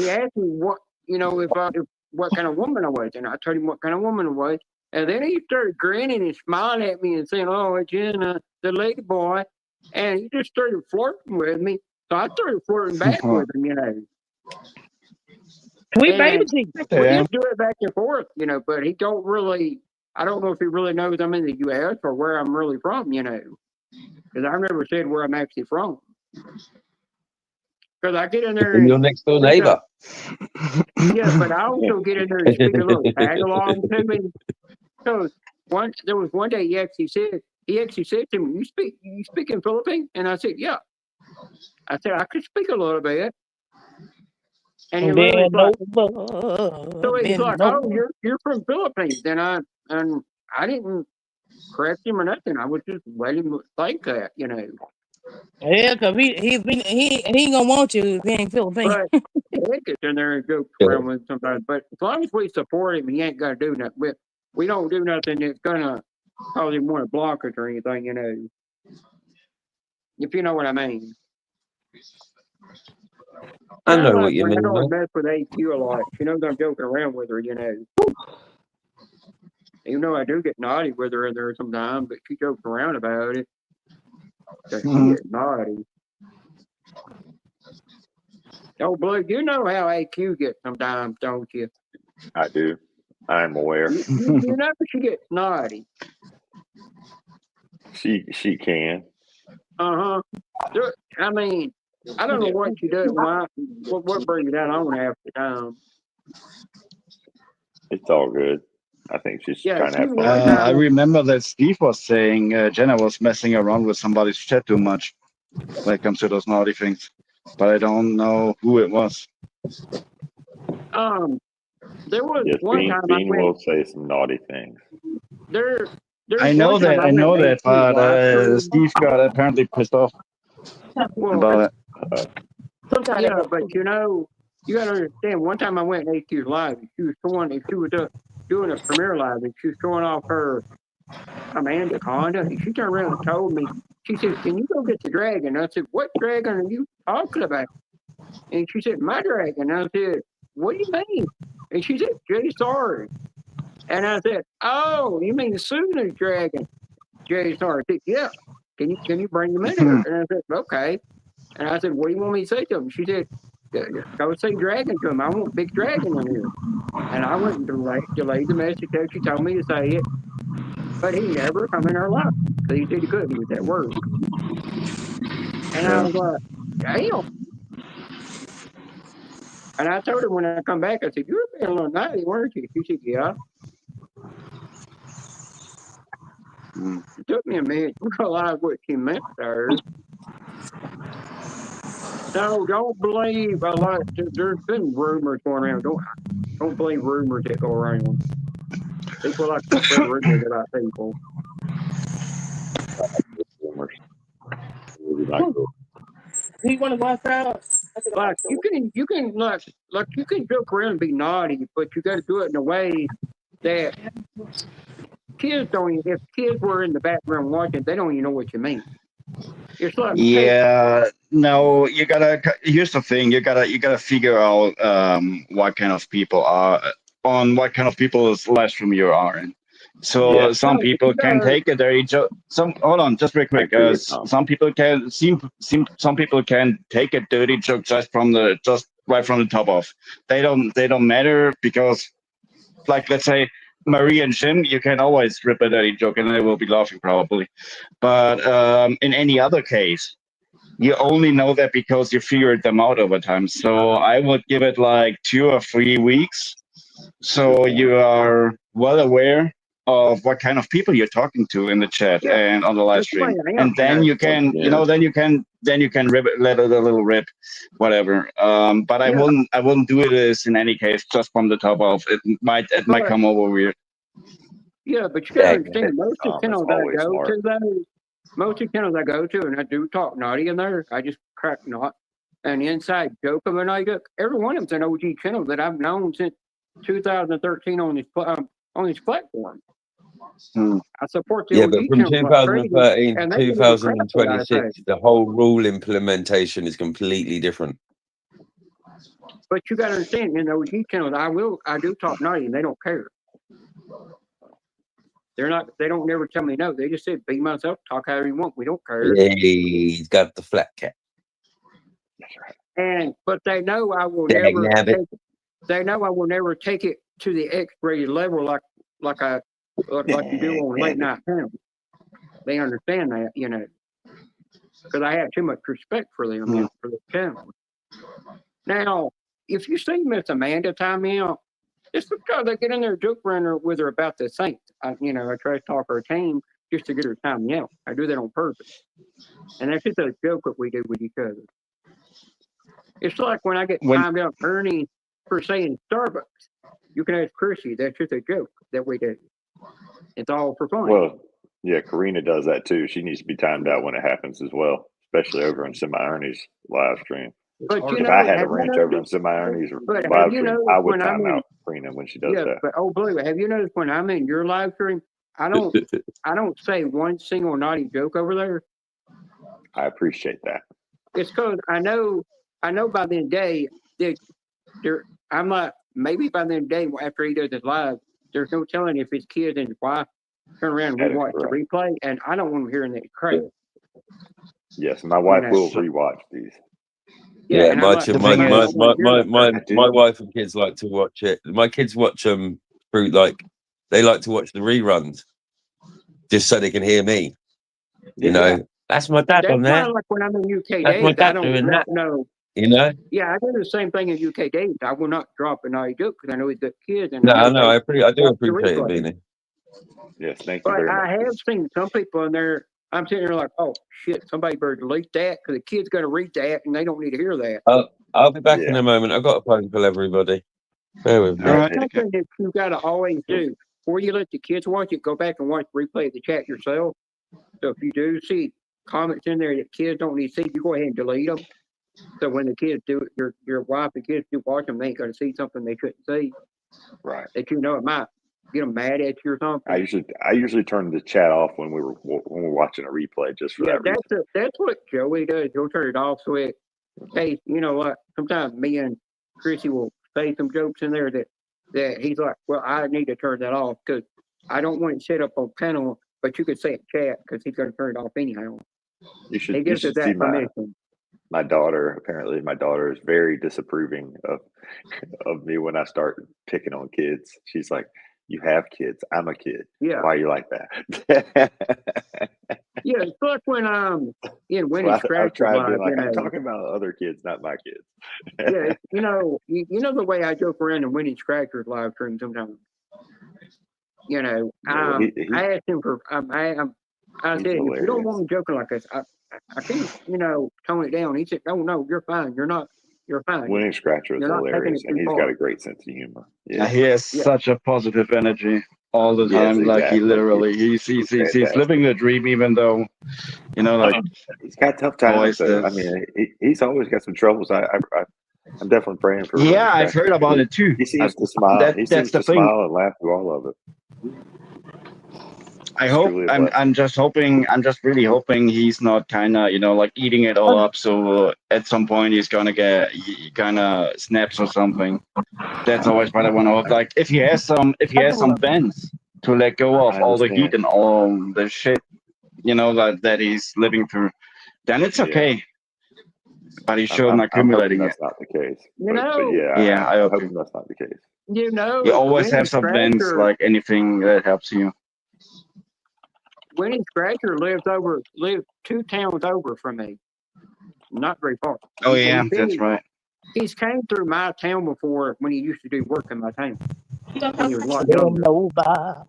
what if what kind of woman I was, and I told him what kind of woman I was. And then he started grinning and smiling at me and saying, "Oh, it's Jenna, the lady boy," and he just started flirting with me. So I started flirting back with him,
We
And
baby
we
Yeah.
just do it back and forth, but he don't really. I don't know if he really knows I'm in the U.S. or where I'm really from, because I've never said where I'm actually from. Because I get in there
And
and
your next door neighbor.
yeah, but I also get in there and speak a little tag along to me. So there was one day he actually said to me, you speak in Philippine? And I said, yeah. I said I could speak a little bit. And he literally like, so he's like, oh, you're from Philippines. And I didn't correct him or nothing. I was just letting him think that,
Yeah, cause he ain't gonna want you if he ain't Philippine.
But he gets in there and jokes around with sometimes. But as long as we support him, he ain't gonna do nothing. We don't do nothing that's gonna cause him want to block us or anything, If you know what I mean.
I know
Like
what you
when I
mean,
don't
man.
mess with AQ a lot. She knows I'm joking around with her, Even though I do get naughty with her in there sometimes, but she jokes around about it. So she is naughty. Oh, Blue, you know how AQ gets sometimes, don't you?
I do. I'm aware.
You know she gets naughty.
She can.
I mean, I don't know what she does. What brings that on half the time.
It's all good. I think she's trying to have fun.
I remember that Steve was saying Jenna was messing around with somebody's chat too much when it comes to those naughty things, but I don't know who it was.
There was
Yes,
one time I
Bean
went.
will say some naughty things.
I know that, but Steve got apparently pissed off about it.
Yeah, but you gotta understand. One time I went in AQ's live, and she was doing a premiere live, and she was showing off her Amanda Conda, and she turned around and told me, she said, "Can you go get the dragon?" I said, "What dragon are you talking about?" And she said, "My dragon." I said, "What do you mean?" And she said, "Jay Sarge." And I said, "Oh, you mean Suna's dragon?" Jay Sarge said, "Yeah. Can you bring him in here?" And I said, "Okay." And I said, "What do you want me to say to him?" She said, "Go say dragon to him. I want big dragon in here." And I went and delayed the message till she told me to say it. But he never come in her life. Because he said he couldn't. He was at work. And I was like, damn. And I told her when I come back, I said, "You were being a little naughty, weren't you?" She said, "Yeah." It took me a minute to realize what she meant there. No, don't believe a lot. There's been rumors going around. Don't believe rumors that go around. People like to spread rumors about people.
You want to go outside?
Like you can you can joke around and be naughty, but you got to do it in a way that kids don't. If kids were in the background watching, they don't even know what you mean. It's like
no, you gotta. Here's the thing: you gotta figure out what kind of people are on what kind of people's live stream you are in. So some people can take a dirty joke. Hold on, just real quick. Some people can some people can take a dirty joke just right from the top off. They don't matter because, like, let's say Marie and Jim, you can always rip a dirty joke and they will be laughing probably. But in any other case, you only know that because you figured them out over time. So I would give it like 2 or 3 weeks. So you are well aware of what kind of people you're talking to in the chat and on the live stream. And then you can, then you can rip it, let it a little rip, whatever. But I wouldn't do this in any case, just from the top off. It might come over weird.
Yeah, but you gotta understand, most of the channels I go to, though, most of the channels I go to, and I do talk naughty in there, I just crack not an inside joke of a naughty joke. Every one of them's an OG channel that I've known since 2013 on this platform. I support the OG
but from
channels like crazy,
2013
and
to
they give me crap for what I say.
2026, the whole rule implementation is completely different.
But you gotta understand, in the OG channels, I do talk naughty, and they don't care. They don't never tell me no. They just say, be myself, talk however you want. We don't care.
Yeah, he's got the flat cap.
But they know I will never take it to the X-rated level like you do on late night panels. They understand that, because I have too much respect for them for the channel. Now, if you see Miss Amanda time me out, it's because I get in there joke around with her about the Saints. I try to talk her team just to get her time me out. I do that on purpose. And that's just a joke that we do with each other. It's like when I get timed out Ernie for saying Starbucks. You can ask Chrissy, that's just a joke that we do. It's all for fun.
Well, yeah, Karina does that too. She needs to be timed out when it happens as well, especially over in Semi Ernie's live stream.
But
if I had a ranch over in Semi Ernie's live stream, I would time out Karina when she does that.
But Blue, have you noticed when I'm in your live stream, I don't say one single naughty joke over there.
I appreciate that.
It's because I know by the end of the day that I'm like, maybe by the end of the day after he does his live, there's no telling if his kids and his wife turn around and watch the replay, and I don't want them hearing that crap.
Yes, my wife will rewatch these.
Yeah, my wife and kids like to watch it. My kids watch them through they like to watch the reruns just so they can hear me. That's my dad on there.
That's like when I'm in UK
That's my
days.
dad doing that.
No.
Yeah,
I do the same thing in UK days. I will not drop a naughty joke because I know he's got kids. And
I do appreciate it, Beanie.
Yes, thank you very much.
I have seen some people in there. I'm sitting there like, oh shit, somebody better delete that because the kid's going to read that and they don't need to hear that.
I'll be back in a moment. I've got a phone call, everybody. Bear with me.
That's something that you got to always do. Before you let the kids watch it, go back and watch the replay of the chat yourself. So if you do see comments in there that kids don't need to see, you go ahead and delete them. So when the kids do it, your wife and kids do watch them, they ain't going to see something they shouldn't see.
Right.
That it might get them mad at you or something.
I usually turn the chat off when we're watching a replay just for that reason.
That's what Joey does. He'll turn it off so it. Hey, you know what? Sometimes me and Chrissy will say some jokes in there that he's like, well, I need to turn that off because I don't want it set up on panel, but you could say it chat because he's going to turn it off anyhow.
You should see my daughter. Apparently, my daughter is very disapproving of me when I start picking on kids. She's like, "You have kids. I'm a kid.
Yeah.
Why are you like that?"
Yeah, it's like when in Winning Scratch.
I'm talking about other kids, not my kids.
Yeah, you know the way I joke around in Winning Scratchers live stream sometimes. I asked him for I said, if you don't want me joking like this, I can't, tone it down. He said, no, you're fine. You're fine.
Winning Scratcher is hilarious, and he's got a great sense of humor.
Yeah, he has such a positive energy all the time.
Yes,
like he literally, he's living the dream, even though,
he's got tough times. I mean, he's always got some troubles. I'm definitely praying for him.
Yeah, I've heard about it too.
He seems to smile. He seems to smile and laugh through all of it.
I hope I'm just really hoping he's not kind of eating it all up. So at some point he's gonna get kind of snaps or something. That's always what I want to hope. Like if he has some vents to let go of all the heat and all the shit, that he's living through, then it's okay. But he showed
I'm
accumulating
hoping
it.
that's not the case.
You
But
know,
yeah,
I
I'm
hope
hoping that's not the case.
you know,
you always
Winnie
have some plans,
Scratcher,
like anything that helps you.
Winnie Scratcher lives 2 towns over from me, not very far.
Oh yeah, that's right.
He's came through my town before when he used to do work in my town. When he was a lot
Then
younger.
nobody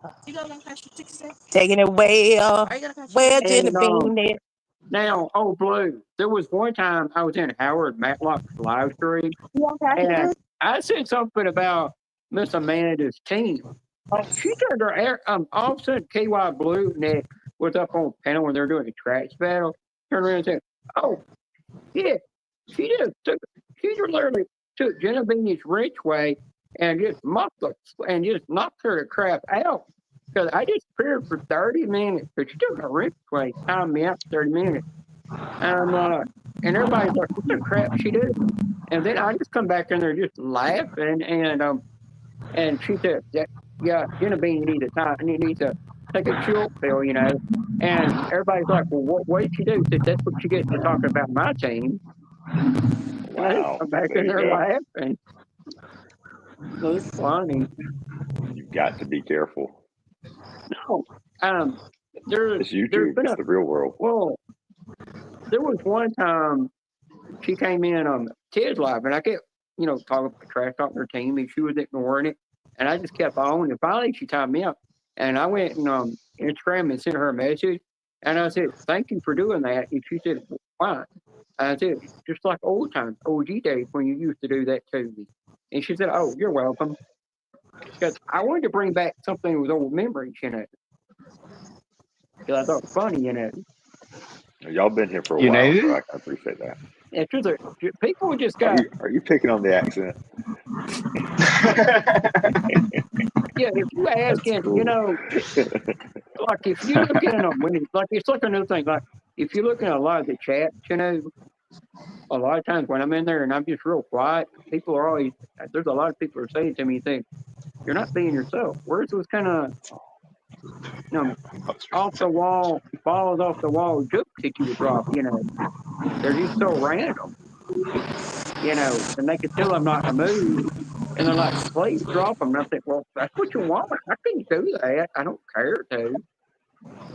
taking it way where Jenny
And
Bean is.
now, oh Blue, there was one time I was in Howard Matlock's live stream, and I said something about Miss Amanda's team. She turned her air. All of a sudden, KY Blue Nick was up on the panel when they were doing a trash battle. Turned around and said, "Oh, yeah, she literally took Genevieve's Ridgeway and just knocked her the crap out." Because I just appeared for 30 minutes, but she took my Ridgeway, timed me out for 30 minutes. And everybody's like, "What the crap she did?" And then I just come back in there just laughing, and she said, "Yeah, Genevieve needs to take a chill pill, you know." And everybody's like, "Well, what did she do?" I said, "That's what she gets for talking about my team." And I just come back in there laughing. It's funny.
You've got to be careful.
No,
It's YouTube. It's the real world.
Well, there was one time she came in Ted's live, and I kept, talking trash talking her team, and she was ignoring it, and I just kept on, and finally she timed me out, and I went and Instagram and sent her a message, and I said, "Thank you for doing that," and she said, "Why?" I said, "Just like old times, OG days when you used to do that to me," and she said, "Oh, you're welcome," because I wanted to bring back something with old memories, because I thought it was funny,
Y'all been here for a while, so I can appreciate that.
It's just people just got.
Are you picking on the accent?
Yeah, if you asking,
cool.
like if you look at them, it's like another thing. Like if you look at a lot of the chats, a lot of times when I'm in there and I'm just real quiet, people are always. There's a lot of people are saying to me, "Think you're not being yourself." Where's those kind of, off the wall, balls off the wall jokes that you would drop? They're just so random. And they can tell I'm not in the mood. And they're like, "Please drop them." And I think, well, that's what you want. I can't do that. I don't care to.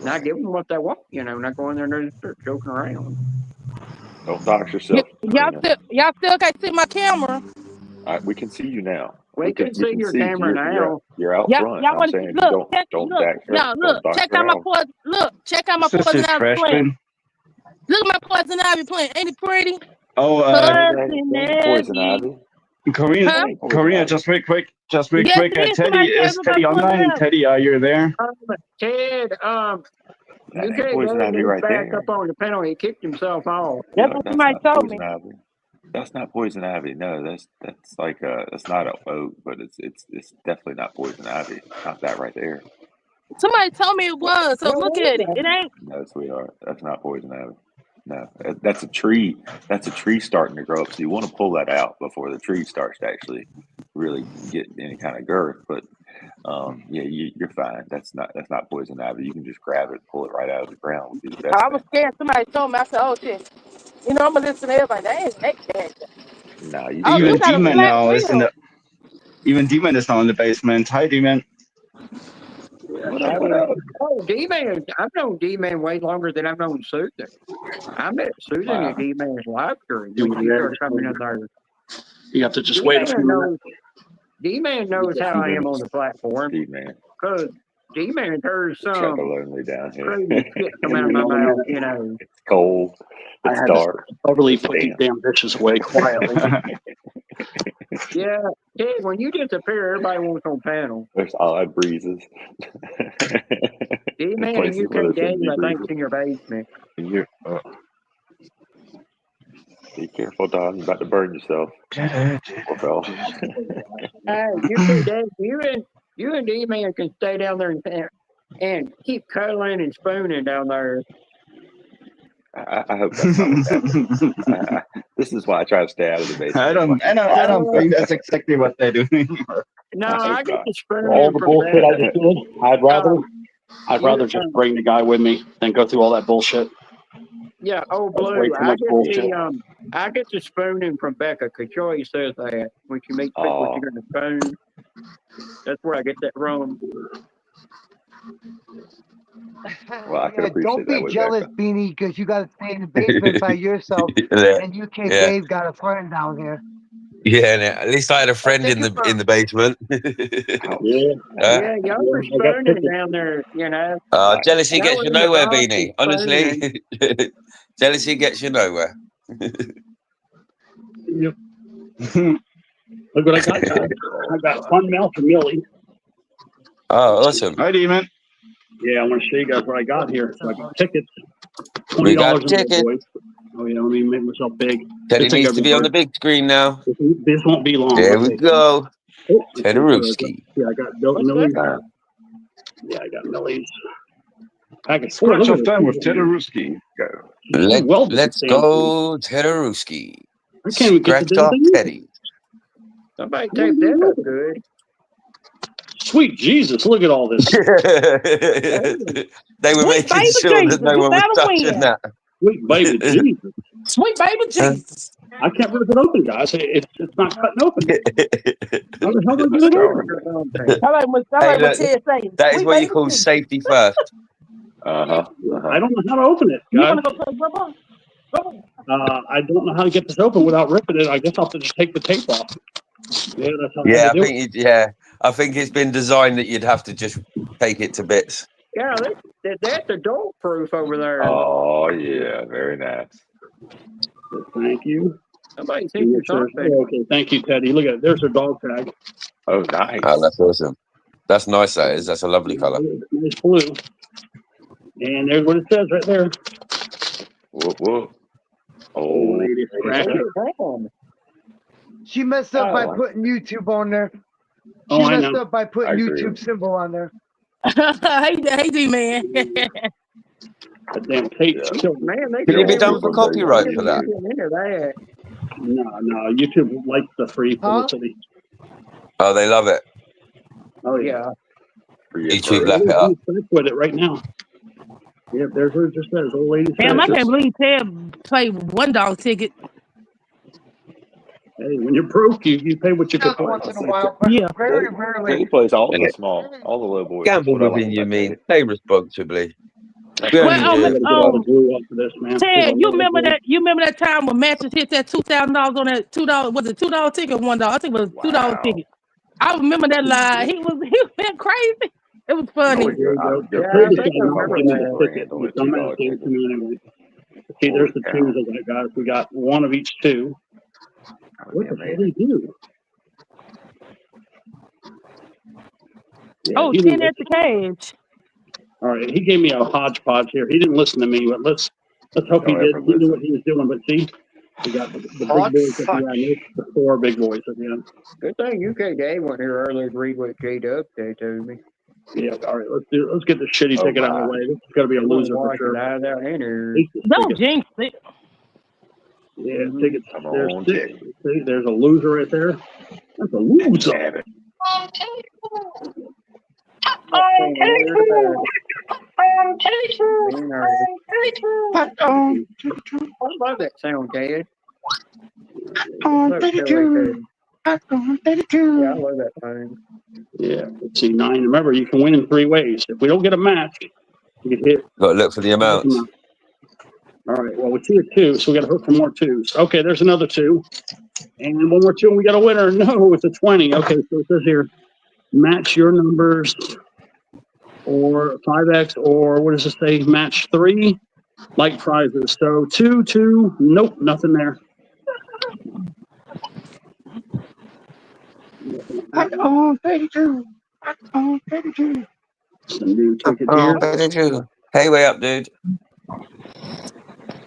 And I give them what they want, and I go in there and just start joking around.
Don't dox yourself.
Y'all still can't see my camera.
We can see you now.
We can see your camera now.
You're out front. I'm saying don't dox yourself.
Check out my poison. Check out my poison ivy plant. Look at my poison ivy plant. Ain't it pretty?
Oh,
poison ivy.
Karina, just real quick. Teddy, is Teddy online? Teddy, are you there?
Ted, you can't
poison ivy right
back
there.
up on the panel. He kicked himself off.
That's what somebody told me.
That's not poison ivy. No, that's like that's not an oak, but it's definitely not poison ivy. Not that right there.
Somebody told me it was. So look at it. It ain't.
No, sweetheart, that's not poison ivy. No, that's a tree. That's a tree starting to grow up. So you want to pull that out before the tree starts to actually really get any kind of girth. But yeah, you're fine. That's not poison ivy. You can just grab it, and pull it right out of the ground. Would be the best
I was scared. Somebody told me. I said, "Oh shit." I'm gonna listen to everybody. That character.
No,
even Demon now is in the. Even Demon is now in the basement. Hi, Demon.
Oh, D-Man. I've known D-Man way longer than I've known Susan. I met Susan at D-Man's live stream when she started coming in there.
You have to just wait a few minutes.
D-Man knows how I am on the platform.
D-Man.
Because D-Man hears some
lonely down here.
crazy shit come out of my mouth,
It's cold. It's dark.
Totally put these damn dishes away quietly.
Yeah, Ted, when you disappear, everybody wants on panel.
There's odd breezes.
D-Man and you can game, I think, in your basement.
Be careful, dog. You're about to burn yourself. Poor fella.
Hey, you and D-Man can stay down there and keep cuddling and spooning down there.
I hope that's not what's happening. This is why I try to stay out of the basement.
I don't think that's exactly what they're doing.
No, I get the spoon.
All the bullshit I just did, I'd rather just bring the guy with me than go through all that bullshit.
Yeah, oh
That's way
Blue.
too much bullshit.
I get the spooning from Becca because she always says that when she makes people she's gonna spoon. That's where I get that from.
Well, I can appreciate
don't
that
be
with
jealous,
Becca.
Beanie, because you got to stay in the basement by yourself, and UK Dave got a friend down here.
Yeah, and at least I had a friend in the basement.
Yeah, y'all were spooning down there, you know.
Jealousy
Y'all
gets
were
you
in the
nowhere,
box
Beanie.
and
Honestly,
spooning.
jealousy gets you nowhere.
Yep. Look what I got, guys. I got fun mail from Millie.
Oh, awesome.
Hi, Demon.
Yeah, I want to show you guys what I got here. So I got tickets.
We got
$20
tickets.
boys. Oh yeah, let me make myself big.
Teddy needs to be on the big screen now.
This won't be long.
There we go. Tedorowski.
Yeah, I got Millie's. Yeah, I got Millie's. Package.
Scratch off time with Tedorowski.
Let's go, Tedorowski.
I can't even get the
Scratch
damn
off
thing.
Teddy.
Somebody take that up good.
Sweet Jesus, look at all this.
They were making sure that no one was touching that.
Sweet baby Jesus.
Sweet baby Jesus.
I can't rip it open, guys. It's not cutting open. How the hell do I get it open?
I like what Ted says.
That is what you call safety first.
I don't know how to open it,
You
guys.
want to go play rubber?
I don't know how to get this open without ripping it. I guess I'll have to just take the tape off. Yeah, that's how
Yeah,
I do it.
I think it's been designed that you'd have to just take it to bits.
Yeah, that's adult proof over there.
Oh yeah, very nice.
Thank you.
Somebody sent you something.
Okay, thank you, Teddy. Look at it. There's a dog tag.
Oh, nice.
Oh, that's awesome. That's nice. That is. That's a lovely color.
Nice blue. And there's what it says right there.
Whoop whoop. Oh,
lady scratcher.
She messed up by putting YouTube on there. She
I
messed
know.
up by putting
I agree.
YouTube symbol on there.
Hey, D-Man.
That damn tape.
Man, they
Could you be done for copyright for that?
No. YouTube likes the free publicity.
Oh, they love it.
Oh yeah.
YouTube lap it up.
With it right now. Yeah, there's what it just says. Old lady.
Damn, I can't believe Ted played $1 ticket.
Hey, when you're broke, you pay what you can play.
Once in a while.
Yeah.
Very rarely.
He plays all the small, all the low boys.
Gamble
That's what I
within
like
you
about
mean.
Teddy.
Play responsibly.
Ted,
you remember that? You remember that time when Matches hit that $2,000 on that $2? Was it $2 ticket or $1? I think it was $2 ticket. I remember that lie. He went crazy. It was funny.
See, there's the twos of that, guys. We got one of each two. What the hell did he do?
Oh, 10 at the cage.
All right, he gave me a hodgepodge here. He didn't listen to me, but let's hope he did. He knew what he was doing. But see, we got the big boys at the end. The four big boys at the end.
Good thing UK Dave went here earlier to read what J-Dub said to me.
Yeah, all right. Let's get the shitty ticket out of the way. This is gonna be a loser for sure.
Don't jinx it.
Yeah, tickets. There's six. See, there's a loser right there. That's a loser.
I love that sound, Dad. Yeah, I love that thing.
Yeah, let's see, 9. Remember, you can win in 3 ways. If we don't get a match, you get hit.
Got to look for the amounts.
All right, well, we see a 2, so we got to hook for more 2s. Okay, there's another 2. And one more 2, and we got a winner. No, it's a 20. Okay, so it says here, match your numbers, or 5X, or what does it say? Match 3, like prizes. So 2, 2, nope, nothing there.
Oh, 32. Oh, 32.
Some new ticket
Oh,
here.
32. Hey, way up, dude.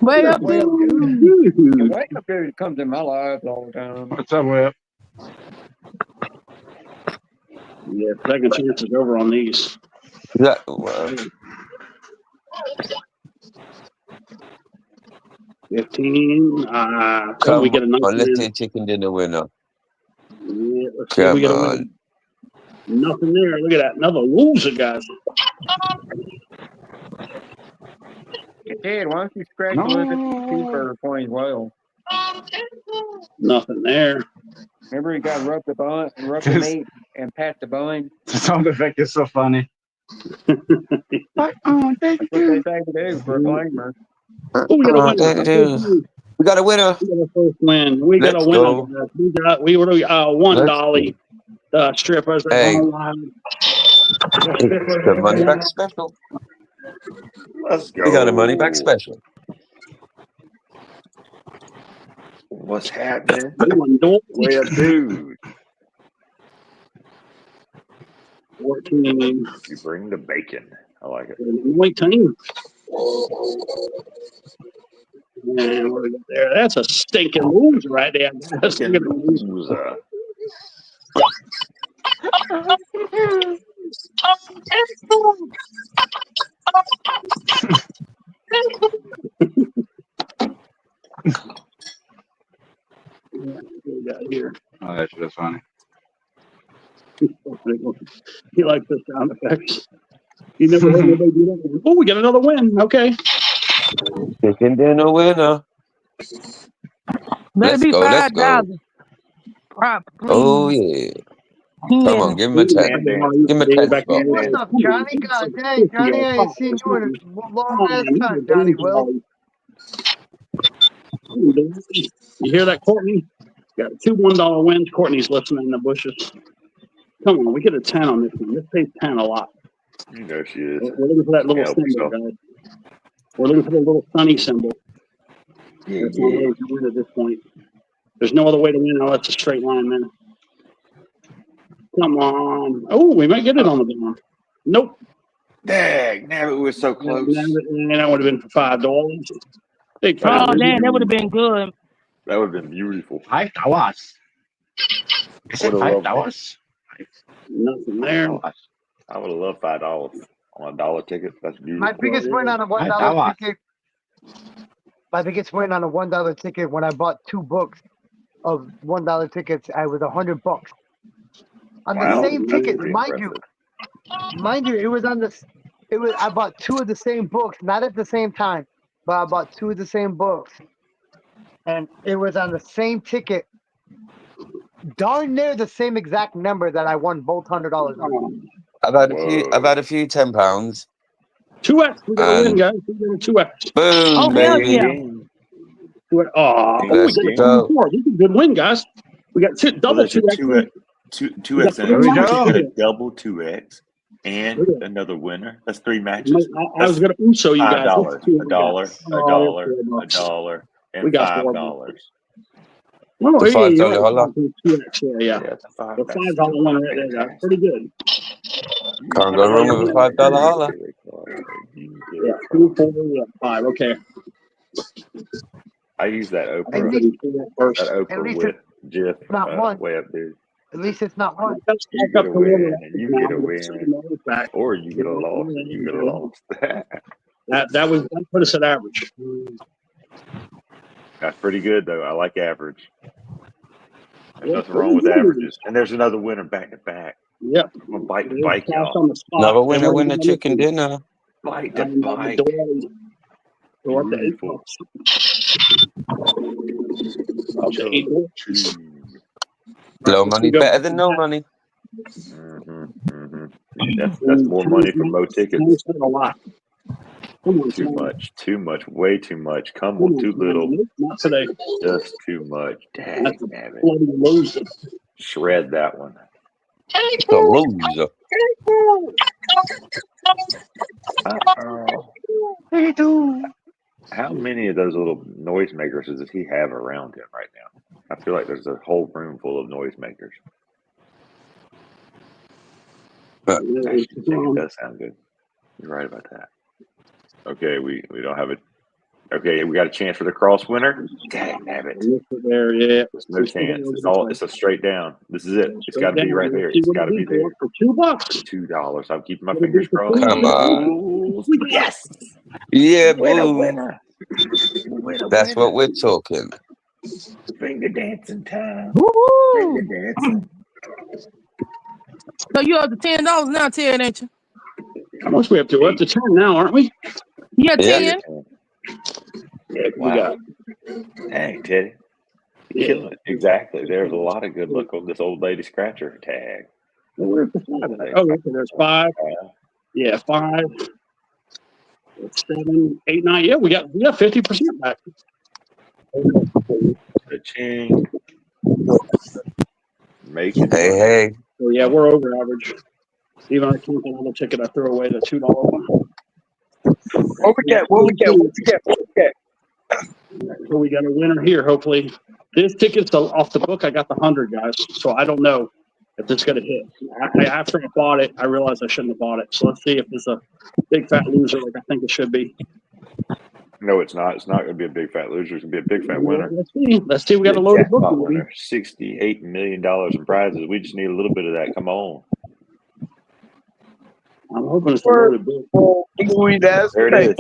Way up, dude.
Way up, dude comes in my life all the time.
What's up, way up?
Yeah, second chance is over on these.
Wow.
15.
Come
we get a nice
on, let's
win.
do chicken dinner winner.
Yeah, let's see if we get a win. Nothing there. Look at that. Another loser, guys.
Ted, why don't you scratch a little bit of the for point as well?
Nothing there.
Remember, you got to rub the bun, rub the meat, and pat the bun.
The sound effect is so funny.
That's
what they say to do for a flamer.
Oh, we got a winner.
We got a winner.
We got a first win. We got a winner. We were one dolly strippers.
Hey, the money back special.
Let's go.
We got a money back special.
What's happening? Way up, dude.
14.
You bring the bacon. I like it.
19. And we're there. That's a stinking loser right there. That's a loser. Here.
Oh, that's just funny.
He likes the sound effects. You never heard anybody do that. Oh, we got another win. Okay.
Chicken dinner winner.
Let it be $5.
Oh yeah. Come on, give him a 10. Give him a 10 spot.
What's up, Johnny? God dang, Johnny, I ain't seen you in a long ass time, Johnny. Will.
You hear that, Courtney? Got two $1 wins. Courtney's listening in the bushes. Come on, we get a 10 on this one. This pays 10 a lot.
You know she is.
We're looking for that little symbol, guys. We're looking for the little sunny symbol. That's the way we can win at this point. There's no other way to win unless it's a straight line, man. Come on. Oh, we might get it on the bottom. Nope.
Dang, now it was so close.
And that would have been for $5.
Oh, damn, that would have been good.
That would have been beautiful.
$5. Is it $5?
Nothing there.
I would have loved $5 on a dollar ticket. That's beautiful.
My biggest win on a $1 ticket. My biggest win on a $1 ticket when I bought 2 books of $1 tickets, I was $100 on the same ticket, mind you. Mind you, it was on the. It was. I bought 2 of the same books, not at the same time, but I bought 2 of the same books, and it was on the same ticket. Darn near the same exact number that I won both $100 on.
I've had a few £10.
2x. We got a win, guys. We got a 2x.
Boom,
oh,
baby.
hell yeah.
Oh, we got a 2-4. This is a good win, guys. We got double 2x.
2x and a double 2x and another winner. That's 3 matches.
I was going to show you guys.
$1, $1, and $5.
Oh,
the $5 holla.
Yeah. The $5 one right there, guys. Pretty good.
Can't go wrong with a $5 holla.
Yeah, 2, 4, 5. Okay.
I use that Oprah with GIF way up there.
At least it's not one.
You get a win, and you get a win, or you get a loss, and you get a loss.
that put us at average.
That's pretty good, though. I like average. There's nothing wrong with averages. And there's another winner back to back.
Yep.
I'm gonna bite the bike, y'all.
Another winner, chicken dinner.
Bite the bike. Beautiful.
Low money better than no money.
That's more money for Mo tickets.
A lot.
Too much, way too much. Come on, too little.
Not today.
Just too much. Dang it. Shred that one.
The loser.
How many of those little noisemakers does he have around him right now? I feel like there's a whole room full of noisemakers. Actually, it does sound good. You're right about that. Okay, we don't have it. Okay, we got a chance for the cross winner. Dang nabbit.
There, yeah.
There's no chance. It's a straight down. This is it. It's got to be right there. It's got to be there.
For $2.
$2. I'm keeping my fingers crossed.
Come on.
Yes.
Yeah,
Winner,
boom.
winner.
That's what we're talking.
Finger dancing time.
Woo-hoo.
Finger dancing.
So you up to $10 now, Ted, ain't you?
How much we up to? We're up to 10 now, aren't we?
You got 10?
Yeah, we
Wow.
got.
Dang, Teddy. You're killing it. Exactly. There's a lot of good luck on this old lady scratcher tag.
Well, where's the 5 at? Oh, okay, there's 5. Yeah, 5, 7, 8, 9. Yeah, we got 50% back.
Cha-ching. Making money.
Hey.
So yeah, we're over average. Even I can't get another ticket. I threw away the $2 one.
What we get?
So we got a winner here, hopefully. This ticket's off the book. I got the 100, guys. So I don't know if it's going to hit. After I bought it, I realized I shouldn't have bought it. So let's see if it's a big fat loser like I think it should be.
No, it's not. It's not going to be a big fat loser. It's going to be a big fat winner.
Let's see. Let's see. We got a loaded book.
Winner. $68 million in prizes. We just need a little bit of that. Come on.
I'm hoping it's a loaded book.
There it is.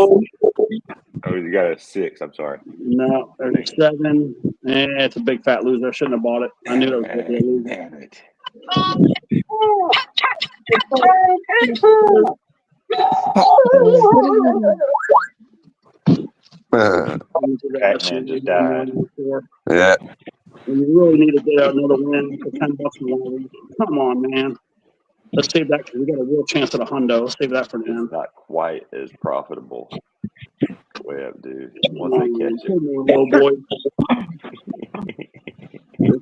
Oh, you got a 6. I'm sorry.
No, there's a 7. It's a big fat loser. I shouldn't have bought it. I knew it was going to be a loser.
Damn it. Batman just died.
Yeah.
And you really need to get another win for $10 in one of these. Come on, man. Let's save that because we got a real chance at a hundo. Let's save that for the end.
It's not quite as profitable. Way up, dude. Once they catch it.
Little boy.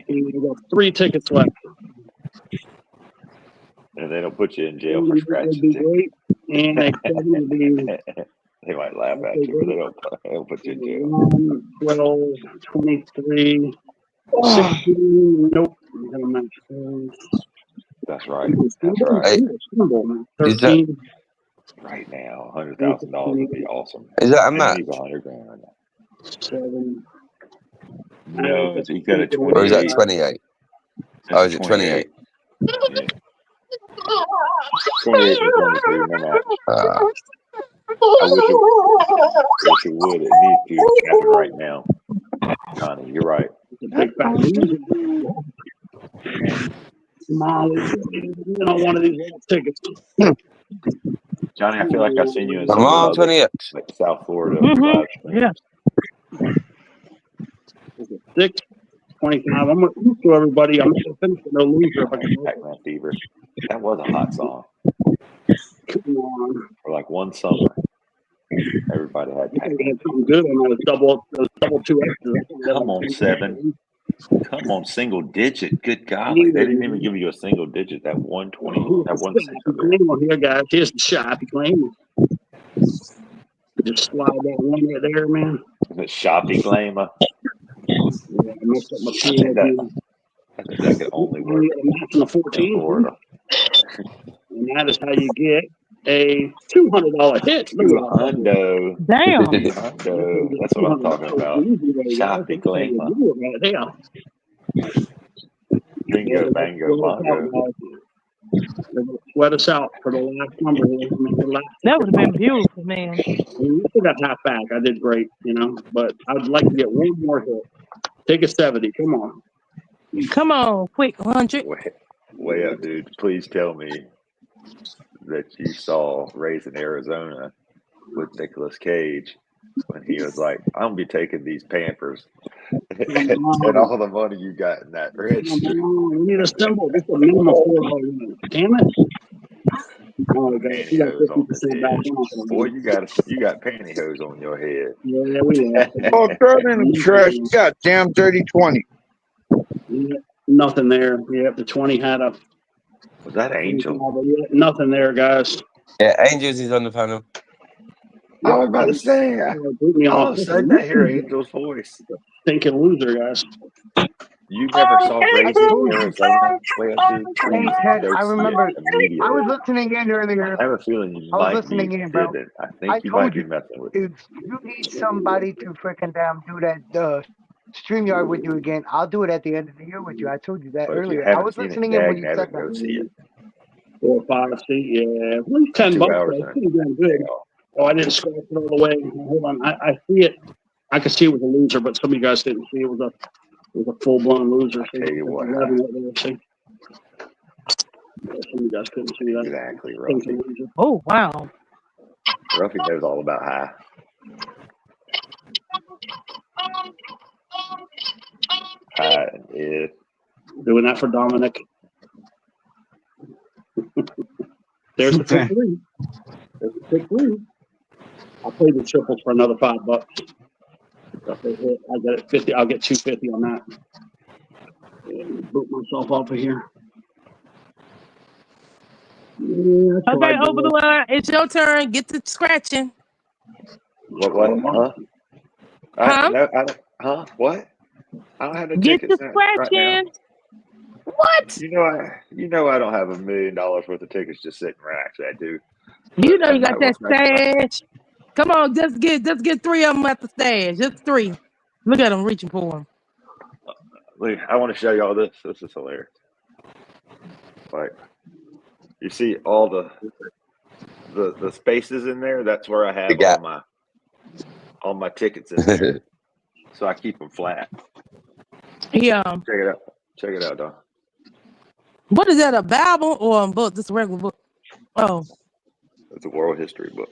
We got 3 tickets left.
And they don't put you in jail for scratching.
And
they might laugh at you, but they don't put you in jail.
12, 23, 16. Nope.
That's right. That's right.
13.
Right now, $100,000 would be awesome.
Is that a match?
He's $100,000 right now.
7.
No, he's got a 28.
Or is that 28? Oh, is it 28?
Yeah. 28 and 23, no match. I wish it would. It needs to happen right now. Johnny, you're right.
One of these tickets.
Johnny, I feel like I've seen you in
Come on, 28.
like South Florida.
Yeah. 6, 25. I'm going to throw everybody. I'm going to finish with no loser.
Pac-Man Fever. That was a hot song.
Come on.
For like one summer, everybody had Pac-Man.
Something good on those double 2 X's.
Come on, 7. Come on, single digit. Good golly. They didn't even give you a single digit. That 120, that 160.
Here, guys. Here's the shot. Claim. Just slide that one right there, man.
Is it Shoppy Glamour?
Yeah, I messed up my
that could only work
in the 14. And that is how you get a $200 hit.
Hundo.
Damn.
Hundo. That's what I'm talking about. Shoppy Glamour. Bingo, bango, bongo.
Sweat us out for the last number.
That would have been beautiful, man.
We still got half back. I did great, but I'd like to get one more hit. Take a 70. Come on.
Come on, quick 100.
Way up, dude. Please tell me that you saw Raising Arizona with Nicolas Cage when he was like, I'm going to be taking these Pampers and all the money you got in that registry.
We need a symbol. This is a minimum $4. Damn it. Oh, God. You got 50% back.
Boy, you got pantyhose on your head.
Yeah, we have.
Oh, throw it in the trash. Goddamn dirty 20.
Yeah, nothing there. Yeah, the 20 had a.
Was that Angel?
Yeah, nothing there, guys.
Yeah, Angels is on the panel.
I was about to say, all of a sudden I hear Angel's voice.
Thinking loser, guys.
You never saw Raising Arizona? Way up, dude.
Hey, Ted, I remember.
Immediately.
I was listening in earlier.
I have a feeling you
I was
might
listening
be
in, bro.
kidding. I think you might be messing with
If you need somebody to freaking do that StreamYard with you again, I'll do it at the end of the year with you. I told you that earlier. I was listening in when you said
go see it.
4 or 5 seat, yeah. At least $10. That's pretty damn good. Oh, I didn't scratch it all the way. Hold on, I see it. I could see it was a loser, but some of you guys didn't see it was a full blown loser.
I'll tell you what.
Some of you guys couldn't see that.
Exactly, Ruffy.
Oh, wow.
Ruffy knows all about high. Yeah.
Doing that for Dominic. There's the pick three. There's the pick three. I'll play the triples for another $5. If they hit, I get it 50. I'll get 250 on that. Boot myself off of here. Yeah,
Okay, over the line. It's your turn. Get to scratching.
What? Huh? No, I don't. Huh? What? I don't have no
Get
tickets
to
right now.
scratching. What?
You know I don't have $1 million worth of tickets just sitting right. Actually, I do.
You know
But
you got that stash. Come on, just get 3 of them at the stash. Just 3. Look at them reaching for them.
Look, I want to show y'all this. This is hilarious. Like, you see all the spaces in there. That's where I have all my tickets in there. So I keep them flat.
Yeah.
Check it out, Don.
What is that? A Bible or a book? Just a regular book. Oh.
It's a world history book.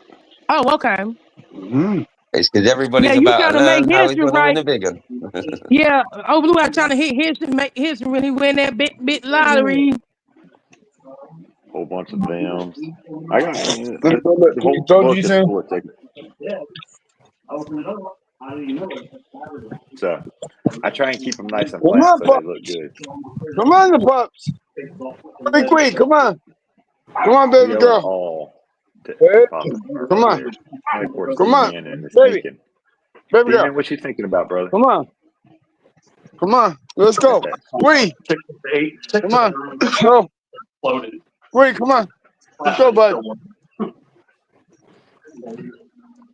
Oh, okay.
Mm-hmm. It's because everybody's
you
about to
gotta make
learn how he's
history,
going to
right?
win a big one.
Yeah, Blue out trying to hit history, make history when he win that bit lottery.
Whole bunch of them. I got the whole book is full of tickets. So I try and keep them nice and flat so they look good.
Come on, the pups. Quick, come on. Come on, baby girl. Come on. Come on, baby. Baby girl.
What you thinking about, brother?
Come on. Come on. Let's go. Wait. Come on. Go. Wait, come on. Let's go, bud.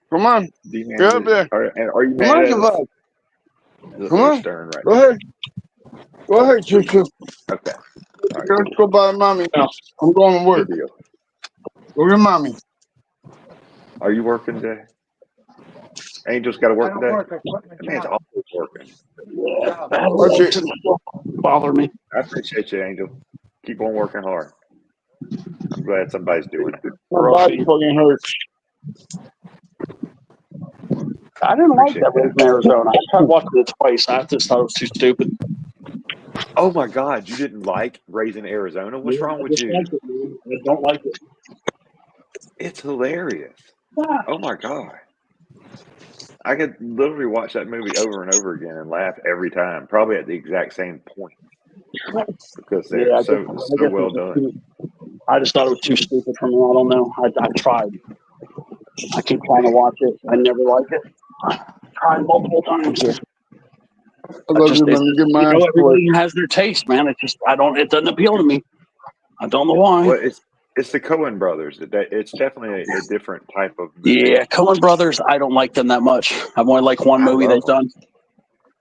Come on. Get up there.
Are you
Come
mad
on,
at us?
Come on.
Stern right
Go ahead. Go ahead, Choo-Choo.
Okay. Right,
Let's go by mommy now. I'm going to work. Go get mommy.
Are you working today? Angel's got to work today. That man's always working.
Yeah. Bother me.
I appreciate you, Angel. Keep on working hard. I'm glad somebody's doing it.
My body fucking hurts.
I didn't like that race in Arizona. I tried watching it twice. I just thought it was too stupid.
Oh my God, you didn't like Raising Arizona? What's wrong with you?
I don't like it.
It's hilarious. Oh my God. I could literally watch that movie over and over again and laugh every time, probably at the exact same point. Because they're so well done.
I just thought it was too stupid for me. I don't know. I tried. I keep trying to watch it. I never like it. I tried multiple times. Everybody has their taste, man. It doesn't appeal to me. I don't know why.
Well, it's the Coen brothers. It's definitely a different type of movie.
Yeah, Coen brothers, I don't like them that much. I've only liked one movie they've done.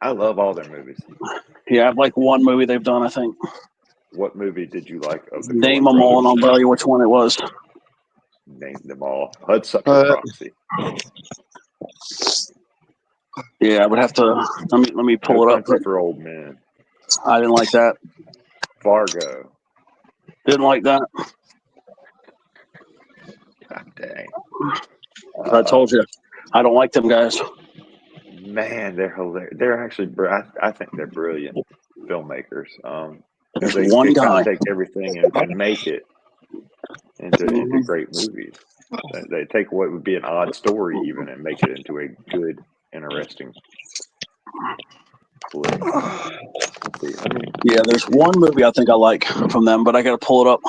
I love all their movies.
Yeah, I've liked one movie they've done, I think.
What movie did you like of the
Name them all and I'll tell you which one it was.
Name them all. Hudsucker Proxy.
Yeah, I would have to let me pull it up.
For Old Men.
I didn't like that.
Fargo.
Didn't like that.
God dang.
I told you, I don't like them guys.
Man, they're hilarious. They're actually, I think they're brilliant filmmakers.
There's
they
one
kind
guy.
of take everything and make it into great movies. They take what would be an odd story even and make it into a good, interesting flick.
Yeah, there's one movie I think I like from them, but I got to pull it up.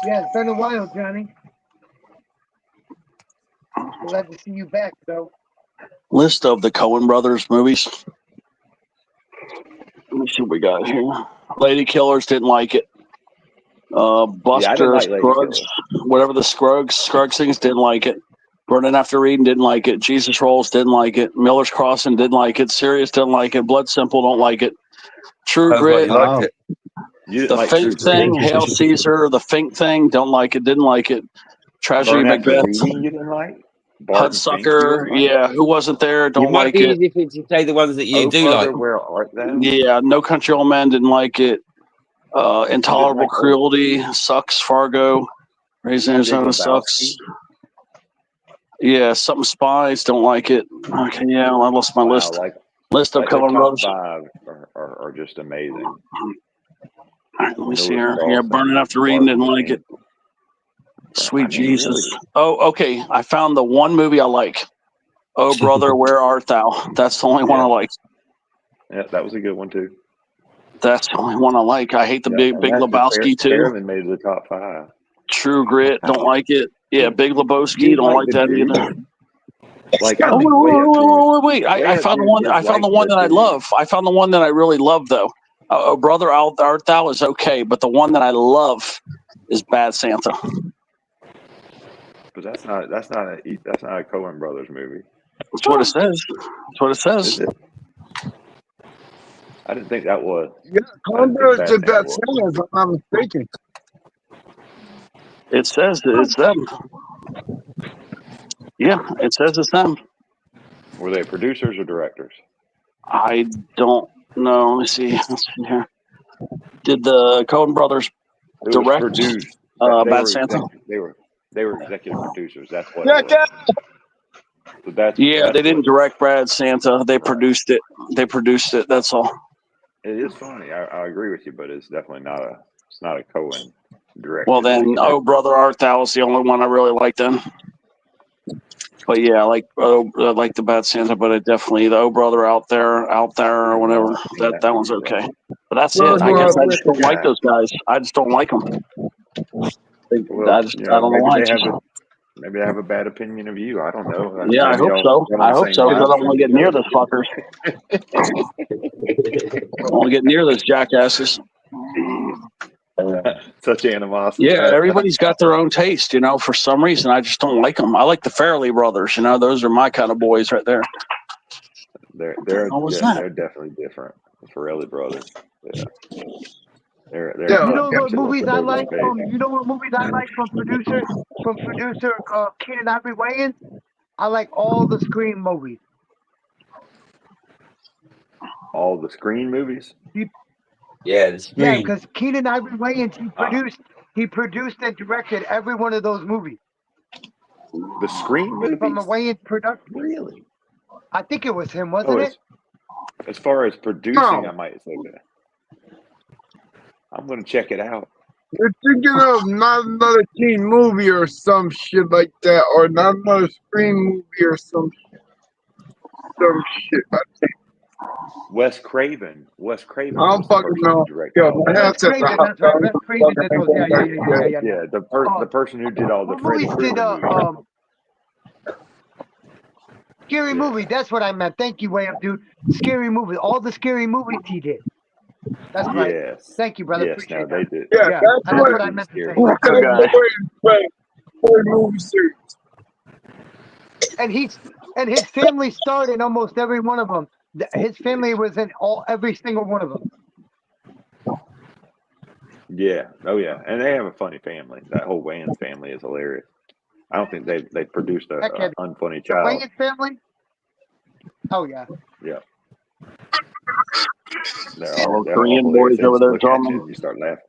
Yeah, it's been a while, Johnny. Glad to see you back, though.
List of the Coen brothers movies. Let me see what we got here. Lady Killers, didn't like it. Buster Scruggs, whatever the Scruggs things, didn't like it. Burning After Reading, didn't like it. Jesus Rolls, didn't like it. Miller's Crossing, didn't like it. Sirius, didn't like it. Blood Simple, don't like it. True Grit, The Fink Thing, Hail Caesar, The Fink Thing, don't like it, didn't like it. Tragedy Macbeth,
you didn't like?
Hudsucker, yeah, Who Wasn't There, don't like
be
it.
easy if you say the ones that you do like.
Where Art Thou?
Yeah, No Country Old Men, didn't like it. Intolerable Cruelty, sucks. Fargo, Raising Arizona sucks.
Yeah, something spies don't like it. Okay, yeah, well, I lost my list. List of
their
Coen
top
Brothers.
5 are just amazing.
All right, let me see
Lewis
here.
Carlson,
Yeah, burning after reading, didn't like it. Sweet Jesus.
Really?
Oh, okay. I found the one movie I like. Oh, brother, where art thou? That's the only one I like.
Yeah, that was a good one too.
That's the only one I like. I hate the Big
and that's
Lebowski too.
barely made it to the top 5.
True Grit, don't like it. Yeah, Big Lebowski, don't like that either.
Like,
wait. I found the one. I found the one that I love. I found the one that I really love, though. Oh, brother, art thou is okay, but the one that I love is Bad Santa.
But that's not a Coen Brothers movie.
That's what it says. That's what it says.
Is it? I didn't think that was.
Yeah, Coen Brothers did Bad Santa, if I'm not mistaken.
It says it's them. Yeah, it says it's them.
Were they producers or directors?
I don't know. Let me see. Let's see here. Did the Coen Brothers direct
produced?
Bad Santa?
They were executive producers. That's what it was. So that's
they didn't direct Bad Santa. They produced it. They produced it. That's all.
It is funny. I agree with you, but it's definitely not a Coen director.
Well, then, Oh, Brother, Art Thou is the only one I really like then. But yeah, I like the Bad Santa, but it definitely the Oh Brother Out There or whatever. That one's okay. But that's it. I guess I just don't like those guys. I just don't like them. I don't know why.
Maybe I have a bad opinion of you. I don't know.
Yeah, I hope so. I hope so, because I don't want to get near those fuckers. I don't want to get near those jackasses.
Such animosity.
Yeah, everybody's got their own taste, For some reason, I just don't like them. I like the Farrelly brothers, Those are my kind of boys right there.
They're definitely different. The Farrelly brothers. Yeah.
You know what movies I like from producer Keenan Ivory Wayans? I like all the Scream movies.
All the Scream movies?
Yeah, the Scream.
Yeah, because Keenan Ivory Wayans, he produced and directed every one of those movies.
The Scream movies?
From a Wayans production.
Really?
I think it was him, wasn't it?
As far as producing, I might say that. I'm going to check it out.
You're thinking of Not Another Teen Movie or some shit like that, or Not Another Scream Movie or some shit like that.
Wes Craven.
I don't fucking know.
Wes Craven, that's right. Wes Craven did those. Yeah.
Yeah, the person who did all the Freddy Krueger movies.
Scary movie. That's what I meant. Thank you, Wayne, dude. Scary movie. All the scary movies he did. That's right.
Yes.
Thank you, brother.
Yes,
appreciate
they
that.
did.
Yeah,
that's what I meant to say.
Movie series.
And his family starred in almost every one of them. His family was in every single one of them.
Yeah. Oh yeah. And they have a funny family. That whole Wayans family is hilarious. I don't think they produced an unfunny child.
The Wayans family? Oh yeah.
Yeah.
All Korean boys over there drumming.
You start laughing.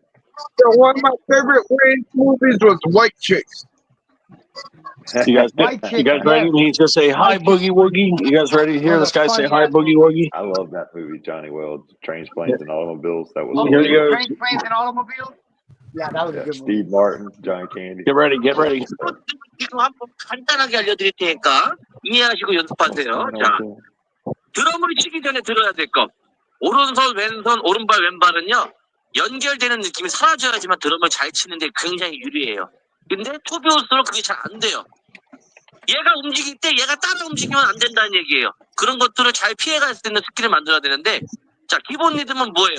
So one of my favorite Wayans movies was White Chicks.
You guys ready? He's gonna say hi, Boogie Woogie. You guys ready to hear this guy say hi, Boogie Woogie?
I love that movie, Johnny Weld. Trains, Planes, and Automobiles. That was
here you go.
Trains, Planes, and Automobiles. Yeah, that was a good movie.
Steve Martin, John Candy.
Get ready.
지금 한번 간단하게 알려드릴 테니까 이해하시고 연습하세요. 자, 드럼을 치기 전에 들어야 될 것. 오른손, 왼손, 오른발, 왼발은요 연결되는 느낌이 사라져야지만 드럼을 잘 치는데 굉장히 유리해요. 근데 투비올수록 그게 잘 안 돼요. 얘가 움직일 때 얘가 따라 움직이면 안 된다는 얘기예요. 그런 것들을 잘 피해갈 수 있는 스킬을 만들어야 되는데, 자, 기본 리듬은 뭐예요?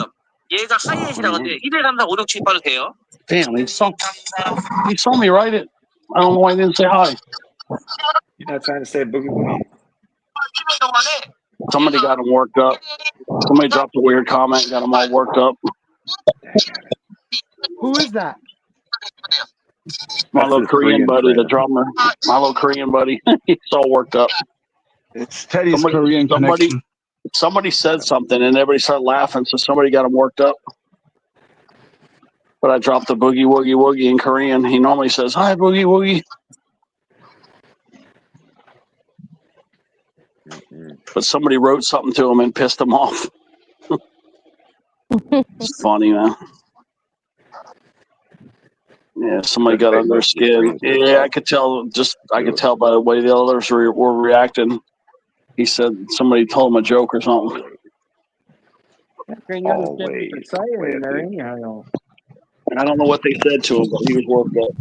얘가 하이햇이라고 하는데 1, 2, 3, 4, 5, 6, 7, 8을 돼요.
Damn, he saw me write it. I don't know why he didn't say hi.
You're not trying to say boogie woogie.
Somebody got him worked up. Somebody dropped a weird comment, got him all worked up.
Who is that?
My little Korean buddy, the drummer. My little Korean buddy. He's all worked up.
It's Teddy's Korean connection.
Somebody said something and everybody started laughing, so somebody got him worked up. But I dropped the boogie woogie woogie in Korean. He normally says, hi, boogie woogie.
But somebody wrote something to him and pissed him off. It's funny, man. Yeah, somebody got under their skin. Yeah, I could tell. I could tell by the way the others were reacting. He said somebody told him a joke or something.
Always. In there anyhow.
I don't know what they said to him, but he was worked up.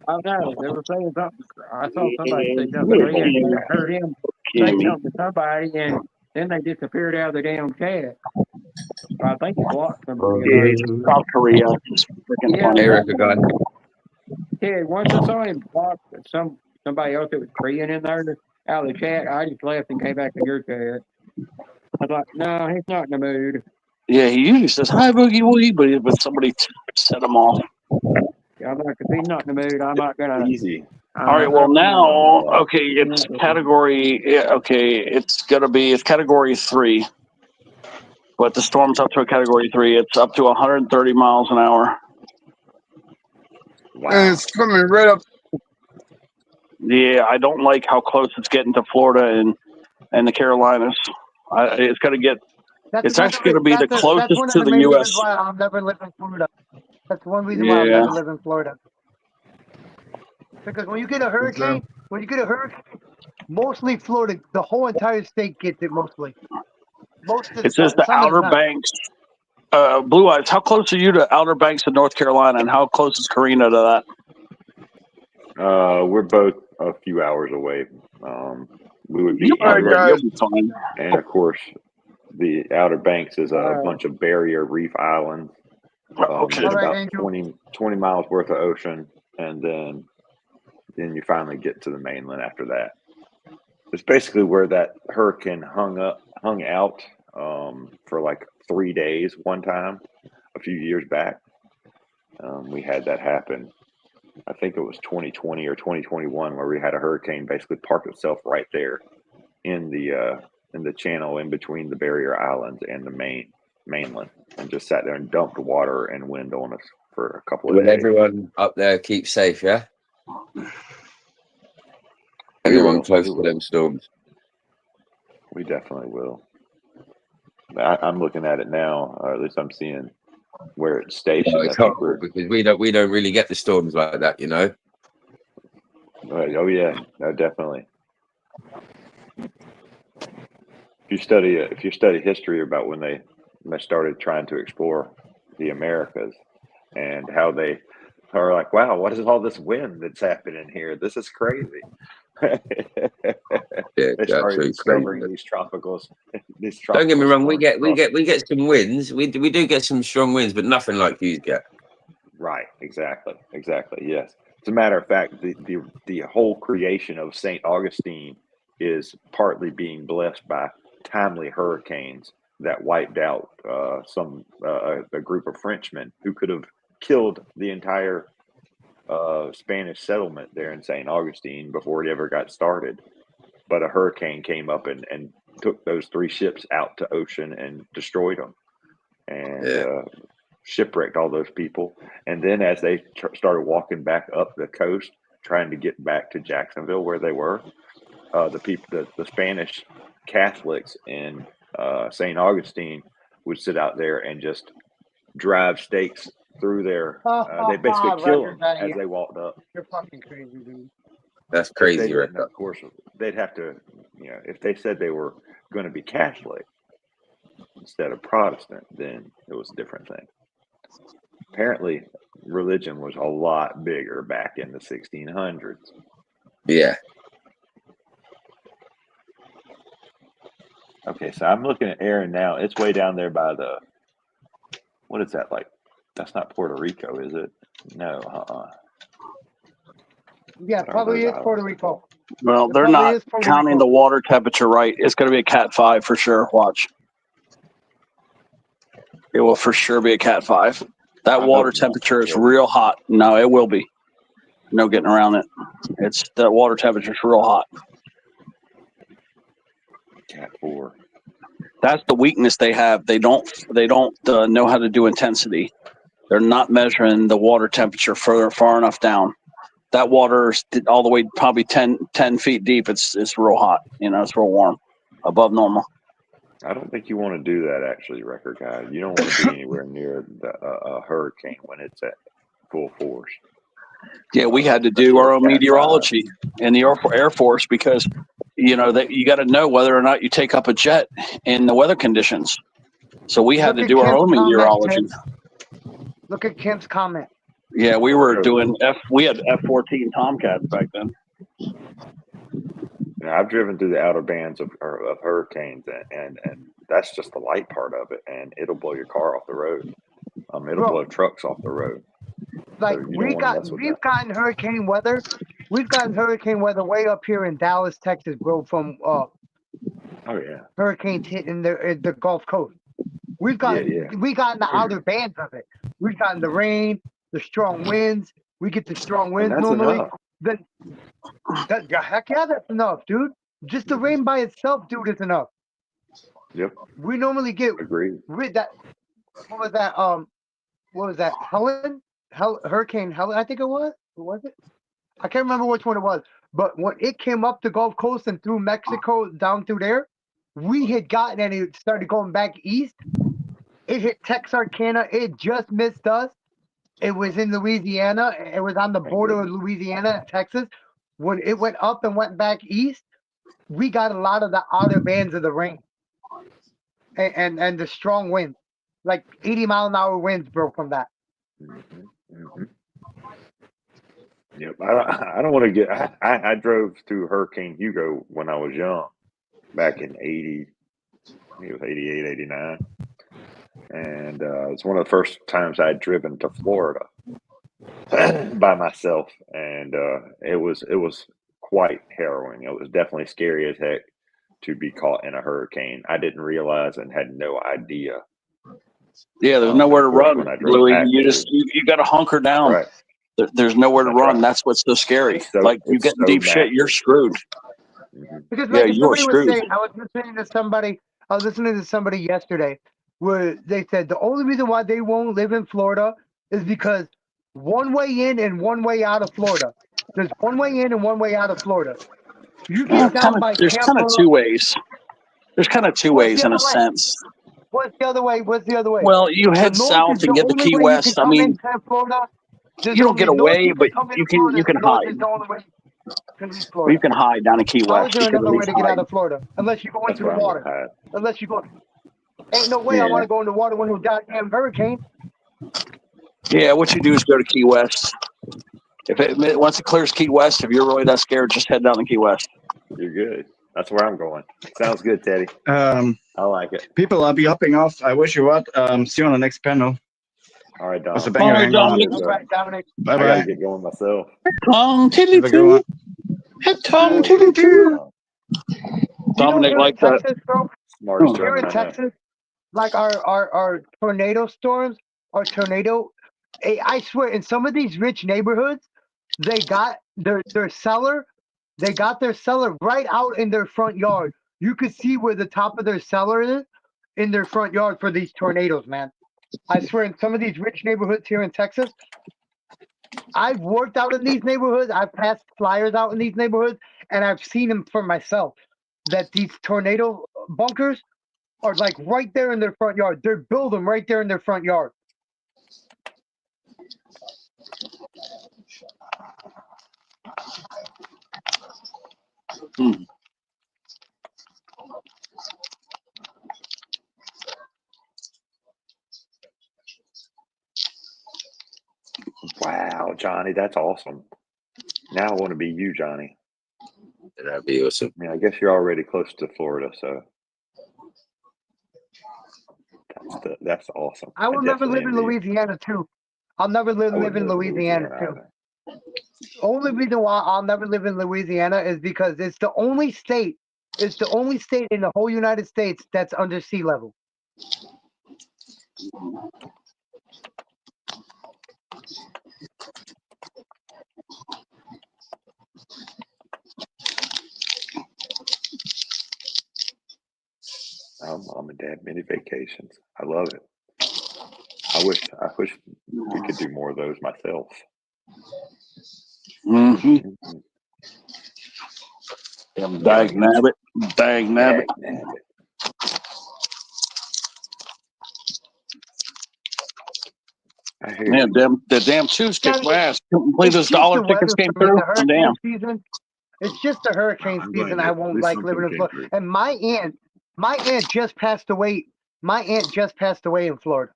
I know they were saying something. I saw somebody say something. I heard him say something to somebody, and then they disappeared out of the damn chat. I think he blocked somebody.
Yeah, South Korea. It's freaking funny.
Eric again.
Yeah, once I saw him block somebody else that was Korean in there out of the chat, I just left and came back to your chat. I thought, no, he's not in the mood.
Yeah, he usually says hi, Boogie Woogie, but somebody set him off.
Yeah, I'm like, if he's not in the mood, I'm not gonna.
Easy.
All right. Well, now, okay, it's category. Yeah, okay, it's category 3, but the storm's up to a category 3. It's up to 130 miles an hour.
Wow.
And it's coming right up.
Yeah, I don't like how close it's getting to Florida and the Carolinas. It's going to get. It's actually going to be the closest to the U.S.
That's why I'll never live in Florida. That's one reason why I'll never live in Florida. Because when you get a hurricane, mostly Florida, the whole entire state gets it mostly.
It says the Outer Banks. Blue Eyes, how close are you to Outer Banks of North Carolina, and how close is Karina to
that? We're both a few hours away. We would be.
You'll be fine.
And of course, the Outer Banks is a bunch of barrier reef islands.
Okay.
With about 20 miles worth of ocean, and then you finally get to the mainland after that. It's basically where that hurricane hung out for like 3 days one time a few years back. We had that happen. I think it was 2020 or 2021 where we had a hurricane basically park itself right there in the channel in between the barrier islands and the mainland, and just sat there and dumped water and wind on us for a couple of days.
Will everyone up there keep safe, yeah? Everyone close to them storms.
We definitely will. I'm looking at it now, or at least I'm seeing where it's stationed.
No, it's horrible because we don't really get the storms like that, you know.
Oh yeah, no, definitely. If you study history about when they started trying to explore the Americas and how they are like, wow, what is all this wind that's happening here? This is crazy. They started discovering these tropicals.
Don't get me wrong, we get some winds. We do get some strong winds, but nothing like you get.
Right, exactly, yes. As a matter of fact, the whole creation of St. Augustine is partly being blessed by timely hurricanes that wiped out a group of Frenchmen who could have killed the entire Spanish settlement there in St. Augustine before it ever got started. But a hurricane came up and took those 3 ships out to ocean and destroyed them and shipwrecked all those people. And then as they started walking back up the coast, trying to get back to Jacksonville where they were, the Spanish Catholics in St. Augustine would sit out there and just drive stakes through their. They basically kill them as they walked up.
You're fucking crazy, dude.
That's crazy, right?
Of course, they'd have to, if they said they were going to be Catholic instead of Protestant, then it was a different thing. Apparently, religion was a lot bigger back in the 1600s.
Yeah.
Okay, so I'm looking at Aaron now. It's way down there by the. What is that like? That's not Puerto Rico, is it? No.
Yeah, probably is Puerto Rico.
Well, they're not counting the water temperature right. It's going to be a Cat 5 for sure. Watch. It will for sure be a Cat 5. That water temperature is real hot. No, it will be. No getting around it. That water temperature is real hot.
Cat 4.
That's the weakness they have. They don't know how to do intensity. They're not measuring the water temperature far enough down.
that water's all the way probably 10 feet deep. It's real hot. It's real warm, above normal.
I don't think you want to do that, actually, record guy. You don't want to be anywhere near a hurricane when it's at full force.
Yeah, we had to do our own meteorology in the Air Force because, that you got to know whether or not you take up a jet in the weather conditions. So we had to do our own meteorology.
Look at Kim's comment.
Yeah, we were doing we had F-14 Tomcats back then.
I've driven through the outer bands of hurricanes, and that's just the light part of it, and it'll blow your car off the road. It'll blow trucks off the road.
Like
So
we've gotten hurricane weather. We've gotten hurricane weather way up here in Dallas, Texas, bro. From hurricanes hitting the Gulf Coast. We've gotten the outer bands of it. We've gotten the rain, the strong winds. We get the strong winds normally. Heck yeah, that's enough, dude. Just the rain by itself, dude, is enough.
Yep.
We normally get
agreed.
What was that? What was that? Hurricane Helen, I think it was. What was it? I can't remember which one it was. But when it came up the Gulf Coast and through Mexico down through there, we had gotten and it started going back east. It hit Texarkana. It just missed us. It was in Louisiana. It was on the border of Louisiana and Texas. When it went up and went back east, we got a lot of the outer bands of the rain and the strong winds, like 80-mile-an-hour winds, bro, from that.
Yep. I don't want to get. I drove through Hurricane Hugo when I was young, back in 80. I think it was 88, 89. And it's one of the first times I'd driven to Florida by myself, and it was quite harrowing. It was definitely scary as heck to be caught in a hurricane. I didn't realize and had no idea.
Yeah, there's nowhere to run, Louis. You got to hunker down.
Right.
There's nowhere to run. Right. That's what's so scary. Like you get in deep shit, you're screwed.
Because like somebody was saying, I was listening to somebody yesterday where they said the only reason why they won't live in Florida is because one way in and one way out of Florida. There's one way in and one way out of Florida. You get down by
there's
Tampa.
Kind of two ways. There's kind of two ways in a sense.
What's the other way?
Well, you head south and get to Key West. I mean, you don't get away, but you can hide. Well, you can hide down in Key West.
How is there another way to get out of Florida? Unless you go into the water. Unless you go. Ain't no way I want to go in the water when there's goddamn hurricane.
Yeah, what you do is go to Key West. Once it clears Key West, if you're really that scared, just head down to Key West.
You're good. That's where I'm going. Sounds good, Teddy. I like it.
People, I'll be hopping off. I wish you would. See you on the next panel.
All right, Dominic.
Bye-bye.
I gotta get going myself.
Tongue tilly too. Dominic, like that.
Smartest
here in Texas, like our tornado storms, I swear, in some of these rich neighborhoods, they got their cellar. They got their cellar right out in their front yard. You could see where the top of their cellar is in their front yard for these tornadoes, man. I swear, in some of these rich neighborhoods here in Texas, I've worked out in these neighborhoods. I've passed flyers out in these neighborhoods, and I've seen them for myself. That these tornado bunkers are like right there in their front yard. They build them right there in their front yard.
Wow, Johnny, that's awesome. Now I want to be you, Johnny.
That'd be awesome.
I mean, I guess you're already close to Florida, so that's awesome.
I will never live in Louisiana too. I'll never live in Louisiana too. Only reason why I'll never live in Louisiana is because it's the only state. It's the only state in the whole United States that's under sea level.
Mom and Dad mini vacations. I love it. I wish we could do more of those myself.
Mm-hmm. Dag nabbit. Dag nabbit.
I hear
Man,
you.
the damn Tubes kicked my ass. Couldn't believe
It's
those
just
dollar
the
tickets
weather
came
for me.
through.
The
I'm
hurricane
damn.
season. It's just the hurricane
I'm glad
season.
that
I
at
won't
least
like living
something
in
came
Florida.
through.
And my aunt just passed away. My aunt just passed away in Florida.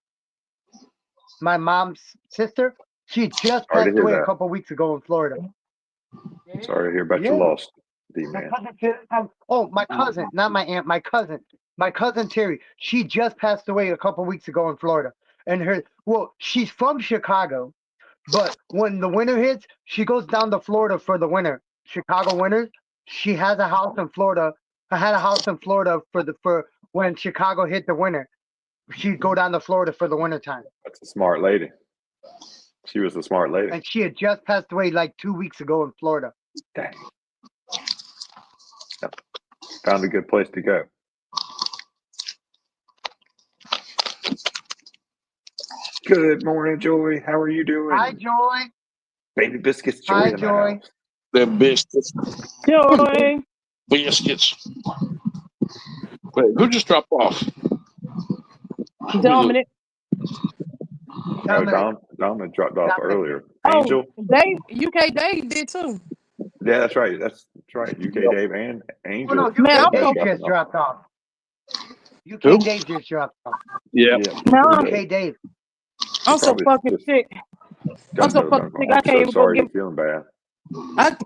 My mom's sister, she just
Sorry to
passed
hear
away a
that.
couple weeks ago in Florida.
Sorry to hear about your
Yeah.
loss, D
My
man.
cousin, my cousin, not my aunt, my cousin Terry. She just passed away a couple weeks ago in Florida. And she's from Chicago, but when the winter hits, she goes down to Florida for the winter. Chicago winters. She has a house in Florida. I had a house in Florida for when Chicago hit the winter. She'd go down to Florida for the winter time.
That's a smart lady. She was a smart lady.
And she had just passed away like 2 weeks ago in Florida.
Dang. Found a good place to go. Good morning, Joy. How are you doing?
Hi, Joy.
Baby biscuits, Joy
Hi,
in my
Joy.
house.
The biscuits.
Joy.
Biscuits. Wait, who just dropped off?
Dominic.
No, Dom dropped off earlier.
Oh,
Angel.
Dave, UK Dave did too.
Yeah, that's right. That's right. UK Dave and Angel.
Oh, no,
Man,
UK
I'm
Dave
so-
just dropped off. UK
Who?
Dave just dropped off.
Yeah.
No.
UK Dave.
I'm so fucking sick. I'm so fucking sick. I can't even go
sorry
get.
you're feeling bad.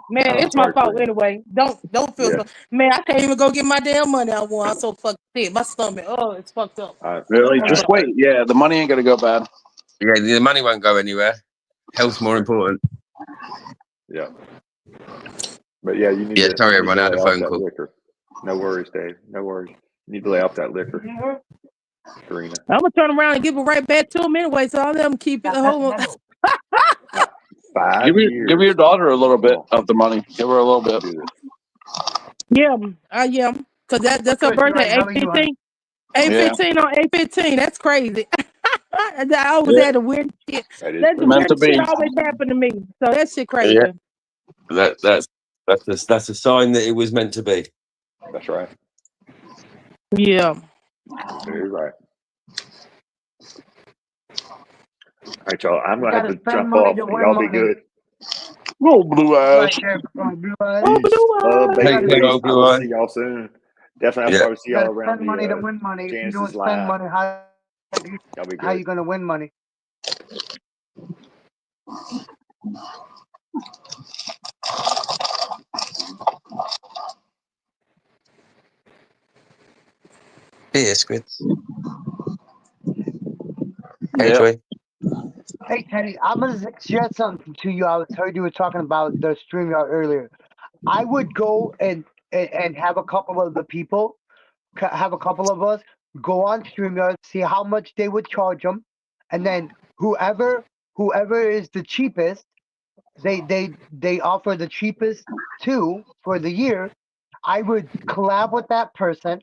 Man,
I'm
it's my
sorry for
fault
you.
anyway. Don't feel
Yeah.
so. Man, I can't even go get my damn money I want. I'm so fucking sick. My stomach, it's fucked up.
Really? Just wait. Yeah, the money ain't gonna go bad.
Yeah, the money won't go anywhere. Health's more important.
Yeah. But yeah, you need
Yeah,
to.
sorry
you
everyone,
need
I
to
had a
lay off
phone
that
call.
liquor. No worries, Dave. No worries. You need to lay off that liquor, Karina.
I'm gonna turn around and give it right back to him anyway. So I'll let him keep it. Hold on.
5 years.
Give your daughter a little bit of the money. Give her a little bit.
Yeah, yeah. Cause that's her birthday,
How are you, hon?
8/15. 8/15 on 8/15. That's crazy. I always
Yeah.
had to win shit.
That is
That's the
meant to
weirdest shit
be.
always happened to me. So that shit crazy.
Yeah. That's a sign that it was meant to be.
That's right.
Yeah.
Very right. All right, y'all. I'm gonna have to
spend
jump
money
off.
to win
Y'all be
money.
good.
Oh, blue eyes.
Right there, Blue Eyes.
Love,
Take
baby.
care,
Peace. I
Blue
will
Eye.
see y'all soon. Definitely, I'll
Yeah.
probably see
You
y'all
gotta
around
spend money to
the
win money. If you
Janice's
don't spend
live.
money,
Y'all be
how
good.
you gonna win money?
Biscuits. Hey,
Yeah.
Joy.
Hey Teddy, I'm gonna suggest something to you. I heard you were talking about the StreamYard earlier. I would go and have a couple of the people, have a couple of us go on StreamYard, see how much they would charge them, and then whoever is the cheapest, they offer the cheapest too for the year. I would collab with that person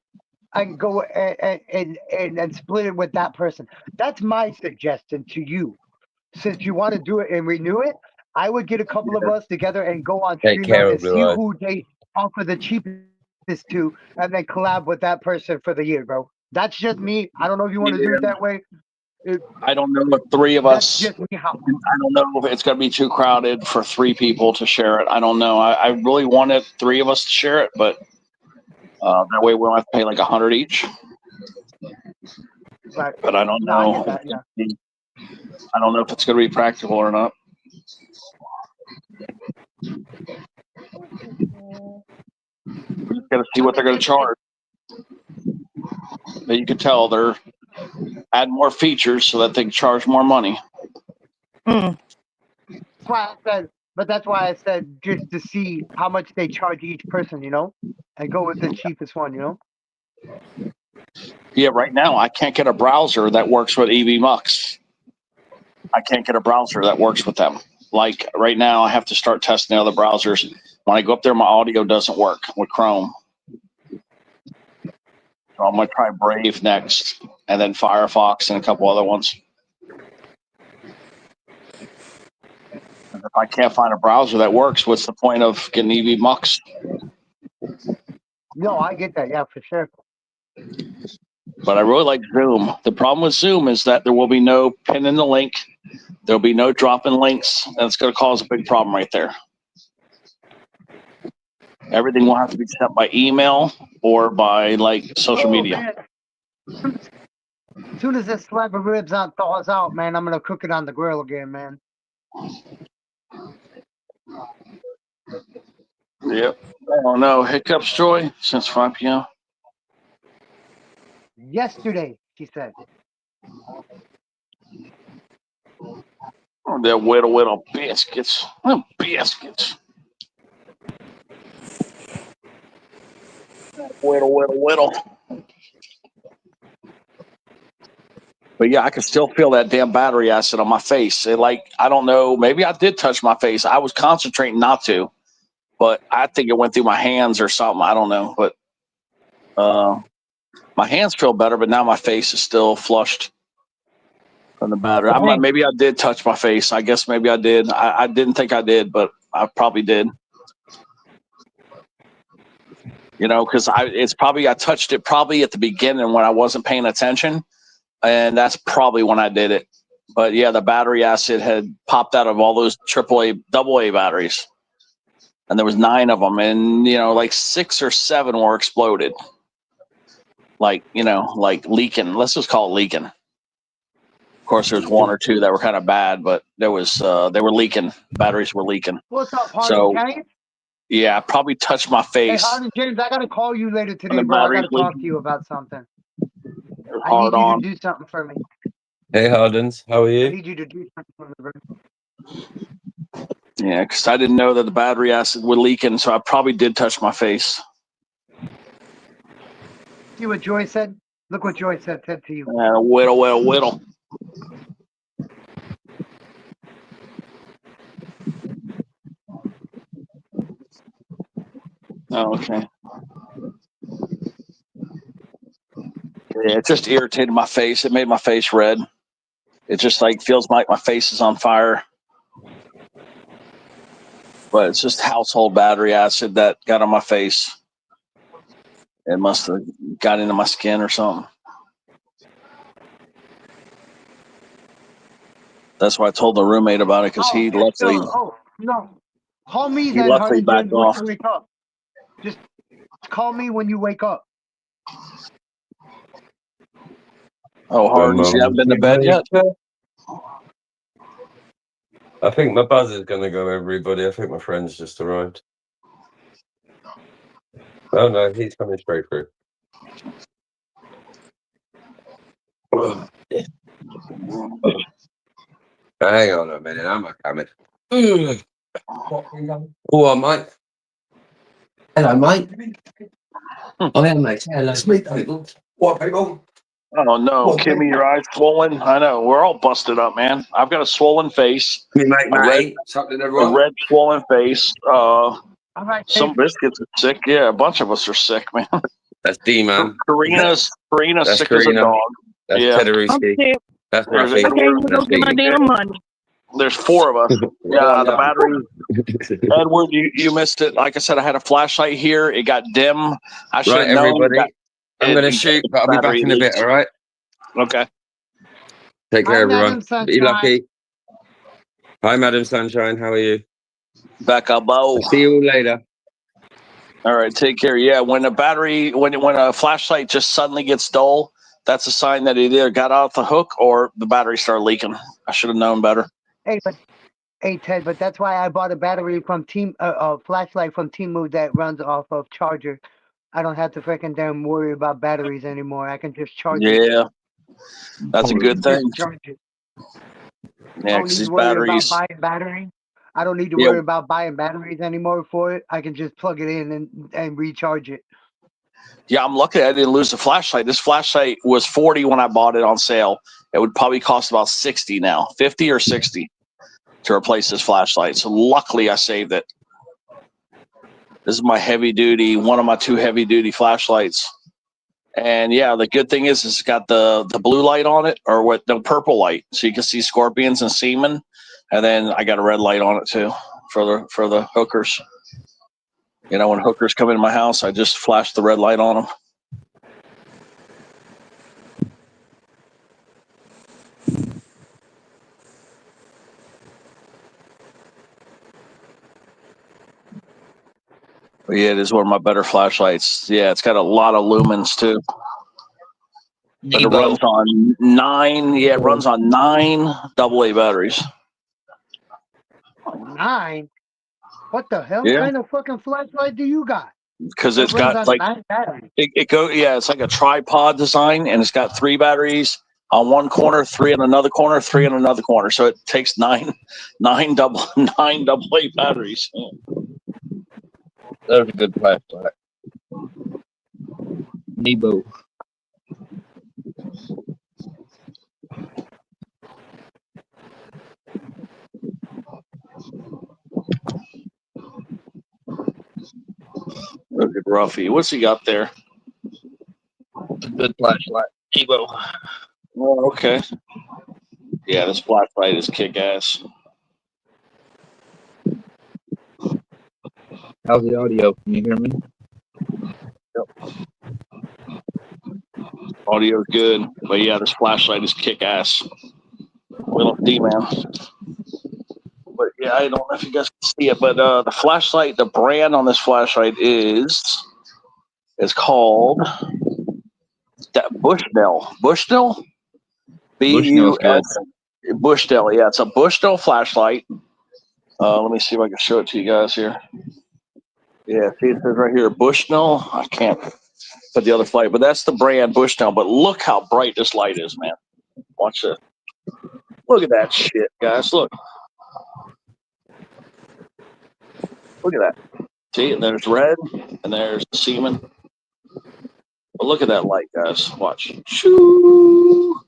and go and split it with that person. That's my suggestion to you. Since you want to do it and renew it, I would get a couple of us together and go on
Take care
StreamYard
of
and see
Blue Eye.
who they offer the cheapest to, and then collab with that person for the year, bro. That's just me. I don't know if you want to do it that way.
I don't know if three of
That's
us.
just me. How
I don't know if it's going to be too crowded for three people to share it. I don't know. I really wanted three of us to share it, but that way we don't have to pay like $100 each.
right?
But I don't
No, I
know.
get that. Yeah.
I don't know if it's going to be practical or not. Just got to see what they're going to charge. But you can tell they're adding more features so that they can charge more money.
That's why I said, but that's why I said just to see how much they charge each person, you know, and go with the cheapest one, you know.
Yeah, right now I can't get a browser that works with EV Mux. I can't get a browser that works with them. Like right now, I have to start testing other browsers. When I go up there, my audio doesn't work with Chrome. So I'm going to try Brave next, and then Firefox and a couple other ones. if I can't find a browser that works, what's the point of getting EV Mux?
No, I get that. Yeah, for sure.
But I really like Zoom. The problem with Zoom is that there will be no pin in the link. There'll be no drop in links. And it's going to cause a big problem right there. Everything will have to be sent by email or by like social media.
Man. As soon as this slab of ribs thaws out, man, I'm gonna cook it on the grill again, man.
Yep. Oh no, hiccups, Joy, since 5 p.m.
Yesterday, she said.
Oh, they're whittle biscuits. Oh, biscuits. Whittle. But yeah, I can still feel that damn battery acid on my face. I don't know, maybe I did touch my face. I was concentrating not to, but I think it went through my hands or something. I don't know. But my hands feel better, but now my face is still flushed from the battery. Maybe I did touch my face. I guess maybe I did. I didn't think I did, but I probably did. You know, because I touched it probably at the beginning when I wasn't paying attention. And that's probably when I did it. But yeah, the battery acid had popped out of all those AAA, AA batteries. And there was 9 of them. And, you know, like 6 or 7 were exploded. Like leaking. Let's just call it leaking. Of course, there's 1 or 2 that were kind of bad, but they were leaking. Batteries were leaking.
What's up, Harden James?
Yeah, I probably touched my face.
Hey, Harden James, I gotta call you later today, bro. I gotta talk to you about something. I need you to do something for me.
Hey, Hardens, how are you?
I need you to do something for me, bro.
Yeah, because I didn't know that the battery acid was leaking, so I probably did touch my face.
See what Joy said? Look what Joy said to you.
Whittle. Oh, okay. Yeah, it just irritated my face. It made my face red. It just feels like my face is on fire. But it's just household battery acid that got on my face. It must have got into my skin or something. That's why I told the roommate about it because he luckily.
Oh no! Call me then, Harden James. When you wake up, just call me when you wake up.
Oh, Hardens, you haven't been to bed yet?
I think my buzz is going to go, everybody. I think my friend's just arrived. Oh, no, he's coming straight through. Hang on a minute, I'm coming. Oh, mate. Hello, mate. Oh, yeah, mate. Hello. Sweet people. What, people?
Oh, no. Kimmy, your eyes swollen? I know. We're all busted up, man. I've got a swollen face.
Me, mate,
a red swollen face. Some biscuits are sick. Yeah, a bunch of us are sick, man.
That's D-Man.
Karina's sick as a dog.
That's Tedderuski. That's Rafi.
I can't even go get my damn money.
There's 4 of us. Yeah, the battery. Edward, you missed it. Like I said, I had a flashlight here. It got dim. I should have known.
Everybody. I'm going to shoot, but I'll be back in a bit, all right?
Okay.
Take care, everyone. Be lucky. Hi, Madam Sunshine. How are you?
Back up, Bo.
See you all later.
All right, take care. Yeah, when a flashlight just suddenly gets dull, that's a sign that it either got off the hook or the battery started leaking. I should have known better.
Hey, Ted, but that's why I bought a battery from flashlight from Temu that runs off of charger. I don't have to freaking damn worry about batteries anymore. I can just charge it.
Yeah, that's a good thing. Yeah, because these batteries.
I don't need to worry about buying batteries anymore for it. I can just plug it in and recharge it.
Yeah, I'm lucky I didn't lose the flashlight. This flashlight was $40 when I bought it on sale. It would probably cost about $60 now, $50 or $60 to replace this flashlight. So luckily I saved it. This is my one of my 2 heavy duty flashlights. And yeah, the good thing is it's got the blue light on it, or the purple light, so you can see scorpions and semen. And then I got a red light on it too for the hookers. You know, when hookers come into my house, I just flash the red light on them. But yeah, it is one of my better flashlights. Yeah, it's got a lot of lumens too. But it runs on 9. Yeah, it runs on 9 AA batteries.
9? What the hell
Yeah.
kind of fucking flashlight do you got?
Because
It
it's
runs
got
on
like
9 batteries.
it's like a tripod design, and it's got 3 batteries on one corner, 3 in another corner, 3 in another corner. So it takes 9 AA batteries.
That was a good flashlight. Nebo.
Look at Ruffy. What's he got there?
It's a good flashlight. Nebo.
Oh, okay. Yeah, this flashlight is kick-ass.
How's the audio? Can you hear me?
Yep. Audio's good, but yeah, this flashlight is kick-ass. Little D, man. But yeah, I don't know if you guys can see it, but the flashlight, the brand on this flashlight is called that Bushnell. Bushnell?
Bushnell's good.
Bushnell. Yeah, it's a Bushnell flashlight. Let me see if I can show it to you guys here. Yeah, see it says right here, Bushnell. I can't put the other light, but that's the brand Bushnell. But look how bright this light is, man. Watch this. Look at that shit, guys. Look. Look at that. See, and there's red, and there's semen. But look at that light, guys. Watch. Shoo!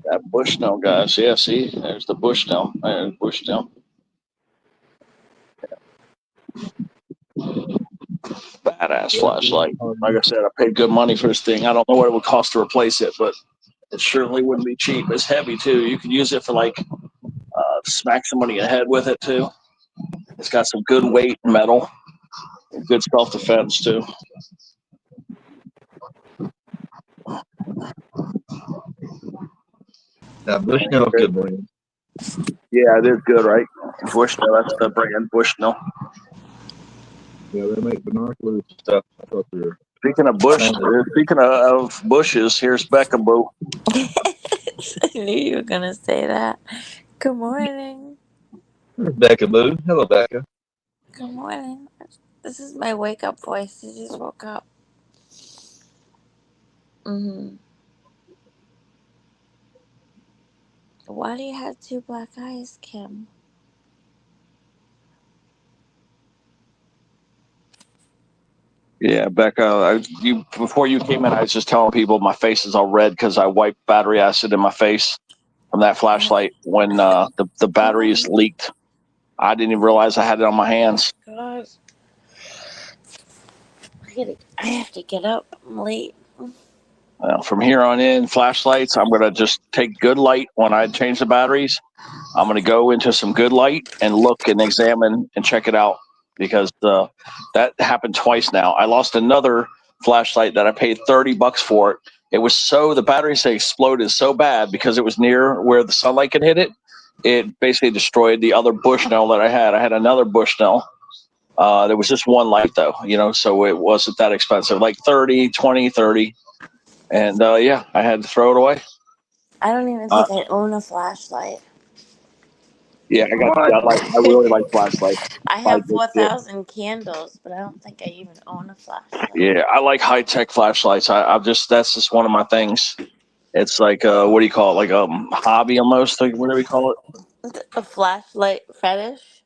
That Bushnell, guys. Yeah, see? There's the Bushnell. There's Bushnell. Badass flashlight. Like I said, I paid good money for this thing. I don't know what it would cost to replace it, but it surely wouldn't be cheap. It's heavy, too. You could use it for, like, smack somebody in the head with it, too. It's got some good weight metal. Good self-defense, too.
That Bushnell's good brand.
Yeah, it is good, right? Bushnell, that's the brand, Bushnell.
Yeah, they make binoculars and stuff. I thought they were.
Speaking of bushes, here's Becca Boo.
I knew you were gonna say that. Good morning.
There's Becca Boo. Hello, Becca.
Good morning. This is my wake up voice. I just woke up. Why do you have 2 black eyes, Kim?
Yeah, Becca, before you came in, I was just telling people my face is all red because I wiped battery acid in my face from that flashlight when the batteries leaked. I didn't even realize I had it on my hands.
God. I have to get up. I'm late.
From here on in, flashlights, I'm going to just take good light when I change the batteries. I'm going to go into some good light and look and examine and check it out because that happened twice now. I lost another flashlight that I paid $30 for it. It was the batteries exploded so bad because it was near where the sunlight could hit it. It basically destroyed the other Bushnell that I had. I had another Bushnell. There was just one light though, so it wasn't that expensive, like 30, 20, 30. And I had to throw it away.
I don't even think I own a flashlight.
Yeah, I really like flashlights.
I have 4,000 candles, but I don't think I even own a flashlight.
Yeah, I like high-tech flashlights. That's just one of my things. It's like what do you call it? Like a hobby almost. Like, what do we call it?
A flashlight fetish?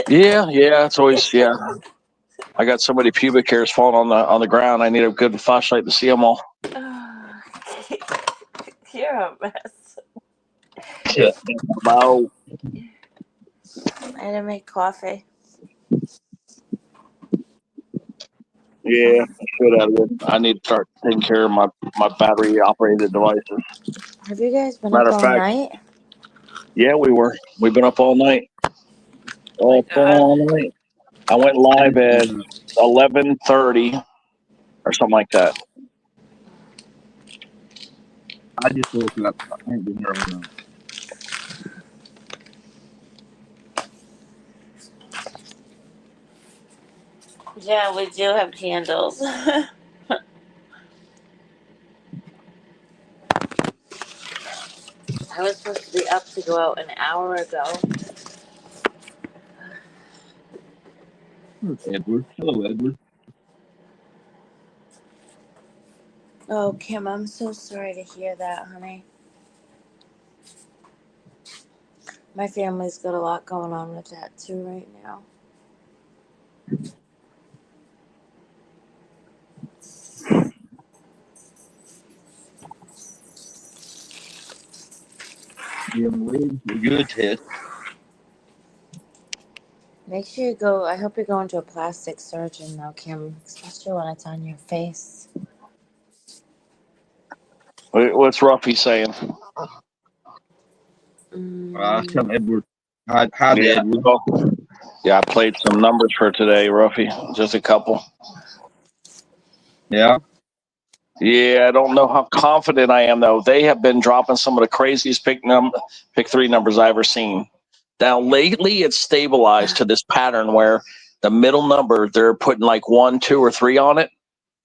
Yeah, it's always I got so many pubic hairs falling on the ground. I need a good flashlight to see them all.
You're a mess.
Yeah. Wow.
I had to make coffee.
Yeah, I should have it. I need to start taking care of my battery operated devices.
Have you guys been
Matter
up
of
all
fact,
night?
yeah, we've been up all night.
Oh my God.
All night. I went live at 11:30 or something like that.
I just woke up. I ain't been here all night.
Yeah, we do have candles. I was supposed to be up to go out an hour ago.
There's Edward. Hello, Edward.
Oh, Kim, I'm so sorry to hear that, honey. My family's got a lot going on with that too right now.
Yeah, my legs were good, Ted.
Make sure you go. I hope you're going to a plastic surgeon though, Kim, especially when it's on your face.
What's Ruffy saying?
I was telling Edward. Hi, Edward.
Yeah, I played some numbers for today, Ruffy. Just a couple.
Yeah.
Yeah, I don't know how confident I am though. They have been dropping some of the craziest pick 3 numbers I've ever seen. Now lately, it's stabilized to this pattern where the middle number they're putting like 1, 2, or 3 on it,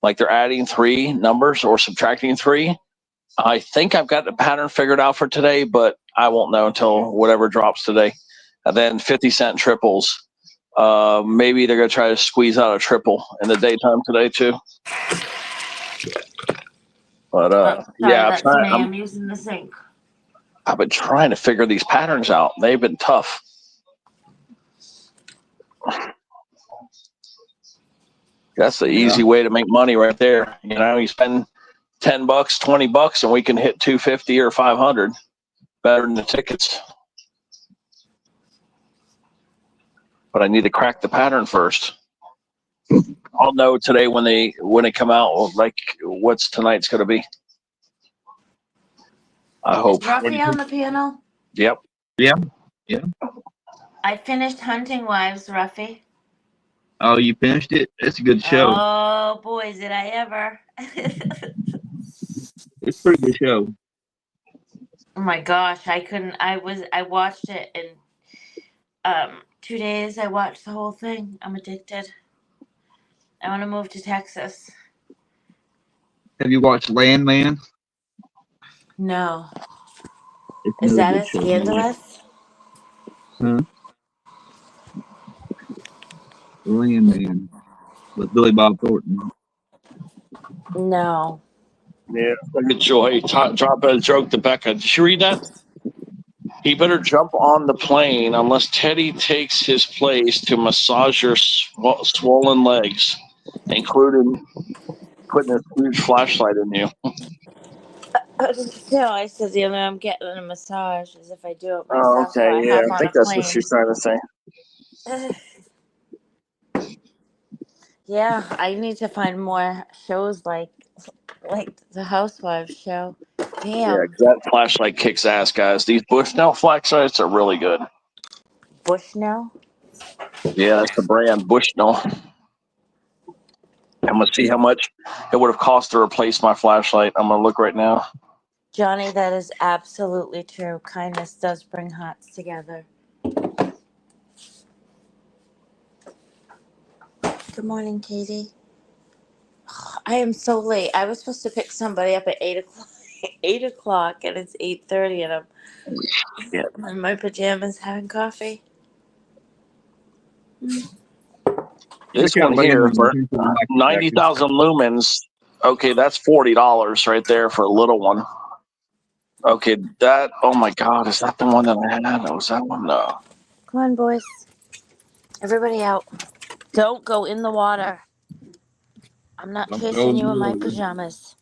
like they're adding 3 numbers or subtracting 3. I think I've got the pattern figured out for today, but I won't know until whatever drops today. And then 50-cent triples. Maybe they're gonna try to squeeze out a triple in the daytime today too. But
Sorry,
yeah,
that's me. I'm using the sink.
I've been trying to figure these patterns out. They've been tough. That's the easy way to make money right there. You know, you spend $10, $20, and we can hit 250 or 500. Better than the tickets. But I need to crack the pattern first. I'll know today when they come out, like what's tonight's going to be. I hope.
Is Ruffy on the piano?
Yep.
Yeah. Yeah.
I finished Hunting Wives, Ruffy.
Oh, you finished it? It's a good show.
Oh boy, did I ever!
It's a pretty good show.
Oh my gosh, I couldn't. I watched it in 2 days. I watched the whole thing. I'm addicted. I want to move to Texas.
Have you watched Landman?
No.
It's
Is
another
that
good
as
show.
scandalous?
Huh? Landman with Billy Bob Thornton.
No.
Yeah, look at Joy drop a joke to Becca. Did you read that? He better jump on the plane unless Teddy takes his place to massage your swollen legs, including putting a huge flashlight in you.
No, I said the only way I'm getting a massage is if I do it
Oh,
myself.
okay.
Or I
Yeah,
hop
I
on
think
a
that's
plane.
what she's trying to say.
Yeah, I need to find more shows like the Housewives show.
Yeah,
Damn.
that flashlight kicks ass, guys. These Bushnell flashlights are really good.
Bushnell?
Yeah, that's the brand, Bushnell. I'm gonna see how much it would have cost to replace my flashlight. I'm gonna look right now.
Johnny, that is absolutely true. Kindness does bring hearts together. Good morning, Katie. I am so late. I was supposed to pick somebody up at 8 o'clock. 8 o'clock, and it's 8:30, and I'm in my pajamas having coffee.
This one here for 90,000 lumens. Okay, that's $40 right there for a little one. Okay, that. Oh my God, is that the one that I had? Was that one? No.
Come on, boys. Everybody out. Don't go in the water. I'm not chasing you in my pajamas.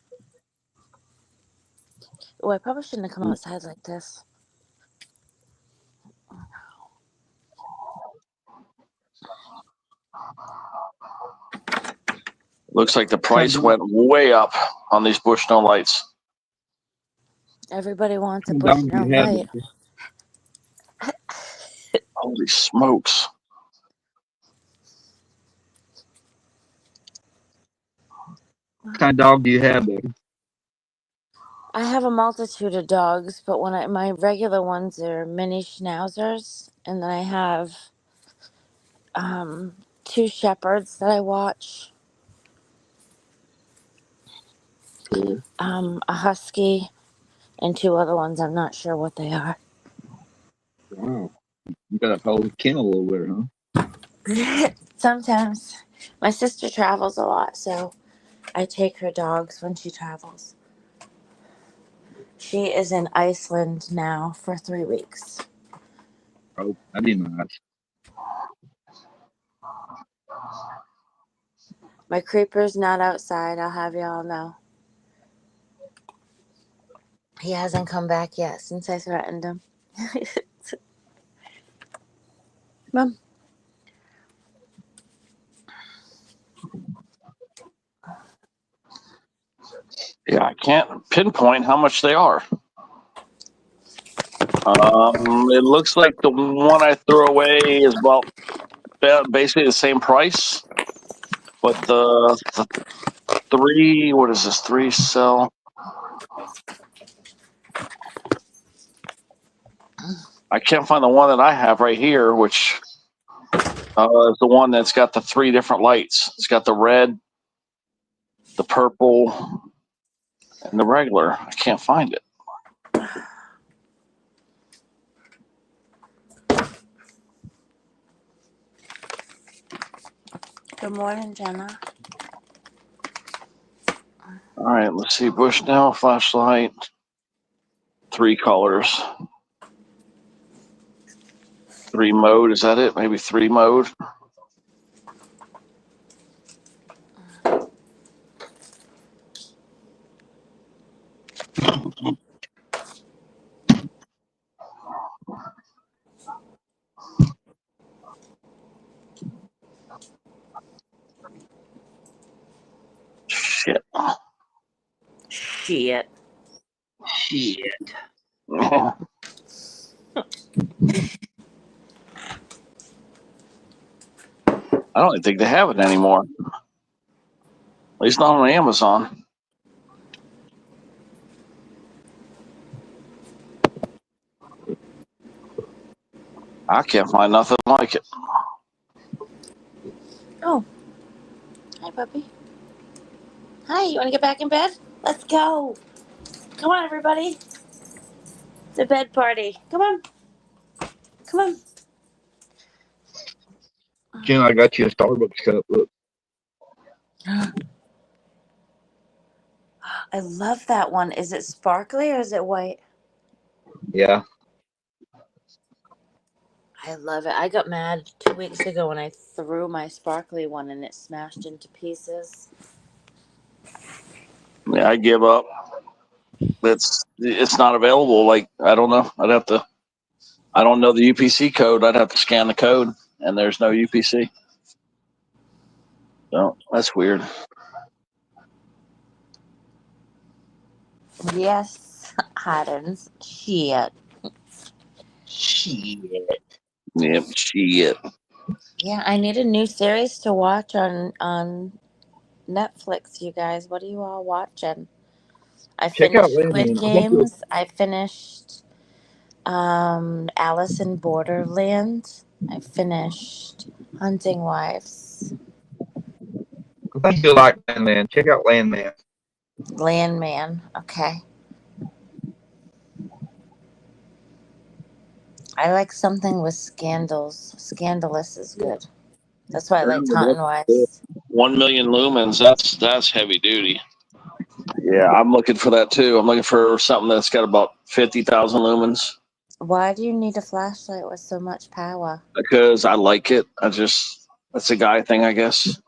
Oh, I probably shouldn't have come outside like this.
Looks like the price went way up on these Bushnell lights.
Everybody wants a
What dog
Bushnell
do you have?
light.
Holy smokes!
What kind of dog do you have, baby?
I have a multitude of dogs, but my regular ones are mini schnauzers, and then I have 2 shepherds that I watch.
Cool.
A husky, and 2 other ones. I'm not sure what they are.
Wow. You got a whole kennel over there, huh?
Sometimes my sister travels a lot, so I take her dogs when she travels. She is in Iceland now for 3 weeks.
Oh, that'd be nice.
My creeper's not outside, I'll have y'all know. He hasn't come back yet since I threatened him. Mom.
Yeah, I can't pinpoint how much they are. It looks like the one I threw away is about basically the same price, but the 3, what is this? 3 cell. I can't find the one that I have right here, which is the one that's got the 3 different lights. It's got the red, the purple, and the regular. I can't find it.
Good morning, Jenna.
All right, let's see. Bushnell flashlight, 3 colors. 3 mode, is that it? Maybe 3 mode. Shit.
Shit.
I don't even think they have it anymore. At least not on Amazon. I can't find nothing like it.
Oh. Hi, puppy. Hi, you want to get back in bed? Let's go. Come on, everybody. It's a bed party. Come on. Come on.
Jen, I got you a Starbucks cup. Look.
I love that one. Is it sparkly or is it white?
Yeah.
I love it. I got mad 2 weeks ago when I threw my sparkly one and it smashed into pieces.
Yeah, I give up. It's not available. Like, I don't know. I don't know the UPC code. I'd have to scan the code, and there's no UPC. So that's weird.
Yes, Haddons. Shit.
Yep, shit.
Yeah, I need a new series to watch on Netflix, you guys. What are you all watching? I
Check out
finished Squid
Landman.
Games. I finished Alice in Borderland. I finished Hunting Wives.
I think you'll like Landman. Check out Landman.
Landman. Okay. I like something with scandals. Scandalous is good. That's why I liked Hunting Wives.
1 million lumens. That's heavy duty. Yeah, I'm looking for that too. I'm looking for something that's got about 50,000 lumens.
Why do you need a flashlight with so much power?
Because I like it. That's a guy thing, I guess.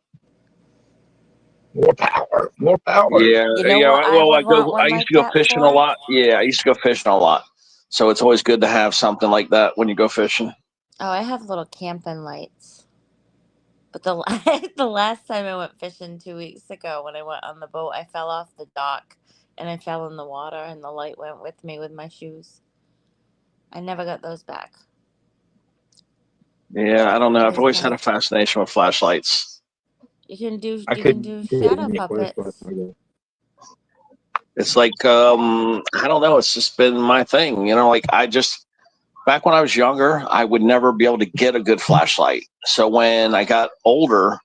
More power. More power.
Yeah,
You know
yeah.
what?
I used to go fishing a lot. Yeah, I used to go fishing a lot. So it's always good to have something like that when you go fishing.
Oh, I have little camping lights. But the the last time I went fishing 2 weeks ago when I went on the boat, I fell off the dock and I fell in the water, and the light went with me with my shoes. I never got those back.
Yeah, I don't know. I've
Always
always
try
had
to.
a fascination with flashlights.
You can do
I
you can
couldn't
do
get
shadow
any flashlight.
puppets.
It's like I don't know. It's just been my thing. You know, like I just back when I was younger, I would never be able to get a good flashlight. So when I got older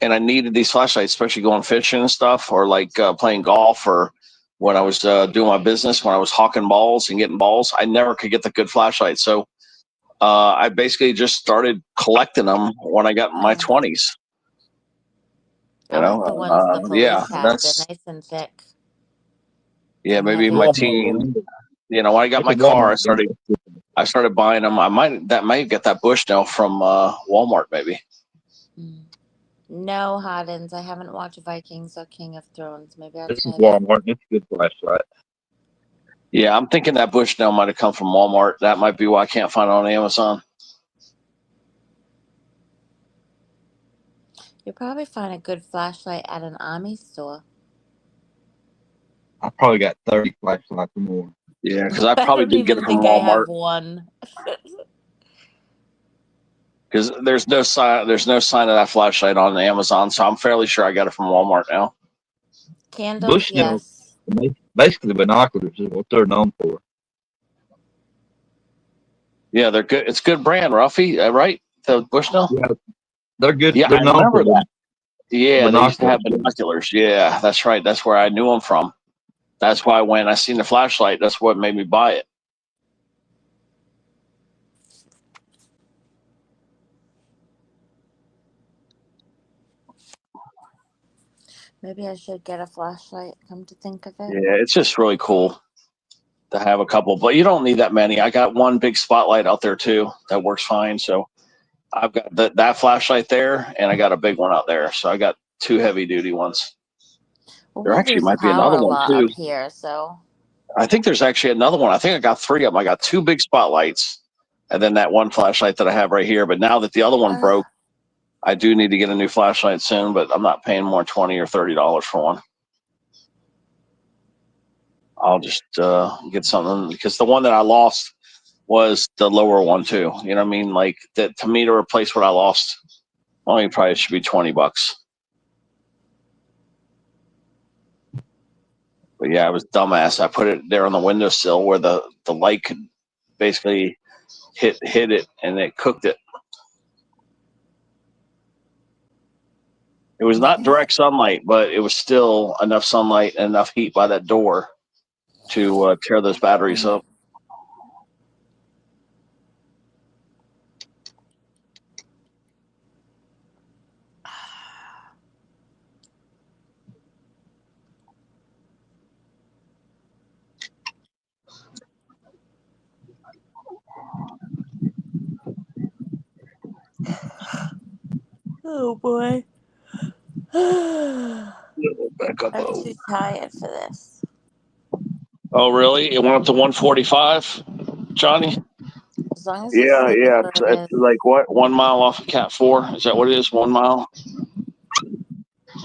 and I needed these flashlights, especially going fishing and stuff, or like playing golf, or when I was doing my business, when I was hawking balls and getting balls, I never could get the good flashlight. So I basically just started collecting them when I got in my 20s.
I like the ones the police have. They're
That's
nice and thick
yeah,
and
maybe in
heavy.
my teen. You know, when I got my car, I started buying them. I might get that Bushnell from Walmart, maybe.
No, Hardens. I haven't watched Vikings or King of Thrones. Maybe I'll
This is
try that.
Walmart. It's a good flashlight.
Yeah, I'm thinking that Bushnell might have come from Walmart. That might be why I can't find it on Amazon.
You'll probably find a good flashlight at an army store.
I probably got 30 flashlights or more.
Yeah, because I probably
don't
did get
even
it from
think I
Walmart.
have one.
Because there's no sign of that flashlight on Amazon, so I'm fairly sure I got it from Walmart now.
Candles,
Bushnell,
yes.
basically binoculars is what they're known for.
Yeah, they're good. It's a good brand, Ruffy, right? The Bushnell.
Yeah, they're good.
Yeah,
They're
I
known
remember
for
that. Yeah, they used to have
binoculars.
binoculars. Yeah, that's right. That's where I knew them from. That's why when I seen the flashlight, that's what made me buy it.
Maybe I should get a flashlight, come to think of it.
Yeah, it's just really cool to have a couple, but you don't need that many. I got one big spotlight out there too that works fine. So I've got that flashlight there, and I got a big one out there. So I got two heavy duty ones.
Well,
There
we
actually
lose
might be
power
another
a
one
lot
too.
up here, so.
I think there's actually another one. I think I got three of them. I got two big spotlights, and then that one flashlight that I have right here. But now that the other one broke, I do need to get a new flashlight soon. But I'm not paying more than $20 or $30 for one. I'll just get something, because the one that I lost was the lower one too. You know what I mean? Like that, to me, to replace what I lost, only probably should be $20. But yeah, I was dumbass. I put it there on the windowsill where the light could basically hit it, and it cooked it. It was not direct sunlight, but it was still enough sunlight and enough heat by that door to tear those batteries up.
Oh boy.
Back up.
I'm too tired for this.
Oh, really? It went up to 145, Johnny?
As long as
Yeah,
it stays
yeah.
where
It's,
it
it's
is.
like what, 1 mile off of Cat 4? Is that what it is? 1 mile?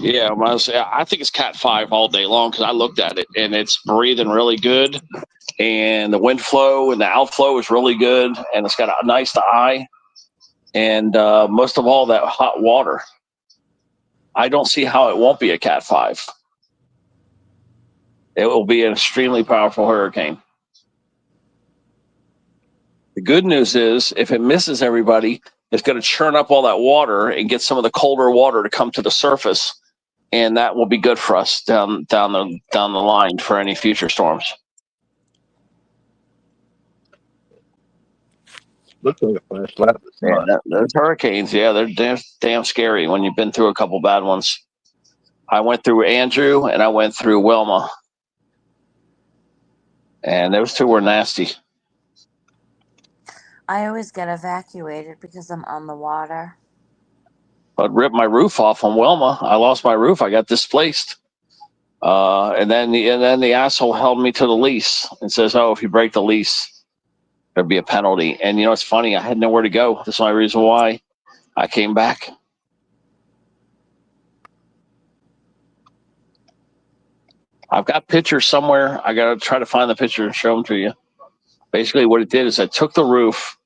Yeah, I think it's Cat 5 all day long, because I looked at it and it's breathing really good, and the wind flow and the outflow is really good, and it's got a nice eye, and most of all, that hot water. I don't see how it won't be a Cat 5. It will be an extremely powerful hurricane. The good news is, if it misses everybody, it's going to churn up all that water and get some of the colder water to come to the surface, and that will be good for us down the line for any future storms.
Looks like a flashlight.
Yeah, those hurricanes, yeah, they're damn scary when you've been through a couple bad ones. I went through Andrew and I went through Wilma, and those two were nasty.
I always get evacuated because I'm on the water.
But ripped my roof off on Wilma. I lost my roof. I got displaced. And then the asshole held me to the lease and says, "Oh, if you break the lease, there'd be a penalty." And you know, it's funny. I had nowhere to go. That's the only reason why I came back. I've got pictures somewhere. I got to try to find the picture and show them to you. Basically, what it did is I took the roof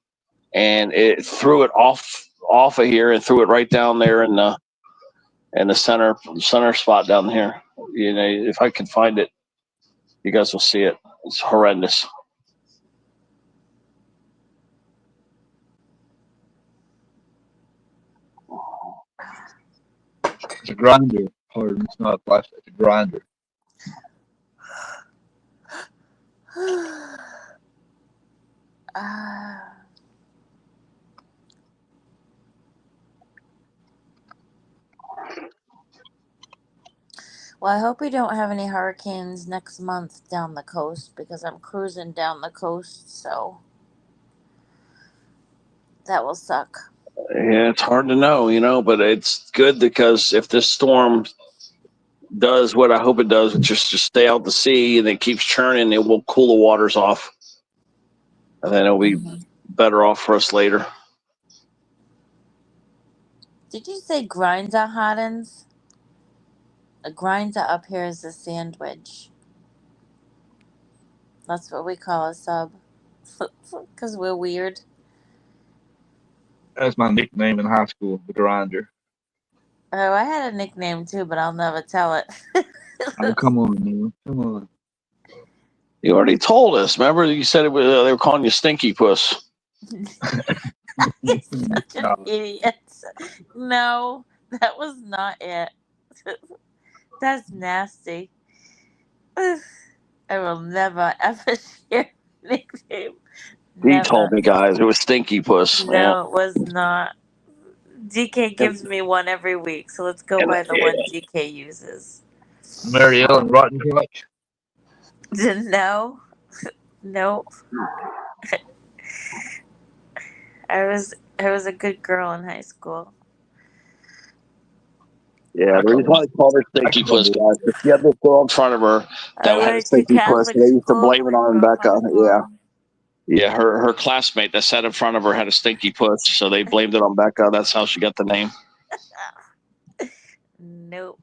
and it threw it off of here and threw it right down there in the center spot down here. You know, if I can find it, you guys will see it. It's horrendous.
It's a grinder. Pardon, it's not a plastic. It's a grinder.
Well, I hope we don't have any hurricanes next month down the coast because I'm cruising down the coast, so that will suck.
Yeah, it's hard to know, you know, but it's good because if this storm does what I hope it does, which is just stay out to sea and it keeps churning, it will cool the waters off. And then it'll be better off for us later.
Did you say grinder hardens? A grinder up here is a sandwich. That's what we call a sub. Because we're weird.
That's my nickname in high school, the grinder.
Oh, I had a nickname too, but I'll never tell it.
Oh, come on, man. Come on.
You already told us. Remember, you said they were calling you Stinky Puss.
You're such an idiot. No, that was not it. That's nasty. I will never ever share a nickname.
He told me, guys, it was Stinky Puss.
No, it was not. DK gives me one every week, so let's go by the one DK uses.
Mary Ellen Rotten Clutch.
No. No. I was a good girl in high school.
Yeah, the reason why they called her Stinky Puss, guys, if you had this girl in front of her that had a Stinky Puss, they used to blame it on Becca. Yeah. Yeah, her classmate that sat in front of her had a Stinky Puss, so they blamed it on Becca. That's how she got the name.
Nope.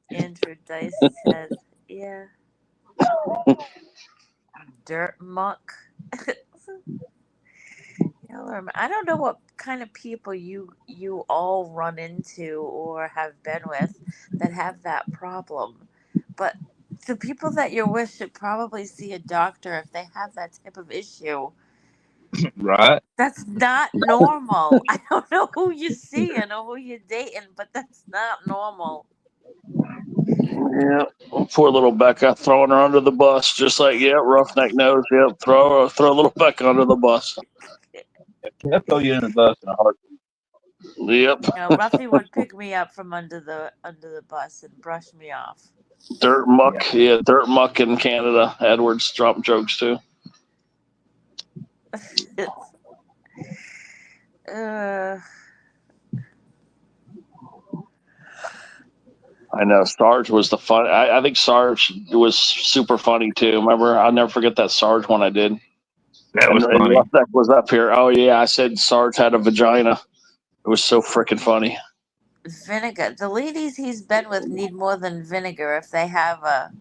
Andrew Dice said, yeah. Dirt muck. I don't know what kind of people you all run into or have been with that have that problem, but the people that you're with should probably see a doctor if they have that type of issue.
Right.
That's not normal. I don't know who you're seeing or who you're dating, but that's not normal.
Yeah, poor little Becca, throwing her under the bus, just like roughneck nose. Yep, throw little Becca under the bus.
I'll throw you in the bus in a heartbeat.
Yep.
Ruffy would pick me up from under the bus and brush me off.
Dirt muck, dirt muck in Canada. Edwards dropped jokes too. I know Sarge was the fun. I think Sarge was super funny too. Remember, I'll never forget that Sarge one I did.
That was funny.
That was up here. Oh yeah, I said Sarge had a vagina. It was so freaking funny.
Vinegar. The ladies he's been with need more than vinegar if they have a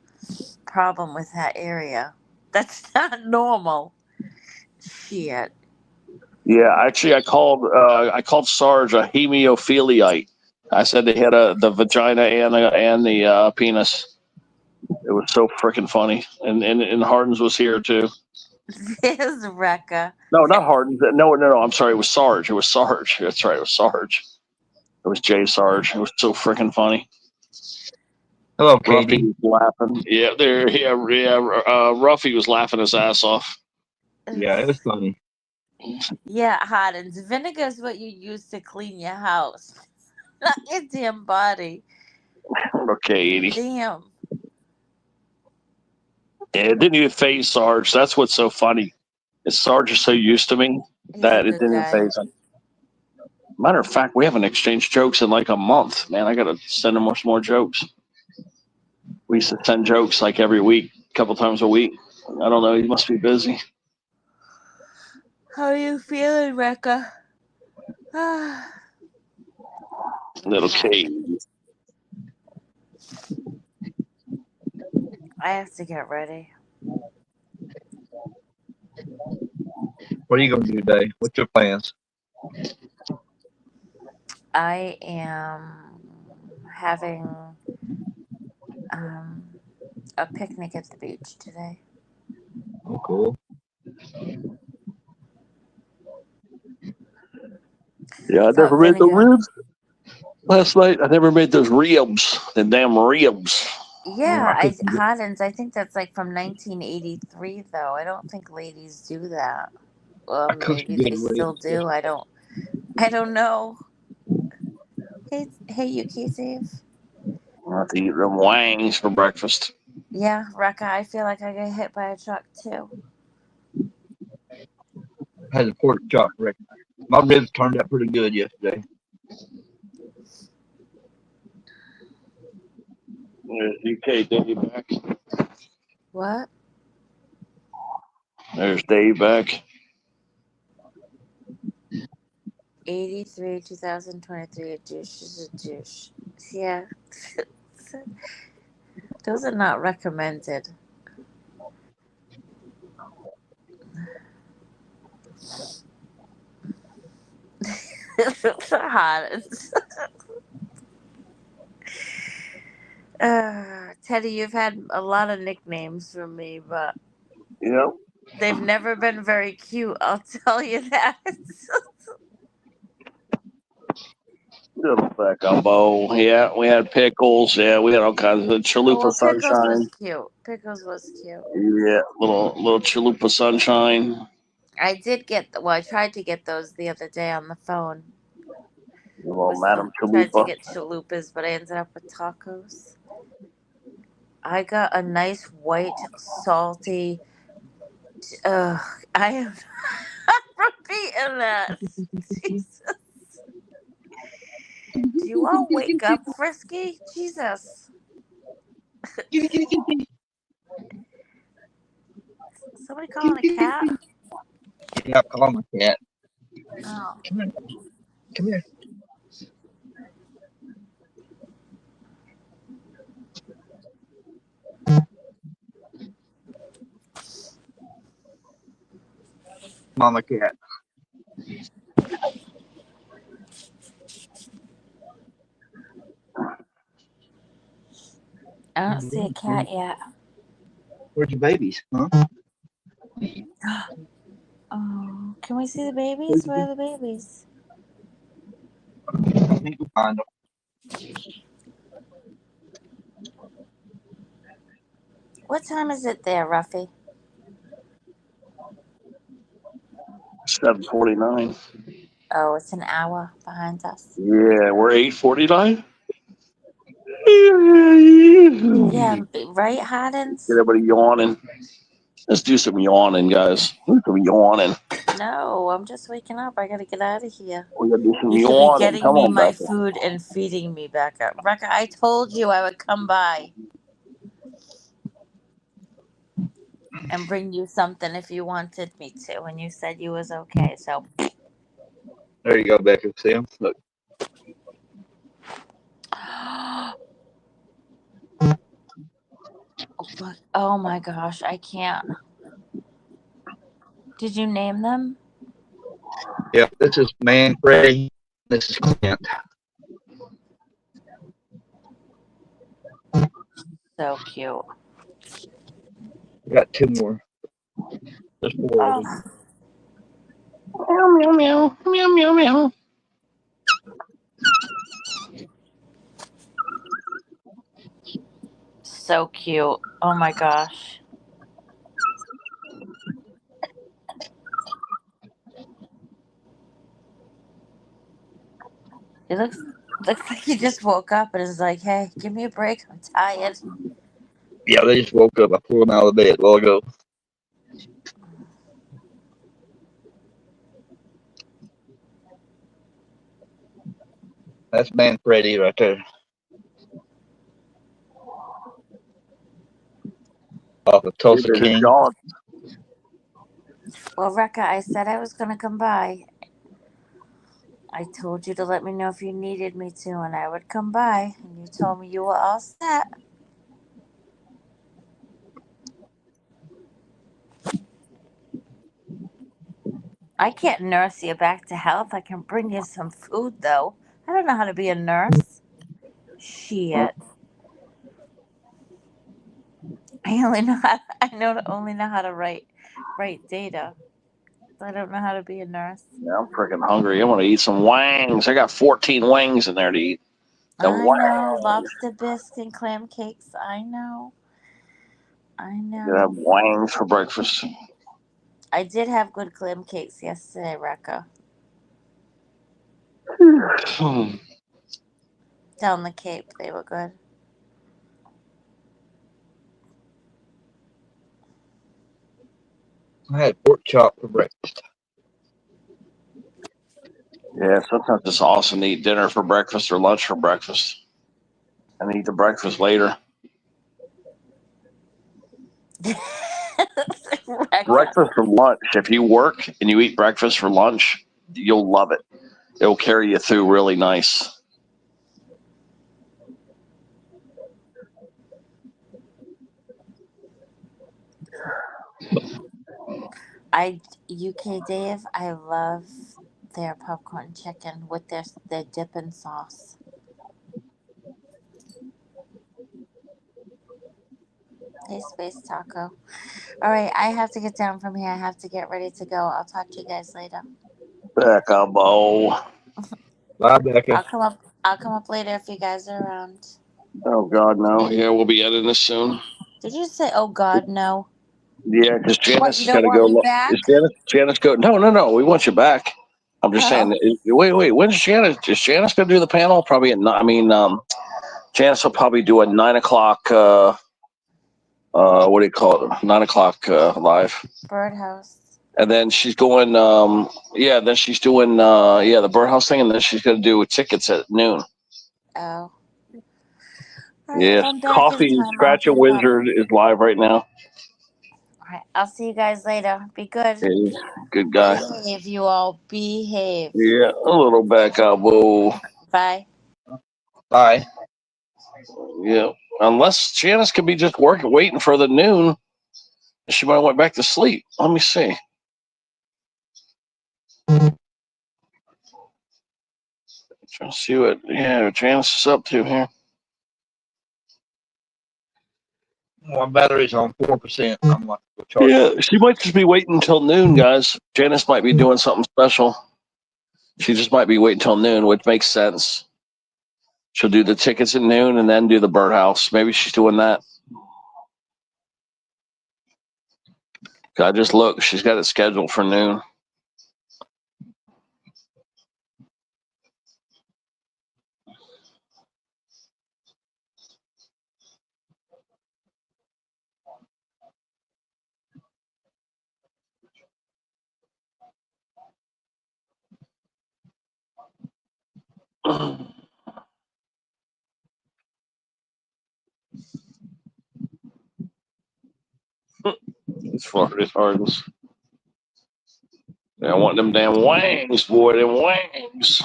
problem with that area. That's not normal. Shit.
Yeah, actually, I called Sarge a hemophiliite. I said they had the vagina and the penis. It was so freaking funny, and Hardens was here too.
There's Rekka.
No, not Hardens. No. I'm sorry. It was Sarge. That's right. It was Sarge. It was Jay Sarge. It was so freaking funny.
Hello,
Ruffy
Katie.
was laughing. Yeah, there. Yeah. Ruffy was laughing his ass off.
Yeah, it was funny.
Yeah, Hardens. Vinegar is what you use to clean your house, not your damn body.
Okay, Edie.
Damn.
Yeah, it didn't even phase Sarge. That's what's so funny. Is Sarge is so used to me that it didn't even phase him. Matter of fact, we haven't exchanged jokes in like a month. Man, I gotta send him more jokes. We used to send jokes like every week, a couple times a week. I don't know. He must be busy.
How are you feeling, Rekka?
Little Kate.
I have to get ready.
What are you going to do today? What's your plans?
I am having a picnic at the beach today.
Oh, cool.
Yeah, I
So
never
I'm
made
gonna
the
go.
ribs last night. I never made those ribs. The damn ribs.
Yeah,
I could.
Hoddens. I think that's like from 1983, though. I don't think ladies do that. Well,
I cooked
maybe
good
they still
ribs.
do. I don't know. Hey, you, Steve.
I'll have to eat them wangs for breakfast.
Yeah, Rekka, I feel like I got hit by a truck too.
Had a pork chop, Rick. My ribs turned out pretty good yesterday.
There's UK Dave back.
What?
There's Dave back.
83, 2023. A douche is a douche. Yeah. Those are not recommended. Hot. Teddy, you've had a lot of nicknames from me, but
Yep.
they've never been very cute, I'll tell you that.
Little back elbow. Yeah, we had pickles. Yeah, we had all kinds of
Oh,
chalupa
well, Pickles was
sunshine.
cute. Pickles was cute.
Yeah, little chalupa sunshine.
I did get, I tried to get those the other day on the phone.
Little Madam
Tried to
Chalupa.
get chalupas, but I ended up with tacos. I got a nice white, salty. I am not repeating that. Jesus. Do you all wake up, Frisky? Jesus. Somebody calling a cat?
Yeah, call my cat.
Oh.
Come here. Come here. Mama cat.
I don't see a cat yet.
Where's your babies? Huh?
Oh, can we see the babies? Where are the babies?
I think we'll find them.
What time is it there, Ruffy?
7:49.
Oh, it's an hour behind us.
Yeah, we're 8:49.
Yeah, right, Hardens?
Get everybody yawning. Let's do some yawning, guys. Do some yawning.
No, I'm just waking up. I gotta get out of here.
We gotta do some
You should be
yawning.
getting
Come
me
on,
my
Becca.
food and feeding me, Becca. Becca, I told you I would come by and bring you something if you wanted me to, and you said you was okay. So
There you go, Becca. See them? Look.
oh my gosh, I can't. Did you name them?
Yep, this is Manfredi. This is Clint.
So cute.
We got two more. There's four of them.
Meow, meow, meow, meow, meow, meow.
So cute. Oh my gosh. It looks like he just woke up and is like, hey, give me a break. I'm tired.
Yeah, they just woke up. I pulled them out of the bed a while ago. That's Manfredi right there. Off of Tulsa King.
Well, Rekka, I said I was going to come by. I told you to let me know if you needed me to, and I would come by. And you told me you were all set. I can't nurse you back to health. I can bring you some food, though. I don't know how to be a nurse. Shit. only know how to write data. I don't know how to be a nurse.
Yeah, I'm freaking hungry. I want to eat some wangs. I got 14 wangs in there to eat. The
I know.
wangs.
Lobster bisque and clam cakes. I know. I
You have
know.
wangs for breakfast.
I did have good clam cakes yesterday, Rekka. Down the Cape. They were good.
I had pork chop for breakfast.
Yeah, sometimes it's awesome to eat dinner for breakfast or lunch for breakfast, and eat the breakfast later. Breakfast for lunch. If you work and you eat breakfast for lunch, you'll love it. It'll carry you through really nice.
UK Dave, I love their popcorn chicken with their dipping sauce. Hey, Space Taco. All right, I have to get down from here. I have to get ready to go. I'll talk to you guys later.
Becca Bo.
Bye, Becca.
I'll come up later if you guys are around.
Oh God, no. Yeah, we'll be editing this soon.
Did you say, "Oh God, no"?
Yeah, because
What,
Janice
you
has
don't
got to
want
go.
me back?
Janice go? No. We want you back. I'm just saying.
Oh,
Wait. When's Janice? Is Janice going to do the panel? Probably at. Janice will probably do a 9 o'clock. What do you call it? 9 o'clock live.
Birdhouse.
And then she's going. Then she's doing. The birdhouse thing, and then she's going to do tickets at noon.
Oh. All right, if
Yes,
I'm back in
Coffee
time, I'll
Scratch a
get it up.
Wizard is live right now.
All right, I'll see you guys later. Be good.
Hey, good guy.
Behave, you all. Behave.
Yeah, a little back out. Whoa.
Bye.
Bye.
Yeah, unless Janice could be just waiting for the noon. She might have went back to sleep. Let me see. Trying to see what Janice is up to here.
My battery's on 4%. I'm like, go charge
Yeah, she might just be waiting until noon, guys. Janice might be doing something special. She just might be waiting till noon, which makes sense. She'll do the tickets at noon and then do the birdhouse. Maybe she's doing that. I just looked. She's got it scheduled for noon. It's Florida's hardens. Yeah, I want them damn wangs, boy. Them wangs.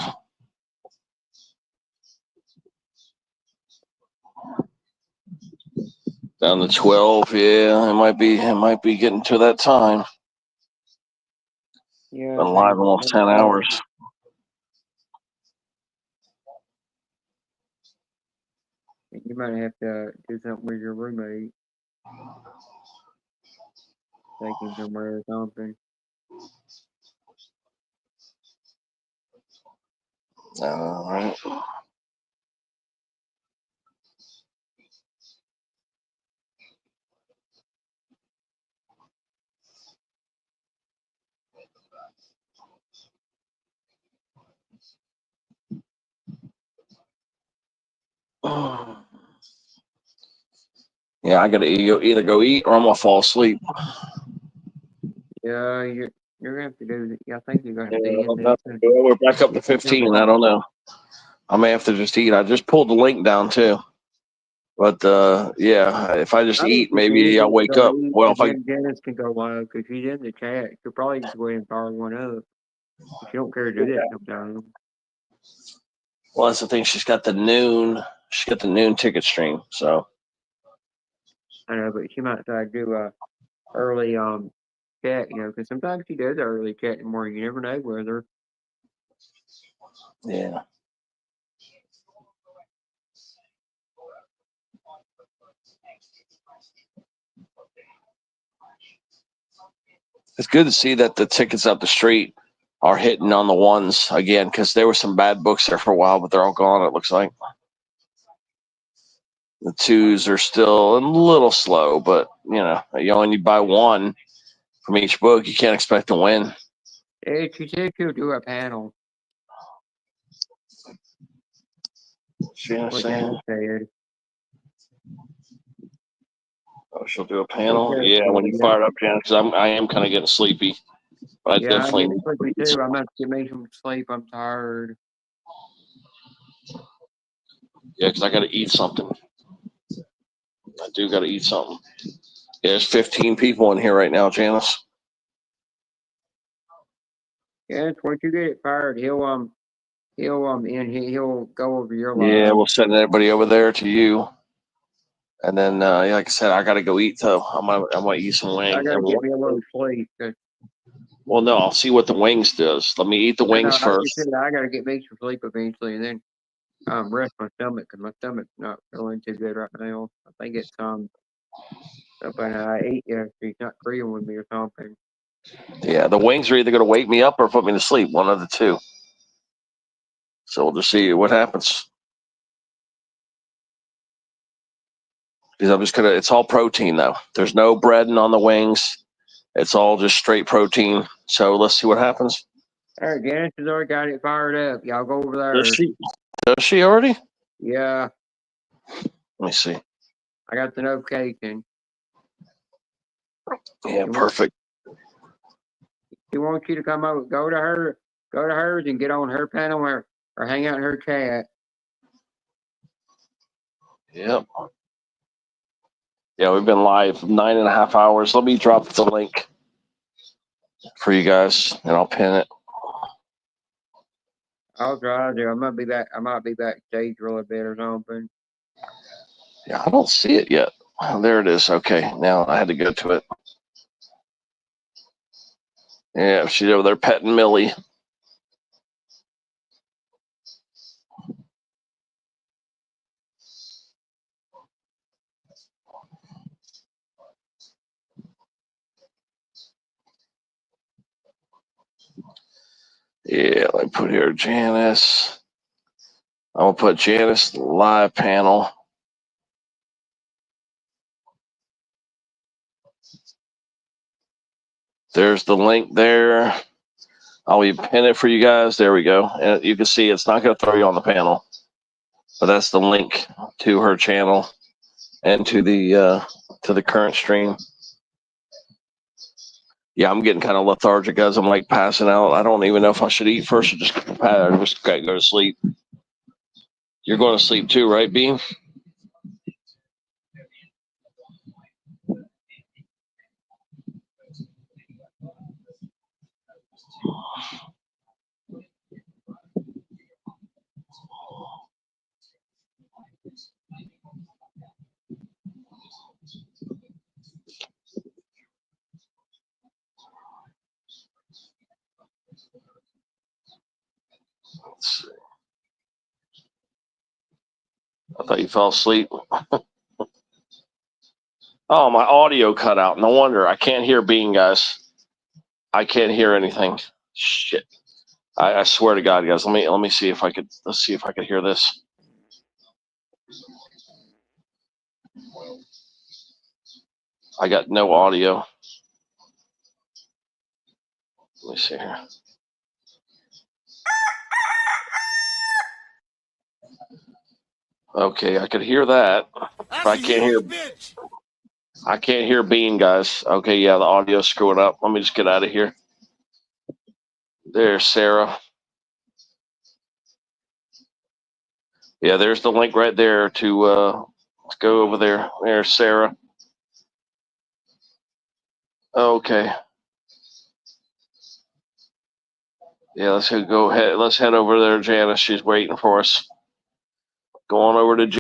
Down to 12. Yeah, it might be getting to that time.
Yeah.
Been live almost 10 hours.
You might have to do something with your roommate. Take him somewhere or something.
All right. Yeah, I gotta either go eat or I'm gonna fall asleep.
Yeah, you're gonna have to do. I think you're gonna have to
Yeah,
end this.
we're back up to 15. I don't know. I may have to just eat. I just pulled the link down too. But if I just
I think
eat,
you
maybe I'll
can
wake
go
up.
eat,
Well,
and
if I
then Dennis can go live because she's in the chat. She'll probably just go ahead and fire one up. She don't care to do that sometimes.
well, that's the thing. She's got the noon. She's got the noon ticket stream. So
I know, but she might try to do a early chat, because sometimes she does early chat in the morning. You never know whether.
Yeah. It's good to see that the tickets up the street are hitting on the ones again, because there were some bad books there for a while, but they're all gone, it looks like. The twos are still a little slow, but you only buy one from each book. You can't expect to win.
Yeah, she said she'll do a panel.
Janice
What
saying?
Janice said.
Oh, she'll do a panel. Yeah, when you fire it up, Janice, 'cause I am kind of getting sleepy, but I
Yeah,
definitely
I'm
need
sleepy
to.
too. I'm not to get me some sleep. I'm tired.
Yeah, because I got to eat something. I do got to eat something. Yeah, there's 15 people in here right now, Janice.
Yeah, once you get it fired, he'll go over your
Yeah,
line.
we'll send everybody over there to you. And then, like I said, I got to go eat though. I'm gonna eat some wings.
I gotta get me a little sleep.
Well, no, I'll see what the wings does. Let me eat the wings
I
first.
just said I gotta get me some sleep eventually, and then rest my stomach because my stomach's not feeling too good right now. I think it's something I ate yesterday. It's not agreeing with me or something.
Yeah, the wings are either gonna wake me up or put me to sleep. One of the two. So we'll just see what happens. Because I'm just gonna. It's all protein though. There's no breading on the wings. It's all just straight protein. So let's see what happens.
All right, Janice has already got it fired up. Y'all go over there.
Does she already?
Yeah.
Let me see.
I got the notification.
Yeah, perfect.
She wants you to come over. Go to hers and get on her panel or hang out in her chat.
Yep. Yeah, we've been live 9.5 hours. Let me drop the link for you guys, and I'll pin it.
I'll try to. I might be backstage a little bit or something.
Yeah, I don't see it yet. There it is. Okay, now I had to go to it. Yeah, she's over there petting Millie. Yeah, let me put here Janice. I'm gonna put Janice live panel. There's the link there. I'll pin it for you guys. There we go. And you can see it's not gonna throw you on the panel, but that's the link to her channel and to the current stream. Yeah, I'm getting kind of lethargic, guys. I'm like passing out. I don't even know if I should eat first or just go to sleep. You're going to sleep too, right, Bean? Let's see. I thought you fell asleep. Oh, my audio cut out. No wonder. I can't hear Bean, guys. I can't hear anything. Shit. I swear to God, guys. Let me see if I could. Let's see if I could hear this. I got no audio. Let me see here. Okay, I could hear that, but I can't hear. I can't hear Bean, guys. Okay, yeah, the audio's screwing up. Let me just get out of here. There's Sarah. Yeah, there's the link right there to let's go over there. There's Sarah. Okay. Yeah, let's go ahead. Let's head over there, Janice. She's waiting for us. Go on over to